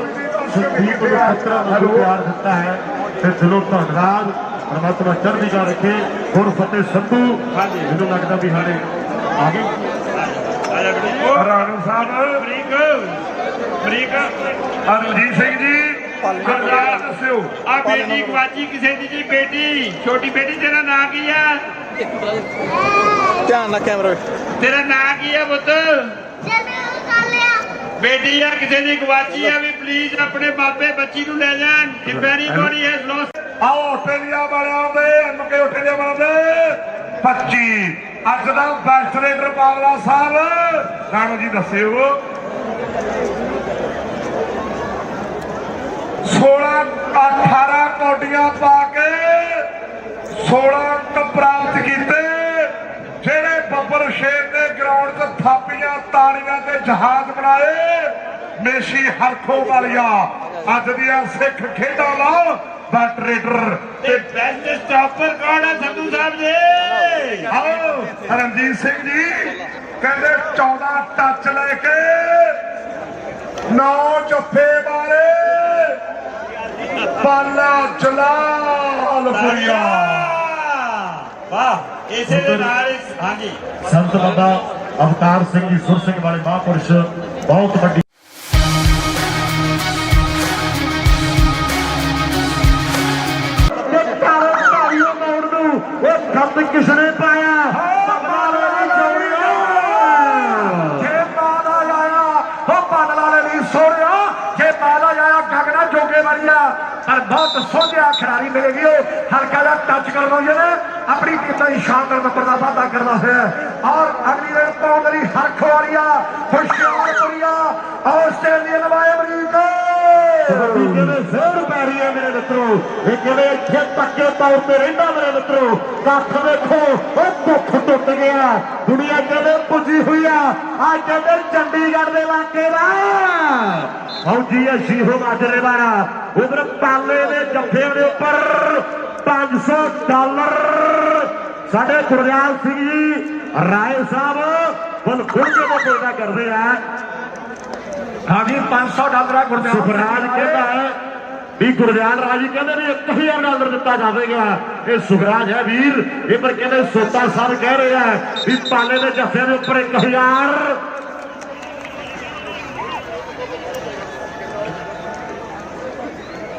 ਸੰਦੀਪ ਨੂੰ ਪੱਤਰਾਂ ਨੂੰ ਪਿਆਰ ਦਿੱਤਾ ਹੈ ਤੇ ਦਿਲੋਂ ਧੰਨਵਾਦ ਪਰਮਾਤਮਾ ਚੜ੍ਹਦੀ ਕਲਾ ਰੱਖੇ ਹੁਣ ਫਤਿਹ ਸੰਧੂ ਮੈਨੂੰ ਲੱਗਦਾ ਵੀ ਹਾਲੇ ਆ ਗਏ ਰਾਣੂ ਸਾਹਿਬ ਬਰੀਕ ਰਣਜੀਤ ਸਿੰਘ ਜੀ ਦੱਸਿਓ ਆ ਬੇਟੀ ਗਵਾਚੀ ਕਿਸੇ ਦੀ ਜੀ ਬੇਟੀ ਛੋਟੀ ਬੇਟੀ ਤੇਰਾ ਨਾਂ ਕੀ ਆ ਧਿਆਨ ਨਾਲ ਕੈਮਰਾ ਤੇਰਾ ਨਾਂ ਕੀ ਆ ਪੁੱਤ ਬੇਟੀ ਆ ਕਿਸੇ ਦੀ ਗਵਾਚੀ ਆ ਵੀ ਪਲੀਜ਼ ਆਪਣੇ ਬਾਬੇ ਬੱਚੀ ਨੂੰ ਲੈ ਜਾਣ ਇਫ ਐਨੀਬਾਡੀ ਹੈਜ਼ ਲੋਸਟ ਆਓ ਆਸਟ੍ਰੇਲੀਆ ਵਾਲਿਆਂ ਦੇ ਮੁਕੇ ਆਸਟ੍ਰੇਲੀਆ ਵਾਲਿਆਂ ਦੇ 25 ਅੱਜ ਦਾ ਬੈਸਟ ਰੇਡਰ ਬਾਬਲਾ ਸਾਹਿਬ ਰਾਣੋ ਜੀ ਦੱਸਿਓ 18 ਕੌਡੀਆਂ ਪਾ ਕੇ 16 ਅੰਕ ਪ੍ਰਾਪਤ ਕੀਤੇ ਜਿਹੜੇ ਬੱਬਰ ਸ਼ੇਰ ਦੇ ਗਰਾਊਂਡ 'ਚ ਥਾਪੀਆਂ ਤਾੜੀਆਂ ਤੇ ਜਹਾਜ਼ ਬਣਾਏ ਮੇਸ਼ੀ ਹਰਖੋ ਵਾਲੀਆ ਅੱਜ ਦੀਆਂ ਸਿੱਖ ਖੇਡਾਂ ਦਾ ਬੈਸਟ ਰੇਡਰ ਤੇ ਬੈਸਟ ਸਟਾਪਰ ਕੌਣ ਹੈ ਸੰਧੂ ਸਾਹਿਬ ਜੀ ਆਓ ਰਣਜੀਤ ਸਿੰਘ ਜੀ ਕਹਿੰਦੇ 14 ਟੱਚ ਲੈ ਕੇ 9 ਜੱਫੇ ਵਾਲੇ ਪਾਲਾ ਜਲਾਲਪੁਰੀਆ ਵਾਹ ਇਸੇ ਦੇ ਨਾਲ ਹਾਂਜੀ ਸੰਤ ਬਾਬਾ ਅਵਤਾਰ ਸਿੰਘ ਜੀ ਸੁਰ ਸਿੰਘ ਵਾਲੇ ਮਹਾਂਪੁਰਸ਼ ਬਹੁਤ ਵੱਡੀ ਖੰਡ ਕਿਸਨੇ ਪਾਇਆ ਜੇ ਬਾਲਾ ਆਇਆ ਉਹ ਬਾਦਲਾ ਨੇ ਨਹੀਂ ਸੋੜਿਆ ਜੇ ਬਾਲਾ ਆਇਆ ਗਗਨਾ ਜੋਗੇ ਵਾਲੀਆ ਪਰ ਬਹੁਤ ਸੋਝਿਆ ਖਿਡਾਰੀ ਮਿਲੇਗੀ ਉਹ ਹਲਕਾ ਜਿਹਾ ਟੱਚ ਕਰਨਾ ਜਿਹਨੇ ਆਪਣੀ ਟੀਮ ਦੀ ਸ਼ਾਨਦਾਰ ਨੰਬਰ ਦਾ ਵਾਅਦਾ ਕਰਦਾ ਹੋਇਆ ਔਰ ਅਗਲੀ ਰੇਡ ਪਾਉਣ ਲਈ ਹਰਖ ਵਾਲੀਆ ਹੁਸ਼ਿਆਰਪੁਰੀਆ ਆਸਟ੍ਰੇਲੀਅਨ ਵਾਲੇ ਅਮਰੀਕਾ ਕਹਿੰਦੇ ਜ਼ੋਰ ਪੈ ਰਹੀ ਹੈ ਮੇਰੇ ਮਿੱਤਰੋ ਇਹ ਕਹਿੰਦੇ ਇੱਥੇ ਪੱਕੇ ਤੌਰ ਤੇ ਰਹਿੰਦਾ ਮੇਰੇ ਮਿੱਤਰੋ ਕੱਖ ਵੇਖੋ ਉਹ ਭੁੱਖ ਟੁੱਟ ਗਿਆ ਦੁਨੀਆ ਕਹਿੰਦੇ ਪੁੱਜੀ ਹੋਈ ਆ ਆ ਕਹਿੰਦੇ ਚੰਡੀਗੜ੍ਹ ਦੇ ਇਲਾਕੇ ਦਾ ਫੌਜੀ ਸ਼ੀਹੋ ਮਾਜਰੇ ਵਾਲਾ ਉਧਰ ਪਾਲੇ ਦੇ ਜੱਫਿਆਂ ਦੇ ਉੱਪਰ $500 ਸਾਡੇ ਗੁਰਦਿਆਲ ਸਿੰਘ ਜੀ ਰਾਏ ਸਾਹਿਬ ਬਲ ਖੁਰਜੇ ਦਾ ਪੈਦਾ ਕਰਦੇ ਆ ਹਾਂਜੀ $500 ਗੁਰਦਿਆਲ ਸੁਖਰਾਜ ਕਹਿੰਦਾ ਹੈ ਵੀ ਗੁਰਦਿਆਲ ਰਾਜੀ ਕਹਿੰਦੇ ਵੀ $1000 ਦਿੱਤਾ ਜਾਵੇਗਾ ਇਹ ਸੁਖਰਾਜ ਹੈ ਵੀਰ ਇਹ ਪਰ ਕਹਿੰਦੇ ਸੋਤਾ ਸਾਹਿਬ ਕਹਿ ਰਹੇ ਆ ਵੀ ਪਾਲੇ ਦੇ ਜੱਫੇ ਦੇ ਉੱਪਰ 1000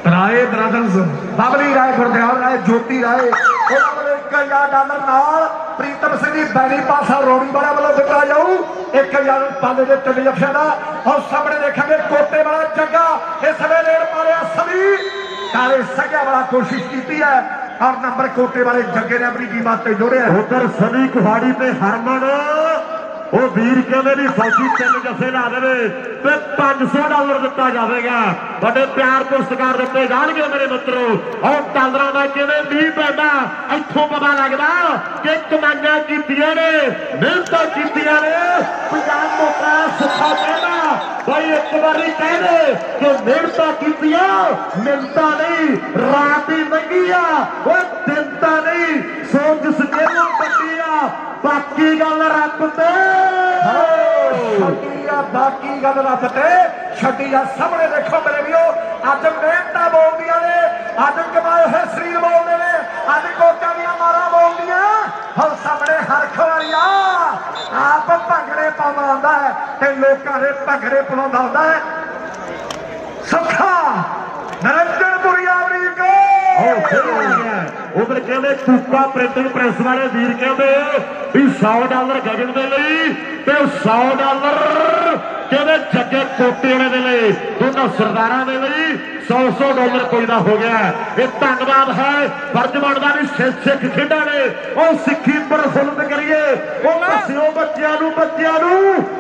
ਰਾਏ ਬ੍ਰਦਰਜ਼ ਬਬਲੀ ਰਾਏ ਗੁਰਦਿਆਲ ਰਾਏ ਜੋਤੀ ਰਾਏ ਉਹਨਾਂ ਵੱਲੋਂ $1000 ਨਾਲ ਪ੍ਰੀਤਮ ਸਿੰਘ ਦੀ ਬੈਣੀ ਪਾਸਾ ਰੋੜੀ ਵਾਲਾ ਵੱਲੋਂ ਦਿੱਤਾ ਜਾਊ 1000 ਪਾਲੇ ਦੇ ਤਿੰਨ ਜੱਫਿਆਂ ਦਾ ਔਰ ਸਾਹਮਣੇ ਦੇਖਾਂਗੇ ਕੋਟੇ ਵਾਲਾ ਜੱਗਾ ਇਸ ਵੇਲੇ ਰੇਡ ਮਾਰਿਆ ਸਭੀ ਕਾਲੇ ਸੱਗਿਆ ਵਾਲਾ ਕੋਸ਼ਿਸ਼ ਕੀਤੀ ਹੈ ਔਰ ਨੰਬਰ ਕੋਟੇ ਵਾਲੇ ਜੱਗੇ ਨੇ ਆਪਣੀ ਟੀਮ ਵਾਸਤੇ ਜੋੜਿਆ ਉਧਰ ਸਨੀ ਕੁਹਾੜੀ ਤੇ ਹਰਮਨ ਉਹ ਵੀਰ ਕਹਿੰਦੇ ਵੀ ਫੌਜੀ ਤਿੰਨ ਜੱਫੇ ਲਾ ਦੇਵੇ ਤੇ $500 ਦਿੱਤਾ ਜਾਵੇਗਾ ਵੱਡੇ ਪਿਆਰ ਪੁਰਸਕਾਰ ਦਿੱਤੇ ਜਾਣਗੇ ਮੇਰੇ ਮਿੱਤਰੋ ਔਰ ਡਾਲਰਾਂ ਦਾ ਕਹਿੰਦੇ ਮੀਂਹ ਪੈਂਦਾ ਇੱਥੋਂ ਪਤਾ ਲੱਗਦਾ ਕਿ ਕਮਾਈਆਂ ਕੀਤੀਆਂ ਨੇ ਮਿਹਨਤਾਂ ਕੀਤੀਆਂ ਨੇ ਪੰਜਾਬ ਮੋਟਾ ਸੁੱਖਾ ਕਹਿੰਦਾ ਬਈ ਇੱਕ ਵਾਰੀ ਕਹਿੰਦੇ ਕਿ ਮਿਹਨਤਾਂ ਕੀਤੀਆਂ ਮਿਹਨਤਾਂ ਨਹੀਂ ਰਾਤ ਹੀ ਲੰਘੀ ਆ ਉਹ ਦਿਨ ਤਾਂ ਨਹੀਂ ਸੋ ਜਿਸ ਜਿਹਨੂੰ ਪੱਟੀ ਆ ਬਾਕੀ ਗੱਲ ਰੱਬ ਤੇ ਛੱਡੀ ਆ ਬਾਕੀ ਗੱਲ ਰੱਬ ਤੇ ਛੱਡੀ ਆ ਸਾਹਮਣੇ ਦੇਖੋ ਮੇਰੇ ਵੀਰੋ ਅੱਜ ਮਿਹਨਤਾਂ ਬੋਲਦੀਆਂ ਨੇ ਅੱਜ ਕਮਾਏ ਹੋਏ ਸਰੀਰ ਬੋਲਦੇ ਨੇ ਅੱਜ ਕੋਟਾਂ ਦੀਆਂ ਮਾਰਾਂ ਬੋਲਦੀਆਂ ਹੁਣ ਸਾਹਮਣੇ ਹਰਖ ਵਾਲੀਆ ਆਪ ਭੰਗੜੇ ਪਾਉਂਦਾ ਹੁੰਦਾ ਹੈ ਤੇ ਲੋਕਾਂ ਦੇ ਭੰਗੜੇ ਪਾਉਂਦਾ ਹੁੰਦਾ ਹੈ ਸੁੱਖਾ ਨਰਿੰਦਰਪੁਰੀਆ ਅਮਰੀਕਾ ਉਧਰ ਕਹਿੰਦੇ ਕੂਕਾ ਪ੍ਰਿੰਟਿੰਗ ਪ੍ਰੈਸ ਵਾਲੇ ਵੀਰ ਕਹਿੰਦੇ ਵੀ $100 ਗਗਨ ਦੇ ਲਈ ਤੇ $100 ਕਹਿੰਦੇ ਜੱਗੇ ਕੋਟੇ ਵਾਲੇ ਦੇ ਲਈ ਦੋਨਾਂ ਸਰਦਾਰਾਂ ਦੇ ਲਈ $100 ਕੋਈ ਦਾ ਹੋ ਗਿਆ ਇਹ ਧੰਨਵਾਦ ਹੈ ਫਰਜ਼ ਬਣਦਾ ਵੀ ਸਿੱਖ ਖੇਡਾਂ ਨੇ ਉਹ ਸਿੱਖੀ ਪ੍ਰਫੁੱਲਤ ਕਰੀਏ ਉਹ ਦੱਸਿਓ ਬੱਚਿਆਂ ਨੂੰ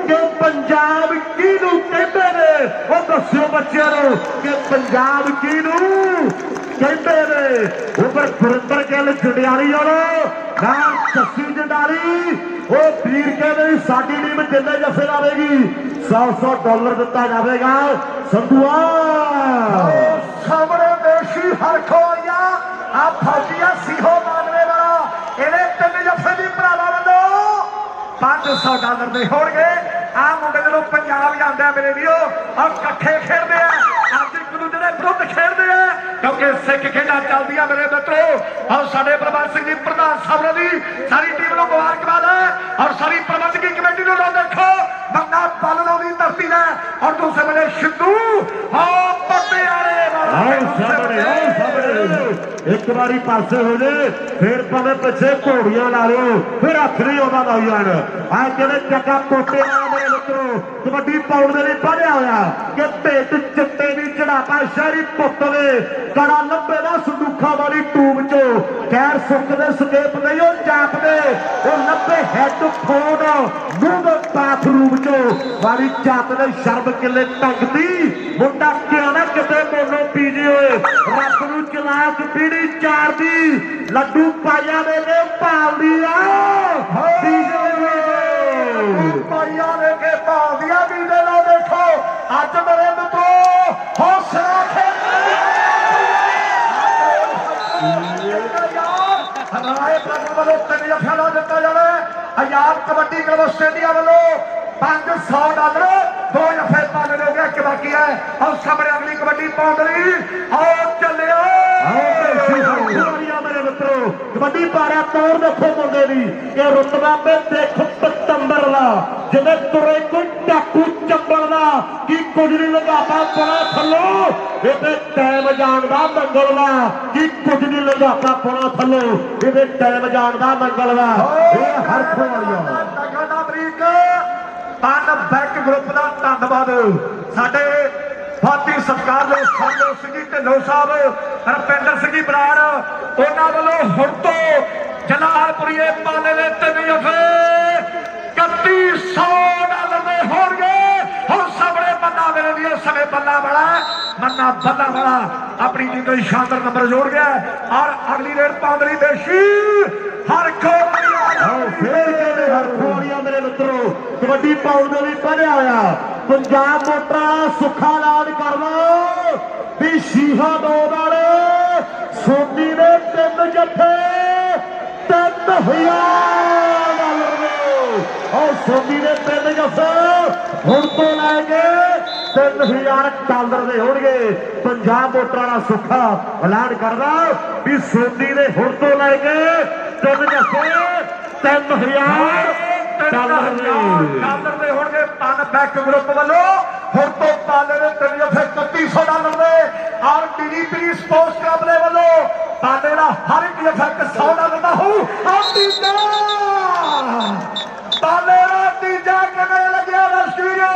ਕਿ ਪੰਜਾਬ ਕਿਹਨੂੰ ਕਹਿੰਦੇ ਨੇ ਉਹ ਦੱਸਿਓ ਬੱਚਿਆਂ ਨੂੰ ਕਿ ਪੰਜਾਬ ਕਿਹਨੂੰ ਕਹਿੰਦੇ ਨੇ ਉਪਰ ਗੁਰਿੰਦਰ ਗਿੱਲ ਜੰਡਿਆਲੀ ਵਾਲੋ ਨਾਲ ਜੱਸੀ ਜੰਡਾਲੀ ਉਹ ਵੀਰ ਕਹਿੰਦੇ ਵੀ ਸਾਡੀ ਟੀਮ ਜਿੰਨੇ ਜੱਫੇ ਲਾਵੇਗੀ $100 ਦਿੱਤਾ ਜਾਵੇਗਾ ਸੰਧੂਆ ਸਾਹਮਣੇ ਦੇਸ਼ੀ ਹਰਖੋ ਆਇਆ ਆ ਫੌਜੀਆ ਸੀਹੋ ਮਾਨਵੇ ਵਾਲਾ ਇਹਦੇ ਤਿੰਨ ਜੱਫੇ ਦੀ ਭਰਾਵਾਂ ਵੱਲੋਂ $500 ਦੇ ਹੋਣਗੇ ਆ ਮੁੰਡੇ ਜਦੋਂ ਪੰਜਾਬ ਜਾਂਦਾ ਮੇਰੇ ਵੀਰੋ ਔਰ ਇਕੱਠੇ ਖੇਡਦੇ ਆ ਅੱਜ ਇੱਕ ਦੂਜੇ ਦੇ ਵਿਰੁੱਧ ਖੇਡਦੇ ਆ ਕਿਉਂਕਿ ਸਿੱਖ ਖੇਡਾਂ ਚੱਲਦੀਆਂ ਮੇਰੇ ਮਿੱਤਰੋ ਔਰ ਸਾਡੇ ਪ੍ਰਬੰਧਕ ਸਿੰਘ ਜੀ ਪ੍ਰਧਾਨ ਸਾਹਿਬ ਦੀ ਸਾਰੀ ਟੀਮ ਨੂੰ ਮੁਬਾਰਕਬਾਦ ਹੈ ਔਰ ਸਾਰੀ ਪ੍ਰਬੰਧਕੀ ਕਮੇਟੀ ਨੂੰ ਦੇਖੋ ਬੰਦਾ ਪਾਲਣੋਂ ਦੀ ਧਰਤੀ ਹੈ ਔਰ ਦੂਸਰੇ ਵੇਲੇ ਸਿੱਧੂ ਹਾਂ ਪੱਟਿਆਲੇ ਵਾਲਾ ਆਓ ਸਾਹਮਣੇ एक बारी पासे हो जाए फिर भावे पिछे घोड़ियां ला लो फिर हथ नहीं आता लाई जान आ कहते जग्गा कोटे वाला मेरे मित्रों कबड्डी पाउंड के लिए बढ़िया होया कि भेट चिट्टे भी चढ़ापा शहरी पुत ने कड़ा लंबे ना संदूखा वाली टूब चो खैर सुकते स्केप नहीं वो जापते वो लंबे हैडफोन मुंह बाथरूम चो वाली जात ने शर्म किले टंगती मुंडा क्या ना किते मोनो पीजे होए रब नू चलाक पीड़ी चार दी लड्डू पाया मेरे पालदी पाइया लेके पाल दिया बीजे लो देखो अज मेरे मित्रों हौसला राय प्रगट वालों 3 जफिया दिता जाए आजाद कबड्डी क्लब आस्ट्रेलिया वालों $500 2 जफे पाने हो गया कि बाकी है और सामने अगली कबड्डी पाउंड और चले मेरे मित्रों कबड्डी पारा तौर देखो मुंडे दी ये रुतबा पे देखो पतंबर ला जिन्हें तुरे कोई डाकू चंबल दा की कुछ नहीं लगाता पड़ा थलो ये टाइम जानदा मंगल दा की कुछ नहीं लगाता पड़ा थलो ये टाइम जानदा मंगल दा ये हर अमरीका बैक ग्रुप का धन्यवाद साडे भाती सत्कार ਦੇ ਸੰਜੋ ਸਿੰਘ ਢਿੱਲੋਂ ਸਾਹਿਬ ਰਪਿੰਦਰ ਸਿੰਘ ਬਰਾੜ ਉਹਨਾਂ ਵੱਲੋਂ ਹੁਣ ਤੋਂ ਜਲਾਲਪੁਰੀਏ ਪਾਲੇ ਦੇ 3 ਜਫੇ $3100 ਦੇ ਹੋਣਗੇ ਹੁਣ ਸਾਹਮਣੇ ਬੰਦਾ ਮੇਰੇ ਲਈ ਸਮੇਂ ਬੱਲਾ ਵਾਲਾ ਮੰਨਾ ਬੱਲਾ ਵਾਲਾ ਆਪਣੀ ਟੀਮ ਦਾ ਸ਼ਾਨਦਾਰ ਨੰਬਰ ਜੋੜ ਗਿਆ ਔਰ ਅਗਲੀ ਰੇਡ ਪਾਉਣ ਲਈ ਬੇਸ਼ੀ ਹਰ ਖੋੜੀਆਂ ਮੇਰੇ ਮਿੱਤਰੋ ਕਬੱਡੀ ਪਾਉਣ ਦੇ ਲਈ ਬਣਿਆ ਹੋਇਆ ਪੰਜਾਬ ਮੋਟਰਾਂ ਸੁੱਖਾ ਐਲਾਨ ਕਰ ਲਓ ਵੀ ਸ਼ੀਹਾ 2 ਵਾਲੇ ਸੋਨੀ ਦੇ 3 ਜੱਫੇ $3000 और सोनी ने 3 जफे हुण तो लैके $3000 दे होणगे पंजाब वोटरां दा सुखा ऐलान करदा भी सोनी ने हुण तो लैके 3 जफे $3000 ਦੇ ਹੋਣਗੇ ਪਨ ਬੈਕ ਗਰੁੱਪ ਵੱਲੋਂ ਹੁਣ ਤੋਂ ਪਾਲੇ ਦੇ 3 ਜਫੇ $3100 ਦੇ ਔਰ ਡੀਡੀਪੀ ਸਪੋਰਟਸ ਕਲੱਬ ਦੇ ਵੱਲੋਂ ਪਾਲੇ ਦਾ ਹਰ ਇੱਕ ਜਫਾ $100 ਦਾ ਹੋਊ ਔਰ ਤੀਜਾ ਪਾਲੇ ਦਾ ਤੀਜਾ ਕਿਵੇਂ ਲੱਗਿਆ ਦਰਸ਼ਕੋ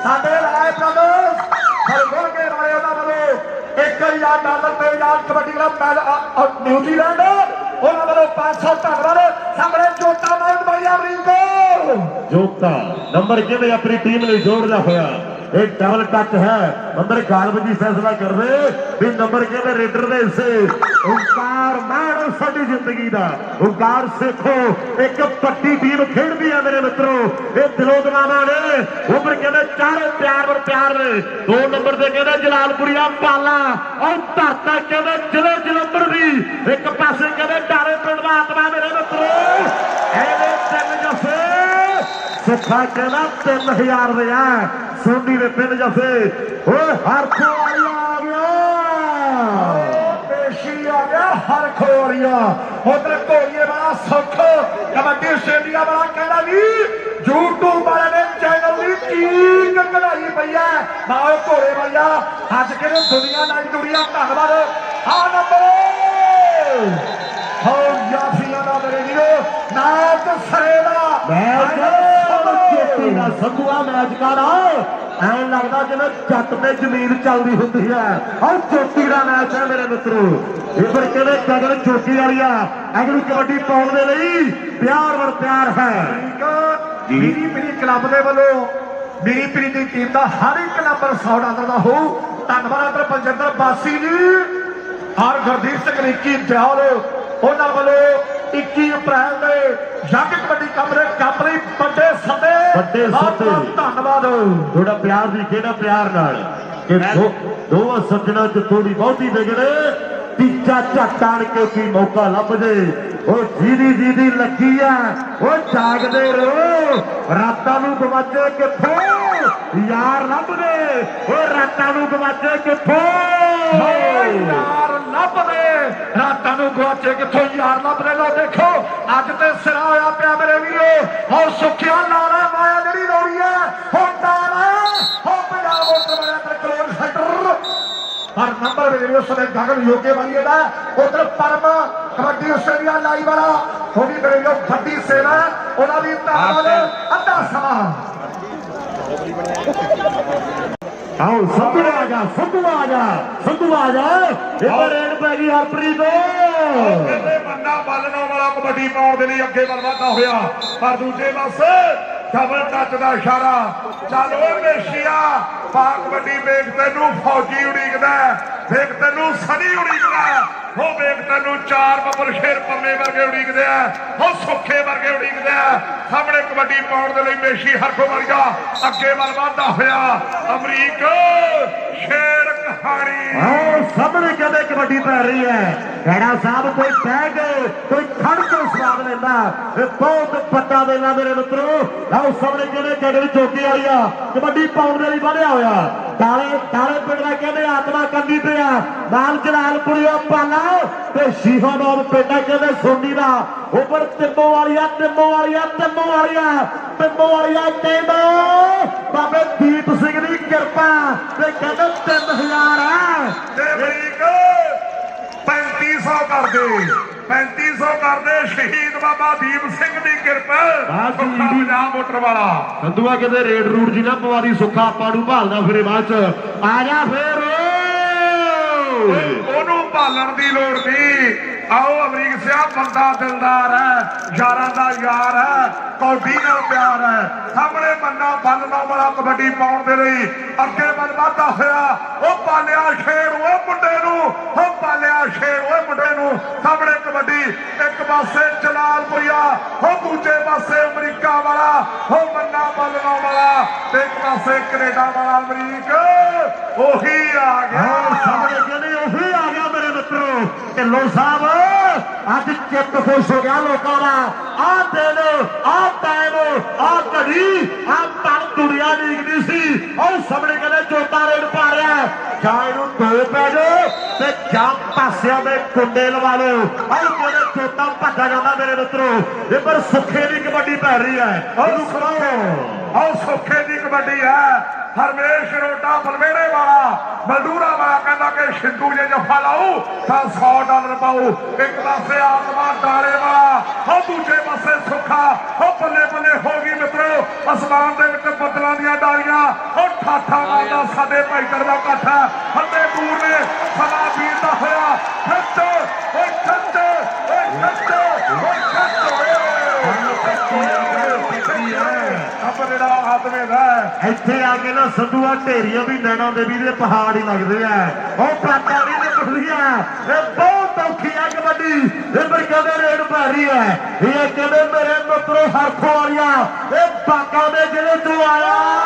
ਸਾਡੇ ਰਾਏ ਬ੍ਰਦਰਸ ਹਰਗੁਣ ਕੇ ਰਾਏ ਉਹਨਾਂ ਵੱਲੋਂ $1000 ਤੇ ਯਾਦ ਕਬੱਡੀ ਕਲੱਬ ਨਿਊਜ਼ੀਲੈਂਡ ਉਹਨਾਂ ਵੱਲੋਂ 500 ਧੰਨਵਾਦ ਸਾਹਮਣੇ ਜੋਤਾ ਮਾਰਨ ਬੜੀਆ ਅਮਰੀਕੋ जोता नंबर किवें अपनी टीम ने जोड़दा होया एक डबल टच है नंबर गालब जी फैसला कर दे भी नंबर किवें रेडर दे हिस्से ओंकार मान साडी जिंदगी दा ओंकार सिखो एक पट्टी टीम खेडदी है मेरे मित्रों ये दिलों दमाना ने उम्र कहते चारों प्यार ने 2 नंबर से कहते जलालपुरिया पाला और धरता कहते जिले जलंधर दी एक पासे कहते डाले पिंड दा आत्मा मेरे मित्रों एवे 3 जफे सुखा कहना 3000 दे सोनी ने 3 जफे हर खोरिया आ गया पेशी आ गया हर खोरिया उधर घोड़िए वाला सुख कबड्डी आस्ट्रेलिया वाला कहना भी यूट्यूब वाले ने चैनल की चीक कढ़ाई पई है नाओ घोड़े वालिया अज के दुनिया नाल दुनिया धन्नवाद आ नंबर हो याफिया दा मेरे वीरो नाच सरेदा संधुआ मैच कर ਐਂ ਲੱਗਦਾ ਜਿਵੇਂ ਜੱਟ ਤੇ ਜ਼ਮੀਨ ਚੱਲਦੀ ਹੁੰਦੀ ਹੈ ਔਰ ਚੋਟੀ ਦਾ ਮੈਚ ਹੈ ਮੇਰੇ ਮਿੱਤਰੋ ਇਹ ਪਰ ਕਹਿੰਦੇ ਗਗਨ ਚੋਟੀ ਵਾਲੀਆ ਅਗਲੀ ਕਬੱਡੀ ਪਾਉਣ ਦੇ ਲਈ ਪਿਆਰ ਹੈ ਮੇਰੀ ਪੀੜੀ ਕਲੱਬ ਦੇ ਵੱਲੋਂ ਮੇਰੀ ਪੀੜੀ ਦੀ ਟੀਮ ਦਾ ਹਰ ਇੱਕ ਨੰਬਰ $100 ਦਾ ਹੋਊ ਧੰਨਵਾਦ ਪਰਜਿੰਦਰ ਬਾਸੀ ਜੀ ਔਰ ਗੁਰਦੀਪ ਸਿੰਘ ਰਿੱਕੀ ਦਿਆਲ ਉਹਨਾਂ ਵੱਲੋਂ 21 ਅਪ੍ਰੈਲ ਦੇ ਜੱਗ ਕਬੱਡੀ ਕੱਪ ਲਈ ਵੱਡੇ ਸੱਦੇ ਧੰਨਵਾਦ ਥੋੜਾ ਪਿਆਰ ਦੀ ਕਿਹੜਾ ਪਿਆਰ ਨਾਲ ਕਿ ਦੋਵਾਂ ਸੱਜਣਾ ਚ ਥੋੜੀ ਬਹੁਤੀ ਵਿਗੜੇ ਤੀਜਾ ਝੱਟ ਆਣ ਕੇ ਕੀ ਮੌਕਾ ਲੱਭ ਜੇ ਉਹ ਜਿਹਦੀ ਲੱਗੀ ਆ ਉਹ ਜਾਗਦੇ ਰਹੋ ਰਾਤਾਂ ਨੂੰ ਗਵਾਚੇ ਕਿੱਥੋਂ ਯਾਰ ਲੱਭਦੇ ਉਹ ਰਾਤਾਂ ਨੂੰ ਗਵਾਚੇ ਕਿੱਥੋਂ ਯਾਰ ਲੱਭਦੇ ਰਾਤਾਂ ਨੂੰ ਗਵਾਚੇ ਕਿੱਥੋਂ ਯਾਰ ਲੱਭਦੇ ਲੋ ਦੇਖੋ ਅੱਜ ਤੇ ਸਿਰਾ ਹੋਇਆ ਪਿਆ ਮੇਰੇ ਵੀਰੋ ਔਰ ਸੁੱਖਿਆ ਨਾਰਾ ਮਾਇਆ ਜਿਹੜੀ ਲੋੜੀ ਹੈ ਹੁਣ ਨਾਰਾ ਹੋ ਪੰਜਾਬ ਉੱਤੇ ਬੜਾ ਕਲੋਨ ਸੈਂਟਰ ਪਰ ਨੰਬਰ ਵੇਲੇ ਉਸ ਦੇ ਗਗਨ ਯੋਗੇ ਵਾਲੀ ਦਾ ਉਧਰ ਪਰਮ ਕਬੱਡੀ ਆਸਟ੍ਰੇਲੀਆ ਲਾਈ ਵਾਲਾ ਉਹ ਵੀ ਮੇਰੇ ਜੋ ਵੱਡੀ ਸੇਵਾ ਉਹਨਾਂ ਦੀ ਧੰਨਵਾਦ ਅੱਧਾ ਸਮਾਂ ਆਓ ਸੰਧੂ ਆ ਜਾ ਸੰਧੂ ਆ ਜਾ ਸੰਧੂ ਆ ਜਾ ਇਹ ਰੇਡ ਪੈ ਗਈ ਹਰਪ੍ਰੀਤ ਕਹਿੰਦੇ ਬੰਦਾ ਬਾਲਣਾ ਵਾਲਾ ਕਬੱਡੀ ਪਾਉਣ ਦੇ ਲਈ ਅੱਗੇ ਵੱਲ ਵਧਦਾ ਹੋਇਆ ਪਰ ਦੂਜੇ ਪਾਸੇ ਡਬਲ ਟੱਚ ਦਾ ਇਸ਼ਾਰਾ ਚੱਲ ਓਏ ਮੇਸ਼ੀਆ ਪਾ ਕਬੱਡੀ ਵੇਖ ਤੈਨੂੰ ਫੌਜੀ ਉਡੀਕਦਾ ਵੇਖ ਤੈਨੂੰ ਸਨੀ ਉਡੀਕਦਾ ਉਹ ਵੇਖ ਤੈਨੂੰ ਚਾਰ ਬੱਬਲ ਸ਼ੇਰ ਪੰਮੇ ਵਰਗੇ ਉਡੀਕਦੇ ਆ ਉਹ ਸੁੱਖੇ ਵਰਗੇ ਉਡੀਕਦੇ ਆ ਸਾਹਮਣੇ ਕਬੱਡੀ ਪਾਉਣ ਦੇ ਲਈ ਮੇਸ਼ੀ ਹਰਖੋ ਵਰਗਾ ਅੱਗੇ ਵੱਲ ਵਧਦਾ ਹੋਇਆ ਅਮਰੀਕ ਸ਼ੇਰ ਕਹਾਣੀ ਆਓ ਸਾਹਮਣੇ ਕਹਿੰਦੇ ਕਬੱਡੀ ਪੈ ਰਹੀ ਹੈ ਖੈੜਾ ਸਾਹਿਬ ਕੋਈ ਬਹਿ ਕੇ ਕੋਈ ਖੜ ਕੇ ਸਵਾਦ ਲੈਂਦਾ ਇਹ ਬਹੁਤ ਵੱਡਾ ਵੇਲਾ ਮੇਰੇ ਮਿੱਤਰੋ ਆਓ ਸਾਹਮਣੇ ਕਹਿੰਦੇ ਜਗਲ ਚੌਕੀ ਵਾਲੀ ਆ ਕਬੱਡੀ ਪਾਉਣ ਦੇ ਲਈ ਵਧਿਆ ਹੋਇਆ ਤਾਲੇ ਪਿੰਡ ਦਾ ਕਹਿੰਦੇ ਆਤਮਾ ਕੰਦੀ ਪਿਆ ਨਾਲ ਜਲਾਲਪੁਰੀਆ ਪਾਲਾ ਤੇ ਸ਼ੀਹਾਬਾਦ ਪਿੰਡਾ ਕਹਿੰਦੇ ਸੋਨੀ ਦਾ ਉੱਪਰ ਤਿੰਮੋ ਵਾਲੀਆ ਟੀਮ ਬਾਬੇ ਦੀਪ ਸਿੰਘ ਦੀ ਕਿਰਪਾ ਤੇ ਕਹਿੰਦੇ 3000 ਆ ਤੇ ਅਮਰੀਕ 3500 ਕਰਦੇ ਸ਼ਹੀਦ ਬਾਬਾ ਦੀਪ ਸਿੰਘ ਦੀ ਕਿਰਪਾ ਸੁੱਖਾ ਪੰਜਾਬ ਮੋਟਰ ਵਾਲਾ ਸੰਧੂਆ ਕਹਿੰਦੇ ਰੇਡ ਰੂਟ ਜੀ ਨਾ ਪਵਾਦੀ ਸੁੱਖਾ ਆਪਾਂ ਨੂੰ ਭਾਲਦਾ ਫਿਰੇ ਬਾਅਦ ਚ ਆ ਜਾ ਫੇਰ ਉਹਨੂੰ ਭਾਲਣ ਦੀ ਲੋੜ ਨਹੀਂ ਆਓ ਅਮਰੀਕ ਸਿਆ ਬੰਦਾ ਦਿਲਦਾਰ ਹੈ ਯਾਰਾਂ ਦਾ ਯਾਰ ਹੈ ਕੌਡੀ ਨਾਲ ਪਿਆਰ ਹੈ ਸਾਹਮਣੇ ਮੰਨਾ ਬੰਨਣਾ ਵਾਲਾ ਕਬੱਡੀ ਪਾਉਣ ਦੇ ਲਈ ਅੱਗੇ ਵੱਲ ਵਧਦਾ ਹੋਇਆ ਉਹ ਪਾਲਿਆ ਸ਼ੇਰ ਉਹ ਮੁੰਡੇ ਨੂੰ ਉਹ ਪਾਲਿਆ ਸ਼ੇਰ ਉਹ ਮੁੰਡੇ ਨੂੰ ਸਾਹਮਣੇ ਕਬੱਡੀ ਇੱਕ ਪਾਸੇ ਜਲਾਲਪੁਰੀਆ ਉਹ ਦੂਜੇ ਪਾਸੇ ਅਮਰੀਕਾ ਵਾਲਾ ਉਹ ਮੰਨਾ ਬੰਨਣਾ ਵਾਲਾ ਤੇ ਇੱਕ ਪਾਸੇ ਕੈਨੇਡਾ ਵਾਲਾ ਅਮਰੀਕ ਉਹੀ ਆ ਗਿਆ ਸਾਹਮਣੇ ਕਹਿੰਦੇ ਉਹੀ ਆ ਗਿਆ ਮੇਰੇ ਮਿੱਤਰੋ ਢਿੱਲੋਂ ਸਾਹਿਬ ਅੱਜ ਚਿੱਤ ਖੁਸ਼ ਹੋ ਗਿਆ ਲੋਕਾਂ ਦਾ ਆਹ ਦਿਨ ਆਹ ਟਾਈਮ ਆਹ ਘੜੀ ਆਹ ਪਲ ਦੁਨੀਆ ਡੀਕਦੀ ਸੀ ਉਹ ਸਾਹਮਣੇ ਕਹਿੰਦੇ ਚੋਟਾ ਰੇਡ ਪਾ ਰਿਹਾ ਜਾਂ ਇਹਨੂੰ ਦੋ ਪੈ ਜਾਓ ਤੇ ਜਾਂ ਪਾਸਿਆਂ ਦੇ ਕੁੰਡੇ ਲਵਾ ਲਓ ਆਹ ਕਹਿੰਦੇ ਚੋਟਾ ਭੱਜਾ ਜਾਂਦਾ ਮੇਰੇ ਮਿੱਤਰੋ ਇਹ ਪਰ ਸੁੱਖੇ ਦੀ ਕਬੱਡੀ ਪੈ ਰਹੀ ਹੈ ਉਹਨੂੰ ਖੜਾਓ ਆਹ ਸੁੱਖੇ ਦੀ ਕਬੱਡੀ ਹੈ ਹਰਮੇਸ਼ ਰੋਟਾ ਬਲਵੇੜੇ ਵਾਲਾ ਮਲਦੂਰਾ ਵਾਲਾ ਕਹਿੰਦਾ ਕਿ ਸ਼ਿੰਦੂ ਜੇ ਜਫਾ ਲਾਊ ਤਾਂ $100 ਪਾਊ ਇੱਕ ਪਾਸੇ ਆਤਮਾ ਡਾਲੇ ਵਾਲਾ ਉਹ ਦੂਜੇ ਪਾਸੇ ਸੁੱਖਾ ਉਹ ਬੱਲੇ ਬੱਲੇ ਹੋ ਗਈ ਮਿੱਤਰੋ ਅਸਮਾਨ ਦੇ ਵਿੱਚ ਬੱਦਲਾਂ ਦੀਆਂ ਡਾਲੀਆਂ ਉਹ ਠਾਠਾ ਮਾਰਦਾ ਸਾਡੇ ਭਾਈਚਾਰੇ ਦਾ ਇਕੱਠ ਹੈ ਹੱਲੇ ਦੂਰ ਨੇ ਸਮਾਂ ਬੀਤਦਾ ਹੋਇਆ ਖੱਚ ਓਏ ਖੱਚ ਓਏ ਖੱਚ ਓਏ ਖੱਚ ਜਿਹੜਾ ਆਤਮੇ ਦਾ ਇੱਥੇ ਆ ਕੇ ਨਾ ਸੰਧੂਆ ਢੇਰੀਆਂ ਵੀ ਨੈਣਾ ਦੇਵੀ ਦੇ ਪਹਾੜ ਹੀ ਲੱਗਦੇ ਆ ਉਹ ਪ੍ਰਾਤਾਰੀ ਦੇ ਪੁੱਛਦੀਆਂ ਇਹ ਬਹੁਤ ਔਖੀ ਆ ਕਬੱਡੀ ਇਹ ਪਰ ਕਹਿੰਦੇ ਰੇਡ ਪੈ ਰਹੀ ਹੈ ਇਹ ਕਹਿੰਦੇ ਮੇਰੇ ਮਿੱਤਰੋ ਹਰਖੋ ਵਾਲੀਆ ਇਹ ਬਾਗਾ ਦੇ ਜ਼ਿਲ੍ਹੇ ਤੋਂ ਆਇਆ